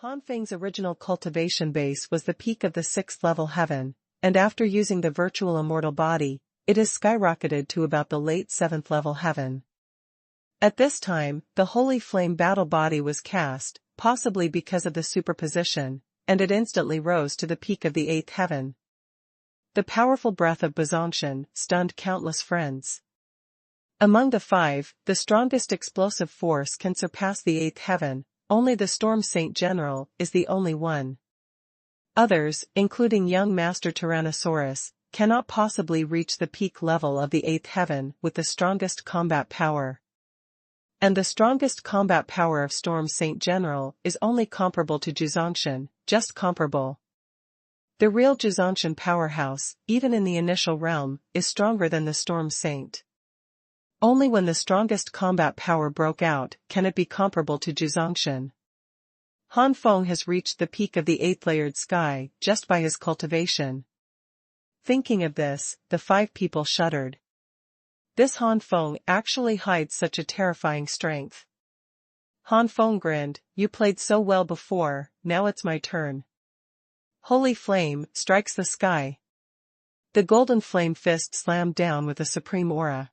Han Feng's original cultivation base was the peak of the 6th level heaven, and after using the virtual immortal body, it is skyrocketed to about the late 7th level heaven. At this time, the holy flame battle body was cast, possibly because of the superposition, and it instantly rose to the peak of the 8th heaven. The powerful breath of Bazongtian stunned countless friends. Among the 5, the strongest explosive force can surpass the 8th heaven, only the Storm Saint General is the only one. Others, including young Master Tyrannosaurus, cannot possibly reach the peak level of the 8th heaven with the strongest combat power. And the strongest combat power of Storm Saint General is only comparable to Bazongtian, just comparable. The real Bazongtian powerhouse, even in the initial realm, is stronger than the Storm Saint. Only when the strongest combat power broke out can it be comparable to Bazongtian. Han Feng has reached the peak of the 8th-layered sky just by his cultivation. Thinking of this, the 5 people shuddered. This Han Feng actually hides such a terrifying strength. Han Feng grinned, "You played so well before, now it's my turn." Holy flame strikes the sky. The golden flame fist slammed down with a supreme aura.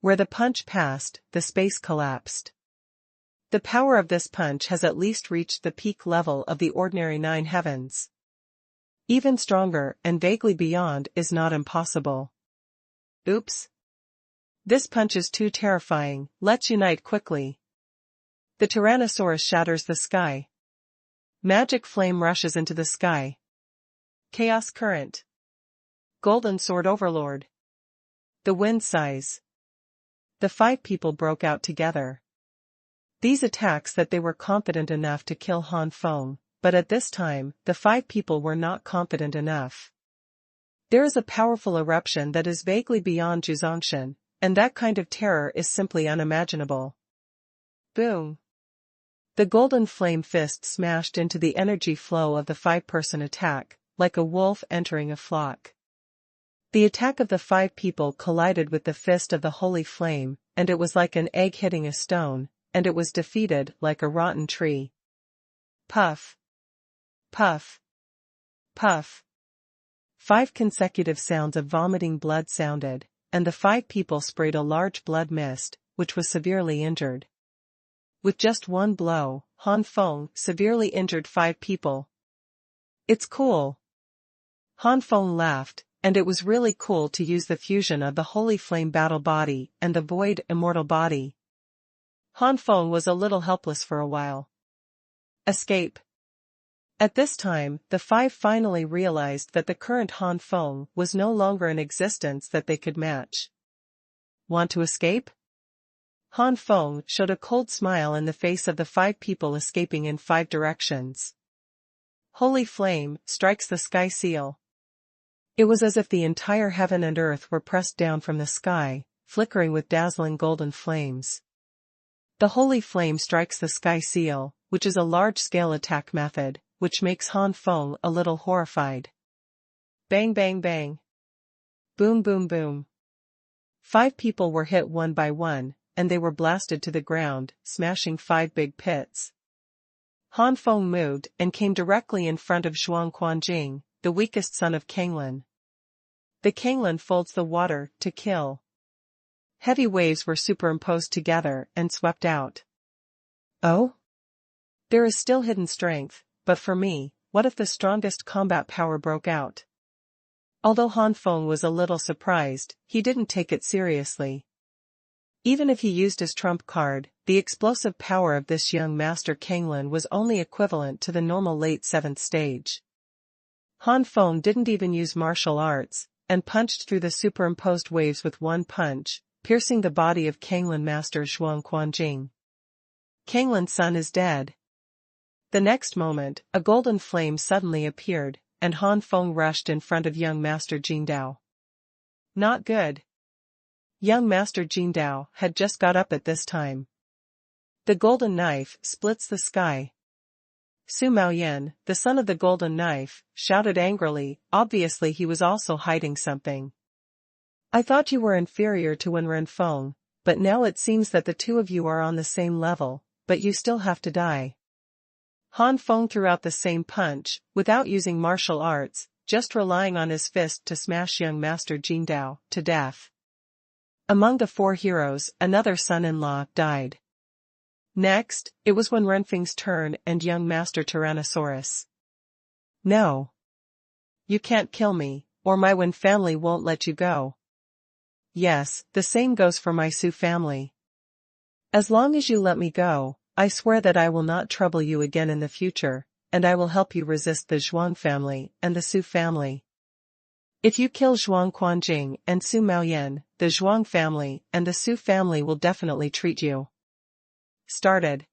Where the punch passed, the space collapsed. The power of this punch has at least reached the peak level of the ordinary 9 heavens. Even stronger and vaguely beyond is not impossible. Oops. This punch is too terrifying, let's unite quickly. The Tyrannosaurus shatters the sky. Magic flame rushes into the sky. Chaos current. Golden sword overlord. The wind sighs. The 5 people broke out together. These attacks that they were confident enough to kill Han Feng, but at this time, the 5 people were not confident enough. There is a powerful eruption that is vaguely beyond Bazongtian, and that kind of terror is simply unimaginable. Boom! The golden flame fist smashed into the energy flow of the 5-person attack, like a wolf entering a flock. The attack of the 5 people collided with the fist of the holy flame, and it was like an egg hitting a stone, and it was defeated like a rotten tree. Puff. Puff. Puff. 5 consecutive sounds of vomiting blood sounded, and the 5 people sprayed a large blood mist, which was severely injured. With just one blow, Han Feng severely injured 5 people. It's cool. Han Feng laughed, and it was really cool to use the fusion of the holy flame battle body and the void immortal body. Han Feng was a little helpless for a while. Escape. At this time, the 5 finally realized that the current Han Feng was no longer in existence that they could match. Want to escape? Han Feng showed a cold smile in the face of the 5 people escaping in 5 directions. Holy flame strikes the sky seal. It was as if the entire heaven and earth were pressed down from the sky, flickering with dazzling golden flames. The holy flame strikes the sky seal, which is a large-scale attack method, which makes Han Feng a little horrified. Bang bang bang. Boom boom boom. 5 people were hit one by one, and they were blasted to the ground, smashing 5 big pits. Han Feng moved and came directly in front of Xuanhuan, the weakest son of Kanglin. The Kanglin folds the water to kill. Heavy waves were superimposed together and swept out. Oh? There is still hidden strength, but for me, what if the strongest combat power broke out? Although Han Feng was a little surprised, he didn't take it seriously. Even if he used his trump card, the explosive power of this young Master Kanglin was only equivalent to the normal late 7th stage. Han Feng didn't even use martial arts, and punched through the superimposed waves with one punch, piercing the body of Kanglin Master Xuanhuan. Kanglin's son is dead. The next moment, a golden flame suddenly appeared, and Han Feng rushed in front of young Master Jingdao. Not good. Young Master Jingdao had just got up at this time. The golden knife splits the sky. Su Maoyan, the son of the golden knife, shouted angrily, obviously he was also hiding something. I thought you were inferior to Wen Feng, but now it seems that the 2 of you are on the same level, but you still have to die. Han Feng threw out the same punch, without using martial arts, just relying on his fist to smash young Master Jingdao to death. Among the 4 heroes, another son-in-law died. Next, it was when Renfeng's turn and young Master Tyrannosaurus. No. You can't kill me, or my Wen family won't let you go. Yes, the same goes for my Su family. As long as you let me go, I swear that I will not trouble you again in the future, and I will help you resist the Zhuang family and the Su family. If you kill Zhuang Quanjing and Su Maoyan, the Zhuang family and the Su family will definitely treat you. Started.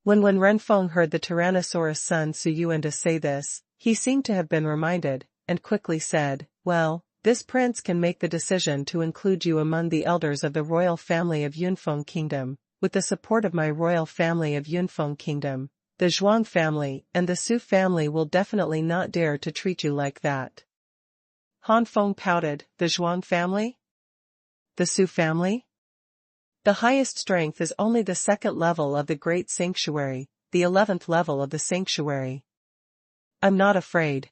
When Renfeng heard the Tyrannosaurus son Su Yuanda say this, he seemed to have been reminded, and quickly said, well, this prince can make the decision to include you among the elders of the royal family of Yunfeng Kingdom. With the support of my royal family of Yunfeng Kingdom, the Zhuang family and the Su family will definitely not dare to treat you like that. Han Feng pouted, the Zhuang family? The Su family? The highest strength is only the 2nd level of the Great Sanctuary, the 11th level of the Sanctuary. I'm not afraid.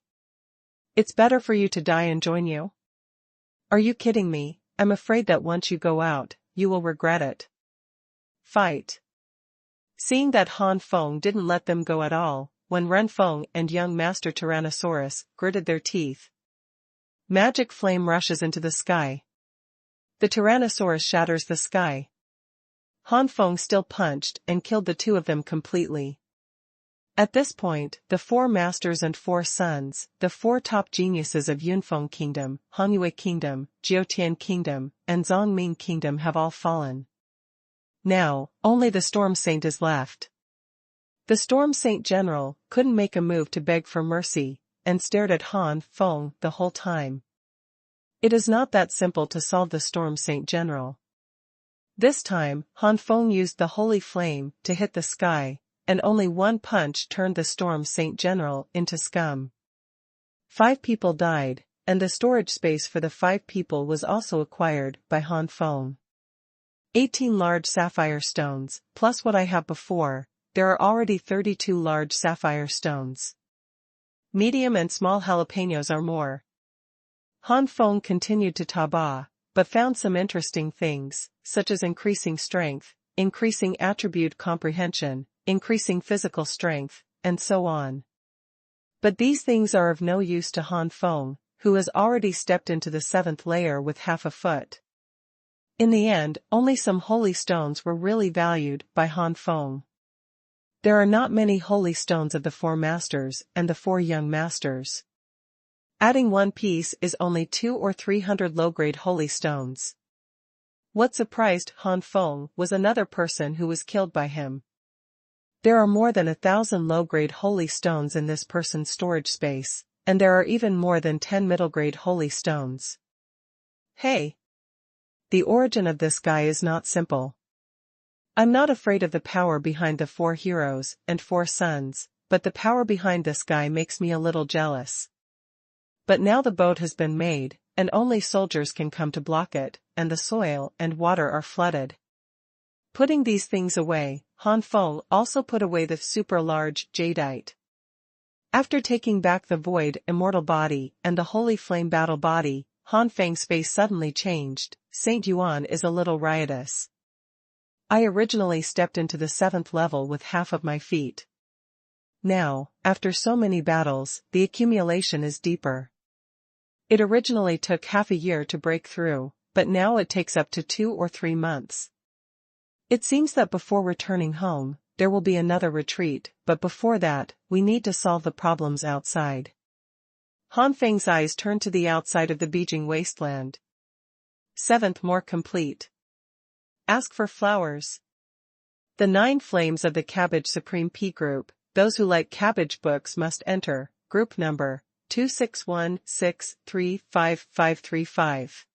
It's better for you to die and join you. Are you kidding me? I'm afraid that once you go out, you will regret it. Fight. Seeing that Han Feng didn't let them go at all, when Renfeng and young Master Tyrannosaurus gritted their teeth. Magic flame rushes into the sky. The Tyrannosaurus shatters the sky. Han Feng still punched and killed the 2 of them completely. At this point, the 4 masters and 4 sons, the 4 top geniuses of Yunfeng Kingdom, Hongyue Kingdom, Jiutian Kingdom, and Zhongming Kingdom have all fallen. Now, only the Storm Saint is left. The Storm Saint General couldn't make a move to beg for mercy, and stared at Han Feng the whole time. It is not that simple to solve the Storm Saint General. This time, Han Feng used the Holy Flame to hit the sky, and only one punch turned the Storm Saint General into scum. 5 people died, and the storage space for the 5 people was also acquired by Han Feng. 18 large sapphire stones, plus what I have before, there are already 32 large sapphire stones. Medium and small jalapenos are more. Han Feng continued to taba, but found some interesting things, such as increasing strength, increasing attribute comprehension, increasing physical strength, and so on. But these things are of no use to Han Feng, who has already stepped into the 7th layer with half a foot. In the end, only some holy stones were really valued by Han Feng. There are not many holy stones of the 4 masters and the 4 young masters. Adding one piece is only 200 or 300 low-grade holy stones. What surprised Han Feng was another person who was killed by him. There are more than 1,000 low-grade holy stones in this person's storage space, and there are even more than 10 middle-grade holy stones. Hey! The origin of this guy is not simple. I'm not afraid of the power behind the 4 heroes and 4 sons, but the power behind this guy makes me a little jealous. But now the boat has been made, and only soldiers can come to block it, and the soil and water are flooded. Putting these things away, Han Feng also put away the super-large jadeite. After taking back the void immortal body and the holy flame battle body, Han Feng's face suddenly changed. Saint Yuan is a little riotous. I originally stepped into the 7th level with half of my feet. Now, after so many battles, the accumulation is deeper. It originally took half a year to break through, but now it takes up to 2 or 3 months. It seems that before returning home, there will be another retreat, but before that, we need to solve the problems outside. Han Feng's eyes turned to the outside of the Beijing wasteland. 7th more complete. Ask for flowers. The 9 flames of the Cabbage Supreme P group, those who like cabbage books must enter, group number 261635535.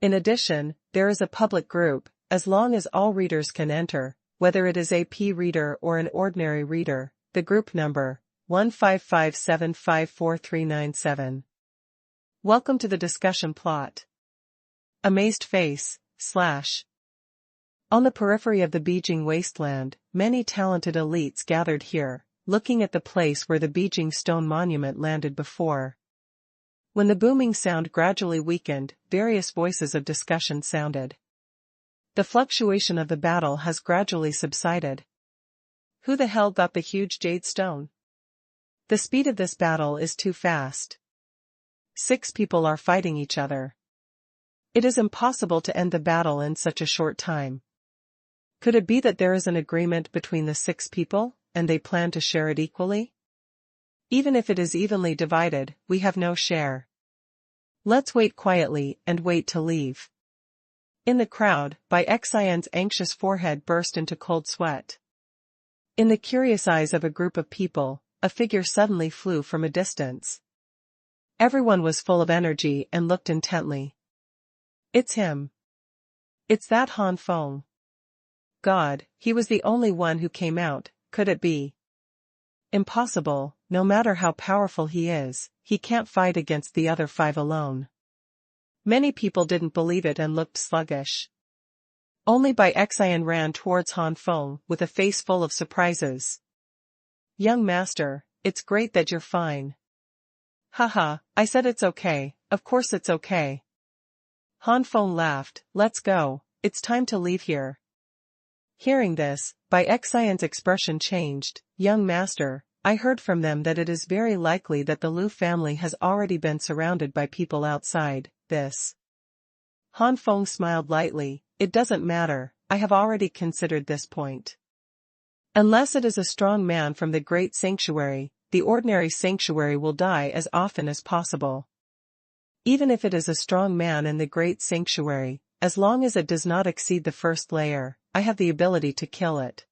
In addition, there is a public group, as long as all readers can enter, whether it is a P reader or an ordinary reader, the group number 155754397. Welcome to the discussion plot. Amazed face, / On the periphery of the Beijing wasteland, many talented elites gathered here, looking at the place where the Beijing stone monument landed before. When the booming sound gradually weakened, various voices of discussion sounded. The fluctuation of the battle has gradually subsided. Who the hell got the huge jade stone? The speed of this battle is too fast. 6 people are fighting each other. It is impossible to end the battle in such a short time. Could it be that there is an agreement between the 6 people, and they plan to share it equally? Even if it is evenly divided, we have no share. Let's wait quietly and wait to leave. In the crowd, Bai Cai's anxious forehead burst into cold sweat. In the curious eyes of a group of people, a figure suddenly flew from a distance. Everyone was full of energy and looked intently. It's him. It's that Han Feng. God, he was the only one who came out, could it be? Impossible, no matter how powerful he is, he can't fight against the other 5 alone. Many people didn't believe it and looked sluggish. Only Bai Cai ran towards Han Feng with a face full of surprises. Young master, it's great that you're fine. Haha, I said it's okay, of course it's okay. Han Feng laughed, let's go, it's time to leave here. Hearing this, Bai Cai's expression changed. Young master, I heard from them that it is very likely that the Lu family has already been surrounded by people outside this. Han Feng smiled lightly, it doesn't matter, I have already considered this point. Unless it is a strong man from the great sanctuary, the ordinary sanctuary will die as often as possible. Even if it is a strong man in the great sanctuary, as long as it does not exceed the first layer, I have the ability to kill it.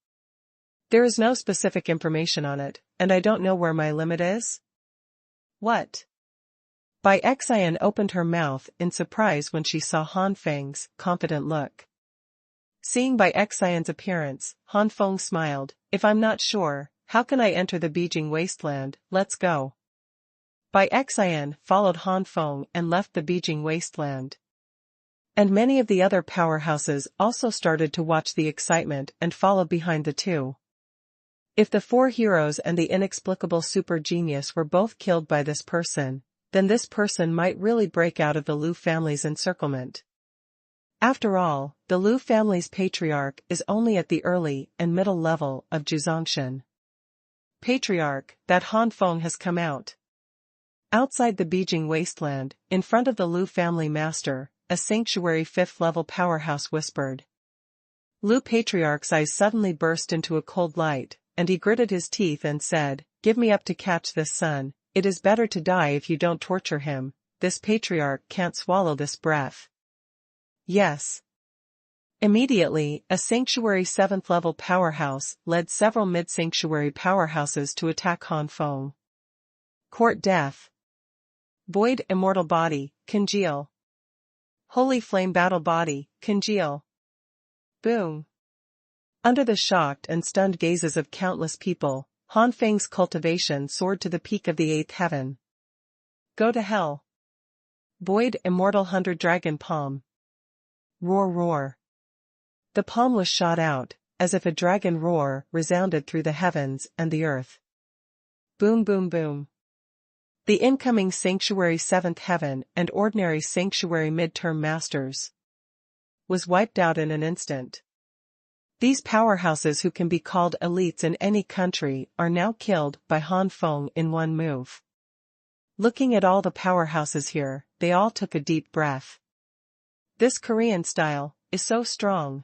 There is no specific information on it, and I don't know where my limit is. What? Bai Cai opened her mouth in surprise when she saw Han Feng's confident look. Seeing Bai Cai's appearance, Han Feng smiled, if I'm not sure, how can I enter the Beijing wasteland? Let's go. Bai Cai followed Han Feng and left the Beijing wasteland. And many of the other powerhouses also started to watch the excitement and followed behind the 2. If the 4 heroes and the inexplicable super genius were both killed by this person, then this person might really break out of the Lu family's encirclement. After all, the Lu family's patriarch is only at the early and middle level of Zhuzangshan. Patriarch, that Han Feng has come out. Outside the Beijing wasteland, in front of the Lu family master, a sanctuary 5th-level powerhouse whispered. Lu Patriarch's eyes suddenly burst into a cold light, and he gritted his teeth and said, give me up to catch this son, it is better to die if you don't torture him, this patriarch can't swallow this breath. Yes. Immediately, a sanctuary 7th-level powerhouse led several mid-sanctuary powerhouses to attack Han Feng. Court death. Void immortal body, congeal. Holy flame battle body, congeal. Boom. Under the shocked and stunned gazes of countless people, Han Feng's cultivation soared to the peak of the 8th heaven. Go to hell. Void immortal 100 dragon palm. Roar roar. The palm was shot out, as if a dragon roar resounded through the heavens and the earth. Boom boom boom. The incoming Sanctuary 7th Heaven and ordinary Sanctuary Midterm Masters was wiped out in an instant. These powerhouses who can be called elites in any country are now killed by Han Feng in one move. Looking at all the powerhouses here, they all took a deep breath. This Korean style is so strong.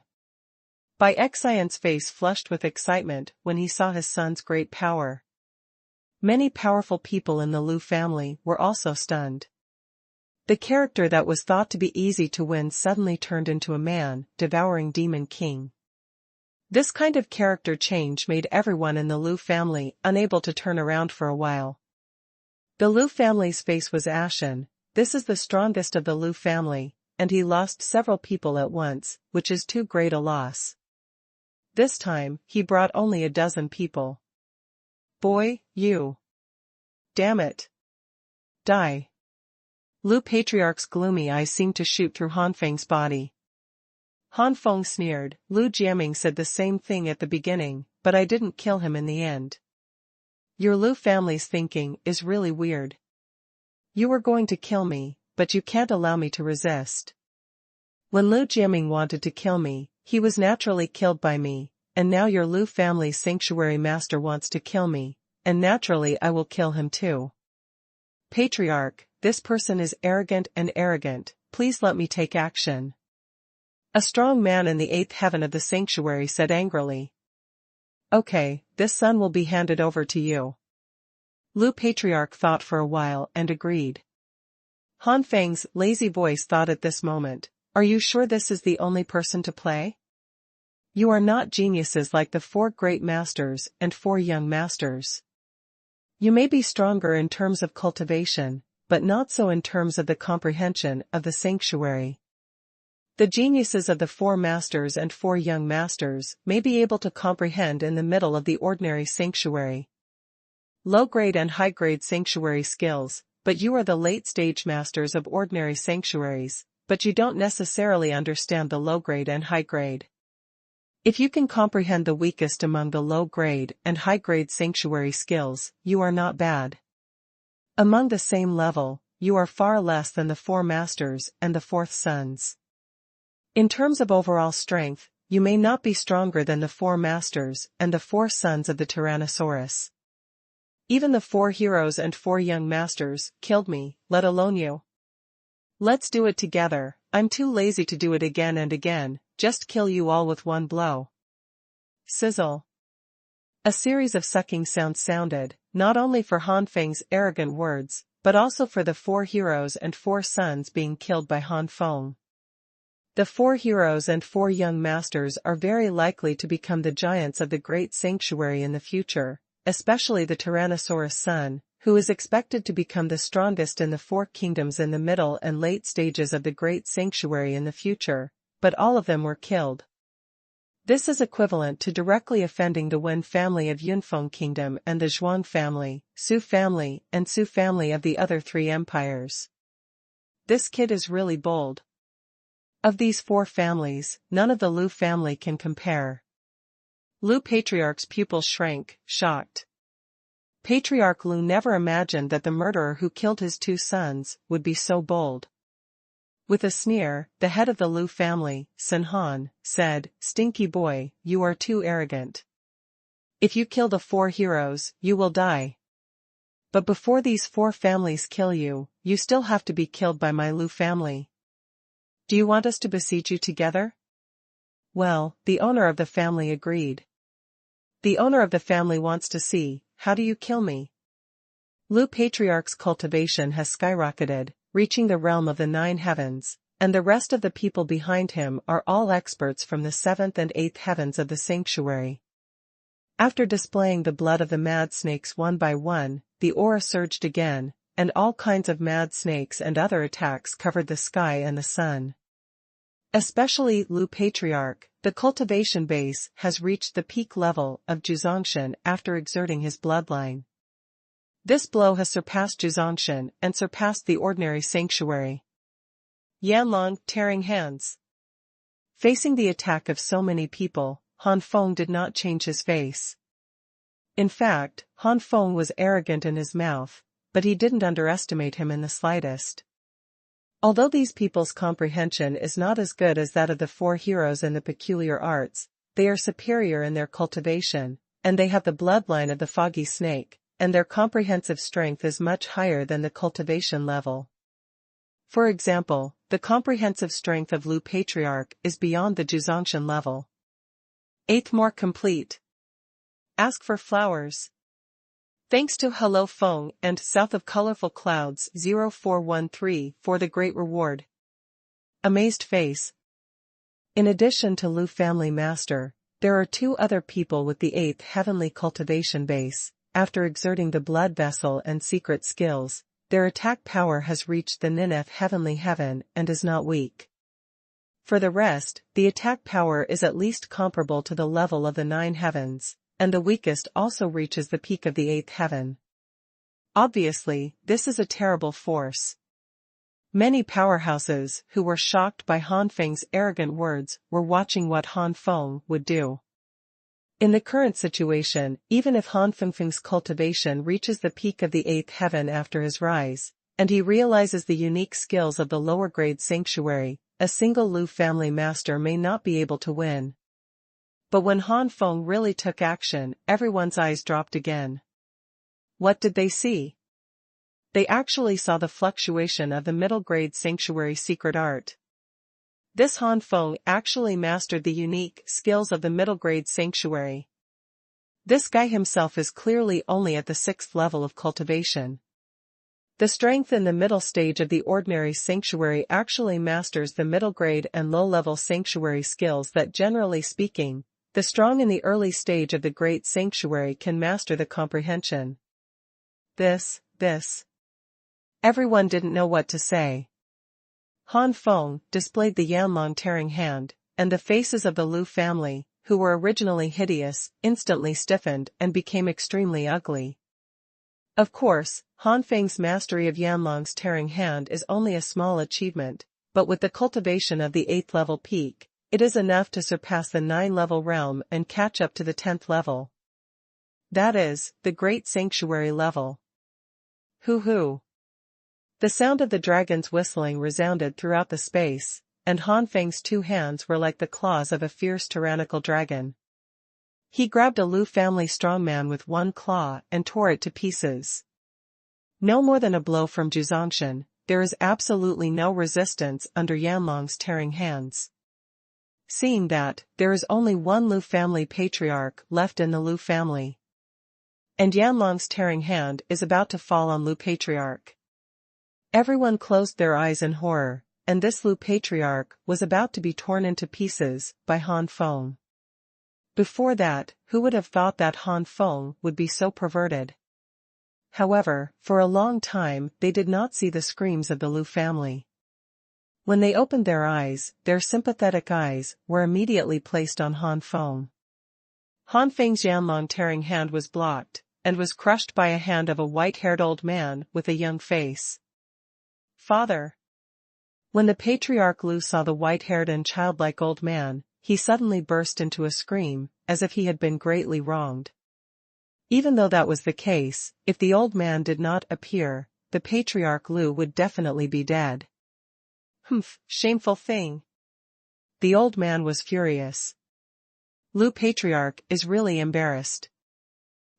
Bai Cai's face flushed with excitement when he saw his son's great power. Many powerful people in the Lu family were also stunned. The character that was thought to be easy to win suddenly turned into a man, devouring Demon King. This kind of character change made everyone in the Lu family unable to turn around for a while. The Lu family's face was ashen. This is the strongest of the Lu family, and he lost several people at once, which is too great a loss. This time, he brought only a dozen people. Boy, you. Damn it. Die. Lu Patriarch's gloomy eyes seemed to shoot through Han Feng's body. Han Feng sneered, Lu Jiaming said the same thing at the beginning, but I didn't kill him in the end. Your Lu family's thinking is really weird. You were going to kill me, but you can't allow me to resist. When Lu Jiaming wanted to kill me, he was naturally killed by me, and now your Lu family's sanctuary master wants to kill me, and naturally I will kill him too. Patriarch, this person is arrogant and arrogant, please let me take action. A strong man in the 8th heaven of the sanctuary said angrily. Okay, this son will be handed over to you. Lu Patriarch thought for a while and agreed. Han Feng's lazy voice thought at this moment, are you sure this is the only person to play? You are not geniuses like the 4 great masters and 4 young masters. You may be stronger in terms of cultivation, but not so in terms of the comprehension of the sanctuary. The geniuses of the 4 masters and 4 young masters may be able to comprehend in the middle of the ordinary sanctuary. Low-grade and high-grade sanctuary skills, but you are the late-stage masters of ordinary sanctuaries, but you don't necessarily understand the low-grade and high-grade. If you can comprehend the weakest among the low-grade and high-grade sanctuary skills, you are not bad. Among the same level, you are far less than the 4 masters and the 4th sons. In terms of overall strength, you may not be stronger than the 4 masters and the 4 sons of the Tyrannosaurus. Even the 4 heroes and 4 young masters killed me, let alone you. Let's do it together, I'm too lazy to do it again and again, just kill you all with one blow. Sizzle. A series of sucking sounds sounded, not only for Han Feng's arrogant words, but also for the 4 heroes and 4 sons being killed by Han Feng. The 4 heroes and 4 young masters are very likely to become the giants of the great sanctuary in the future, especially the Tyrannosaurus son, who is expected to become the strongest in the 4 kingdoms in the middle and late stages of the great sanctuary in the future, but all of them were killed. This is equivalent to directly offending the Wen family of Yunfeng Kingdom and the Zhuang family, Su family, and Su family of the other 3 empires. This kid is really bold. Of these 4 families, none of the Lu family can compare. Lu Patriarch's pupils shrank, shocked. Patriarch Lu never imagined that the murderer who killed his 2 sons would be so bold. With a sneer, the head of the Lu family, Xuanhuan, said, "Stinky boy, you are too arrogant. If you kill the 4 heroes, you will die. But before these 4 families kill you, you still have to be killed by my Lu family. Do you want us to besiege you together?" Well, the owner of the family agreed. The owner of the family wants to see, how do you kill me? Lu Patriarch's cultivation has skyrocketed, reaching the realm of the 9 heavens, and the rest of the people behind him are all experts from the 7th and 8th heavens of the sanctuary. After displaying the blood of the mad snakes one by one, the aura surged again, and all kinds of mad snakes and other attacks covered the sky and the sun. Especially Lu Patriarch, the cultivation base has reached the peak level of Juzongshan after exerting his bloodline. This blow has surpassed Juzongshan and surpassed the ordinary sanctuary. Yanlong tearing hands. Facing the attack of so many people, Han Feng did not change his face. In fact, Han Feng was arrogant in his mouth, but he didn't underestimate him in the slightest. Although these people's comprehension is not as good as that of the 4 heroes in the peculiar arts, they are superior in their cultivation, and they have the bloodline of the foggy snake, and their comprehensive strength is much higher than the cultivation level. For example, the comprehensive strength of Lu Patriarch is beyond the Juzongshan level. 8th more complete. Ask for flowers. Thanks to Hello Feng and South of Colorful Clouds 0413 for the great reward. Amazed face. In addition to Lu family master, there are 2 other people with the 8th heavenly cultivation base. After exerting the blood vessel and secret skills, their attack power has reached the 9th heavenly heaven and is not weak. For the rest, the attack power is at least comparable to the level of the 9 heavens, and the weakest also reaches the peak of the 8th heaven. Obviously, this is a terrible force. Many powerhouses who were shocked by Han Feng's arrogant words were watching what Han Feng would do. In the current situation, even if Han Feng's cultivation reaches the peak of the 8th heaven after his rise, and he realizes the unique skills of the lower-grade sanctuary, a single Lu family master may not be able to win. But when Han Feng really took action, everyone's eyes dropped again. What did they see? They actually saw the fluctuation of the middle-grade sanctuary secret art. This Han Feng actually mastered the unique skills of the middle-grade sanctuary. This guy himself is clearly only at the 6th level of cultivation. The strength in the middle stage of the ordinary sanctuary actually masters the middle-grade and low-level sanctuary skills that, generally speaking, the strong in the early stage of the great sanctuary can master the comprehension. This. Everyone didn't know what to say. Han Feng displayed the Yanlong tearing hand, and the faces of the Lu family, who were originally hideous, instantly stiffened and became extremely ugly. Of course, Han Feng's mastery of Yanlong's tearing hand is only a small achievement, but with the cultivation of the 8th level peak, it is enough to surpass the 9-level realm and catch up to the 10th level. That is, the Great Sanctuary level. Hoo-hoo. The sound of the dragon's whistling resounded throughout the space, and Han Feng's 2 hands were like the claws of a fierce tyrannical dragon. He grabbed a Lu family strongman with 1 claw and tore it to pieces. No more than a blow from Zhuzangshan, there is absolutely no resistance under Yanlong's tearing hands. Seeing that, there is only 1 Lu family patriarch left in the Lu family. And Yanlong's tearing hand is about to fall on Lu patriarch. Everyone closed their eyes in horror, and this Lu patriarch was about to be torn into pieces by Han Feng. Before that, who would have thought that Han Feng would be so perverted? However, for a long time they did not see the screams of the Lu family. When they opened their eyes, their sympathetic eyes were immediately placed on Han Feng. Han Feng's Yanlong tearing hand was blocked, and was crushed by a hand of a white-haired old man with a young face. Father. When the patriarch Lu saw the white-haired and childlike old man, he suddenly burst into a scream, as if he had been greatly wronged. Even though that was the case, if the old man did not appear, the patriarch Lu would definitely be dead. Humph, shameful thing. The old man was furious. Lu patriarch is really embarrassed.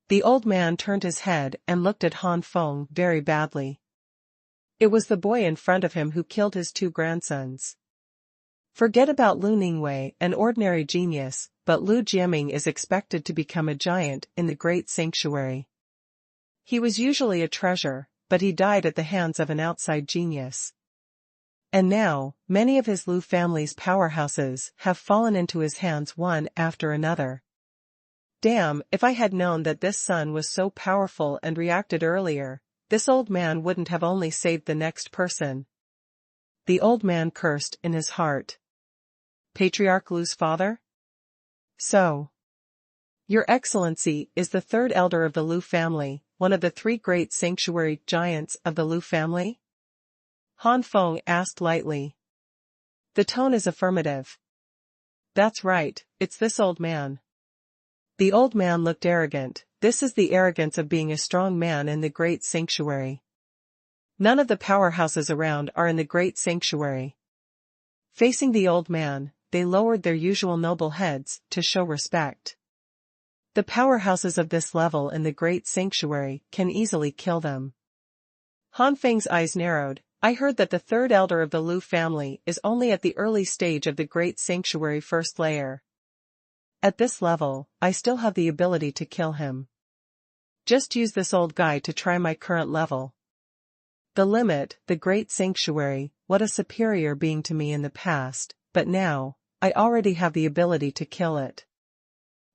The old man turned his head and looked at Han Feng very badly. It was the boy in front of him who killed his 2 grandsons. Forget about Lu Ningwei, an ordinary genius, but Lu Jiaming is expected to become a giant in the Great Sanctuary. He was usually a treasure, but he died at the hands of an outside genius. And now, many of his Lu family's powerhouses have fallen into his hands one after another. Damn, if I had known that this son was so powerful and reacted earlier, this old man wouldn't have only saved the next person. The old man cursed in his heart. Patriarch Lu's father? So. Your Excellency is the 3rd elder of the Lu family, one of the 3 great sanctuary giants of the Lu family? Han Feng asked lightly. The tone is affirmative. That's right, it's this old man. The old man looked arrogant. This is the arrogance of being a strong man in the Great Sanctuary. None of the powerhouses around are in the Great Sanctuary. Facing the old man, they lowered their usual noble heads to show respect. The powerhouses of this level in the Great Sanctuary can easily kill them. Han Feng's eyes narrowed. I heard that the 3rd elder of the Lu family is only at the early stage of the Great Sanctuary 1st layer. At this level, I still have the ability to kill him. Just use this old guy to try my current level. The limit, the Great Sanctuary, what a superior being to me in the past, but now, I already have the ability to kill it.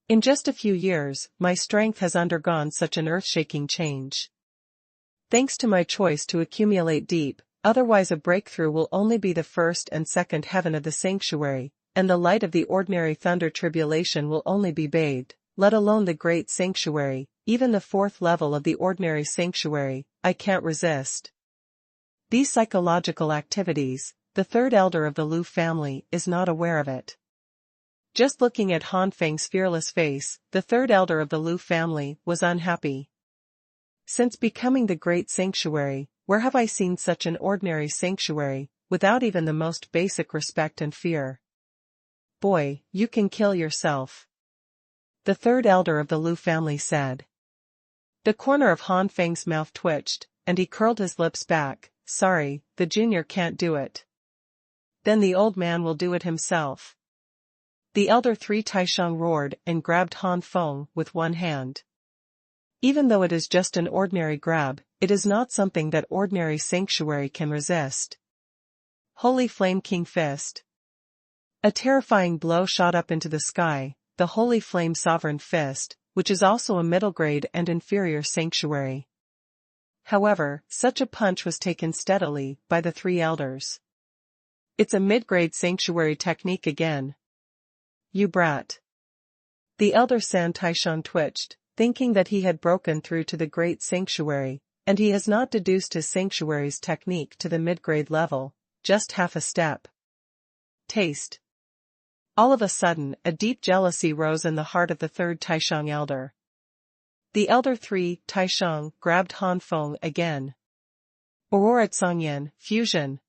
In just a few years, my strength has undergone such an earth-shaking change. Thanks to my choice to accumulate deep, otherwise a breakthrough will only be the 1st and 2nd heaven of the sanctuary, and the light of the ordinary thunder tribulation will only be bathed, let alone the Great Sanctuary, even the 4th level of the ordinary sanctuary, I can't resist. These psychological activities, the 3rd elder of the Lu family is not aware of it. Just looking at Han Feng's fearless face, the third elder of the Lu family was unhappy. Since becoming the great sanctuary, where have I seen such an ordinary sanctuary, without even the most basic respect and fear? Boy, you can kill yourself. The third elder of the Lu family said. The corner of Han Feng's mouth twitched, and he curled his lips back. Sorry, the junior can't do it. Then the old man will do it himself. The elder three Taishang roared and grabbed Han Feng with one hand. Even though it is just an ordinary grab, it is not something that ordinary sanctuary can resist. Holy Flame King Fist. A terrifying blow shot up into the sky, the Holy Flame Sovereign Fist, which is also a middle grade and inferior sanctuary. However, such a punch was taken steadily by the three elders. It's a mid-grade sanctuary technique again. You brat. The elder San Taishang twitched, thinking that he had broken through to the great sanctuary, and he has not deduced his sanctuary's technique to the mid-grade level, just half a step. Taste. All of a sudden, a deep jealousy rose in the heart of the third Taishang elder. The elder three, Taishang, grabbed Han Feng again. Aurora Tsangyan, fusion.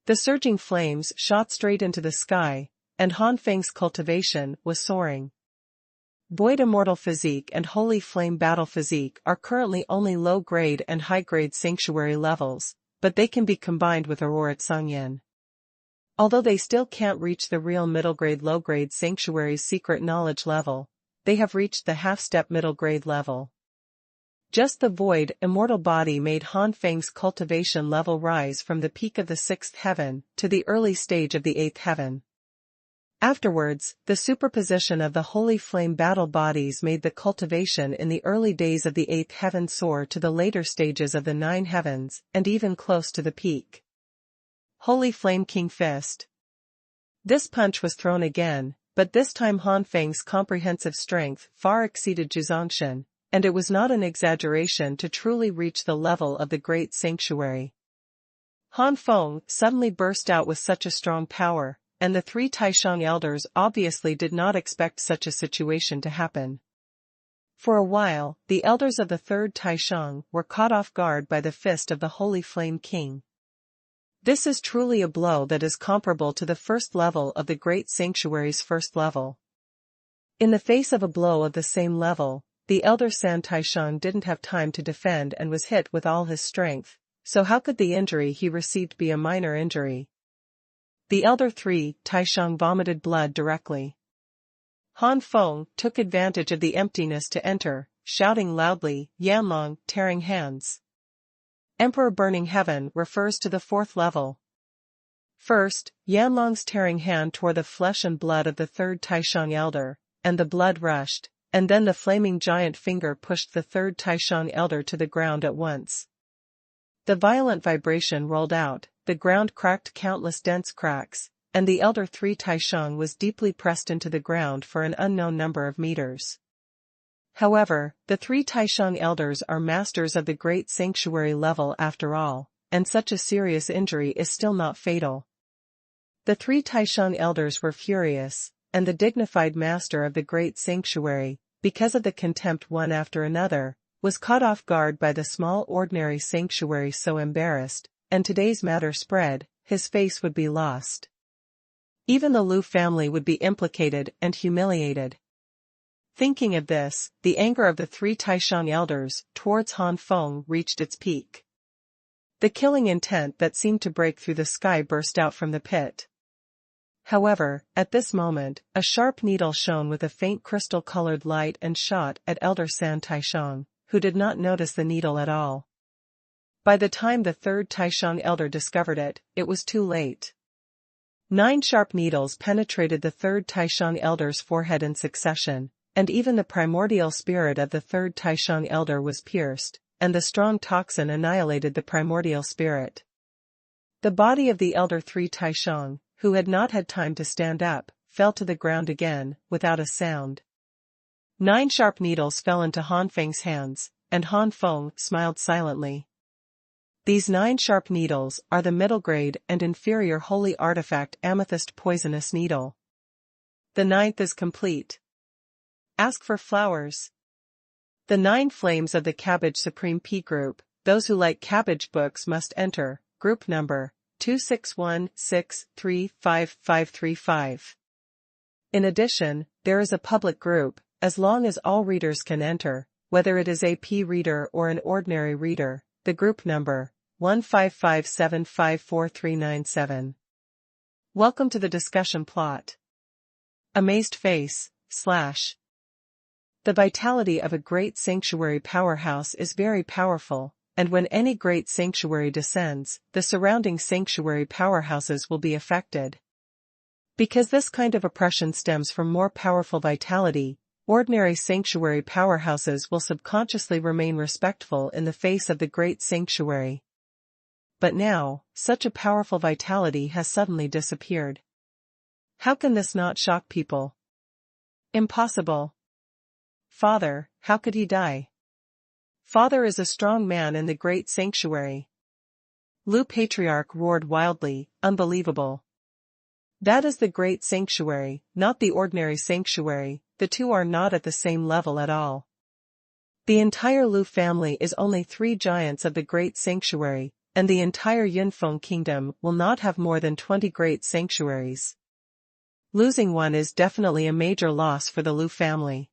The surging flames shot straight into the sky, and Han Feng's cultivation was soaring. Void Immortal Physique and Holy Flame Battle Physique are currently only low-grade and high-grade sanctuary levels, but they can be combined with Aurora Tsangyan. Although they still can't reach the real middle-grade low-grade sanctuary's secret knowledge level, they have reached the half-step middle-grade level. Just the void, immortal body made Han Feng's cultivation level rise from the peak of the 6th heaven to the early stage of the 8th heaven. Afterwards, the superposition of the Holy Flame battle bodies made the cultivation in the early days of the 8th heaven soar to the later stages of the 9 heavens, and even close to the peak. Holy Flame King Fist. This punch was thrown again, but this time Han Feng's comprehensive strength far exceeded Zhuzangshan, and it was not an exaggeration to truly reach the level of the great sanctuary. Han Feng suddenly burst out with such a strong power, and the three Taishang elders obviously did not expect such a situation to happen. For a while, the elders of the third Taishang were caught off guard by the fist of the Holy Flame King. This is truly a blow that is comparable to the first level of the Great Sanctuary's first level. In the face of a blow of the same level, the elder San Taishang didn't have time to defend and was hit with all his strength, so how could the injury he received be a minor injury? The elder three Taishang vomited blood directly. Han Feng took advantage of the emptiness to enter, shouting loudly, Yanlong, tearing hands. Emperor Burning Heaven refers to the 4th level. First, Yanlong's tearing hand tore the flesh and blood of the third Taishang elder, and the blood rushed, and then the flaming giant finger pushed the third Taishang elder to the ground at once. The violent vibration rolled out, the ground cracked countless dense cracks, and the elder three Taishang was deeply pressed into the ground for an unknown number of meters. However, the three Taishang elders are masters of the great sanctuary level after all, and such a serious injury is still not fatal. The three Taishang elders were furious, and the dignified master of the great sanctuary, because of the contempt one after another, was caught off guard by the small ordinary sanctuary so embarrassed, and today's matter spread, his face would be lost. Even the Lu family would be implicated and humiliated. Thinking of this, the anger of the three Taishang elders towards Han Feng reached its peak. The killing intent that seemed to break through the sky burst out from the pit. However, at this moment, a sharp needle shone with a faint crystal-colored light and shot at Elder San Taishang, who did not notice the needle at all. By the time the third Taishang elder discovered it, it was too late. 9 sharp needles penetrated the third Taishang elder's forehead in succession, and even the primordial spirit of the third Taishang elder was pierced, and the strong toxin annihilated the primordial spirit. The body of the elder three Taishang, who had not had time to stand up, fell to the ground again, without a sound. 9 sharp needles fell into Han Feng's hands, and Han Feng smiled silently. These 9 sharp needles are the middle grade and inferior holy artifact amethyst poisonous needle. The 9th is complete. Ask for flowers. The 9 flames of the Cabbage Supreme P group, those who like cabbage books must enter, group number 261635535. In addition, there is a public group, as long as all readers can enter, whether it is a P reader or an ordinary reader, the group number 155754397. Welcome to the discussion plot. Amazed face, / The vitality of a great sanctuary powerhouse is very powerful, and when any great sanctuary descends, the surrounding sanctuary powerhouses will be affected. Because this kind of oppression stems from more powerful vitality, ordinary sanctuary powerhouses will subconsciously remain respectful in the face of the great sanctuary. But now, such a powerful vitality has suddenly disappeared. How can this not shock people? Impossible. Father, how could he die? Father is a strong man in the great sanctuary. Lu Patriarch roared wildly, unbelievable. That is the great sanctuary, not the ordinary sanctuary, the two are not at the same level at all. The entire Lu family is only 3 giants of the great sanctuary, and the entire Yunfeng kingdom will not have more than 20 great sanctuaries. Losing one is definitely a major loss for the Lu family.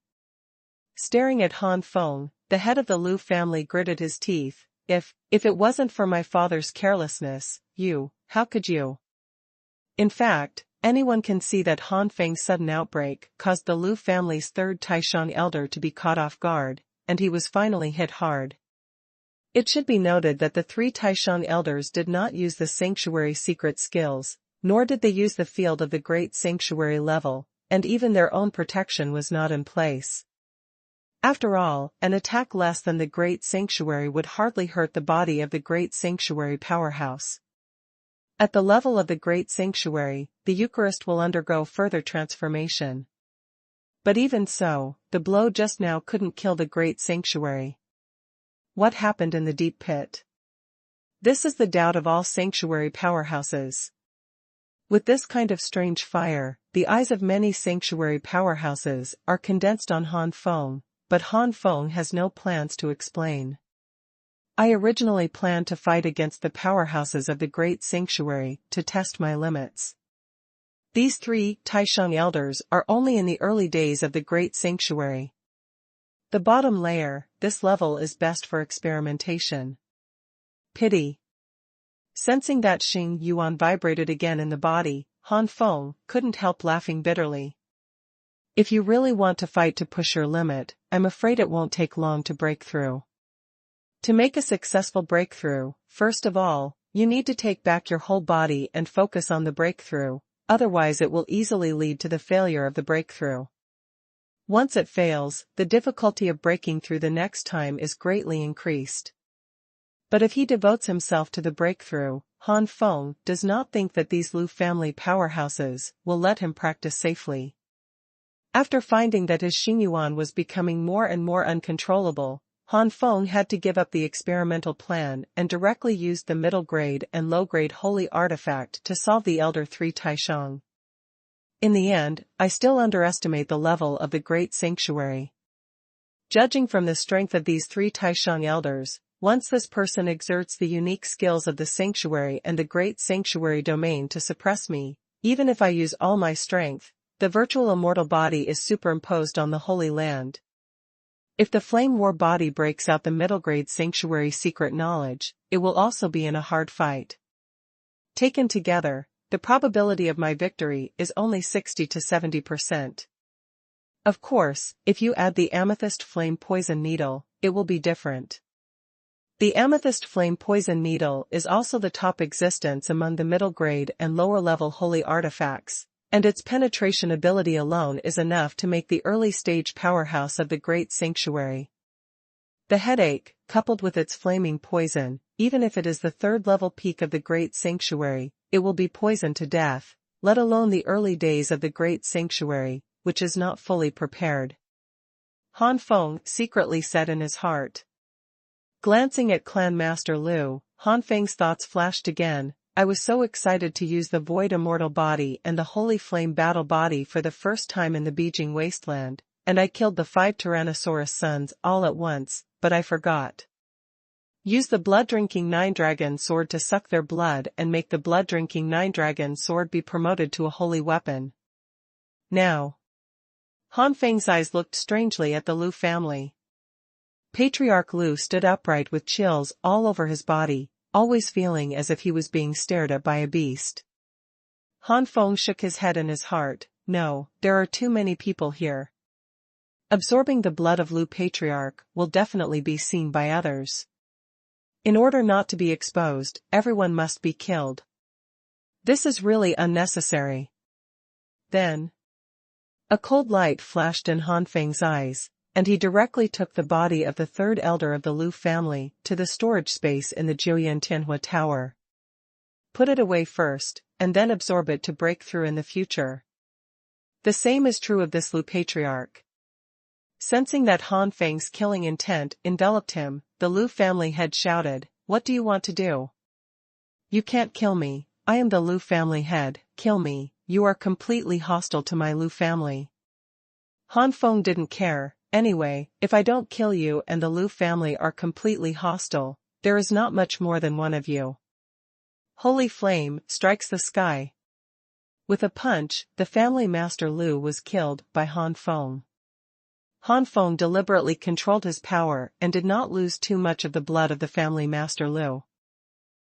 Staring at Han Feng, the head of the Lu family gritted his teeth. If it wasn't for my father's carelessness, how could you? In fact, anyone can see that Han Feng's sudden outbreak caused the Lu family's 3rd Taishang elder to be caught off guard, and he was finally hit hard. It should be noted that the 3 Taishang elders did not use the sanctuary secret skills, nor did they use the field of the great sanctuary level, and even their own protection was not in place. After all, an attack less than the great sanctuary would hardly hurt the body of the great sanctuary powerhouse. At the level of the great sanctuary, the Eucharist will undergo further transformation. But even so, the blow just now couldn't kill the great sanctuary. What happened in the deep pit? This is the doubt of all sanctuary powerhouses. With this kind of strange fire, the eyes of many sanctuary powerhouses are condensed on Han Feng, but Han Feng has no plans to explain. I originally planned to fight against the powerhouses of the great sanctuary to test my limits. These 3 Taishang elders are only in the early days of the great sanctuary. The bottom layer, this level is best for experimentation. Pity. Sensing that Xing Yuan vibrated again in the body, Han Feng couldn't help laughing bitterly. If you really want to fight to push your limit, I'm afraid it won't take long to break through. To make a successful breakthrough, first of all, you need to take back your whole body and focus on the breakthrough, otherwise it will easily lead to the failure of the breakthrough. Once it fails, the difficulty of breaking through the next time is greatly increased. But if he devotes himself to the breakthrough, Han Feng does not think that these Lu family powerhouses will let him practice safely. After finding that his Xingyuan was becoming more and more uncontrollable, Han Feng had to give up the experimental plan and directly used the middle-grade and low-grade holy artifact to solve the Elder 3 Taishang. In the end, I still underestimate the level of the great sanctuary. Judging from the strength of these 3 Taishang elders, once this person exerts the unique skills of the sanctuary and the great sanctuary domain to suppress me, even if I use all my strength, the virtual immortal body is superimposed on the Holy Land. If the flame war body breaks out the middle grade sanctuary secret knowledge, it will also be in a hard fight. Taken together, the probability of my victory is only 60 to 70%. Of course, if you add the amethyst flame poison needle, it will be different. The amethyst flame poison needle is also the top existence among the middle grade and lower level holy artifacts, and its penetration ability alone is enough to make the early stage powerhouse of the great sanctuary. The headache, coupled with its flaming poison, even if it is the 3rd level peak of the great sanctuary, it will be poisoned to death, let alone the early days of the great sanctuary, which is not fully prepared. Han Feng secretly said in his heart. Glancing at Clan Master Lu, Han Feng's thoughts flashed again. I was so excited to use the Void Immortal body and the Holy Flame Battle body for the first time in the Beijing Wasteland, and I killed the 5 Tyrannosaurus sons all at once, but I forgot. Use the blood-drinking 9 dragon sword to suck their blood and make the blood-drinking 9 dragon sword be promoted to a holy weapon. Now. Han Feng's eyes looked strangely at the Lu family. Patriarch Lu stood upright with chills all over his body, always feeling as if he was being stared at by a beast. Han Feng shook his head in his heart. No, there are too many people here. Absorbing the blood of Lu Patriarch will definitely be seen by others. In order not to be exposed, everyone must be killed. This is really unnecessary. Then, a cold light flashed in Han Feng's eyes, and he directly took the body of the third elder of the Lu family to the storage space in the Xuanhuan Tower. Put it away first, and then absorb it to break through in the future. The same is true of this Lu Patriarch. Sensing that Han Feng's killing intent enveloped him, the Lu family head shouted, "What do you want to do? You can't kill me, I am the Lu family head, kill me, you are completely hostile to my Lu family." Han Feng didn't care. Anyway, if I don't kill you and the Lu family are completely hostile, there is not much more than one of you. Holy flame strikes the sky. With a punch, the family master Lu was killed by Han Feng. Han Feng deliberately controlled his power and did not lose too much of the blood of the family master Lu.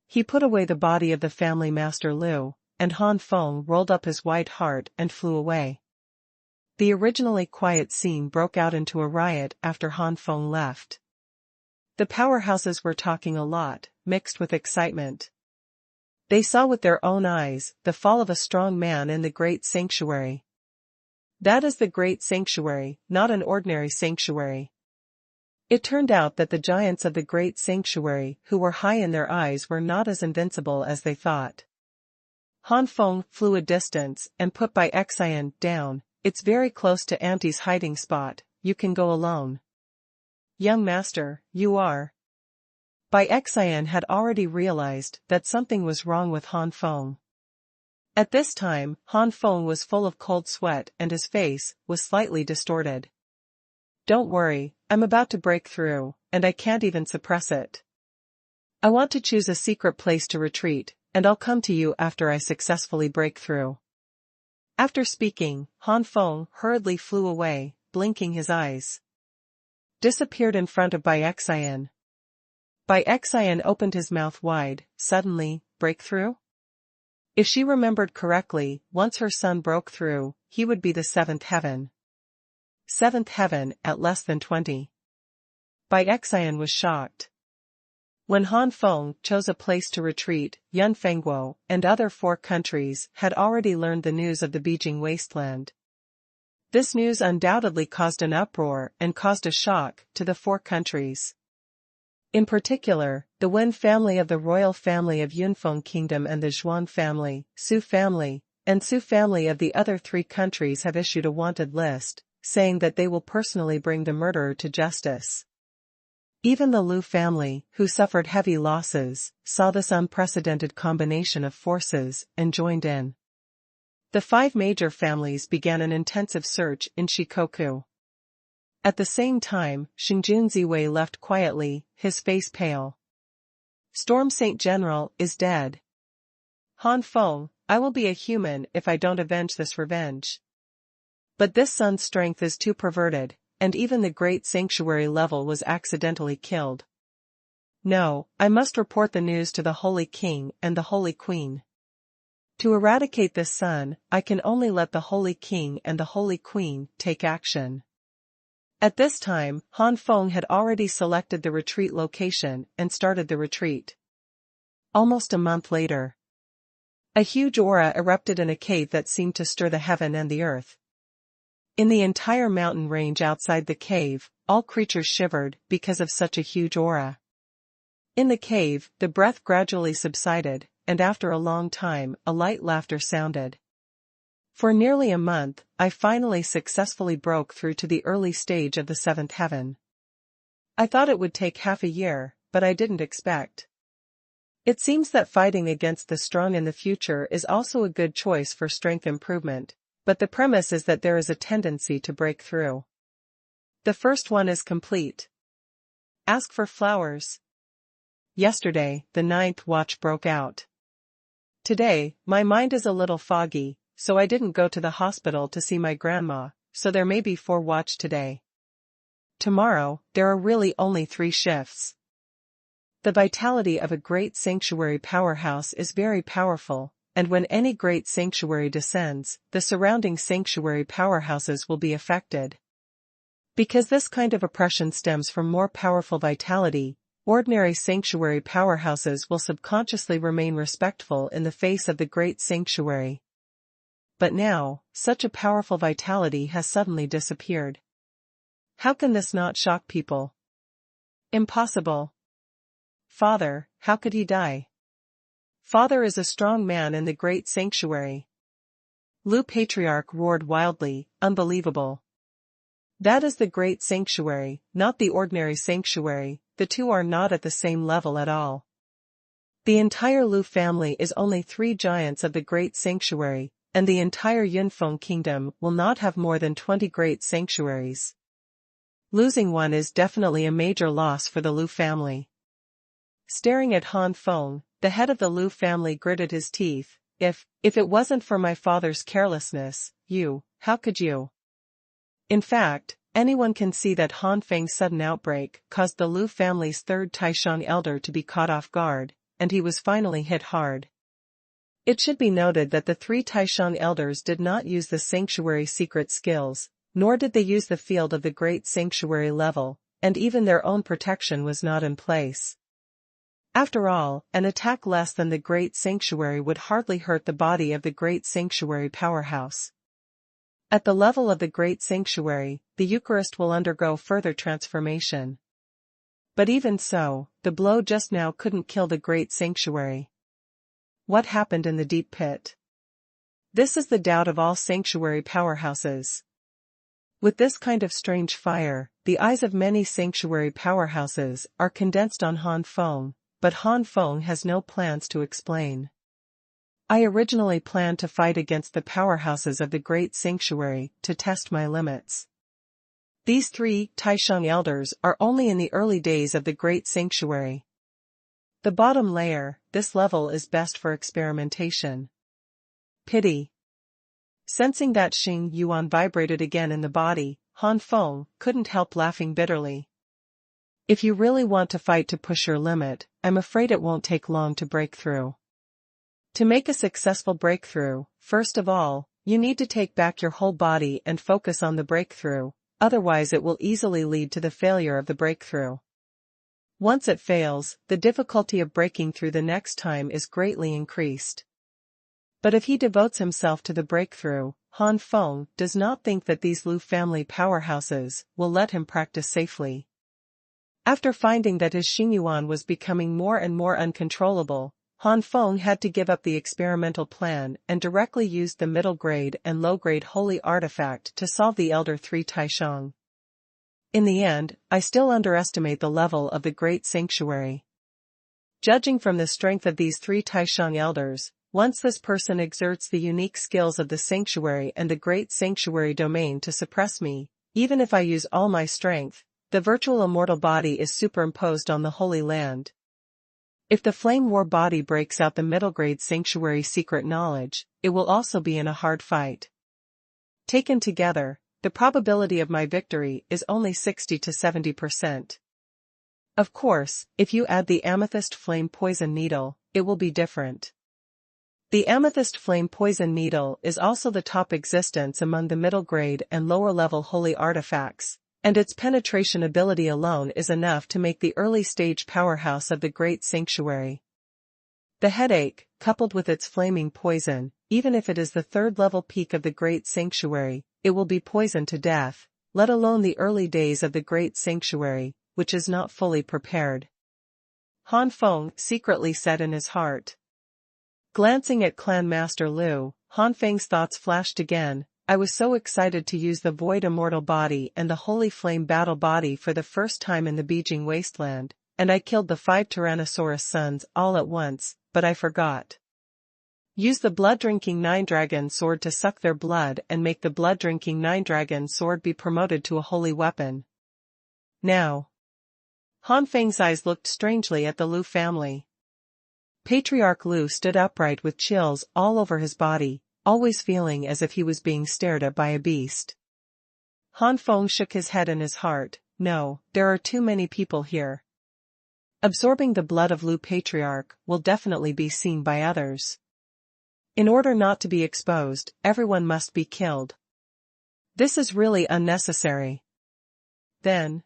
He put away the body of the family master Lu, and Han Feng rolled up his white heart and flew away. The originally quiet scene broke out into a riot after Han Feng left. The powerhouses were talking a lot, mixed with excitement. They saw with their own eyes the fall of a strong man in the great sanctuary. That is the great sanctuary, not an ordinary sanctuary. It turned out that the giants of the great sanctuary who were high in their eyes were not as invincible as they thought. Han Feng flew a distance and put Bai Cai down. It's very close to Auntie's hiding spot, you can go alone. Young master, you are. Bai Cai had already realized that something was wrong with Han Feng. At this time, Han Feng was full of cold sweat and his face was slightly distorted. Don't worry, I'm about to break through, and I can't even suppress it. I want to choose a secret place to retreat, and I'll come to you after I successfully break through. After speaking, Han Feng hurriedly flew away, blinking his eyes. Disappeared in front of Bai Cai. Bai Cai opened his mouth wide. Suddenly, breakthrough? If she remembered correctly, once her son broke through, he would be the 7th heaven. 7th heaven at less than 20. Bai Cai was shocked. When Han Feng chose a place to retreat, Yun Fengguo and other 4 countries had already learned the news of the Beijing wasteland. This news undoubtedly caused an uproar and caused a shock to the 4 countries. In particular, the Wen family of the royal family of Yunfeng Kingdom and the Zhuan family, Su family, and Su family of the other 3 countries have issued a wanted list, saying that they will personally bring the murderer to justice. Even the Lu family, who suffered heavy losses, saw this unprecedented combination of forces and joined in. The 5 major families began an intensive search in Shikoku. At the same time, Xingjun Ziwei left quietly, his face pale. Storm Saint General is dead. Han Feng, I will be a human if I don't avenge this revenge. But this son's strength is too perverted, and even the great sanctuary level was accidentally killed. No, I must report the news to the Holy King and the Holy Queen. To eradicate this son, I can only let the Holy King and the Holy Queen take action. At this time, Han Feng had already selected the retreat location and started the retreat. Almost a month later, a huge aura erupted in a cave that seemed to stir the heaven and the earth. In the entire mountain range outside the cave, all creatures shivered because of such a huge aura. In the cave, the breath gradually subsided, and after a long time, a light laughter sounded. For nearly a month, I finally successfully broke through to the early stage of the 7th heaven. I thought it would take half a year, but I didn't expect It seems that fighting against the strong in the future is also a good choice for strength improvement, but the premise is that there is a tendency to break through. The first one is complete. Ask for flowers. Yesterday, the 9th watch broke out. Today, my mind is a little foggy, so I didn't go to the hospital to see my grandma, so there may be 4 watch today. Tomorrow, there are really only 3 shifts. The vitality of a great sanctuary powerhouse is very powerful, and when any great sanctuary descends, the surrounding sanctuary powerhouses will be affected. Because this kind of oppression stems from more powerful vitality, ordinary sanctuary powerhouses will subconsciously remain respectful in the face of the great sanctuary. But now, such a powerful vitality has suddenly disappeared. How can this not shock people? Impossible. Father, how could he die? Father is a strong man in the great sanctuary. Lu Patriarch roared wildly, unbelievable. That is the great sanctuary, not the ordinary sanctuary, the two are not at the same level at all. The entire Lu family is only 3 giants of the great sanctuary, and the entire Yunfeng kingdom will not have more than 20 great sanctuaries. Losing one is definitely a major loss for the Lu family. Staring at Han Feng, the head of the Lu family gritted his teeth. If it wasn't for my father's carelessness, how could you? In fact, anyone can see that Han Feng's sudden outbreak caused the Lu family's 3rd Taishang elder to be caught off guard, and he was finally hit hard. It should be noted that the 3 Taishang elders did not use the sanctuary secret skills, nor did they use the field of the great sanctuary level, and even their own protection was not in place. After all, an attack less than the great sanctuary would hardly hurt the body of the great sanctuary powerhouse. At the level of the great sanctuary, the Eucharist will undergo further transformation. But even so, the blow just now couldn't kill the great sanctuary. What happened in the deep pit? This is the doubt of all sanctuary powerhouses. With this kind of strange fire, the eyes of many sanctuary powerhouses are condensed on Han Feng, but Han Feng has no plans to explain. I originally planned to fight against the powerhouses of the great sanctuary to test my limits. These 3 Taishang elders are only in the early days of the great sanctuary. The bottom layer, this level is best for experimentation. Pity. Sensing that Xuanhuan vibrated again in the body, Han Feng couldn't help laughing bitterly. If you really want to fight to push your limit, I'm afraid it won't take long to break through. To make a successful breakthrough, first of all, you need to take back your whole body and focus on the breakthrough, otherwise it will easily lead to the failure of the breakthrough. Once it fails, the difficulty of breaking through the next time is greatly increased. But if he devotes himself to the breakthrough, Han Feng does not think that these Lu family powerhouses will let him practice safely. After finding that his Xuanhuan was becoming more and more uncontrollable, Han Feng had to give up the experimental plan and directly used the middle-grade and low-grade holy artifact to solve the Elder 3 Taishang. In the end, I still underestimate the level of the great sanctuary. Judging from the strength of these 3 Taishang elders, once this person exerts the unique skills of the sanctuary and the great sanctuary domain to suppress me, even if I use all my strength, the virtual immortal body is superimposed on the Holy Land. If the flame war body breaks out the middle-grade sanctuary secret knowledge, it will also be in a hard fight. Taken together, the probability of my victory is only 60 to 70%. Of course, if you add the amethyst flame poison needle, it will be different. The amethyst flame poison needle is also the top existence among the middle-grade and lower-level holy artifacts, and its penetration ability alone is enough to make the early-stage powerhouse of the great sanctuary. The headache, coupled with its flaming poison, even if it is the 3rd-level peak of the great sanctuary, it will be poisoned to death, let alone the early days of the great sanctuary, which is not fully prepared. Han Feng secretly said in his heart. Glancing at Clan Master Lu, Han Feng's thoughts flashed again. I was so excited to use the void immortal body and the holy flame battle body for the first time in the Beijing wasteland, and I killed the 5 Tyrannosaurus sons all at once, but I forgot. Use the blood-drinking 9 dragon sword to suck their blood and make the blood-drinking 9 dragon sword be promoted to a holy weapon. Now. Han Feng's eyes looked strangely at the Lu family. Patriarch Lu stood upright with chills all over his body, always feeling as if he was being stared at by a beast. Han Feng shook his head in his heart. No, there are too many people here. Absorbing the blood of Lu Patriarch will definitely be seen by others. In order not to be exposed, everyone must be killed. This is really unnecessary. Then,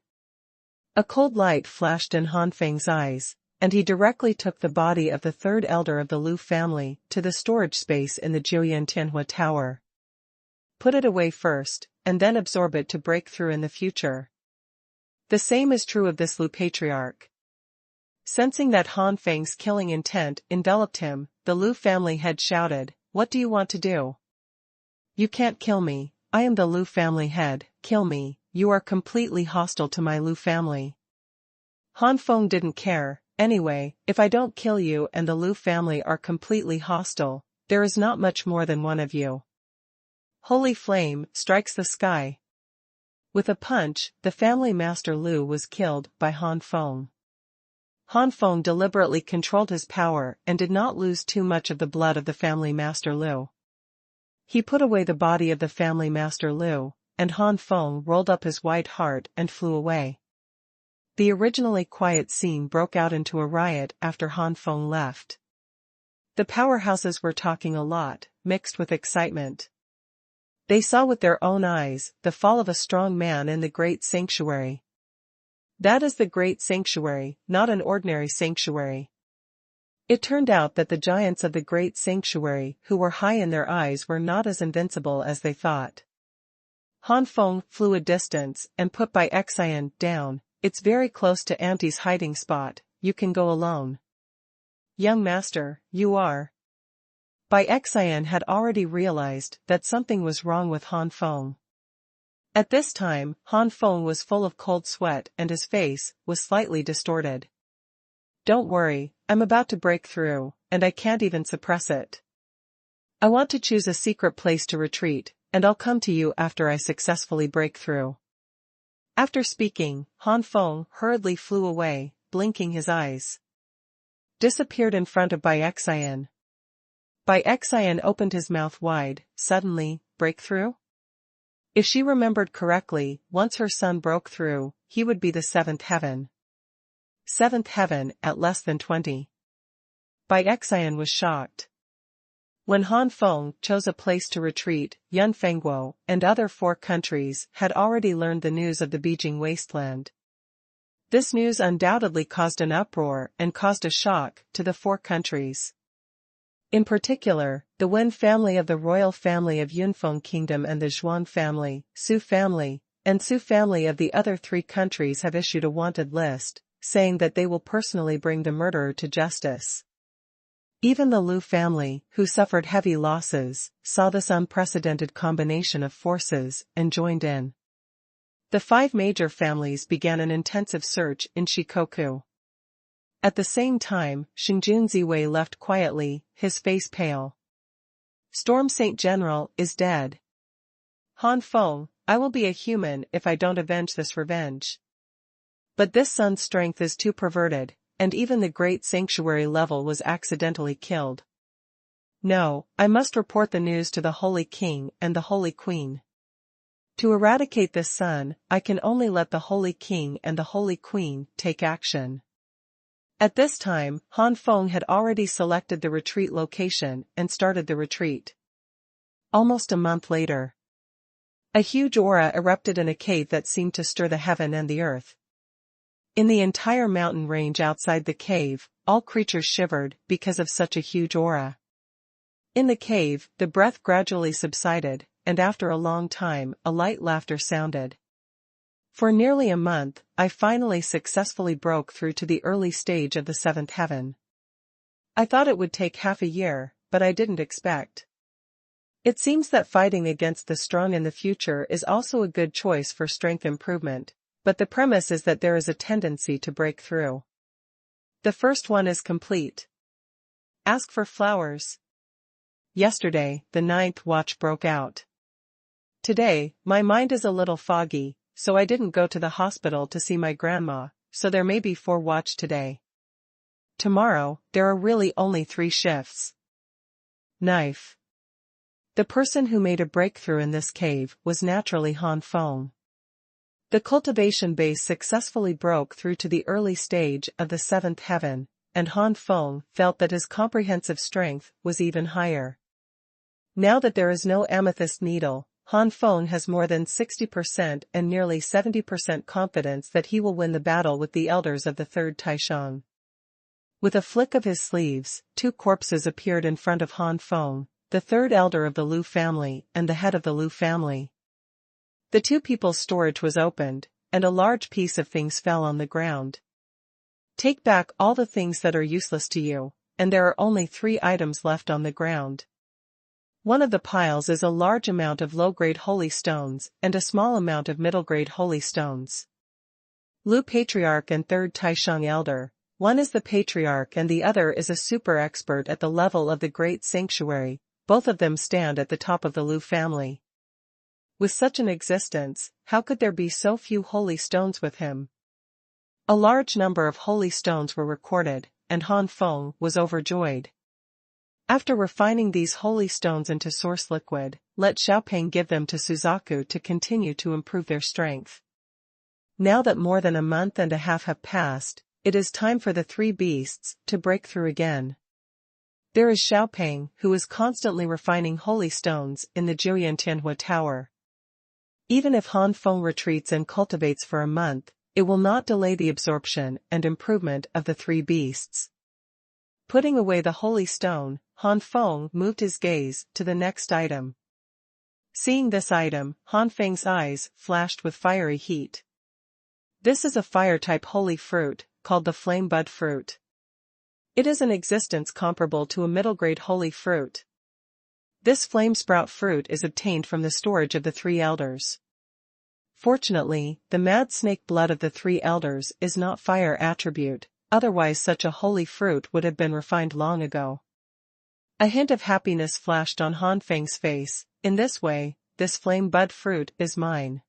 a cold light flashed in Han Feng's eyes, and he directly took the body of the third elder of the Lu family to the storage space in the Xuanhuan Tower. Put it away first, and then absorb it to break through in the future. The same is true of this Lu Patriarch. Sensing that Han Feng's killing intent enveloped him, the Lu family head shouted, "What do you want to do? You can't kill me, I am the Lu family head, kill me, you are completely hostile to my Lu family." Han Feng didn't care. Anyway, if I don't kill you and the Lu family are completely hostile, there is not much more than one of you. Holy flame strikes the sky. With a punch, the family master Lu was killed by Han Feng. Han Feng deliberately controlled his power and did not lose too much of the blood of the family master Lu. He put away the body of the family master Lu, and Han Feng rolled up his white heart and flew away. The originally quiet scene broke out into a riot after Han Feng left. The powerhouses were talking a lot, mixed with excitement. They saw with their own eyes the fall of a strong man in the great sanctuary. That is the great sanctuary, not an ordinary sanctuary. It turned out that the giants of the great sanctuary who were high in their eyes were not as invincible as they thought. Han Feng flew a distance and put Bai Cai down. It's very close to Auntie's hiding spot, you can go alone. Young master, you are. Bai Cai had already realized that something was wrong with Han Feng. At this time, Han Feng was full of cold sweat and his face was slightly distorted. Don't worry, I'm about to break through, and I can't even suppress it. I want to choose a secret place to retreat, and I'll come to you after I successfully break through. After speaking, Han Feng hurriedly flew away, blinking his eyes. Disappeared in front of Bai Cai. Bai Cai opened his mouth wide. Suddenly, breakthrough? If she remembered correctly, once her son broke through, he would be the 7th heaven. 7th heaven at less than 20. Bai Cai was shocked. When Han Feng chose a place to retreat, Yun Fengguo and other 4 countries had already learned the news of the Beijing wasteland. This news undoubtedly caused an uproar and caused a shock to the 4 countries. In particular, the Wen family of the royal family of Yunfeng Kingdom and the Zhuan family, Su family, and Su family of the other 3 countries have issued a wanted list, saying that they will personally bring the murderer to justice. Even the Lu family, who suffered heavy losses, saw this unprecedented combination of forces and joined in. The 5 major families began an intensive search in Shikoku. At the same time, Xingjun Ziwei left quietly, his face pale. Storm Saint General is dead. Han Feng, I will be a human if I don't avenge this revenge. But this son's strength is too perverted, and even the great sanctuary level was accidentally killed. No, I must report the news to the Holy King and the Holy Queen. To eradicate this son, I can only let the Holy King and the Holy Queen take action. At this time, Han Feng had already selected the retreat location and started the retreat. Almost a month later, a huge aura erupted in a cave that seemed to stir the heaven and the earth. In the entire mountain range outside the cave, all creatures shivered because of such a huge aura. In the cave, the breath gradually subsided, and after a long time, a light laughter sounded. For nearly a month, I finally successfully broke through to the early stage of the 7th heaven. I thought it would take half a year, but I didn't expect. It seems that fighting against the strong in the future is also a good choice for strength improvement, but the premise is that there is a tendency to break through. The first one is complete. Ask for flowers. Yesterday, the ninth watch broke out. Today, my mind is a little foggy, so I didn't go to the hospital to see my grandma, so there may be 4 watch today. Tomorrow, there are really only 3 shifts. Knife. The person who made a breakthrough in this cave was naturally Han Feng. The cultivation base successfully broke through to the early stage of the 7th heaven, and Han Feng felt that his comprehensive strength was even higher. Now that there is no amethyst needle, Han Feng has more than 60% and nearly 70% confidence that he will win the battle with the elders of the 3rd Taishang. With a flick of his sleeves, 2 corpses appeared in front of Han Feng, the 3rd elder of the Lu family and the head of the Lu family. The 2 people's storage was opened, and a large piece of things fell on the ground. Take back all the things that are useless to you, and there are only 3 items left on the ground. One of the piles is a large amount of low-grade holy stones and a small amount of middle-grade holy stones. Lu Patriarch and 3rd Taishang Elder, one is the Patriarch and the other is a super expert at the level of the Great Sanctuary, both of them stand at the top of the Lu family. With such an existence, how could there be so few holy stones with him? A large number of holy stones were recorded, and Han Feng was overjoyed. After refining these holy stones into source liquid, let Xiaopeng give them to Suzaku to continue to improve their strength. Now that more than a month and a half have passed, it is time for the 3 beasts to break through again. There is Xiaopeng, who is constantly refining holy stones in the Xuanhuan Tower. Even if Han Feng retreats and cultivates for a month, it will not delay the absorption and improvement of the 3 beasts. Putting away the holy stone, Han Feng moved his gaze to the next item. Seeing this item, Han Feng's eyes flashed with fiery heat. This is a fire-type holy fruit, called the flame bud fruit. It is an existence comparable to a middle-grade holy fruit. This flame sprout fruit is obtained from the storage of the 3 elders. Fortunately, the mad snake blood of the 3 elders is not fire attribute, otherwise such a holy fruit would have been refined long ago. A hint of happiness flashed on Han Feng's face. In this way, this flame bud fruit is mine.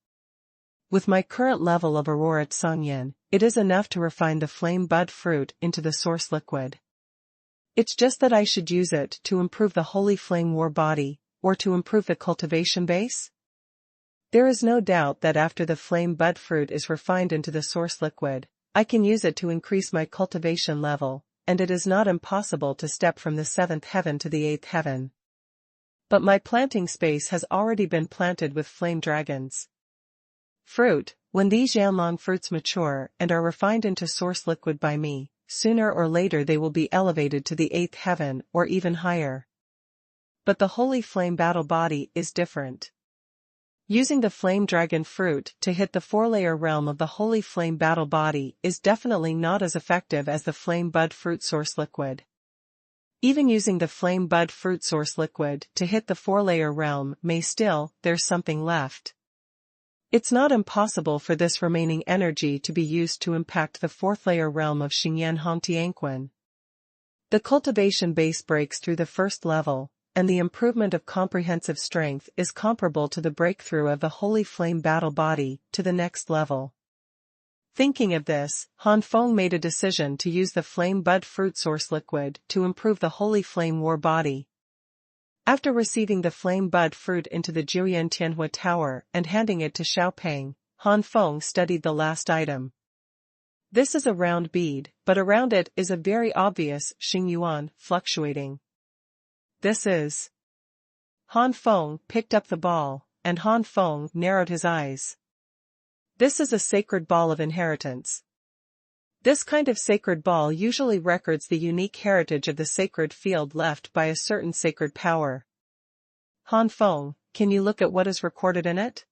With my current level of Aurora Tsangyan, it is enough to refine the flame bud fruit into the source liquid. It's just that I should use it to improve the holy flame war body, or to improve the cultivation base. There is no doubt that after the flame bud fruit is refined into the source liquid, I can use it to increase my cultivation level, and it is not impossible to step from the 7th heaven to the 8th heaven. But my planting space has already been planted with flame dragons. Fruit, when these Yanlong fruits mature and are refined into source liquid by me, sooner or later they will be elevated to the 8th heaven or even higher. But the holy flame battle body is different. Using the flame dragon fruit to hit the 4-layer realm of the holy flame battle body is definitely not as effective as the flame bud fruit source liquid. Even using the flame bud fruit source liquid to hit the 4-layer realm may still, there's something left. It's not impossible for this remaining energy to be used to impact the 4th-layer realm of Xingyan Hongtianquan. The cultivation base breaks through the 1st level, and the improvement of comprehensive strength is comparable to the breakthrough of the holy flame battle body to the next level. Thinking of this, Han Feng made a decision to use the flame bud fruit source liquid to improve the holy flame war body. After receiving the flame bud fruit into the Xuanhuan Tower and handing it to Xiaopeng, Han Feng studied the last item. This is a round bead, but around it is a very obvious Xingyuan fluctuating. This is. Han Feng picked up the ball, and Han Feng narrowed his eyes. This is a sacred ball of inheritance. This kind of sacred ball usually records the unique heritage of the sacred field left by a certain sacred power. Han Feng, can you look at what is recorded in it?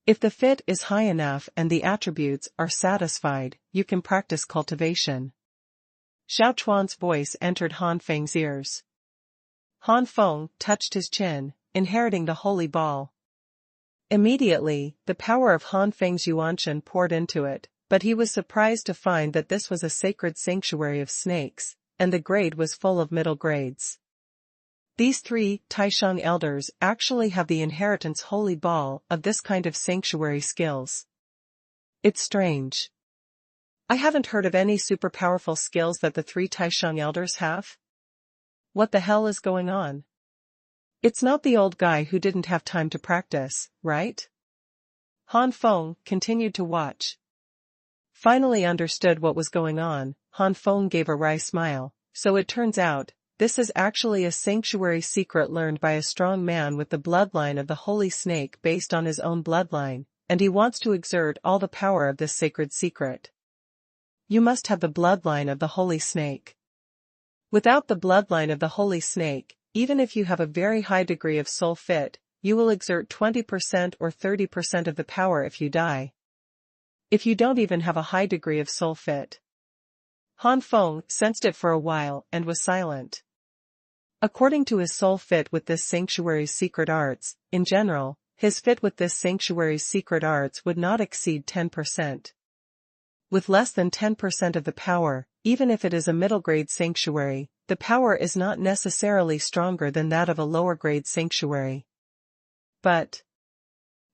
If the fit is high enough and the attributes are satisfied, you can practice cultivation. Xuanhuan's voice entered Han Feng's ears. Han Feng touched his chin, inheriting the holy ball. Immediately, the power of Han Feng's Yuanshan poured into it, but he was surprised to find that this was a sacred sanctuary of snakes, and the grade was full of middle grades. These 3 Taishang elders actually have the inheritance holy ball of this kind of sanctuary skills. It's strange. I haven't heard of any super powerful skills that the 3 Taishang elders have. What the hell is going on? It's not the old guy who didn't have time to practice, right? Han Feng continued to watch. Finally understood what was going on, Han Feng gave a wry smile. So it turns out, this is actually a sanctuary secret learned by a strong man with the bloodline of the holy snake based on his own bloodline, and he wants to exert all the power of this sacred secret. You must have the bloodline of the holy snake. Without the bloodline of the holy snake, even if you have a very high degree of soul fit, you will exert 20% or 30% of the power if you die. If you don't even have a high degree of soul fit. Han Feng sensed it for a while and was silent. According to his soul fit with this sanctuary's secret arts, in general, his fit with this sanctuary's secret arts would not exceed 10%. With less than 10% of the power, even if it is a middle-grade sanctuary, the power is not necessarily stronger than that of a lower-grade sanctuary. But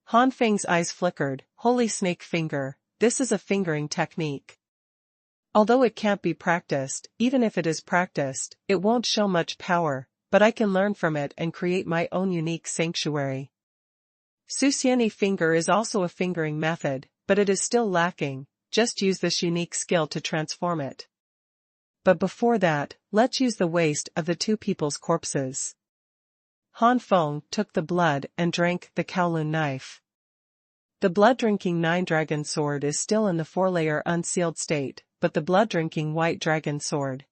Han Feng's eyes flickered. Holy snake finger, this is a fingering technique. Although it can't be practiced, even if it is practiced, it won't show much power, but I can learn from it and create my own unique sanctuary. Suxieni finger is also a fingering method, but it is still lacking, just use this unique skill to transform it. But before that, let's use the waste of the 2 people's corpses. Han Feng took the blood and drank the Kowloon knife. The blood-drinking 9-dragon sword is still in the 4-layer unsealed state, but the blood-drinking white dragon sword.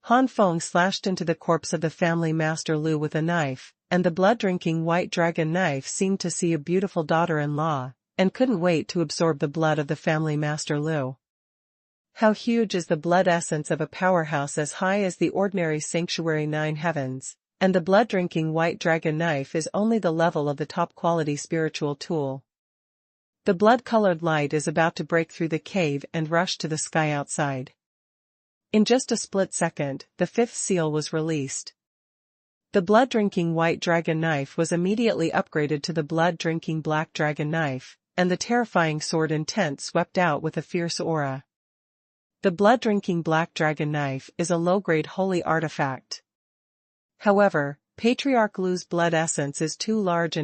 Han Feng slashed into the corpse of the family master Lu with a knife, and the blood-drinking white dragon knife seemed to see a beautiful daughter-in-law, and couldn't wait to absorb the blood of the family master Lu. How huge is the blood essence of a powerhouse as high as the ordinary sanctuary 9 heavens, and the blood-drinking white dragon knife is only the level of the top-quality spiritual tool. The blood-colored light is about to break through the cave and rush to the sky outside. In just a split second, the 5th seal was released. The blood-drinking white dragon knife was immediately upgraded to the blood-drinking black dragon knife, and the terrifying sword intent swept out with a fierce aura. The blood-drinking black dragon knife is a low-grade holy artifact. However, Patriarch Lu's blood essence is too large,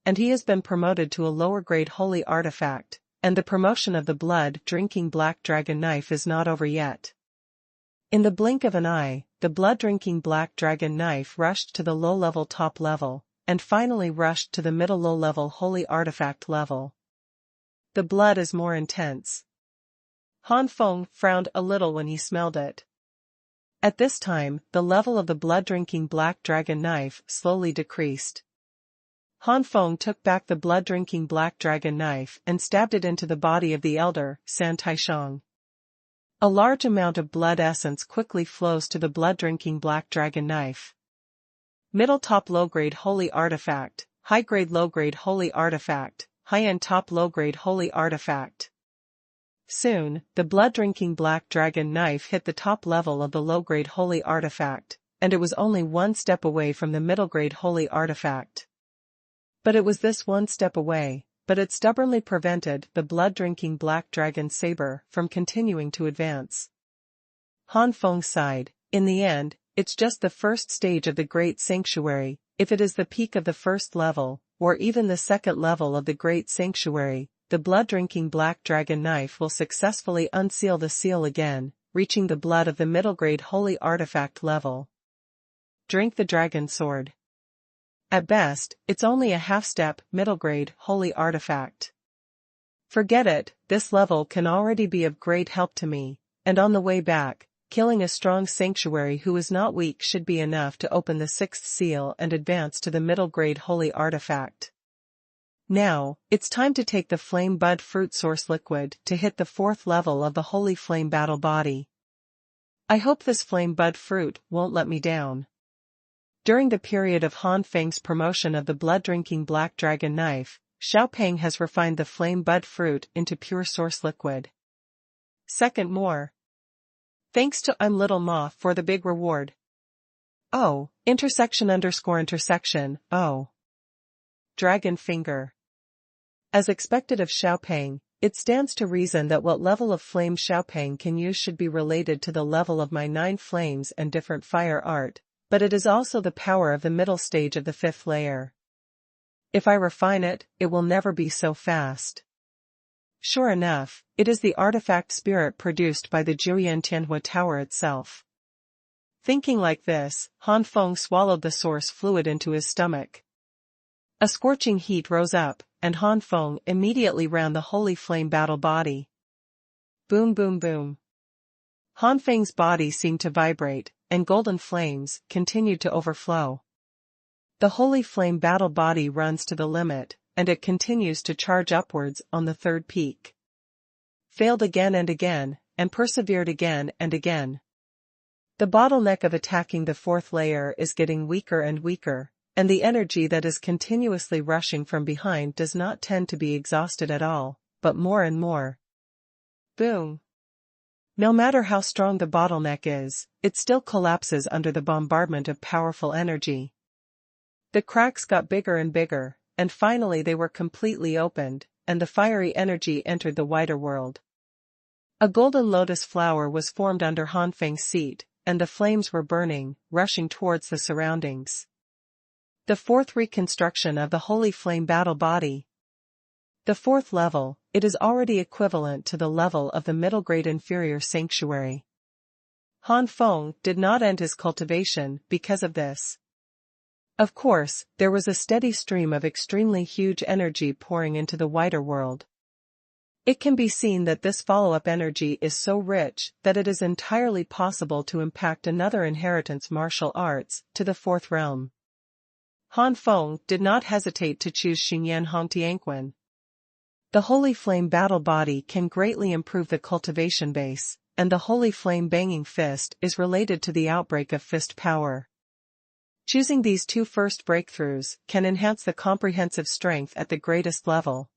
and he has been promoted to a lower-grade holy artifact, and the promotion of the blood-drinking black dragon knife is not over yet. In the blink of an eye, the blood-drinking black dragon knife rushed to the low-level top level, and finally rushed to the middle low-level holy artifact level. The blood is more intense. Han Feng frowned a little when he smelled it. At this time, the level of the blood-drinking black dragon knife slowly decreased. Han Feng took back the blood-drinking black dragon knife and stabbed it into the body of the elder, San Taishang. A large amount of blood essence quickly flows to the blood-drinking black dragon knife. Middle top low-grade holy artifact, high-grade low-grade holy artifact, high-end top low-grade holy artifact. Soon, the blood-drinking black dragon knife hit the top level of the low-grade holy artifact, and it was only one step away from the middle-grade holy artifact. But it was this one step away, but it stubbornly prevented the blood-drinking black dragon saber from continuing to advance. Han Feng sighed. In the end, it's just the first stage of the Great Sanctuary. If it is the peak of the first level, or even the second level of the Great Sanctuary, the blood-drinking black dragon knife will successfully unseal the seal again, reaching the blood of the middle-grade holy artifact level. Drink the dragon sword. At best, it's only a half-step, middle-grade, holy artifact. Forget it, this level can already be of great help to me, and on the way back, killing a strong sanctuary who is not weak should be enough to open the 6th seal and advance to the middle-grade holy artifact. Now, it's time to take the Flame Bud Fruit Source Liquid to hit the 4th level of the Holy Flame Battle Body. I hope this Flame Bud Fruit won't let me down. During the period of Han Feng's promotion of the blood-drinking black dragon knife, Xiaopeng has refined the flame bud fruit into pure source liquid. Second more. Thanks to I'm Little Ma for the big reward. Oh, ___, oh. Dragon finger. As expected of Xiaopeng, it stands to reason that what level of flame Xiaopeng can use should be related to the level of my 9 flames and different fire art, but it is also the power of the middle stage of the 5th layer. If I refine it, it will never be so fast. Sure enough, it is the artifact spirit produced by the Xuanhuan Tower itself. Thinking like this, Han Feng swallowed the source fluid into his stomach. A scorching heat rose up, and Han Feng immediately ran the holy flame battle body. Boom boom boom. Han Feng's body seemed to vibrate, and golden flames continued to overflow. The holy flame battle body runs to the limit, and it continues to charge upwards on the 3rd peak. Failed again and again, and persevered again and again. The bottleneck of attacking the 4th layer is getting weaker and weaker, and the energy that is continuously rushing from behind does not tend to be exhausted at all, but more and more. Boom. No matter how strong the bottleneck is, it still collapses under the bombardment of powerful energy. The cracks got bigger and bigger, and finally they were completely opened, and the fiery energy entered the wider world. A golden lotus flower was formed under Han Feng's seat, and the flames were burning, rushing towards the surroundings. The 4th reconstruction of the holy flame battle body. The 4th level, it is already equivalent to the level of the middle grade inferior sanctuary. Han Feng did not end his cultivation because of this. Of course, there was a steady stream of extremely huge energy pouring into the wider world. It can be seen that this follow-up energy is so rich that it is entirely possible to impact another inheritance martial arts to the 4th realm. Han Feng did not hesitate to choose Xingyan Hongtianquan. The holy flame battle body can greatly improve the cultivation base, and the holy flame banging fist is related to the outbreak of fist power. Choosing these 2 first breakthroughs can enhance the comprehensive strength at the greatest level.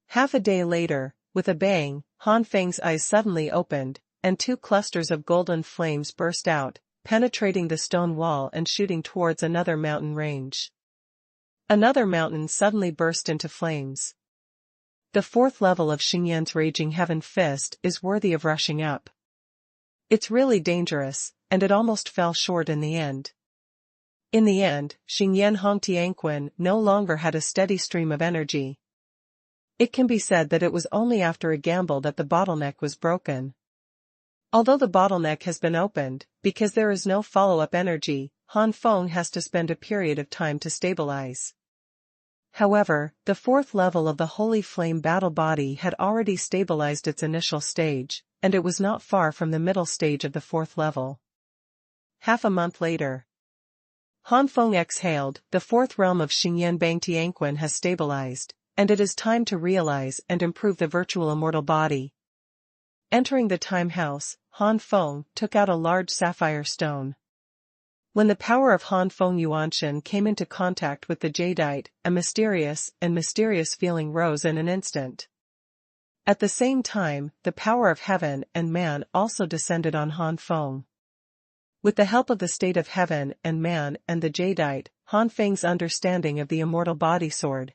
Half a day later, with a bang, Han Feng's eyes suddenly opened, and 2 clusters of golden flames burst out, penetrating the stone wall and shooting towards another mountain range. Another mountain suddenly burst into flames. The 4th level of Xingyan's Raging Heaven Fist is worthy of rushing up. It's really dangerous, and it almost fell short in the end. In the end, Xingyan Hongtianquan no longer had a steady stream of energy. It can be said that it was only after a gamble that the bottleneck was broken. Although the bottleneck has been opened, because there is no follow-up energy, Han Feng has to spend a period of time to stabilize. However, the 4th level of the Holy Flame battle body had already stabilized its initial stage, and it was not far from the middle stage of the 4th level. Half a month later. Han Feng exhaled, the 4th realm of Xingyan Bangtianquan has stabilized, and it is time to realize and improve the virtual immortal body. Entering the time house, Han Feng took out a large sapphire stone. When the power of Han Feng Yuanshan came into contact with the jadeite, a mysterious feeling rose in an instant. At the same time, the power of heaven and man also descended on Han Feng. With the help of the state of heaven and man and the jadeite, Han Feng's understanding of the immortal body soared.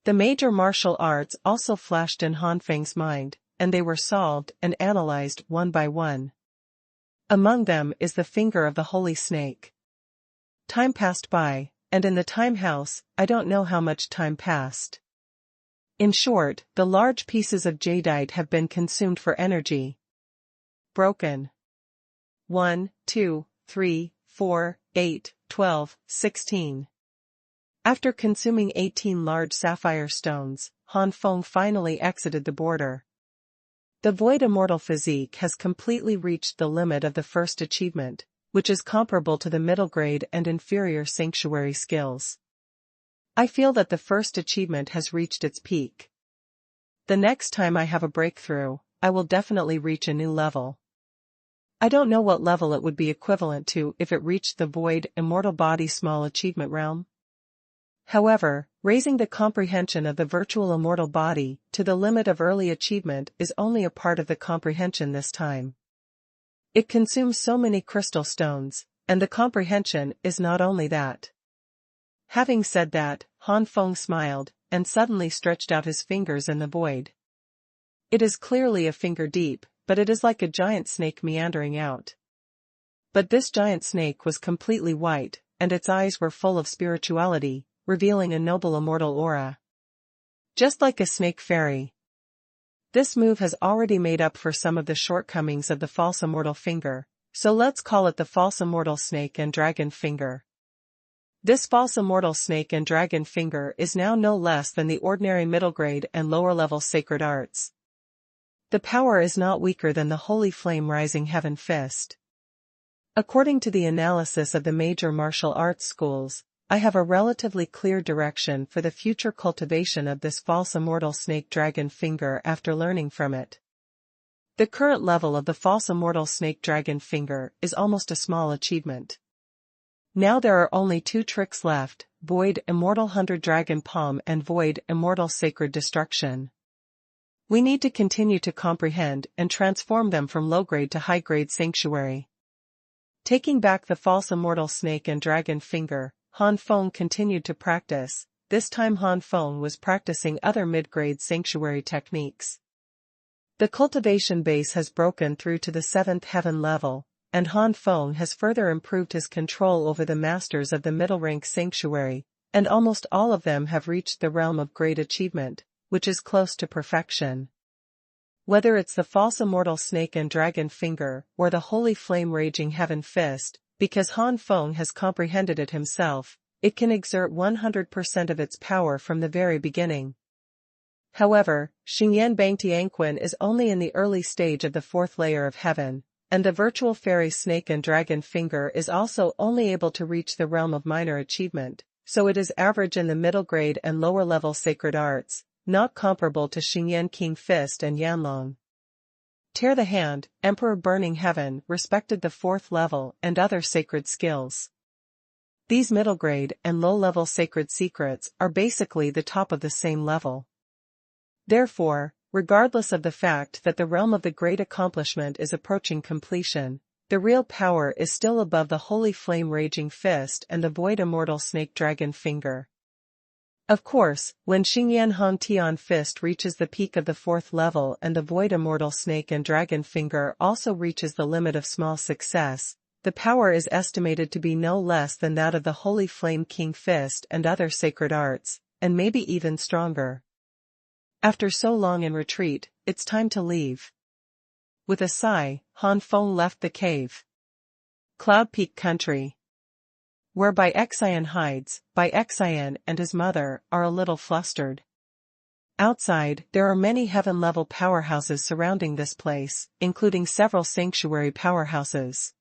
The major martial arts also flashed in Han Feng's mind, and they were solved and analyzed one by one. Among them is the finger of the holy snake. Time passed by, and in the time house, I don't know how much time passed. In short, the large pieces of jadeite have been consumed for energy. Broken. 1, 2, 3, 4, 8, 12, 16. After consuming 18 large sapphire stones, Han Feng finally exited the border. The void immortal physique has completely reached the limit of the first achievement, which is comparable to the middle grade and inferior sanctuary skills. I feel that the first achievement has reached its peak. The next time I have a breakthrough, I will definitely reach a new level. I don't know what level it would be equivalent to if it reached the void immortal body small achievement realm. However, raising the comprehension of the virtual immortal body to the limit of early achievement is only a part of the comprehension this time. It consumes so many crystal stones, and the comprehension is not only that. Having said that, Han Feng smiled, and suddenly stretched out his fingers in the void. It is clearly a finger deep, but it is like a giant snake meandering out. But this giant snake was completely white, and its eyes were full of spirituality, revealing a noble immortal aura. Just like a snake fairy. This move has already made up for some of the shortcomings of the false immortal finger, so let's call it the false immortal snake and dragon finger. This false immortal snake and dragon finger is now no less than the ordinary middle grade and lower level sacred arts. The power is not weaker than the holy flame rising heaven fist. According to the analysis of the major martial arts schools, I have a relatively clear direction for the future cultivation of this false immortal snake dragon finger after learning from it. The current level of the false immortal snake dragon finger is almost a small achievement. Now there are only 2 tricks left, Void Immortal 100 Dragon Palm and Void Immortal Sacred Destruction. We need to continue to comprehend and transform them from low-grade to high-grade sanctuary. Taking back the false immortal snake and dragon finger, Han Feng continued to practice. This time Han Feng was practicing other mid-grade sanctuary techniques. The cultivation base has broken through to the 7th heaven level, and Han Feng has further improved his control over the masters of the middle rank sanctuary, and almost all of them have reached the realm of great achievement, which is close to perfection. Whether it's the false immortal snake and dragon finger or the holy flame raging heaven fist, because Han Feng has comprehended it himself, it can exert 100% of its power from the very beginning. However, Xingyan Bangtianquan is only in the early stage of the 4th layer of heaven, and the virtual fairy snake and dragon finger is also only able to reach the realm of minor achievement, so it is average in the middle grade and lower level sacred arts, not comparable to Xingyan King Fist and Yanlong. Tear the Hand, Emperor Burning Heaven respected the 4th level and other sacred skills. These middle grade and low level sacred secrets are basically the top of the same level. Therefore, regardless of the fact that the realm of the great accomplishment is approaching completion, the real power is still above the holy flame raging fist and the void immortal snake dragon finger. Of course, when Xingyan Hong Tian Fist reaches the peak of the 4th level and the void immortal snake and dragon finger also reaches the limit of small success, the power is estimated to be no less than that of the holy flame king fist and other sacred arts, and maybe even stronger. After so long in retreat, it's time to leave. With a sigh, Han Feng left the cave. Cloud Peak Country. Where Bai Cai hides, Bai Cai and his mother are a little flustered. Outside, there are many heaven-level powerhouses surrounding this place, including several sanctuary powerhouses.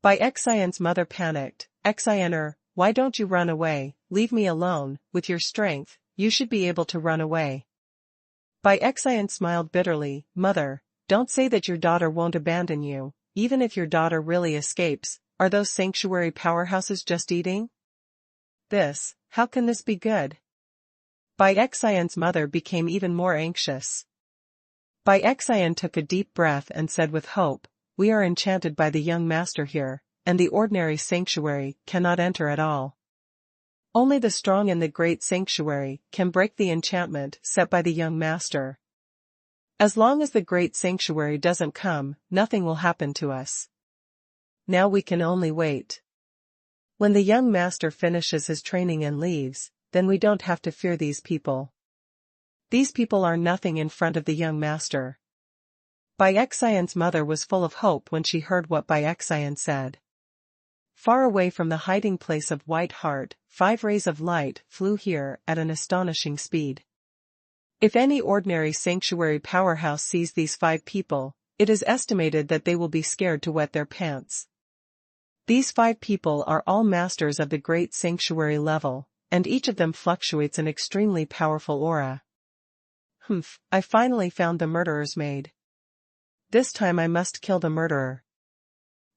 Bai Cai's mother panicked. Xianer, why don't you run away? Leave me alone. With your strength, you should be able to run away. Bai Xian smiled bitterly. Mother, don't say that your daughter won't abandon you, even if your daughter really escapes. Are those sanctuary powerhouses just eating? How can this be good? Bai Xian's mother became even more anxious. Bai Xian took a deep breath and said with hope, we are enchanted by the young master here, and the ordinary sanctuary cannot enter at all. Only the strong in the great sanctuary can break the enchantment set by the young master. As long as the great sanctuary doesn't come, nothing will happen to us. Now we can only wait. When the young master finishes his training and leaves, then we don't have to fear these people. These people are nothing in front of the young master. Bai Xian's mother was full of hope when she heard what Bai Xian said. Far away from the hiding place of White Heart, 5 rays of light flew here at an astonishing speed. If any ordinary sanctuary powerhouse sees these 5 people, it is estimated that they will be scared to wet their pants. These 5 people are all masters of the great sanctuary level, and each of them fluctuates an extremely powerful aura. I finally found the murderer's maid. This time I must kill the murderer.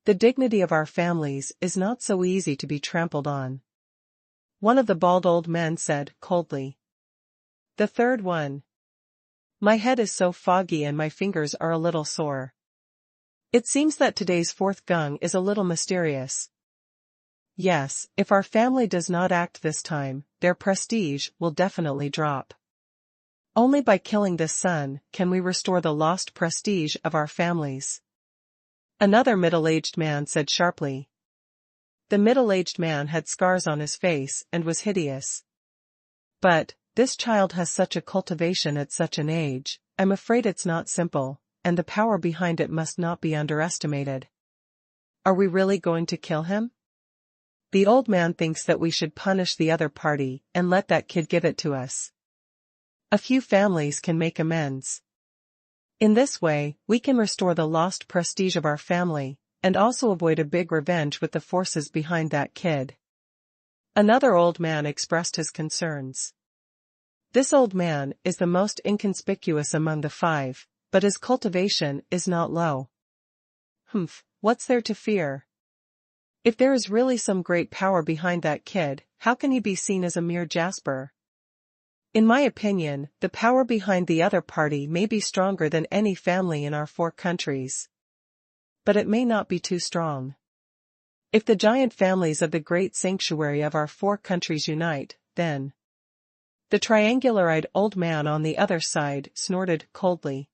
The dignity of our families is not so easy to be trampled on. one of the bald old men said, coldly. The third one. My head is so foggy and my fingers are a little sore. It seems that today's fourth gung is a little mysterious. Yes, if our family does not act this time, their prestige will definitely drop. Only by killing this son can we restore the lost prestige of our families. Another middle-aged man said sharply. The middle-aged man had scars on his face and was hideous. But, this child has such a cultivation at such an age, I'm afraid it's not simple, and the power behind it must not be underestimated. Are we really going to kill him? The old man thinks that we should punish the other party and let that kid give it to us. A few families can make amends. In this way, we can restore the lost prestige of our family, and also avoid a big revenge with the forces behind that kid. Another old man expressed his concerns. This old man is the most inconspicuous among the five, but his cultivation is not low. What's there to fear? If there is really some great power behind that kid, how can he be seen as a mere jasper? In my opinion, the power behind the other party may be stronger than any family in our 4 countries. But it may not be too strong. If the giant families of the great sanctuary of our 4 countries unite, then... The triangular-eyed old man on the other side snorted coldly.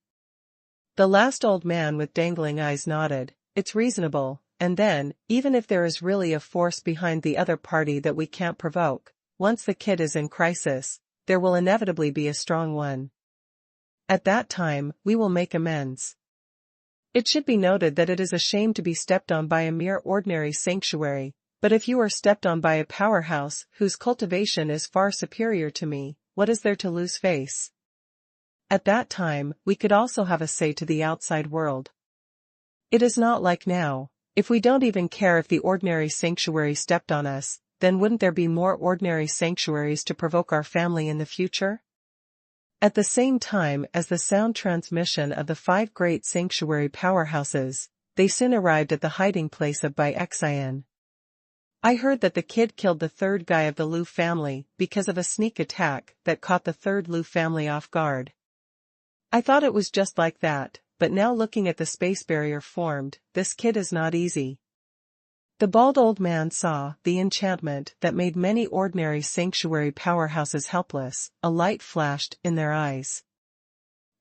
The last old man with dangling eyes nodded, it's reasonable, and then, even if there is really a force behind the other party that we can't provoke, once the kid is in crisis, there will inevitably be a strong one. At that time, we will make amends. It should be noted that it is a shame to be stepped on by a mere ordinary sanctuary, but if you are stepped on by a powerhouse whose cultivation is far superior to me, what is there to lose face? At that time, we could also have a say to the outside world. It is not like now. If we don't even care if the ordinary sanctuary stepped on us, then wouldn't there be more ordinary sanctuaries to provoke our family in the future? At the same time as the sound transmission of the 5 great sanctuary powerhouses, they soon arrived at the hiding place of Bai Cai. I heard that the kid killed the 3rd guy of the Liu family because of a sneak attack that caught the 3rd Liu family off guard. I thought it was just like that, but now looking at the space barrier formed, this kid is not easy. The bald old man saw the enchantment that made many ordinary sanctuary powerhouses helpless, a light flashed in their eyes.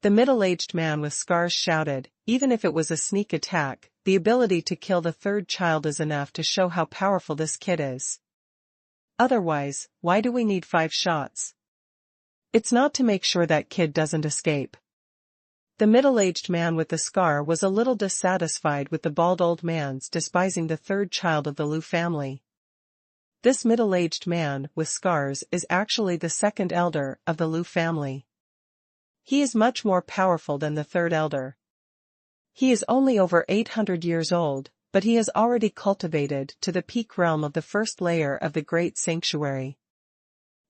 The middle-aged man with scars shouted, even if it was a sneak attack, the ability to kill the 3rd child is enough to show how powerful this kid is. Otherwise, why do we need 5 shots? It's not to make sure that kid doesn't escape. The middle-aged man with the scar was a little dissatisfied with the bald old man's despising the 3rd child of the Liu family. This middle-aged man with scars is actually the 2nd elder of the Liu family. He is much more powerful than the 3rd elder. He is only over 800 years old, but he has already cultivated to the peak realm of the 1st layer of the great sanctuary.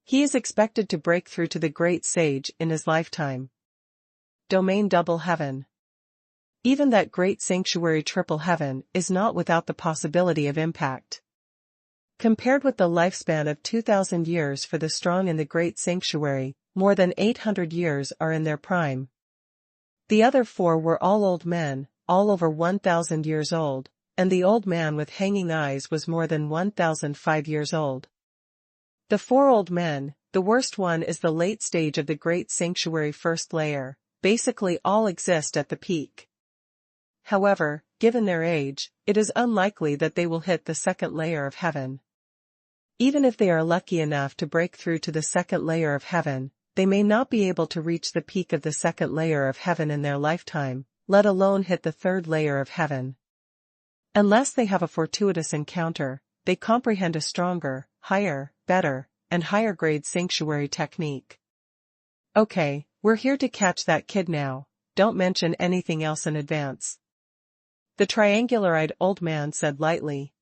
He is expected to break through to the great sage in his lifetime. Domain double heaven. Even that great sanctuary triple heaven is not without the possibility of impact. Compared with the lifespan of 2,000 years for the strong in the great sanctuary, more than 800 years are in their prime. The other 4 were all old men, all over 1,000 years old, and the old man with hanging eyes was more than 1,005 years old. The 4 old men, the worst one is the late stage of the great sanctuary 1st layer. Basically all exist at the peak. However, given their age, it is unlikely that they will hit the 2nd layer of heaven. Even if they are lucky enough to break through to the 2nd layer of heaven, they may not be able to reach the peak of the 2nd layer of heaven in their lifetime, let alone hit the 3rd layer of heaven. Unless they have a fortuitous encounter, they comprehend a stronger, higher, better, and higher grade sanctuary technique. Okay. We're here to catch that kid now, don't mention anything else in advance. The triangular-eyed old man said lightly.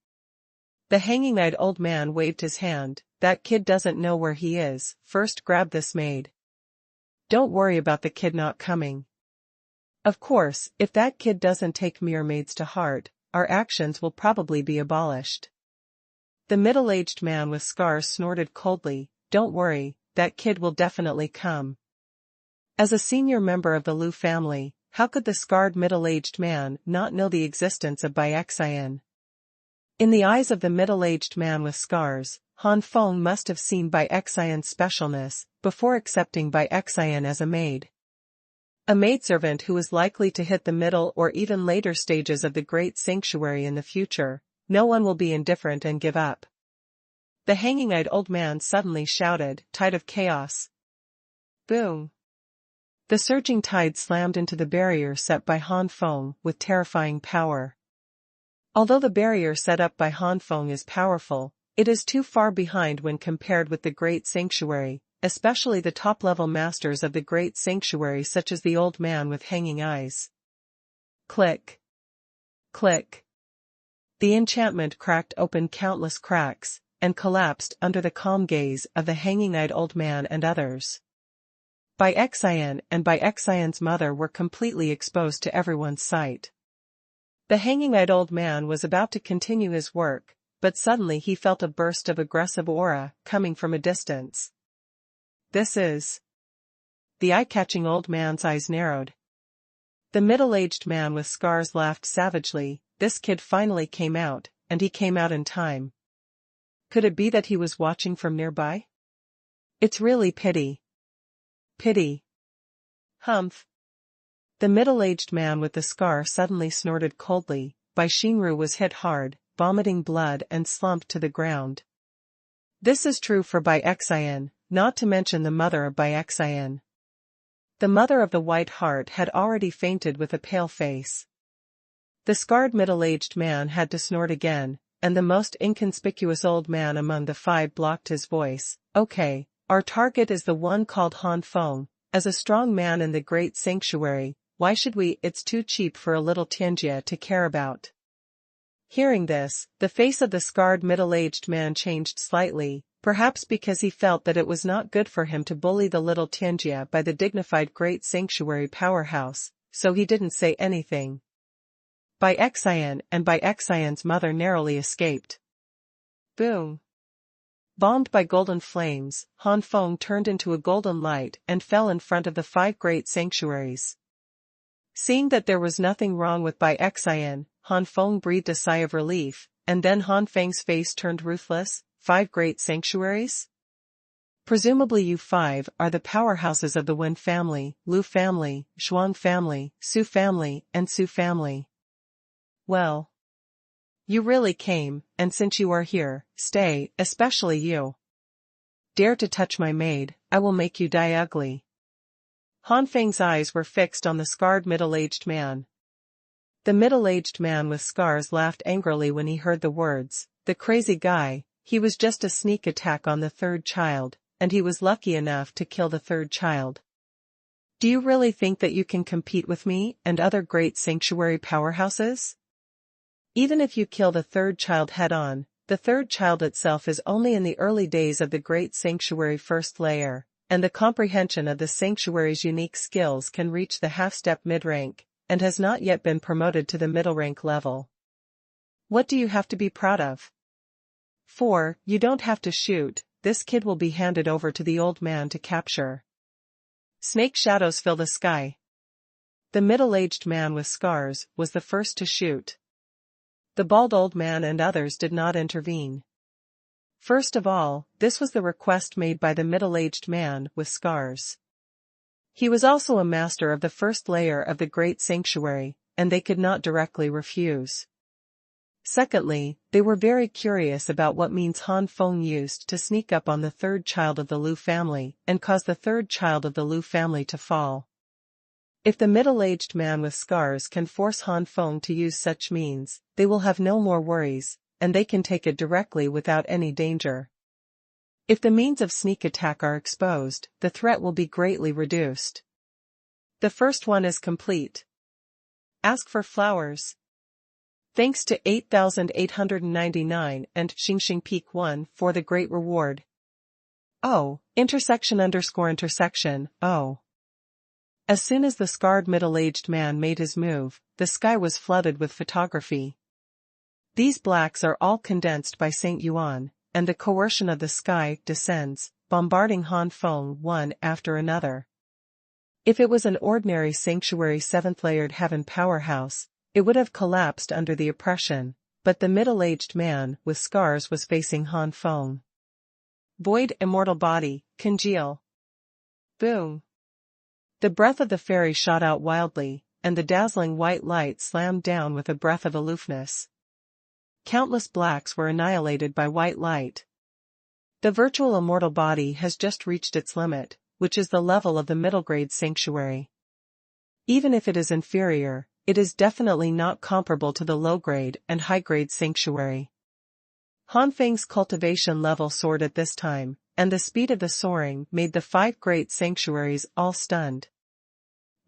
The hanging-eyed old man waved his hand, that kid doesn't know where he is, first grab this maid. Don't worry about the kid not coming. Of course, if that kid doesn't take mere maids to heart, our actions will probably be abolished. The middle-aged man with scars snorted coldly, "Don't worry, that kid will definitely come." As a senior member of the Lu family, how could the scarred middle-aged man not know the existence of Bai Cai? In the eyes of the middle-aged man with scars, Han Feng must have seen Bai Cai's specialness before accepting Bai Cai as a maid. A maidservant who is likely to hit the middle or even later stages of the great sanctuary in the future. No one will be indifferent and give up. The hanging-eyed old man suddenly shouted, "Tide of chaos!" Boom! The surging tide slammed into the barrier set by Han Feng with terrifying power. Although the barrier set up by Han Feng is powerful, it is too far behind when compared with the great sanctuary, especially the top-level masters of the great sanctuary such as the old man with hanging eyes. Click! Click! The enchantment cracked open countless cracks, and collapsed under the calm gaze of the hanging-eyed old man and others. Bai Cai and Bai Cai's mother were completely exposed to everyone's sight. The hanging-eyed old man was about to continue his work, but suddenly he felt a burst of aggressive aura coming from a distance. This is... The eye-catching old man's eyes narrowed. The middle-aged man with scars laughed savagely. This kid finally came out, and he came out in time. Could it be that he was watching from nearby? It's really pity. Pity. Humph. The middle-aged man with the scar suddenly snorted coldly. Bai Xinru was hit hard, vomiting blood and slumped to the ground. This is true for Bai Cai, not to mention the mother of Bai Cai. The mother of the White Heart had already fainted with a pale face. The scarred middle-aged man had to snort again, and the most inconspicuous old man among the five blocked his voice. "Okay, our target is the one called Han Feng. As a strong man in the great sanctuary, why should we? It's too cheap for a little Tianjia to care about." Hearing this, the face of the scarred middle-aged man changed slightly, perhaps because he felt that it was not good for him to bully the little Tianjia by the dignified great sanctuary powerhouse, so he didn't say anything. Bai Cai and Bai Cai's mother narrowly escaped. Boom! Bombed by golden flames, Han Feng turned into a golden light and fell in front of the five great sanctuaries. Seeing that there was nothing wrong with Bai Cai, Han Feng breathed a sigh of relief, and then Han Feng's face turned ruthless. "Five great sanctuaries? Presumably you five are the powerhouses of the Wen family, Lu family, Zhuang family, Su family, and Su family. Well, you really came, and since you are here, stay, especially you. Dare to touch my maid, I will make you die ugly." Han Feng's eyes were fixed on the scarred middle-aged man. The middle-aged man with scars laughed angrily when he heard the words. The crazy guy, he was just a sneak attack on the third child, and he was lucky enough to kill the third child. Do you really think that you can compete with me and other great sanctuary powerhouses? Even if you kill the third child head-on, the third child itself is only in the early days of the great sanctuary first layer, and the comprehension of the sanctuary's unique skills can reach the half-step mid-rank, and has not yet been promoted to the middle-rank level. What do you have to be proud of? 4. You don't have to shoot, this kid will be handed over to the old man to capture. Snake shadows fill the sky. The middle-aged man with scars was the first to shoot. The bald old man and others did not intervene. First of all, this was the request made by the middle-aged man with scars. He was also a master of the first layer of the great sanctuary, and they could not directly refuse. Secondly, they were very curious about what means Han Feng used to sneak up on the third child of the Lu family and cause the third child of the Lu family to fall. If the middle-aged man with scars can force Han Feng to use such means, they will have no more worries, and they can take it directly without any danger. If the means of sneak attack are exposed, the threat will be greatly reduced. The first one is complete. Ask for flowers. Thanks to 8,899 and Xingxing Peak 1 for the great reward. Oh, __intersection. Oh. As soon as the scarred middle-aged man made his move, the sky was flooded with photography. These blacks are all condensed by Saint Yuan, and the coercion of the sky descends, bombarding Han Feng one after another. If it was an ordinary sanctuary seventh-layered heaven powerhouse, it would have collapsed under the oppression, but the middle-aged man with scars was facing Han Feng. Void immortal body, congeal. Boom. The breath of the fairy shot out wildly, and the dazzling white light slammed down with a breath of aloofness. Countless blacks were annihilated by white light. The virtual immortal body has just reached its limit, which is the level of the middle-grade sanctuary. Even if it is inferior, it is definitely not comparable to the low-grade and high-grade sanctuary. Han Feng's cultivation level soared at this time, and the speed of the soaring made the 5 great sanctuaries all stunned.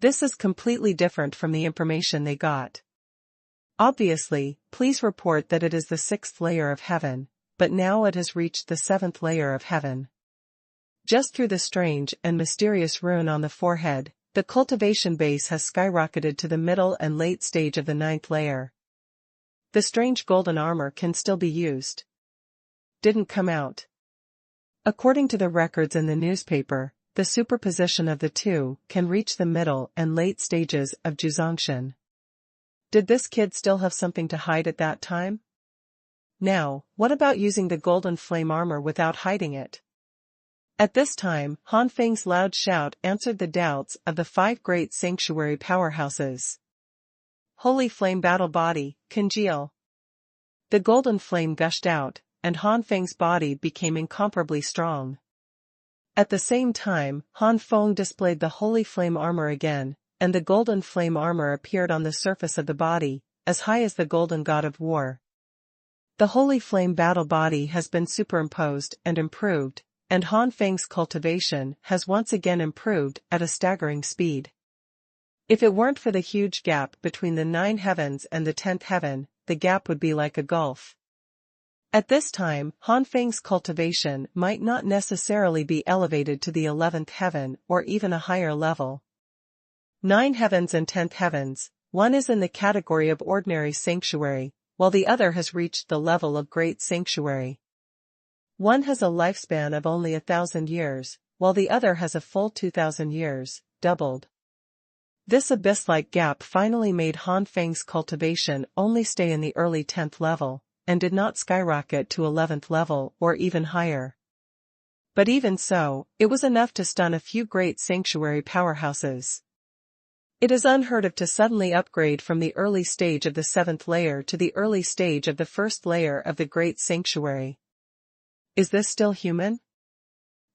This is completely different from the information they got. Obviously, please report that it is the 6th layer of heaven, but now it has reached the 7th layer of heaven. Just through the strange and mysterious rune on the forehead, the cultivation base has skyrocketed to the middle and late stage of the 9th layer. The strange golden armor can still be used. Didn't come out. According to the records in the newspaper, the superposition of the two can reach the middle and late stages of Juzongshan. Did this kid still have something to hide at that time? Now, what about using the golden flame armor without hiding it? At this time, Han Feng's loud shout answered the doubts of the 5 great sanctuary powerhouses. Holy flame battle body, congeal. The golden flame gushed out, and Han Feng's body became incomparably strong. At the same time, Han Feng displayed the holy flame armor again, and the golden flame armor appeared on the surface of the body, as high as the golden god of war. The holy flame battle body has been superimposed and improved, and Han Feng's cultivation has once again improved at a staggering speed. If it weren't for the huge gap between the 9 heavens and the 10th heaven, the gap would be like a gulf. At this time, Han Feng's cultivation might not necessarily be elevated to the 11th heaven or even a higher level. 9 heavens and 10th heavens, one is in the category of ordinary sanctuary, while the other has reached the level of great sanctuary. One has a lifespan of only 1,000 years, while the other has a full 2,000 years, doubled. This abyss-like gap finally made Han Feng's cultivation only stay in the early 10th level, and did not skyrocket to 11th level or even higher. But even so, it was enough to stun a few great sanctuary powerhouses. It is unheard of to suddenly upgrade from the early stage of the 7th layer to the early stage of the 1st layer of the great sanctuary. Is this still human?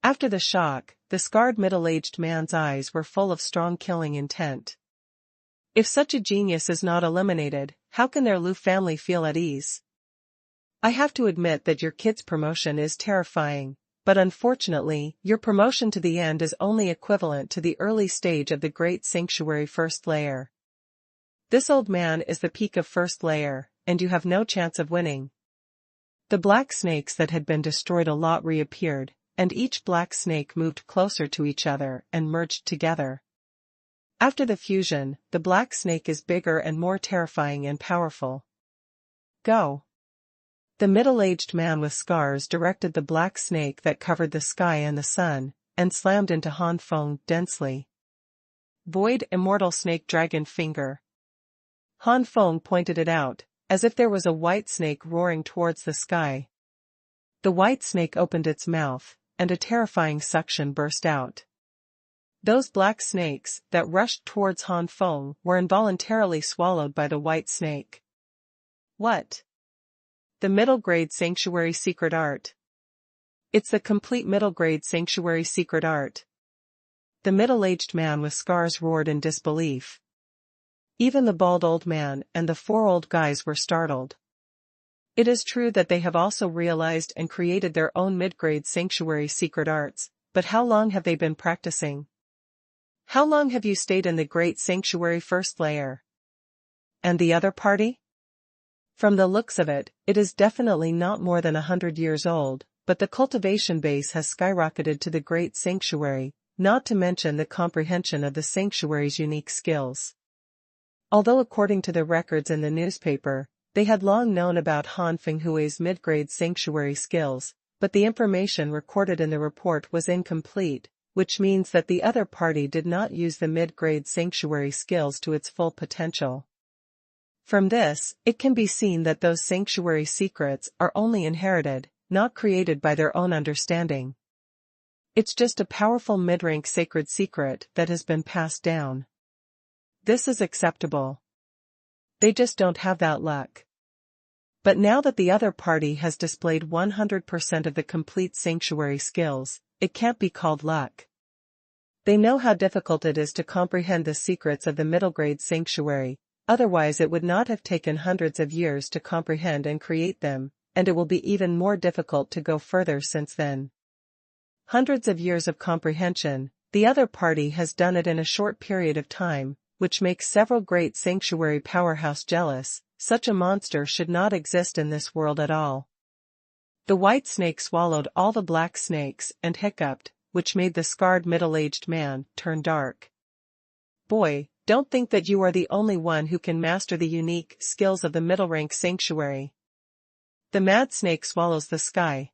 After the shock, the scarred middle-aged man's eyes were full of strong killing intent. If such a genius is not eliminated, how can their Lu family feel at ease? I have to admit that your kid's promotion is terrifying, but unfortunately, your promotion to the end is only equivalent to the early stage of the great sanctuary 1st layer. This old man is the peak of 1st layer, and you have no chance of winning. The black snakes that had been destroyed a lot reappeared, and each black snake moved closer to each other and merged together. After the fusion, the black snake is bigger and more terrifying and powerful. Go. The middle-aged man with scars directed the black snake that covered the sky and the sun, and slammed into Han Feng densely. Void immortal snake dragon finger. Han Feng pointed it out, as if there was a white snake roaring towards the sky. The white snake opened its mouth, and a terrifying suction burst out. Those black snakes that rushed towards Han Feng were involuntarily swallowed by the white snake. What? The middle-grade sanctuary secret art. It's the complete middle-grade sanctuary secret art. The middle-aged man with scars roared in disbelief. Even the bald old man and the 4 old guys were startled. It is true that they have also realized and created their own mid-grade sanctuary secret arts, but how long have they been practicing? How long have you stayed in the great sanctuary 1st layer? And the other party? From the looks of it, it is definitely not more than 100 years old, but the cultivation base has skyrocketed to the great sanctuary, not to mention the comprehension of the sanctuary's unique skills. Although according to the records in the newspaper, They had long known about Han Fenghui's mid-grade sanctuary skills, but the information recorded in the report was incomplete, which means that the other party did not use the mid-grade sanctuary skills to its full potential. From this, it can be seen that those sanctuary secrets are only inherited, not created by their own understanding. It's just a powerful mid-rank sacred secret that has been passed down. This is acceptable. They just don't have that luck. But now that the other party has displayed 100% of the complete sanctuary skills, it can't be called luck. They know how difficult it is to comprehend the secrets of the middle-grade sanctuary, otherwise it would not have taken hundreds of years to comprehend and create them, and it will be even more difficult to go further since then. Hundreds of years of comprehension, the other party has done it in a short period of time, which makes several great sanctuary powerhouse jealous. Such a monster should not exist in this world at all. The white snake swallowed all the black snakes and hiccuped, which made the scarred middle-aged man turn dark. Boy, don't think that you are the only one who can master the unique skills of the middle-rank sanctuary. The mad snake swallows the sky.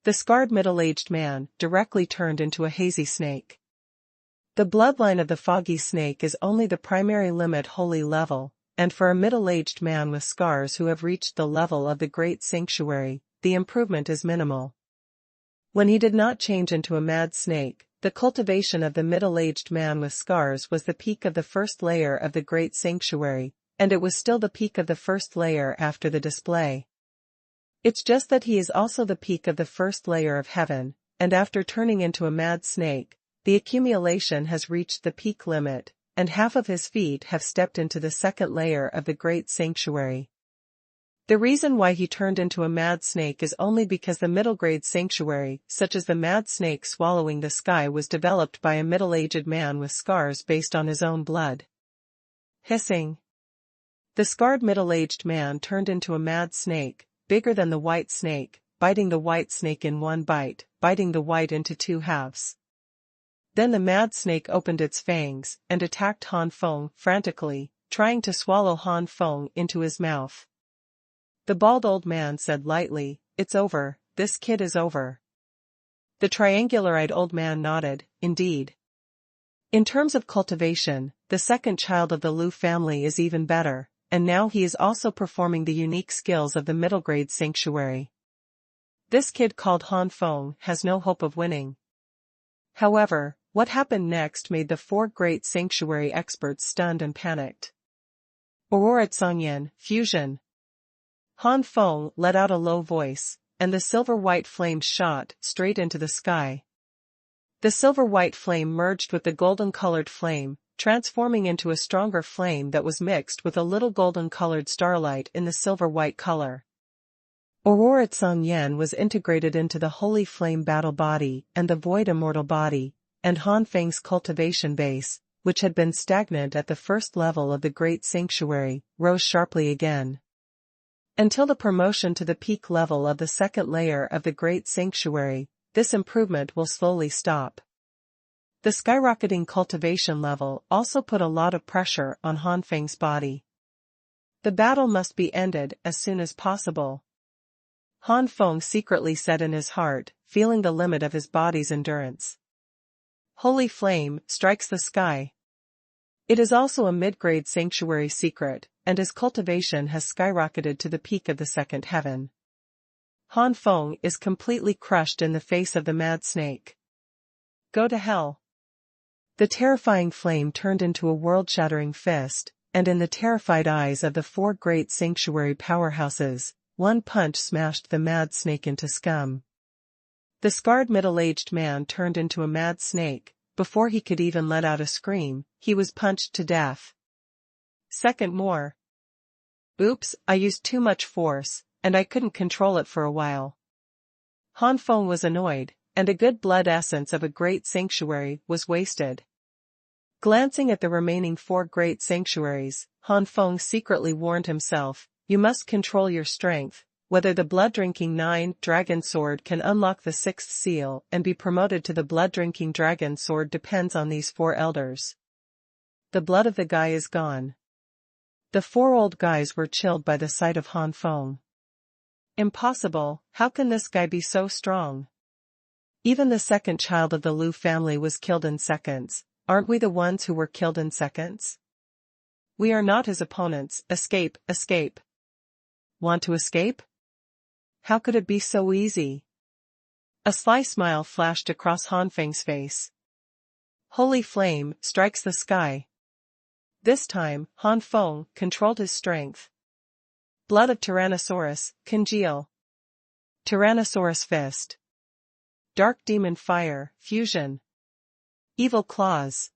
The scarred middle-aged man directly turned into a hazy snake. The bloodline of the foggy snake is only the primary limit holy level, and for a middle-aged man with scars who have reached the level of the great sanctuary, the improvement is minimal. When he did not change into a mad snake, the cultivation of the middle-aged man with scars was the peak of the first layer of the great sanctuary, and it was still the peak of the first layer after the display. It's just that he is also the peak of the first layer of heaven, and after turning into a mad snake, the accumulation has reached the peak limit, and half of his feet have stepped into the second layer of the great sanctuary. The reason why he turned into a mad snake is only because the middle-grade sanctuary, such as the mad snake swallowing the sky, was developed by a middle-aged man with scars based on his own blood. Hissing. The scarred middle-aged man turned into a mad snake, bigger than the white snake, biting the white snake in one bite, biting the white into two halves. Then the mad snake opened its fangs and attacked Han Feng frantically, trying to swallow Han Feng into his mouth. The bald old man said lightly, "It's over, this kid is over." The triangular-eyed old man nodded, indeed. In terms of cultivation, the second child of the Liu family is even better, and now he is also performing the unique skills of the middle-grade sanctuary. This kid called Han Feng has no hope of winning. However, what happened next made the four great sanctuary experts stunned and panicked. Xuanhuan, fusion. Han Feng let out a low voice, and the silver-white flame shot straight into the sky. The silver-white flame merged with the golden-colored flame, transforming into a stronger flame that was mixed with a little golden-colored starlight in the silver-white color. Xuanhuan was integrated into the holy flame battle body and the void immortal body, and Han Feng's cultivation base, which had been stagnant at the first level of the great sanctuary, rose sharply again. Until the promotion to the peak level of the second layer of the great sanctuary, this improvement will slowly stop. The skyrocketing cultivation level also put a lot of pressure on Han Feng's body. The battle must be ended as soon as possible. Han Feng secretly said in his heart, feeling the limit of his body's endurance. Holy flame strikes the sky. It is also a mid-grade sanctuary secret, and his cultivation has skyrocketed to the peak of the second heaven. Han Feng is completely crushed in the face of the mad snake. Go to hell. The terrifying flame turned into a world-shattering fist, and in the terrified eyes of the four great sanctuary powerhouses, one punch smashed the mad snake into scum. The scarred middle-aged man turned into a mad snake. Before he could even let out a scream, he was punched to death. Second more. Oops, I used too much force, and I couldn't control it for a while. Han Feng was annoyed, and a good blood essence of a great sanctuary was wasted. Glancing at the remaining four great sanctuaries, Han Feng secretly warned himself, "You must control your strength." Whether the blood-drinking 9 dragon sword can unlock the 6th seal and be promoted to the blood-drinking dragon sword depends on these four elders. The blood of the guy is gone. The four old guys were chilled by the sight of Han Feng. Impossible, how can this guy be so strong? Even the second child of the Lu family was killed in seconds. Aren't we the ones who were killed in seconds? We are not his opponents. Escape, escape. Want to escape? How could it be so easy? A sly smile flashed across Han Feng's face. Holy flame strikes the sky. This time, Han Feng controlled his strength. Blood of Tyrannosaurus, congeal. Tyrannosaurus fist. Dark demon fire, fusion. Evil claws.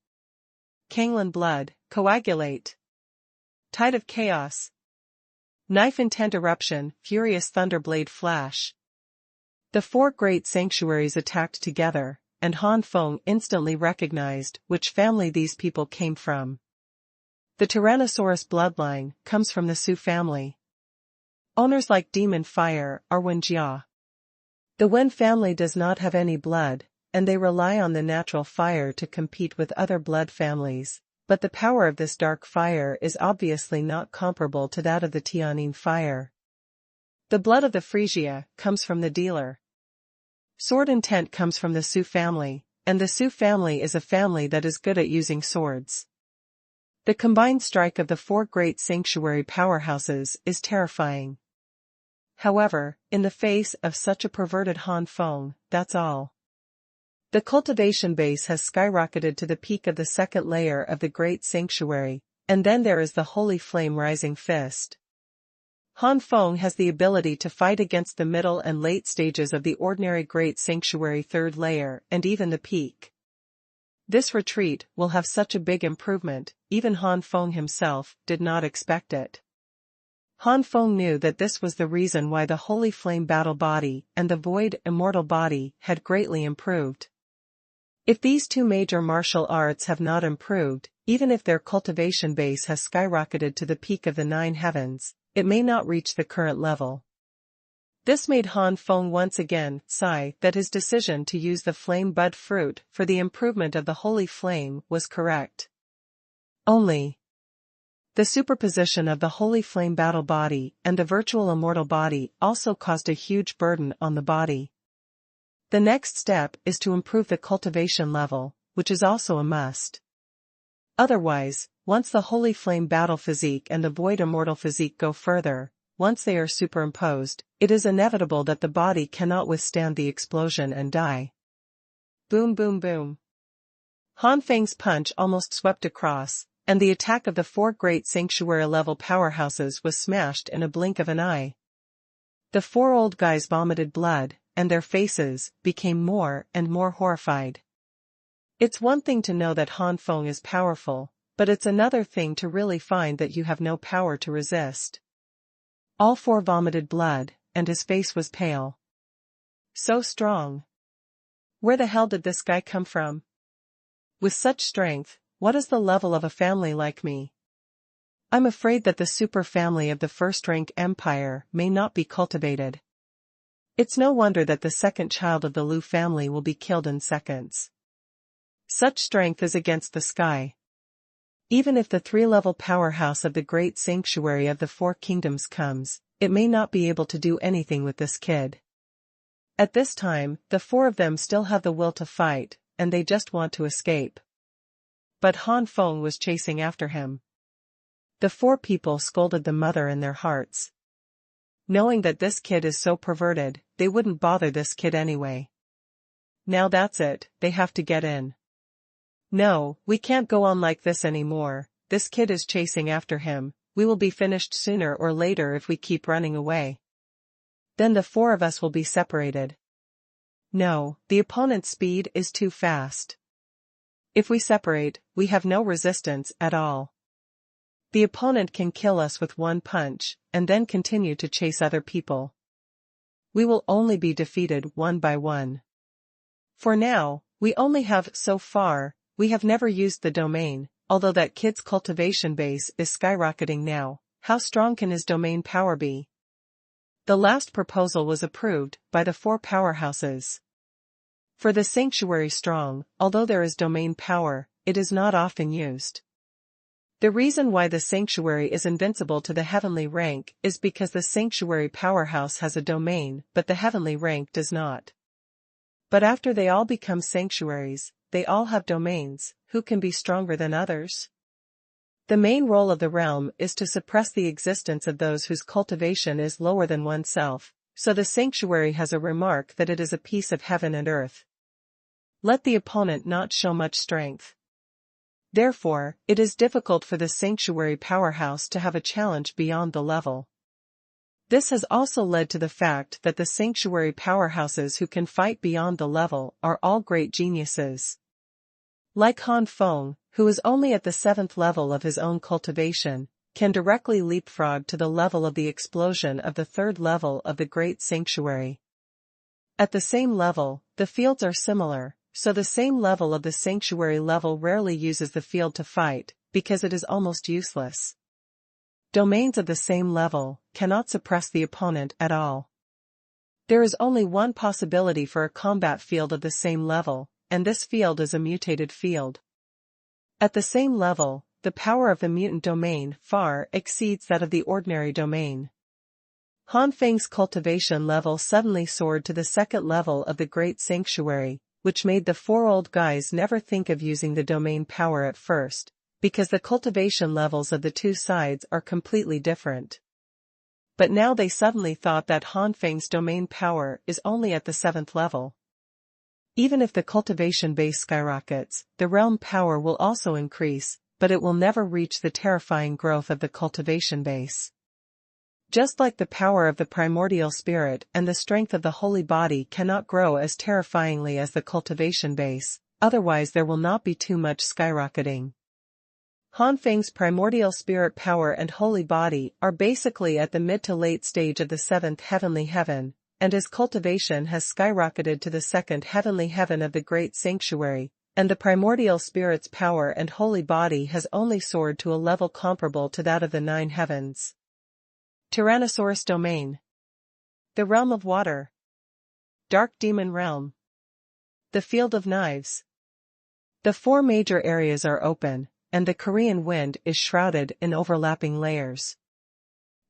Kanglan blood, coagulate. Tide of chaos. Knife intent eruption, furious thunderblade flash. The four great sanctuaries attacked together, and Han Feng instantly recognized which family these people came from. The Tyrannosaurus bloodline comes from the Su family. Owners like Demon Fire are Wenjia. The Wen family does not have any blood, and they rely on the natural fire to compete with other blood families, but the power of this dark fire is obviously not comparable to that of the Tianyin fire. The blood of the Frisia comes from the dealer. Sword intent comes from the Su family, and the Su family is a family that is good at using swords. The combined strike of the four great sanctuary powerhouses is terrifying. However, in the face of such a perverted Han Feng, that's all. The cultivation base has skyrocketed to the peak of the second layer of the great sanctuary, and then there is the holy flame rising fist. Han Feng has the ability to fight against the middle and late stages of the ordinary great sanctuary third layer and even the peak. This retreat will have such a big improvement, even Han Feng himself did not expect it. Han Feng knew that this was the reason why the Holy Flame battle body and the Void Immortal body had greatly improved. If these two major martial arts have not improved, even if their cultivation base has skyrocketed to the peak of the 9 heavens, it may not reach the current level. This made Han Feng once again sigh that his decision to use the flame bud fruit for the improvement of the Holy Flame was correct. Only the superposition of the Holy Flame battle body and the virtual immortal body also caused a huge burden on the body. The next step is to improve the cultivation level, which is also a must. Otherwise, once the Holy Flame battle physique and the Void Immortal physique go further, once they are superimposed, it is inevitable that the body cannot withstand the explosion and die. Boom boom boom. Han Feng's punch almost swept across, and the attack of the four great sanctuary-level powerhouses was smashed in a blink of an eye. The four old guys vomited blood, and their faces became more and more horrified. It's one thing to know that Han Feng is powerful, but it's another thing to really find that you have no power to resist. All four vomited blood, and his face was pale. So strong. Where the hell did this guy come from? With such strength, what is the level of a family like me? I'm afraid that the super family of the first-rank empire may not be cultivated. It's no wonder that the second child of the Lu family will be killed in seconds. Such strength is against the sky. Even if the 3-level powerhouse of the great sanctuary of the 4 kingdoms comes, it may not be able to do anything with this kid. At this time, the 4 of them still have the will to fight, and they just want to escape. But Han Feng was chasing after him. The 4 people scolded the mother in their hearts. Knowing that this kid is so perverted, they wouldn't bother this kid anyway. Now that's it, they have to get in. No, we can't go on like this anymore, this kid is chasing after him, we will be finished sooner or later if we keep running away. Then the 4 of us will be separated. No, the opponent's speed is too fast. If we separate, we have no resistance at all. The opponent can kill us with one punch, and then continue to chase other people. We will only be defeated one by one. For now, we only have so far, we have never used the domain, although that kid's cultivation base is skyrocketing now, how strong can his domain power be? The last proposal was approved by the 4 powerhouses. For the sanctuary strong, although there is domain power, it is not often used. The reason why the sanctuary is invincible to the heavenly rank is because the sanctuary powerhouse has a domain, but the heavenly rank does not. But after they all become sanctuaries, they all have domains. Who can be stronger than others? The main role of the realm is to suppress the existence of those whose cultivation is lower than oneself, so the sanctuary has a remark that it is a piece of heaven and earth. Let the opponent not show much strength. Therefore, it is difficult for the sanctuary powerhouse to have a challenge beyond the level. This has also led to the fact that the sanctuary powerhouses who can fight beyond the level are all great geniuses. Like Han Feng, who is only at the 7th level of his own cultivation, can directly leapfrog to the level of the explosion of the 3rd level of the great sanctuary. At the same level, the fields are similar, so the same level of the sanctuary level rarely uses the field to fight, because it is almost useless. Domains of the same level cannot suppress the opponent at all. There is only one possibility for a combat field of the same level, and this field is a mutated field. At the same level, the power of the mutant domain far exceeds that of the ordinary domain. Han Feng's cultivation level suddenly soared to the 2nd level of the great sanctuary, which made the 4 old guys never think of using the domain power at first, because the cultivation levels of the two sides are completely different. But now they suddenly thought that Han Feng's domain power is only at the 7th level. Even if the cultivation base skyrockets, the realm power will also increase, but it will never reach the terrifying growth of the cultivation base. Just like the power of the primordial spirit and the strength of the holy body cannot grow as terrifyingly as the cultivation base, otherwise there will not be too much skyrocketing. Han Feng's primordial spirit power and holy body are basically at the mid to late stage of the 7th heavenly heaven, and his cultivation has skyrocketed to the 2nd heavenly heaven of the great sanctuary, and the primordial spirit's power and holy body has only soared to a level comparable to that of the 9 heavens. Tyrannosaurus domain. The realm of water. Dark demon realm. The field of knives. The 4 major areas are open, and the Korean wind is shrouded in overlapping layers.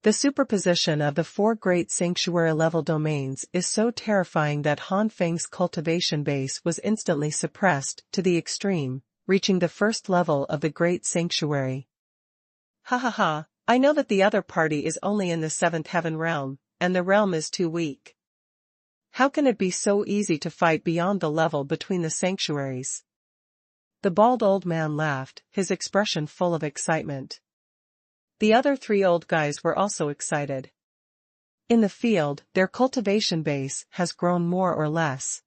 The superposition of the 4 great sanctuary-level domains is so terrifying that Han Feng's cultivation base was instantly suppressed to the extreme, reaching the 1st level of the great sanctuary. Ha ha ha, I know that the other party is only in the 7th heaven realm, and the realm is too weak. How can it be so easy to fight beyond the level between the sanctuaries? The bald old man laughed, his expression full of excitement. The other 3 old guys were also excited. In the field, their cultivation base has grown more or less.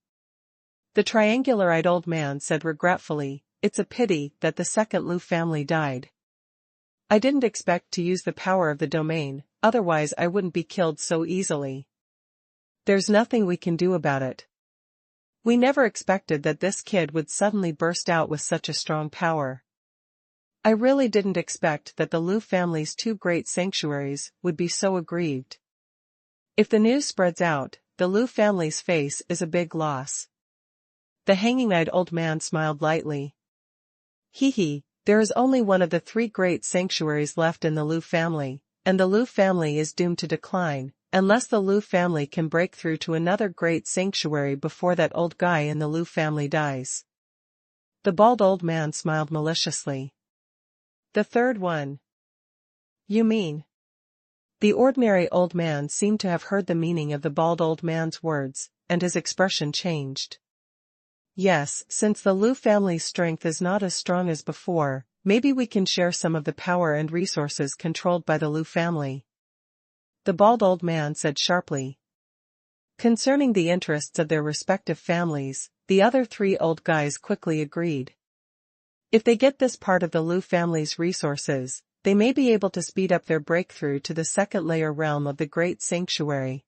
The triangular-eyed old man said regretfully, "It's a pity that the 2nd Lu family died. I didn't expect to use the power of the domain, otherwise I wouldn't be killed so easily. There's nothing we can do about it. We never expected that this kid would suddenly burst out with such a strong power. I really didn't expect that the Lu family's 2 great sanctuaries would be so aggrieved. If the news spreads out, the Lu family's face is a big loss." The hanging-eyed old man smiled lightly. Hee, there is only one of the 3 great sanctuaries left in the Lu family, and the Lu family is doomed to decline, unless the Lu family can break through to another great sanctuary before that old guy in the Lu family dies. The bald old man smiled maliciously. "The 3rd one. You mean?" The ordinary old man seemed to have heard the meaning of the bald old man's words, and his expression changed. "Yes, since the Lu family's strength is not as strong as before, maybe we can share some of the power and resources controlled by the Lu family," the bald old man said sharply. Concerning the interests of their respective families, the other 3 old guys quickly agreed. If they get this part of the Lu family's resources, they may be able to speed up their breakthrough to the 2nd layer realm of the great sanctuary.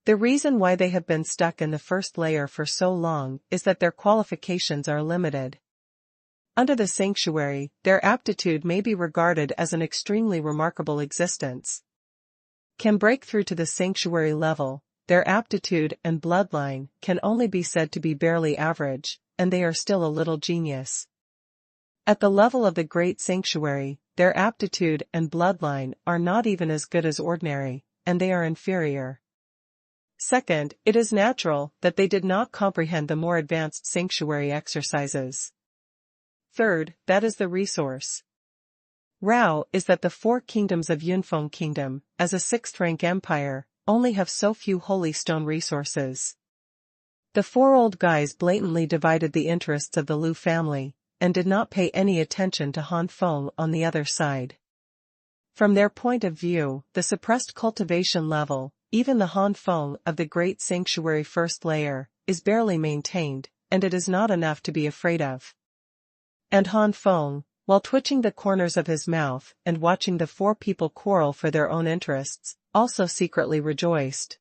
The reason why they have been stuck in the 1st layer for so long is that their qualifications are limited. Under the sanctuary, their aptitude may be regarded as an extremely remarkable existence. Can break through to the sanctuary level, their aptitude and bloodline can only be said to be barely average, and they are still a little genius. At the level of the Great Sanctuary, their aptitude and bloodline are not even as good as ordinary, and they are inferior. Second, it is natural that they did not comprehend the more advanced sanctuary exercises. Third, that is the resource. Rao is that the four kingdoms of Yunfeng Kingdom, as a sixth-rank empire, only have so few holy stone resources. The four old guys blatantly divided the interests of the Lu family, and did not pay any attention to Han Feng on the other side. From their point of view, the suppressed cultivation level, even the Han Feng of the Great Sanctuary first layer, is barely maintained, and it is not enough to be afraid of. And Han Feng, while twitching the corners of his mouth and watching the four people quarrel for their own interests, also secretly rejoiced.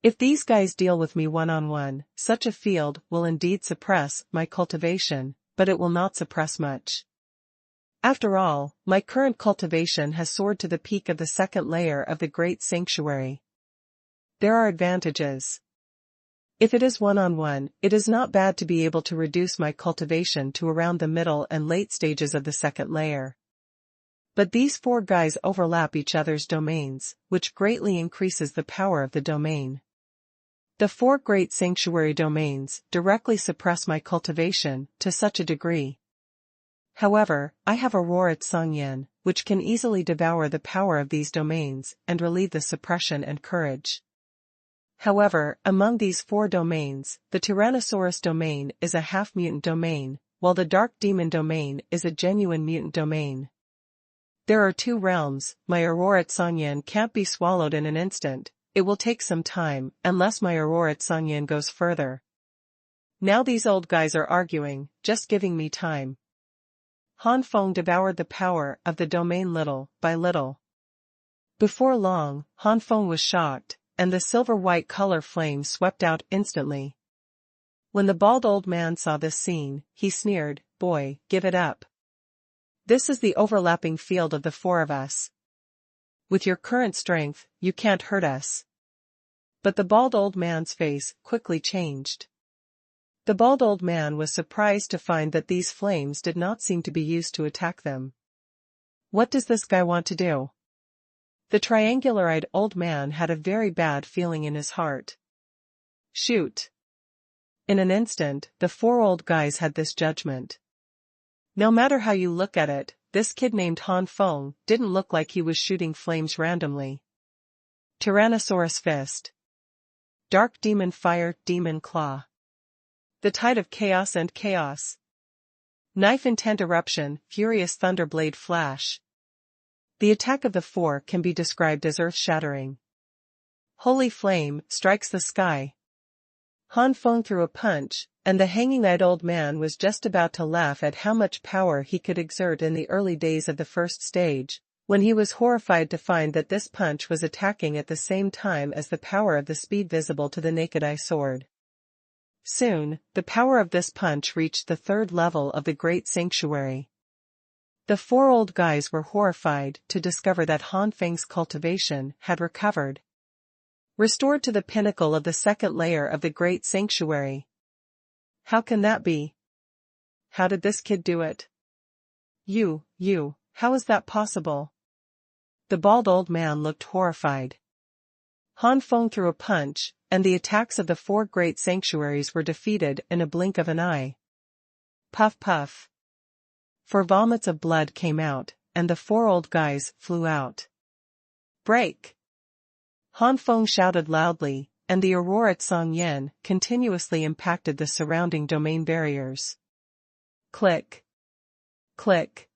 If these guys deal with me one-on-one, such a field will indeed suppress my cultivation, but it will not suppress much. After all, my current cultivation has soared to the peak of the second layer of the Great Sanctuary. There are advantages. If it is one-on-one, it is not bad to be able to reduce my cultivation to around the middle and late stages of the second layer. But these four guys overlap each other's domains, which greatly increases the power of the domain. The four Great Sanctuary domains directly suppress my cultivation to such a degree. However, I have Aurora Tsangyan, which can easily devour the power of these domains and relieve the suppression and courage. However, among these four domains, the Tyrannosaurus domain is a half-mutant domain, while the Dark Demon domain is a genuine mutant domain. There are two realms. My Aurora Tsangyan can't be swallowed in an instant. It will take some time, unless my Aurora Tsangyan goes further. Now these old guys are arguing, just giving me time. Han Feng devoured the power of the domain little by little. Before long, Han Feng was shocked, and the silver-white color flame swept out instantly. When the bald old man saw this scene, he sneered, "Boy, give it up. This is the overlapping field of the four of us. With your current strength, you can't hurt us." But the bald old man's face quickly changed. The bald old man was surprised to find that these flames did not seem to be used to attack them. What does this guy want to do? The triangular-eyed old man had a very bad feeling in his heart. Shoot. In an instant, the four old guys had this judgment. No matter how you look at it, this kid named Han Feng didn't look like he was shooting flames randomly. Tyrannosaurus Fist. Dark Demon Fire, Demon Claw. The Tide of Chaos and Chaos. Knife Intent Eruption, Furious Thunderblade Flash. The attack of the four can be described as earth-shattering. Holy Flame strikes the sky. Han Feng threw a punch, and the hanging-eyed old man was just about to laugh at how much power he could exert in the early days of the first stage, when he was horrified to find that this punch was attacking at the same time as the power of the speed visible to the naked eye sword. Soon, the power of this punch reached the third level of the Great Sanctuary. The four old guys were horrified to discover that Han Feng's cultivation had recovered. Restored to the pinnacle of the second layer of the Great Sanctuary. How can that be? How did this kid do it? How is that possible? The bald old man looked horrified. Han Feng threw a punch, and the attacks of the four Great Sanctuaries were defeated in a blink of an eye. Puff puff. Four vomits of blood came out, and the four old guys flew out. Break! Han Feng shouted loudly, and the Aurora Tsangyan continuously impacted the surrounding domain barriers. Click. Click.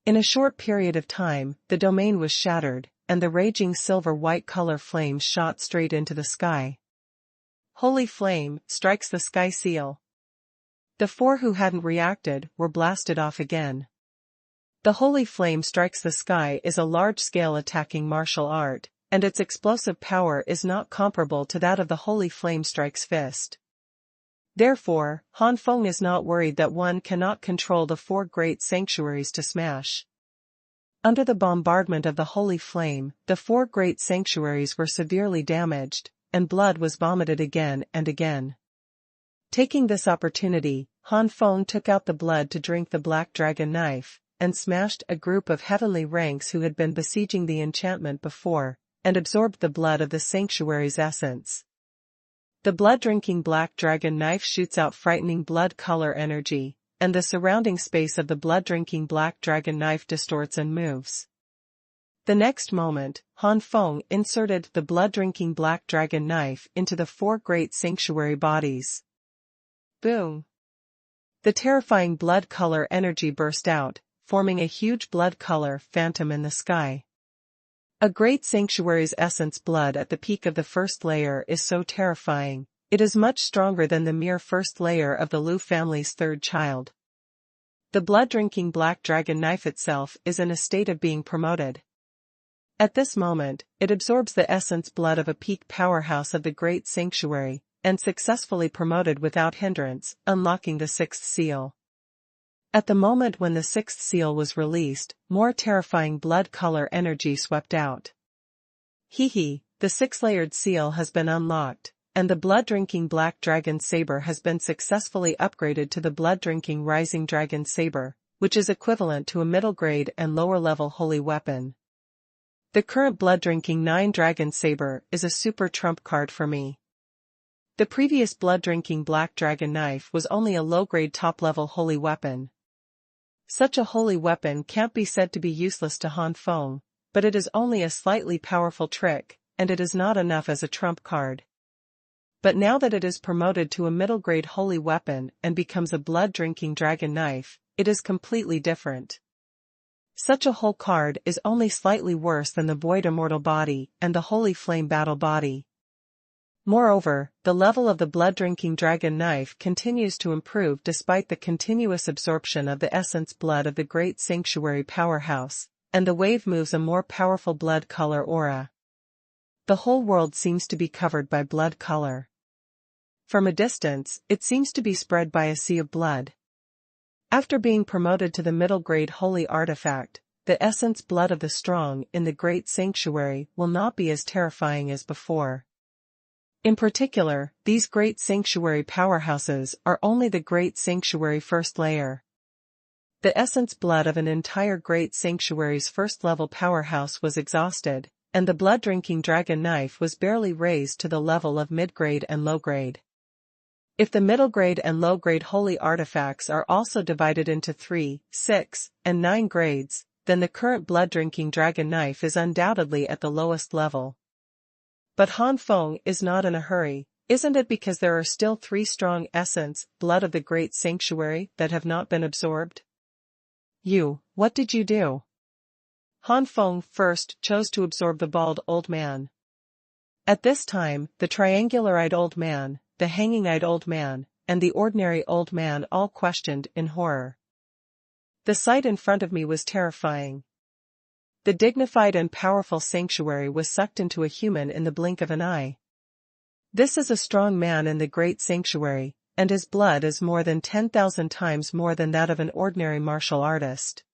In a short period of time, the domain was shattered, and the raging silver-white color flame shot straight into the sky. Holy Flame strikes the sky seal. The four who hadn't reacted were blasted off again. The Holy Flame strikes the sky is a large-scale attacking martial art, and its explosive power is not comparable to that of the Holy Flame strikes fist. Therefore, Han Feng is not worried that one cannot control the four Great Sanctuaries to smash. Under the bombardment of the Holy Flame, the four Great Sanctuaries were severely damaged, and blood was vomited again and again. Taking this opportunity, Han Feng took out the blood to drink the black dragon knife, and smashed a group of heavenly ranks who had been besieging the enchantment before, and absorbed the blood of the sanctuary's essence. The blood-drinking black dragon knife shoots out frightening blood color energy, and the surrounding space of the blood-drinking black dragon knife distorts and moves. The next moment, Han Feng inserted the blood-drinking black dragon knife into the 4 great sanctuary bodies. Boom! The terrifying blood color energy burst out, forming a huge blood color phantom in the sky. A great sanctuary's essence blood at the peak of the first layer is so terrifying, it is much stronger than the mere first layer of the Liu family's 3rd child. The blood-drinking black dragon knife itself is in a state of being promoted. At this moment, it absorbs the essence blood of a peak powerhouse of the great sanctuary, and successfully promoted without hindrance, unlocking the 6th seal. At the moment when the 6th seal was released, more terrifying blood color energy swept out. The 6-layered seal has been unlocked, and the blood-drinking black dragon saber has been successfully upgraded to the blood-drinking rising dragon saber, which is equivalent to a middle-grade and lower-level holy weapon. The current blood-drinking 9 dragon saber is a super trump card for me. The previous blood-drinking black dragon knife was only a low-grade top-level holy weapon. Such a holy weapon can't be said to be useless to Han Feng, but it is only a slightly powerful trick, and it is not enough as a trump card. But now that it is promoted to a middle-grade holy weapon and becomes a blood-drinking dragon knife, it is completely different. Such a whole card is only slightly worse than the Void Immortal body and the Holy Flame Battle body. Moreover, the level of the blood-drinking dragon knife continues to improve despite the continuous absorption of the essence blood of the great sanctuary powerhouse, and the wave moves a more powerful blood color aura. The whole world seems to be covered by blood color. From a distance, it seems to be spread by a sea of blood. After being promoted to the middle-grade holy artifact, the essence blood of the strong in the great sanctuary will not be as terrifying as before. In particular, these great sanctuary powerhouses are only the great sanctuary first layer. The essence blood of an entire great sanctuary's first-level powerhouse was exhausted, and the blood-drinking dragon knife was barely raised to the level of mid-grade and low-grade. If the middle-grade and low-grade holy artifacts are also divided into 3, 6, and 9 grades, then the current blood-drinking dragon knife is undoubtedly at the lowest level. But Han Feng is not in a hurry, isn't it, because there are still 3 strong essence, blood of the great sanctuary, that have not been absorbed? What did you do? Han Feng first chose to absorb the bald old man. At this time, the triangular-eyed old man, the hanging-eyed old man, and the ordinary old man all questioned in horror. The sight in front of me was terrifying. The dignified and powerful sanctuary was sucked into a human in the blink of an eye. This is a strong man in the great sanctuary, and his blood is more than 10,000 times more than that of an ordinary martial artist.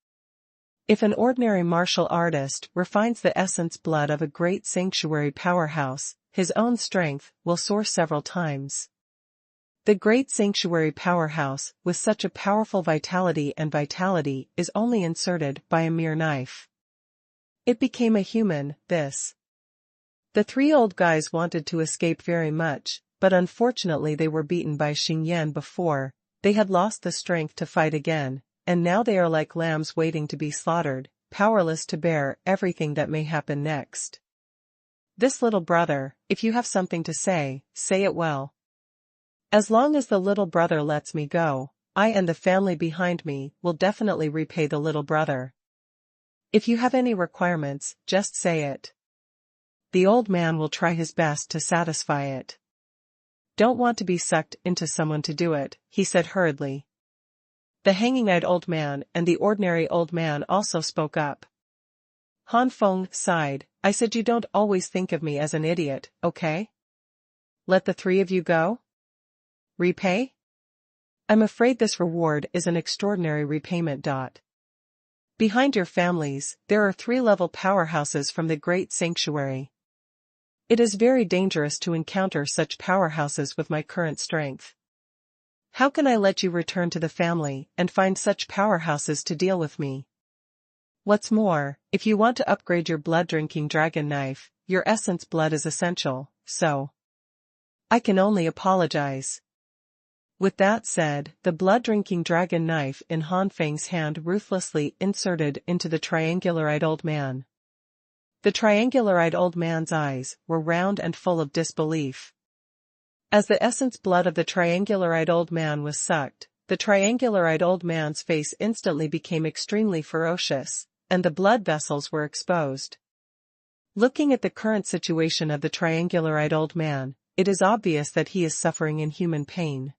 If an ordinary martial artist refines the essence blood of a great sanctuary powerhouse, his own strength will soar several times. The great sanctuary powerhouse, with such a powerful vitality, is only inserted by a mere knife. It became a human, this. The 3 old guys wanted to escape very much, but unfortunately they were beaten by Xingyan before, they had lost the strength to fight again, and now they are like lambs waiting to be slaughtered, powerless to bear everything that may happen next. This little brother, if you have something to say, say it well. As long as the little brother lets me go, I and the family behind me will definitely repay the little brother. If you have any requirements, just say it. The old man will try his best to satisfy it. Don't want to be sucked into someone to do it, he said hurriedly. The hanging-eyed old man and the ordinary old man also spoke up. Han Feng sighed. I said you don't always think of me as an idiot, okay? Let the 3 of you go? Repay? I'm afraid this reward is an extraordinary repayment. Behind your families, there are 3-level powerhouses from the great sanctuary. It is very dangerous to encounter such powerhouses with my current strength. How can I let you return to the family and find such powerhouses to deal with me? What's more, if you want to upgrade your blood-drinking dragon knife, your essence blood is essential, so I can only apologize. With that said, the blood-drinking dragon knife in Han Feng's hand ruthlessly inserted into the triangular-eyed old man. The triangular-eyed old man's eyes were round and full of disbelief. As the essence blood of the triangular-eyed old man was sucked, the triangular-eyed old man's face instantly became extremely ferocious, and the blood vessels were exposed. Looking at the current situation of the triangular-eyed old man, it is obvious that he is suffering inhuman pain.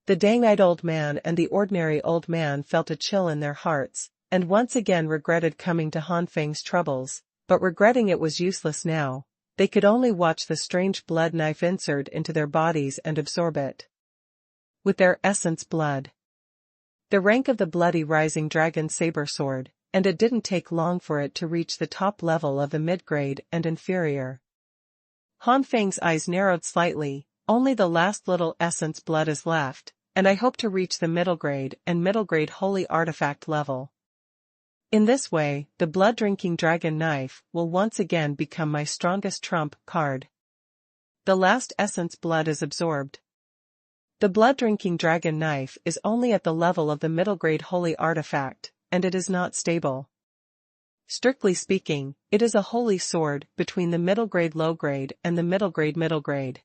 The dang-eyed old man and the ordinary old man felt a chill in their hearts, and once again regretted coming to Han Feng's troubles, but regretting it was useless now. They could only watch the strange blood knife insert into their bodies and absorb it with their essence blood. The rank of the bloody rising dragon saber sword, and it didn't take long for it to reach the top level of the mid-grade and inferior. Han Feng's eyes narrowed slightly. Only the last little essence blood is left, and I hope to reach the middle grade and middle grade holy artifact level. In this way, the blood-drinking dragon knife will once again become my strongest trump card. The last essence blood is absorbed. The blood-drinking dragon knife is only at the level of the middle grade holy artifact, and it is not stable. Strictly speaking, it is a holy sword between the middle grade low grade and the middle grade.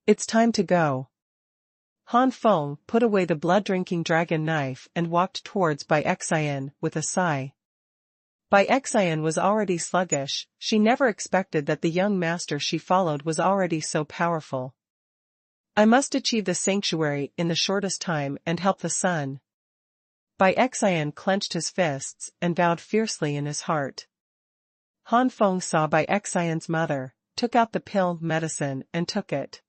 It's time to go. Han Feng put away the blood-drinking dragon knife and walked towards Bai Cai with a sigh. Bai Cai was already sluggish. She never expected that the young master she followed was already so powerful. I must achieve the sanctuary in the shortest time and help the son. Bai Cai clenched his fists and vowed fiercely in his heart. Han Feng saw Bai Cai's mother, took out the pill medicine and took it.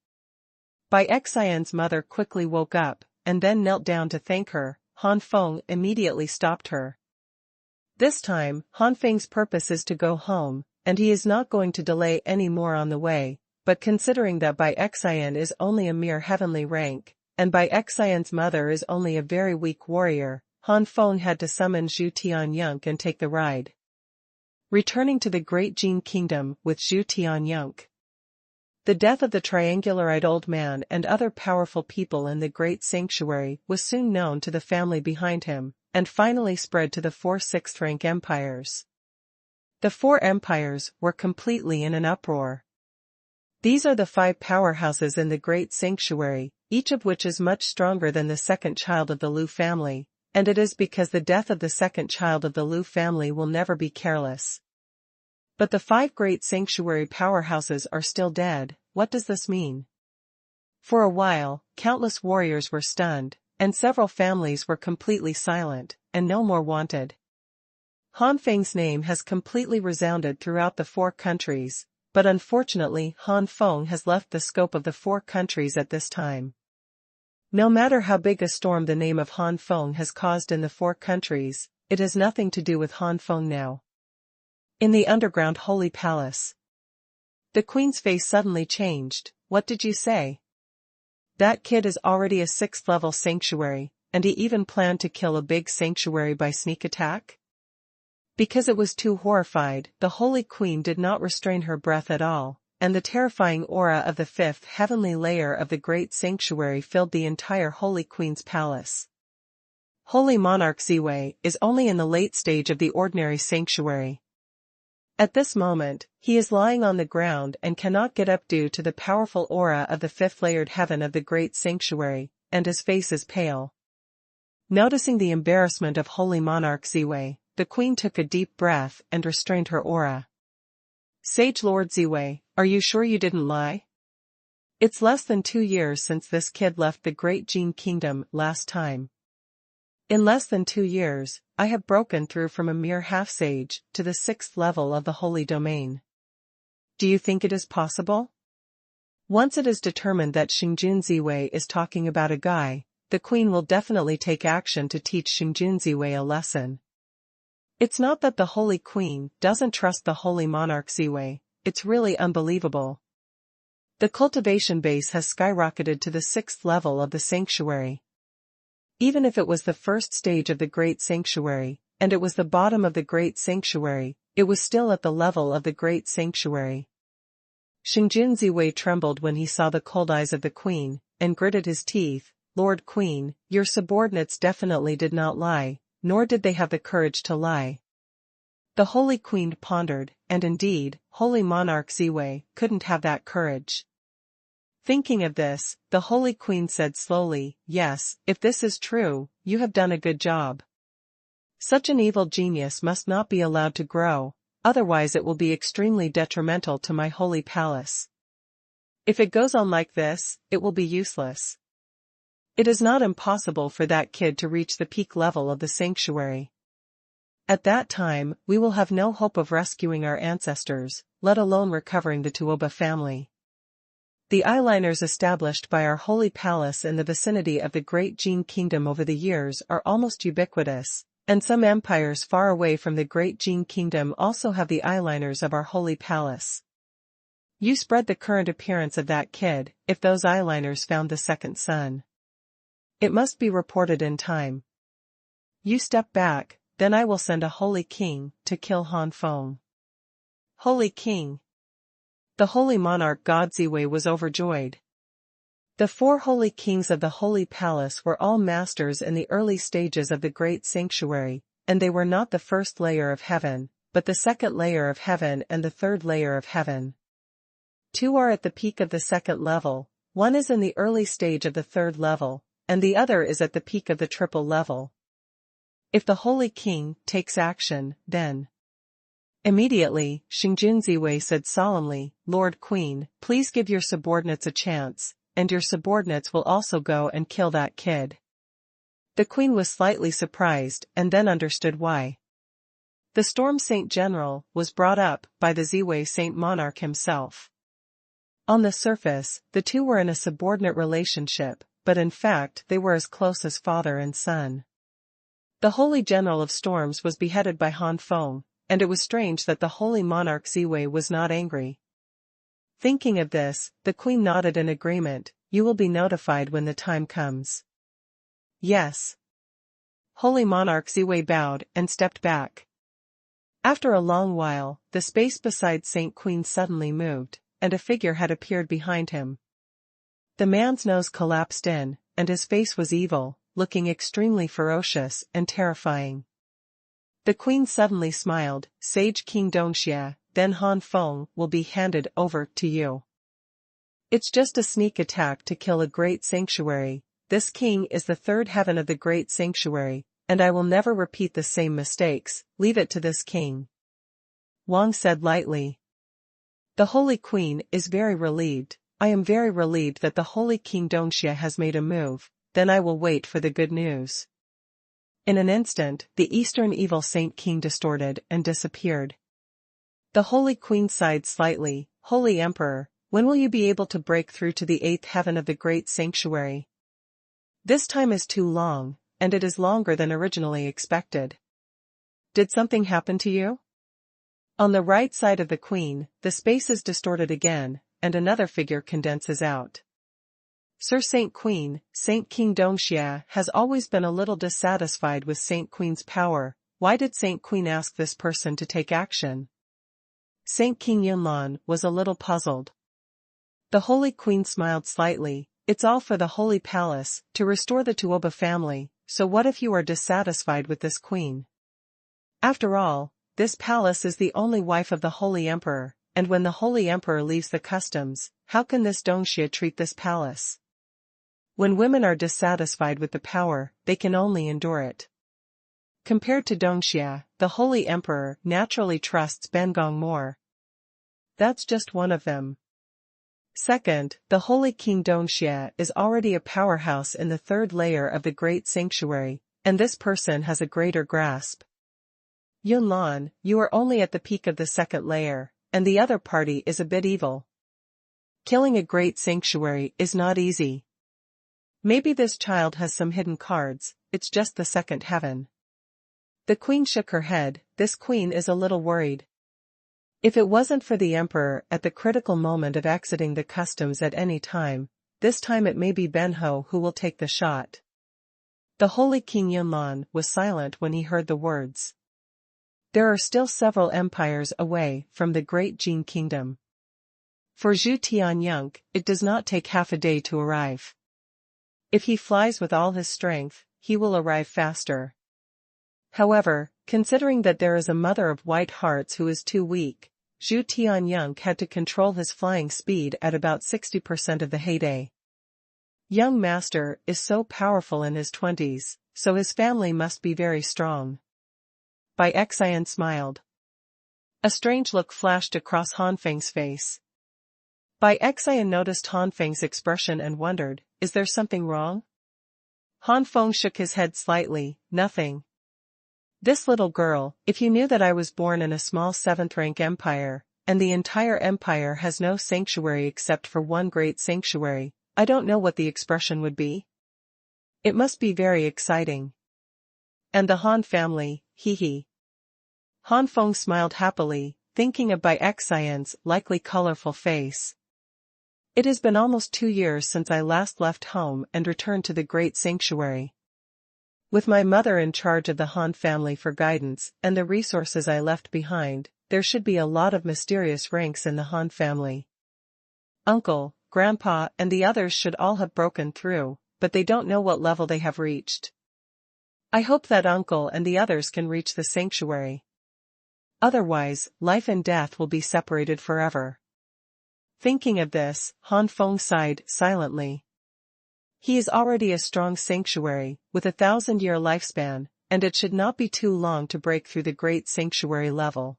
Bai Cai's mother quickly woke up, and then knelt down to thank her. Han Feng immediately stopped her. This time, Han Feng's purpose is to go home, and he is not going to delay any more on the way, but considering that Bai Cai is only a mere heavenly rank, and Bai Cai's mother is only a very weak warrior, Han Feng had to summon Zhu Tianyunk and take the ride. Returning to the Great Jin Kingdom with Zhu Tianyunk. The death of the triangular-eyed old man and other powerful people in the great sanctuary was soon known to the family behind him, and finally spread to the 4 sixth-rank empires. The 4 empires were completely in an uproar. These are the 5 powerhouses in the great sanctuary, each of which is much stronger than the second child of the Liu family, and it is because the death of the second child of the Liu family will never be careless. But the 5 great sanctuary powerhouses are still dead. What does this mean? For a while, countless warriors were stunned, and several families were completely silent, and no more wanted. Han Feng's name has completely resounded throughout the 4 countries, but unfortunately Han Feng has left the scope of the 4 countries at this time. No matter how big a storm the name of Han Feng has caused in the 4 countries, it has nothing to do with Han Feng now. In the underground holy palace. The queen's face suddenly changed. What did you say? That kid is already a 6th level sanctuary, and he even planned to kill a big sanctuary by sneak attack? Because it was too horrified, the holy queen did not restrain her breath at all, and the terrifying aura of the 5th heavenly layer of the great sanctuary filled the entire holy queen's palace. Holy monarch Ziwei is only in the late stage of the ordinary sanctuary. At this moment, he is lying on the ground and cannot get up due to the powerful aura of the 5th layered heaven of the great sanctuary, and his face is pale. Noticing the embarrassment of holy monarch Ziwei, the queen took a deep breath and restrained her aura. Sage Lord Ziwei, are you sure you didn't lie? It's less than 2 years since this kid left the Great Jin Kingdom last time. In less than 2 years, I have broken through from a mere half-sage to the 6th level of the holy domain. Do you think it is possible? Once it is determined that Xingjun Ziwei is talking about a guy, the queen will definitely take action to teach Xingjun Ziwei a lesson. It's not that the holy queen doesn't trust the holy monarch Ziwei, it's really unbelievable. The cultivation base has skyrocketed to the 6th level of the sanctuary. Even if it was the first stage of the Great Sanctuary, and it was the bottom of the Great Sanctuary, it was still at the level of the Great Sanctuary. Xingjun Ziwei trembled when he saw the cold eyes of the queen, and gritted his teeth. Lord Queen, your subordinates definitely did not lie, nor did they have the courage to lie. The Holy Queen pondered, and indeed, Holy Monarch Ziwei couldn't have that courage. Thinking of this, the Holy Queen said slowly, yes, if this is true, you have done a good job. Such an evil genius must not be allowed to grow, otherwise it will be extremely detrimental to my holy palace. If it goes on like this, it will be useless. It is not impossible for that kid to reach the peak level of the sanctuary. At that time, we will have no hope of rescuing our ancestors, let alone recovering the Tuoba family. The eyeliners established by our holy palace in the vicinity of the Great Jin Kingdom over the years are almost ubiquitous, and some empires far away from the Great Jin Kingdom also have the eyeliners of our holy palace. You spread the current appearance of that kid, if those eyeliners found the second son. It must be reported in time. You step back, then I will send a holy king to kill Han Feng. Holy king. The holy monarch God Ziwei was overjoyed. The 4 holy kings of the holy palace were all masters in the early stages of the great sanctuary, and they were not the first layer of heaven, but the second layer of heaven and the third layer of heaven. 2 are at the peak of the second level, 1 is in the early stage of the third level, and the other is at the peak of the triple level. If the holy king takes action, then. Immediately, Xingjun Ziwei said solemnly, Lord Queen, please give your subordinates a chance, and your subordinates will also go and kill that kid. The queen was slightly surprised and then understood why. The Storm Saint General was brought up by the Ziwei Saint Monarch himself. On the surface, the two were in a subordinate relationship, but in fact they were as close as father and son. The Holy General of Storms was beheaded by Han Feng, and it was strange that the Holy Monarch Ziwei was not angry. Thinking of this, the queen nodded in agreement, you will be notified when the time comes. Yes. Holy Monarch Ziwei bowed and stepped back. After a long while, the space beside Saint Queen suddenly moved, and a figure had appeared behind him. The man's nose collapsed in, and his face was evil, looking extremely ferocious and terrifying. The queen suddenly smiled, Sage King Dongxia, then Han Feng will be handed over to you. It's just a sneak attack to kill a great sanctuary. This king is the third heaven of the great sanctuary, and I will never repeat the same mistakes, leave it to this king. Wang said lightly. The Holy Queen is very relieved. I am very relieved that the Holy King Dongxia has made a move, then I will wait for the good news. In an instant, the Eastern Evil Saint King distorted and disappeared. The Holy Queen sighed slightly, Holy Emperor, when will you be able to break through to the 8th heaven of the great sanctuary? This time is too long, and it is longer than originally expected. Did something happen to you? On the right side of the queen, the space is distorted again, and another figure condenses out. Sir Saint Queen, Saint King Dongxia has always been a little dissatisfied with Saint Queen's power. Why did Saint Queen ask this person to take action? Saint King Yunlan was a little puzzled. The Holy Queen smiled slightly, it's all for the Holy Palace, to restore the Tuoba family, so what if you are dissatisfied with this queen? After all, this palace is the only wife of the Holy Emperor, and when the Holy Emperor leaves the customs, how can this Dongxia treat this palace? When women are dissatisfied with the power, they can only endure it. Compared to Dongxia, the Holy Emperor naturally trusts Bengong more. That's just one of them. Second, the Holy King Dongxia is already a powerhouse in the third layer of the great sanctuary, and this person has a greater grasp. Yunlan, you are only at the peak of the second layer, and the other party is a bit evil. Killing a great sanctuary is not easy. Maybe this child has some hidden cards, it's just the second heaven. The queen shook her head, this queen is a little worried. If it wasn't for the emperor at the critical moment of exiting the customs at any time, this time it may be Benho who will take the shot. The holy King Yunlan was silent when he heard the words. There are still several empires away from the great Jin kingdom. For Zhu Tianyang, it does not take half a day to arrive. If he flies with all his strength, he will arrive faster. However, considering that there is a mother of white hearts who is too weak, Zhu Tianyang had to control his flying speed at about 60% of the heyday. Young master is so powerful in his 20s, so his family must be very strong. Bai Cai smiled. A strange look flashed across Han Feng's face. Bai Cai noticed Han Feng's expression and wondered, is there something wrong? Han Feng shook his head slightly, nothing. This little girl, if you knew that I was born in a small 7th-rank empire, and the entire empire has no sanctuary except for one great sanctuary, I don't know what the expression would be. It must be very exciting. And the Han family, hee. Han Feng smiled happily, thinking of Bai Cai's likely colorful face. It has been almost 2 years since I last left home and returned to the great sanctuary. With my mother in charge of the Han family for guidance and the resources I left behind, there should be a lot of mysterious ranks in the Han family. Uncle, Grandpa and the others should all have broken through, but they don't know what level they have reached. I hope that Uncle and the others can reach the sanctuary. Otherwise, life and death will be separated forever. Thinking of this, Han Feng sighed silently. He is already a strong sanctuary, with a 1,000-year lifespan, and it should not be too long to break through the great sanctuary level.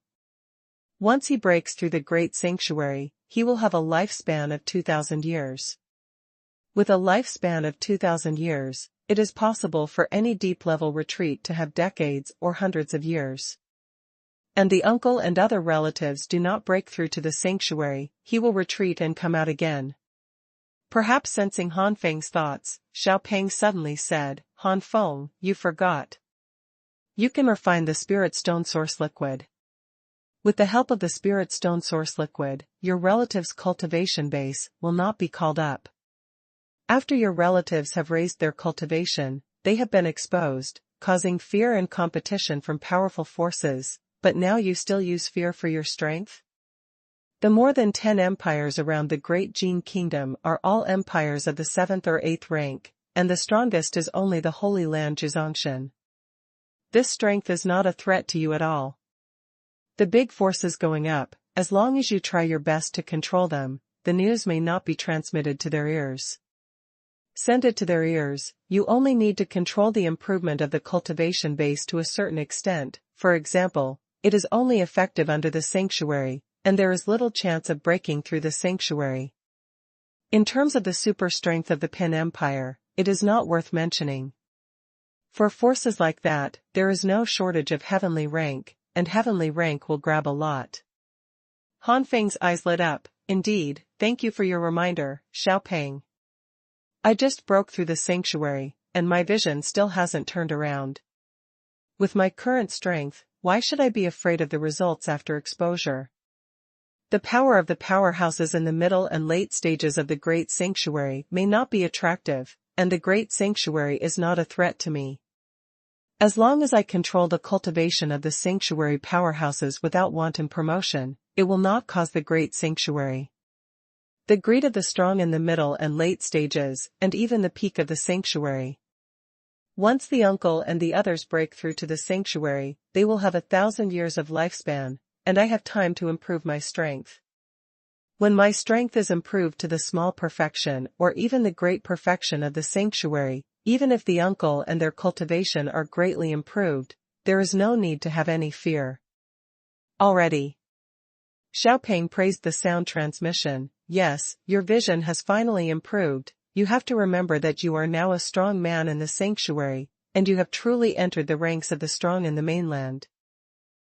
Once he breaks through the great sanctuary, he will have a lifespan of 2,000 years. With a lifespan of 2,000 years, it is possible for any deep-level retreat to have decades or hundreds of years. And the uncle and other relatives do not break through to the sanctuary, he will retreat and come out again. Perhaps sensing Han Feng's thoughts, Xiao Peng suddenly said, Han Feng, you forgot. You can refine the spirit stone source liquid. With the help of the spirit stone source liquid, your relative's cultivation base will not be called up. After your relatives have raised their cultivation, they have been exposed, causing fear and competition from powerful forces, but now you still use fear for your strength? The more than 10 empires around the great Jin kingdom are all empires of the 7th or 8th rank, and the strongest is only the Holy Land Jizongshan. This strength is not a threat to you at all. The big forces going up, as long as you try your best to control them, the news may not be transmitted to their ears. Send it to their ears, you only need to control the improvement of the cultivation base to a certain extent, for example, it is only effective under the sanctuary, and there is little chance of breaking through the sanctuary. In terms of the super strength of the Pin Empire, it is not worth mentioning. For forces like that, there is no shortage of heavenly rank, and heavenly rank will grab a lot. Han Feng's eyes lit up, indeed, thank you for your reminder, Xiao Peng. I just broke through the sanctuary, and my vision still hasn't turned around. With my current strength, why should I be afraid of the results after exposure? The power of the powerhouses in the middle and late stages of the Great Sanctuary may not be attractive, and the Great Sanctuary is not a threat to me. As long as I control the cultivation of the Sanctuary powerhouses without wanton promotion, it will not cause the Great Sanctuary. The greed of the strong in the middle and late stages, and even the peak of the Sanctuary. Once the uncle and the others break through to the Sanctuary, they will have 1,000 years of lifespan, and I have time to improve my strength. When my strength is improved to the small perfection or even the great perfection of the sanctuary, even if the uncle and their cultivation are greatly improved, there is no need to have any fear. Already. Xiao Peng praised the sound transmission. Yes, your vision has finally improved. You have to remember that you are now a strong man in the sanctuary, and you have truly entered the ranks of the strong in the mainland.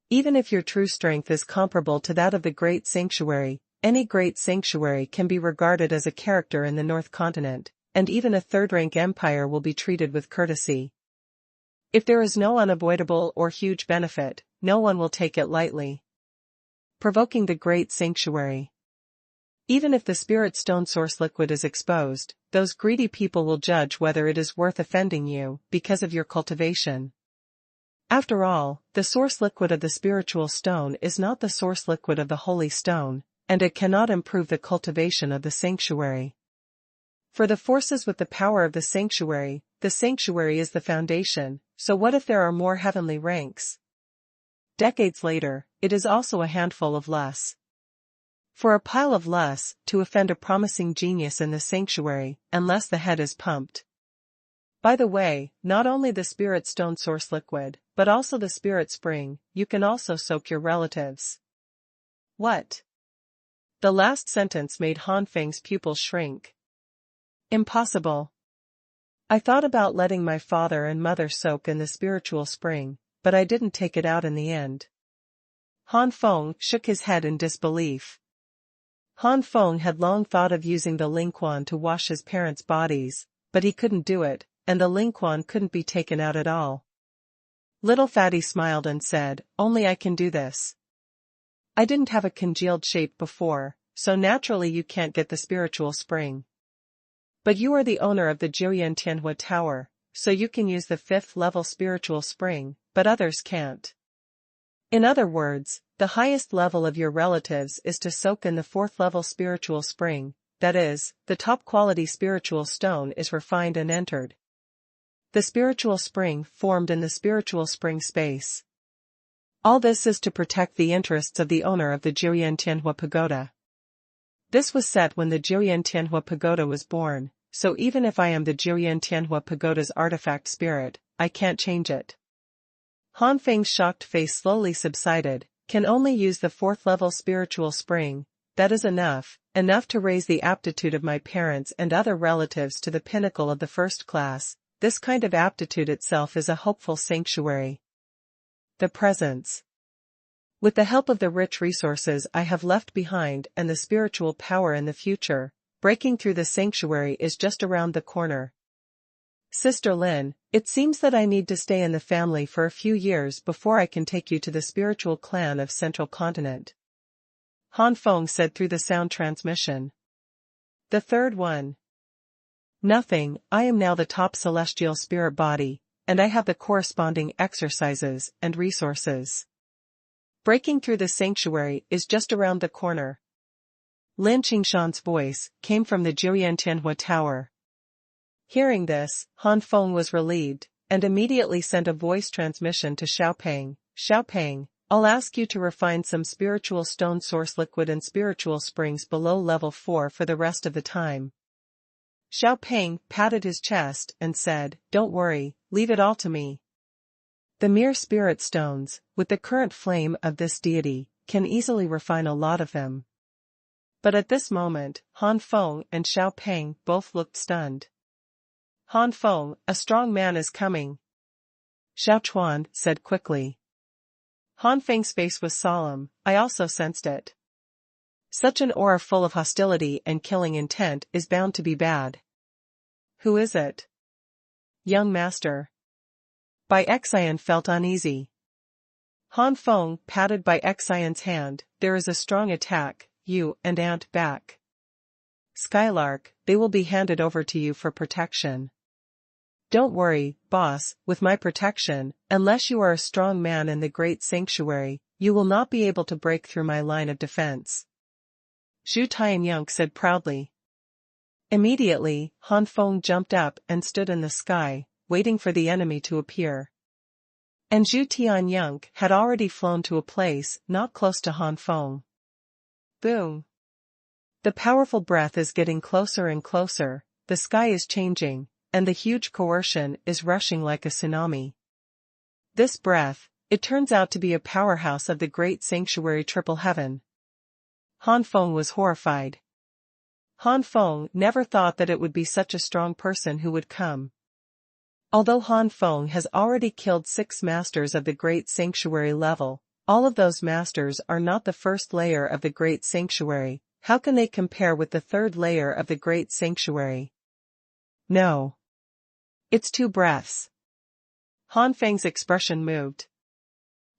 Even if your true strength is comparable to that of the Great Sanctuary, any Great Sanctuary can be regarded as a character in the North Continent, and even a third-rank empire will be treated with courtesy. If there is no unavoidable or huge benefit, no one will take it lightly. provoking the great sanctuary. Even if the spirit stone source liquid is exposed, those greedy people will judge whether it is worth offending you because of your cultivation. After all, the source liquid of the spiritual stone is not the source liquid of the holy stone, and it cannot improve the cultivation of the sanctuary. For the forces with the power of the sanctuary is the foundation, so what if there are more heavenly ranks? Decades later, it is also a handful of less. For a pile of less to offend a promising genius in the sanctuary, unless the head is pumped. By the way, not only the spirit stone source liquid, but also the spirit spring, you can also soak your relatives. What? The last sentence made Han Feng's pupils shrink. Impossible. I thought about letting my father and mother soak in the spiritual spring, but I didn't take it out in the end. Han Feng shook his head in disbelief. Han Feng had long thought of using the Lingquan to wash his parents' bodies, but he couldn't do it, and the Lingquan couldn't be taken out at all. Little Fatty smiled and said, "Only I can do this. I didn't have a congealed shape before, so naturally you can't get the spiritual spring. But you are the owner of the Xuanhuan Tower, so you can use the 5th level spiritual spring, but others can't. In other words, the highest level of your relatives is to soak in the 4th level spiritual spring, that is, the top quality spiritual stone is refined and entered. The spiritual spring formed in the spiritual spring space. All this is to protect the interests of the owner of the Xuanhuan Pagoda. This was set when the Xuanhuan Pagoda was born, so even if I am the Xuanhuan Pagoda's artifact spirit, I can't change it." Han Feng's shocked face slowly subsided. "Can only use the 4th level spiritual spring, that is enough to raise the aptitude of my parents and other relatives to the pinnacle of the 1st class. This kind of aptitude itself is a hopeful sanctuary. The presence. With the help of the rich resources I have left behind and the spiritual power in the future, breaking through the sanctuary is just around the corner. Sister Lin, it seems that I need to stay in the family for a few years before I can take you to the spiritual clan of Central Continent," Han Feng said through the sound transmission. The third one. "Nothing, I am now the top celestial spirit body, and I have the corresponding exercises and resources. Breaking through the sanctuary is just around the corner." Lin Qingshan's voice came from the Xuanhuan Tower. Hearing this, Han Feng was relieved, and immediately sent a voice transmission to Xiaopeng. "Xiaopeng, I'll ask you to refine some spiritual stone source liquid and spiritual springs below level 4 for the rest of the time." Xiaopeng patted his chest and said, "Don't worry, leave it all to me. The mere spirit stones, with the current flame of this deity, can easily refine a lot of them." But at this moment, Han Feng and Xiaopeng both looked stunned. "Han Feng, a strong man is coming," Xuanhuan said quickly. Han Feng's face was solemn. I also sensed it. Such an aura full of hostility and killing intent is bound to be bad. "Who is it?" "Young master." Bai Xian felt uneasy. Han Feng patted Bai Xian's hand. "There is a strong attack, you and Aunt back. Skylark, they will be handed over to you for protection." "Don't worry, boss, with my protection, unless you are a strong man in the great sanctuary, you will not be able to break through my line of defense," Zhu Tianyunk said proudly. Immediately, Han Feng jumped up and stood in the sky, waiting for the enemy to appear. And Zhu Tianyunk had already flown to a place not close to Han Feng. Boom! The powerful breath is getting closer and closer, the sky is changing, and the huge coercion is rushing like a tsunami. This breath, it turns out to be a powerhouse of the great sanctuary Triple Heaven. Han Feng was horrified. Han Feng never thought that it would be such a strong person who would come. Although Han Feng has already killed 6 masters of the great sanctuary level, all of those masters are not the first layer of the great sanctuary. How can they compare with the 3rd layer of the great sanctuary? No. It's 2 breaths. Han Feng's expression moved.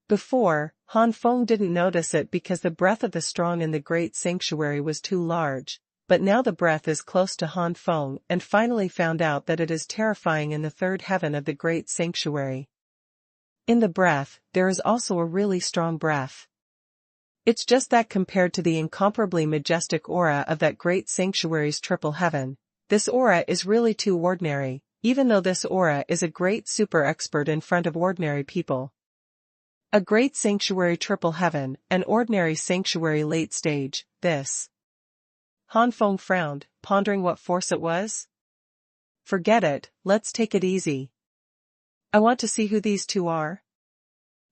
Before, Han Feng didn't notice it because the breath of the strong in the great sanctuary was too large, but now the breath is close to Han Feng and finally found out that it is terrifying in the third heaven of the great sanctuary. In the breath, there is also a really strong breath. It's just that compared to the incomparably majestic aura of that great sanctuary's triple heaven, this aura is really too ordinary, even though this aura is a great super expert in front of ordinary people. A great sanctuary triple heaven, an ordinary sanctuary late stage, this. Han Feng frowned, pondering what force it was. Forget it, let's take it easy. I want to see who these two are.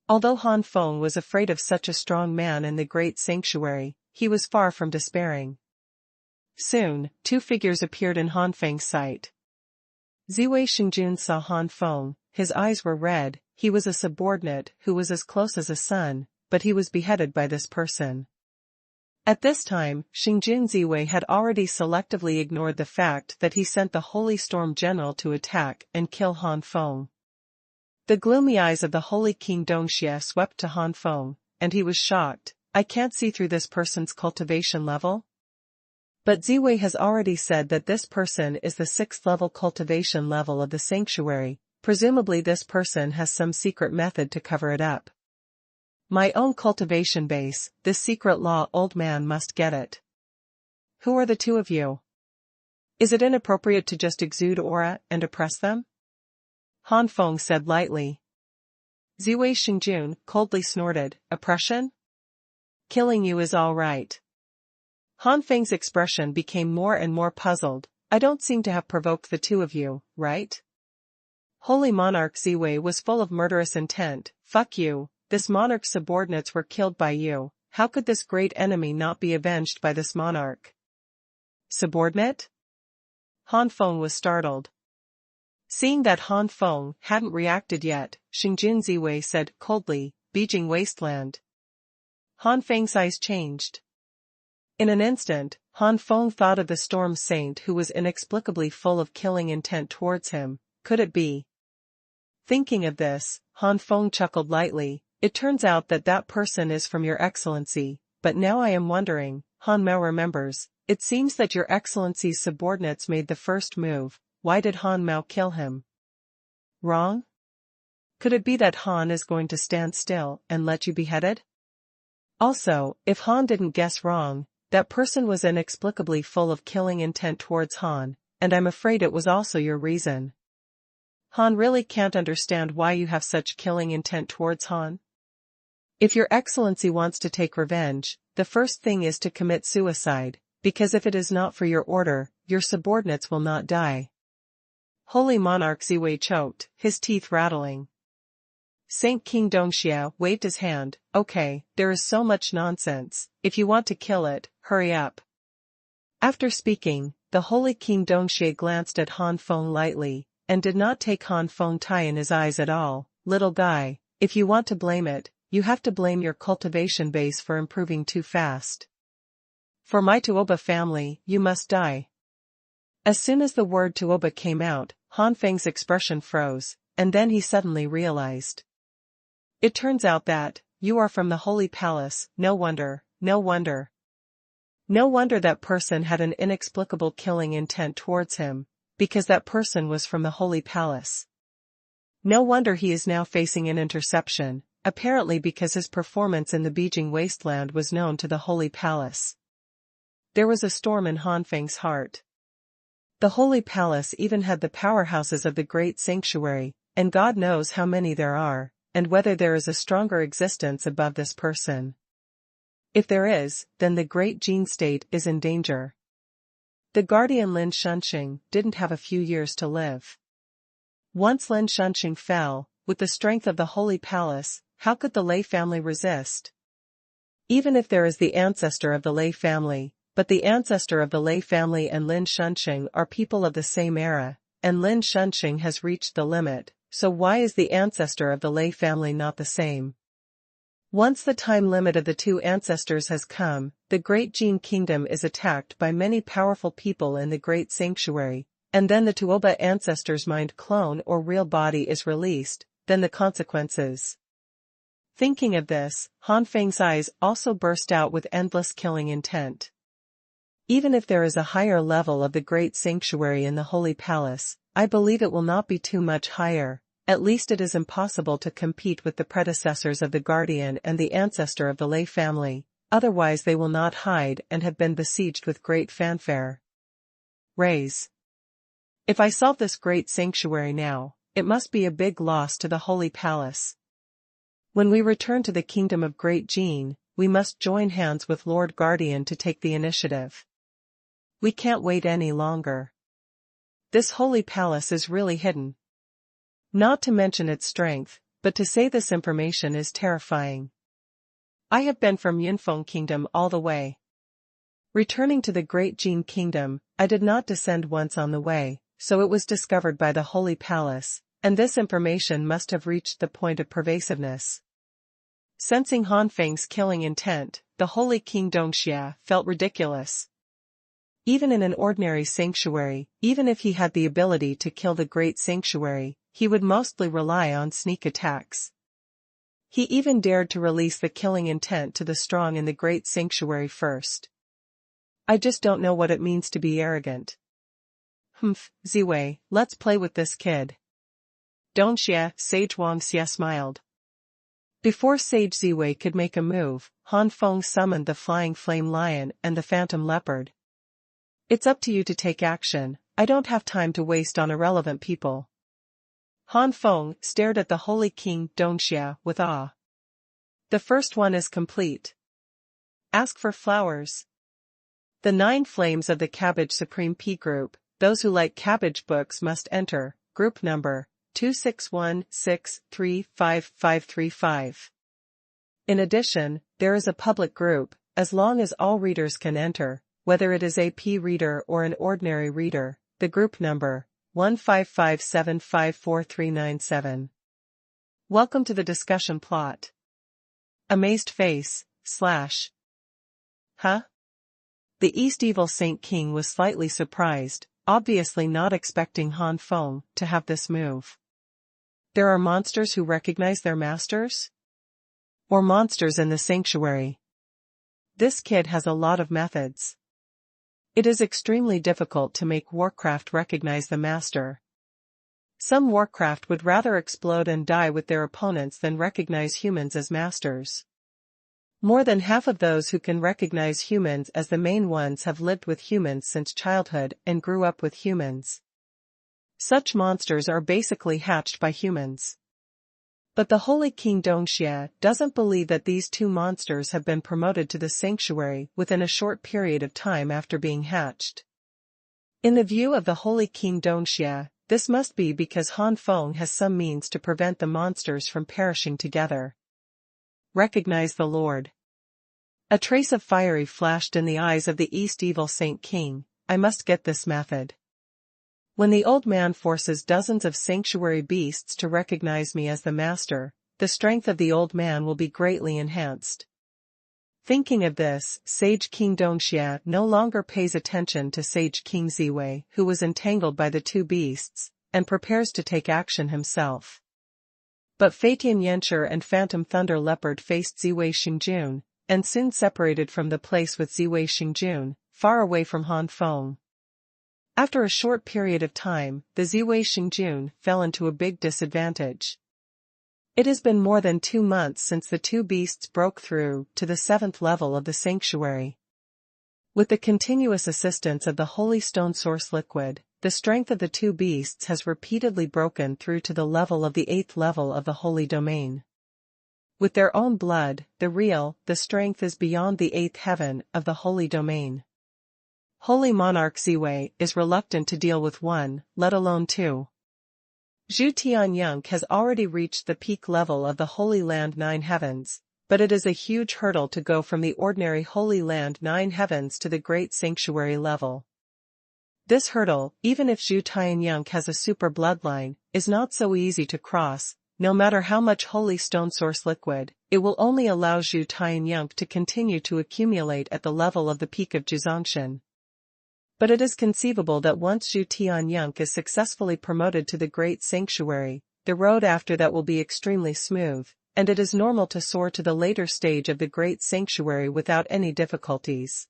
Although Han Feng was afraid of such a strong man in the great sanctuary, he was far from despairing. Soon, two figures appeared in Han Feng's sight. Ziwei Xingjun saw Han Feng, his eyes were red. He was a subordinate who was as close as a son, but he was beheaded by this person. At this time, Xingjun Ziwei had already selectively ignored the fact that he sent the Holy Storm General to attack and kill Han Feng. The gloomy eyes of the Holy King Dongxie swept to Han Feng, and he was shocked. I can't see through this person's cultivation level? But Ziwei has already said that this person is the 6th level cultivation level of the sanctuary. Presumably this person has some secret method to cover it up. My own cultivation base, this secret law old man must get it. Who are the two of you? Is it inappropriate to just exude aura and oppress them? Han Feng said lightly. Ziwei Xingjun coldly snorted, oppression? Killing you is all right. Han Feng's expression became more and more puzzled. I don't seem to have provoked the two of you, right? Holy Monarch Ziwei was full of murderous intent. Fuck you, this monarch's subordinates were killed by you. How could this great enemy not be avenged by this monarch? Subordinate? Han Feng was startled. Seeing that Han Feng hadn't reacted yet, Xingjun Ziwei said coldly, Beijing Wasteland. Han Feng's eyes changed. In an instant, Han Feng thought of the Storm Saint who was inexplicably full of killing intent towards him. Could it be? Thinking of this, Han Feng chuckled lightly. It turns out that that person is from Your Excellency, but now I am wondering, Han Mao remembers, it seems that Your Excellency's subordinates made the first move. Why did Han Mao kill him? Wrong? Could it be that Han is going to stand still and let you behead it? Also, if Han didn't guess wrong, that person was inexplicably full of killing intent towards Han, and I'm afraid it was also your reason. Han really can't understand why you have such killing intent towards Han. If Your Excellency wants to take revenge, the first thing is to commit suicide, because if it is not for your order, your subordinates will not die. Holy Monarch Ziwei choked, his teeth rattling. Saint King Dongxie waved his hand. Okay, there is so much nonsense. If you want to kill it, hurry up. After speaking, the Holy King Dongxie glanced at Han Feng lightly, and did not take Han Feng Tai in his eyes at all. Little guy, if you want to blame it, you have to blame your cultivation base for improving too fast. For my Tuoba family, you must die. As soon as the word Tuoba came out, Han Feng's expression froze, and then he suddenly realized. It turns out that, you are from the Holy Palace. No wonder, no wonder. No wonder that person had an inexplicable killing intent towards him, because that person was from the Holy Palace. No wonder he is now facing an interception, apparently because his performance in the Beijing Wasteland was known to the Holy Palace. There was a storm in Han Feng's heart. The Holy Palace even had the powerhouses of the great sanctuary, and God knows how many there are, and whether there is a stronger existence above this person. If there is, then the great Jin state is in danger. The guardian Lin Shunxing didn't have a few years to live. Once Lin Shunxing fell, with the strength of the Holy Palace, how could the Lei family resist? Even if there is the ancestor of the Lei family, but the ancestor of the Lei family and Lin Shunxing are people of the same era, and Lin Shunxing has reached the limit, so why is the ancestor of the Lei family not the same? Once the time limit of the two ancestors has come, the Great Jin Kingdom is attacked by many powerful people in the Great Sanctuary, and then the Tuoba ancestor's mind clone or real body is released, then the consequences. Thinking of this, Han Feng's eyes also burst out with endless killing intent. Even if there is a higher level of the great sanctuary in the Holy Palace, I believe it will not be too much higher. At least it is impossible to compete with the predecessors of the Guardian and the ancestor of the Lei family, otherwise they will not hide and have been besieged with great fanfare. Raise. If I solve this great sanctuary now, it must be a big loss to the Holy Palace. When we return to the kingdom of Great Jin, we must join hands with Lord Guardian to take the initiative. We can't wait any longer. This Holy Palace is really hidden. Not to mention its strength, but to say this information is terrifying. I have been from Yunfeng Kingdom all the way. Returning to the Great Jin Kingdom, I did not descend once on the way, so it was discovered by the Holy Palace, and this information must have reached the point of pervasiveness. Sensing Han Feng's killing intent, the Holy King Dongxia felt ridiculous. Even in an ordinary sanctuary, even if he had the ability to kill the great sanctuary, he would mostly rely on sneak attacks. He even dared to release the killing intent to the strong in the great sanctuary first. I just don't know what it means to be arrogant. Ziwei, let's play with this kid. Dongxia, Sage Wangxia smiled. Before Sage Ziwei could make a move, Han Feng summoned the Flying Flame Lion and the Phantom Leopard. It's up to you to take action, I don't have time to waste on irrelevant people. Han Feng stared at the Holy King Dongxia with awe. The first one is complete. Ask for flowers. The 9 flames of the Cabbage Supreme P group, those who like cabbage books must enter, group number 261635535. In addition, there is a public group, as long as all readers can enter, whether it is a P reader or an ordinary reader, the group number 155754397. Welcome to the discussion plot. Amazed face, /. Huh? The East Evil Saint King was slightly surprised, obviously not expecting Han Feng to have this move. There are monsters who recognize their masters? Or monsters in the sanctuary? This kid has a lot of methods. It is extremely difficult to make Warcraft recognize the master. Some Warcraft would rather explode and die with their opponents than recognize humans as masters. More than half of those who can recognize humans as the main ones have lived with humans since childhood and grew up with humans. Such monsters are basically hatched by humans. But the Holy King Dongxia doesn't believe that these two monsters have been promoted to the sanctuary within a short period of time after being hatched. In the view of the Holy King Dongxia, this must be because Han Feng has some means to prevent the monsters from perishing together. Recognize the Lord. A trace of fiery flashed in the eyes of the East Evil Saint King. I must get this method. When the old man forces dozens of sanctuary beasts to recognize me as the master, the strength of the old man will be greatly enhanced. Thinking of this, Sage King Dongxia no longer pays attention to Sage King Ziwei, who was entangled by the two beasts, and prepares to take action himself. But Faitian Yanshi and Phantom Thunder Leopard faced Ziwei Xingjun, and soon separated from the place with Ziwei Xingjun, far away from Han Feng. After a short period of time, the Ziwei Xingjun fell into a big disadvantage. It has been more than 2 months since the two beasts broke through to the 7th level of the sanctuary. With the continuous assistance of the Holy Stone Source Liquid, the strength of the two beasts has repeatedly broken through to the level of the 8th level of the Holy Domain. With their own blood, the strength is beyond the 8th heaven of the Holy Domain. Holy Monarch Ziwei is reluctant to deal with one, let alone two. Zhu Tianyang has already reached the peak level of the Holy Land 9 Heavens, but it is a huge hurdle to go from the ordinary Holy Land 9 Heavens to the Great Sanctuary level. This hurdle, even if Zhu Tianyang has a super bloodline, is not so easy to cross. No matter how much Holy Stone Source Liquid, it will only allow Zhu Tianyang to continue to accumulate at the level of the peak of Jizongshan. But it is conceivable that once Zhu Tianyang is successfully promoted to the Great Sanctuary, the road after that will be extremely smooth, and it is normal to soar to the later stage of the Great Sanctuary without any difficulties.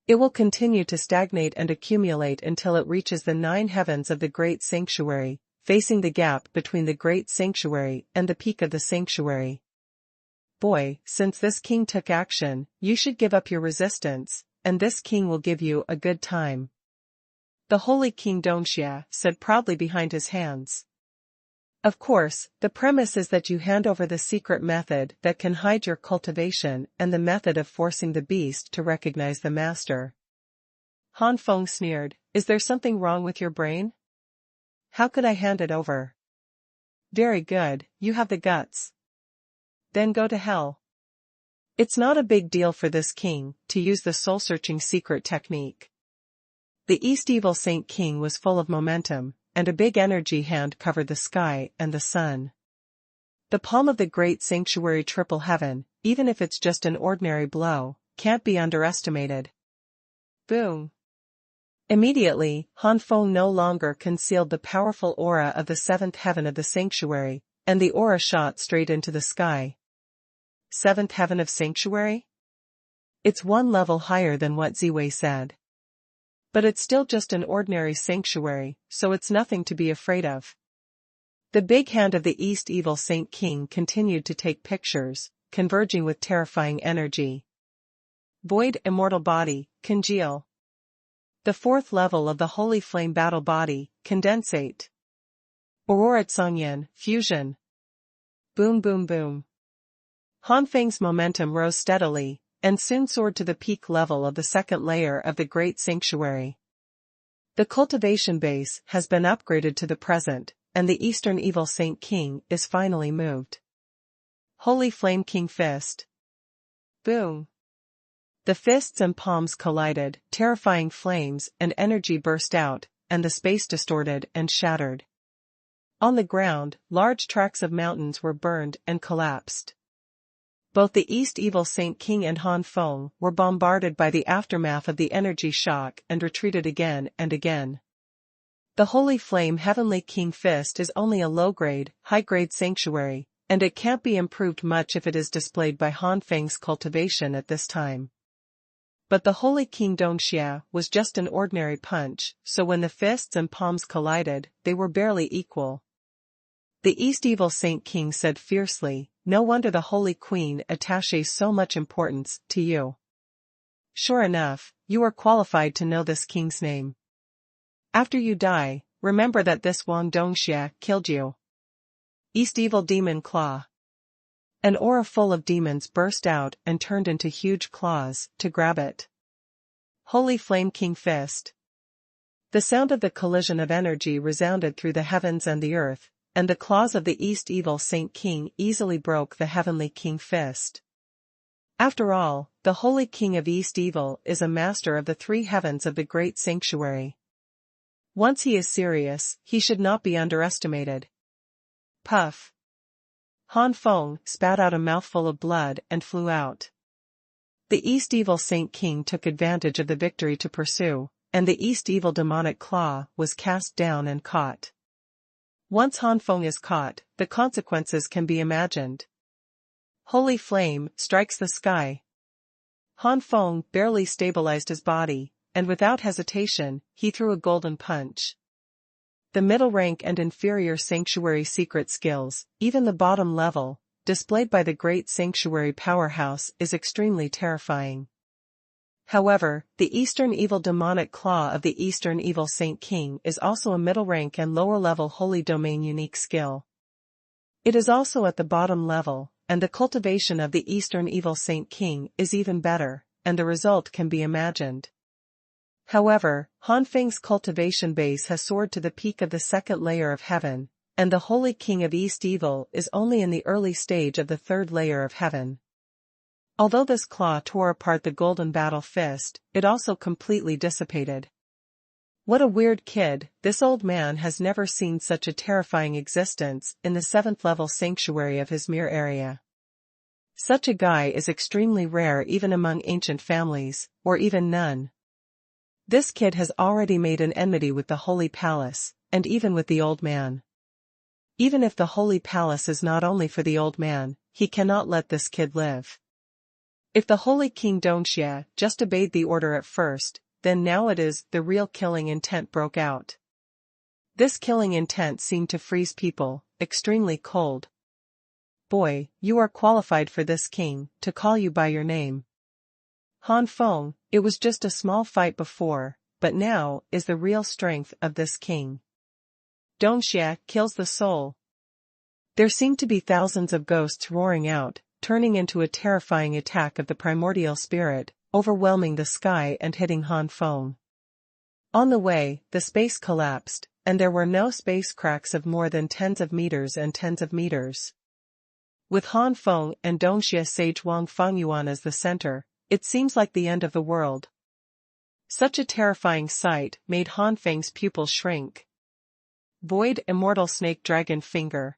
It will continue to stagnate and accumulate until it reaches the 9 heavens of the Great Sanctuary, facing the gap between the Great Sanctuary and the peak of the sanctuary. Boy, since this king took action, you should give up your resistance, and this king will give you a good time. The Holy King Dongxia said proudly behind his hands. Of course, the premise is that you hand over the secret method that can hide your cultivation and the method of forcing the beast to recognize the master. Han Feng sneered, "Is there something wrong with your brain? How could I hand it over?" "Very good, you have the guts. Then go to hell." It's not a big deal for this king to use the soul-searching secret technique. The East Evil Saint King was full of momentum, and a big energy hand covered the sky and the sun. The palm of the Great Sanctuary Triple Heaven, even if it's just an ordinary blow, can't be underestimated. Boom! Immediately, Han Feng no longer concealed the powerful aura of the 7th heaven of the sanctuary, and the aura shot straight into the sky. 7th heaven of sanctuary? It's one level higher than what Ziwei said. But it's still just an ordinary sanctuary, so it's nothing to be afraid of. The big hand of the East Evil Saint King continued to take pictures, converging with terrifying energy. Void Immortal Body, congeal. The 4th level of the Holy Flame Battle Body, condensate. Aurora Tsongyan, fusion. Boom boom boom. Han Feng's momentum rose steadily, and soon soared to the peak level of the 2nd layer of the Great Sanctuary. The cultivation base has been upgraded to the present, and the Eastern Evil Saint King is finally moved. Holy Flame King Fist. Boom. The fists and palms collided, terrifying flames and energy burst out, and the space distorted and shattered. On the ground, large tracts of mountains were burned and collapsed. Both the East Evil Saint King and Han Feng were bombarded by the aftermath of the energy shock and retreated again and again. The Holy Flame Heavenly King Fist is only a low-grade, high-grade sanctuary, and it can't be improved much if it is displayed by Han Feng's cultivation at this time. But the Holy King Dongxia was just an ordinary punch, so when the fists and palms collided, they were barely equal. The East Evil Saint King said fiercely, "No wonder the Holy Queen attaches so much importance to you. Sure enough, you are qualified to know this king's name. After you die, remember that this Wang Dongxia killed you." East Evil Demon Claw. An aura full of demons burst out and turned into huge claws to grab it. Holy Flame King Fist. The sound of the collision of energy resounded through the heavens and the earth, and the claws of the East Evil Saint King easily broke the Heavenly King Fist. After all, the Holy King of East Evil is a master of the 3 heavens of the Great Sanctuary. Once he is serious, he should not be underestimated. Puff. Han Feng spat out a mouthful of blood and flew out. The East Evil Saint King took advantage of the victory to pursue, and the East Evil Demonic Claw was cast down and caught. Once Han Feng is caught, the consequences can be imagined. Holy Flame strikes the sky. Han Feng barely stabilized his body, and without hesitation, he threw a golden punch. The middle rank and inferior sanctuary secret skills, even the bottom level, displayed by the Great Sanctuary Powerhouse is extremely terrifying. However, the Eastern Evil Demonic Claw of the Eastern Evil Saint King is also a middle rank and lower level Holy Domain unique skill. It is also at the bottom level, and the cultivation of the Eastern Evil Saint King is even better, and the result can be imagined. However, Han Feng's cultivation base has soared to the peak of the 2nd layer of heaven, and the Holy King of East Evil is only in the early stage of the 3rd layer of heaven. Although this claw tore apart the golden battle fist, it also completely dissipated. What a weird kid, this old man has never seen such a terrifying existence in the 7th level sanctuary of his mere area. Such a guy is extremely rare even among ancient families, or even none. This kid has already made an enmity with the Holy Palace, and even with the old man. Even if the holy palace is not only for the old man, he cannot let this kid live. If the holy King Dongxie just obeyed the order at first, then now it is the real killing intent broke out. This killing intent seemed to freeze people, extremely cold. Boy, you are qualified for this king, to call you by your name. Han Feng, it was just a small fight before, but now is the real strength of this king. Dongxie kills the soul. There seemed to be thousands of ghosts roaring out, turning into a terrifying attack of the primordial spirit, overwhelming the sky and hitting Han Feng. On the way, the space collapsed, and there were no space cracks of more than tens of meters and tens of meters. With Han Feng and Dongxie sage Wang Fengyuan as the center, it seems like the end of the world. Such a terrifying sight made Han Feng's pupils shrink. Void Immortal Snake Dragon Finger.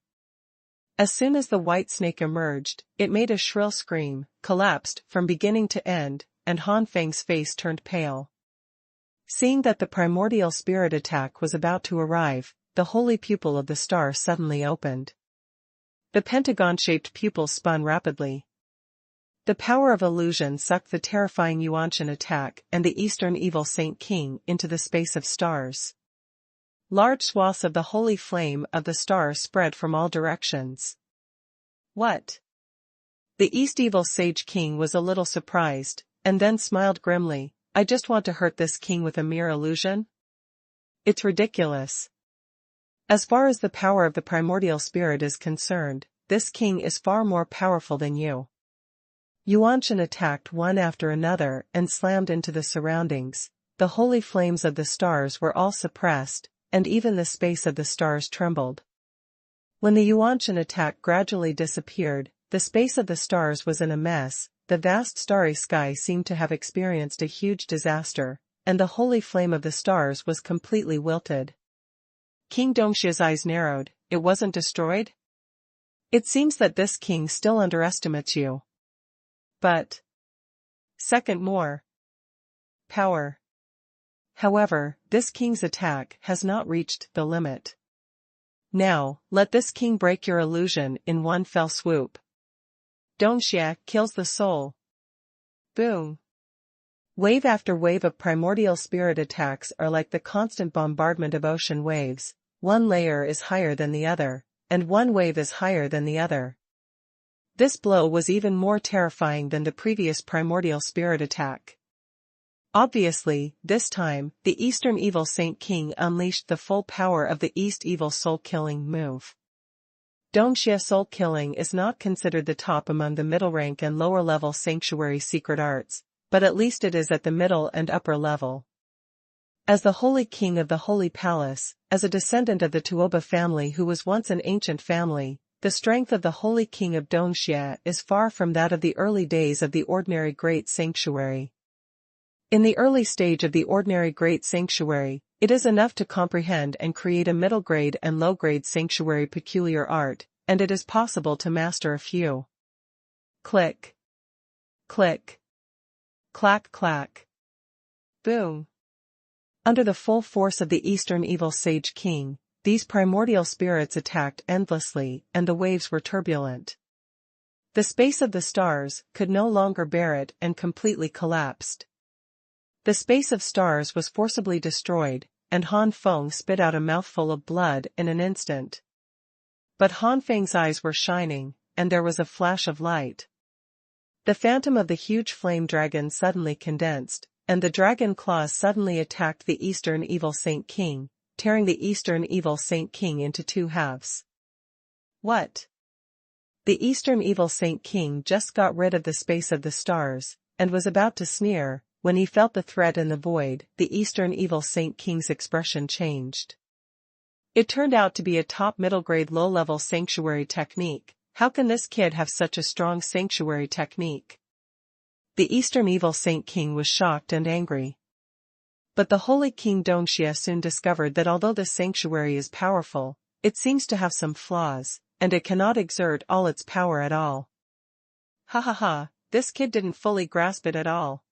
As soon as the white snake emerged, it made a shrill scream, collapsed from beginning to end, and Han Feng's face turned pale. Seeing that the primordial spirit attack was about to arrive, the holy pupil of the star suddenly opened. The pentagon-shaped pupil spun rapidly. The power of illusion sucked the terrifying Yuanshan attack and the Eastern Evil Saint King into the space of stars. Large swaths of the holy flame of the star spread from all directions. What? The East Evil Sage King was a little surprised, and then smiled grimly. I just want to hurt this king with a mere illusion? It's ridiculous. As far as the power of the primordial spirit is concerned, this king is far more powerful than you. Yuanshan attacked one after another and slammed into the surroundings. The holy flames of the stars were all suppressed, and even the space of the stars trembled. When the Yuanshan attack gradually disappeared, the space of the stars was in a mess. The vast starry sky seemed to have experienced a huge disaster, and the holy flame of the stars was completely wilted. King Dongxie's eyes narrowed. It wasn't destroyed? It seems that this king still underestimates you. But second more power. However, this king's attack has not reached the limit. Now, let this king break your illusion in one fell swoop. Dongxie kills the soul. Boom. Wave after wave of primordial spirit attacks are like the constant bombardment of ocean waves. One layer is higher than the other, and one wave is higher than the other. This blow was even more terrifying than the previous primordial spirit attack. Obviously, this time, the Eastern Evil Saint King unleashed the full power of the East Evil soul-killing move. Dongxie soul-killing is not considered the top among the middle rank and lower level sanctuary secret arts, but at least it is at the middle and upper level. As the holy king of the holy palace, as a descendant of the Tuoba family who was once an ancient family, the strength of the holy king of Dongxie is far from that of the early days of the ordinary great sanctuary. In the early stage of the ordinary great sanctuary, it is enough to comprehend and create a middle-grade and low-grade sanctuary peculiar art, and it is possible to master a few. Click. Click. Clack clack. Boom. Under the full force of the Eastern Evil Sage King, these primordial spirits attacked endlessly and the waves were turbulent. The space of the stars could no longer bear it and completely collapsed. The space of stars was forcibly destroyed, and Han Feng spit out a mouthful of blood in an instant. But Han Feng's eyes were shining, and there was a flash of light. The phantom of the huge flame dragon suddenly condensed, and the dragon claws suddenly attacked the Eastern Evil Saint King, tearing the Eastern Evil Saint King into two halves. What? The Eastern Evil Saint King just got rid of the space of the stars, and was about to sneer. When he felt the threat in the void, the Eastern Evil Saint King's expression changed. It turned out to be a top middle-grade low-level sanctuary technique. How can this kid have such a strong sanctuary technique? The Eastern Evil Saint King was shocked and angry. But the holy King Dongxie soon discovered that although this sanctuary is powerful, it seems to have some flaws, and it cannot exert all its power at all. Ha ha ha, this kid didn't fully grasp it at all.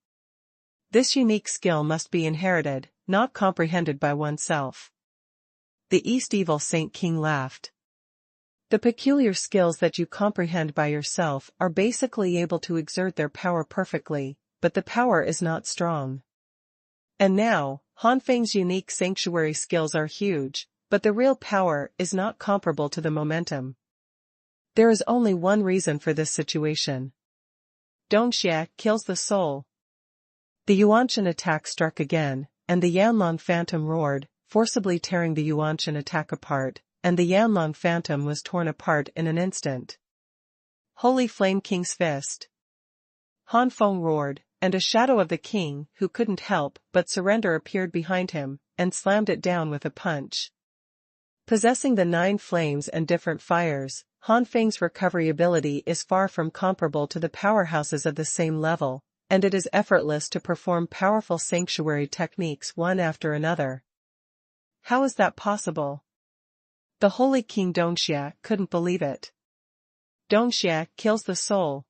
This unique skill must be inherited, not comprehended by oneself. The East Evil Saint King laughed. The peculiar skills that you comprehend by yourself are basically able to exert their power perfectly, but the power is not strong. And now, Han Feng's unique sanctuary skills are huge, but the real power is not comparable to the momentum. There is only one reason for this situation. Dongxie kills the soul. The Yuanshan attack struck again, and the Yanlong Phantom roared, forcibly tearing the Yuanshan attack apart, and the Yanlong Phantom was torn apart in an instant. Holy Flame King's Fist! Han Feng roared, and a shadow of the king, who couldn't help but surrender, appeared behind him, and slammed it down with a punch. Possessing the 9 flames and different fires, Han Feng's recovery ability is far from comparable to the powerhouses of the same level, and it is effortless to perform powerful sanctuary techniques one after another. How is that possible? The Holy King Dongxie couldn't believe it. Dongxie kills the soul.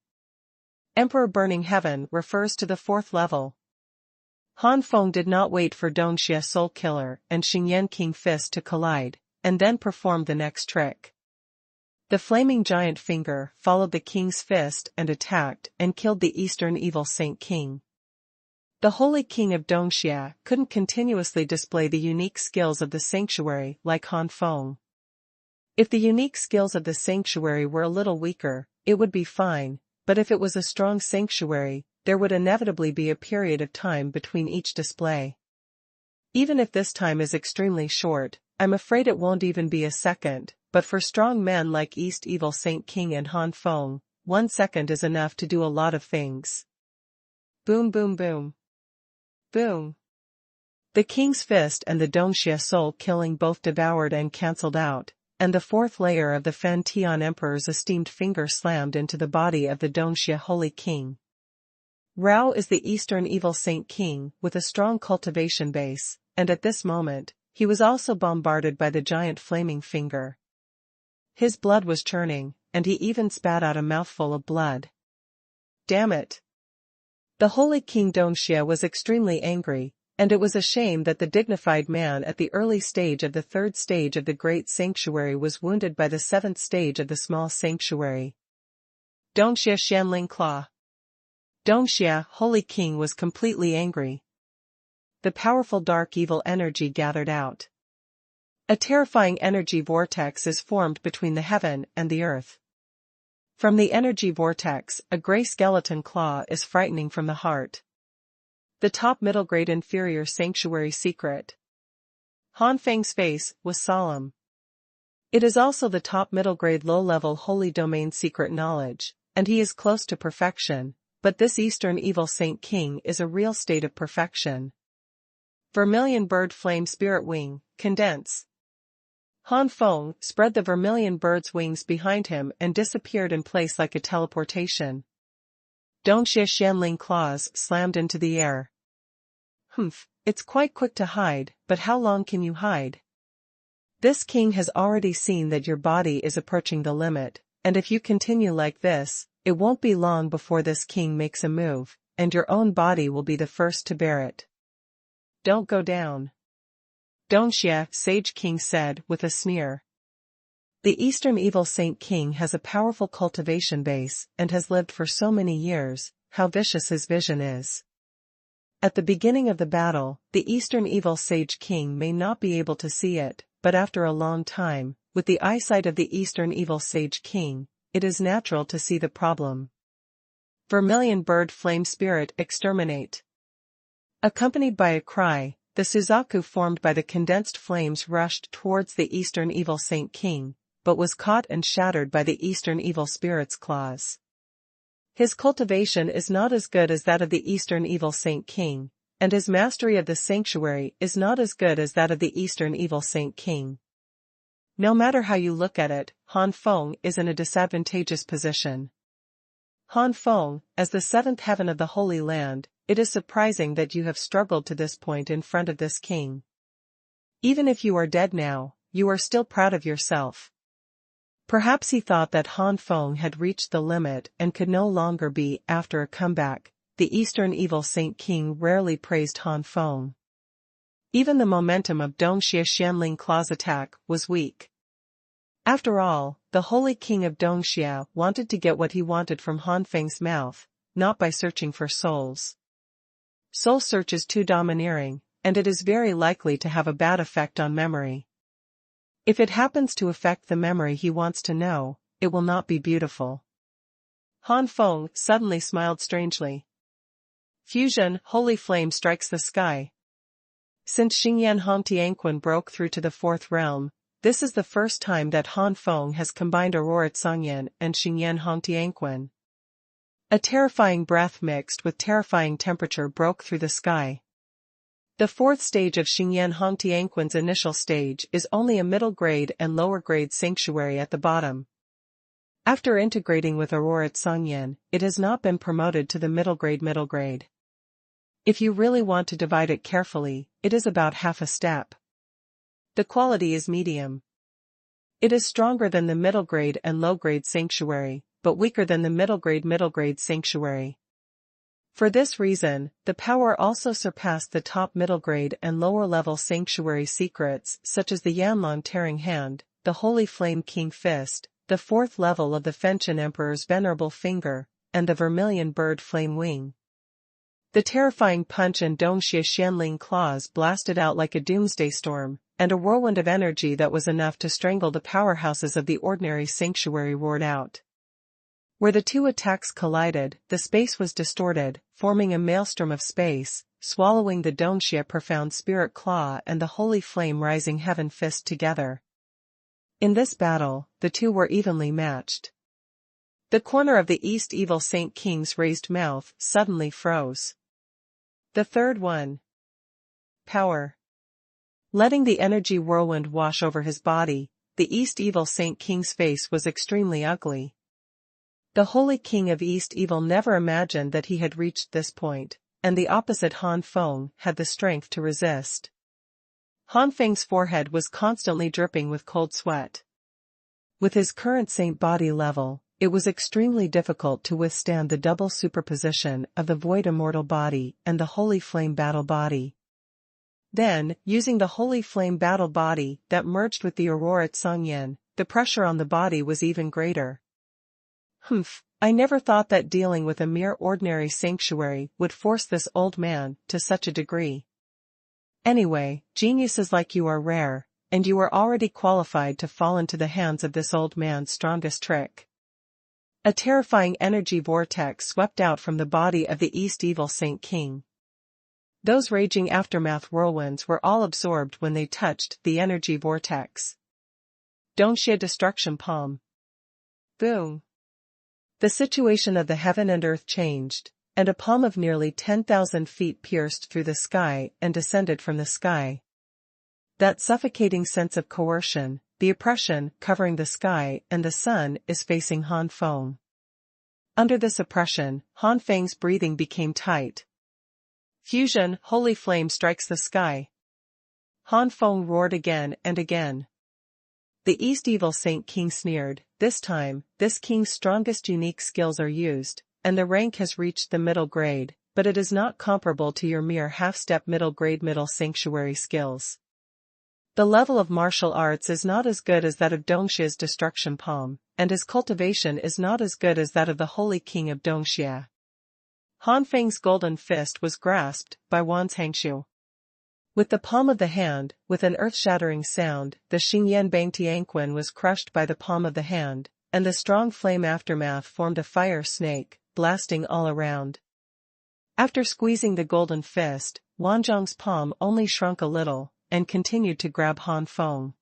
Emperor Burning Heaven refers to the 4th level. Han Feng did not wait for Dongxie Soul Killer and Xingyan King Fist to collide, and then performed the next trick. The Flaming Giant Finger followed the King's Fist and attacked and killed the Eastern Evil Saint King. The Holy King of Dongxie couldn't continuously display the unique skills of the sanctuary like Han Feng. If the unique skills of the sanctuary were a little weaker, it would be fine, but if it was a strong sanctuary, there would inevitably be a period of time between each display. Even if this time is extremely short, I'm afraid it won't even be a second, but for strong men like East Evil Saint King and Han Feng, 1 second is enough to do a lot of things. Boom boom boom. Boom. The King's Fist and the Dongxie Soul Killing both devoured and cancelled out, and the 4th layer of the Fan Tian Emperor's esteemed finger slammed into the body of the Dongxie Holy King. Rao is the Eastern Evil Saint King with a strong cultivation base, and at this moment, he was also bombarded by the giant flaming finger. His blood was churning, and he even spat out a mouthful of blood. Damn it! The Holy King Dongxie was extremely angry, and it was a shame that the dignified man at the early stage of the 3rd stage of the Great Sanctuary was wounded by the 7th stage of the Small Sanctuary. Dongxie Xianling Claw. Dongxie Holy King was completely angry. The powerful dark evil energy gathered out. A terrifying energy vortex is formed between the heaven and the earth. From the energy vortex, a gray skeleton claw is frightening from the heart. The top middle grade inferior sanctuary secret. Han Feng's face was solemn. It is also the top middle grade low level holy domain secret knowledge, and he is close to perfection, but this Eastern Evil Saint King is a real state of perfection. Vermilion Bird Flame Spirit Wing, Condense. Han Feng spread the vermilion bird's wings behind him and disappeared in place like a teleportation. Dongxie Xianling claws slammed into the air. Humph, it's quite quick to hide, but how long can you hide? This king has already seen that your body is approaching the limit, and if you continue like this, it won't be long before this king makes a move, and your own body will be the first to bear it. Don't go down. Dongxie, Sage King said with a sneer. The Eastern Evil Saint King has a powerful cultivation base and has lived for so many years. How vicious his vision is. At the beginning of the battle, the Eastern Evil Sage King may not be able to see it, but after a long time, with the eyesight of the Eastern Evil Sage King, it is natural to see the problem. Vermilion Bird Flame Spirit Exterminate. Accompanied by a cry, the Suzaku formed by the condensed flames rushed towards the Eastern Evil Saint King, but was caught and shattered by the Eastern Evil Spirit's claws. His cultivation is not as good as that of the Eastern Evil Saint King, and his mastery of the sanctuary is not as good as that of the Eastern Evil Saint King. No matter how you look at it, Han Feng is in a disadvantageous position. Han Feng, as the 7th heaven of the Holy Land, it is surprising that you have struggled to this point in front of this king. Even if you are dead now, you are still proud of yourself. Perhaps he thought that Han Feng had reached the limit and could no longer be after a comeback. The Eastern Evil Saint King rarely praised Han Feng. Even the momentum of Dongxie Xianling Claw's attack was weak. After all, the Holy King of Dongxia wanted to get what he wanted from Han Feng's mouth, not by searching for souls. Soul search is too domineering, and it is very likely to have a bad effect on memory. If it happens to affect the memory he wants to know, it will not be beautiful. Han Feng suddenly smiled strangely. Fusion, holy flame strikes the sky. Since Xingyan Hongtianquan broke through to the fourth realm, this is the first time that Han Feng has combined Aurora Tsangyan and Xingyan Hongtianquan. A terrifying breath mixed with terrifying temperature broke through the sky. The fourth stage of Xingyan Hongtianquan's initial stage is only a middle grade and lower grade sanctuary at the bottom. After integrating with Aurora Tsangyan, it has not been promoted to the middle grade. If you really want to divide it carefully, it is about half a step. The quality is medium. It is stronger than the middle grade and low grade sanctuary, but weaker than the middle grade sanctuary. For this reason, the power also surpassed the top middle grade and lower level sanctuary secrets such as the Yanlong Tearing Hand, the Holy Flame King Fist, the fourth level of the Fenchen Emperor's Venerable Finger, and the Vermilion Bird Flame Wing. The terrifying punch and Dongxia Xianling claws blasted out like a doomsday storm, and a whirlwind of energy that was enough to strangle the powerhouses of the ordinary sanctuary roared out. Where the two attacks collided, the space was distorted, forming a maelstrom of space, swallowing the Dongxia Profound Spirit Claw and the Holy Flame Rising Heaven Fist together. In this battle, the two were evenly matched. The corner of the East Evil Saint King's raised mouth suddenly froze. The third one. Power. Letting the energy whirlwind wash over his body, the East Evil Saint King's face was extremely ugly. The Holy King of East Evil never imagined that he had reached this point, and the opposite Han Feng had the strength to resist. Han Feng's forehead was constantly dripping with cold sweat. With his current saint body level, it was extremely difficult to withstand the double superposition of the Void Immortal body and the Holy Flame Battle body. Then, using the Holy Flame Battle body that merged with the Aurora Tsangyan, the pressure on the body was even greater. I never thought that dealing with a mere ordinary sanctuary would force this old man to such a degree. Anyway, geniuses like you are rare, and you are already qualified to fall into the hands of this old man's strongest trick. A terrifying energy vortex swept out from the body of the East Evil Saint King. Those raging aftermath whirlwinds were all absorbed when they touched the energy vortex. Dongxia Destruction Palm. Boom. The situation of the heaven and earth changed, and a palm of nearly 10,000 feet pierced through the sky and descended from the sky. That suffocating sense of coercion, the oppression covering the sky and the sun, is facing Han Feng. Under this oppression, Han Feng's breathing became tight. Fusion, holy flame strikes the sky. Han Feng roared again and again. The East Evil Saint King sneered. This time, this king's strongest unique skills are used, and the rank has reached the middle grade, but it is not comparable to your mere half-step middle grade middle sanctuary skills. The level of martial arts is not as good as that of Dongxia's Destruction Palm, and his cultivation is not as good as that of the Holy King of Dongxia. Han Feng's golden fist was grasped by Wan's Hangshu. With the palm of the hand, with an earth-shattering sound, the Xingyan Bangtianquan was crushed by the palm of the hand, and the strong flame aftermath formed a fire snake, blasting all around. After squeezing the golden fist, Wanzhong's palm only shrunk a little, and continued to grab Han Feng.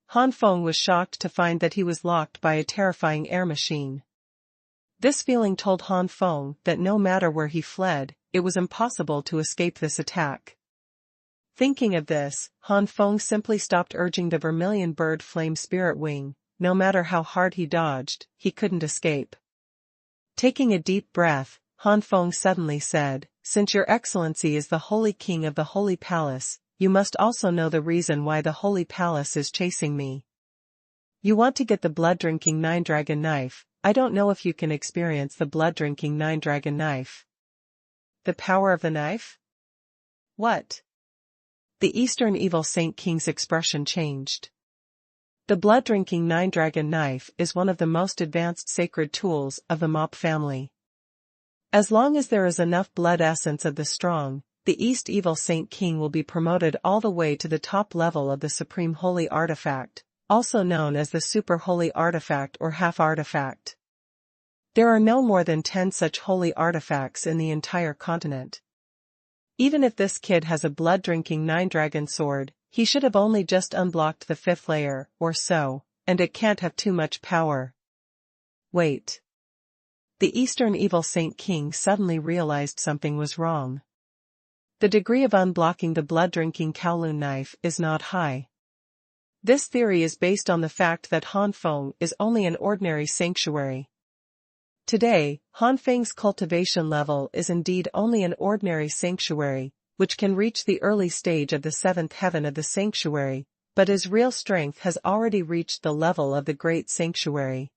Han Feng was shocked to find that he was locked by a terrifying air machine. This feeling told Han Feng that no matter where he fled, it was impossible to escape this attack. Thinking of this, Han Feng simply stopped urging the Vermilion Bird Flame Spirit Wing. No matter how hard he dodged, he couldn't escape. Taking a deep breath, Han Feng suddenly said, "Since your excellency is the Holy King of the Holy Palace, you must also know the reason why the Holy Palace is chasing me. You want to get the blood-drinking Nine-Dragon Knife. I don't know if you can experience the blood-drinking Nine-Dragon Knife." The power of the knife? What? The Eastern Evil Saint King's expression changed. The blood-drinking nine-dragon knife is one of the most advanced sacred tools of the mop family. As long as there is enough blood essence of the strong, the East Evil Saint King will be promoted all the way to the top level of the Supreme Holy Artifact, also known as the Super Holy Artifact or Half Artifact. There are no more than 10 such holy artifacts in the entire continent. Even if this kid has a blood-drinking nine-dragon sword, he should have only just unblocked the 5th layer, or so, and it can't have too much power. Wait. The Eastern Evil Saint King suddenly realized something was wrong. The degree of unblocking the blood-drinking Kowloon knife is not high. This theory is based on the fact that Han Feng is only an ordinary sanctuary. Today, Han Feng's cultivation level is indeed only an ordinary sanctuary, which can reach the early stage of the 7th heaven of the sanctuary, but his real strength has already reached the level of the great sanctuary.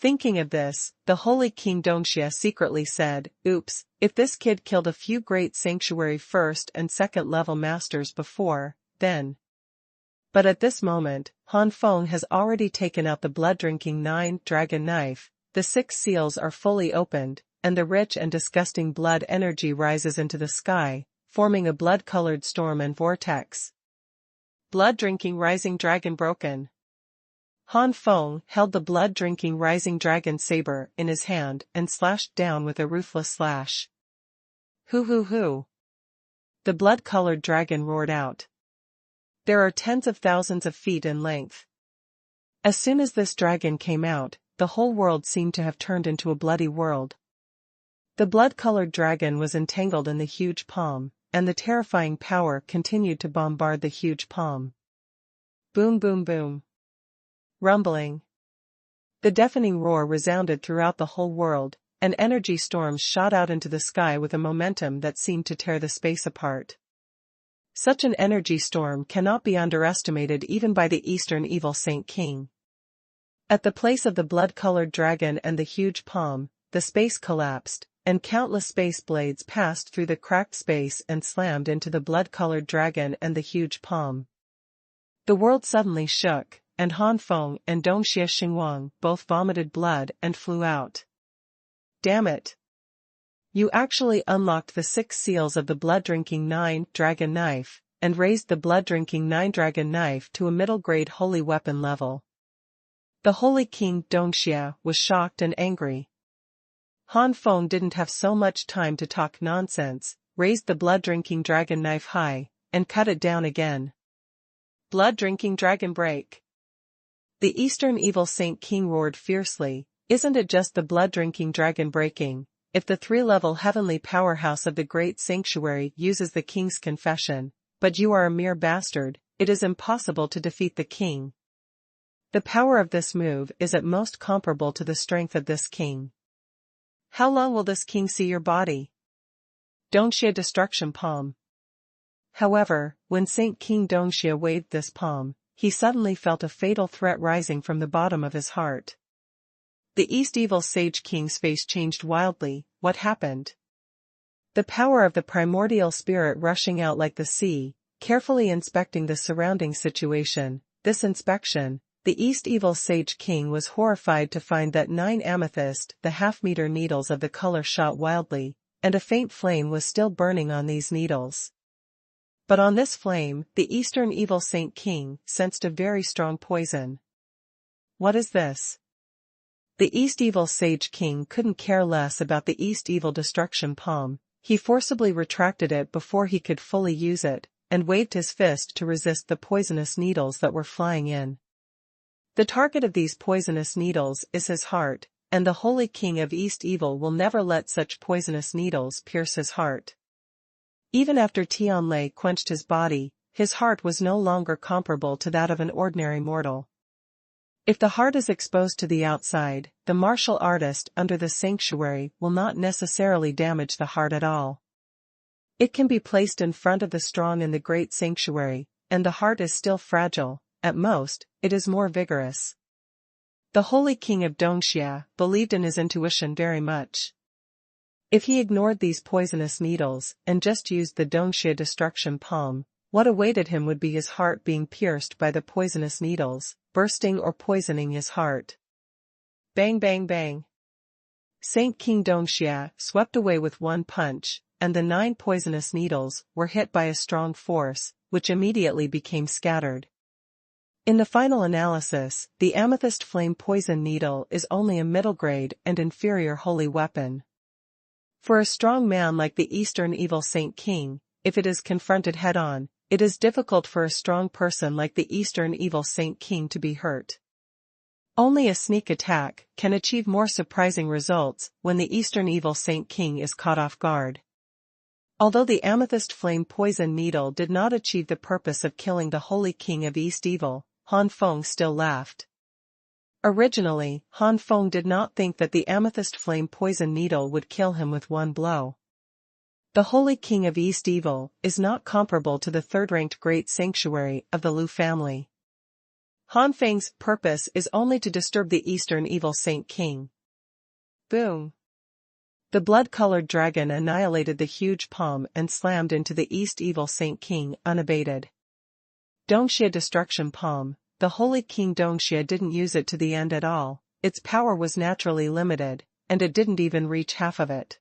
Thinking of this, the Holy King Dongxia secretly said, "Oops, if this kid killed a few great sanctuary 1st and 2nd level masters before, then." But at this moment, Han Feng has already taken out the blood-drinking nine-dragon knife, the 6 seals are fully opened, and the rich and disgusting blood energy rises into the sky, forming a blood-colored storm and vortex. Blood-drinking rising dragon broken. Han Feng held the blood-drinking rising dragon saber in his hand and slashed down with a ruthless slash. Hoo hoo hoo. The blood-colored dragon roared out. There are tens of thousands of feet in length. As soon as this dragon came out, the whole world seemed to have turned into a bloody world. The blood-colored dragon was entangled in the huge palm, and the terrifying power continued to bombard the huge palm. Boom boom boom. Rumbling. The deafening roar resounded throughout the whole world, and energy storms shot out into the sky with a momentum that seemed to tear the space apart. Such an energy storm cannot be underestimated even by the Eastern Evil Saint King. At the place of the blood-colored dragon and the huge palm, the space collapsed, and countless space blades passed through the cracked space and slammed into the blood-colored dragon and the huge palm. The world suddenly shook, and Han Feng and Dongxia Xuanhuan both vomited blood and flew out. Damn it! You actually unlocked the 6 seals of the blood-drinking nine-dragon knife, and raised the blood-drinking nine-dragon knife to a middle-grade holy weapon level. The Holy King Dongxia was shocked and angry. Han Feng didn't have so much time to talk nonsense, raised the blood-drinking dragon knife high, and cut it down again. Blood-drinking dragon break. The Eastern Evil Saint King roared fiercely, "Isn't it just the blood-drinking dragon breaking? If the 3-level heavenly powerhouse of the great sanctuary uses the king's confession, but you are a mere bastard, it is impossible to defeat the king. The power of this move is at most comparable to the strength of this king. How long will this king see your body?" Dongxia Destruction Palm. However, when Saint King Dongxia waved this palm, he suddenly felt a fatal threat rising from the bottom of his heart. The East Evil Sage King's face changed wildly. What happened? The power of the primordial spirit rushing out like the sea, carefully inspecting the surrounding situation. This inspection, the East Evil Sage King was horrified to find that 9 amethyst, the half-meter needles of the color shot wildly, and a faint flame was still burning on these needles. But on this flame, the Eastern Evil Saint King sensed a very strong poison. What is this? The East Evil Sage King couldn't care less about the East Evil Destruction Palm. He forcibly retracted it before he could fully use it, and waved his fist to resist the poisonous needles that were flying in. The target of these poisonous needles is his heart, and the Holy King of East Evil will never let such poisonous needles pierce his heart. Even after Tianlei quenched his body, his heart was no longer comparable to that of an ordinary mortal. If the heart is exposed to the outside, the martial artist under the sanctuary will not necessarily damage the heart at all. It can be placed in front of the strong in the great sanctuary, and the heart is still fragile. At most, it is more vigorous. The Holy King of Dongxia believed in his intuition very much. If he ignored these poisonous needles and just used the Dongxia Destruction Palm, What awaited him would be his heart being pierced by the poisonous needles, bursting or poisoning his heart. Bang bang bang. Saint King Dongxia swept away with one punch, and the 9 poisonous needles were hit by a strong force, which immediately became scattered. In the final analysis, the amethyst flame poison needle is only a middle-grade and inferior holy weapon. For a strong man like the Eastern Evil Saint King, if it is confronted head-on, it is difficult for a strong person like the Eastern Evil Saint King to be hurt. Only a sneak attack can achieve more surprising results when the Eastern Evil Saint King is caught off guard. Although the amethyst flame poison needle did not achieve the purpose of killing the Holy King of East Evil, Han Feng still laughed. Originally, Han Feng did not think that the amethyst flame poison needle would kill him with one blow. The Holy King of East Evil is not comparable to the third-ranked great sanctuary of the Lu family. Han Feng's purpose is only to disturb the Eastern Evil Saint King. Boom! The blood-colored dragon annihilated the huge palm and slammed into the East Evil Saint King unabated. Dongxia Destruction Palm. The Holy King Dongxia didn't use it to the end at all, its power was naturally limited, and it didn't even reach half of it.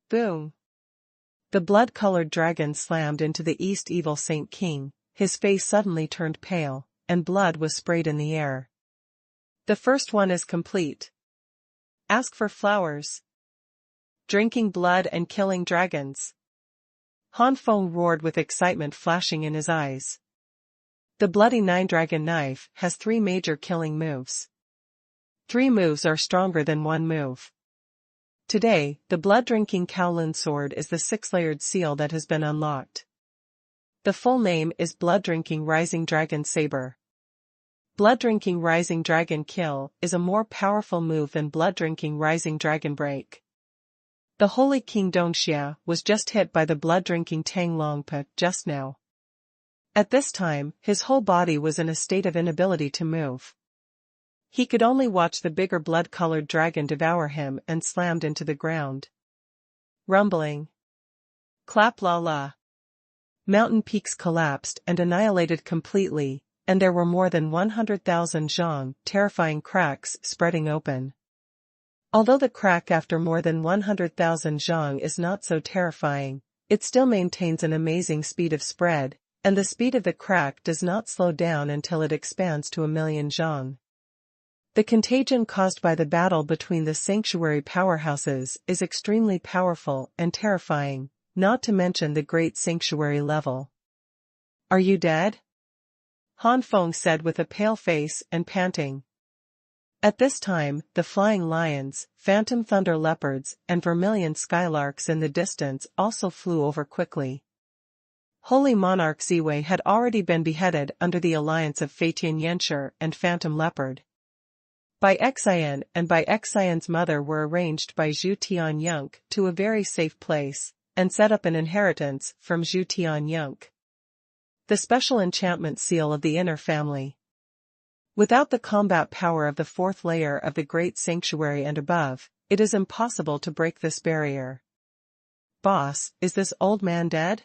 Boom! The blood-colored dragon slammed into the East Evil Saint King, his face suddenly turned pale, and blood was sprayed in the air. The first one is complete. Ask for flowers. Drinking blood and killing dragons. Han Feng roared with excitement flashing in his eyes. The bloody 9-dragon knife has 3 major killing moves. 3 moves are stronger than 1 move. Today, the blood-drinking Kowloon sword is the 6-layered seal that has been unlocked. The full name is Blood-Drinking Rising Dragon Saber. Blood-Drinking Rising Dragon Kill is a more powerful move than Blood-Drinking Rising Dragon Break. The Holy King Dongxia was just hit by the blood-drinking Tang Longpa just now. At this time, his whole body was in a state of inability to move. He could only watch the bigger blood-colored dragon devour him and slammed into the ground. Rumbling. Clap la la. Mountain peaks collapsed and annihilated completely, and there were more than 100,000 zhang, terrifying cracks spreading open. Although the crack after more than 100,000 zhang is not so terrifying, it still maintains an amazing speed of spread, and the speed of the crack does not slow down until it expands to 1,000,000 zhang. The contagion caused by the battle between the sanctuary powerhouses is extremely powerful and terrifying, not to mention the great sanctuary level. Are you dead? Han Feng said with a pale face and panting. At this time, the flying lions, phantom thunder leopards, and vermilion skylarks in the distance also flew over quickly. Holy Monarch Ziwei had already been beheaded under the alliance of Feitian Yanshi and Phantom Leopard. Bai Xian and Bai Xian's mother were arranged by Zhu Tianyunk to a very safe place, and set up an inheritance from Zhu Tianyunk. The special enchantment seal of the inner family. Without the combat power of the 4th layer of the Great Sanctuary and above, it is impossible to break this barrier. Boss, is this old man dead?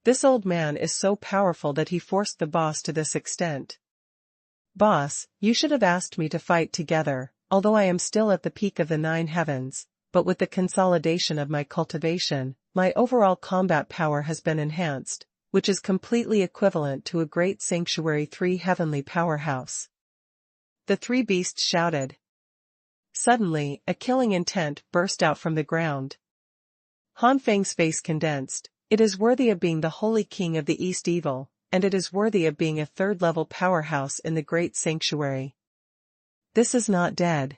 This old man is so powerful that he forced the boss to this extent. Boss, you should have asked me to fight together, although I am still at the peak of the 9 heavens, but with the consolidation of my cultivation, my overall combat power has been enhanced, which is completely equivalent to a great sanctuary 3 heavenly powerhouse. The 3 beasts shouted. Suddenly, a killing intent burst out from the ground. Han Feng's face condensed. It is worthy of being the Holy King of the East Evil, and it is worthy of being a 3rd-level powerhouse in the Great Sanctuary. This is not dead.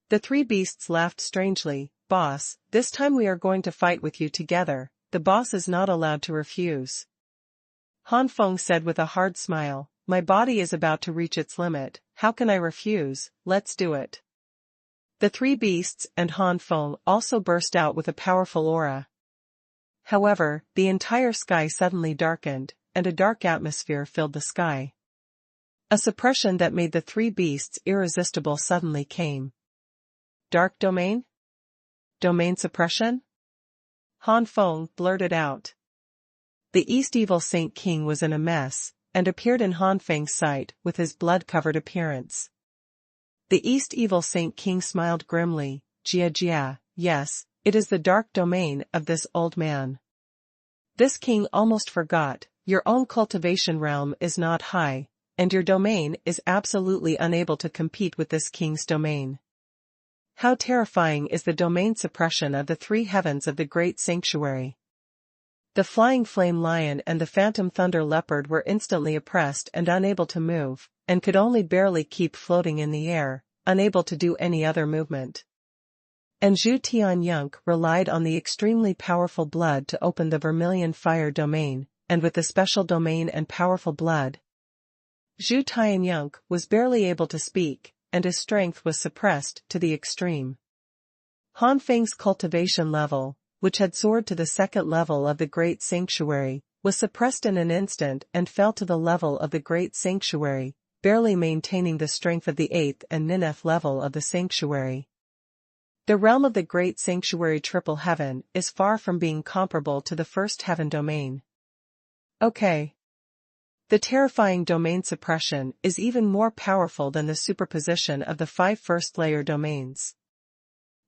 The 3 beasts laughed strangely. Boss, this time we are going to fight with you together, the boss is not allowed to refuse. Han Feng said with a hard smile, my body is about to reach its limit, how can I refuse, let's do it. The 3 beasts and Han Feng also burst out with a powerful aura. However, the entire sky suddenly darkened, and a dark atmosphere filled the sky. A suppression that made the 3 beasts irresistible suddenly came. Dark domain? Domain suppression? Han Feng blurted out. The East Evil Saint King was in a mess, and appeared in Han Feng's sight with his blood-covered appearance. The East Evil Saint King smiled grimly. Jia Jia, yes, it is the dark domain of this old man. This king almost forgot, your own cultivation realm is not high, and your domain is absolutely unable to compete with this king's domain. How terrifying is the domain suppression of the three heavens of the great sanctuary. The flying flame lion and the phantom thunder leopard were instantly oppressed and unable to move, and could only barely keep floating in the air, unable to do any other movement. And Zhu Tianyunk relied on the extremely powerful blood to open the vermilion fire domain, and with the special domain and powerful blood, Zhu Tianyunk was barely able to speak, and his strength was suppressed to the extreme. Han Feng's cultivation level, which had soared to the second level of the great sanctuary, was suppressed in an instant and fell to the level of the great sanctuary, barely maintaining the strength of the eighth and ninth level of the sanctuary. The realm of the great sanctuary triple heaven is far from being comparable to the first heaven domain. Okay. The terrifying domain suppression is even more powerful than the superposition of the 5 first-layer domains.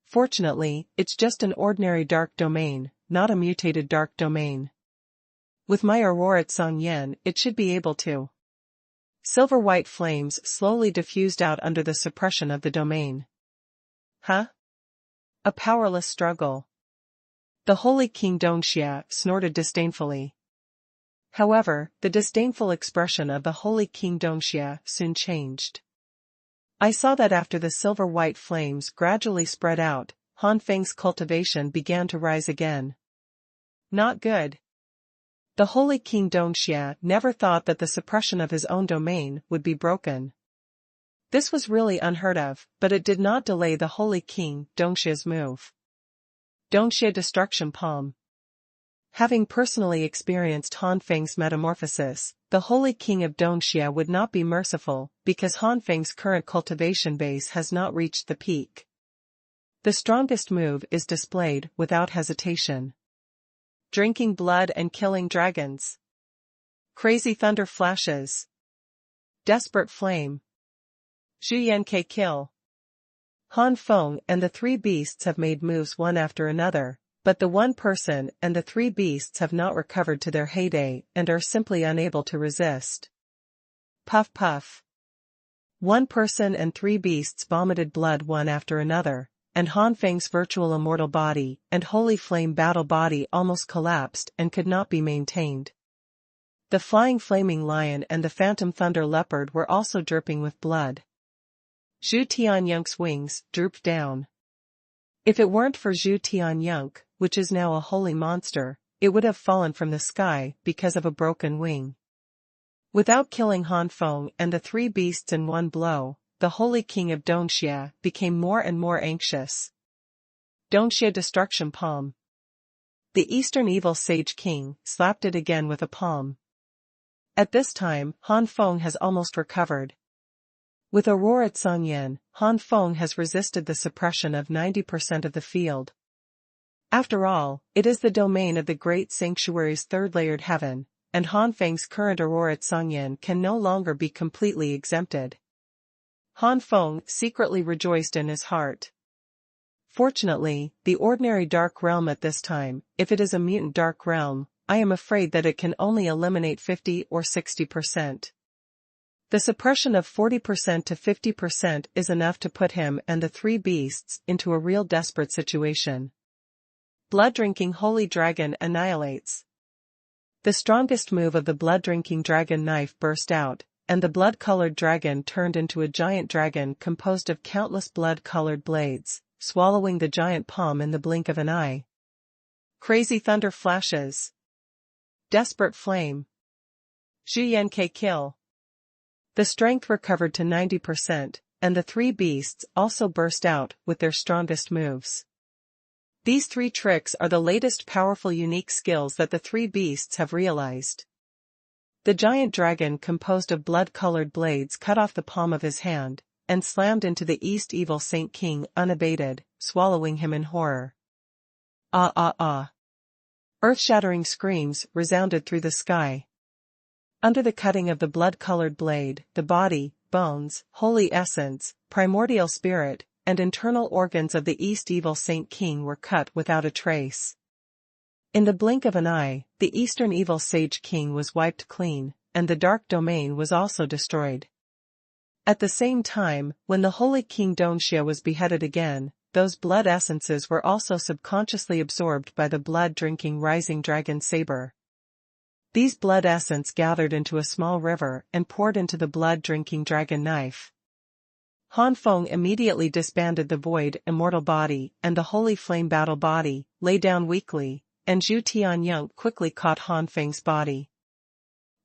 Fortunately, it's just an ordinary dark domain, not a mutated dark domain. With my Aurora Tsongyan, it should be able to. Silver-white flames slowly diffused out under the suppression of the domain. Huh? A powerless struggle. The Holy King Dongxia snorted disdainfully. However, the disdainful expression of the Holy King Dongxia soon changed. I saw that after the silver-white flames gradually spread out, Han Feng's cultivation began to rise again. Not good. The Holy King Dongxia never thought that the suppression of his own domain would be broken. This was really unheard of, but it did not delay the Holy King Dongxia's move. Dongxia Destruction Palm. Having personally experienced Han Feng's metamorphosis, the Holy King of Dongxia would not be merciful, because Han Feng's current cultivation base has not reached the peak. The strongest move is displayed without hesitation. Drinking blood and killing dragons. Crazy thunder flashes. Desperate flame. Zhu Yanke kill. Han Feng and the 3 beasts have made moves one after another, but the one person and the 3 beasts have not recovered to their heyday and are simply unable to resist. Puff puff. One person and 3 beasts vomited blood one after another, and Han Feng's virtual immortal body and holy flame battle body almost collapsed and could not be maintained. The flying flaming lion and the phantom thunder leopard were also dripping with blood. Zhu Tianyunk's wings drooped down. If it weren't for Zhu Tianyunk, which is now a holy monster, it would have fallen from the sky because of a broken wing. Without killing Han Feng and the 3 beasts in one blow, the Holy King of Dongxia became more and more anxious. Dongxia Destruction Palm. The Eastern Evil Sage King slapped it again with a palm. At this time, Han Feng has almost recovered. With Aurora Tsongyan, Han Feng has resisted the suppression of 90% of the field. After all, it is the domain of the great sanctuary's third-layered heaven, and Han Feng's current Aurora Tsongyan can no longer be completely exempted. Han Feng secretly rejoiced in his heart. Fortunately, the ordinary dark realm at this time, if it is a mutant dark realm, I am afraid that it can only eliminate 50 or 60%. The suppression of 40% to 50% is enough to put him and the 3 beasts into a real desperate situation. Blood-drinking holy dragon annihilates. The strongest move of the blood-drinking dragon knife burst out, and the blood-colored dragon turned into a giant dragon composed of countless blood-colored blades, swallowing the giant palm in the blink of an eye. Crazy thunder flashes. Desperate flame. Zhu Yanke kill. The strength recovered to 90%, and the 3 beasts also burst out with their strongest moves. These 3 tricks are the latest powerful unique skills that the 3 beasts have realized. The giant dragon composed of blood-colored blades cut off the palm of his hand, and slammed into the East Evil Saint King unabated, swallowing him in horror. Ah ah ah. Earth-shattering screams resounded through the sky. Under the cutting of the blood-colored blade, the body, bones, holy essence, primordial spirit, and internal organs of the East Evil Saint King were cut without a trace. In the blink of an eye, the Eastern Evil Sage King was wiped clean, and the dark domain was also destroyed. At the same time, when the Holy King Dongxia was beheaded again, those blood essences were also subconsciously absorbed by the blood-drinking rising dragon saber. These blood essence gathered into a small river and poured into the blood-drinking dragon knife. Han Feng immediately disbanded the void immortal body and the holy flame battle body, lay down weakly, and Zhu Tianyang quickly caught Han Feng's body.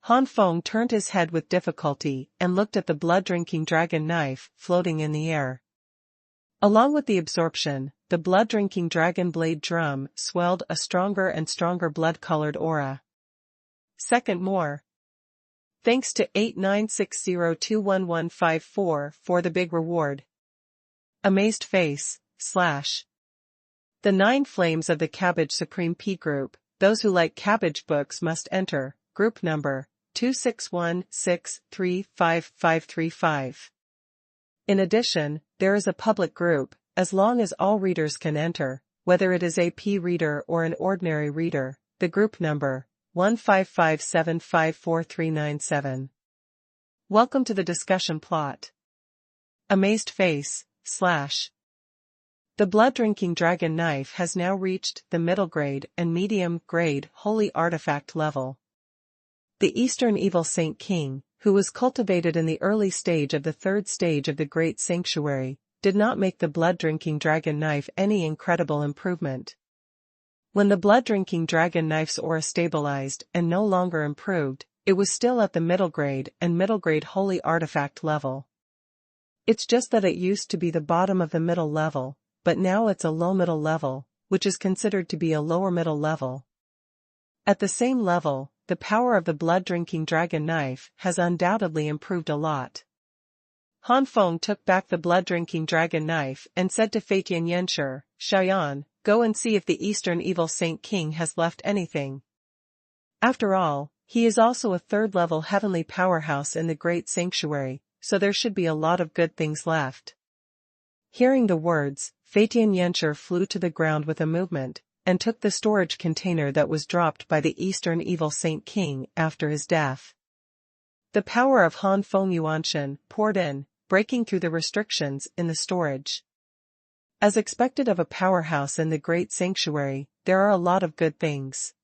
Han Feng turned his head with difficulty and looked at the blood-drinking dragon knife floating in the air. Along with the absorption, the blood-drinking dragon blade drum swelled a stronger and stronger blood-colored aura. Second more. Thanks to 8960211154 for the big reward. Amazed face, / The 9 flames of the Cabbage Supreme P group, those who like cabbage books must enter, group number, 261635535. In addition, there is a public group, as long as all readers can enter, whether it is a P reader or an ordinary reader, the group number, 155754397. Welcome to the discussion plot. Amazed face, / The blood-drinking dragon knife has now reached the middle grade and medium grade holy artifact level. The Eastern Evil Saint King, who was cultivated in the early stage of the third stage of the Great Sanctuary, did not make the blood-drinking dragon knife any incredible improvement. When the blood-drinking dragon knife's aura stabilized and no longer improved, it was still at the middle grade and middle grade holy artifact level. It's just that it used to be the bottom of the middle level, but now it's a low middle level, which is considered to be a lower middle level. At the same level, the power of the blood-drinking dragon knife has undoubtedly improved a lot. Han Feng took back the blood-drinking dragon knife and said to Feitian Yenshi, Xiaoyan, go and see if the Eastern Evil Saint King has left anything. After all, he is also a third-level heavenly powerhouse in the Great Sanctuary, so there should be a lot of good things left. Hearing the words, Feitian Yenshi flew to the ground with a movement, and took the storage container that was dropped by the Eastern Evil Saint King after his death. The power of Han Feng Yuanshan poured in, breaking through the restrictions in the storage. As expected of a powerhouse in the Great Sanctuary, there are a lot of good things.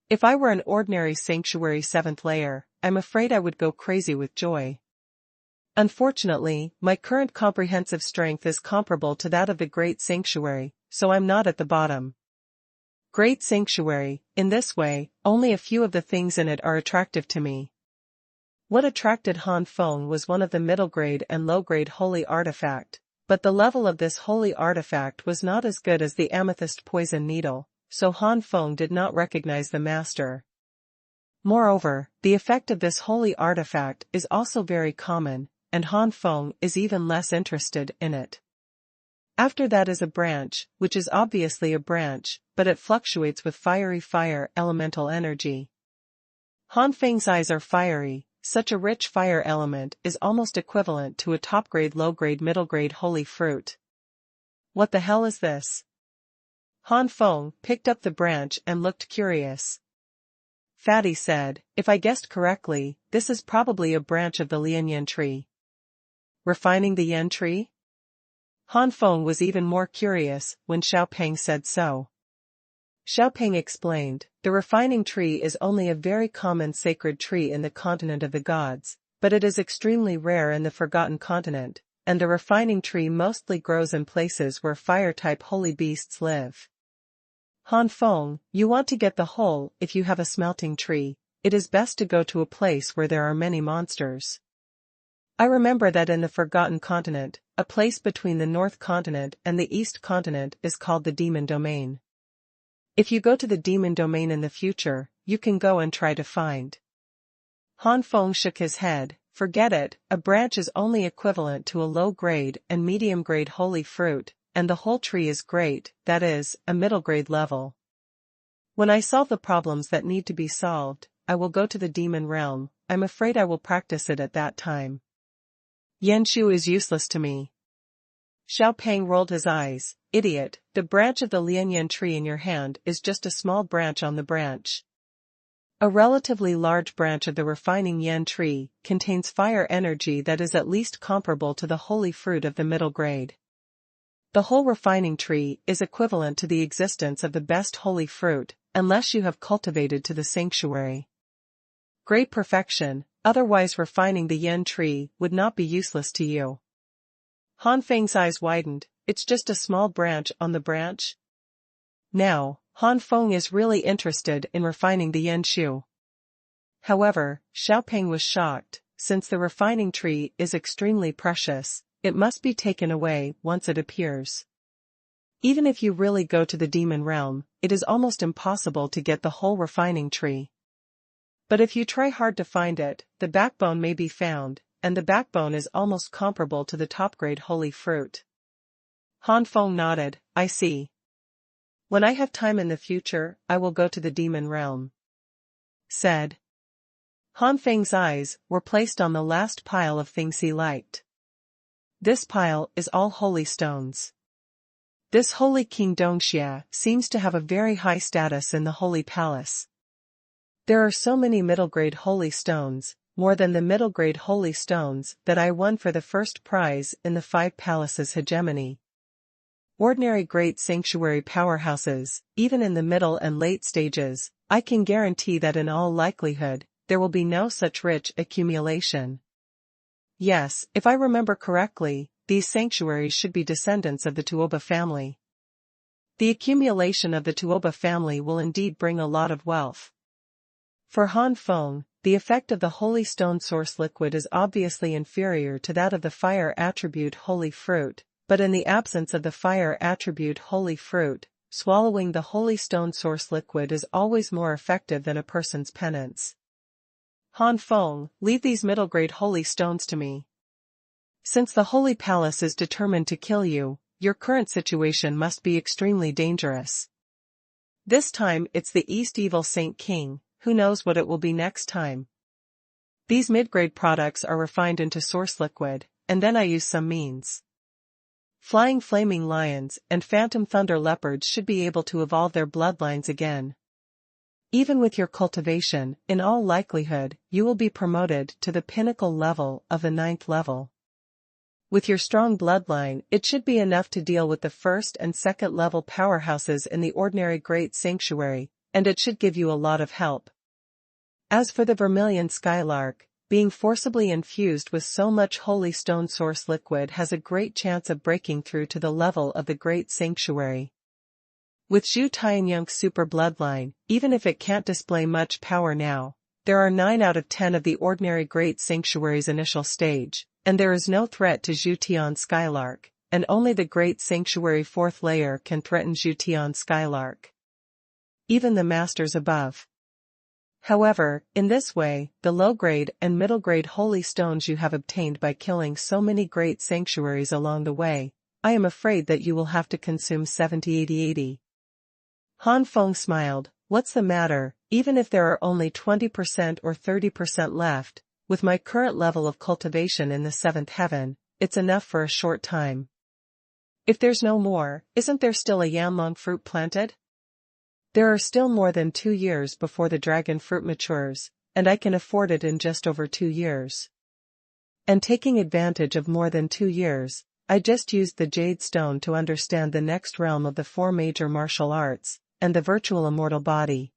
If I were an ordinary Sanctuary 7th layer, I'm afraid I would go crazy with joy. Unfortunately, my current comprehensive strength is comparable to that of the Great Sanctuary, so I'm not at the bottom. Great Sanctuary, in this way, only a few of the things in it are attractive to me. What attracted Han Feng was one of the middle grade and low grade holy artifact, but the level of this holy artifact was not as good as the amethyst poison needle, so Han Feng did not recognize the master. Moreover, the effect of this holy artifact is also very common, and Han Feng is even less interested in it. After that is a branch, which is obviously a branch, but it fluctuates with fiery fire elemental energy. Han Feng's eyes are fiery. Such a rich fire element is almost equivalent to a top-grade low-grade middle-grade holy fruit. What the hell is this? Han Feng picked up the branch and looked curious. Fatty said, if I guessed correctly, this is probably a branch of the Lianyan tree. Refining the Yen tree? Han Feng was even more curious when Xiaopeng said so. Xiaopeng explained, the refining tree is only a very common sacred tree in the continent of the gods, but it is extremely rare in the forgotten continent, and the refining tree mostly grows in places where fire-type holy beasts live. Han Feng, you want to get the whole. If you have a smelting tree, it is best to go to a place where there are many monsters. I remember that in the forgotten continent, a place between the North Continent and the East Continent is called the Demon Domain. If you go to the Demon Domain in the future, you can go and try to find. Han Feng shook his head, forget it, a branch is only equivalent to a low-grade and medium-grade holy fruit, and the whole tree is great, that is, a middle-grade level. When I solve the problems that need to be solved, I will go to the demon realm. I'm afraid I will practice it at that time. Yanshu is useless to me. Xiao Peng rolled his eyes. Idiot, the branch of the lianyan tree in your hand is just a small branch on the branch. A relatively large branch of the refining yan tree contains fire energy that is at least comparable to the holy fruit of the middle grade. The whole refining tree is equivalent to the existence of the best holy fruit, unless you have cultivated to the sanctuary. Great perfection, otherwise refining the yan tree would not be useless to you. Han Feng's eyes widened. It's just a small branch on the branch? Now, Han Feng is really interested in refining the yanshu. However, Xiao Peng was shocked. Since the refining tree is extremely precious, it must be taken away once it appears. Even if you really go to the demon realm, it is almost impossible to get the whole refining tree. But if you try hard to find it, the backbone may be found, and the backbone is almost comparable to the top-grade holy fruit. Han Feng nodded. I see. When I have time in the future, I will go to the demon realm. Said. Han Feng's eyes were placed on the last pile of things he liked. This pile is all holy stones. This holy King Dongxia seems to have a very high status in the holy palace. There are so many middle-grade holy stones, more than the middle-grade holy stones that I won for the first prize in the 5 palaces hegemony. Ordinary great sanctuary powerhouses, even in the middle and late stages, I can guarantee that in all likelihood, there will be no such rich accumulation. Yes, if I remember correctly, these sanctuaries should be descendants of the Tuoba family. The accumulation of the Tuoba family will indeed bring a lot of wealth. For Han Feng, the effect of the holy stone source liquid is obviously inferior to that of the fire attribute holy fruit, but in the absence of the fire attribute holy fruit, swallowing the holy stone source liquid is always more effective than a person's penance. Han Feng, leave these middle-grade holy stones to me. Since the holy palace is determined to kill you, your current situation must be extremely dangerous. This time it's the East Evil Saint King, who knows what it will be next time. These mid-grade products are refined into source liquid, and then I use some means. Flying flaming lions and phantom thunder leopards should be able to evolve their bloodlines again. Even with your cultivation, in all likelihood, you will be promoted to the pinnacle level of the 9th level. With your strong bloodline, it should be enough to deal with the 1st and 2nd level powerhouses in the ordinary great sanctuary, and it should give you a lot of help. As for the vermilion skylark, being forcibly infused with so much holy stone source liquid has a great chance of breaking through to the level of the great sanctuary. With Zhu Tianyunk's super bloodline, even if it can't display much power now, there are 9 out of 10 of the ordinary great sanctuary's initial stage, and there is no threat to Zhu Tian's skylark, and only the great sanctuary 4th layer can threaten Zhu Tian's skylark. Even the masters above. However, in this way, the low-grade and middle-grade holy stones you have obtained by killing so many great sanctuaries along the way, I am afraid that you will have to consume 70-80-80. Han Feng smiled. What's the matter, even if there are only 20% or 30% left, with my current level of cultivation in the 7th heaven, it's enough for a short time. If there's no more, isn't there still a yanlong fruit planted? There are still more than 2 years before the dragon fruit matures, and I can afford it in just over 2 years. And taking advantage of more than 2 years, I just used the jade stone to understand the next realm of the 4 major martial arts, and the virtual immortal body.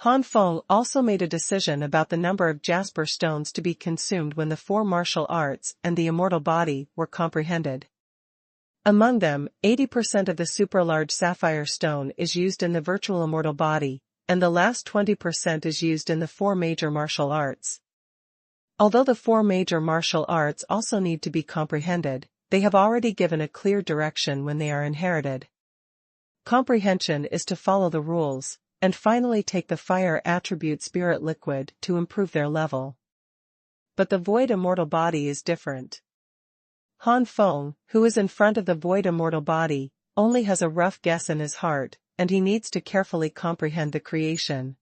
Han Feng also made a decision about the number of jasper stones to be consumed when the 4 martial arts and the immortal body were comprehended. Among them, 80% of the super-large sapphire stone is used in the virtual immortal body, and the last 20% is used in the 4 major martial arts. Although the 4 major martial arts also need to be comprehended, they have already given a clear direction when they are inherited. Comprehension is to follow the rules, and finally take the fire attribute spirit liquid to improve their level. But the void immortal body is different. Han Feng, who is in front of the void immortal body, only has a rough guess in his heart, and he needs to carefully comprehend the creation.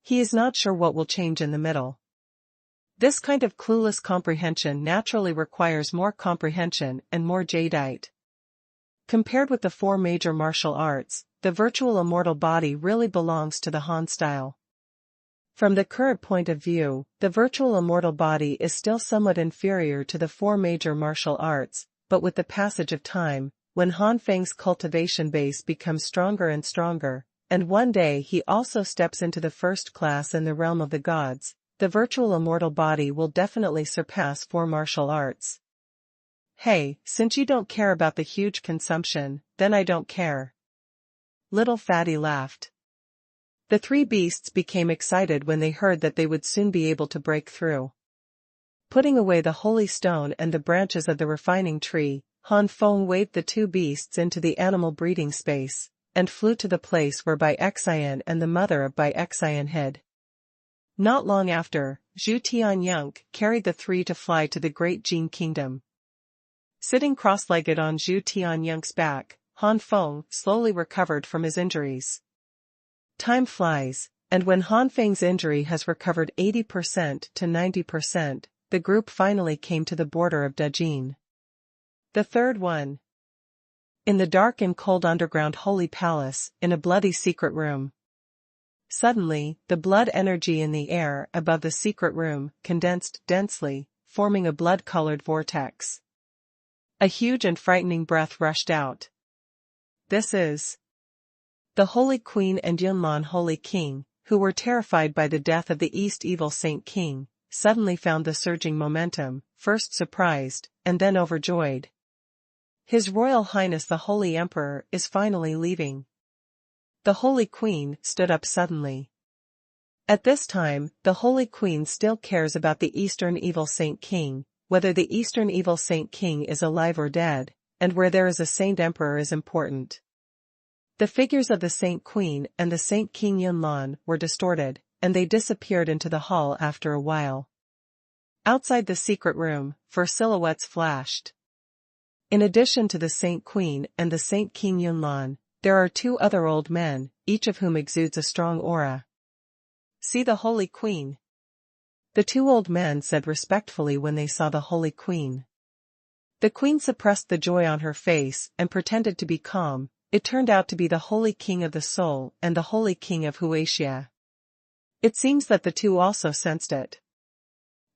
He is not sure what will change in the middle. This kind of clueless comprehension naturally requires more comprehension and more jadeite. Compared with the four major martial arts, the virtual immortal body really belongs to the Han style. From the current point of view, the virtual immortal body is still somewhat inferior to the four major martial arts, but with the passage of time, when Han Feng's cultivation base becomes stronger and stronger, and one day he also steps into the first class in the realm of the gods, the virtual immortal body will definitely surpass four martial arts. Hey, since you don't care about the huge consumption, then I don't care. Little Fatty laughed. The three beasts became excited when they heard that they would soon be able to break through. Putting away the holy stone and the branches of the refining tree, Han Feng waved the two beasts into the animal breeding space, and flew to the place where Bai Cai and the mother of Bai Cai hid. Not long after, Zhu Tianyang carried the three to fly to the great Jin kingdom. Sitting cross-legged on Zhu Tianyang's back, Han Feng slowly recovered from his injuries. Time flies, and when Han Feng's injury has recovered 80% to 90%, the group finally came to the border of Dajin. The third one. In the dark and cold underground holy palace, in a bloody secret room. Suddenly, the blood energy in the air above the secret room condensed densely, forming a blood-colored vortex. A huge and frightening breath rushed out. This is the Holy Queen and Yunlan Holy King, who were terrified by the death of the East Evil Saint King, suddenly found the surging momentum, first surprised, and then overjoyed. His Royal Highness the Holy Emperor is finally leaving. The Holy Queen stood up suddenly. At this time, the Holy Queen still cares about the Eastern Evil Saint King, whether the Eastern Evil Saint King is alive or dead, and where there is a Saint Emperor is important. The figures of the Saint Queen and the Saint King Yunlan were distorted, and they disappeared into the hall after a while. Outside the secret room, four silhouettes flashed. In addition to the Saint Queen and the Saint King Yunlan, there are two other old men, each of whom exudes a strong aura. See the Holy Queen. The two old men said respectfully when they saw the Holy Queen. The Queen suppressed the joy on her face and pretended to be calm. It turned out to be the Holy King of the Soul and the Holy King of Huaxia. It seems that the two also sensed it.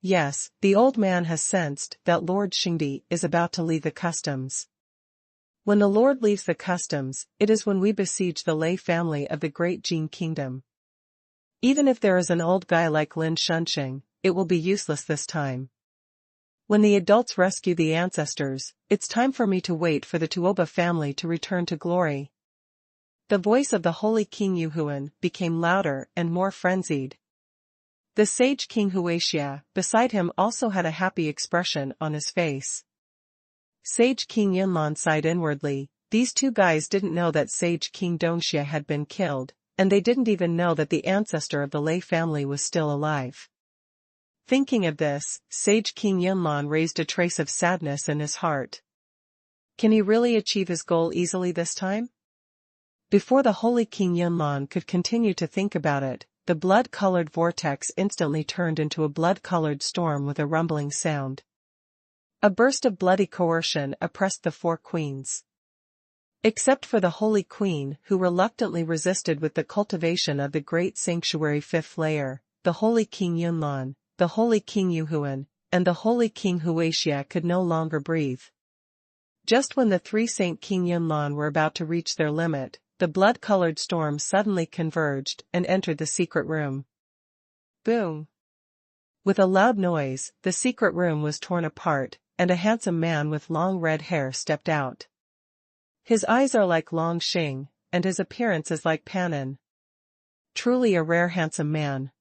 Yes, the old man has sensed that Lord Xingdi is about to leave the customs. When the Lord leaves the customs, it is when we besiege the lay family of the great Jin kingdom. Even if there is an old guy like Lin Shunxing, it will be useless this time. When the adults rescue the ancestors, it's time for me to wait for the Tuoba family to return to glory. The voice of the Holy King Yuhuan became louder and more frenzied. The sage King Huaxia, beside him, also had a happy expression on his face. Sage King Yunlan sighed inwardly. These two guys didn't know that Sage King Dongxia had been killed, and they didn't even know that the ancestor of the Lei family was still alive. Thinking of this, Sage King Yunlan raised a trace of sadness in his heart. Can he really achieve his goal easily this time? Before the Holy King Yunlan could continue to think about it, the blood-colored vortex instantly turned into a blood-colored storm with a rumbling sound. A burst of bloody coercion oppressed the four queens. Except for the Holy Queen, who reluctantly resisted with the cultivation of the great sanctuary fifth layer, the Holy King Yunlan, the Holy King Yuhuan, and the Holy King Huaxia could no longer breathe. Just when the three Saint King Yunlan were about to reach their limit, the blood-colored storm suddenly converged and entered the secret room. Boom! With a loud noise, the secret room was torn apart, and a handsome man with long red hair stepped out. His eyes are like Long Xing, and his appearance is like Panin. Truly a rare handsome man.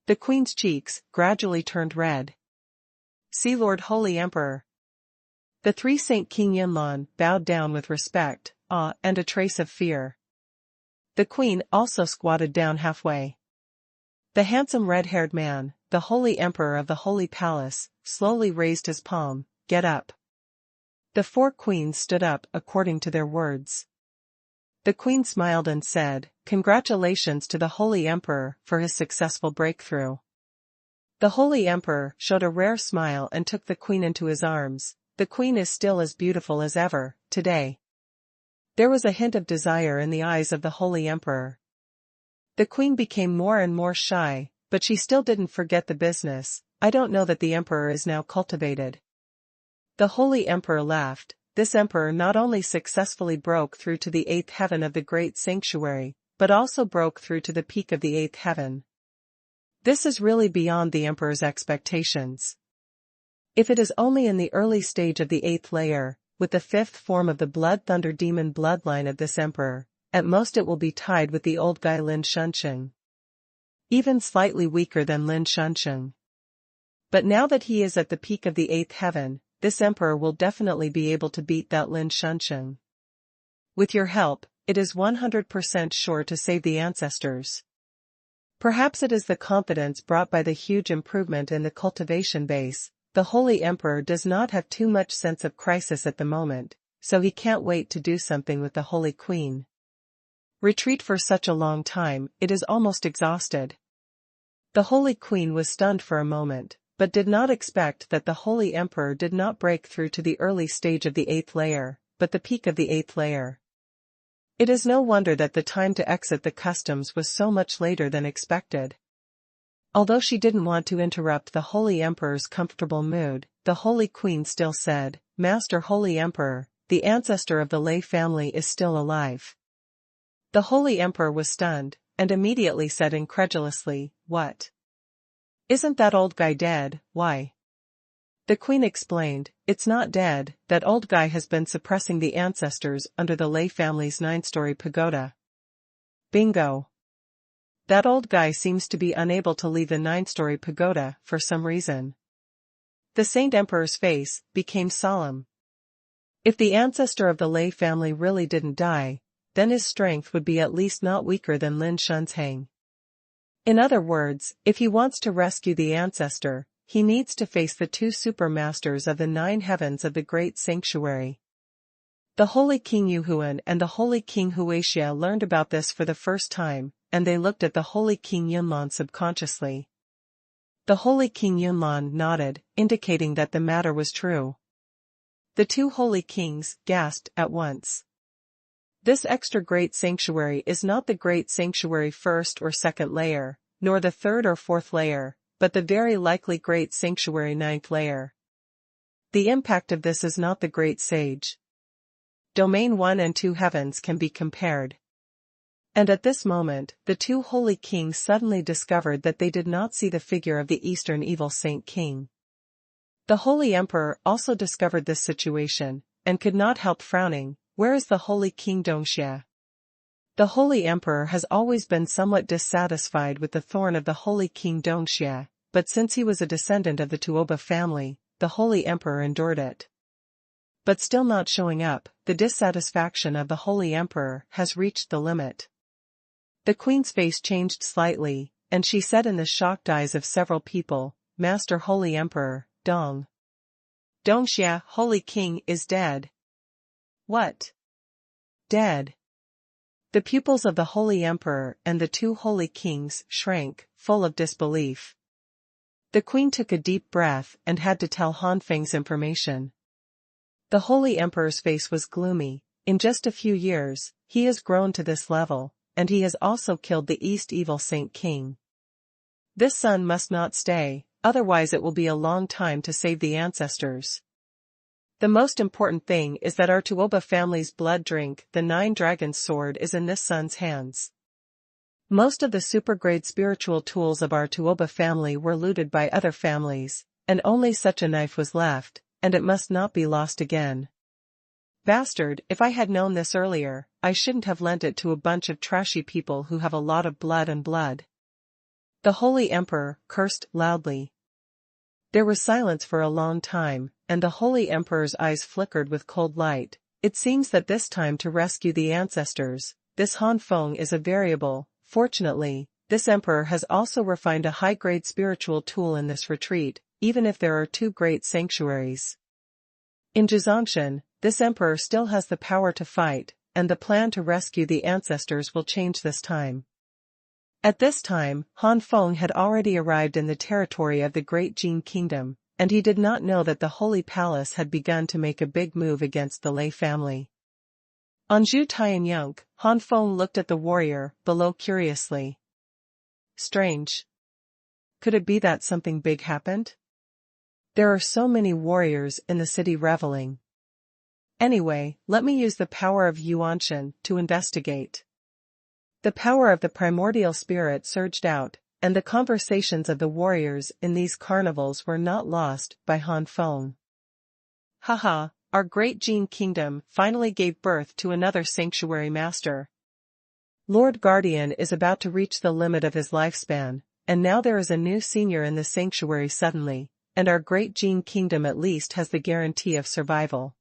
The queen's cheeks gradually turned red. See Lord Holy Emperor. The three Saint King Yunlan bowed down with respect, awe, and a trace of fear. The queen also squatted down halfway. The handsome red-haired man, the Holy Emperor of the Holy Palace, slowly raised his palm. Get up. The four queens stood up according to their words. The queen smiled and said, "Congratulations to the Holy Emperor for his successful breakthrough." The Holy Emperor showed a rare smile and took the queen into his arms. The queen is still as beautiful as ever, today. There was a hint of desire in the eyes of the Holy Emperor. The queen became more and more shy, but she still didn't forget the business. "I don't know that the emperor is now cultivated." The Holy Emperor laughed. This emperor not only successfully broke through to the 8th heaven of the great sanctuary, but also broke through to the peak of the 8th heaven. This is really beyond the emperor's expectations. If it is only in the early stage of the 8th layer, with the 5th form of the Blood Thunder Demon bloodline of this emperor, at most it will be tied with the old guy Lin Shunsheng. Even slightly weaker than Lin Shunsheng. But now that he is at the peak of the 8th heaven, this emperor will definitely be able to beat that Lin Shunsheng. With your help, it is 100% sure to save the ancestors. Perhaps it is the confidence brought by the huge improvement in the cultivation base. The Holy Emperor does not have too much sense of crisis at the moment, so he can't wait to do something with the Holy Queen. Retreat for such a long time, it is almost exhausted. The Holy Queen was stunned for a moment, but did not expect that the Holy Emperor did not break through to the early stage of the 8th layer, but the peak of the 8th layer. It is no wonder that the time to exit the customs was so much later than expected. Although she didn't want to interrupt the Holy Emperor's comfortable mood, the Holy Queen still said, "Master Holy Emperor, the ancestor of the Lei family is still alive." The Holy Emperor was stunned, and immediately said incredulously, "What? Isn't that old guy dead? Why?" The queen explained, "It's not dead, that old guy has been suppressing the ancestors under the Lei family's 9-story pagoda." Bingo. That old guy seems to be unable to leave the 9-story pagoda for some reason. The Saint Emperor's face became solemn. If the ancestor of the Lei family really didn't die, then his strength would be at least not weaker than Lin Shunsheng. In other words, if he wants to rescue the ancestor, he needs to face the 2 supermasters of the 9 heavens of the great sanctuary. The Holy King Yuhuan and the Holy King Huixia learned about this for the first time, and they looked at the Holy King Yunlan subconsciously. The Holy King Yunlan nodded, indicating that the matter was true. The 2 holy kings gasped at once. This extra great sanctuary is not the great sanctuary 1st or 2nd layer, nor the 3rd or 4th layer, but the very likely great sanctuary 9th layer. The impact of this is not the great sage. Domain 1 and 2 heavens can be compared. And at this moment, the 2 holy kings suddenly discovered that they did not see the figure of the Eastern Evil Saint King. The Holy Emperor also discovered this situation, and could not help frowning. Where is the Holy King Dongxia? The Holy Emperor has always been somewhat dissatisfied with the thorn of the Holy King Dongxia, but since he was a descendant of the Tuoba family, the Holy Emperor endured it. But still not showing up, the dissatisfaction of the Holy Emperor has reached the limit. The queen's face changed slightly, and she said in the shocked eyes of several people, "Master Holy Emperor, Dongxia, Holy King, is dead." What? Dead? The pupils of the Holy Emperor and the 2 holy kings shrank, full of disbelief. The queen took a deep breath and had to tell Han Feng's information. The Holy Emperor's face was gloomy. In just a few years, he has grown to this level, and he has also killed the East Evil Saint King. This son must not stay, otherwise it will be a long time to save the ancestors. The most important thing is that our Tuoba family's blood drink, the 9 Dragons sword, is in this son's hands. Most of the super-grade spiritual tools of our Tuoba family were looted by other families, and only such a knife was left, and it must not be lost again. Bastard, if I had known this earlier, I shouldn't have lent it to a bunch of trashy people who have a lot of blood. The Holy Emperor cursed loudly. There was silence for a long time, and the Holy Emperor's eyes flickered with cold light. It seems that this time to rescue the ancestors, this Han Feng is a variable. Fortunately, this emperor has also refined a high-grade spiritual tool in this retreat, even if there are 2 great sanctuaries. In Jizongshan, this emperor still has the power to fight, and the plan to rescue the ancestors will change this time. At this time, Han Feng had already arrived in the territory of the Great Jin Kingdom, and he did not know that the Holy Palace had begun to make a big move against the Lei family. On Zhu Tianyunk, Han Feng looked at the warrior below curiously. Strange. Could it be that something big happened? There are so many warriors in the city reveling. Anyway, let me use the power of Yuanshan to investigate. The power of the primordial spirit surged out, and the conversations of the warriors in these carnivals were not lost by Han Feng. Haha, our great Jin kingdom finally gave birth to another sanctuary master. Lord Guardian is about to reach the limit of his lifespan, and now there is a new senior in the sanctuary suddenly, and our great Jin kingdom at least has the guarantee of survival.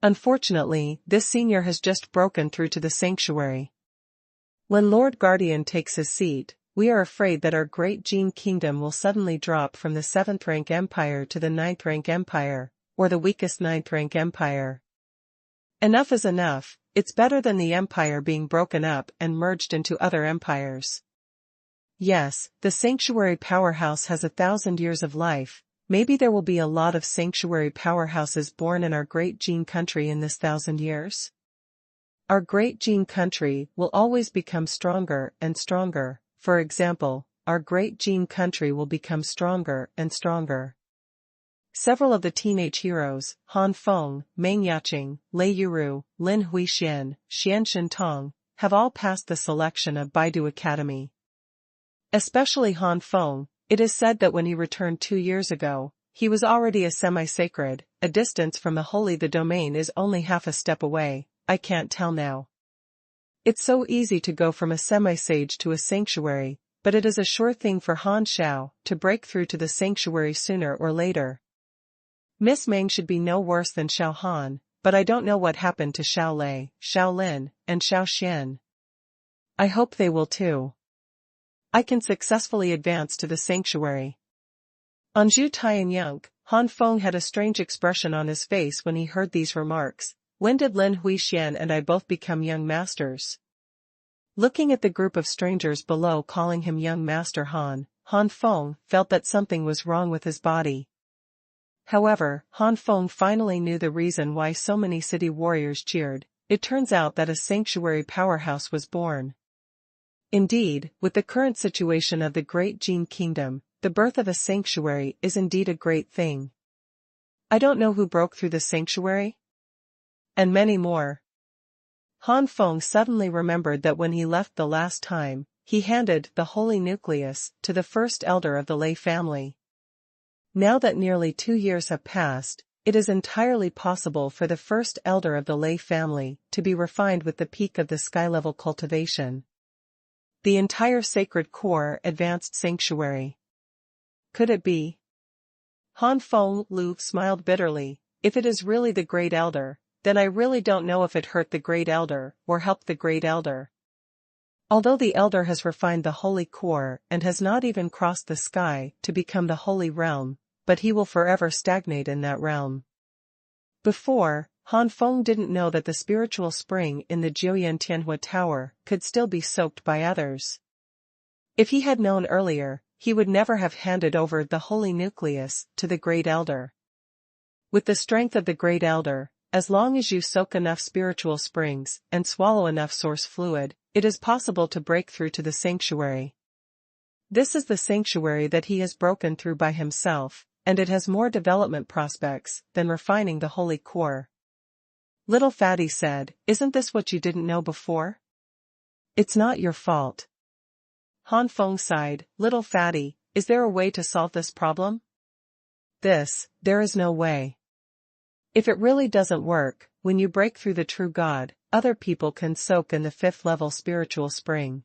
Unfortunately, this senior has just broken through to the sanctuary. When Lord Guardian takes his seat, we are afraid that our great Jin kingdom will suddenly drop from the 7th rank empire to the 9th rank empire, or the weakest 9th rank empire. Enough is enough, it's better than the empire being broken up and merged into other empires. Yes, the sanctuary powerhouse has 1,000 years of life. Maybe there will be a lot of sanctuary powerhouses born in our great Jin country in this 1,000 years. Our great Jin country will always become stronger and stronger. For example, our great Jin country will become stronger and stronger. Several of the teenage heroes, Han Feng, Meng Yaqing, Lei Yuru, Lin Huixian, Xian Shintong, have all passed the selection of Baidu Academy. Especially Han Feng, it is said that when he returned 2 years ago, he was already a semi-sacred. A distance from the holy. The domain is only half a step away. I can't tell now. It's so easy to go from a semi-sage to a sanctuary, but it is a sure thing for Han Xiao to break through to the sanctuary sooner or later. Miss Meng should be no worse than Xiao Han, but I don't know what happened to Xiao Lei, Xiao Lin, and Xiao Xian. I hope they will too. I can successfully advance to the sanctuary. On Zhu Tianyunk, Han Feng had a strange expression on his face when he heard these remarks. When did Lin Huixian and I both become young masters? Looking at the group of strangers below calling him young master Han Feng felt that something was wrong with his body. However, Han Feng finally knew the reason why so many city warriors cheered. It turns out that a sanctuary powerhouse was born. Indeed, with the current situation of the Great Jin Kingdom, the birth of a sanctuary is indeed a great thing. I don't know who broke through the sanctuary? And many more. Han Feng suddenly remembered that when he left the last time, he handed the holy nucleus to the first elder of the Lei family. Now that nearly 2 years have passed, it is entirely possible for the first elder of the Lei family to be refined with the peak of the sky-level cultivation. The entire sacred core advanced sanctuary. Could it be? Han Feng Lu smiled bitterly. If it is really the great elder, then I really don't know if it hurt the great elder or helped the great elder. Although the elder has refined the holy core and has not even crossed the sky to become the holy realm, but he will forever stagnate in that realm. Before, Han Feng didn't know that the spiritual spring in the Jiuyan Tianhua Tower could still be soaked by others. If he had known earlier, he would never have handed over the holy nucleus to the great elder. With the strength of the great elder, as long as you soak enough spiritual springs and swallow enough source fluid, it is possible to break through to the sanctuary. This is the sanctuary that he has broken through by himself, and it has more development prospects than refining the holy core. Little Fatty said, "Isn't this what you didn't know before?" "It's not your fault." Han Feng sighed, "Little Fatty, is there a way to solve this problem?" There is no way. If it really doesn't work, when you break through the true God, other people can soak in the 5th level spiritual spring.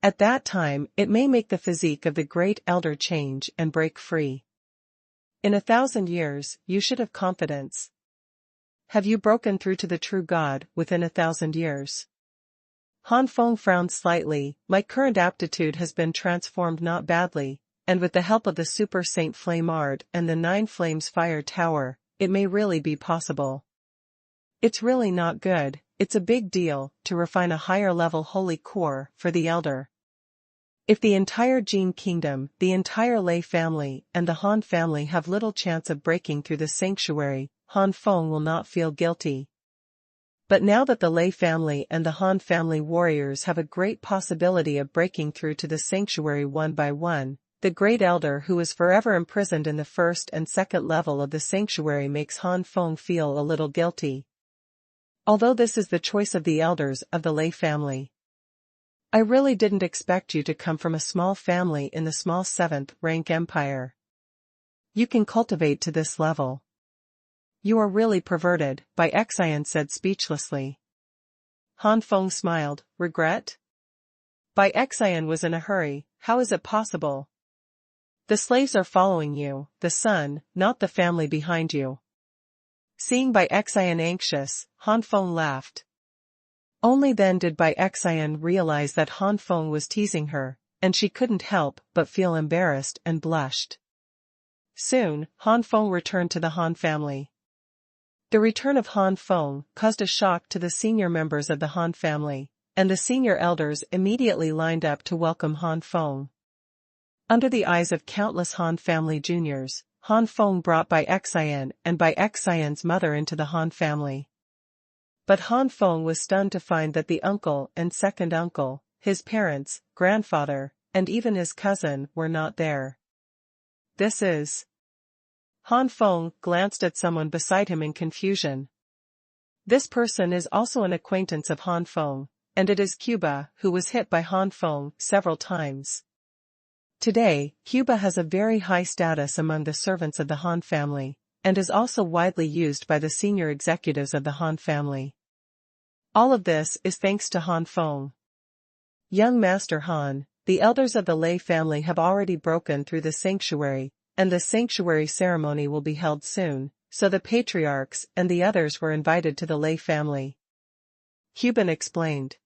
At that time, it may make the physique of the great elder change and break free. In 1,000 years, you should have confidence. Have you broken through to the true God within 1,000 years? Han Feng frowned slightly. My current aptitude has been transformed not badly, and with the help of the Super Saint Flameard and the 9 Flame Skyfire Tower, it may really be possible. It's really not good, it's a big deal to refine a higher-level holy core for the elder. If the entire Jin kingdom, the entire Lei family, and the Han family have little chance of breaking through the sanctuary, Han Feng will not feel guilty. But now that the Lei family and the Han family warriors have a great possibility of breaking through to the sanctuary one by one, the great elder who is forever imprisoned in the first and second level of the sanctuary makes Han Feng feel a little guilty. Although this is the choice of the elders of the Lei family. I really didn't expect you to come from a small family in the small 7th rank empire. You can cultivate to this level. You are really perverted, Bai Cai said speechlessly. Han Feng smiled. Regret? Bai Cai was in a hurry. How is it possible? The slaves are following you, the son, not the family behind you. Seeing Bai Cai anxious, Han Feng laughed. Only then did Bai Cai realize that Han Feng was teasing her, and she couldn't help but feel embarrassed and blushed. Soon, Han Feng returned to the Han family. The return of Han Feng caused a shock to the senior members of the Han family, and the senior elders immediately lined up to welcome Han Feng. Under the eyes of countless Han family juniors, Han Feng brought Bai Cai and Bai Cai's mother into the Han family. But Han Feng was stunned to find that the uncle and second uncle, his parents, grandfather, and even his cousin were not there. This is... Han Feng glanced at someone beside him in confusion. This person is also an acquaintance of Han Feng, and it is Cuba who was hit by Han Feng several times. Today, Cuba has a very high status among the servants of the Han family, and is also widely used by the senior executives of the Han family. All of this is thanks to Han Feng. Young Master Han, the elders of the Lei family have already broken through the sanctuary, and the sanctuary ceremony will be held soon, so the patriarchs and the others were invited to the Lei family. Cuban explained.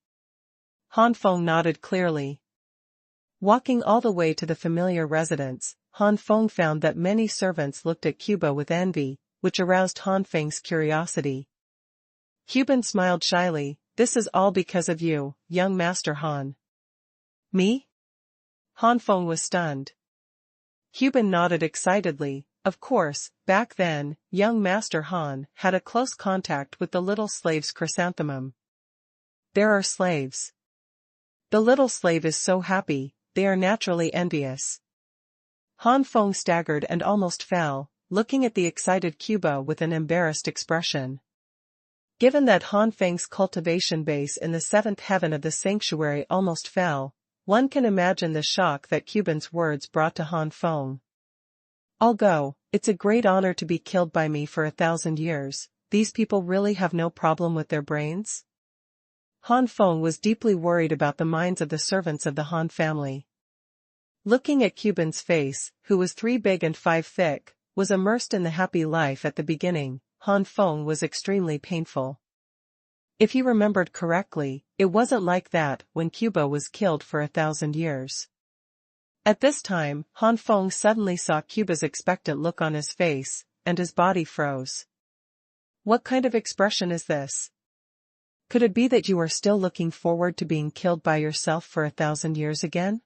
Han Feng nodded clearly. Walking all the way to the familiar residence, Han Feng found that many servants looked at Cuba with envy, which aroused Han Feng's curiosity. Cuban smiled shyly. This is all because of you, young Master Han. Me? Han Feng was stunned. Cuban nodded excitedly. Of course, back then, young Master Han had a close contact with the little slave's chrysanthemum. There are slaves. The little slave is so happy, they are naturally envious. Han Feng staggered and almost fell, looking at the excited Cuba with an embarrassed expression. Given that Han Feng's cultivation base in the 7th heaven of the sanctuary almost fell, one can imagine the shock that Cuban's words brought to Han Feng. I'll go, it's a great honor to be killed by me for 1,000 years, these people really have no problem with their brains? Han Feng was deeply worried about the minds of the servants of the Han family. Looking at Cuban's face, who was 3 big and 5 thick, was immersed in the happy life at the beginning, Han Feng was extremely painful. If he remembered correctly, it wasn't like that when Cuba was killed for 1,000 years. At this time, Han Feng suddenly saw Cuba's expectant look on his face, and his body froze. What kind of expression is this? Could it be that you are still looking forward to being killed by yourself for 1,000 years again?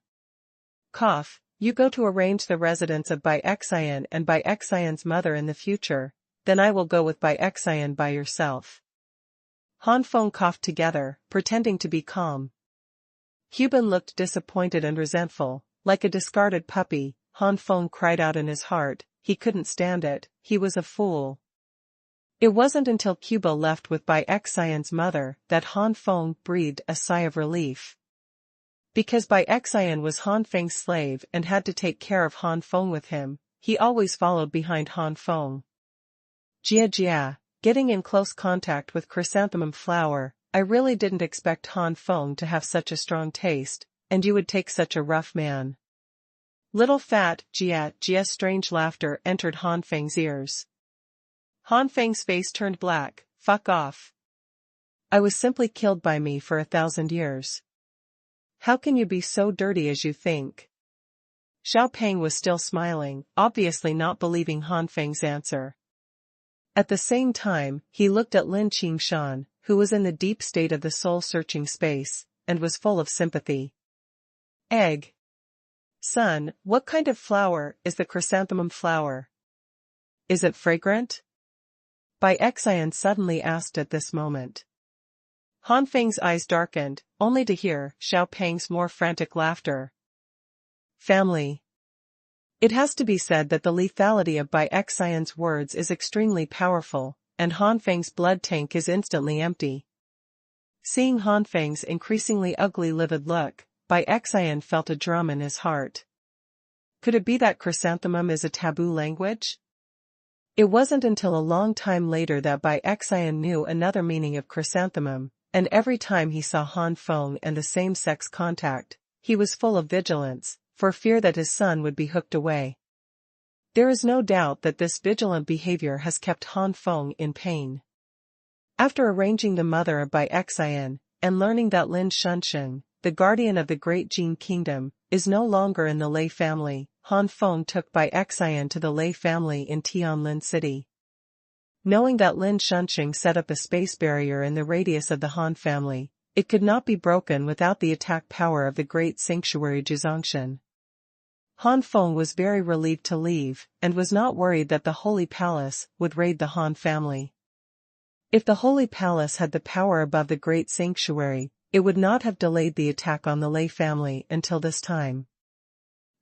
Cough, you go to arrange the residence of Bai Cai and Bai Cai's mother in the future, then I will go with Bai Cai by yourself. Han Feng coughed together, pretending to be calm. Cuban looked disappointed and resentful, like a discarded puppy. Han Feng cried out in his heart, he couldn't stand it, he was a fool. It wasn't until Cuba left with Bai Cai's mother that Han Feng breathed a sigh of relief. Because Bai Cai was Han Feng's slave and had to take care of Han Feng with him, he always followed behind Han Feng. Jia, getting in close contact with chrysanthemum flower, I really didn't expect Han Feng to have such a strong taste, and you would take such a rough man. Little fat, Jia's strange laughter entered Han Feng's ears. Han Feng's face turned black. Fuck off. I was simply killed by me for 1,000 years. How can you be so dirty as you think? Xiao Peng was still smiling, obviously not believing Han Feng's answer. At the same time, he looked at Lin Qingshan, who was in the deep state of the soul-searching space, and was full of sympathy. Egg. Son, what kind of flower is the chrysanthemum flower? Is it fragrant? Bai Cai suddenly asked at this moment. Han Feng's eyes darkened, only to hear Xiao Peng's more frantic laughter. Family. It has to be said that the lethality of Bai Cai's words is extremely powerful, and Han Feng's blood tank is instantly empty. Seeing Han Feng's increasingly ugly livid look, Bai Cai felt a drum in his heart. Could it be that chrysanthemum is a taboo language? It wasn't until a long time later that Bai Cai knew another meaning of chrysanthemum, and every time he saw Han Feng and the same-sex contact, he was full of vigilance, for fear that his son would be hooked away. There is no doubt that this vigilant behavior has kept Han Feng in pain. After arranging the mother of Bai Cai, and learning that Lin Shunsheng, the guardian of the Great Jin Kingdom, is no longer in the Lei family, Han Feng took Bai Cai to the Lei family in Tianlin City. Knowing that Lin Shunsheng set up a space barrier in the radius of the Han family, it could not be broken without the attack power of the great sanctuary Zhuzangshan. Han Feng was very relieved to leave, and was not worried that the Holy Palace would raid the Han family. If the Holy Palace had the power above the great sanctuary, it would not have delayed the attack on the Lei family until this time.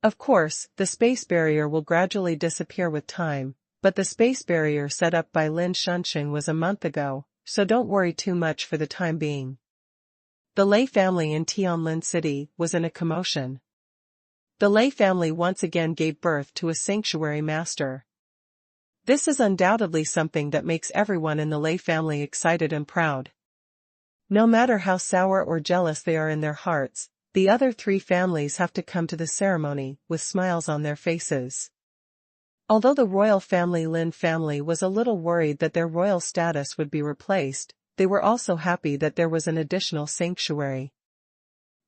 Of course, the space barrier will gradually disappear with time, but the space barrier set up by Lin Shunsheng was a month ago, so don't worry too much for the time being. The Lei family in Tianlin City was in a commotion. The Lei family once again gave birth to a sanctuary master. This is undoubtedly something that makes everyone in the Lei family excited and proud. No matter how sour or jealous they are in their hearts, the other three families have to come to the ceremony with smiles on their faces. Although the royal family Lin family was a little worried that their royal status would be replaced, they were also happy that there was an additional sanctuary.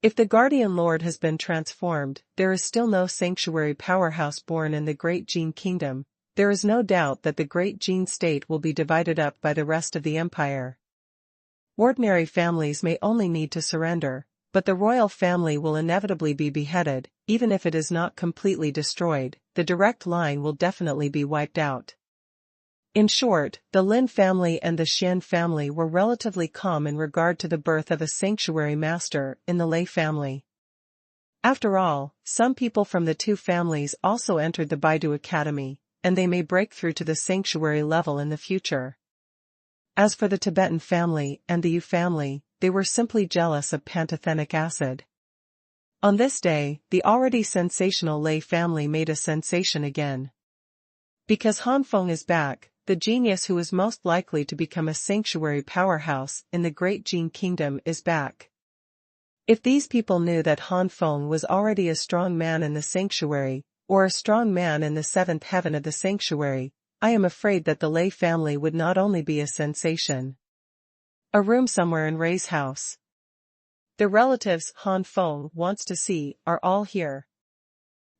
If the Guardian Lord has been transformed, there is still no sanctuary powerhouse born in the Great Jin Kingdom. There is no doubt that the Great Jin state will be divided up by the rest of the empire. Ordinary families may only need to surrender, but the royal family will inevitably be beheaded. Even if it is not completely destroyed, the direct line will definitely be wiped out. In short, the Lin family and the Xian family were relatively calm in regard to the birth of a sanctuary master in the Lei family. After all, some people from the two families also entered the Baidu Academy, and they may break through to the sanctuary level in the future. As for the Tibetan family and the Yu family, they were simply jealous of pantothenic acid. On this day, the already sensational Lei family made a sensation again. Because Han Feng is back, the genius who is most likely to become a sanctuary powerhouse in the Great Jin Kingdom is back. If these people knew that Han Feng was already a strong man in the sanctuary, or a strong man in the seventh heaven of the sanctuary, I am afraid that the Lei family would not only be a sensation. A room somewhere in Rei's house. The relatives Han Feng wants to see are all here.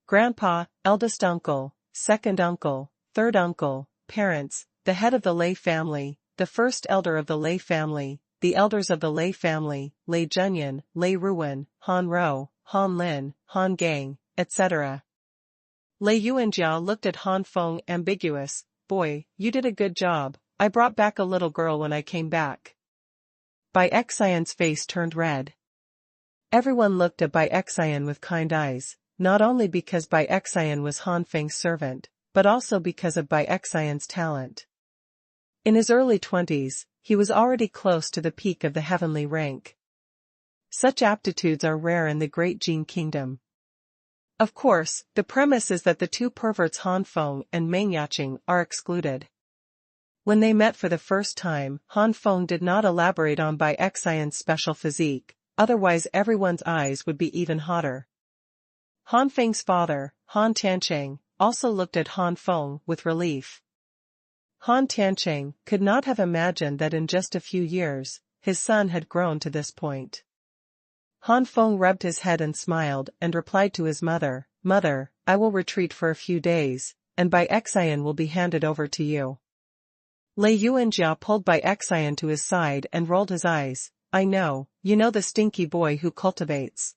Grandpa, eldest uncle, second uncle, third uncle, parents, the head of the Lei family, the first elder of the Lei family, the elders of the Lei family, Lei Zhenyan, Lei Ruwen, Han Rou, Han Lin, Han Gang, etc. Lei Yuanjia looked at Han Feng ambiguous. Boy, you did a good job. I brought back a little girl when I came back. Bai Cai's face turned red. Everyone looked at Bai Cai with kind eyes, not only because Bai Cai was Han Feng's servant, but also because of Bai Cai's talent. In his early 20s, he was already close to the peak of the heavenly rank. Such aptitudes are rare in the Great Jin Kingdom. Of course, the premise is that the two perverts Han Feng and Meng Yaqing are excluded. When they met for the first time, Han Feng did not elaborate on Bai Cai's special physique, otherwise everyone's eyes would be even hotter. Han Feng's father, Han Tiancheng, also looked at Han Feng with relief. Han Tiancheng could not have imagined that in just a few years, his son had grown to this point. Han Feng rubbed his head and smiled and replied to his mother, "Mother, I will retreat for a few days, and Bai Cai will be handed over to you." Lei Yuanjia pulled Bai Cai to his side and rolled his eyes. I know, you know the stinky boy who cultivates.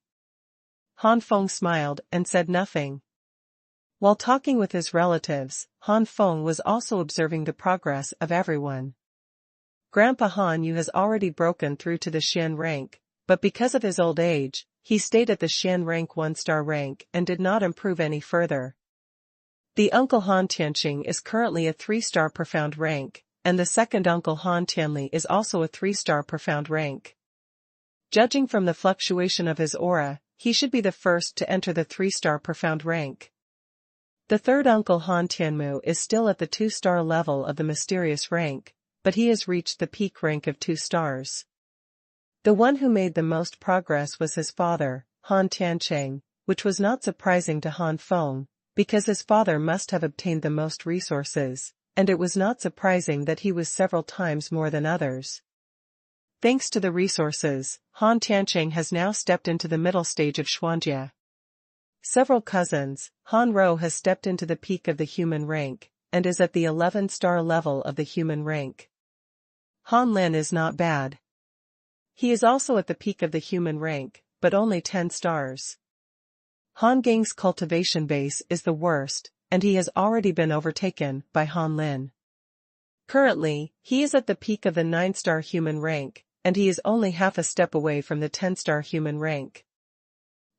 Han Feng smiled and said nothing. While talking with his relatives, Han Feng was also observing the progress of everyone. Grandpa Han Yu has already broken through to the Xian rank, but because of his old age, he stayed at the Xian rank 1-star rank and did not improve any further. The uncle Han Tianqing is currently a 3-star profound rank, and the second uncle Han Tianli is also a 3-star profound rank. Judging from the fluctuation of his aura, he should be the first to enter the 3-star profound rank. The third uncle Han Tianmu is still at the 2-star level of the mysterious rank, but he has reached the peak rank of 2 stars. The one who made the most progress was his father, Han Tiancheng, which was not surprising to Han Feng, because his father must have obtained the most resources, and it was not surprising that he was several times more than others. Thanks to the resources, Han Tiancheng has now stepped into the middle stage of Xuanjia. Several cousins, Han Rou has stepped into the peak of the human rank, and is at the 11-star level of the human rank. Han Lin is not bad. He is also at the peak of the human rank, but only 10 stars. Han Gang's cultivation base is the worst, and he has already been overtaken by Han Lin. Currently, he is at the peak of the 9-star human rank, and he is only half a step away from the 10-star human rank.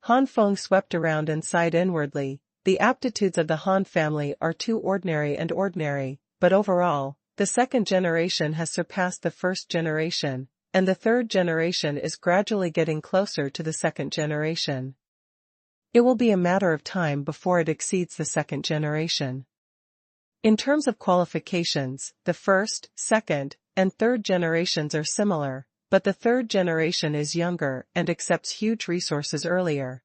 Han Feng swept around and sighed inwardly. The aptitudes of the Han family are too ordinary, but overall, the second generation has surpassed the first generation, and the third generation is gradually getting closer to the second generation. It will be a matter of time before it exceeds the second generation. In terms of qualifications, the first, second, and third generations are similar, but the third generation is younger and accepts huge resources earlier.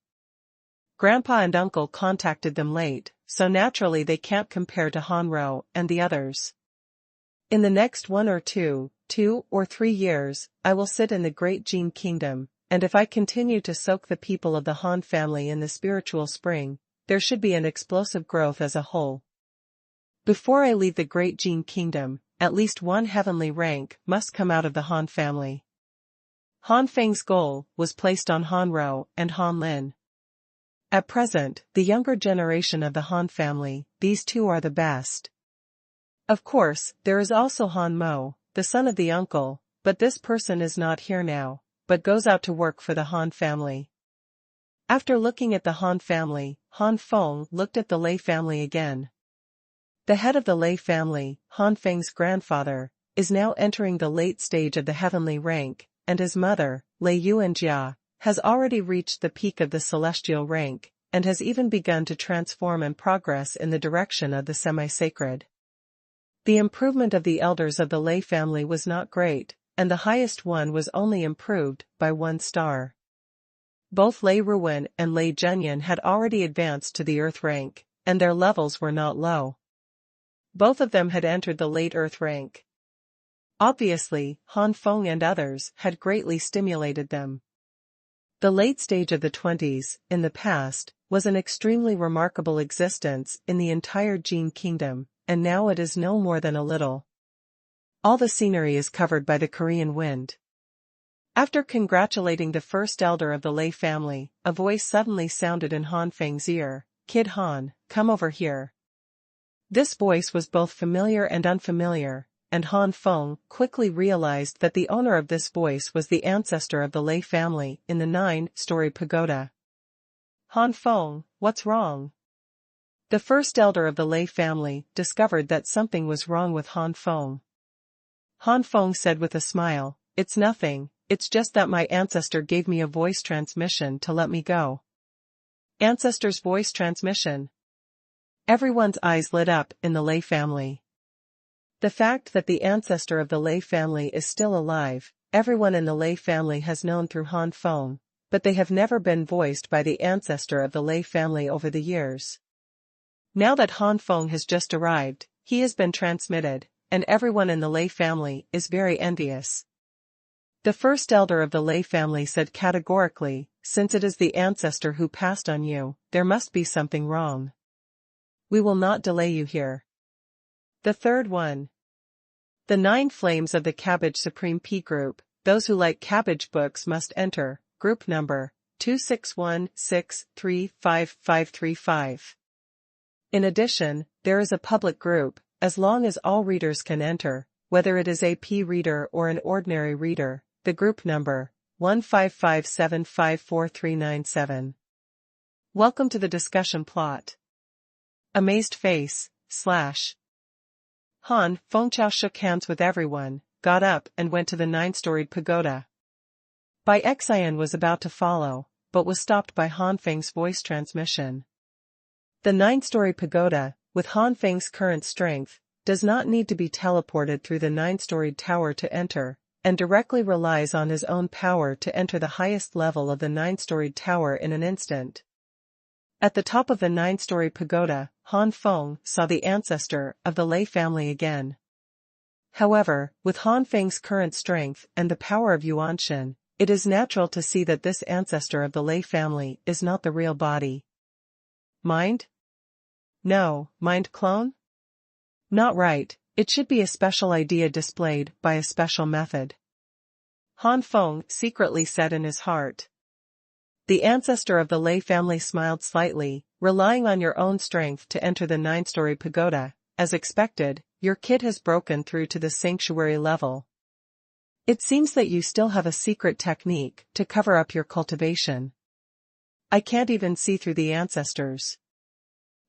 Grandpa and uncle contacted them late, so naturally they can't compare to Han Rou and the others. In the next 1 or 2 or 3 years, I will sit in the Great Jin Kingdom, and if I continue to soak the people of the Han family in the spiritual spring, there should be an explosive growth as a whole. Before I leave the Great Jin Kingdom, at least one heavenly rank must come out of the Han family. Han Feng's goal was placed on Han Rou and Han Lin. At present, the younger generation of the Han family, these two are the best. Of course, there is also Han Mo, the son of the uncle, but this person is not here now, but goes out to work for the Han family. After looking at the Han family, Han Feng looked at the Lei family again. The head of the Lei family, Han Feng's grandfather, is now entering the late stage of the heavenly rank, and his mother, Lei Yuanjia, has already reached the peak of the celestial rank, and has even begun to transform and progress in the direction of the semi-sacred. The improvement of the elders of the Lei family was not great, and the highest one was only improved by 1 star. Both Lei Ruwen and Lei Zhenyan had already advanced to the earth rank, and their levels were not low. Both of them had entered the late earth rank. Obviously, Han Feng and others had greatly stimulated them. The late stage of the 20s, in the past, was an extremely remarkable existence in the entire Jin Kingdom, and now it is no more than a little. All the scenery is covered by the Korean wind. After congratulating the first elder of the Lei family, a voice suddenly sounded in Han Feng's ear, "Kid Han, come over here." This voice was both familiar and unfamiliar, and Han Feng quickly realized that the owner of this voice was the ancestor of the Lei family in the 9-story pagoda. Han Feng, what's wrong? The first elder of the Lei family discovered that something was wrong with Han Feng. Han Feng said with a smile, "It's nothing, it's just that my ancestor gave me a voice transmission to let me go." Ancestor's voice transmission? Everyone's eyes lit up in the Lei family. The fact that the ancestor of the Lei family is still alive, everyone in the Lei family has known through Han Feng, but they have never been voiced by the ancestor of the Lei family over the years. Now that Han Feng has just arrived, he has been transmitted, and everyone in the Lei family is very envious. The first elder of the Lei family said categorically, "Since it is the ancestor who passed on you, there must be something wrong. We will not delay you here." The third one. The 9 flames of the Cabbage Supreme P group, those who like cabbage books must enter, group number 261635535. In addition, there is a public group, as long as all readers can enter, whether it is a P reader or an ordinary reader, the group number 155754397. Welcome to the discussion plot. Amazed face, / Han Feng shook hands with everyone, got up and went to the 9-storied pagoda. Bai Cai was about to follow, but was stopped by Han Feng's voice transmission. The 9-story pagoda, with Han Feng's current strength, does not need to be teleported through the 9-storied tower to enter, and directly relies on his own power to enter the highest level of the 9-storied tower in an instant. At the top of the 9-story pagoda, Han Feng saw the ancestor of the Lei family again. However, with Han Feng's current strength and the power of Xuanhuan, it is natural to see that this ancestor of the Lei family is not the real body. Mind? No, mind clone? Not right, it should be a special idea displayed by a special method. Han Feng secretly said in his heart. The ancestor of the Lei family smiled slightly, relying on your own strength to enter the 9-story pagoda. As expected, your kid has broken through to the sanctuary level. It seems that you still have a secret technique to cover up your cultivation. I can't even see through the ancestors.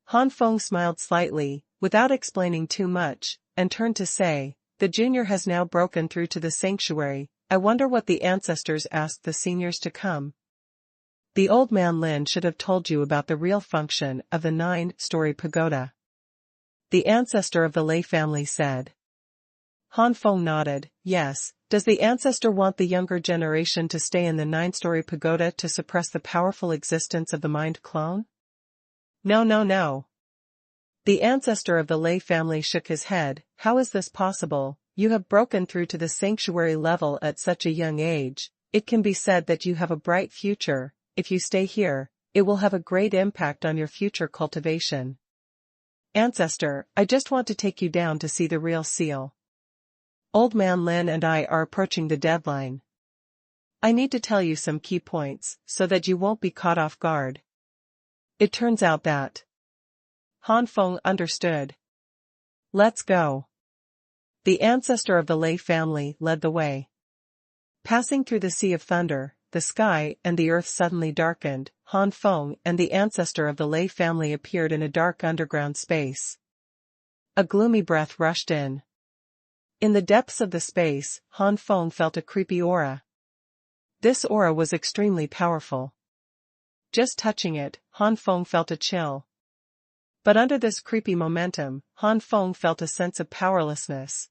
Han Feng smiled slightly, without explaining too much, and turned to say, the junior has now broken through to the sanctuary. I wonder what the ancestors asked the seniors to come. The old man Lin should have told you about the real function of the 9-story pagoda. The ancestor of the Lei family said. Han Feng nodded, yes. Does the ancestor want the younger generation to stay in the 9-story pagoda to suppress the powerful existence of the mind clone? No, no, no. The ancestor of the Lei family shook his head. How is this possible? You have broken through to the sanctuary level at such a young age. It can be said that you have a bright future. If you stay here, it will have a great impact on your future cultivation. Ancestor, I just want to take you down to see the real seal. Old man Lin and I are approaching the deadline. I need to tell you some key points, so that you won't be caught off guard. It turns out that Han Feng understood. Let's go. The ancestor of the Lei family led the way. Passing through the Sea of Thunder, the sky and the earth suddenly darkened. Han Feng and the ancestor of the Lei family appeared in a dark underground space. A gloomy breath rushed in. In the depths of the space, Han Feng felt a creepy aura. This aura was extremely powerful. Just touching it, Han Feng felt a chill. But under this creepy momentum, Han Feng felt a sense of powerlessness.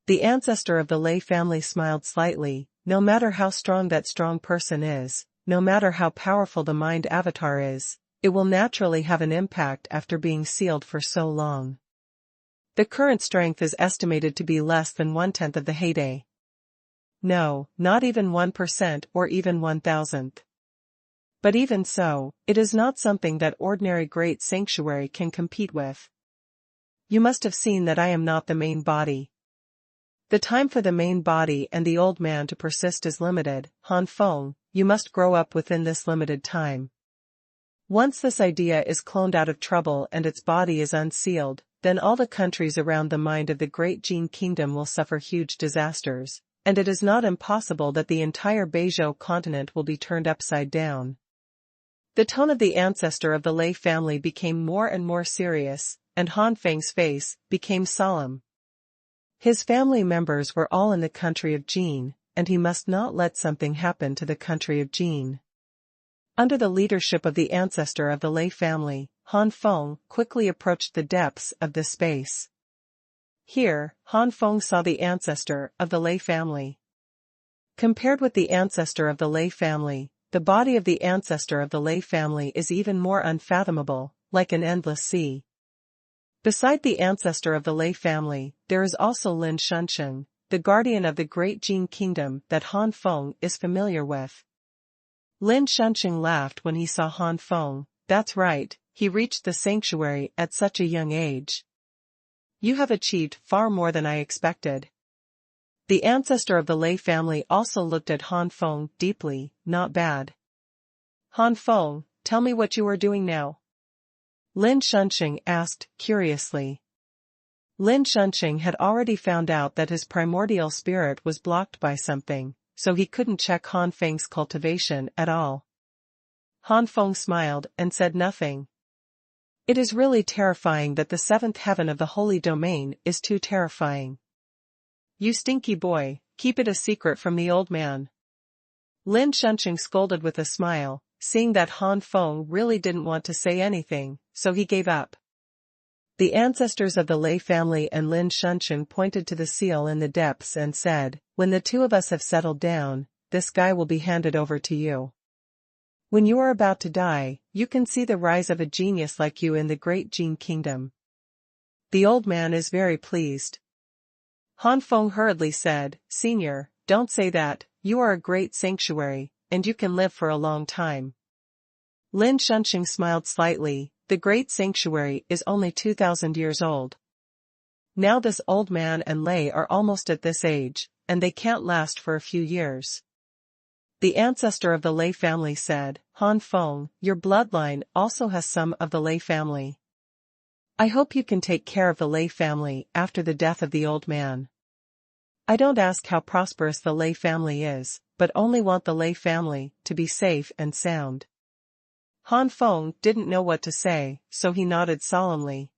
The ancestor of the Lei family smiled slightly. No matter how strong that strong person is, no matter how powerful the mind avatar is, it will naturally have an impact after being sealed for so long. The current strength is estimated to be less than 1/10 of the heyday. No, not even 1% or even 1,000th. But even so, it is not something that ordinary great sanctuary can compete with. You must have seen that I am not the main body. The time for the main body and the old man to persist is limited. Han Feng, you must grow up within this limited time. Once this idea is cloned out of trouble and its body is unsealed, then all the countries around the mind of the great Jin kingdom will suffer huge disasters, and it is not impossible that the entire Beizhou continent will be turned upside down. The tone of the ancestor of the Lei family became more and more serious, and Han Feng's face became solemn. His family members were all in the country of Jin, and he must not let something happen to the country of Jin. Under the leadership of the ancestor of the Lei family, Han Feng quickly approached the depths of this space. Here, Han Feng saw the ancestor of the Lei family. Compared with the ancestor of the Lei family, the body of the ancestor of the Lei family is even more unfathomable, like an endless sea. Beside the ancestor of the Lei family, there is also Lin Shunsheng, the guardian of the great Jin kingdom that Han Feng is familiar with. Lin Shunsheng laughed when he saw Han Feng. That's right, he reached the sanctuary at such a young age. You have achieved far more than I expected. The ancestor of the Lei family also looked at Han Feng deeply. Not bad. Han Feng, tell me what you are doing now. Lin Shunqing asked, curiously. Lin Shunqing had already found out that his primordial spirit was blocked by something, so he couldn't check Han Feng's cultivation at all. Han Feng smiled and said nothing. It is really terrifying that the seventh heaven of the holy domain is too terrifying. You stinky boy, keep it a secret from the old man. Lin Shunqing scolded with a smile, seeing that Han Feng really didn't want to say anything, so he gave up. The ancestors of the Lei family and Lin Shunqing pointed to the seal in the depths and said, when the two of us have settled down, this guy will be handed over to you. When you are about to die, you can see the rise of a genius like you in the great Jin kingdom. The old man is very pleased. Han Feng hurriedly said, Senior, don't say that, you are a great sanctuary, and you can live for a long time. Lin Shunqing smiled slightly. The great sanctuary is only 2,000 years old. Now this old man and Lei are almost at this age, and they can't last for a few years. The ancestor of the Lei family said, Han Feng, your bloodline also has some of the Lei family. I hope you can take care of the Lei family after the death of the old man. I don't ask how prosperous the Lei family is, but only want the Lei family to be safe and sound. Han Feng didn't know what to say, so he nodded solemnly.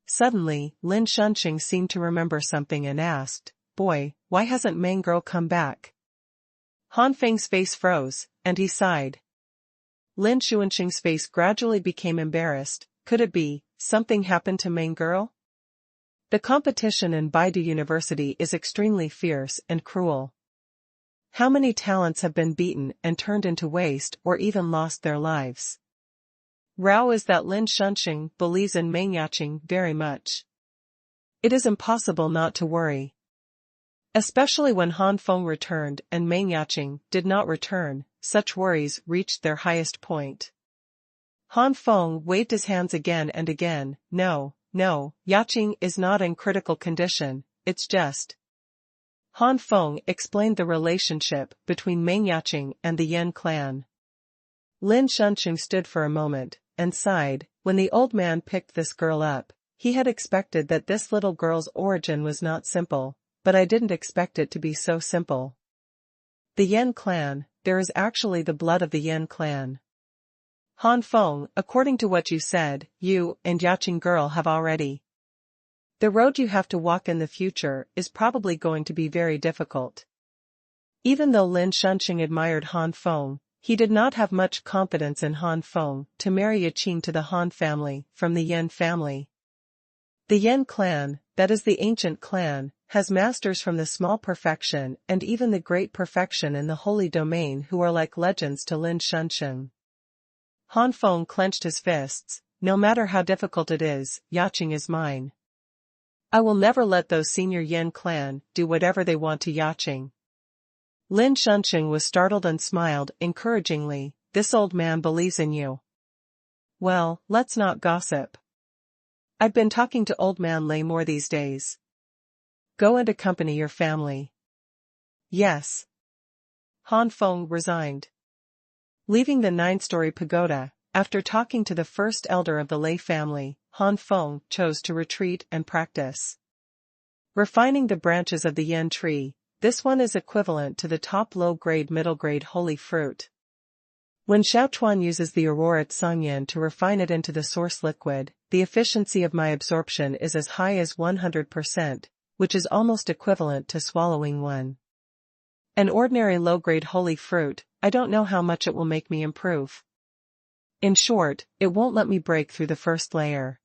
Suddenly, Lin Shunqing seemed to remember something and asked, Boy, why hasn't Meng girl come back? Han Feng's face froze, and he sighed. Lin Xuanqing's face gradually became embarrassed. Could it be, something happened to Meng girl? The competition in Baidu University is extremely fierce and cruel. How many talents have been beaten and turned into waste or even lost their lives? Rao is that Lin Shunqing believes in Meng Yaqing very much. It is impossible not to worry. Especially when Han Feng returned and Meng Yaqing did not return, such worries reached their highest point. Han Feng waved his hands again and again. No, Yaqing is not in critical condition, it's just. Han Feng explained the relationship between Meng Yaqing and the Yan clan. Lin Shunqing stood for a moment, and sighed. When the old man picked this girl up, he had expected that this little girl's origin was not simple, but I didn't expect it to be so simple. The Yan clan, there is actually the blood of the Yan clan. Han Feng, according to what you said, you and Yaqing girl have already. The road you have to walk in the future is probably going to be very difficult. Even though Lin Shunqing admired Han Feng, he did not have much confidence in Han Feng to marry Yaqing to the Han family from the Yan family. The Yan clan, that is the ancient clan, has masters from the small perfection and even the great perfection in the holy domain who are like legends to Lin Shunqing. Han Feng clenched his fists. No matter how difficult it is, Yaqing is mine. I will never let those senior Yan clan do whatever they want to Yaqing. Lin Shunqing was startled and smiled encouragingly. This old man believes in you. Well, let's not gossip. I've been talking to old man Lei more these days. Go and accompany your family. Yes. Han Feng resigned. Leaving the 9-story pagoda, after talking to the first elder of the Lei family, Han Feng chose to retreat and practice. Refining the branches of the Yan tree, this one is equivalent to the top low-grade middle-grade holy fruit. When Xuanhuan uses the Aurora Tsangyan to refine it into the source liquid, the efficiency of my absorption is as high as 100%, which is almost equivalent to swallowing one. An ordinary low-grade holy fruit, I don't know how much it will make me improve. In short, it won't let me break through the first layer.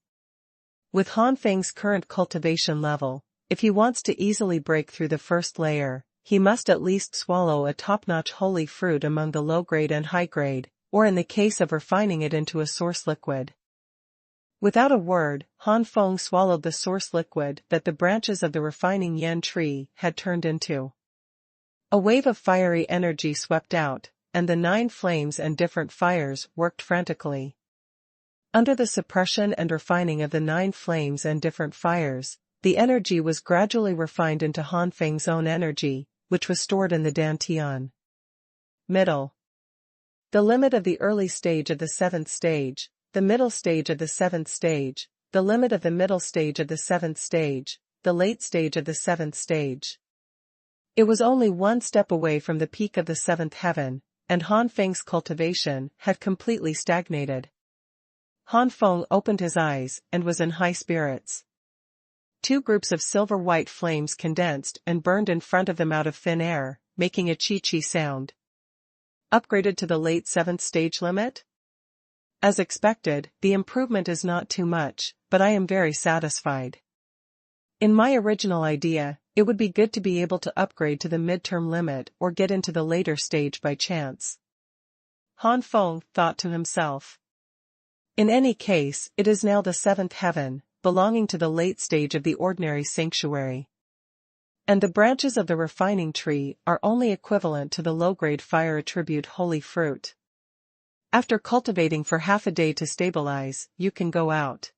With Han Feng's current cultivation level, if he wants to easily break through the first layer, he must at least swallow a top-notch holy fruit among the low-grade and high-grade, or in the case of refining it into a source liquid. Without a word, Han Feng swallowed the source liquid that the branches of the refining Yan tree had turned into. A wave of fiery energy swept out, and the 9 flames and different fires worked frantically. Under the suppression and refining of the 9 flames and different fires, the energy was gradually refined into Han Feng's own energy, which was stored in the Dantian. Middle. The limit of the early stage of the 7th stage, the middle stage of the 7th stage, the limit of the middle stage of the 7th stage, the late stage of the 7th stage. It was only one step away from the peak of the 7th heaven, and Han Feng's cultivation had completely stagnated. Han Feng opened his eyes and was in high spirits. 2 groups of silver-white flames condensed and burned in front of them out of thin air, making a chi-chi sound. Upgraded to the late 7th stage limit? As expected, the improvement is not too much, but I am very satisfied. In my original idea, it would be good to be able to upgrade to the midterm limit or get into the later stage by chance. Han Feng thought to himself. In any case, it is now the 7th heaven, belonging to the late stage of the ordinary sanctuary. And the branches of the refining tree are only equivalent to the low-grade fire attribute holy fruit. After cultivating for half a day to stabilize, you can go out.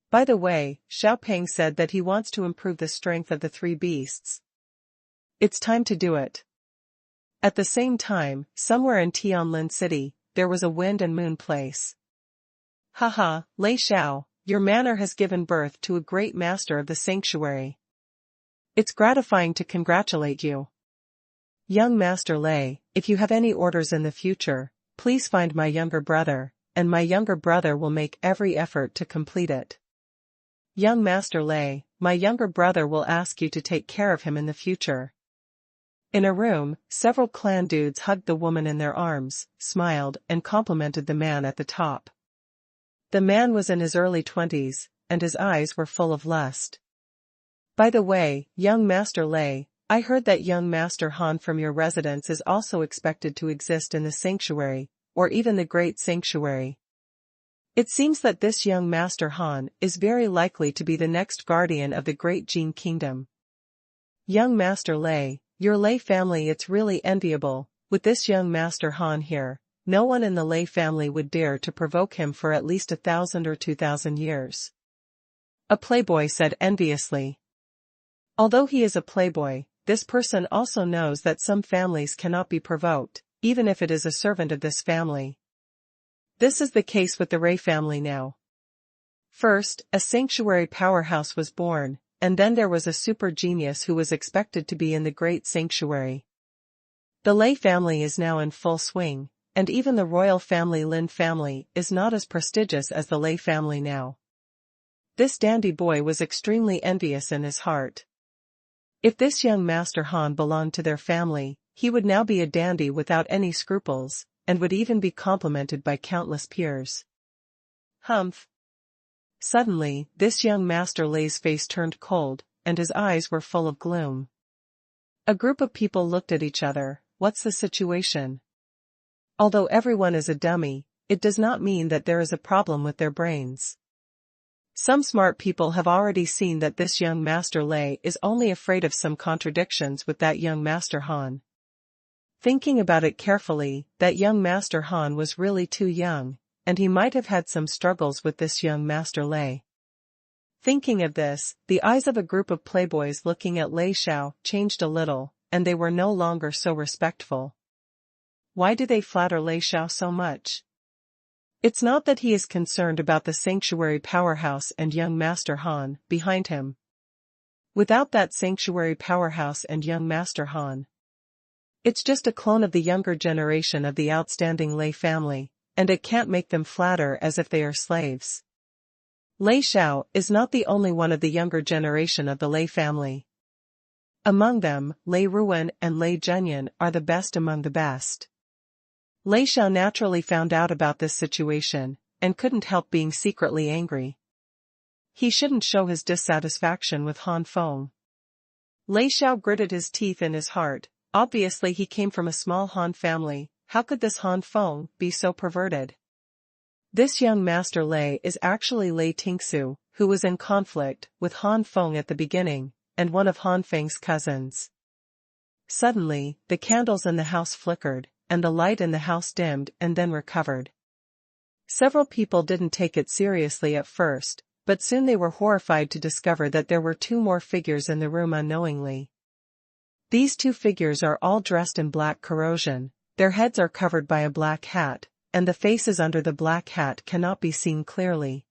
By the way, Xiaopeng said that he wants to improve the strength of the 3 beasts. It's time to do it. At the same time, somewhere in Tianlin City, there was a wind and moon place. Haha, Lei Xiao, your manor has given birth to a great master of the sanctuary. It's gratifying to congratulate you. Young Master Lei, if you have any orders in the future, please find my younger brother, and my younger brother will make every effort to complete it. Young Master Lei, my younger brother will ask you to take care of him in the future. In a room, several clan dudes hugged the woman in their arms, smiled, and complimented the man at the top. The man was in his early 20s, and his eyes were full of lust. By the way, young Master Lei, I heard that young Master Han from your residence is also expected to exist in the sanctuary, or even the great sanctuary. It seems that this young Master Han is very likely to be the next guardian of the great Jin kingdom. Young Master Lei, your Lei family, it's really enviable. With this young Master Han here, no one in the Lei family would dare to provoke him for at least 1,000 or 2,000 years. A playboy said enviously. Although he is a playboy, this person also knows that some families cannot be provoked, even if it is a servant of this family. This is the case with the Ray family now. First, a sanctuary powerhouse was born, and then there was a super genius who was expected to be in the great sanctuary. The Lei family is now in full swing, and even the royal family Lin family is not as prestigious as the Lei family now. This dandy boy was extremely envious in his heart. If this young Master Han belonged to their family, he would now be a dandy without any scruples, and would even be complimented by countless peers. Humph. Suddenly, this young Master Lei's face turned cold, and his eyes were full of gloom. A group of people looked at each other. What's the situation? Although everyone is a dummy, it does not mean that there is a problem with their brains. Some smart people have already seen that this young Master Lei is only afraid of some contradictions with that young Master Han. Thinking about it carefully, that young Master Han was really too young, and he might have had some struggles with this young Master Lei. Thinking of this, the eyes of a group of playboys looking at Lei Xiao changed a little, and they were no longer so respectful. Why do they flatter Lei Xiao so much? It's not that he is concerned about the sanctuary powerhouse and young Master Han behind him. Without that sanctuary powerhouse and young Master Han, it's just a clone of the younger generation of the outstanding Lei family, and it can't make them flatter as if they are slaves. Lei Xiao is not the only one of the younger generation of the Lei family. Among them, Lei Ruan and Lei Zhenyan are the best among the best. Lei Xiao naturally found out about this situation, and couldn't help being secretly angry. He shouldn't show his dissatisfaction with Han Feng. Lei Xiao gritted his teeth in his heart. Obviously he came from a small Han family. How could this Han Feng be so perverted? This young Master Lei is actually Lei Tingsu, who was in conflict with Han Feng at the beginning, and one of Han Feng's cousins. Suddenly, the candles in the house flickered, and the light in the house dimmed and then recovered. Several people didn't take it seriously at first, but soon they were horrified to discover that there were two more figures in the room unknowingly. These two figures are all dressed in black corrosion, their heads are covered by a black hat, and the faces under the black hat cannot be seen clearly.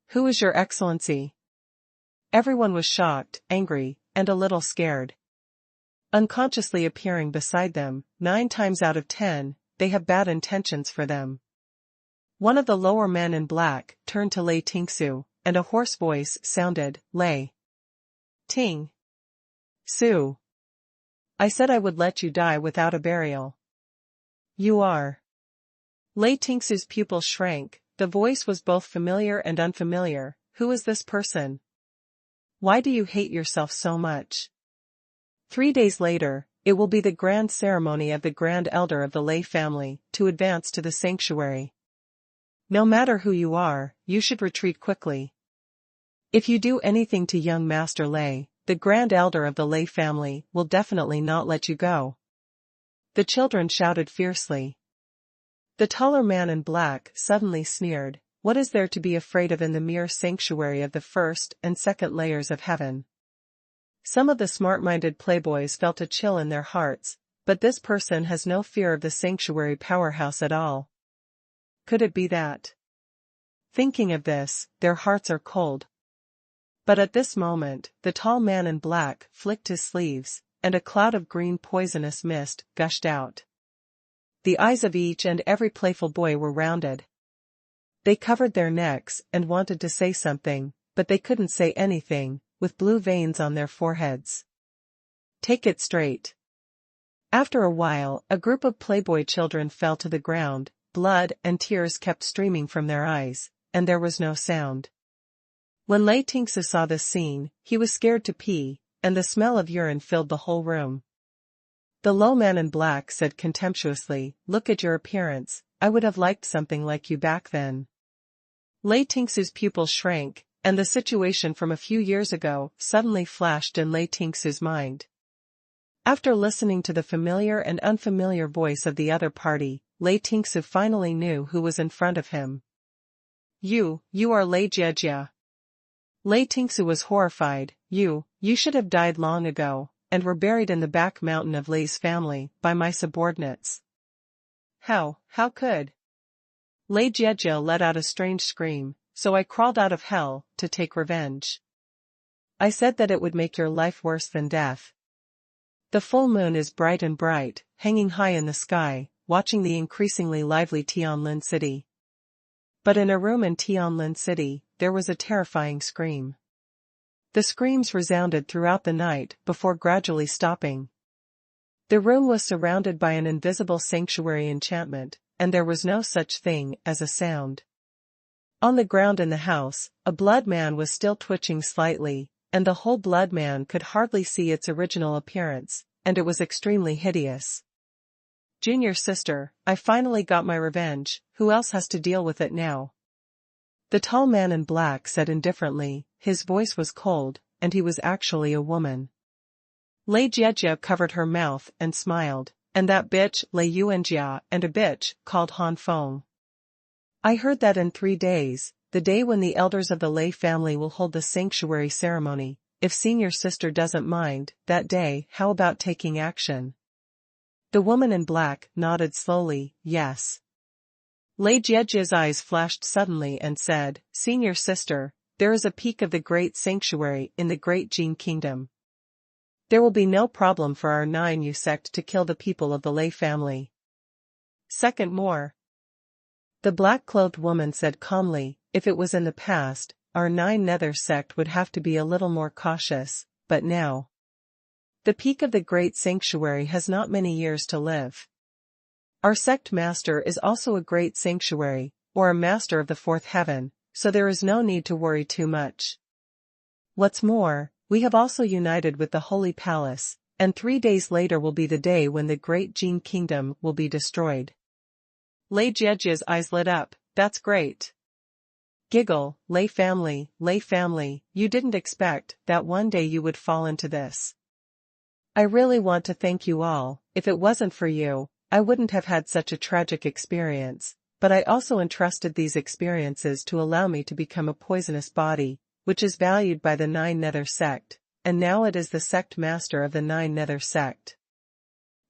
"Who is your excellency?" Everyone was shocked, angry, and a little scared. Unconsciously appearing beside them, 9 times out of 10, they have bad intentions for them. One of the lower men in black turned to Lei Tingsu, and a hoarse voice sounded, "Lei Ting Su. I said I would let you die without a burial. You are." Lei Tingsu's pupils shrank, the voice was both familiar and unfamiliar. "Who is this person? Why do you hate yourself so much?" 3 days later, it will be the grand ceremony of the grand elder of the Lei family to advance to the sanctuary. No matter who you are, you should retreat quickly. If you do anything to young Master Lei, the grand elder of the Lei family will definitely not let you go. The children shouted fiercely. The taller man in black suddenly sneered, "What is there to be afraid of in the mere sanctuary of the first and second layers of heaven?" Some of the smart-minded playboys felt a chill in their hearts, but this person has no fear of the sanctuary powerhouse at all. Could it be that? Thinking of this, their hearts are cold. But at this moment, the tall man in black flicked his sleeves, and a cloud of green poisonous mist gushed out. The eyes of each and every playful boy were rounded. They covered their necks and wanted to say something, but they couldn't say anything, with blue veins on their foreheads. Take it straight. After a while, a group of playboy children fell to the ground, blood and tears kept streaming from their eyes, and there was no sound. When Lei Tingsu saw this scene, he was scared to pee, and the smell of urine filled the whole room. The low man in black said contemptuously, "Look at your appearance, I would have liked something like you back then." Lei Tingsu's pupils shrank, and the situation from a few years ago suddenly flashed in Lei Tingsu's mind. After listening to the familiar and unfamiliar voice of the other party, Lei Tingsu finally knew who was in front of him. You are Lei Jiejia." Lei Tingsu was horrified. You should have died long ago, and were buried in the back mountain of Lei's family, by my subordinates." How could? Lei Jiejia let out a strange scream, "So I crawled out of hell, to take revenge. I said that it would make your life worse than death. The full moon is bright and bright, hanging high in the sky, watching the increasingly lively Tianlin city." But in a room in Tianlin city, there was a terrifying scream. The screams resounded throughout the night before gradually stopping. The room was surrounded by an invisible sanctuary enchantment, and there was no such thing as a sound. On the ground in the house, a blood man was still twitching slightly, and the whole blood man could hardly see its original appearance, and it was extremely hideous. "Junior sister, I finally got my revenge, who else has to deal with it now?" The tall man in black said indifferently, his voice was cold, and he was actually a woman. Lei Jiejia covered her mouth and smiled, "And that bitch, Lei Yuanjia, and a bitch, called Han Feng. I heard that in 3 days, the day when the elders of the Lei family will hold the sanctuary ceremony, if senior sister doesn't mind, that day, how about taking action?" The woman in black nodded slowly, "Yes." Lei Jiejia's eyes flashed suddenly and said, "Senior sister, there is a peak of the great sanctuary in the great Jin kingdom. There will be no problem for our 9U sect to kill the people of the Lei family. Second more." The black-clothed woman said calmly, "If it was in the past, our 9 Nether sect would have to be a little more cautious, but now. The peak of the great sanctuary has not many years to live. Our sect master is also a great sanctuary, or a master of the 4th heaven, so there is no need to worry too much. What's more, we have also united with the Holy Palace, and 3 days later will be the day when the great Jin kingdom will be destroyed." Lei Jiejia's eyes lit up, "That's great. Giggle, Lei family, you didn't expect that one day you would fall into this. I really want to thank you all. If it wasn't for you, I wouldn't have had such a tragic experience, but I also entrusted these experiences to allow me to become a poisonous body, which is valued by the Nine Nether sect, and now it is the sect master of the Nine Nether sect.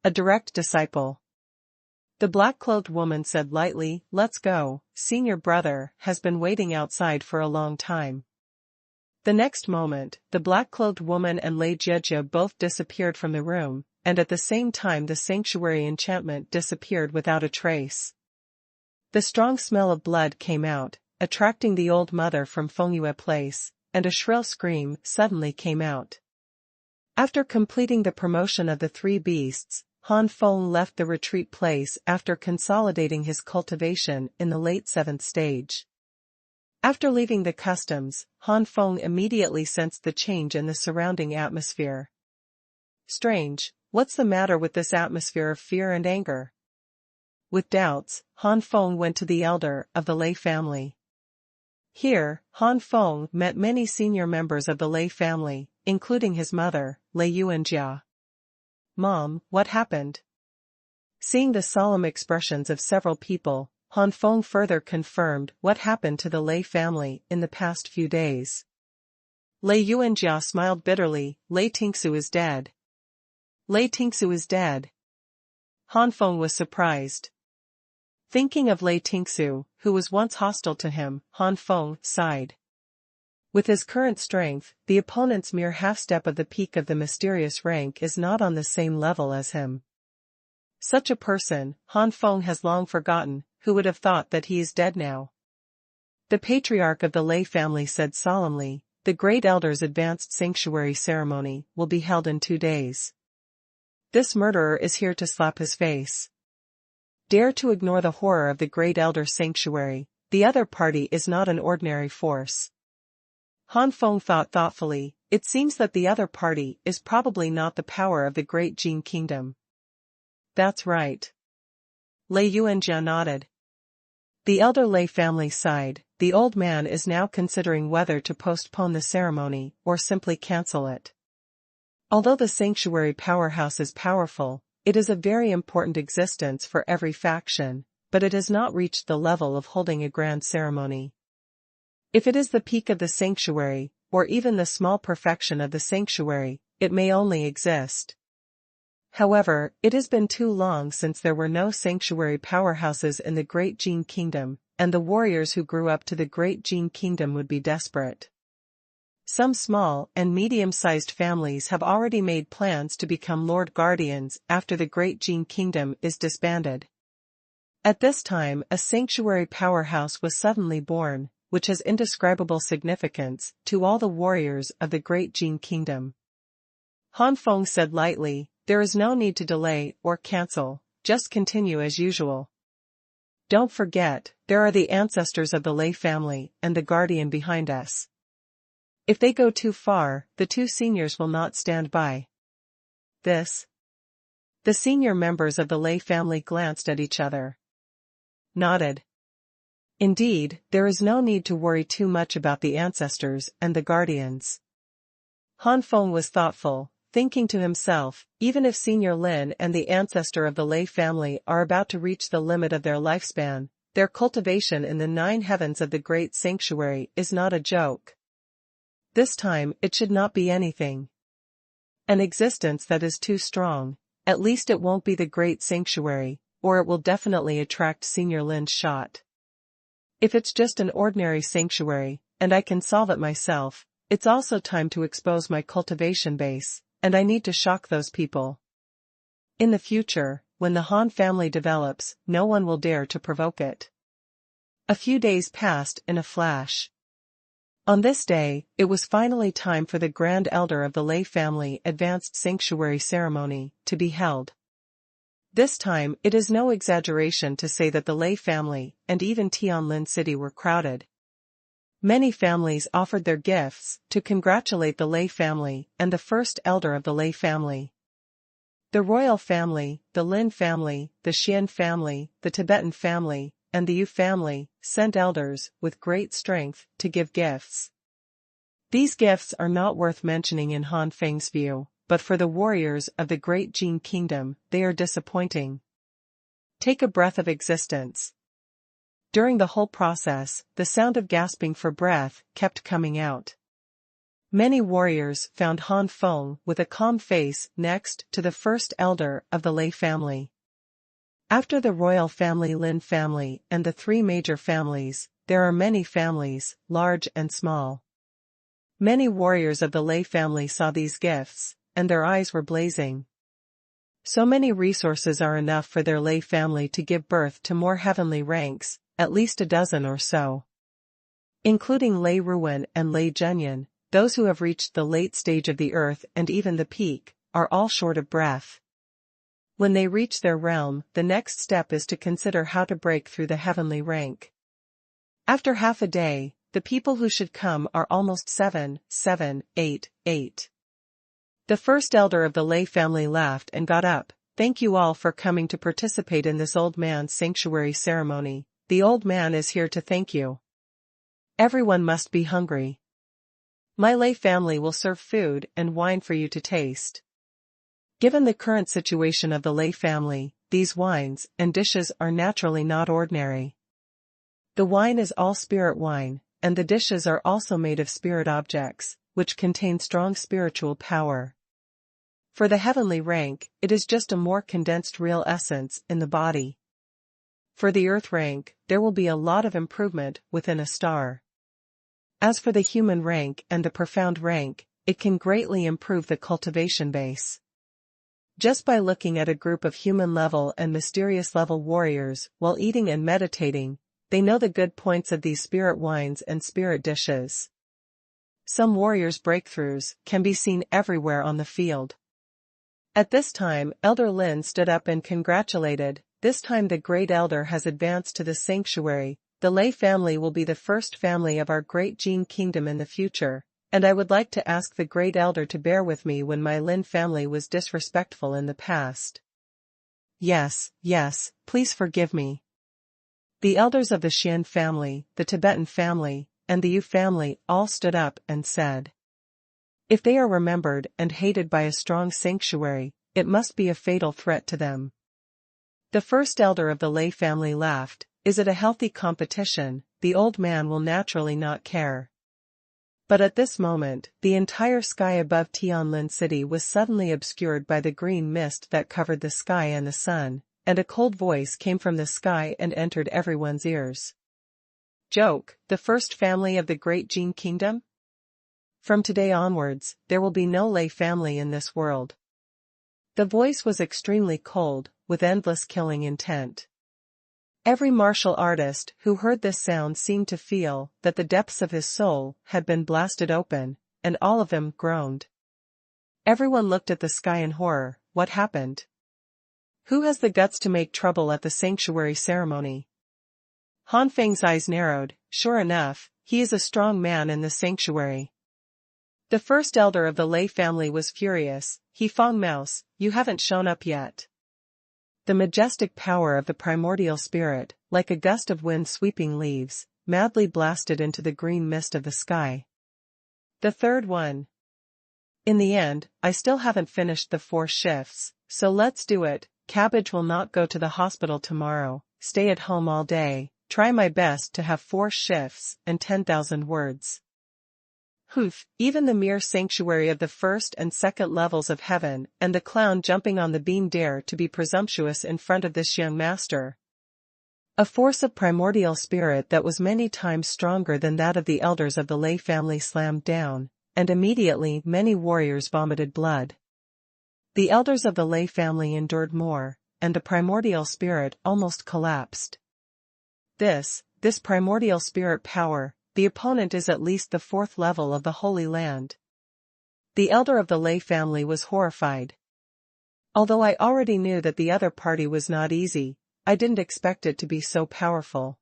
A direct disciple. The black-clothed woman said lightly, "Let's go, senior brother has been waiting outside for a long time." The next moment, the black-clothed woman and Lei Jejia both disappeared from the room, and at the same time the sanctuary enchantment disappeared without a trace. The strong smell of blood came out, attracting the old mother from Fengyue Place, and a shrill scream suddenly came out. After completing the promotion of the three beasts, Han Feng left the retreat place after consolidating his cultivation in the late 7th stage. After leaving the customs, Han Feng immediately sensed the change in the surrounding atmosphere. Strange, what's the matter with this atmosphere of fear and anger? With doubts, Han Feng went to the elder of the Lei family. Here, Han Feng met many senior members of the Lei family, including his mother, Lei Yuanjia. "Mom, what happened?" Seeing the solemn expressions of several people, Han Feng further confirmed what happened to the Lei family in the past few days. Lei Yuanjia smiled bitterly. "Lei Tingsu is dead." "Lei Tingsu is dead." Han Feng was surprised. Thinking of Lei Tingsu, who was once hostile to him, Han Feng sighed. With his current strength, the opponent's mere half-step of the peak of the mysterious rank is not on the same level as him. Such a person, Han Feng has long forgotten, who would have thought that he is dead now. The patriarch of the Lei family said solemnly, "The great elder's advanced sanctuary ceremony will be held in 2 days. This murderer is here to slap his face. Dare to ignore the horror of the great elder's sanctuary, the other party is not an ordinary force." Han Feng thought thoughtfully, it seems that the other party is probably not the power of the great Jin kingdom. "That's right." Lei Yuanjia nodded. The elder Lei family sighed. The old man is now considering whether to postpone the ceremony or simply cancel it. Although the sanctuary powerhouse is powerful, it is a very important existence for every faction, but it has not reached the level of holding a grand ceremony. If it is the peak of the sanctuary, or even the small perfection of the sanctuary, it may only exist. However, it has been too long since there were no sanctuary powerhouses in the Great Jin Kingdom, and the warriors who grew up to the Great Jin Kingdom would be desperate. Some small and medium-sized families have already made plans to become Lord Guardians after the Great Jin Kingdom is disbanded. At this time, a sanctuary powerhouse was suddenly born, which has indescribable significance to all the warriors of the Great Jin Kingdom. Han Feng said lightly, "There is no need to delay or cancel, just continue as usual. Don't forget, there are the ancestors of the Lei family and the guardian behind us. If they go too far, the 2 seniors will not stand by." This. The senior members of the Lei family glanced at each other. Nodded. Indeed, there is no need to worry too much about the ancestors and the guardians. Han Feng was thoughtful, thinking to himself, even if Senior Lin and the ancestor of the Lei family are about to reach the limit of their lifespan, their cultivation in the 9 heavens of the great sanctuary is not a joke. This time it should not be anything. An existence that is too strong, at least it won't be the great sanctuary, or it will definitely attract Senior Lin's shot. If it's just an ordinary sanctuary, and I can solve it myself, it's also time to expose my cultivation base, and I need to shock those people. In the future, when the Han family develops, no one will dare to provoke it. A few days passed in a flash. On this day, it was finally time for the Grand Elder of the Lei family advanced sanctuary ceremony to be held. This time it is no exaggeration to say that the Lei family and even Tianlin City were crowded. Many families offered their gifts to congratulate the Lei family and the first elder of the Lei family. The royal family, the Lin family, the Xian family, the Tibetan family, and the Yu family sent elders with great strength to give gifts. These gifts are not worth mentioning in Han Feng's view, but for the warriors of the Great Jin Kingdom, they are disappointing. Take a breath of existence. During the whole process, the sound of gasping for breath kept coming out. Many warriors found Han Feng with a calm face next to the first elder of the Lei family. After the royal family Lin family and the three major families, there are many families, large and small. Many warriors of the Lei family saw these gifts, and their eyes were blazing. So many resources are enough for their Lei family to give birth to more heavenly ranks, at least a dozen or so. Including Lei Ruan and Lei Zhenyan, those who have reached the late stage of the earth and even the peak, are all short of breath. When they reach their realm, the next step is to consider how to break through the heavenly rank. After half a day, the people who should come are almost 7, 8. The first elder of the Lei family laughed and got up. Thank you all for coming to participate in this old man's sanctuary ceremony. The old man is here to thank you. Everyone must be hungry. My Lei family will serve food and wine for you to taste. Given the current situation of the Lei family, these wines and dishes are naturally not ordinary. The wine is all spirit wine, and the dishes are also made of spirit objects, which contain strong spiritual power. For the heavenly rank, it is just a more condensed real essence in the body. For the earth rank, there will be a lot of improvement within a star. As for the human rank and the profound rank, it can greatly improve the cultivation base. Just by looking at a group of human level and mysterious level warriors while eating and meditating, they know the good points of these spirit wines and spirit dishes. Some warriors' breakthroughs can be seen everywhere on the field. At this time, Elder Lin stood up and congratulated. This time the great elder has advanced to the sanctuary. The Lei family will be the first family of our great Jin kingdom in the future, and I would like to ask the great elder to bear with me when my Lin family was disrespectful in the past. Yes, please forgive me. The elders of the Xian family, the Tibetan family, and the Yu family all stood up and said, if they are remembered and hated by a strong sanctuary, it must be a fatal threat to them. The first elder of the Lei family laughed. Is it a healthy competition? The old man will naturally not care. But at this moment, the entire sky above Tianlin City was suddenly obscured by the green mist that covered the sky and the sun, and a cold voice came from the sky and entered everyone's ears. Joke, the first family of the great Jin kingdom? From today onwards, there will be no Lei family in this world. The voice was extremely cold, with endless killing intent. Every martial artist who heard this sound seemed to feel that the depths of his soul had been blasted open, and all of them groaned. Everyone looked at the sky in horror. What happened? Who has the guts to make trouble at the sanctuary ceremony? Han Feng's eyes narrowed. Sure enough, he is a strong man in the sanctuary. The first elder of the Lei family was furious. He Feng Mouse, you haven't shown up yet. The majestic power of the primordial spirit, like a gust of wind sweeping leaves, madly blasted into the green mist of the sky. The third one. In the end, I still haven't finished the 4 shifts, so let's do it. Cabbage will not go to the hospital tomorrow, stay at home all day, try my best to have 4 shifts and 10,000 words. Even the mere sanctuary of the first and second levels of heaven and the clown jumping on the beam dare to be presumptuous in front of this young master. A force of primordial spirit that was many times stronger than that of the elders of the Lei family slammed down, and immediately many warriors vomited blood. The elders of the Lei family endured more, and the primordial spirit almost collapsed. This primordial spirit power, the opponent is at least the 4th level of the Holy Land. The elder of the Lei family was horrified. Although I already knew that the other party was not easy, I didn't expect it to be so powerful.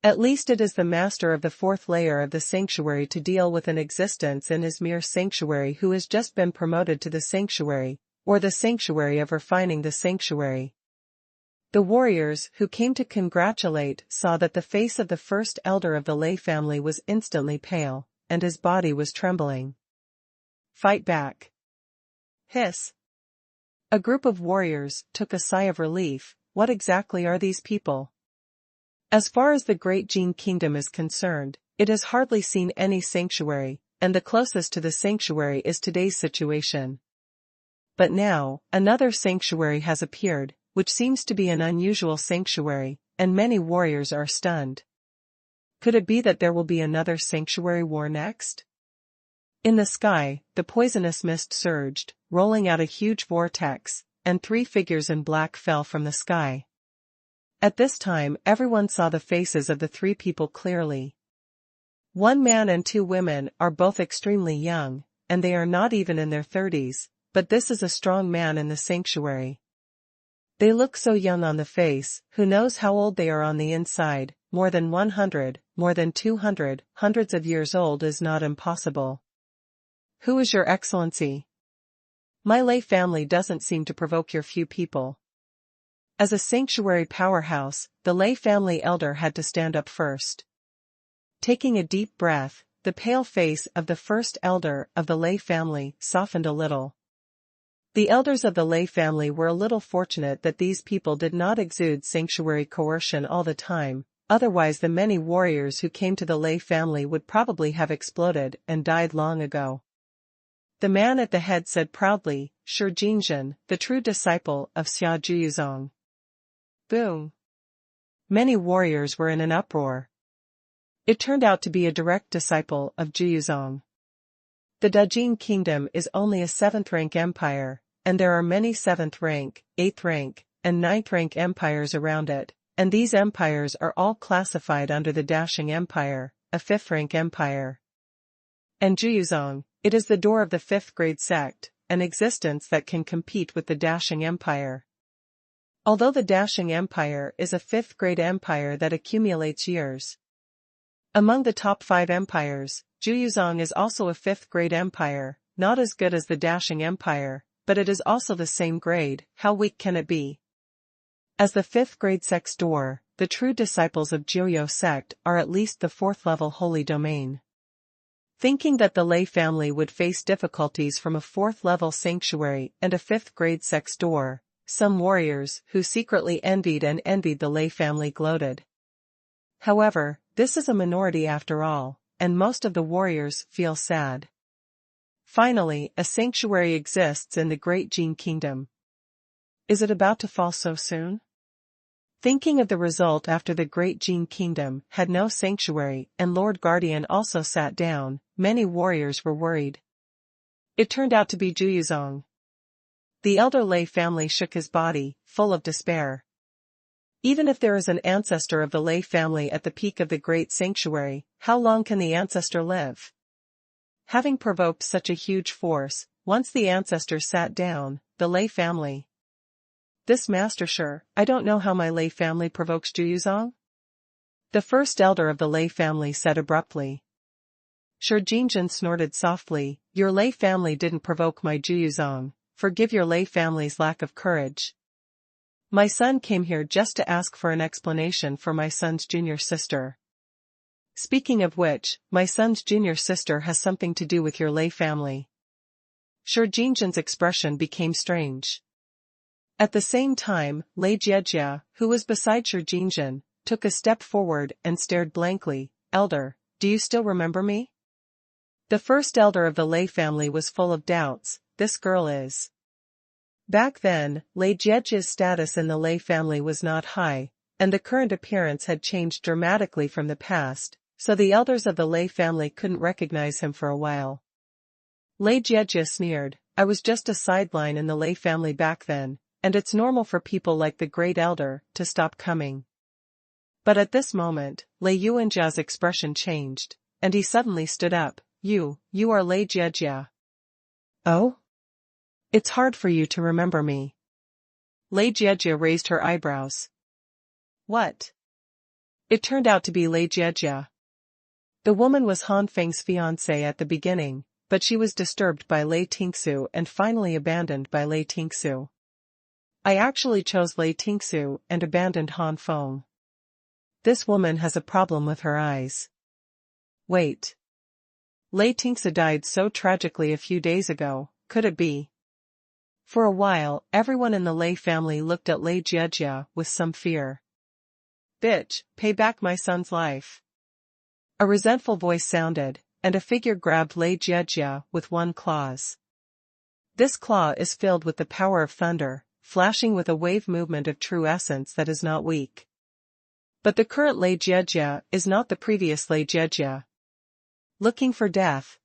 At least it is the master of the 4th layer of the sanctuary to deal with an existence in his mere sanctuary who has just been promoted to the sanctuary, or the sanctuary of refining the sanctuary. The warriors who came to congratulate saw that the face of the first elder of the Lei family was instantly pale, and his body was trembling. Fight back. Hiss. A group of warriors took a sigh of relief. What exactly are these people? As far as the Great Jin Kingdom is concerned, it has hardly seen any sanctuary, and the closest to the sanctuary is today's situation. But now, another sanctuary has appeared, which seems to be an unusual sanctuary, and many warriors are stunned. Could it be that there will be another sanctuary war next? In the sky, the poisonous mist surged, rolling out a huge vortex, and 3 figures in black fell from the sky. At this time, everyone saw the faces of the 3 people clearly. 1 man and 2 women are both extremely young, and they are not even in their 30s, but this is a strong man in the sanctuary. They look so young on the face, who knows how old they are on the inside, more than 100, more than 200, hundreds of years old is not impossible. Who is your excellency? My lay family doesn't seem to provoke your few people. As a sanctuary powerhouse, the lay family elder had to stand up first. Taking a deep breath, the pale face of the first elder of the lay family softened a little. The elders of the lay family were a little fortunate that these people did not exude sanctuary coercion all the time, otherwise the many warriors who came to the lay family would probably have exploded and died long ago. The man at the head said proudly, Shi Jinzhen, the true disciple of Xia Juyuzong. Boom! Many warriors were in an uproar. It turned out to be a direct disciple of Juyuzong. The Dajin Kingdom is only a 7th-rank empire, and there are many 7th rank, 8th rank, and 9th rank empires around it, and these empires are all classified under the Dashing Empire, a 5th-rank empire. And Juyuzong, it is the door of the 5th-grade sect, an existence that can compete with the Dashing Empire. Although the Dashing Empire is a 5th-grade empire that accumulates years. Among the top 5 empires, Juyuzong is also a 5th-grade empire, not as good as the Dashing Empire, but it is also the same grade. How weak can it be? As the 5th-grade sect's door, the true disciples of Jiuyo sect are at least the 4th-level holy domain. Thinking that the lay family would face difficulties from a 4th-level sanctuary and a 5th-grade sect's door, some warriors who secretly envied the lay family gloated. However, this is a minority after all, and most of the warriors feel sad. Finally, a sanctuary exists in the Great Jin Kingdom. Is it about to fall so soon? Thinking of the result after the Great Jin Kingdom had no sanctuary and Lord Guardian also sat down, many warriors were worried. It turned out to be Juyuzong. The elder lay family shook his body, full of despair. Even if there is an ancestor of the lay family at the peak of the great sanctuary, how long can the ancestor live? Having provoked such a huge force, once the ancestor sat down, the lay family. This master sure, I don't know how my lay family provokes Juyuzong? The first elder of the lay family said abruptly. Shi Jinzhen snorted softly, your lay family didn't provoke my Juyuzong, forgive your lay family's lack of courage. My son came here just to ask for an explanation for my son's junior sister. Speaking of which, my son's junior sister has something to do with your lay family. Shi Jinzhen's expression became strange. At the same time, Lei Jiejia, who was beside Shi Jinzhen, took a step forward and stared blankly. Elder, do you still remember me? The first elder of the Lei family was full of doubts. This girl is. Back then, Lei Jiejia's status in the Lei family was not high, and the current appearance had changed dramatically from the past, so the elders of the Lei family couldn't recognize him for a while. Lei Jiejia sneered, I was just a sideline in the Lei family back then, and it's normal for people like the great elder to stop coming. But at this moment, Lei Yuanjia's expression changed, and he suddenly stood up. You are Lei Jiejia. Oh? It's hard for you to remember me. Lei Jiejia raised her eyebrows. What? It turned out to be Lei Jiejia. The woman was Han Feng's fiancée at the beginning, but she was disturbed by Lei Tingsu and finally abandoned by Lei Tingsu. I actually chose Lei Tingsu and abandoned Han Feng. This woman has a problem with her eyes. Wait. Lei Tingsu died so tragically a few days ago, could it be? For a while, everyone in the Lei family looked at Lei Jiejia with some fear. Bitch, pay back my son's life. A resentful voice sounded, and a figure grabbed Lei Jiejia with one claws. This claw is filled with the power of thunder, flashing with a wave movement of true essence that is not weak. But the current Lei Jiejia is not the previous Lei Jiejia. Looking for death.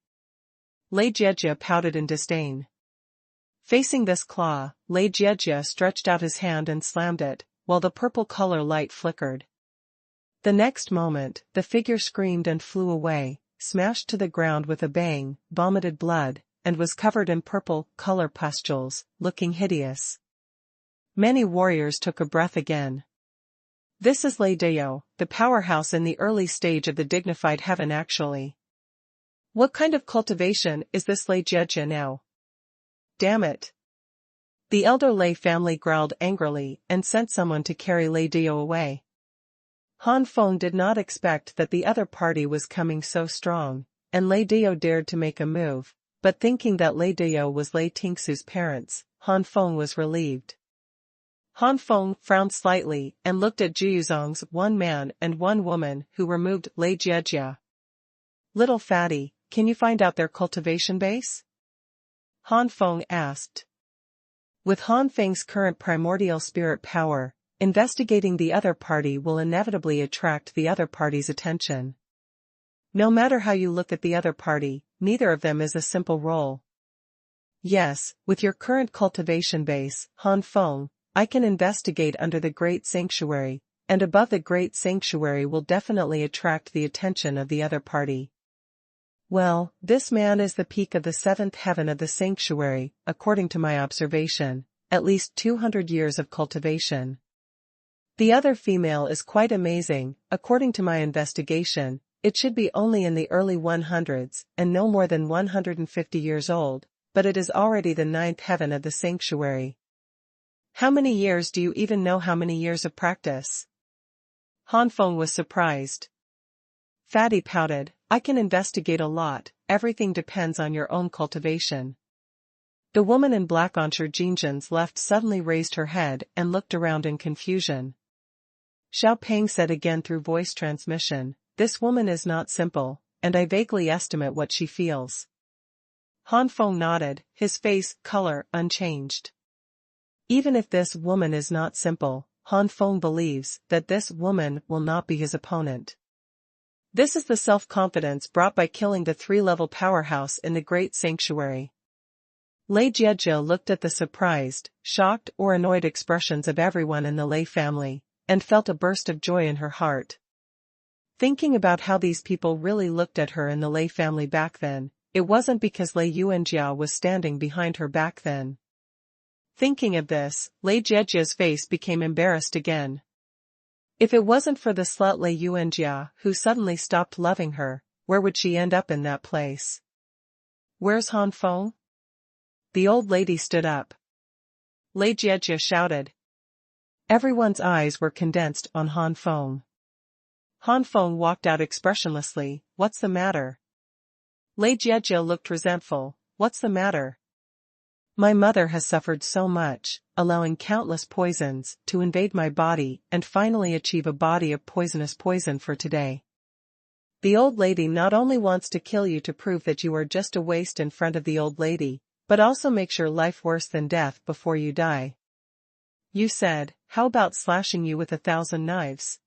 Lei Jiejia pouted in disdain. Facing this claw, Lei Jiejia stretched out his hand and slammed it, while the purple color light flickered. The next moment, the figure screamed and flew away, smashed to the ground with a bang, vomited blood, and was covered in purple color pustules, looking hideous. Many warriors took a breath again. This is Lei Deo, the powerhouse in the early stage of the dignified heaven actually. What kind of cultivation is this Lei Jiejia now? Damn it. The elder Lei family growled angrily and sent someone to carry Lei Deo away. Han Feng did not expect that the other party was coming so strong, and Lei Deo dared to make a move, but thinking that Lei Deo was Lei Tingsu's parents, Han Feng was relieved. Han Feng frowned slightly and looked at Juyuzong's one man and one woman who removed Lei Jiejia. Little fatty, can you find out their cultivation base? Han Feng asked. With Han Feng's current primordial spirit power, investigating the other party will inevitably attract the other party's attention. No matter how you look at the other party, neither of them is a simple role. Yes, with your current cultivation base, Han Feng, I can investigate under the Great Sanctuary, and above the Great Sanctuary will definitely attract the attention of the other party. Well, this man is the peak of the seventh heaven of the sanctuary, according to my observation, at least 200 years of cultivation. The other female is quite amazing, according to my investigation, it should be only in the early 100s and no more than 150 years old, but it is already the ninth heaven of the sanctuary. How many years do you even know how many years of practice? Han Feng was surprised. Fatty pouted, I can investigate a lot, everything depends on your own cultivation. The woman in black on Jinjin's left suddenly raised her head and looked around in confusion. Xiao Peng said again through voice transmission, this woman is not simple, and I vaguely estimate what she feels. Han Feng nodded, his face, color, unchanged. Even if this woman is not simple, Han Feng believes that this woman will not be his opponent. This is the self-confidence brought by killing the three-level powerhouse in the Great Sanctuary. Lei Jiejia looked at the surprised, shocked or annoyed expressions of everyone in the Lei family, and felt a burst of joy in her heart. Thinking about how these people really looked at her in the Lei family back then, it wasn't because Lei Yuanjia was standing behind her back then. Thinking of this, Lei Jiejia's face became embarrassed again. If it wasn't for the slut Lei Yuanjia who suddenly stopped loving her, where would she end up in that place? Where's Han Feng? The old lady stood up. Lei Jiejia shouted. Everyone's eyes were condensed on Han Feng. Han Feng walked out expressionlessly, what's the matter? Lei Jiejia looked resentful, what's the matter? My mother has suffered so much, allowing countless poisons to invade my body and finally achieve a body of poisonous poison for today. The old lady not only wants to kill you to prove that you are just a waste in front of the old lady, but also makes your life worse than death before you die. You said, how about slashing you with 1,000 knives?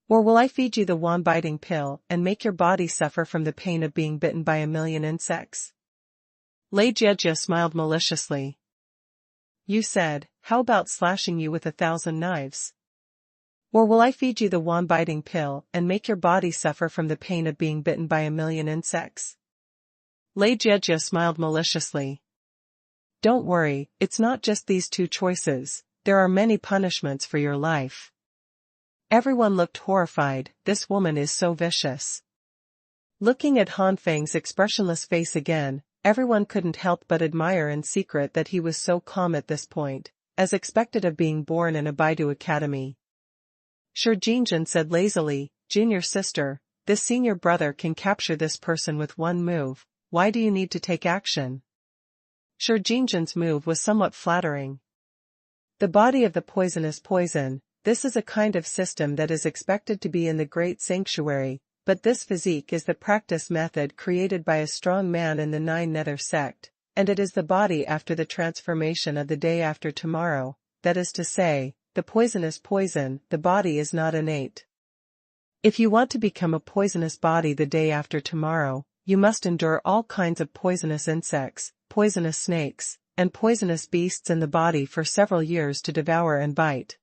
Or will I feed you the one-biting pill and make your body suffer from the pain of being bitten by 1,000,000 insects? Lei Jiejia smiled maliciously. You said, how about slashing you with 1,000 knives? Or will I feed you the one-biting pill and make your body suffer from the pain of being bitten by 1,000,000 insects? Lei Jiejia smiled maliciously. Don't worry, it's not just these two choices, there are many punishments for your life. Everyone looked horrified, this woman is so vicious. Looking at Han Feng's expressionless face again, everyone couldn't help but admire in secret that he was so calm at this point, as expected of being born in a Baidu academy. Jinjin said lazily, Junior sister, this senior brother can capture this person with one move, why do you need to take action? Jinjin's move was somewhat flattering. The body of the poison is poison, this is a kind of system that is expected to be in the Great Sanctuary, but this physique is the practice method created by a strong man in the Nine Nether sect, and it is the body after the transformation of the day after tomorrow, that is to say, the poisonous poison, the body is not innate. If you want to become a poisonous body the day after tomorrow, you must endure all kinds of poisonous insects, poisonous snakes, and poisonous beasts in the body for several years to devour and bite.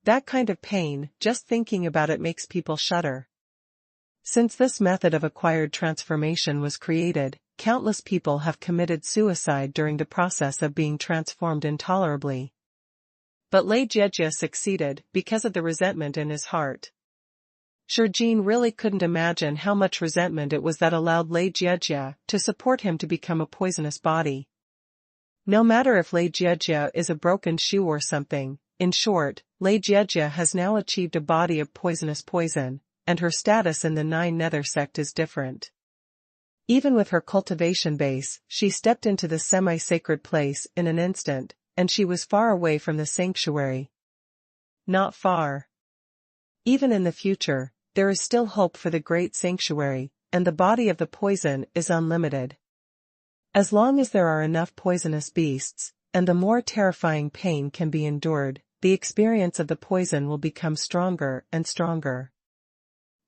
That kind of pain, just thinking about it makes people shudder. Since this method of acquired transformation was created, countless people have committed suicide during the process of being transformed intolerably. But Lei Jiejie succeeded because of the resentment in his heart. Jin really couldn't imagine how much resentment it was that allowed Lei Jiejie to support him to become a poisonous body. No matter if Lei Jiejie is a broken shoe or something, in short, Lei Jiejie has now achieved a body of poisonous poison, and her status in the Nine Nether sect is different. Even with her cultivation base, she stepped into the semi-sacred place in an instant, and she was far away from the sanctuary. Not far. Even in the future, there is still hope for the great sanctuary, and the body of the poison is unlimited. As long as there are enough poisonous beasts, and the more terrifying pain can be endured, the experience of the poison will become stronger and stronger.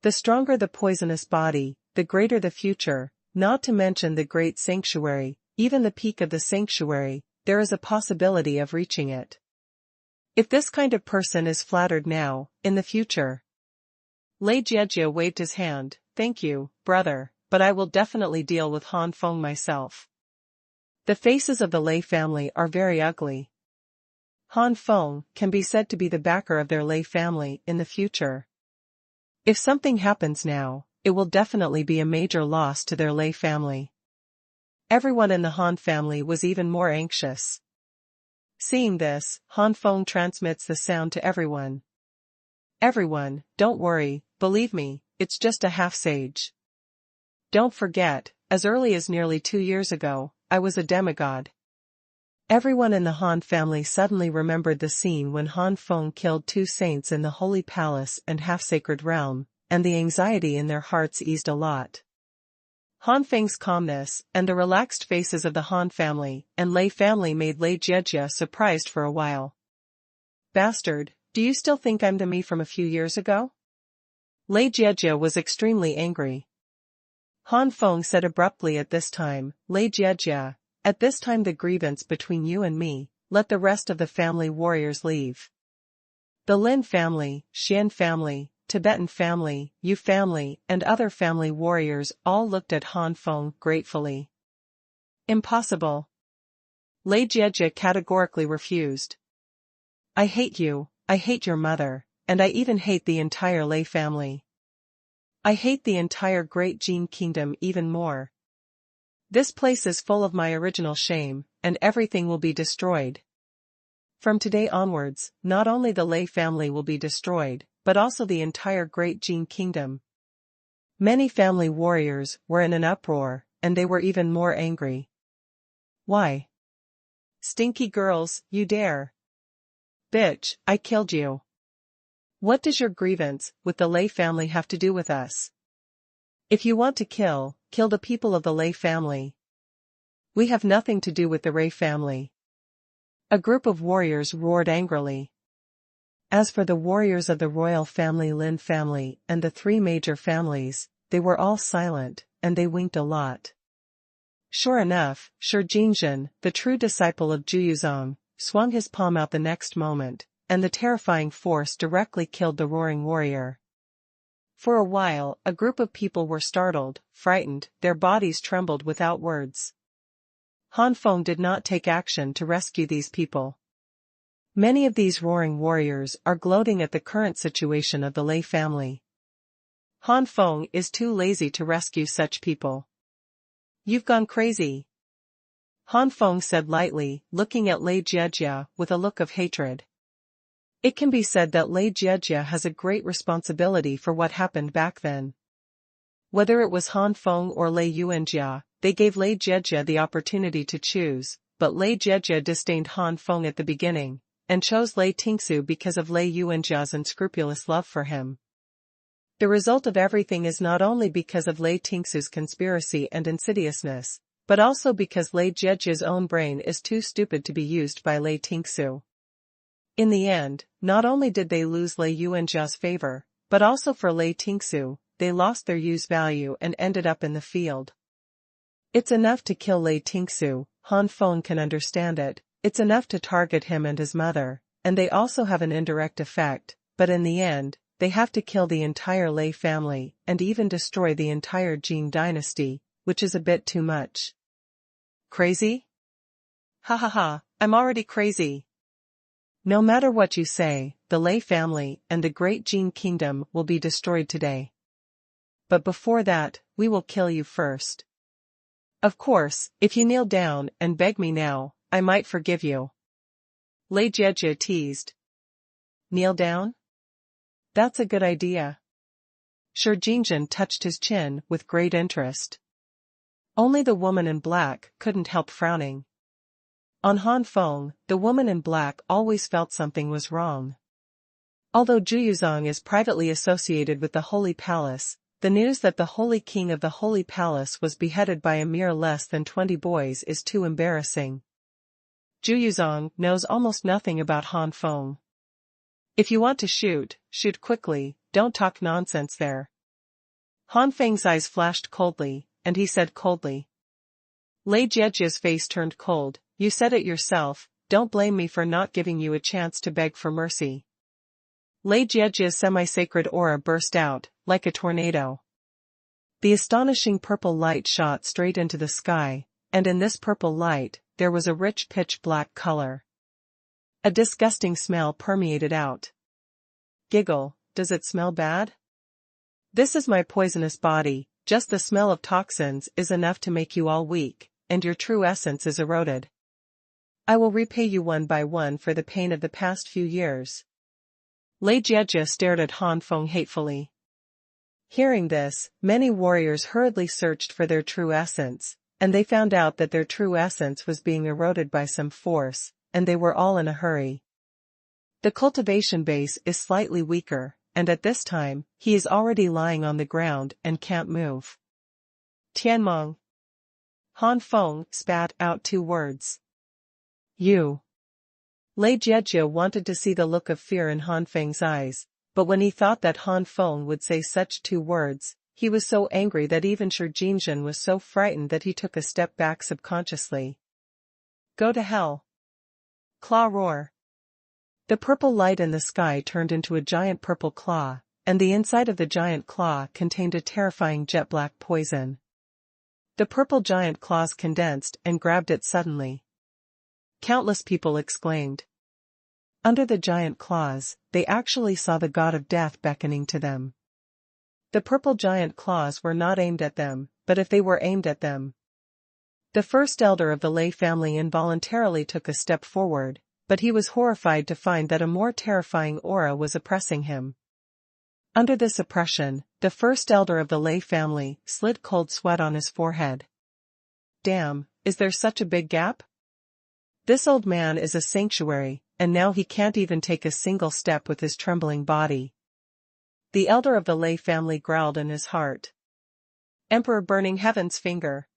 The stronger the poisonous body, the greater the future, not to mention the great sanctuary, even the peak of the sanctuary, there is a possibility of reaching it. If this kind of person is flattered now, in the future. Lei Jiejie waved his hand, "Thank you, brother, but I will definitely deal with Han Feng myself." The faces of the Lei family are very ugly. Han Feng can be said to be the backer of their Lei family in the future. If something happens now, it will definitely be a major loss to their Lei family. Everyone in the Han family was even more anxious. Seeing this, Han Feng transmits the sound to everyone. "Everyone, don't worry, believe me, it's just a half-sage. Don't forget, as early as nearly 2 years ago, I was a demigod." Everyone in the Han family suddenly remembered the scene when Han Feng killed 2 saints in the Holy Palace and half-sacred realm, and the anxiety in their hearts eased a lot. Han Feng's calmness and the relaxed faces of the Han family and Lei family made Lei Jiejie surprised for a while. "Bastard, do you still think I'm the me from a few years ago?" Lei Jiejie was extremely angry. Han Feng said abruptly at this time, "Lei Jiejie, at this time the grievance between you and me, let the rest of the family warriors leave." The Lin family, Xian family, Tibetan family, Yu family, and other family warriors all looked at Han Feng gratefully. "Impossible." Lei Jiejie categorically refused. "I hate you, I hate your mother, and I even hate the entire Lei family. I hate the entire Great Jin Kingdom even more. This place is full of my original shame, and everything will be destroyed. From today onwards, not only the Lei family will be destroyed, but also the entire Great Jin Kingdom." Many family warriors were in an uproar, and they were even more angry. "Why? Stinky girls, you dare. Bitch, I killed you. What does your grievance with the Lei family have to do with us? If you want to kill the people of the Lei family. We have nothing to do with the Ray family." A group of warriors roared angrily. As for the warriors of the royal family, Lin family, and the 3 major families, they were all silent, and they winked a lot. Sure enough, Jinjin, the true disciple of Juyuzong, swung his palm out the next moment, and the terrifying force directly killed the roaring warrior. For a while, a group of people were startled, frightened, their bodies trembled without words. Han Feng did not take action to rescue these people. Many of these roaring warriors are gloating at the current situation of the Lei family. Han Feng is too lazy to rescue such people. "You've gone crazy," Han Feng said lightly, looking at Lei Jiejie with a look of hatred. It can be said that Lei Jiejie has a great responsibility for what happened back then. Whether it was Han Feng or Lei Yuanjia, they gave Lei Jiejie the opportunity to choose, but Lei Jiejie disdained Han Feng at the beginning, and chose Lei Tingsu because of Lei Yuanjia's unscrupulous love for him. The result of everything is not only because of Lei Tingsu's conspiracy and insidiousness, but also because Lei Jiejia's own brain is too stupid to be used by Lei Tingsu. In the end, not only did they lose Lei Yuanjia's favor, but also for Lei Tingsu, they lost their use value and ended up in the field. It's enough to kill Lei Tingsu, Han Feng can understand it, it's enough to target him and his mother, and they also have an indirect effect, but in the end, they have to kill the entire Lei family and even destroy the entire Jin dynasty, which is a bit too much. Crazy? Ha ha ha, I'm already crazy. No matter what you say, the Lei family and the great Jin kingdom will be destroyed today. But before that, we will kill you first. Of course, if you kneel down and beg me now, I might forgive you. Lei Jiejie teased. Kneel down? That's a good idea. Shi Jingjin touched his chin with great interest. Only the woman in black couldn't help frowning. On Han Feng, the woman in black always felt something was wrong. Although Juyuzong is privately associated with the Holy Palace, the news that the Holy King of the Holy Palace was beheaded by a mere less than 20 boys is too embarrassing. Juyuzong knows almost nothing about Han Feng. If you want to shoot, shoot quickly, don't talk nonsense there. Han Feng's eyes flashed coldly, and he said coldly. Lei Jiejie's face turned cold. You said it yourself, don't blame me for not giving you a chance to beg for mercy. Lei Jiejie's semi-sacred aura burst out, like a tornado. The astonishing purple light shot straight into the sky, and in this purple light, there was a rich pitch-black color. A disgusting smell permeated out. Giggle, does it smell bad? This is my poisonous body, just the smell of toxins is enough to make you all weak, and your true essence is eroded. I will repay you one by one for the pain of the past few years. Lei Jiejie stared at Han Feng hatefully. Hearing this, many warriors hurriedly searched for their true essence, and they found out that their true essence was being eroded by some force, and they were all in a hurry. The cultivation base is slightly weaker, and at this time, he is already lying on the ground and can't move. Tianmeng. Han Feng spat out 2 words. You. Lei Jiejie wanted to see the look of fear in Han Feng's eyes, but when he thought that Han Feng would say such 2 words, he was so angry that even Shi Jingjin was so frightened that he took a step back subconsciously. Go to hell. Claw roar. The purple light in the sky turned into a giant purple claw, and the inside of the giant claw contained a terrifying jet-black poison. The purple giant claws condensed and grabbed it suddenly. Countless people exclaimed. Under the giant claws, they actually saw the god of death beckoning to them. The purple giant claws were not aimed at them, but if they were aimed at them. The first elder of the Lei family involuntarily took a step forward, but he was horrified to find that a more terrifying aura was oppressing him. Under this oppression, the first elder of the Lei family slid cold sweat on his forehead. Damn, is there such a big gap? This old man is a sanctuary, and now he can't even take a single step with his trembling body. The elder of the Lei family growled in his heart. Emperor Burning Heaven's finger.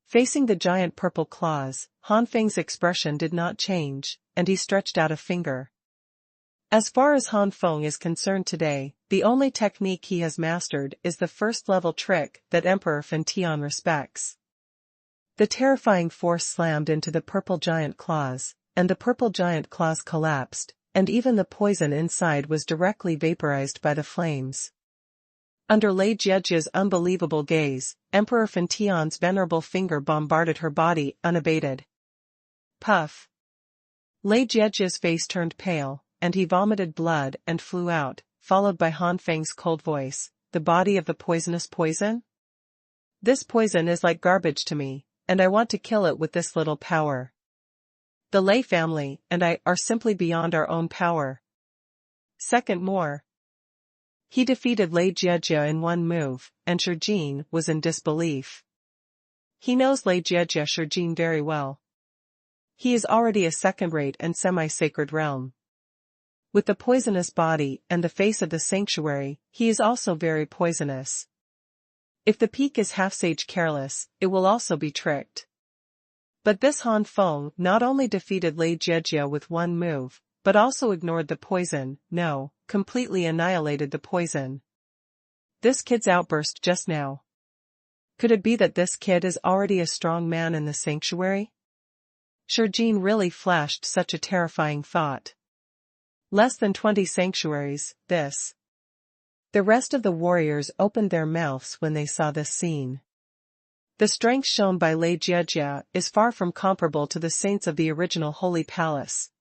Facing the giant purple claws, Han Feng's expression did not change, and he stretched out a finger. As far as Han Feng is concerned today, the only technique he has mastered is the first-level trick that Emperor Fentian respects. The terrifying force slammed into the purple giant claws, and the purple giant claws collapsed, and even the poison inside was directly vaporized by the flames. Under Lei Jiejie's unbelievable gaze, Emperor Fentian's venerable finger bombarded her body unabated. Puff. Lei Jiejie's face turned pale, and he vomited blood and flew out, followed by Han Feng's cold voice. The body of the poisonous poison? This poison is like garbage to me, and I want to kill it with this little power. The Lei family and I are simply beyond our own power. Second more. He defeated Lei Jiejie in one move, and Shi Jin was in disbelief. He knows Lei Jiejie Shi Jin very well. He is already a second-rate and semi-sacred realm. With the poisonous body and the face of the sanctuary, he is also very poisonous. If the peak is half-sage careless, it will also be tricked. But this Han Feng not only defeated Lei Jiejia with one move, but also ignored the poison, no, completely annihilated the poison. This kid's outburst just now. Could it be that this kid is already a strong man in the sanctuary? Jin really flashed such a terrifying thought. Less than 20 sanctuaries, this. The rest of the warriors opened their mouths when they saw this scene. The strength shown by Lei Jiejia is far from comparable to the saints of the original Holy Palace.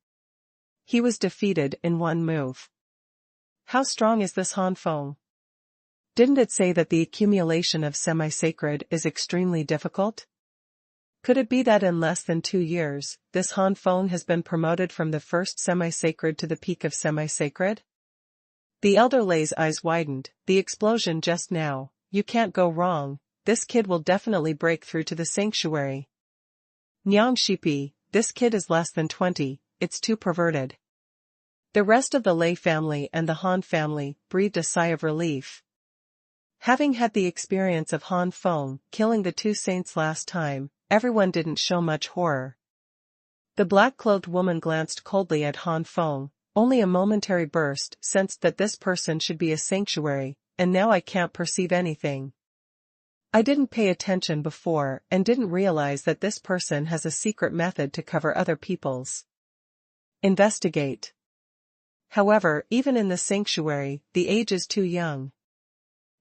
He was defeated in one move. How strong is this Han Feng? Didn't it say that the accumulation of semi-sacred is extremely difficult? Could it be that in less than 2 years, this Han Feng has been promoted from the first semi-sacred to the peak of semi-sacred? The elder Lei's eyes widened. The explosion just now, you can't go wrong, this kid will definitely break through to the sanctuary. Nyang Shipi, this kid is less than 20, it's too perverted. The rest of the Lei family and the Han family breathed a sigh of relief. Having had the experience of Han Feng killing the 2 saints last time, everyone didn't show much horror. The black-clothed woman glanced coldly at Han Feng. Only a momentary burst sensed that this person should be a sanctuary, and now I can't perceive anything. I didn't pay attention before and didn't realize that this person has a secret method to cover other people's. Investigate. However, even in the sanctuary, the age is too young.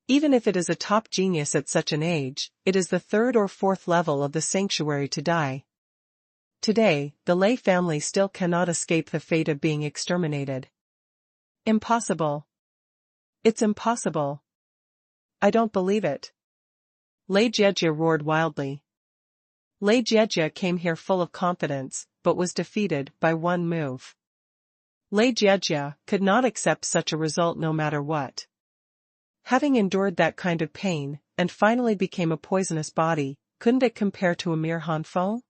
Even if it is a top genius at such an age, it is the 3rd or 4th level of the sanctuary to die. Today, the Lei family still cannot escape the fate of being exterminated. Impossible. It's impossible. I don't believe it. Lei Jiejia roared wildly. Lei Jiejia came here full of confidence, but was defeated by one move. Lei Jiejia could not accept such a result no matter what. Having endured that kind of pain, and finally became a poisonous body, couldn't it compare to a mere Han Feng?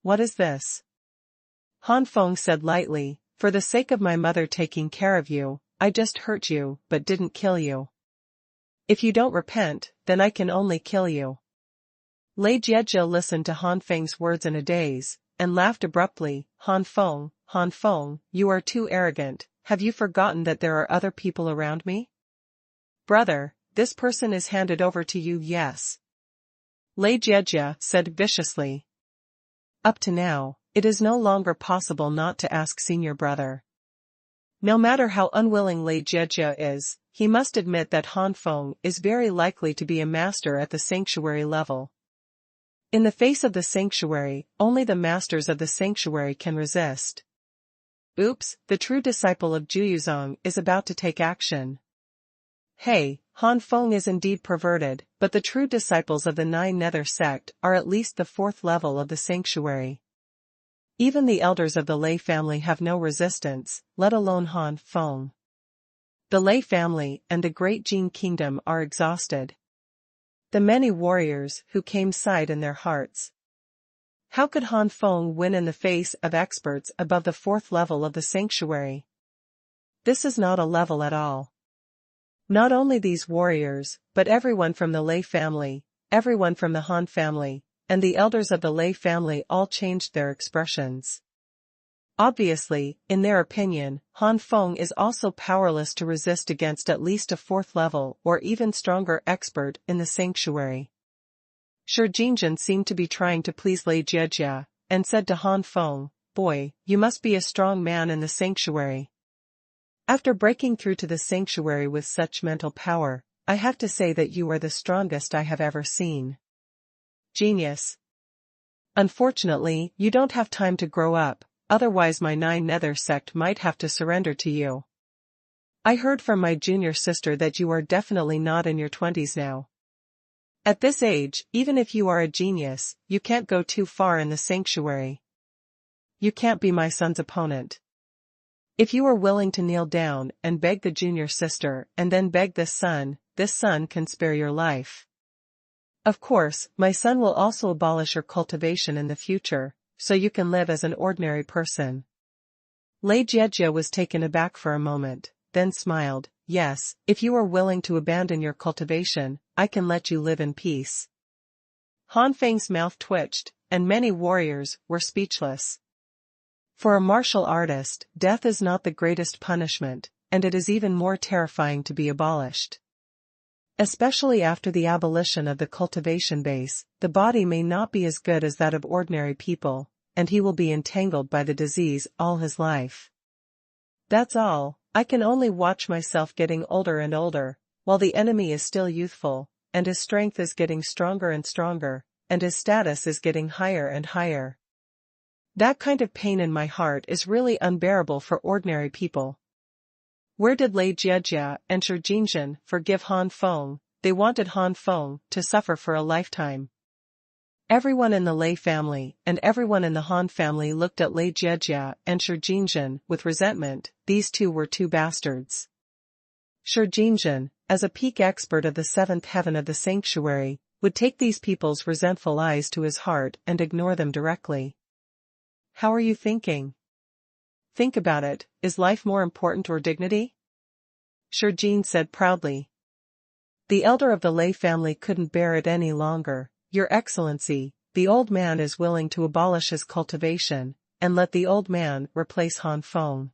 What is this? Han Feng said lightly, for the sake of my mother taking care of you, I just hurt you, but didn't kill you. If you don't repent, then I can only kill you. Lei Jiejia listened to Han Feng's words in a daze, and laughed abruptly. Han Feng, you are too arrogant, have you forgotten that there are other people around me? Brother, this person is handed over to you, yes. Lei Jiejia said viciously. Up to now, it is no longer possible not to ask senior brother. No matter how unwilling Lei Jiejia is, he must admit that Han Feng is very likely to be a master at the sanctuary level. In the face of the sanctuary, only the masters of the sanctuary can resist. Oops, the true disciple of Juyuzong is about to take action. Hey, Han Feng is indeed perverted, but the true disciples of the Nine Nether sect are at least the 4th level of the sanctuary. Even the elders of the Lei family have no resistance, let alone Han Feng. The Lei family and the great Jin kingdom are exhausted. The many warriors who came sighed in their hearts. How could Han Feng win in the face of experts above the 4th level of the sanctuary? This is not a level at all. Not only these warriors, but everyone from the Lei family, everyone from the Han family, and the elders of the Lei family all changed their expressions. Obviously, in their opinion, Han Feng is also powerless to resist against at least a 4th level or even stronger expert in the sanctuary. Jinjin seemed to be trying to please Lei Jiejia, and said to Han Feng, boy, you must be a strong man in the sanctuary. After breaking through to the sanctuary with such mental power, I have to say that you are the strongest I have ever seen. Genius. Unfortunately, you don't have time to grow up, otherwise my Nine Nether sect might have to surrender to you. I heard from my junior sister that you are definitely not in your 20s now. At this age, even if you are a genius, you can't go too far in the sanctuary. You can't be my son's opponent. If you are willing to kneel down and beg the junior sister and then beg this son can spare your life. Of course, my son will also abolish your cultivation in the future, so you can live as an ordinary person. Lei Jiejie was taken aback for a moment, then smiled. Yes, if you are willing to abandon your cultivation, I can let you live in peace. Han Feng's mouth twitched, and many warriors were speechless. For a martial artist, death is not the greatest punishment, and it is even more terrifying to be abolished. Especially after the abolition of the cultivation base, the body may not be as good as that of ordinary people, and he will be entangled by the disease all his life. That's all. I can only watch myself getting older and older, while the enemy is still youthful, and his strength is getting stronger and stronger, and his status is getting higher and higher. That kind of pain in my heart is really unbearable for ordinary people. Where did Lei Jiejie and Shi Jingjin forgive Han Feng? They wanted Han Feng to suffer for a lifetime. Everyone in the Lei family and everyone in the Han family looked at Lei Jiejie and Shi Jingjin with resentment. These two were two bastards. Shi Jingjin, as a peak expert of the seventh heaven of the sanctuary, would take these people's resentful eyes to his heart and ignore them directly. How are you thinking? Think about it, is life more important or dignity? Shi Jin said proudly. The elder of the Lei family couldn't bear it any longer. Your Excellency, the old man is willing to abolish his cultivation, and let the old man replace Han Feng.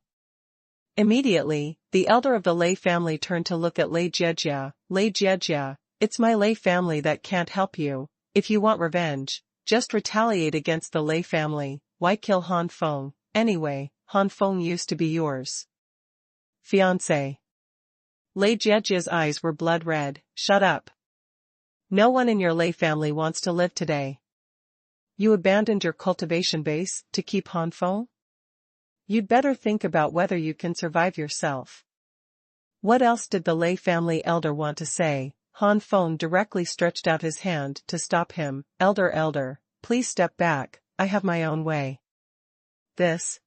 Immediately, the elder of the Lei family turned to look at Lei Jiejie. Lei Jiejie, it's my Lei family that can't help you. If you want revenge, just retaliate against the Lei family. Why kill Han Feng? Anyway, Han Feng used to be yours fiancé. Lei Jiejie's eyes were blood red. Shut up. No one in your Lei family wants to live today. You abandoned your cultivation base to keep Han Feng? You'd better think about whether you can survive yourself. What else did the Lei family elder want to say? Han Feng directly stretched out his hand to stop him. Elder, please step back, I have my own way. This.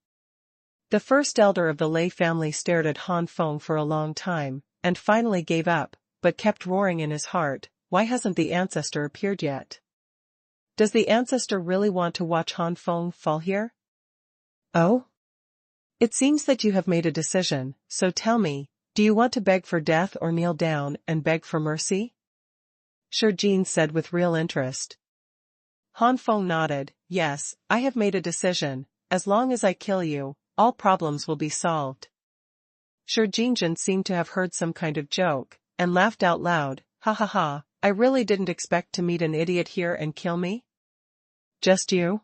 The first elder of the Lei family stared at Han Feng for a long time, and finally gave up, but kept roaring in his heart. Why hasn't the ancestor appeared yet? Does the ancestor really want to watch Han Feng fall here? Oh? It seems that you have made a decision, so tell me, do you want to beg for death or kneel down and beg for mercy? Shi Jin said with real interest. Han Feng nodded. Yes, I have made a decision. As long as I kill you, all problems will be solved. Shi Jingjin seemed to have heard some kind of joke, and laughed out loud. Ha ha ha, I really didn't expect to meet an idiot here and kill me? Just you?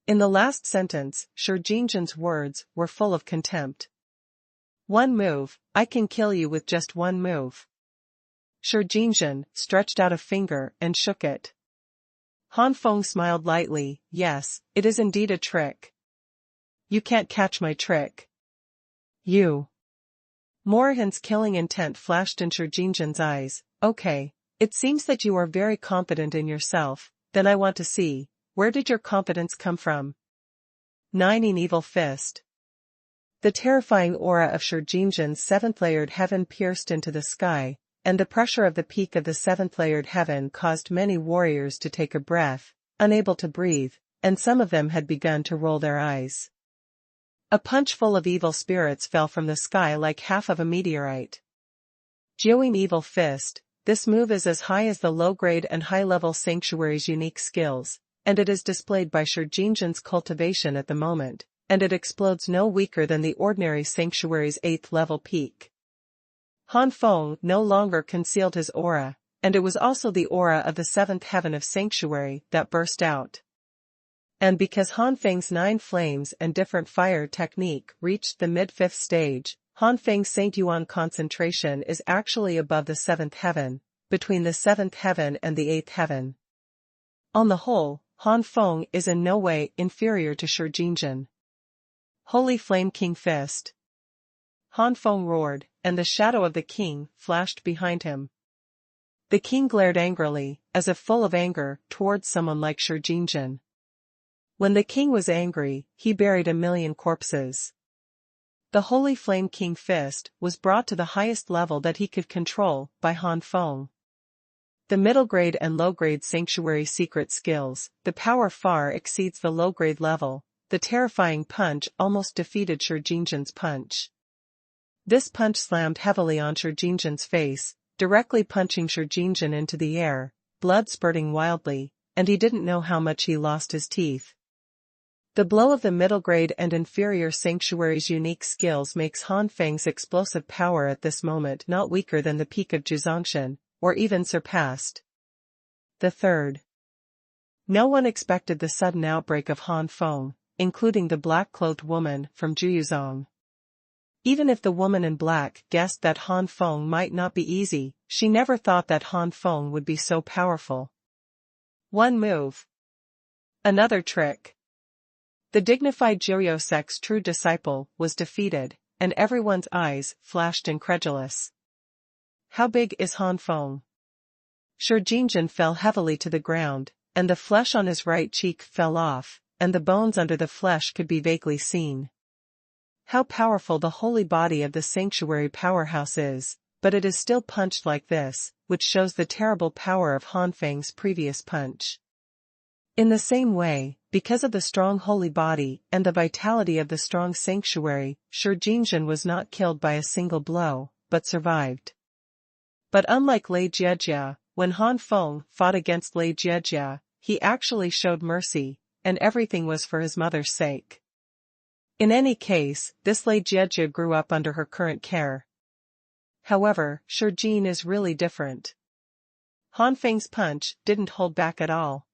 In the last sentence, Shi Jingjin's words were full of contempt. One move, I can kill you with just one move. Shi Jingjin stretched out a finger and shook it. Han Feng smiled lightly. Yes, it is indeed a trick. You can't catch my trick. You. Morihan's killing intent flashed in Shi Jingjin's eyes. Okay, it seems that you are very confident in yourself, then I want to see, where did your confidence come from? Nine evil fist. The terrifying aura of Shi Jingjin's seventh-layered heaven pierced into the sky, and the pressure of the peak of the seventh-layered heaven caused many warriors to take a breath, unable to breathe, and some of them had begun to roll their eyes. A punch full of evil spirits fell from the sky like half of a meteorite. Jiuing Evil Fist. This move is as high as the low-grade and high-level sanctuary's unique skills, and it is displayed by Shi Jingjin's cultivation at the moment, and it explodes no weaker than the ordinary sanctuary's 8th-level peak. Han Feng no longer concealed his aura, and it was also the aura of the 7th heaven of sanctuary that burst out. And because Han Feng's 9 flames and different fire technique reached the mid-5th stage, Han Feng's Saint Yuan concentration is actually above the 7th heaven, between the 7th heaven and the 8th heaven. On the whole, Han Feng is in no way inferior to Shi Jingjin. Holy Flame King Fist. Han Feng roared, and the shadow of the king flashed behind him. The king glared angrily, as if full of anger, towards someone like Shi Jingjin. When the king was angry, he buried 1,000,000 corpses. The Holy Flame King Fist was brought to the highest level that he could control by Han Feng. The middle-grade and low-grade sanctuary secret skills, the power far exceeds the low-grade level. The terrifying punch almost defeated Shi Jingjin's punch. This punch slammed heavily on Shi Jingjin's face, directly punching Shi Jingjin into the air, blood spurting wildly, and he didn't know how much he lost his teeth. The blow of the middle grade and inferior sanctuary's unique skills makes Han Feng's explosive power at this moment not weaker than the peak of Zhuzangshan, or even surpassed. The third. No one expected the sudden outbreak of Han Feng, including the black-clothed woman from Juyuzhong. Even if the woman in black guessed that Han Feng might not be easy, she never thought that Han Feng would be so powerful. One move. Another trick. The dignified Jiuyou sect's true disciple was defeated, and everyone's eyes flashed incredulous. How big is Han Feng? Shi Jingjin fell heavily to the ground, and the flesh on his right cheek fell off, and the bones under the flesh could be vaguely seen. How powerful the holy body of the sanctuary powerhouse is, but it is still punched like this, which shows the terrible power of Han Feng's previous punch. In the same way, because of the strong holy body and the vitality of the strong sanctuary, Shi Jingjin was not killed by a single blow, but survived. But unlike Lei Jiejia, when Han Feng fought against Lei Jiejia, he actually showed mercy, and everything was for his mother's sake. In any case, this Lei Jiejia grew up under her current care. However, Shi Jin is really different. Han Feng's punch didn't hold back at all.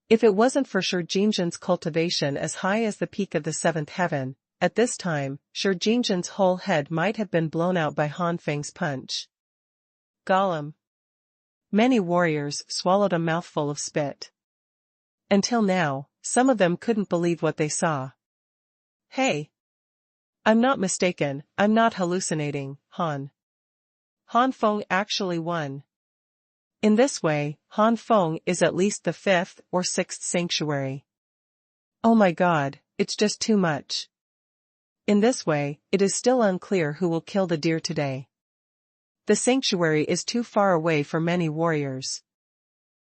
If it wasn't for Shi Jingjin's cultivation as high as the peak of the seventh heaven, at this time, Shi Jingjin's whole head might have been blown out by Han Feng's punch. Golem. Many warriors swallowed a mouthful of spit. Until now, some of them couldn't believe what they saw. Hey! I'm not mistaken, I'm not hallucinating, Han Feng actually won. In this way, Han Feng is at least the fifth or sixth sanctuary. Oh my god, it's just too much. In this way, it is still unclear who will kill the deer today. The sanctuary is too far away for many warriors.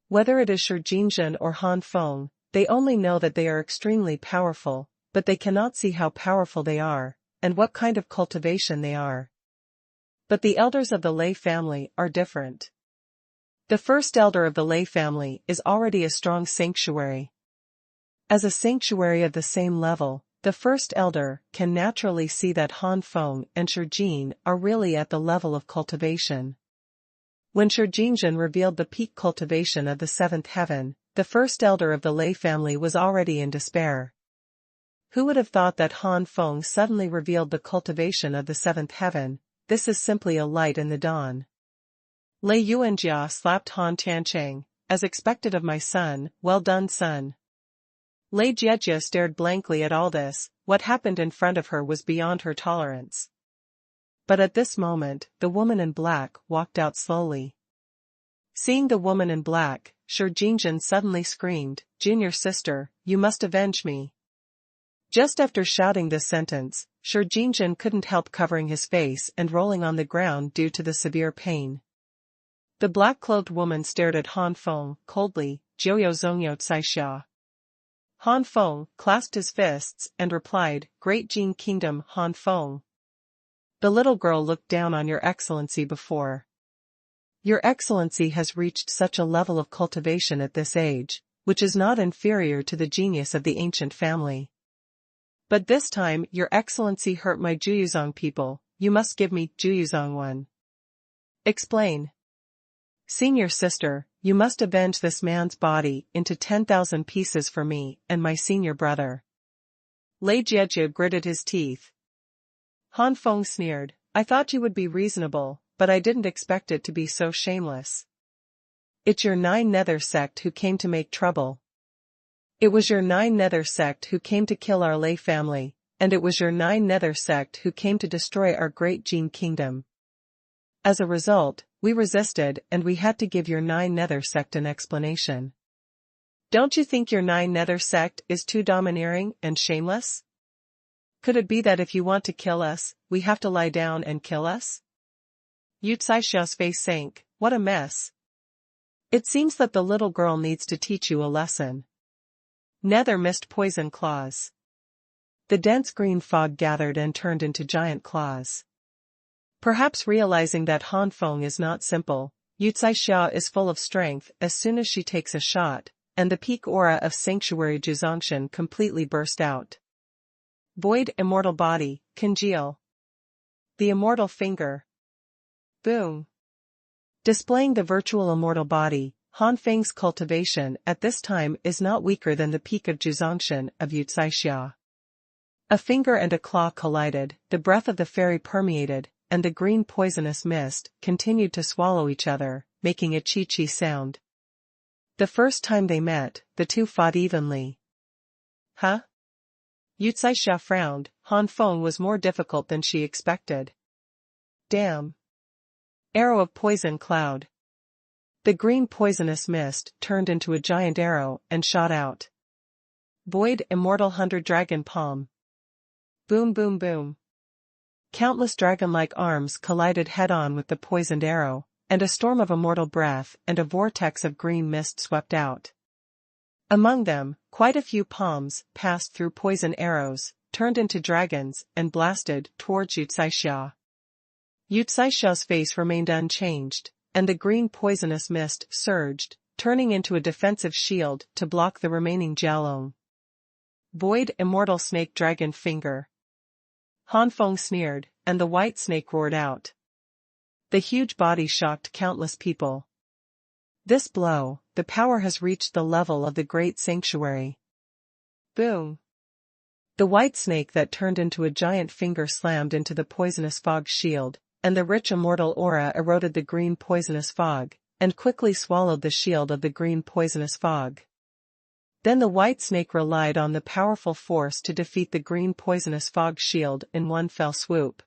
Whether it is Shi Jingjin or Han Feng, they only know that they are extremely powerful, but they cannot see how powerful they are, and what kind of cultivation they are. But the elders of the Lei family are different. The first elder of the Lei family is already a strong sanctuary. As a sanctuary of the same level, the first elder can naturally see that Han Feng and Shi Jin are really at the level of cultivation. When Shi Jingjin revealed the peak cultivation of the seventh heaven, the first elder of the Lei family was already in despair. Who would have thought that Han Feng suddenly revealed the cultivation of the seventh heaven? This is simply a light in the dawn. Lei Yuanjia slapped Han Tiancheng, as expected of my son, well done son. Lei Jiejia stared blankly at all this, what happened in front of her was beyond her tolerance. But at this moment, the woman in black walked out slowly. Seeing the woman in black, Shi Jingjin suddenly screamed, "Junior sister, you must avenge me." Just after shouting this sentence, Shi Jingjin couldn't help covering his face and rolling on the ground due to the severe pain. The black-clothed woman stared at Han Feng coldly, "Jiuyou Zhongyou Caixia." Han Feng clasped his fists and replied, "Great Jin Kingdom Han Feng." The little girl looked down on Your Excellency before. Your Excellency has reached such a level of cultivation at this age, which is not inferior to the genius of the ancient family. But this time Your Excellency hurt my Juyuzhong people, you must give me Juyuzhong. Explain. Senior sister, you must avenge this man's body into 10,000 pieces for me and my senior brother. Lei Jiejia gritted his teeth. Han Feng sneered, I thought you would be reasonable, but I didn't expect it to be so shameless. It's your Nine Nether sect who came to make trouble. It was your Nine Nether sect who came to kill our Lei family, and it was your Nine Nether sect who came to destroy our great Jin kingdom. As a result, we resisted and we had to give your Nine Nether sect an explanation. Don't you think your Nine Nether sect is too domineering and shameless? Could it be that if you want to kill us, we have to lie down and kill us? Yu Caishiao's face sank, what a mess. It seems that the little girl needs to teach you a lesson. Nether mist poison claws. The dense green fog gathered and turned into giant claws. Perhaps realizing that Han Feng is not simple, Yu Xia is full of strength as soon as she takes a shot, and the peak aura of Sanctuary Juzongshan completely burst out. Void immortal body, congeal. The immortal finger. Boom. Displaying the virtual immortal body, Han Feng's cultivation at this time is not weaker than the peak of Juzongshan of Yu Xia. A finger and a claw collided, the breath of the fairy permeated, and the green poisonous mist continued to swallow each other, making a chi-chi sound. The first time they met, the two fought evenly. Huh? Yu Xia frowned. Han Feng was more difficult than she expected. Damn. Arrow of poison cloud. The green poisonous mist turned into a giant arrow and shot out. Void immortal 100 dragon palm. Boom boom boom. Countless dragon-like arms collided head-on with the poisoned arrow, and a storm of immortal breath and a vortex of green mist swept out. Among them, quite a few palms passed through poison arrows, turned into dragons, and blasted towards Yu Xia. Yu Xia's face remained unchanged, and the green poisonous mist surged, turning into a defensive shield to block the remaining Jialong. Void immortal snake dragon finger. Han Feng sneered, and the white snake roared out. The huge body shocked countless people. This blow, the power has reached the level of the great sanctuary. Boom. The white snake that turned into a giant finger slammed into the poisonous fog shield, and the rich immortal aura eroded the green poisonous fog, and quickly swallowed the shield of the green poisonous fog. Then the white snake relied on the powerful force to defeat the green poisonous fog shield in one fell swoop.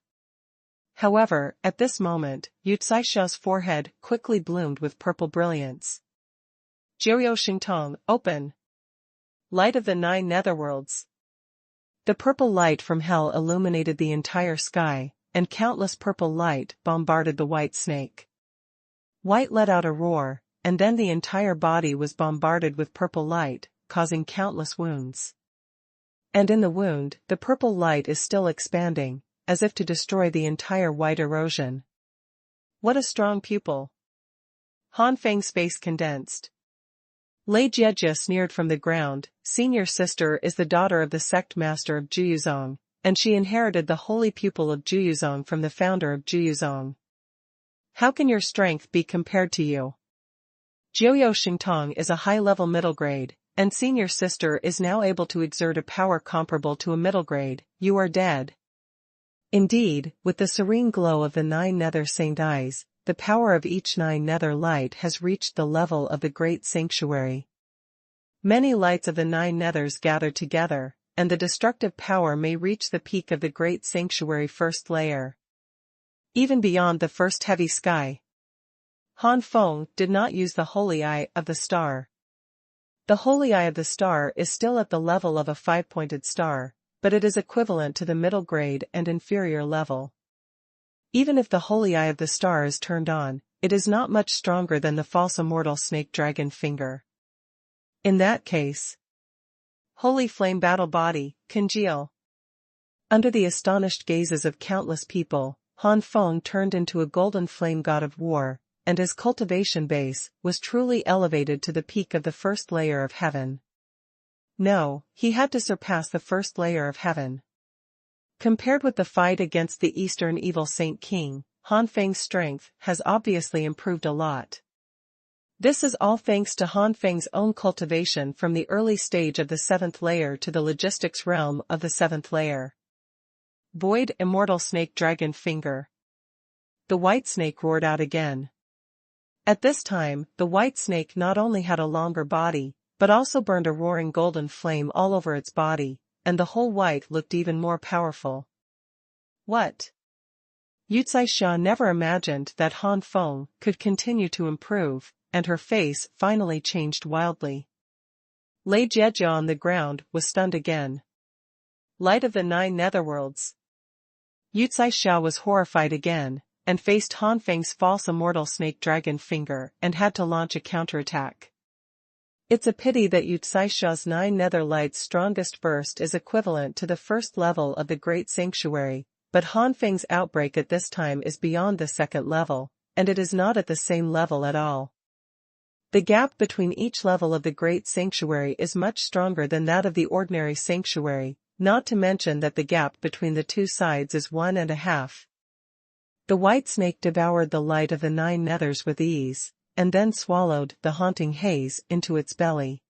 However, at this moment, Yu Xia's forehead quickly bloomed with purple brilliance. Jiuyou Xingtong, open! Light of the 9 netherworlds. The purple light from hell illuminated the entire sky, and countless purple light bombarded the white snake. White let out a roar, and then the entire body was bombarded with purple light, causing countless wounds. And in the wound, the purple light is still expanding, as if to destroy the entire white erosion. What a strong pupil! Han Feng's face condensed. Lei Jiejia sneered from the ground. Senior sister is the daughter of the sect master of Juyuzong, and she inherited the holy pupil of Juyuzong from the founder of Juyuzong. How can your strength be compared to you? Jiuyou Xingtong is a high-level middle grade, and senior sister is now able to exert a power comparable to a middle grade. You are dead. Indeed, with the serene glow of the 9 nether saint eyes, the power of each 9 nether light has reached the level of the great sanctuary. Many lights of the 9 nethers gather together, and the destructive power may reach the peak of the great sanctuary first layer. Even beyond the first heavy sky. Han Feng did not use the holy eye of the star. The holy eye of the star is still at the level of a 5-pointed star, but it is equivalent to the middle grade and inferior level. Even if the holy eye of the star is turned on, it is not much stronger than the false immortal snake dragon finger. In that case, holy flame battle body, congeal. Under the astonished gazes of countless people, Han Feng turned into a golden flame god of war, and his cultivation base was truly elevated to the peak of the first layer of heaven. No, he had to surpass the first layer of heaven. Compared with the fight against the Eastern Evil Saint King, Han Feng's strength has obviously improved a lot. This is all thanks to Han Feng's own cultivation from the early stage of the 7th layer to the logistics realm of the 7th layer. Void immortal snake dragon finger. The white snake roared out again. At this time, the white snake not only had a longer body, but also burned a roaring golden flame all over its body, and the whole white looked even more powerful. What? Yu Xia never imagined that Han Feng could continue to improve, and her face finally changed wildly. Lei Jiejia on the ground was stunned again. Light of the 9 netherworlds. Yu Xia was horrified again, and faced Han Feng's false immortal snake dragon finger and had to launch a counterattack. It's a pity that Yu Caixia's 9 nether light's strongest burst is equivalent to the first level of the Great Sanctuary, but Han Feng's outbreak at this time is beyond the second level, and it is not at the same level at all. The gap between each level of the Great Sanctuary is much stronger than that of the ordinary sanctuary, not to mention that the gap between the two sides is 1.5. The white snake devoured the light of the 9 nethers with ease, and then swallowed the haunting haze into its belly.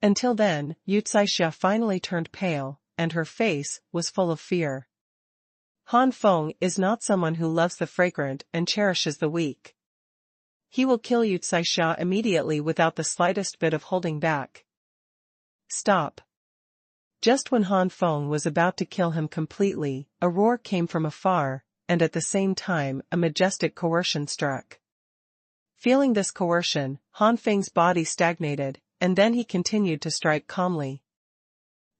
Until then, Yu Caixia finally turned pale, and her face was full of fear. Han Feng is not someone who loves the fragrant and cherishes the weak. He will kill Yu Caixia immediately without the slightest bit of holding back. Stop. Just when Han Feng was about to kill him completely, a roar came from afar, and at the same time a majestic coercion struck. Feeling this coercion, Han Feng's body stagnated, and then he continued to strike calmly.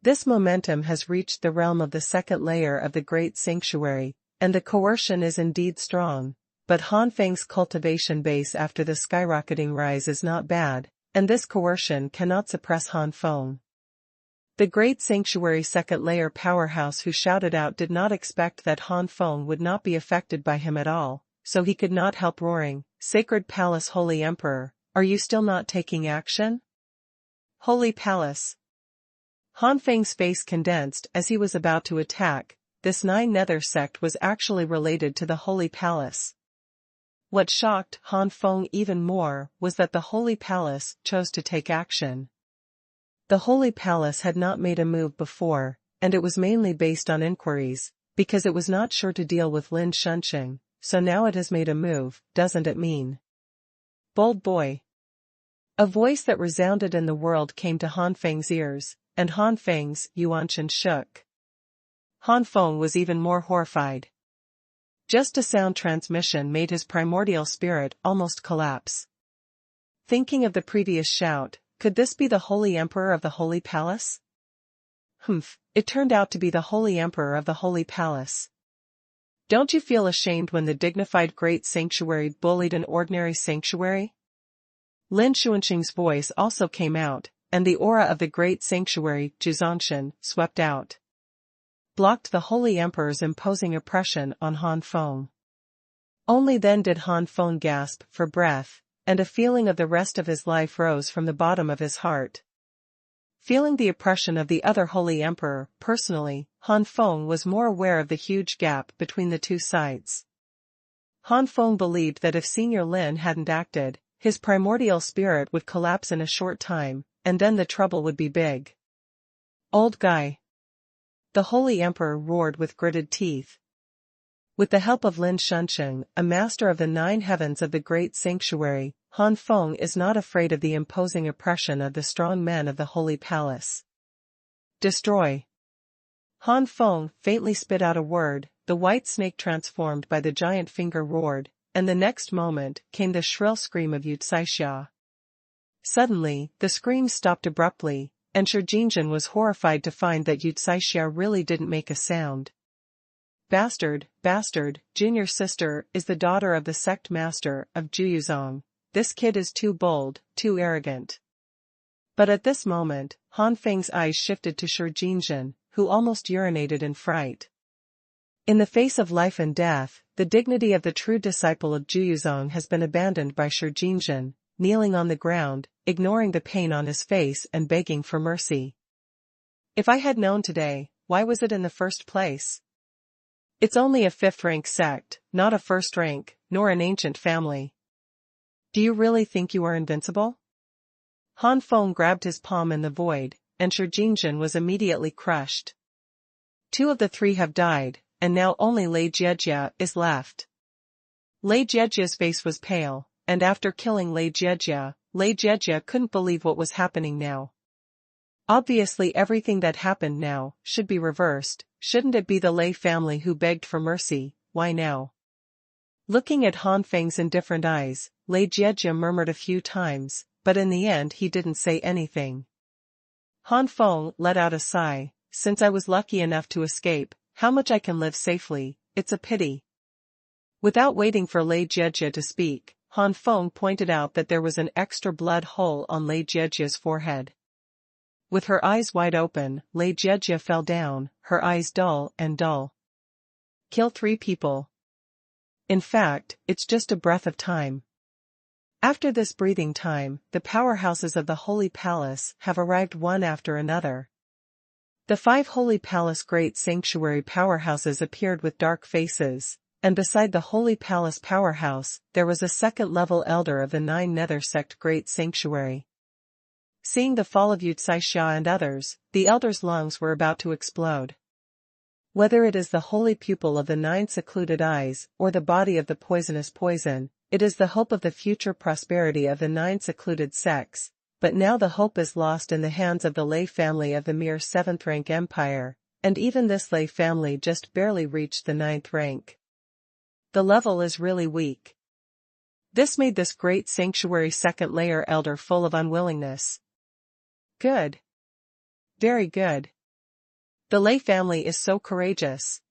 This momentum has reached the realm of the second layer of the Great Sanctuary, and the coercion is indeed strong, but Han Feng's cultivation base after the skyrocketing rise is not bad, and this coercion cannot suppress Han Feng. The Great Sanctuary second layer powerhouse who shouted out did not expect that Han Feng would not be affected by him at all, so he could not help roaring, "Sacred Palace Holy Emperor, are you still not taking action?" Holy Palace. Han Feng's face condensed as he was about to attack. This 9 nether sect was actually related to the Holy Palace. What shocked Han Feng even more was that the Holy Palace chose to take action. The Holy Palace had not made a move before, and it was mainly based on inquiries, because it was not sure to deal with Lin Shunqing, so now it has made a move, doesn't it mean? Bold boy. A voice that resounded in the world came to Han Feng's ears, and Han Feng's Yuanshan shook. Han Feng was even more horrified. Just a sound transmission made his primordial spirit almost collapse. Thinking of the previous shout, could this be the Holy Emperor of the Holy Palace? It turned out to be the Holy Emperor of the Holy Palace. Don't you feel ashamed when the dignified Great Sanctuary bullied an ordinary sanctuary? Lin Xuanqing's voice also came out, and the aura of the Great Sanctuary, Zhuzangshan, swept out. Blocked the Holy Emperor's imposing oppression on Han Feng. Only then did Han Feng gasp for breath, and a feeling of the rest of his life rose from the bottom of his heart. Feeling the oppression of the other Holy Emperor, personally, Han Feng was more aware of the huge gap between the two sides. Han Feng believed that if Senior Lin hadn't acted, his primordial spirit would collapse in a short time, and then the trouble would be big. Old guy. The Holy Emperor roared with gritted teeth. With the help of Lin Shunqing, a master of the 9 heavens of the Great Sanctuary, Han Feng is not afraid of the imposing oppression of the strong men of the Holy Palace. Destroy. Han Feng faintly spit out a word, the white snake transformed by the giant finger roared, and the next moment came the shrill scream of Yu Caixia. Suddenly, the scream stopped abruptly, and Shi Jingjin was horrified to find that Yu Caixia really didn't make a sound. Bastard, junior sister is the daughter of the sect master of Juyuzong. This kid is too bold, too arrogant. But at this moment, Han Feng's eyes shifted to Shi Jingjin, who almost urinated in fright. In the face of life and death, the dignity of the true disciple of Juyuzong has been abandoned by Shi Jingjin, kneeling on the ground, ignoring the pain on his face and begging for mercy. If I had known today, why was it in the first place? It's only a 5th-rank sect, not a 1st rank, nor an ancient family. Do you really think you are invincible? Han Feng grabbed his palm in the void, and Shi Jingjin was immediately crushed. 2 of the 3 have died, and now only Lei Jiejia is left. Lei Jiejia's face was pale, and after killing Lei Jiejia couldn't believe what was happening now. Obviously everything that happened now should be reversed. Shouldn't it be the Lei family who begged for mercy? Why now? Looking at Han Feng's indifferent eyes, Lei Jiejia murmured a few times, but in the end he didn't say anything. Han Feng let out a sigh. Since I was lucky enough to escape, how much I can live safely, it's a pity. Without waiting for Lei Jiejie to speak, Han Feng pointed out that there was an extra blood hole on Lei Jiejie's forehead. With her eyes wide open, Lei Jiejie fell down, her eyes dull and dull. Kill 3 people. In fact, it's just a breath of time. After this breathing time, the powerhouses of the Holy Palace have arrived one after another. The 5 Holy Palace Great Sanctuary powerhouses appeared with dark faces, and beside the Holy Palace powerhouse, there was a second-level elder of the 9 Nether Sect Great Sanctuary. Seeing the fall of Yu Xia and others, the elder's lungs were about to explode. Whether it is the holy pupil of the 9 secluded eyes, or the body of the poisonous poison, it is the hope of the future prosperity of the 9 secluded sects, but now the hope is lost in the hands of the Lei family of the mere 7th-rank empire, and even this Lei family just barely reached the 9th rank. The level is really weak. This made this great sanctuary second-layer elder full of unwillingness. Good. Very good. The Lei family is so courageous.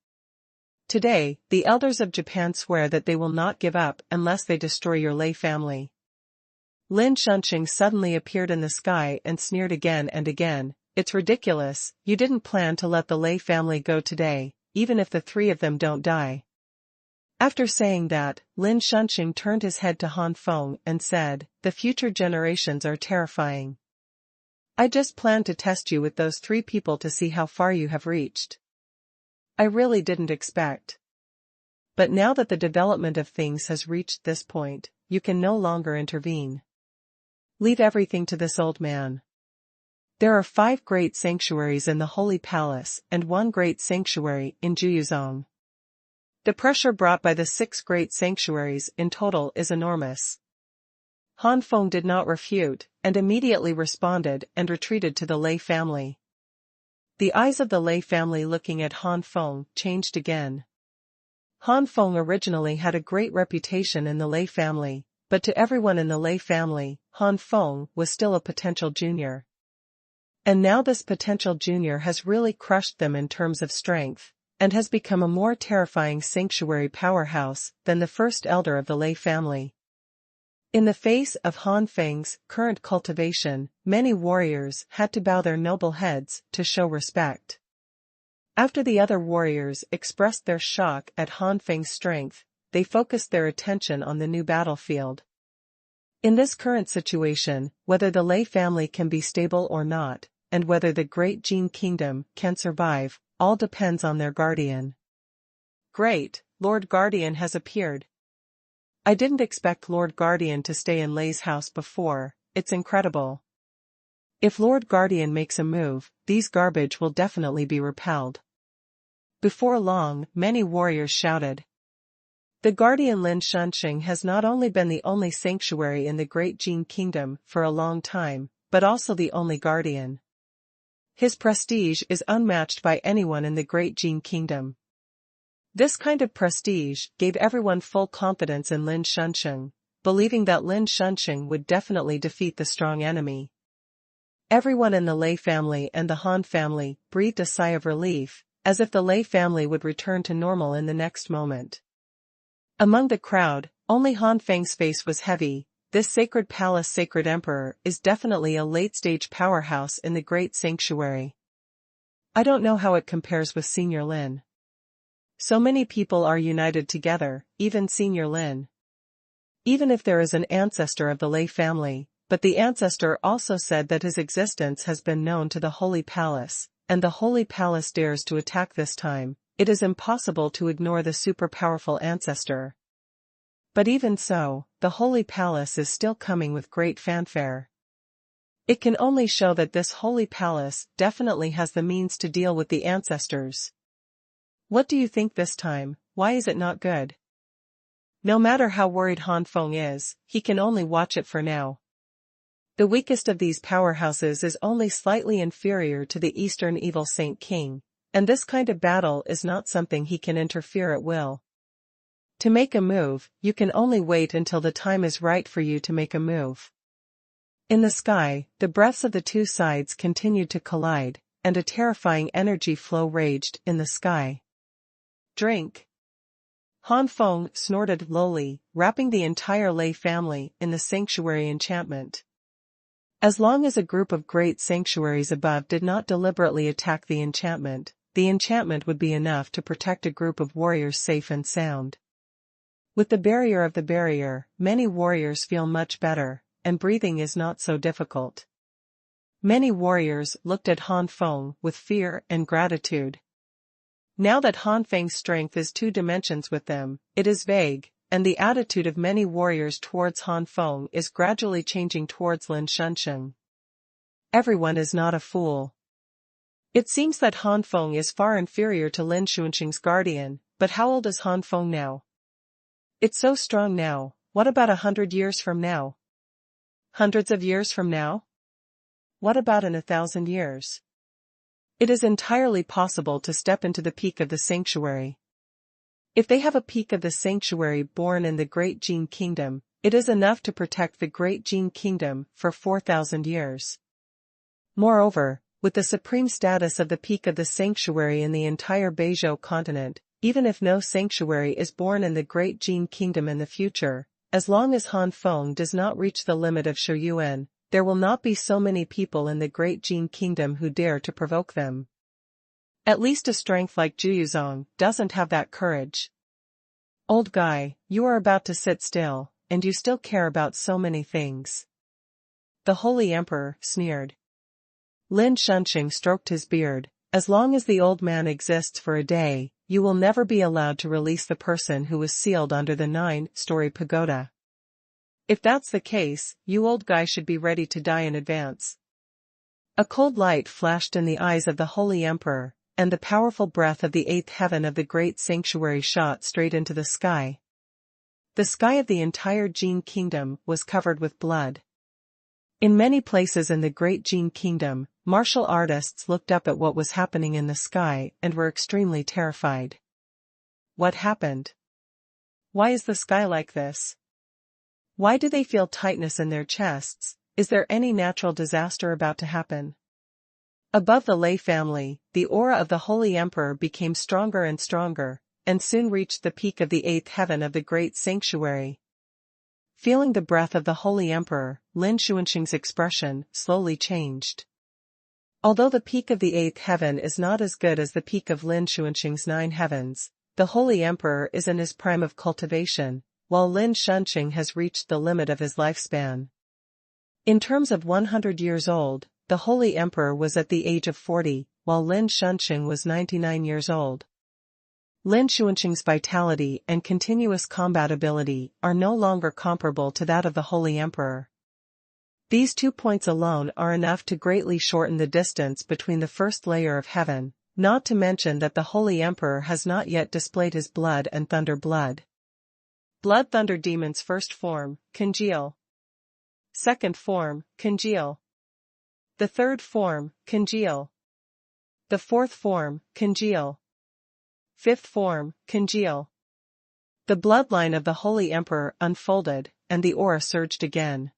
Today, the elders of Japan swear that they will not give up unless they destroy your Lei family. Lin Shunqing suddenly appeared in the sky and sneered again and again. It's ridiculous, you didn't plan to let the Lei family go today, even if the 3 of them don't die. After saying that, Lin Shunqing turned his head to Han Feng and said, the future generations are terrifying. I just planned to test you with those 3 people to see how far you have reached. I really didn't expect. But now that the development of things has reached this point, you can no longer intervene. Leave everything to this old man. There are 5 great sanctuaries in the Holy Palace and 1 great sanctuary in Juyuzong. The pressure brought by the 6 great sanctuaries in total is enormous. Han Feng did not refute, and immediately responded and retreated to the Lei family. The eyes of the Lei family looking at Han Feng changed again. Han Feng originally had a great reputation in the Lei family, but to everyone in the Lei family, Han Feng was still a potential junior. And now this potential junior has really crushed them in terms of strength, and has become a more terrifying sanctuary powerhouse than the first elder of the Lei family. In the face of Han Feng's current cultivation, many warriors had to bow their noble heads to show respect. After the other warriors expressed their shock at Han Feng's strength, they focused their attention on the new battlefield. In this current situation, whether the Lei family can be stable or not, and whether the Great Jin Kingdom can survive, all depends on their guardian. Great, Lord Guardian has appeared. I didn't expect Lord Guardian to stay in Lei's house before, it's incredible. If Lord Guardian makes a move, these garbage will definitely be repelled. Before long, many warriors shouted. The Guardian Lin Shunqing has not only been the only sanctuary in the Great Jin Kingdom for a long time, but also the only guardian. His prestige is unmatched by anyone in the Great Jin Kingdom. This kind of prestige gave everyone full confidence in Lin Shunqing, believing that Lin Shunqing would definitely defeat the strong enemy. Everyone in the Lei family and the Han family breathed a sigh of relief, as if the Lei family would return to normal in the next moment. Among the crowd, only Han Feng's face was heavy. This sacred palace sacred emperor is definitely a late-stage powerhouse in the great sanctuary. I don't know how it compares with Senior Lin. So many people are united together, even Senior Lin. Even if there is an ancestor of the Lei family, but the ancestor also said that his existence has been known to the Holy Palace, and the Holy Palace dares to attack this time, it is impossible to ignore the super-powerful ancestor. But even so, the Holy Palace is still coming with great fanfare. It can only show that this Holy Palace definitely has the means to deal with the ancestors. What do you think this time? Why is it not good? No matter how worried Han Feng is, he can only watch it for now. The weakest of these powerhouses is only slightly inferior to the Eastern Evil Saint King, and this kind of battle is not something he can interfere at will. To make a move, you can only wait until the time is right for you to make a move. In the sky, the breaths of the two sides continued to collide, and a terrifying energy flow raged in the sky. Drink. Han Feng snorted lowly, wrapping the entire Lei family in the sanctuary enchantment. As long as a group of great sanctuaries above did not deliberately attack the enchantment would be enough to protect a group of warriors safe and sound. With the barrier, many warriors feel much better, and breathing is not so difficult. Many warriors looked at Han Feng with fear and gratitude. Now that Han Feng's strength is two dimensions with them, it is vague, and the attitude of many warriors towards Han Feng is gradually changing towards Lin Shunsheng. Everyone is not a fool. It seems that Han Feng is far inferior to Lin Shunsheng's guardian, but how old is Han Feng now? It's so strong now, what about 100 years from now? Hundreds of years from now? What about in 1,000 years? It is entirely possible to step into the peak of the sanctuary. If they have a peak of the sanctuary born in the Great Jin Kingdom, it is enough to protect the Great Jin Kingdom for 4,000 years. Moreover, with the supreme status of the peak of the sanctuary in the entire Beizhou continent, even if no sanctuary is born in the Great Jin Kingdom in the future, as long as Han Feng does not reach the limit of Xuanhuan, there will not be so many people in the Great Jin Kingdom who dare to provoke them. At least a strength like Juyuzong doesn't have that courage. Old guy, you are about to sit still, and you still care about so many things. The Holy Emperor sneered. Lin Shunsheng stroked his beard. As long as the old man exists for a day, you will never be allowed to release the person who was sealed under the 9-story pagoda. If that's the case, you old guy should be ready to die in advance. A cold light flashed in the eyes of the Holy Emperor, and the powerful breath of the 8th heaven of the great sanctuary shot straight into the sky. The sky of the entire Jin Kingdom was covered with blood. In many places in the Great Jin Kingdom, martial artists looked up at what was happening in the sky and were extremely terrified. What happened? Why is the sky like this? Why do they feel tightness in their chests? Is there any natural disaster about to happen? Above the Lei family, the aura of the Holy Emperor became stronger and stronger, and soon reached the peak of the 8th heaven of the great sanctuary. Feeling the breath of the Holy Emperor, Lin Xuansheng's expression slowly changed. Although the peak of the 8th heaven is not as good as the peak of Lin Xuansheng's 9 heavens, the Holy Emperor is in his prime of cultivation, while Lin Shunsheng has reached the limit of his lifespan. In terms of 100 years old, the Holy Emperor was at the age of 40, while Lin Shunsheng was 99 years old. Lin Xuansheng's vitality and continuous combat ability are no longer comparable to that of the Holy Emperor. These 2 points alone are enough to greatly shorten the distance between the first layer of heaven, not to mention that the Holy Emperor has not yet displayed his blood and thunder blood. Blood Thunder Demon's first form, congeal. Second form, congeal. The third form, congeal. The fourth form, congeal. Fifth form, congeal. The bloodline of the Holy Emperor unfolded, and the aura surged again.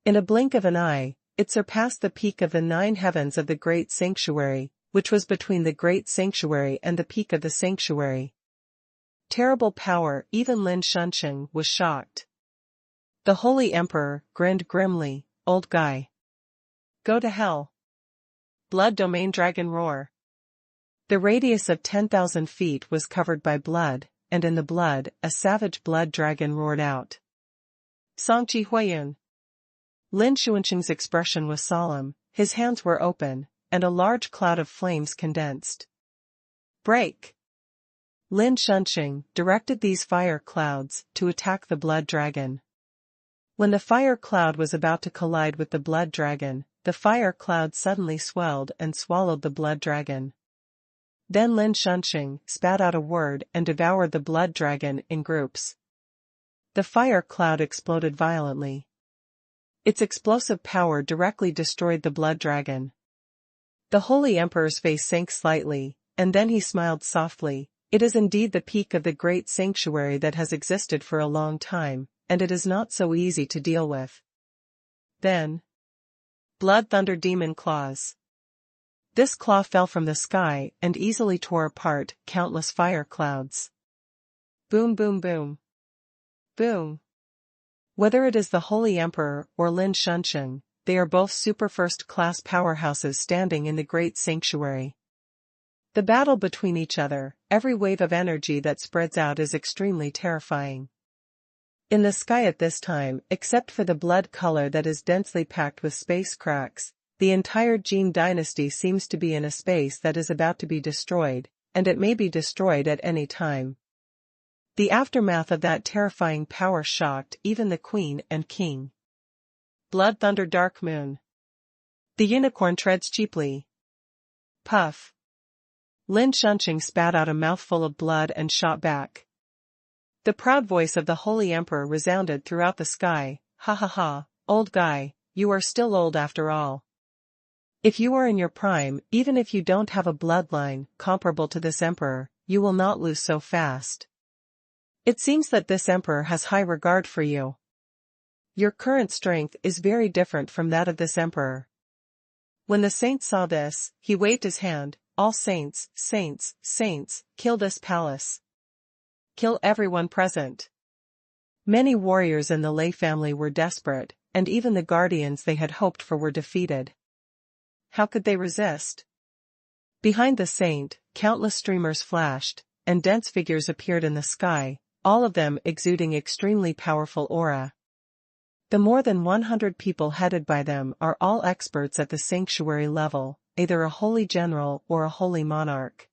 In a blink of an eye, it surpassed the peak of the 9 heavens of the Great Sanctuary, which was between the Great Sanctuary and the peak of the Sanctuary. Terrible power, even Lin Shunsheng was shocked. The Holy Emperor grinned grimly, old guy. Go to hell. Blood Domain Dragon Roar. The radius of 10,000 feet was covered by blood, and in the blood, a savage blood dragon roared out. Songqi Huiyun. Lin Xuansheng's expression was solemn, his hands were open, and a large cloud of flames condensed. Break! Lin Shunsheng directed these fire clouds to attack the blood dragon. When the fire cloud was about to collide with the blood dragon, the fire cloud suddenly swelled and swallowed the blood dragon. Then Lin Shunsheng spat out a word and devoured the blood dragon in groups. The fire cloud exploded violently. Its explosive power directly destroyed the blood dragon. The Holy Emperor's face sank slightly, and then he smiled softly. It is indeed the peak of the great sanctuary that has existed for a long time, and it is not so easy to deal with. Then, Blood Thunder Demon Claws. This claw fell from the sky and easily tore apart countless fire clouds. Boom boom boom. Boom. Whether it is the Holy Emperor or Lin Shunsheng, they are both super first-class powerhouses standing in the great sanctuary. The battle between each other, every wave of energy that spreads out is extremely terrifying. In the sky at this time, except for the blood color that is densely packed with space cracks, the entire Jin dynasty seems to be in a space that is about to be destroyed, and it may be destroyed at any time. The aftermath of that terrifying power shocked even the queen and king. Blood thunder dark moon. The unicorn treads cheaply. Puff. Lin Shunsheng spat out a mouthful of blood and shot back. The proud voice of the Holy Emperor resounded throughout the sky. Ha ha ha, old guy, you are still old after all. If you are in your prime, even if you don't have a bloodline comparable to this emperor, you will not lose so fast. It seems that this emperor has high regard for you. Your current strength is very different from that of this emperor. When the saint saw this, he waved his hand. All saints, saints, saints, kill this palace. Kill everyone present. Many warriors in the Lei family were desperate, and even the guardians they had hoped for were defeated. How could they resist? Behind the saint, countless streamers flashed, and dense figures appeared in the sky, all of them exuding extremely powerful aura. The more than 100 people headed by them are all experts at the sanctuary level, either a holy general or a holy monarch.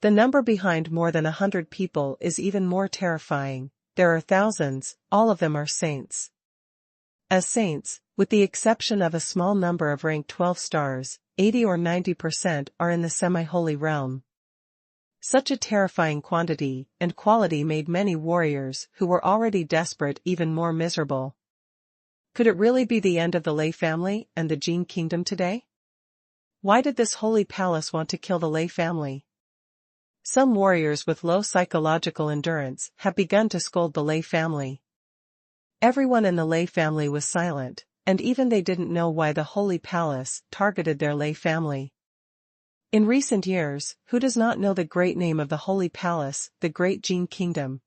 The number behind more than 100 people is even more terrifying. There are thousands, all of them are saints. As saints, with the exception of a small number of rank 12 stars, 80 or 90% are in the semi-holy realm. Such a terrifying quantity and quality made many warriors who were already desperate even more miserable. Could it really be the end of the Lei family and the Jin kingdom today? Why did this holy palace want to kill the Lei family? Some warriors with low psychological endurance have begun to scold the Lei family. Everyone in the Lei family was silent, and even they didn't know why the holy palace targeted their Lei family. In recent years, who does not know the great name of the holy palace, the great Jin kingdom?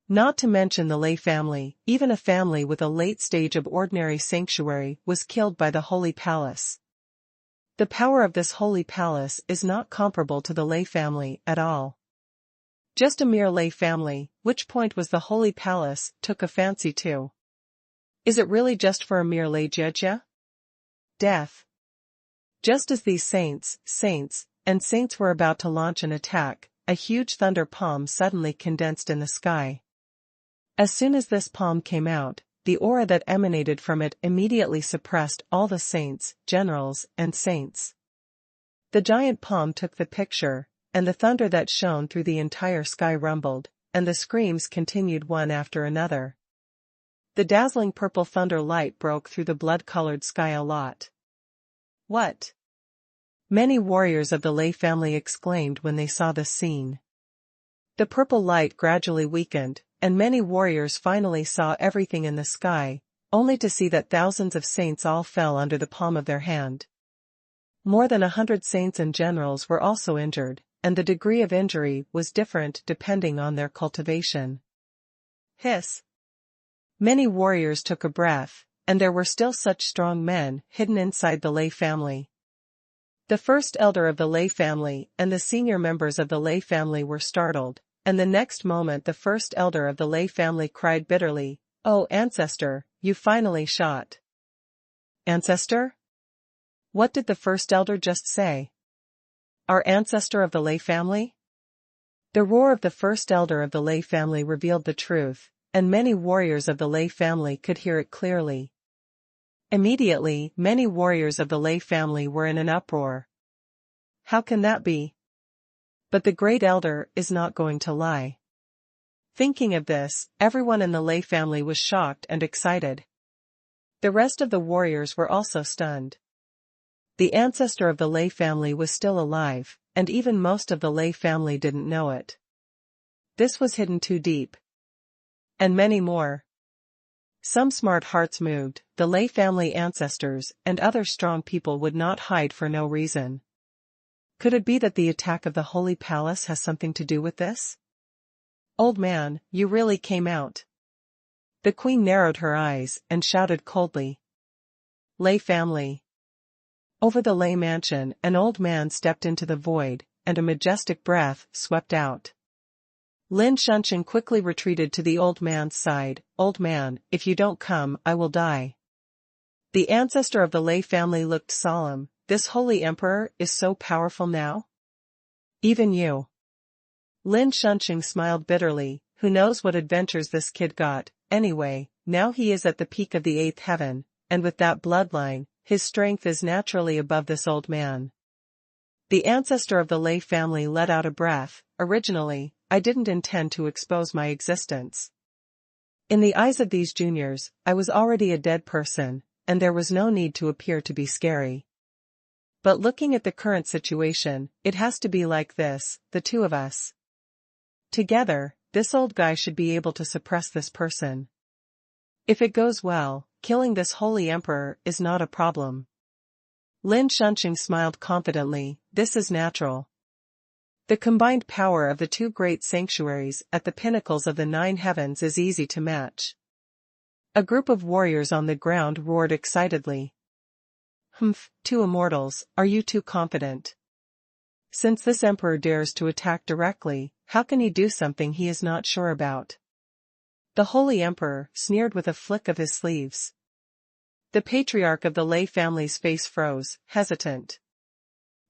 Not to mention the Lei family, even a family with a late stage of ordinary sanctuary was killed by the holy palace. The power of this holy palace is not comparable to the Lei family at all. Just a mere Lei family, which point was the holy palace, took a fancy to. Is it really just for a mere Lei Jejia? Death. Just as these saints, and saints were about to launch an attack, a huge thunder palm suddenly condensed in the sky. As soon as this palm came out, the aura that emanated from it immediately suppressed all the saints, generals, and saints. The giant palm took the picture, and the thunder that shone through the entire sky rumbled, and the screams continued one after another. The dazzling purple thunder light broke through the blood-colored sky a lot. What? Many warriors of the Lei family exclaimed when they saw this scene. The purple light gradually weakened, and many warriors finally saw everything in the sky, only to see that thousands of saints all fell under the palm of their hand. More than 100 saints and generals were also injured, and the degree of injury was different depending on their cultivation. Hiss. Many warriors took a breath, and there were still such strong men hidden inside the Lei family. The first elder of the Lei family and the senior members of the Lei family were startled, and the next moment the first elder of the Lei family cried bitterly, "Oh, ancestor, you finally shot." Ancestor? What did the first elder just say? Our ancestor of the Lei family? The roar of the first elder of the Lei family revealed the truth, and many warriors of the Lei family could hear it clearly. Immediately, many warriors of the Lei family were in an uproar. How can that be? But the great elder is not going to lie. Thinking of this, everyone in the Lei family was shocked and excited. The rest of the warriors were also stunned. The ancestor of the Lei family was still alive, and even most of the Lei family didn't know it. This was hidden too deep. And many more. Some smart hearts moved, the Lei family ancestors and other strong people would not hide for no reason. Could it be that the attack of the Holy Palace has something to do with this? Old man, you really came out. The queen narrowed her eyes and shouted coldly. Lei family. Over the Lei mansion, an old man stepped into the void, and a majestic breath swept out. Lin Shunshin quickly retreated to the old man's side. Old man, if you don't come, I will die. The ancestor of the Lei family looked solemn. This holy emperor is so powerful now? Even you. Lin Shunshin smiled bitterly. Who knows what adventures this kid got? Anyway, now he is at the peak of the 8th heaven, and with that bloodline, his strength is naturally above this old man. The ancestor of the Lei family let out a breath. Originally, I didn't intend to expose my existence. In the eyes of these juniors, I was already a dead person, and there was no need to appear to be scary. But looking at the current situation, it has to be like this, the two of us. Together, this old guy should be able to suppress this person. If it goes well, killing this holy emperor is not a problem. Lin Shunshin smiled confidently. This is natural. The combined power of the two great sanctuaries at the pinnacles of the 9 heavens is easy to match. A group of warriors on the ground roared excitedly. Humph, 2 immortals, are you too confident? Since this emperor dares to attack directly, how can he do something he is not sure about? The holy emperor sneered with a flick of his sleeves. The patriarch of the Lei family's face froze, hesitant.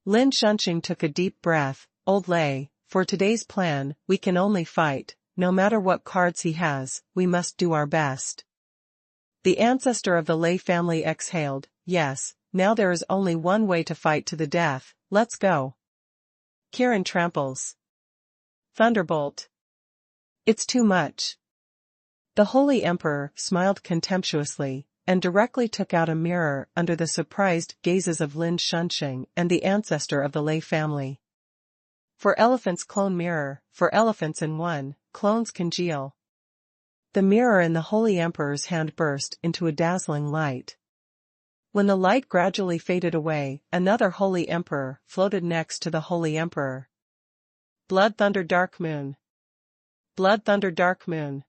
Lin Shunshin took a deep breath. Old Lei, for today's plan, we can only fight. No matter what cards he has, we must do our best. The ancestor of the Lei family exhaled. Yes, now there is only one way to fight to the death. Let's go. Kirin tramples. Thunderbolt. It's too much. The holy emperor smiled contemptuously, and directly took out a mirror under the surprised gazes of Lin Shunshin and the ancestor of the Lei family. For elephants clone mirror, for elephants in one, clones congeal. The mirror in the holy emperor's hand burst into a dazzling light. When the light gradually faded away, another holy emperor floated next to the holy emperor. Blood Thunder Dark Moon. Blood Thunder Dark Moon.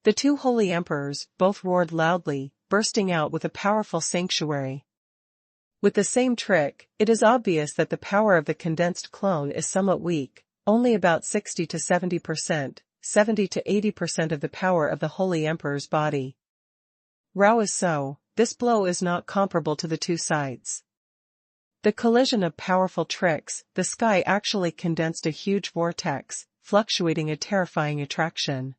The 2 holy emperors both roared loudly, bursting out with a powerful sanctuary. With the same trick, it is obvious that the power of the condensed clone is somewhat weak, only about 60 to 70%, 70 to 80% of the power of the holy emperor's body. Rao is so, this blow is not comparable to the 2 sides. The collision of powerful tricks, the sky actually condensed a huge vortex, fluctuating a terrifying attraction.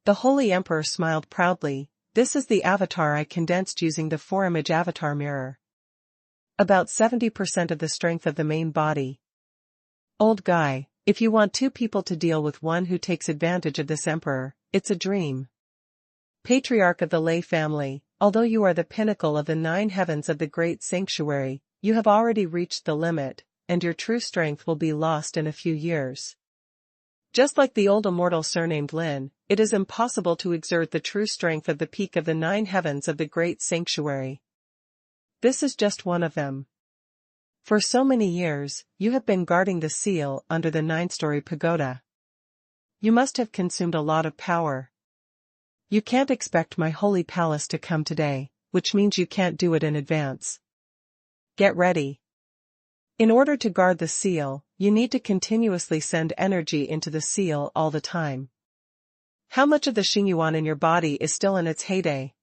The holy emperor smiled proudly. This is the avatar I condensed using the 4-image avatar mirror. About 70% of the strength of the main body. Old guy, if you want 2 people to deal with one who takes advantage of this emperor, it's a dream. Patriarch of the Lei family, although you are the pinnacle of the 9 heavens of the great sanctuary, you have already reached the limit, and your true strength will be lost in a few years. Just like the old immortal surnamed Lin, it is impossible to exert the true strength of the peak of the 9 heavens of the great sanctuary. This is just one of them. For so many years, you have been guarding the seal under the 9-story pagoda. You must have consumed a lot of power. You can't expect my holy palace to come today, which means you can't do it in advance. Get ready. In order to guard the seal, you need to continuously send energy into the seal all the time. How much of the Xuanhuan in your body is still in its heyday?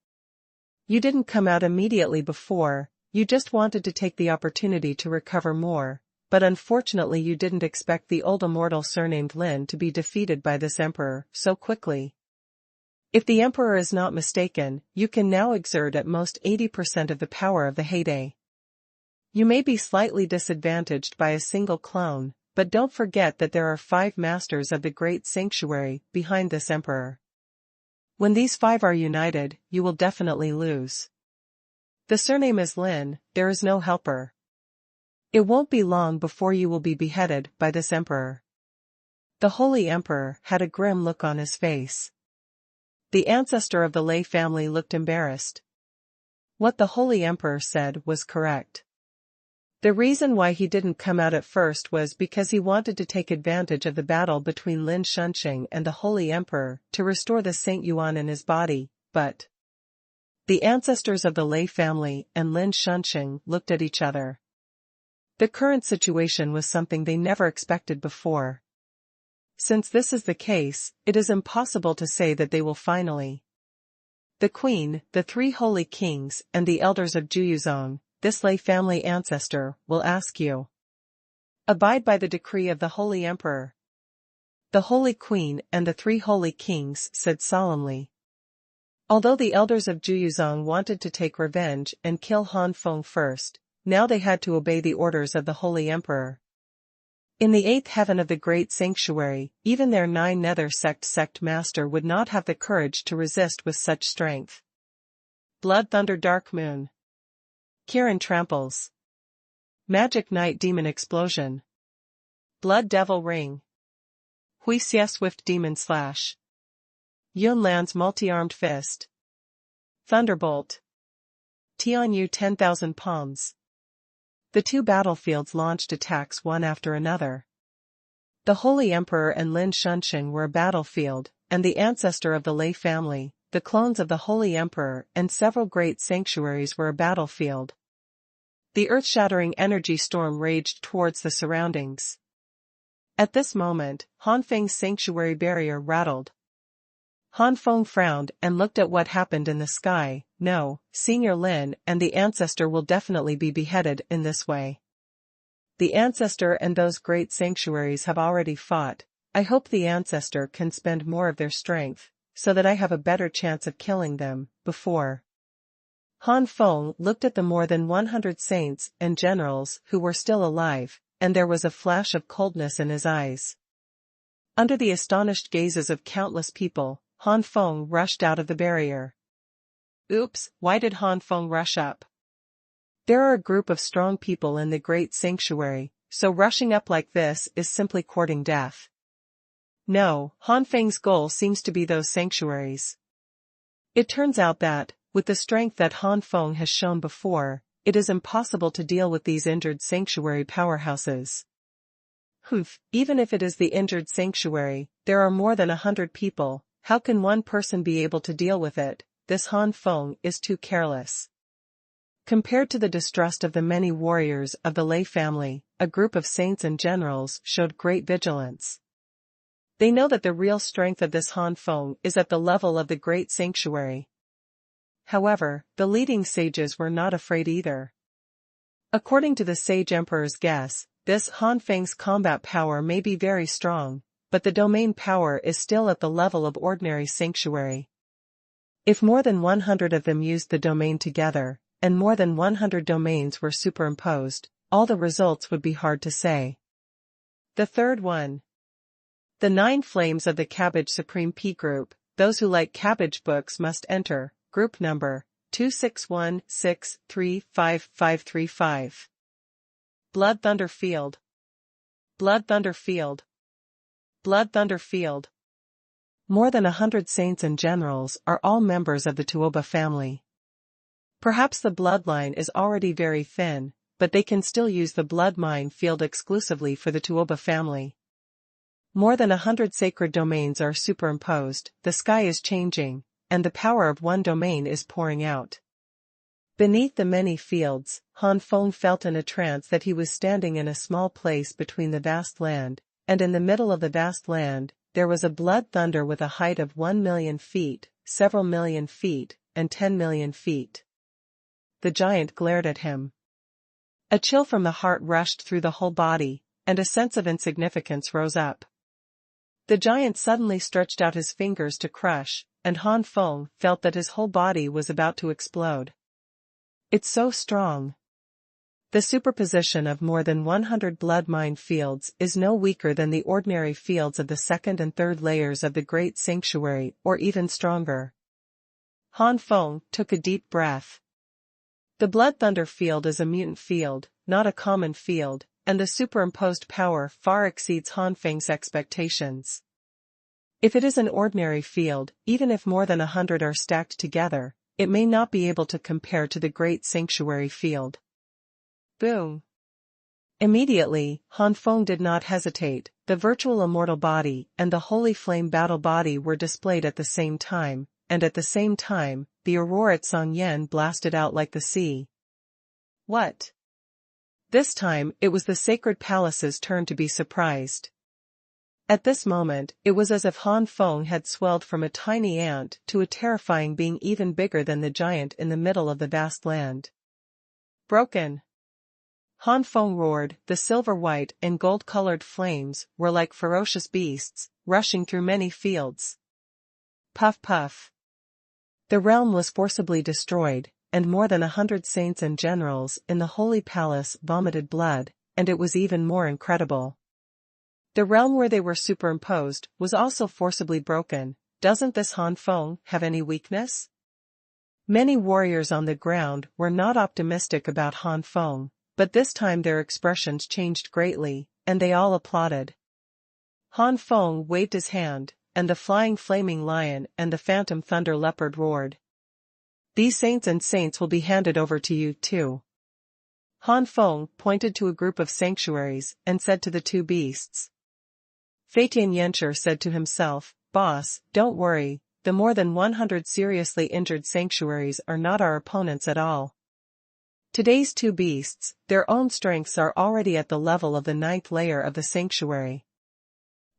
You didn't come out immediately before, you just wanted to take the opportunity to recover more, but unfortunately you didn't expect the old immortal surnamed Lin to be defeated by this emperor so quickly. If the emperor is not mistaken, you can now exert at most 80% of the power of the heyday. You may be slightly disadvantaged by a single clone, but don't forget that there are 5 masters of the great sanctuary behind this emperor. When these 5 are united, you will definitely lose. The surname is Lin, there is no helper. It won't be long before you will be beheaded by this emperor. The holy emperor had a grim look on his face. The ancestor of the Lei family looked embarrassed. What the holy emperor said was correct. The reason why he didn't come out at first was because he wanted to take advantage of the battle between Lin Shunqing and the Holy Emperor to restore the Saint Yuan in his body, but the ancestors of the Lei family and Lin Shunqing looked at each other. The current situation was something they never expected before. Since this is the case, it is impossible to say that they will finally. The Queen, the three holy kings, and the elders of Juyuzong, this Lei family ancestor, will ask you. Abide by the decree of the Holy Emperor. The Holy Queen and the three holy kings said solemnly. Although the elders of Juyuzong wanted to take revenge and kill Han Feng first, now they had to obey the orders of the Holy Emperor. In the eighth heaven of the great sanctuary, even their 9 nether sect master would not have the courage to resist with such strength. Blood Thunder Dark Moon. Kirin Tramples. Magic Night Demon Explosion. Blood Devil Ring. Huixia Swift Demon Slash. Yunlan's Multi-Armed Fist. Thunderbolt. Tianyu 10,000 Palms. The two battlefields launched attacks one after another. The Holy Emperor and Lin Shunqing were a battlefield, and the ancestor of the Lei family, the clones of the Holy Emperor and several great sanctuaries were a battlefield. The earth-shattering energy storm raged towards the surroundings. At this moment, Han Feng's sanctuary barrier rattled. Han Feng frowned and looked at what happened in the sky. No, Senior Lin and the ancestor will definitely be beheaded in this way. The ancestor and those great sanctuaries have already fought. I hope the ancestor can spend more of their strength, so that I have a better chance of killing them, before. Han Feng looked at the more than 100 saints and generals who were still alive, and there was a flash of coldness in his eyes. Under the astonished gazes of countless people, Han Feng rushed out of the barrier. Oops, why did Han Feng rush up? There are a group of strong people in the great sanctuary, so rushing up like this is simply courting death. No, Han Feng's goal seems to be those sanctuaries. It turns out that, with the strength that Han Feng has shown before, it is impossible to deal with these injured sanctuary powerhouses. Even if it is the injured sanctuary, there are more than 100 people. How can one person be able to deal with it? This Han Feng is too careless. Compared to the distrust of the many warriors of the Lei family, a group of saints and generals showed great vigilance. They know that the real strength of this Han Feng is at the level of the great sanctuary. However, the leading sages were not afraid either. According to the sage emperor's guess, this Han Feng's combat power may be very strong, but the domain power is still at the level of ordinary sanctuary. If more than 100 of them used the domain together, and more than 100 domains were superimposed, all the results would be hard to say. The third one. The 9 flames of the Cabbage Supreme P group. Those who like cabbage books must enter. Group number 261635535. Blood Thunder Field. Blood Thunder Field. Blood Thunder Field. More than 100 saints and generals are all members of the Tuoba family. Perhaps the bloodline is already very thin, but they can still use the blood mine field exclusively for the Tuoba family. More than 100 sacred domains are superimposed, the sky is changing, and the power of one domain is pouring out. Beneath the many fields, Han Feng felt in a trance that he was standing in a small place between the vast land, and in the middle of the vast land, there was a blood thunder with a height of 1 million feet, several million feet, and 10 million feet. The giant glared at him. A chill from the heart rushed through the whole body, and a sense of insignificance rose up. The giant suddenly stretched out his fingers to crush, and Han Feng felt that his whole body was about to explode. It's so strong. The superposition of more than 100 blood mine fields is no weaker than the ordinary fields of the second and third layers of the great sanctuary, or even stronger. Han Feng took a deep breath. The blood thunder field is a mutant field, not a common field, and the superimposed power far exceeds Han Feng's expectations. If it is an ordinary field, even if more than 100 are stacked together, it may not be able to compare to the great sanctuary field. Boom! Immediately, Han Feng did not hesitate. The virtual immortal body and the holy flame battle body were displayed at the same time, and at the same time, the aurora at Xuanhuan blasted out like the sea. What? This time, it was the sacred palace's turn to be surprised. At this moment, it was as if Han Feng had swelled from a tiny ant to a terrifying being even bigger than the giant in the middle of the vast land. Broken! Han Feng roared. The silver-white and gold-colored flames were like ferocious beasts, rushing through many fields. Puff puff. The realm was forcibly destroyed, and more than 100 saints and generals in the holy palace vomited blood, and it was even more incredible. The realm where they were superimposed was also forcibly broken. Doesn't this Han Feng have any weakness? Many warriors on the ground were not optimistic about Han Feng, but this time their expressions changed greatly, and they all applauded. Han Feng waved his hand, and the flying flaming lion and the phantom thunder leopard roared. These saints will be handed over to you too. Han Feng pointed to a group of sanctuaries and said to the two beasts. Feitian Yencher said to himself, Boss, don't worry, the more than 100 seriously injured sanctuaries are not our opponents at all. Today's two beasts, their own strengths are already at the level of the 9th layer of the sanctuary.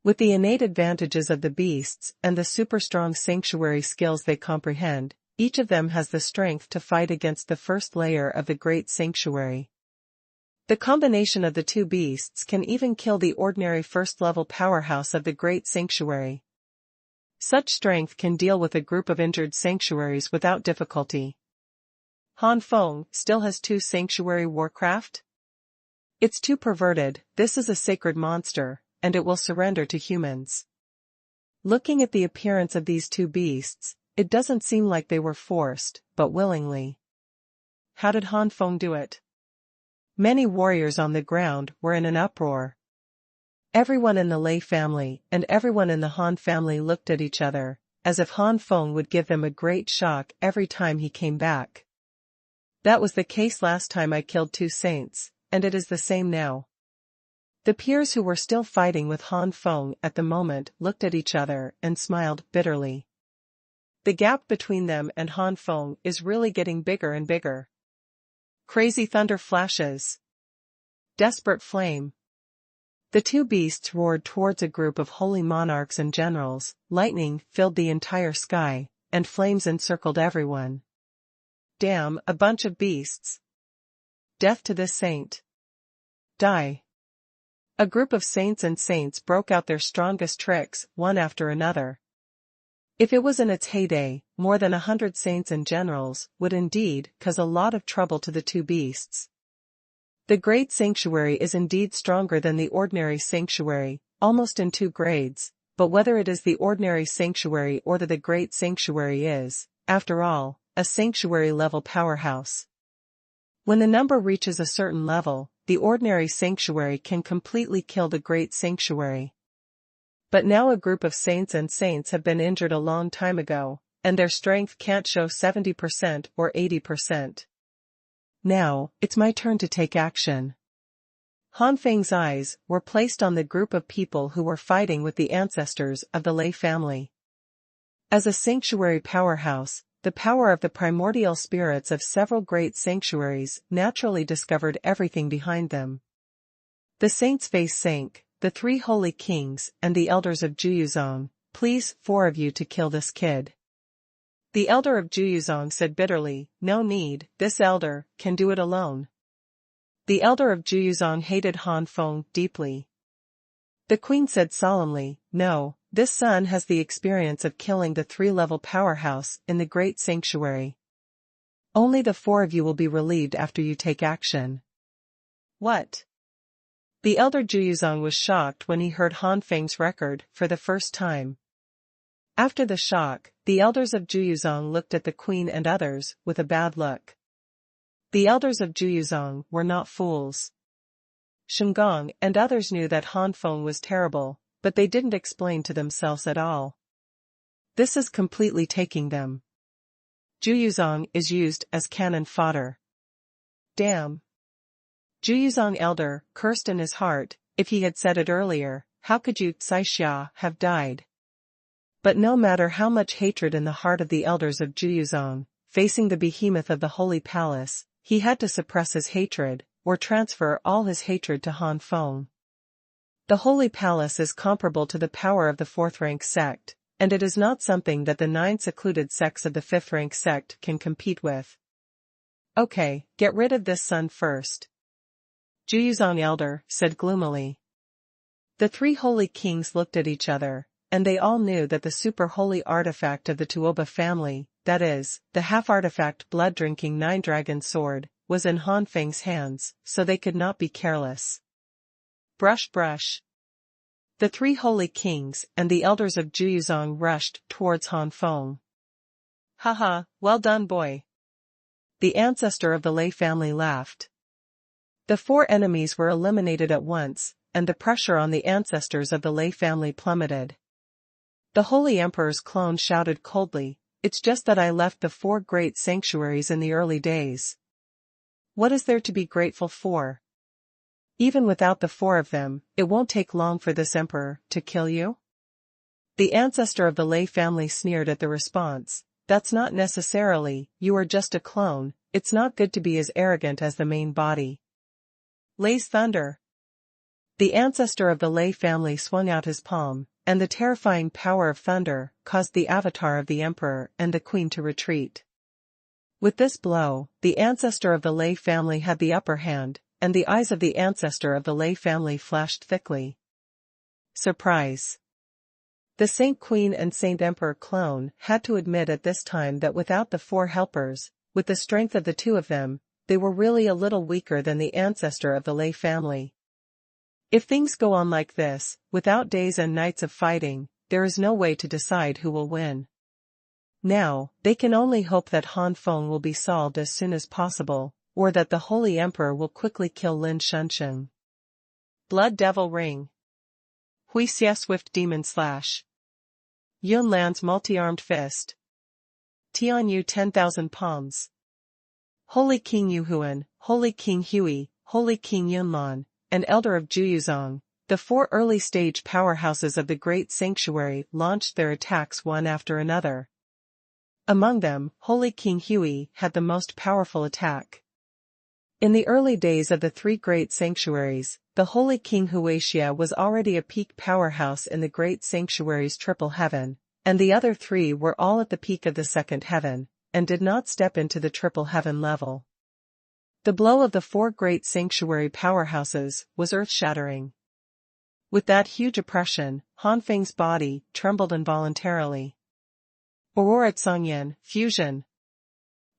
With the innate advantages of the beasts and the super-strong sanctuary skills they comprehend, each of them has the strength to fight against the first layer of the great sanctuary. The combination of the two beasts can even kill the ordinary first-level powerhouse of the great sanctuary. Such strength can deal with a group of injured sanctuaries without difficulty. Han Feng still has 2 sanctuary warcraft? It's too perverted. This is a sacred monster, and it will surrender to humans. Looking at the appearance of these two beasts, it doesn't seem like they were forced, but willingly. How did Han Feng do it? Many warriors on the ground were in an uproar. Everyone in the Lei family and everyone in the Han family looked at each other, as if Han Feng would give them a great shock every time he came back. That was the case last time I killed 2 saints, and it is the same now. The peers who were still fighting with Han Feng at the moment looked at each other and smiled bitterly. The gap between them and Han Feng is really getting bigger and bigger. Crazy thunder flashes. Desperate flame. The two beasts roared towards a group of holy monarchs and generals. Lightning filled the entire sky, and flames encircled everyone. Damn, a bunch of beasts. Death to this saint. Die. A group of saints broke out their strongest tricks, one after another. If it was in its heyday, more than 100 saints and generals would indeed cause a lot of trouble to the two beasts. The great sanctuary is indeed stronger than the ordinary sanctuary, almost in 2 grades, but whether it is the ordinary sanctuary or the great sanctuary is, after all, a sanctuary-level powerhouse. When the number reaches a certain level, the ordinary sanctuary can completely kill the great sanctuary. But now a group of saints have been injured a long time ago, and their strength can't show 70% or 80%. Now, it's my turn to take action. Han Feng's eyes were placed on the group of people who were fighting with the ancestors of the Lei family. As a sanctuary powerhouse, the power of the primordial spirits of several great sanctuaries naturally discovered everything behind them. The saint's face sank. The 3 holy kings and the elders of Juyuzong, please, 4 of you to kill this kid. The elder of Juyuzong said bitterly, no need, this elder can do it alone. The elder of Juyuzong hated Han Feng deeply. The queen said solemnly, no, this son has the experience of killing the 3-level powerhouse in the great sanctuary. Only the 4 of you will be relieved after you take action. What? The elder Juyuzong was shocked when he heard Han Feng's record for the first time. After the shock, the elders of Juyuzong looked at the queen and others with a bad look. The elders of Juyuzong were not fools. Shengong and others knew that Han Feng was terrible, but they didn't explain to themselves at all. This is completely taking them. Juyuzong is used as cannon fodder. Damn. Juyuzong elder cursed in his heart. If he had said it earlier, how could Yu Xia have died? But no matter how much hatred in the heart of the elders of Juyuzong, facing the behemoth of the Holy Palace, he had to suppress his hatred, or transfer all his hatred to Han Feng. The Holy Palace is comparable to the power of the fourth-rank sect, and it is not something that the 9 secluded sects of the fifth-rank sect can compete with. Okay, get rid of this son first. Juyuzong elder said gloomily. The 3 holy kings looked at each other, and they all knew that the super-holy artifact of the Tuoba family, that is, the half-artifact blood-drinking 9-dragon sword, was in Han Feng's hands, so they could not be careless. Brush brush. The 3 holy kings and the elders of Juyuzong rushed towards Han Feng. Haha, well done boy. The ancestor of the Lei family laughed. The 4 enemies were eliminated at once, and the pressure on the ancestors of the Lei family plummeted. The Holy Emperor's clone shouted coldly, "It's just that I left the 4 great sanctuaries in the early days. What is there to be grateful for? Even without the 4 of them, it won't take long for this emperor to kill you?" The ancestor of the Lei family sneered at the response. That's not necessarily, you are just a clone, it's not good to be as arrogant as the main body. Lei's thunder. The ancestor of the Lei family swung out his palm, and the terrifying power of thunder caused the avatar of the emperor and the queen to retreat. With this blow, the ancestor of the Lei family had the upper hand, and the eyes of the ancestor of the Lei family flashed thickly. Surprise. The Saint Queen and Saint Emperor clone had to admit at this time that without the 4 helpers, with the strength of the 2 of them, they were really a little weaker than the ancestor of the Lei family. If things go on like this, without days and nights of fighting, there is no way to decide who will win. Now, they can only hope that Han Feng will be solved as soon as possible, or that the Holy Emperor will quickly kill Lin Shunsheng. Blood Devil Ring. Huixia Swift Demon Slash. Yun Lan's multi-armed fist. Tian Yu 10,000 palms. Holy King Yuhuan, Holy King Hui, Holy King Yunlan, and Elder of Juyuzong, the 4 early-stage powerhouses of the Great Sanctuary launched their attacks one after another. Among them, Holy King Hui had the most powerful attack. In the early days of the 3 great sanctuaries, the Holy King Huixia was already a peak powerhouse in the Great Sanctuary's triple heaven, and the other 3 were all at the peak of the second heaven, and did not step into the triple heaven level. The blow of the 4 great sanctuary powerhouses was earth-shattering. With that huge oppression, Han Feng's body trembled involuntarily. Aurora Tsangyan, fusion.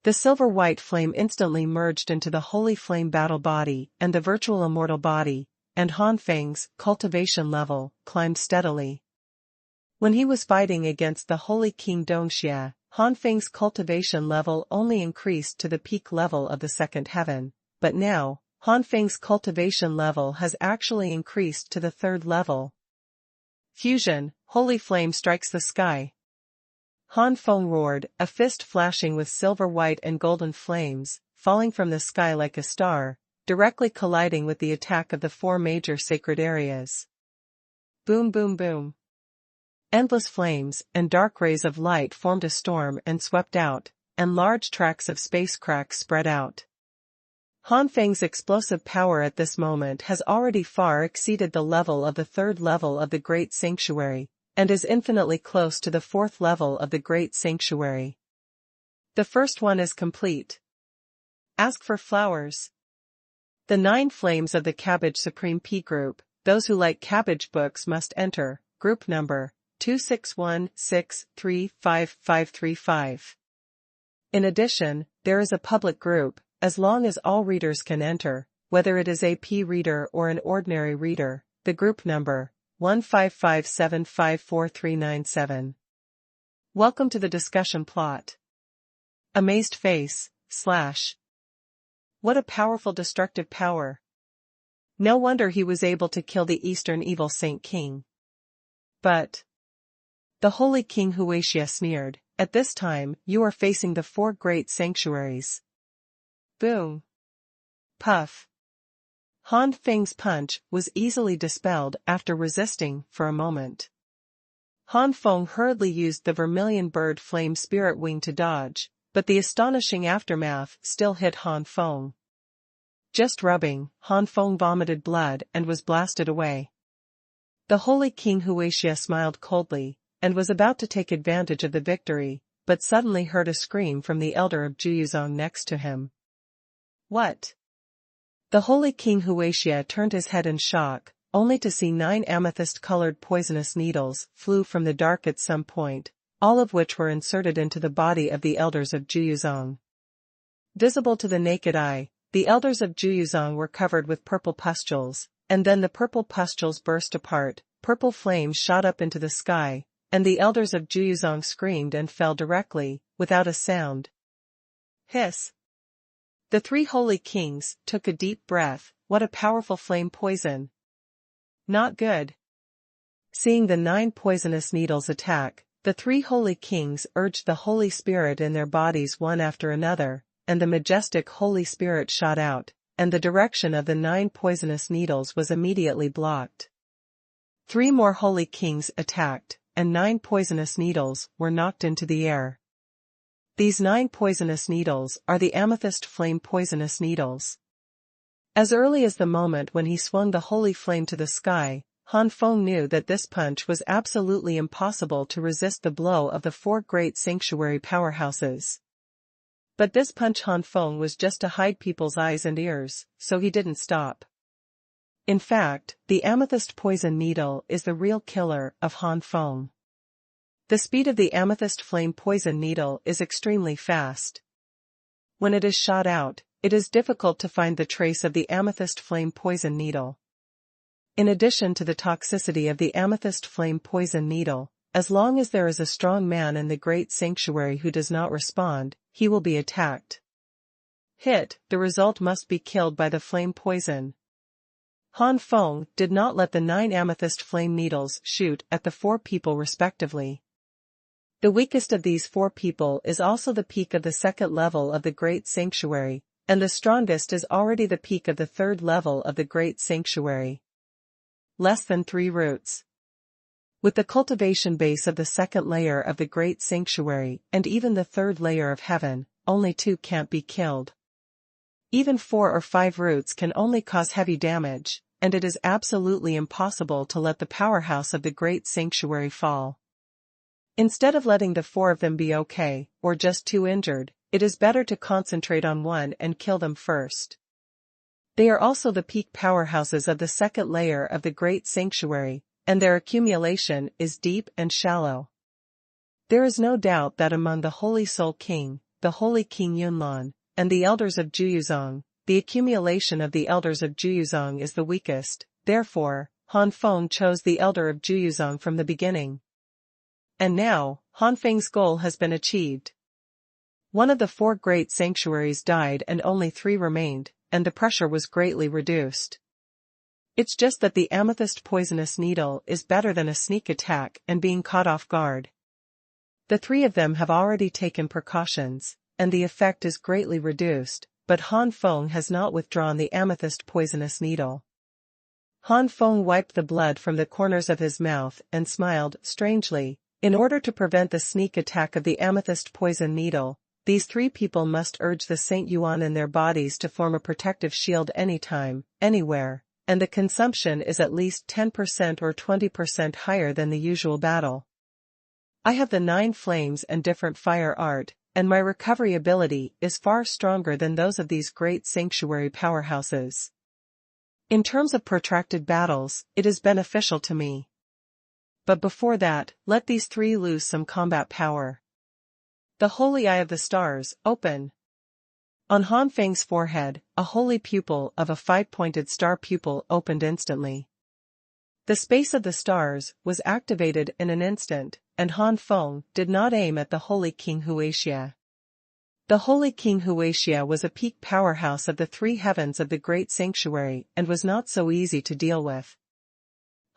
The silver-white flame instantly merged into the holy flame battle body and the virtual immortal body, and Han Feng's cultivation level climbed steadily. When he was fighting against the Holy King Dongxia, Han Feng's cultivation level only increased to the peak level of the second heaven, but now, Han Feng's cultivation level has actually increased to the 3rd level. Fusion, holy flame strikes the sky. Han Feng roared, a fist flashing with silver white and golden flames, falling from the sky like a star, directly colliding with the attack of the 4 major sacred areas. Boom boom boom. Endless flames and dark rays of light formed a storm and swept out, and large tracts of space cracks spread out. Han Feng's explosive power at this moment has already far exceeded the level of the 3rd level of the Great Sanctuary, and is infinitely close to the 4th level of the Great Sanctuary. The first one is complete. Ask for flowers. The 9 flames of the Cabbage Supreme P group, those who like cabbage books must enter, group number 261635535. In addition, there is a public group, as long as all readers can enter, whether it is a P reader or an ordinary reader, the group number 155754397. Welcome to the discussion plot. Amazed face, slash. What a powerful destructive power. No wonder he was able to kill the Eastern Evil Saint King. But the Holy King Huixia sneered, at this time, you are facing the 4 great sanctuaries. Boom. Puff. Han Feng's punch was easily dispelled after resisting for a moment. Han Feng hurriedly used the vermilion bird flame spirit wing to dodge, but the astonishing aftermath still hit Han Feng. Just rubbing, Han Feng vomited blood and was blasted away. The Holy King Huaxia smiled coldly, and was about to take advantage of the victory, but suddenly heard a scream from the elder of Juyuzhong next to him. What? The Holy King Huaxia turned his head in shock, only to see 9 amethyst-colored poisonous needles flew from the dark at some point, all of which were inserted into the body of the elders of Juyuzhong. Visible to the naked eye, the elders of Juyuzhong were covered with purple pustules, and then the purple pustules burst apart, purple flames shot up into the sky, and the elders of Juyuzhong screamed and fell directly, without a sound. Hiss! The 3 holy kings took a deep breath. What a powerful flame poison! Not good. Seeing the 9 poisonous needles attack, the 3 holy kings urged the Holy Spirit in their bodies one after another, and the majestic Holy Spirit shot out, and the direction of the 9 poisonous needles was immediately blocked. 3 more holy kings attacked, and 9 poisonous needles were knocked into the air. These 9 poisonous needles are the amethyst flame poisonous needles. As early as the moment when he swung the holy flame to the sky, Han Feng knew that this punch was absolutely impossible to resist the blow of the 4 great sanctuary powerhouses. But this punch Han Feng was just to hide people's eyes and ears, so he didn't stop. In fact, the amethyst poison needle is the real killer of Han Feng. The speed of the amethyst flame poison needle is extremely fast. When it is shot out, it is difficult to find the trace of the amethyst flame poison needle. In addition to the toxicity of the amethyst flame poison needle, as long as there is a strong man in the great sanctuary who does not respond, he will be attacked. Hit, the result must be killed by the flame poison. Han Feng did not let the 9 amethyst flame needles shoot at the 4 people respectively. The weakest of these 4 people is also the peak of the 2nd level of the great sanctuary, and the strongest is already the peak of the 3rd level of the great sanctuary. Less than 3 roots. With the cultivation base of the 2nd layer of the great sanctuary and even the 3rd layer of heaven, only 2 can't be killed. Even 4 or 5 roots can only cause heavy damage, and it is absolutely impossible to let the powerhouse of the great sanctuary fall. Instead of letting the 4 of them be okay, or just 2 injured, it is better to concentrate on 1 and kill them first. They are also the peak powerhouses of the 2nd layer of the great sanctuary, and their accumulation is deep and shallow. There is no doubt that among the Holy Soul King, the Holy King Yunlan, and the elders of Juyuzhong, the accumulation of the elders of Juyuzhong is the weakest. Therefore, Han Feng chose the elder of Juyuzhong from the beginning. And now, Han Feng's goal has been achieved. One of the 4 great sanctuaries died and only 3 remained, and the pressure was greatly reduced. It's just that the amethyst poisonous needle is better than a sneak attack and being caught off guard. The 3 of them have already taken precautions, and the effect is greatly reduced, but Han Feng has not withdrawn the amethyst poisonous needle. Han Feng wiped the blood from the corners of his mouth and smiled strangely. In order to prevent the sneak attack of the amethyst poison needle, these 3 people must urge the Saint Yuan in their bodies to form a protective shield anytime, anywhere, and the consumption is at least 10% or 20% higher than the usual battle. I have the 9 flames and different fire art, and my recovery ability is far stronger than those of these great sanctuary powerhouses. In terms of protracted battles, it is beneficial to me. But before that, let these 3 lose some combat power. The holy eye of the stars, open. On Han Feng's forehead, a holy pupil of a 5-pointed star pupil opened instantly. The space of the stars was activated in an instant, and Han Feng did not aim at the Holy King Huaxia. The Holy King Huaxia was a peak powerhouse of the 3 heavens of the great sanctuary and was not so easy to deal with.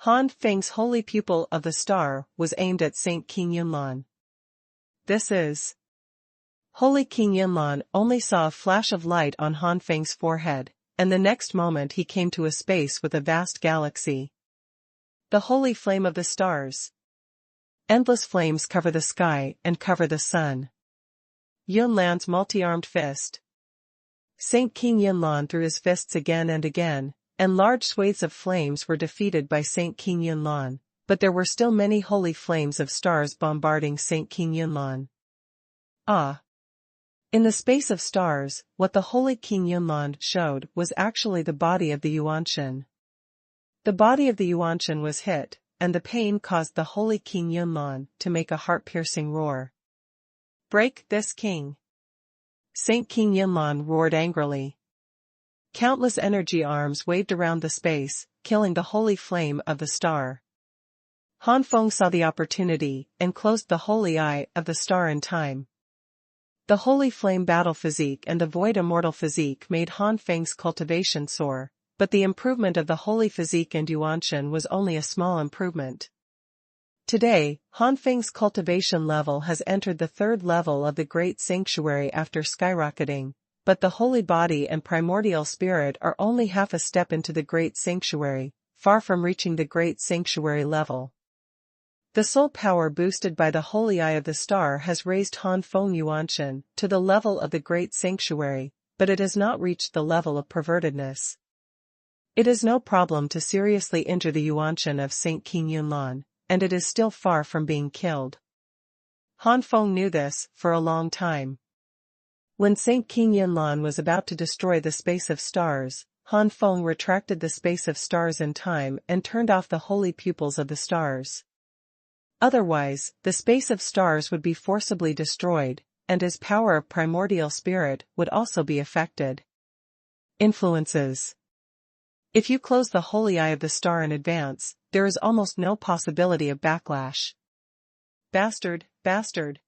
Han Feng's holy pupil of the star was aimed at Saint King Yunlan. This is. Holy King Yunlan only saw a flash of light on Han Feng's forehead, and the next moment he came to a space with a vast galaxy. The holy flame of the stars. Endless flames cover the sky and cover the sun. Yunlan's multi-armed fist. Saint King Yunlan threw his fists again and again, and large swathes of flames were defeated by Saint King Yunlan, but there were still many holy flames of stars bombarding Saint King Yunlan. Ah! In the space of stars, what the holy King Yunlan showed was actually the body of the Yuanshan. The body of the Yuanshan was hit, and the pain caused the holy King Yunlan to make a heart-piercing roar. Break this king! Saint King Yunlan roared angrily. Countless energy arms waved around the space, killing the holy flame of the star. Han Feng saw the opportunity and closed the holy eye of the star in time. The holy flame battle physique and the void immortal physique made Han Feng's cultivation soar, but the improvement of the holy physique and Yuanshan was only a small improvement. Today, Han Feng's cultivation level has entered the third level of the Great Sanctuary after skyrocketing, but the holy body and primordial spirit are only half a step into the Great Sanctuary, far from reaching the Great Sanctuary level. The soul power boosted by the holy eye of the star has raised Han Feng Yuanshan to the level of the Great Sanctuary, but it has not reached the level of pervertedness. It is no problem to seriously injure the Yuanshan of Saint King Yunlan, and it is still far from being killed. Han Feng knew this for a long time. When Saint King Yunlan was about to destroy the space of stars, Han Feng retracted the space of stars in time and turned off the holy pupils of the stars. Otherwise, the space of stars would be forcibly destroyed, and his power of primordial spirit would also be affected. Influences. If you close the holy eye of the star in advance, there is almost no possibility of backlash. Bastard, bastard.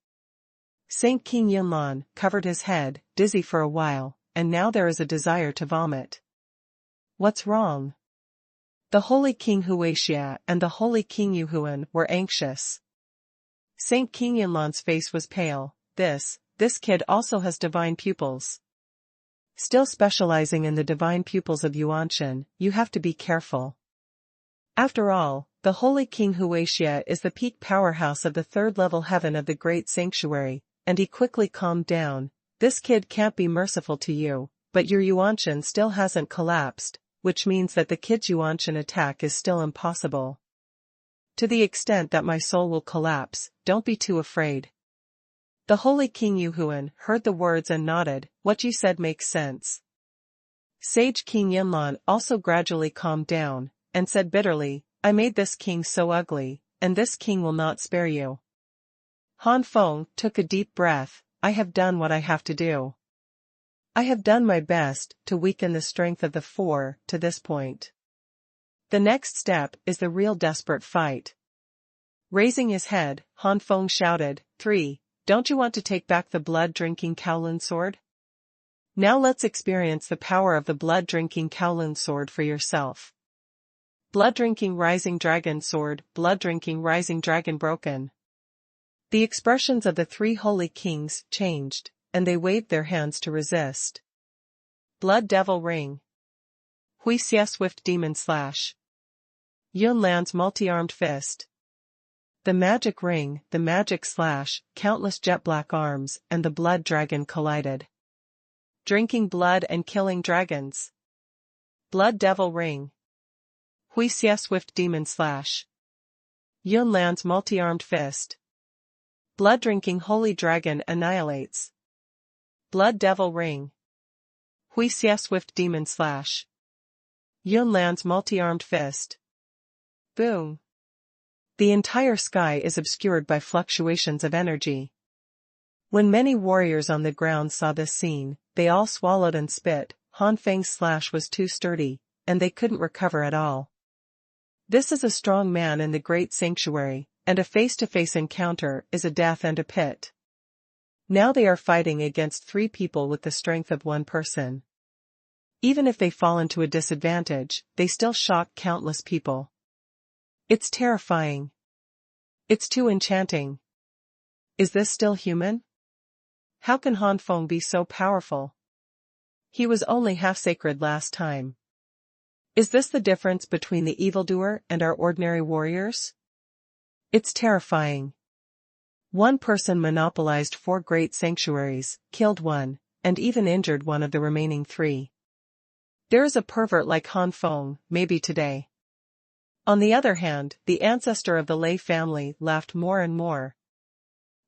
Saint King Yunlan covered his head, dizzy for a while, and now there is a desire to vomit. What's wrong? The holy King Huixia and the holy King Yuhuan were anxious. Saint King Yunlan's face was pale. This kid also has divine pupils. Still specializing in the divine pupils of Yuanshan, you have to be careful. After all, the holy King Huixia is the peak powerhouse of the third-level heaven of the Great Sanctuary, and he quickly calmed down. This kid can't be merciful to you, but your Yuanshan still hasn't collapsed, which means that the kid's Yuanshan attack is still impossible. To the extent that my soul will collapse, don't be too afraid. The holy King Yuhuan heard the words and nodded. What you said makes sense. Sage King Yunlan also gradually calmed down, and said bitterly, I made this king so ugly, and this king will not spare you. Han Feng took a deep breath. I have done what I have to do. I have done my best to weaken the strength of the four to this point. The next step is the real desperate fight. Raising his head, Han Feng shouted, 3. Don't you want to take back the blood-drinking Kowloon sword? Now let's experience the power of the blood-drinking Kowloon sword for yourself. Blood-drinking rising dragon sword, blood-drinking rising dragon broken. The expressions of the three holy kings changed, and they waved their hands to resist. Blood devil ring. Huixia swift demon slash. Yunlan's multi-armed fist. The magic ring, the magic slash, countless jet-black arms, and the blood dragon collided. Drinking blood and killing dragons. Blood devil ring. Huixia swift demon slash. Yunlan's multi-armed fist. Blood-drinking holy dragon annihilates. Blood devil ring. Huixia swift demon slash. Yunlan's multi-armed fist. Boom. The entire sky is obscured by fluctuations of energy. When many warriors on the ground saw this scene, they all swallowed and spit. Han Feng's slash was too sturdy, and they couldn't recover at all. This is a strong man in the Great Sanctuary, and a face-to-face encounter is a death and a pit. Now they are fighting against 3 people with the strength of 1 person. Even if they fall into a disadvantage, they still shock countless people. It's terrifying. It's too enchanting. Is this still human? How can Han Feng be so powerful? He was only half sacred last time. Is this the difference between the evildoer and our ordinary warriors? It's terrifying. One person monopolized 4 great sanctuaries, killed one, and even injured one of the remaining 3. There is a pervert like Han Feng, maybe today. On the other hand, the ancestor of the Lei family laughed more and more.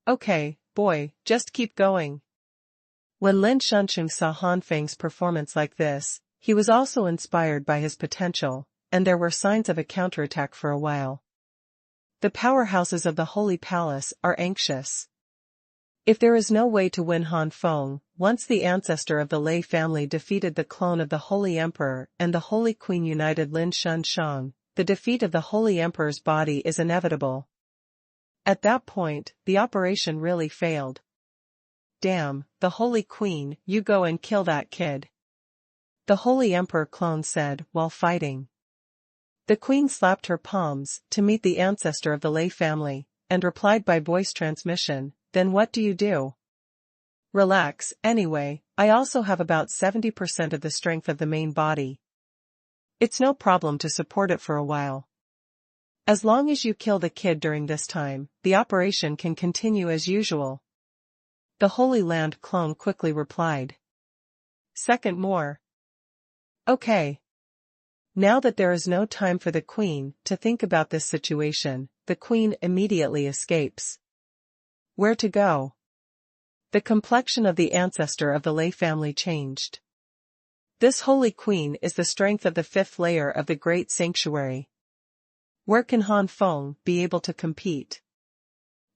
Okay, boy, just keep going. When Lin Shunsheng saw Han Feng's performance like this, he was also inspired by his potential, and there were signs of a counterattack for a while. The powerhouses of the Holy Palace are anxious. If there is no way to win Han Feng, once the ancestor of the Lei family defeated the clone of the Holy Emperor and the Holy Queen united Lin Shunsheng, the defeat of the Holy Emperor's body is inevitable. At that point, the operation really failed. Damn, the Holy Queen, you go and kill that kid. The Holy Emperor clone said while fighting. The Queen slapped her palms to meet the ancestor of the Lei family, and replied by voice transmission, then what do you do? Relax, anyway, I also have about 70% of the strength of the main body. It's no problem to support it for a while. As long as you kill the kid during this time, the operation can continue as usual. The Holy Land clone quickly replied. Second more. Okay. Now that there is no time for the Queen to think about this situation, the Queen immediately escapes. Where to go? The complexion of the ancestor of the Lei family changed. This Holy Queen is the strength of the 5th layer of the Great Sanctuary. Where can Han Feng be able to compete?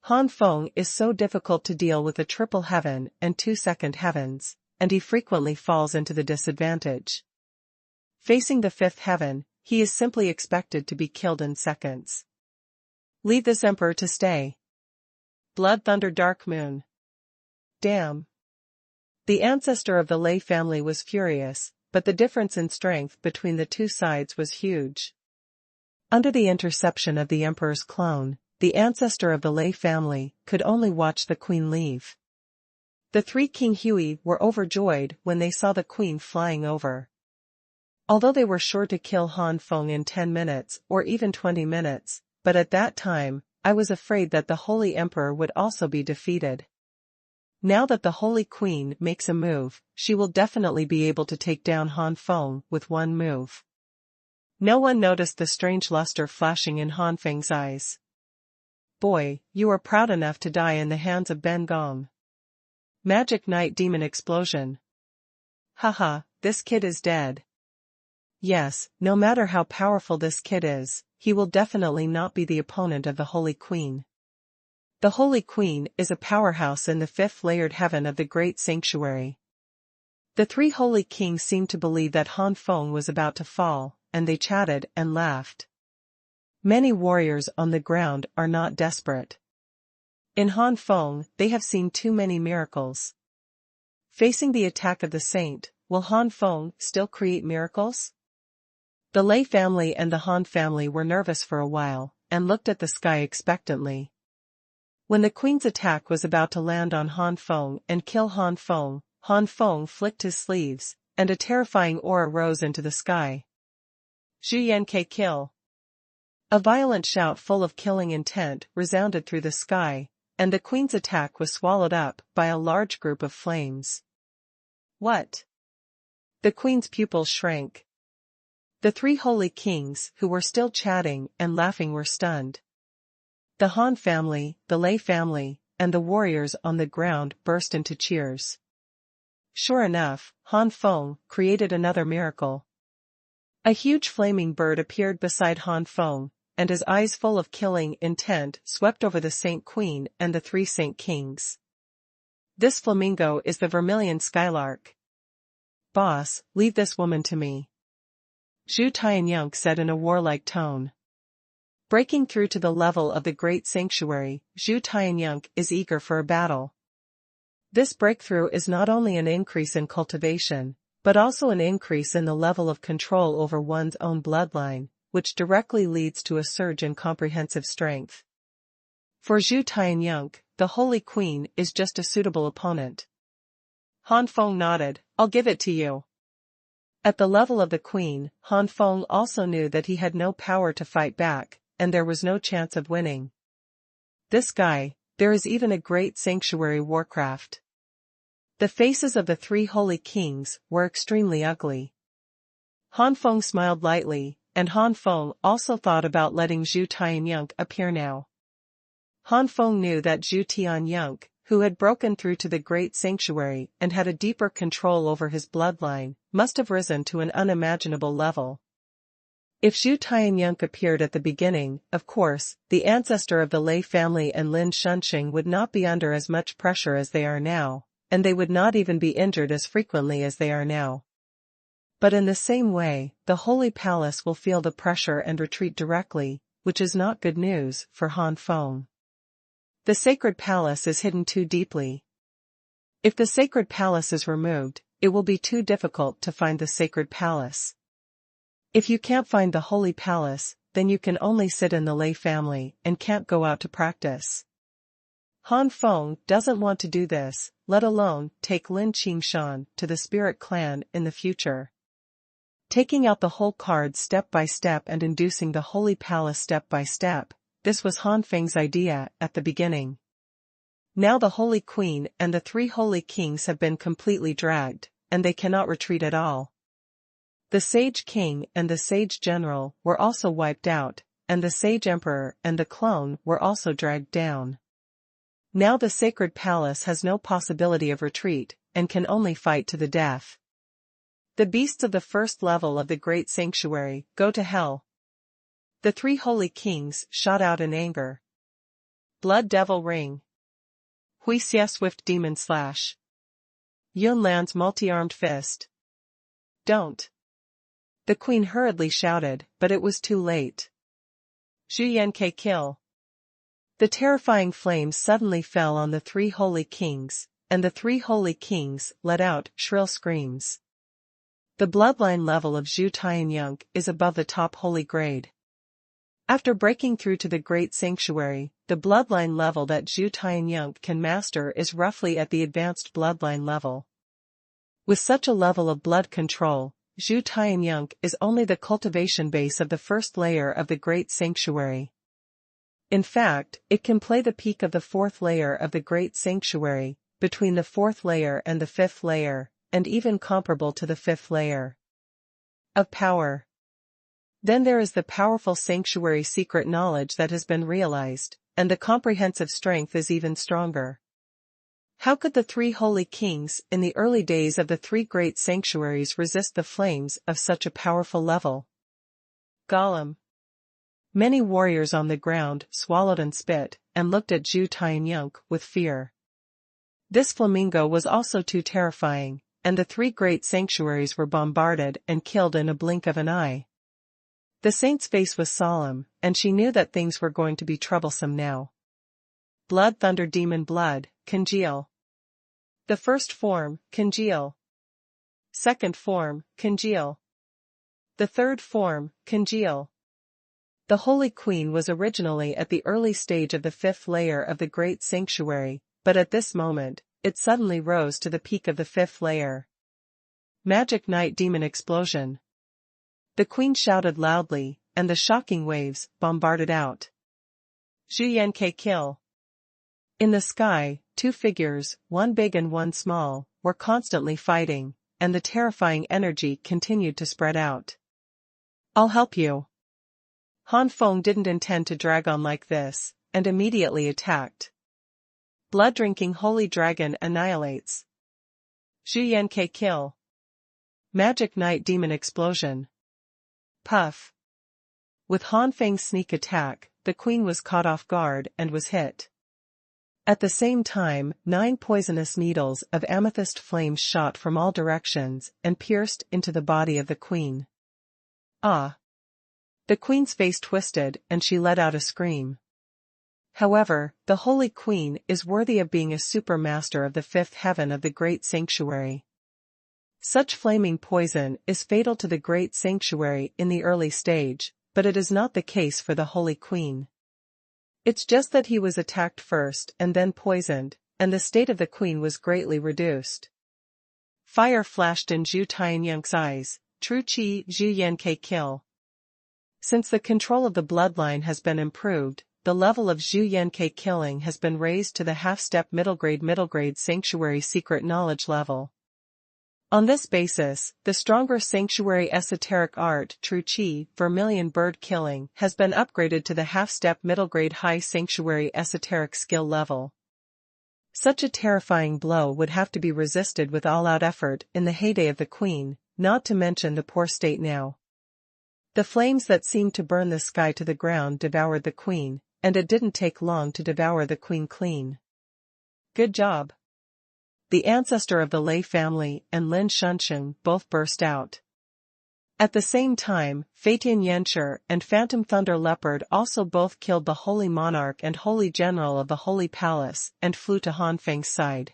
Han Feng is so difficult to deal with the triple heaven and 2 second heavens, and he frequently falls into the disadvantage. Facing the 5th heaven, he is simply expected to be killed in seconds. Leave this emperor to stay. Blood Thunder Dark Moon. Damn. The ancestor of the Lei family was furious, but the difference in strength between the 2 sides was huge. Under the interception of the emperor's clone, the ancestor of the Lei family could only watch the Queen leave. The 3 King Hui were overjoyed when they saw the Queen flying over. Although they were sure to kill Han Feng in 10 minutes or even 20 minutes, but at that time, I was afraid that the Holy Emperor would also be defeated. Now that the Holy Queen makes a move, she will definitely be able to take down Han Feng with one move. No one noticed the strange luster flashing in Han Feng's eyes. Boy, you are proud enough to die in the hands of Ben Gong. Magic Night Demon Explosion. Haha, this kid is dead. Yes, no matter how powerful this kid is, he will definitely not be the opponent of the Holy Queen. The Holy Queen is a powerhouse in the 5th layered heaven of the Great Sanctuary. The 3 Holy Kings seemed to believe that Han Feng was about to fall, and they chatted and laughed. Many warriors on the ground are not desperate. In Han Feng, they have seen too many miracles. Facing the attack of the saint, will Han Feng still create miracles? The Lei family and the Han family were nervous for a while, and looked at the sky expectantly. When the Queen's attack was about to land on Han Feng and kill Han Feng flicked his sleeves, and a terrifying aura rose into the sky. Zhu Yanke kill. A violent shout full of killing intent resounded through the sky, and the Queen's attack was swallowed up by a large group of flames. What? The Queen's pupils shrank. The 3 Holy Kings who were still chatting and laughing were stunned. The Han family, the Lei family, and the warriors on the ground burst into cheers. Sure enough, Han Feng created another miracle. A huge flaming bird appeared beside Han Feng, and his eyes full of killing intent swept over the Saint Queen and the 3 Saint Kings. This flamingo is the Vermilion Skylark. Boss, leave this woman to me. Zhu Tianyunk said in a warlike tone. Breaking through to the level of the Great Sanctuary, Zhu Tianyunk is eager for a battle. This breakthrough is not only an increase in cultivation, but also an increase in the level of control over one's own bloodline, which directly leads to a surge in comprehensive strength. For Zhu Tianyunk, the Holy Queen is just a suitable opponent. Han Feng nodded, I'll give it to you. At the level of the queen, Han Feng also knew that he had no power to fight back, and there was no chance of winning. This guy, there is even a great sanctuary warcraft. The faces of the three holy kings were extremely ugly. Han Feng smiled lightly, and Han Feng also thought about letting Zhu Tianyunk appear now. Han Feng knew that Zhu Tianyunk, who had broken through to the great sanctuary and had a deeper control over his bloodline, must have risen to an unimaginable level. If Zhu Tianyunk appeared at the beginning, of course, the ancestor of the Lei family and Lin Shunxing would not be under as much pressure as they are now, and they would not even be injured as frequently as they are now. But in the same way, the Holy Palace will feel the pressure and retreat directly, which is not good news for Han Feng. The Sacred Palace is hidden too deeply. If the Sacred Palace is removed, it will be too difficult to find the Sacred Palace. If you can't find the Holy Palace, then you can only sit in the Lei family and can't go out to practice. Han Feng doesn't want to do this, let alone take Lin Qingshan to the Spirit Clan in the future. Taking out the whole card step by step and inducing the Holy Palace step by step, this was Han Feng's idea at the beginning. Now the Holy Queen and the three Holy Kings have been completely dragged, and they cannot retreat at all. The Sage King and the Sage General were also wiped out, and the Sage Emperor and the clone were also dragged down. Now the Sacred Palace has no possibility of retreat, and can only fight to the death. The beasts of the first level of the Great Sanctuary go to hell. The three Holy Kings shot out in anger. Blood Devil Ring. Huixia Swift Demon Slash. Yun Lan's multi-armed fist. Don't. The queen hurriedly shouted, but it was too late. Zhu Yanke kill. The terrifying flames suddenly fell on the three Holy Kings, and the three Holy Kings let out shrill screams. The bloodline level of Zhu Tianyunk is above the top holy grade. After breaking through to the Great Sanctuary, the bloodline level that Zhu Tianyunk can master is roughly at the advanced bloodline level. With such a level of blood control, Zhu Tianyunk is only the cultivation base of the first layer of the Great Sanctuary. In fact, it can play the peak of the fourth layer of the Great Sanctuary, between the fourth layer and the fifth layer, and even comparable to the fifth layer of power. Then there is the powerful sanctuary secret knowledge that has been realized, and the comprehensive strength is even stronger. How could the three Holy Kings in the early days of the three great sanctuaries resist the flames of such a powerful level? Golem. Many warriors on the ground swallowed and spit, and looked at Zhu Tianyunk with fear. This flamingo was also too terrifying, and the three great sanctuaries were bombarded and killed in a blink of an eye. The saint's face was solemn, and she knew that things were going to be troublesome now. Blood Thunder Demon Blood, congeal. The first form, congeal. Second form, congeal. The third form, congeal. The Holy Queen was originally at the early stage of the fifth layer of the Great Sanctuary, but at this moment, it suddenly rose to the peak of the fifth layer. Magic Night Demon Explosion. The Queen shouted loudly, and the shocking waves bombarded out. Zhu Yanke kill. In the sky, two figures, one big and one small, were constantly fighting, and the terrifying energy continued to spread out. I'll help you. Han Feng didn't intend to drag on like this, and immediately attacked. Blood-drinking Holy Dragon annihilates. Zhu Yanke kill. Magic Night Demon Explosion. Puff. With Han Feng's sneak attack, the queen was caught off guard and was hit. At the same time, 9 poisonous needles of amethyst flames shot from all directions and pierced into the body of the queen. Ah! The queen's face twisted and she let out a scream. However, the Holy Queen is worthy of being a super master of the fifth heaven of the Great Sanctuary. Such flaming poison is fatal to the Great Sanctuary in the early stage, but it is not the case for the Holy Queen. It's just that he was attacked first and then poisoned, and the state of the queen was greatly reduced. fire flashed in Zhu Tianyang's eyes. True Chi Zhu Yanke kill. Since the control of the bloodline has been improved, the level of Zhu Yanke killing has been raised to the half-step middle grade sanctuary secret knowledge level. On this basis, the stronger sanctuary esoteric art True Chi vermilion bird killing has been upgraded to the half-step middle grade high sanctuary esoteric skill level. Such a terrifying blow would have to be resisted with all-out effort in the heyday of the queen, not to mention the poor state now. The flames that seemed to burn the sky to the ground devoured the queen, and it didn't take long to devour the queen clean. Good job. The ancestor of the Lei family and Lin Shunsheng both burst out. At the same time, Feitian Yanshi and Phantom Thunder Leopard also both killed the Holy Monarch and Holy General of the Holy Palace and flew to Han Feng's side.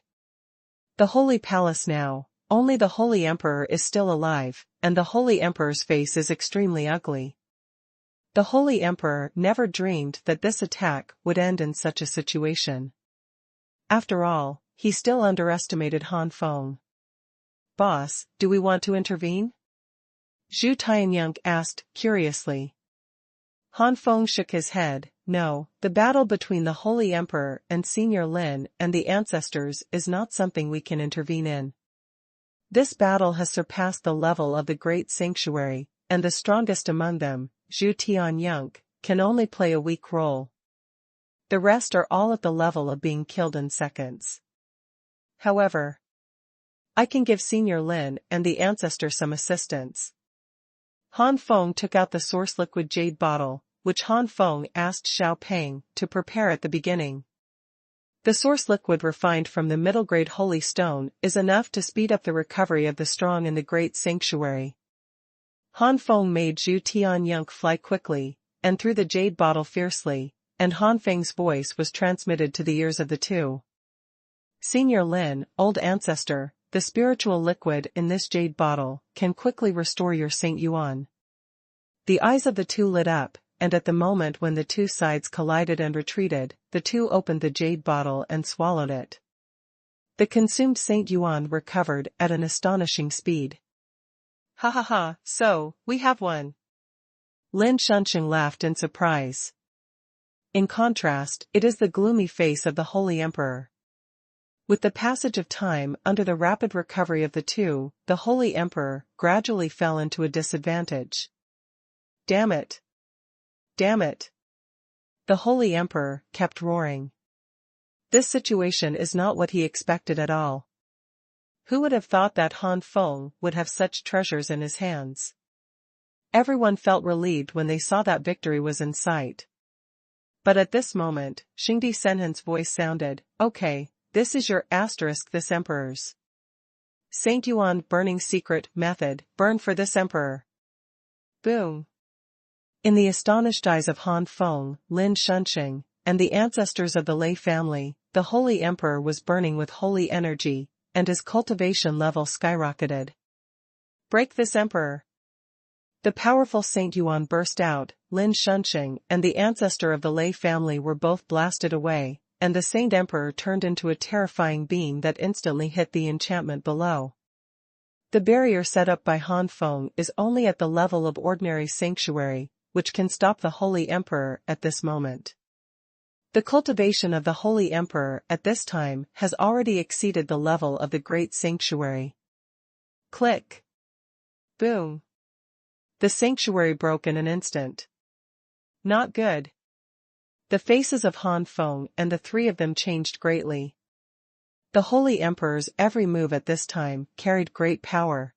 The Holy Palace now, only the Holy Emperor is still alive, and the Holy Emperor's face is extremely ugly. The Holy Emperor never dreamed that this attack would end in such a situation. After all, he still underestimated Han Feng. Boss, do we want to intervene? Zhu Tianyang asked, curiously. Han Feng shook his head. No, the battle between the Holy Emperor and Senior Lin and the ancestors is not something we can intervene in. This battle has surpassed the level of the Great Sanctuary, and the strongest among them, Zhu Tianyang, can only play a weak role. The rest are all at the level of being killed in seconds. However, I can give Senior Lin and the ancestor some assistance. Han Feng took out the source liquid jade bottle, which Han Feng asked Xiao Peng to prepare at the beginning. The source liquid refined from the middle grade holy stone is enough to speed up the recovery of the strong in the great sanctuary. Han Feng made Zhu Tianyang fly quickly, and threw the jade bottle fiercely, and Han Feng's voice was transmitted to the ears of the two. Senior Lin, old ancestor, the spiritual liquid in this jade bottle can quickly restore your Saint Yuan. The eyes of the two lit up, and at the moment when the two sides collided and retreated, the two opened the jade bottle and swallowed it. The consumed Saint Yuan recovered at an astonishing speed. Ha ha ha, so, we have one. Lin Shunsheng laughed in surprise. In contrast, it is the gloomy face of the Holy Emperor. With the passage of time under the rapid recovery of the two, the Holy Emperor gradually fell into a disadvantage. Damn it! Damn it! The Holy Emperor kept roaring. This situation is not what he expected at all. Who would have thought that Han Feng would have such treasures in his hands? Everyone felt relieved when they saw that victory was in sight. But at this moment, Xingdi Senhen's voice sounded, okay. This is your this emperor's. Saint Yuan burning secret method, burn for this emperor. Boom. In the astonished eyes of Han Feng, Lin Shunsheng, and the ancestors of the Lei family, the Holy Emperor was burning with holy energy, and his cultivation level skyrocketed. Break this emperor. The powerful Saint Yuan burst out, Lin Shunsheng and the ancestor of the Lei family were both blasted away, and the Saint Emperor turned into a terrifying beam that instantly hit the enchantment below. The barrier set up by Han Feng is only at the level of ordinary sanctuary, which can stop the Holy Emperor at this moment. The cultivation of the Holy Emperor at this time has already exceeded the level of the Great Sanctuary. Click. Boom. The sanctuary broke in an instant. Not good. The faces of Han Feng and the three of them changed greatly. The Holy Emperor's every move at this time carried great power.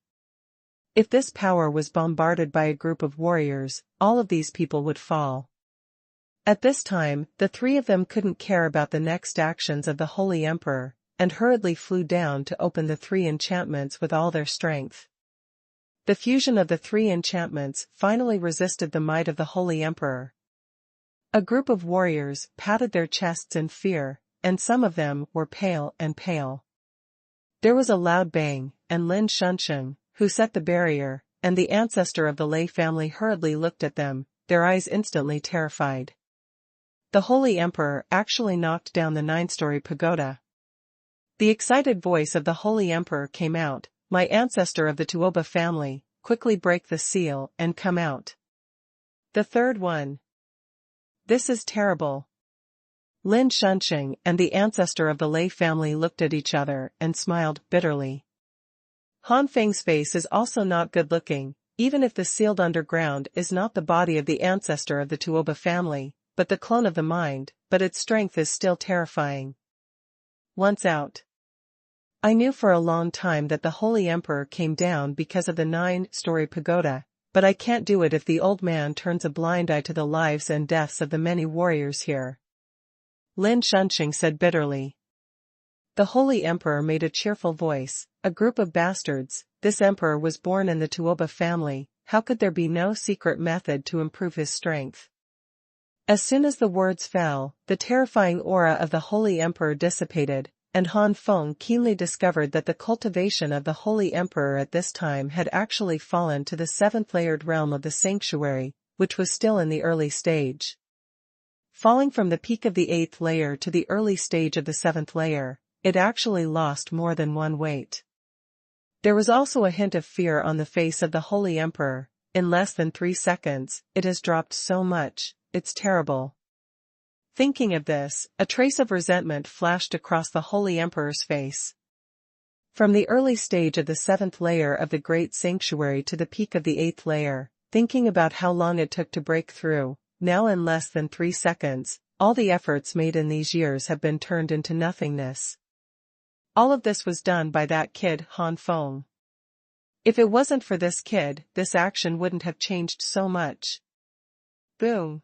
If this power was bombarded by a group of warriors, all of these people would fall. At this time, the three of them couldn't care about the next actions of the Holy Emperor, and hurriedly flew down to open the three enchantments with all their strength. The fusion of the three enchantments finally resisted the might of the Holy Emperor. A group of warriors patted their chests in fear, and some of them were pale and pale. There was a loud bang, and Lin Shunsheng, who set the barrier, and the ancestor of the Lei family hurriedly looked at them, their eyes instantly terrified. The Holy Emperor actually knocked down the 9-story pagoda. The excited voice of the Holy Emperor came out, my ancestor of the Tuoba family, quickly break the seal and come out. The third one. This is terrible. Lin Shunqing and the ancestor of the Lei family looked at each other and smiled bitterly. Han Feng's face is also not good-looking, even if the sealed underground is not the body of the ancestor of the Tuoba family, but the clone of the mind, but its strength is still terrifying. Once out. I knew for a long time that the Holy Emperor came down because of the 9-story pagoda, but I can't do it if the old man turns a blind eye to the lives and deaths of the many warriors here. Lin Shunqing said bitterly. The Holy Emperor made a cheerful voice, a group of bastards, this emperor was born in the Tuoba family, how could there be no secret method to improve his strength? As soon as the words fell, the terrifying aura of the Holy Emperor dissipated, and Han Feng keenly discovered that the cultivation of the Holy Emperor at this time had actually fallen to the 7th layered realm of the sanctuary, which was still in the early stage. Falling from the peak of the 8th layer to the early stage of the 7th layer, it actually lost more than one weight. There was also a hint of fear on the face of the Holy Emperor. In less than 3 seconds, it has dropped so much, it's terrible. Thinking of this, a trace of resentment flashed across the Holy Emperor's face. From the early stage of the 7th layer of the Great Sanctuary to the peak of the 8th layer, thinking about how long it took to break through, now in less than 3 seconds, all the efforts made in these years have been turned into nothingness. All of this was done by that kid Han Feng. If it wasn't for this kid, this action wouldn't have changed so much. Boom.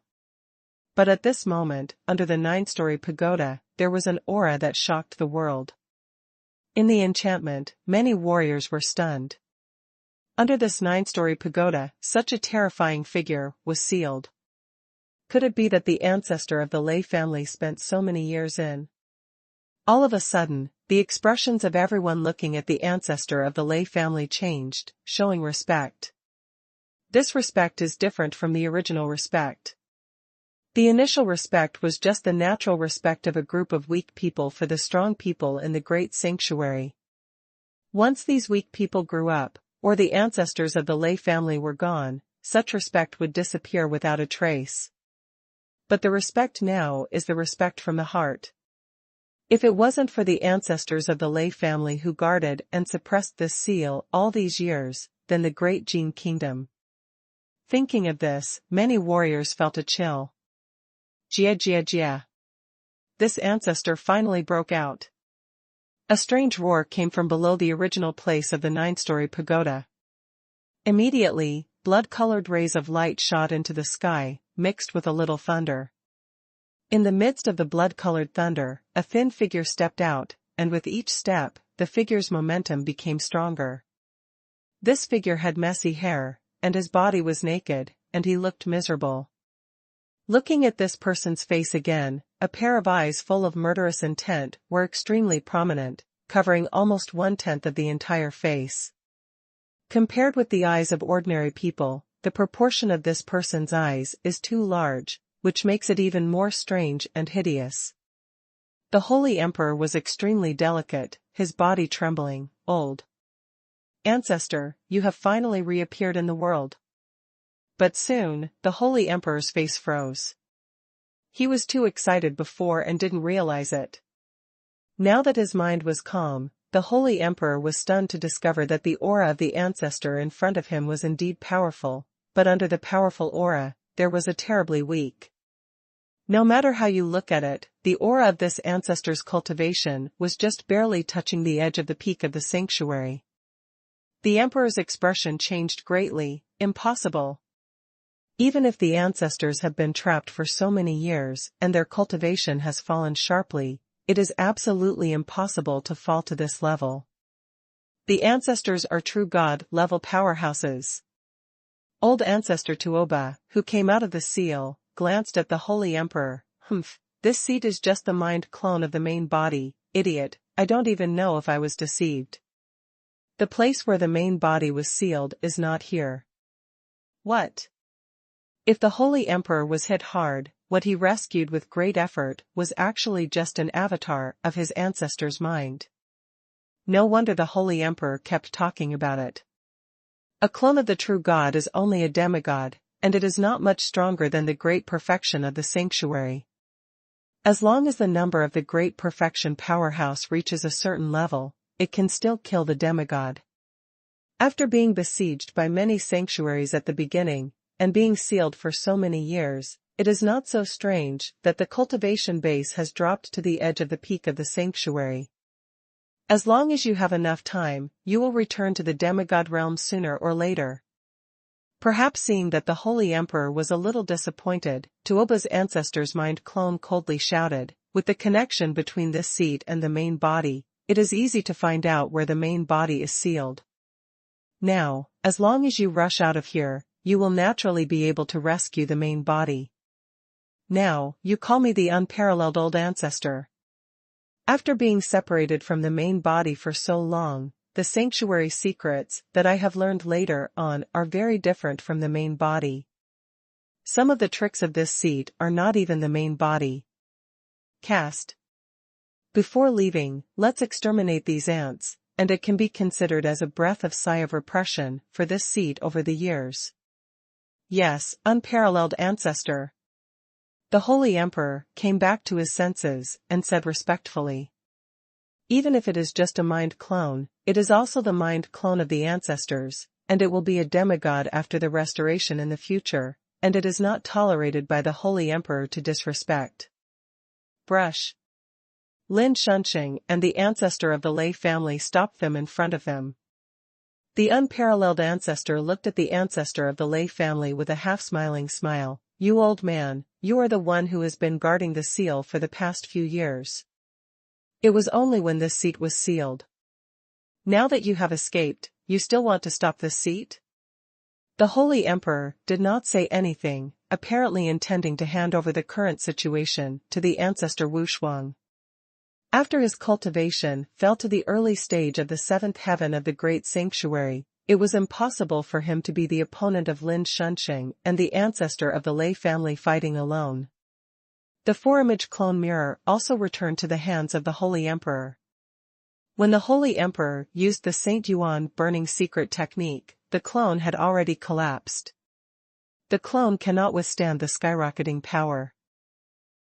But at this moment, under the 9-story pagoda, there was an aura that shocked the world. In the enchantment, many warriors were stunned. Under this 9-story pagoda, such a terrifying figure was sealed. Could it be that the ancestor of the Lei family spent so many years in? All of a sudden, the expressions of everyone looking at the ancestor of the Lei family changed, showing respect. This respect is different from the original respect. The initial respect was just the natural respect of a group of weak people for the strong people in the Great Sanctuary. Once these weak people grew up, or the ancestors of the Lei family were gone, such respect would disappear without a trace. But the respect now is the respect from the heart. If it wasn't for the ancestors of the Lei family who guarded and suppressed this seal all these years, then the Great Jin Kingdom. Thinking of this, many warriors felt a chill. Jia jia jia. This ancestor finally broke out. A strange roar came from below the original place of the 9-story pagoda. Immediately, blood-colored rays of light shot into the sky, mixed with a little thunder. In the midst of the blood-colored thunder, a thin figure stepped out, and with each step, the figure's momentum became stronger. This figure had messy hair, and his body was naked, and he looked miserable. Looking at this person's face again, a pair of eyes full of murderous intent were extremely prominent, covering almost 1/10 of the entire face. Compared with the eyes of ordinary people, the proportion of this person's eyes is too large, which makes it even more strange and hideous. The Holy Emperor was extremely delicate, his body trembling, old. Ancestor, you have finally reappeared in the world. But soon, the Holy Emperor's face froze. He was too excited before and didn't realize it. Now that his mind was calm, the Holy Emperor was stunned to discover that the aura of the ancestor in front of him was indeed powerful, but under the powerful aura, there was a terribly weak. No matter how you look at it, the aura of this ancestor's cultivation was just barely touching the edge of the peak of the sanctuary. The Emperor's expression changed greatly. Impossible. Even if the ancestors have been trapped for so many years and their cultivation has fallen sharply, it is absolutely impossible to fall to this level. The ancestors are true God-level powerhouses. Old Ancestor Tuoba, who came out of the seal, glanced at the Holy Emperor. This seed is just the mind clone of the main body, idiot, I don't even know if I was deceived. The place where the main body was sealed is not here. What? If the Holy Emperor was hit hard, what he rescued with great effort was actually just an avatar of his ancestor's mind. no wonder the Holy Emperor kept talking about it. A clone of the true God is only a demigod, and it is not much stronger than the great perfection of the sanctuary. As long as the number of the great perfection powerhouse reaches a certain level, it can still kill the demigod. After being besieged by many sanctuaries at the beginning, and being sealed for so many years, it is not so strange that the cultivation base has dropped to the edge of the peak of the sanctuary. As long as you have enough time, you will return to the demigod realm sooner or later. Perhaps seeing that the Holy Emperor was a little disappointed, Tuoba's ancestor's mind clone coldly shouted, with the connection between this seat and the main body, it is easy to find out where the main body is sealed. Now, as long as you rush out of here, you will naturally be able to rescue the main body. Now, you call me the unparalleled old ancestor. After being separated from the main body for so long, the sanctuary secrets that I have learned later on are very different from the main body. Some of the tricks of this seat are not even the main body. Cast. Before leaving, let's exterminate these ants, and it can be considered as a breath of sigh of repression for this seat over the years. Yes, unparalleled ancestor. The Holy Emperor came back to his senses and said respectfully, even if it is just a mind clone, it is also the mind clone of the ancestors, and it will be a demigod after the restoration in the future, and it is not tolerated by the Holy Emperor to disrespect. Brush. Lin Shunxing and the ancestor of the Lei family stopped them in front of them. The unparalleled ancestor looked at the ancestor of the Lei family with a half-smiling smile. You old man, you are the one who has been guarding the seal for the past few years. It was only when this seat was sealed. Now that you have escaped, you still want to stop this seat? The Holy Emperor did not say anything, apparently intending to hand over the current situation to the ancestor Wu Shuang. After his cultivation fell to the early stage of the seventh heaven of the great sanctuary, it was impossible for him to be the opponent of Lin Shunxing and the ancestor of the Lei family fighting alone. The four-image clone mirror also returned to the hands of the Holy Emperor. When the Holy Emperor used the Saint Yuan burning secret technique, the clone had already collapsed. The clone cannot withstand the skyrocketing power.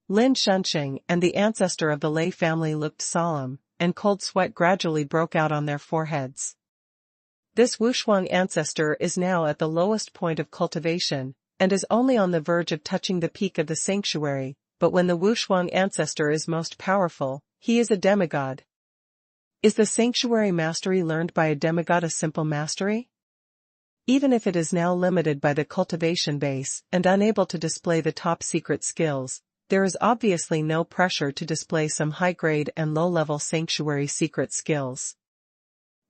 Lin Shunxing and the ancestor of the Lei family looked solemn, and cold sweat gradually broke out on their foreheads. This Wushuang ancestor is now at the lowest point of cultivation, and is only on the verge of touching the peak of the sanctuary, but when the Wushuang ancestor is most powerful, he is a demigod. Is the sanctuary mastery learned by a demigod a simple mastery? Even if it is now limited by the cultivation base and unable to display the top secret skills, there is obviously no pressure to display some high-grade and low-level sanctuary secret skills.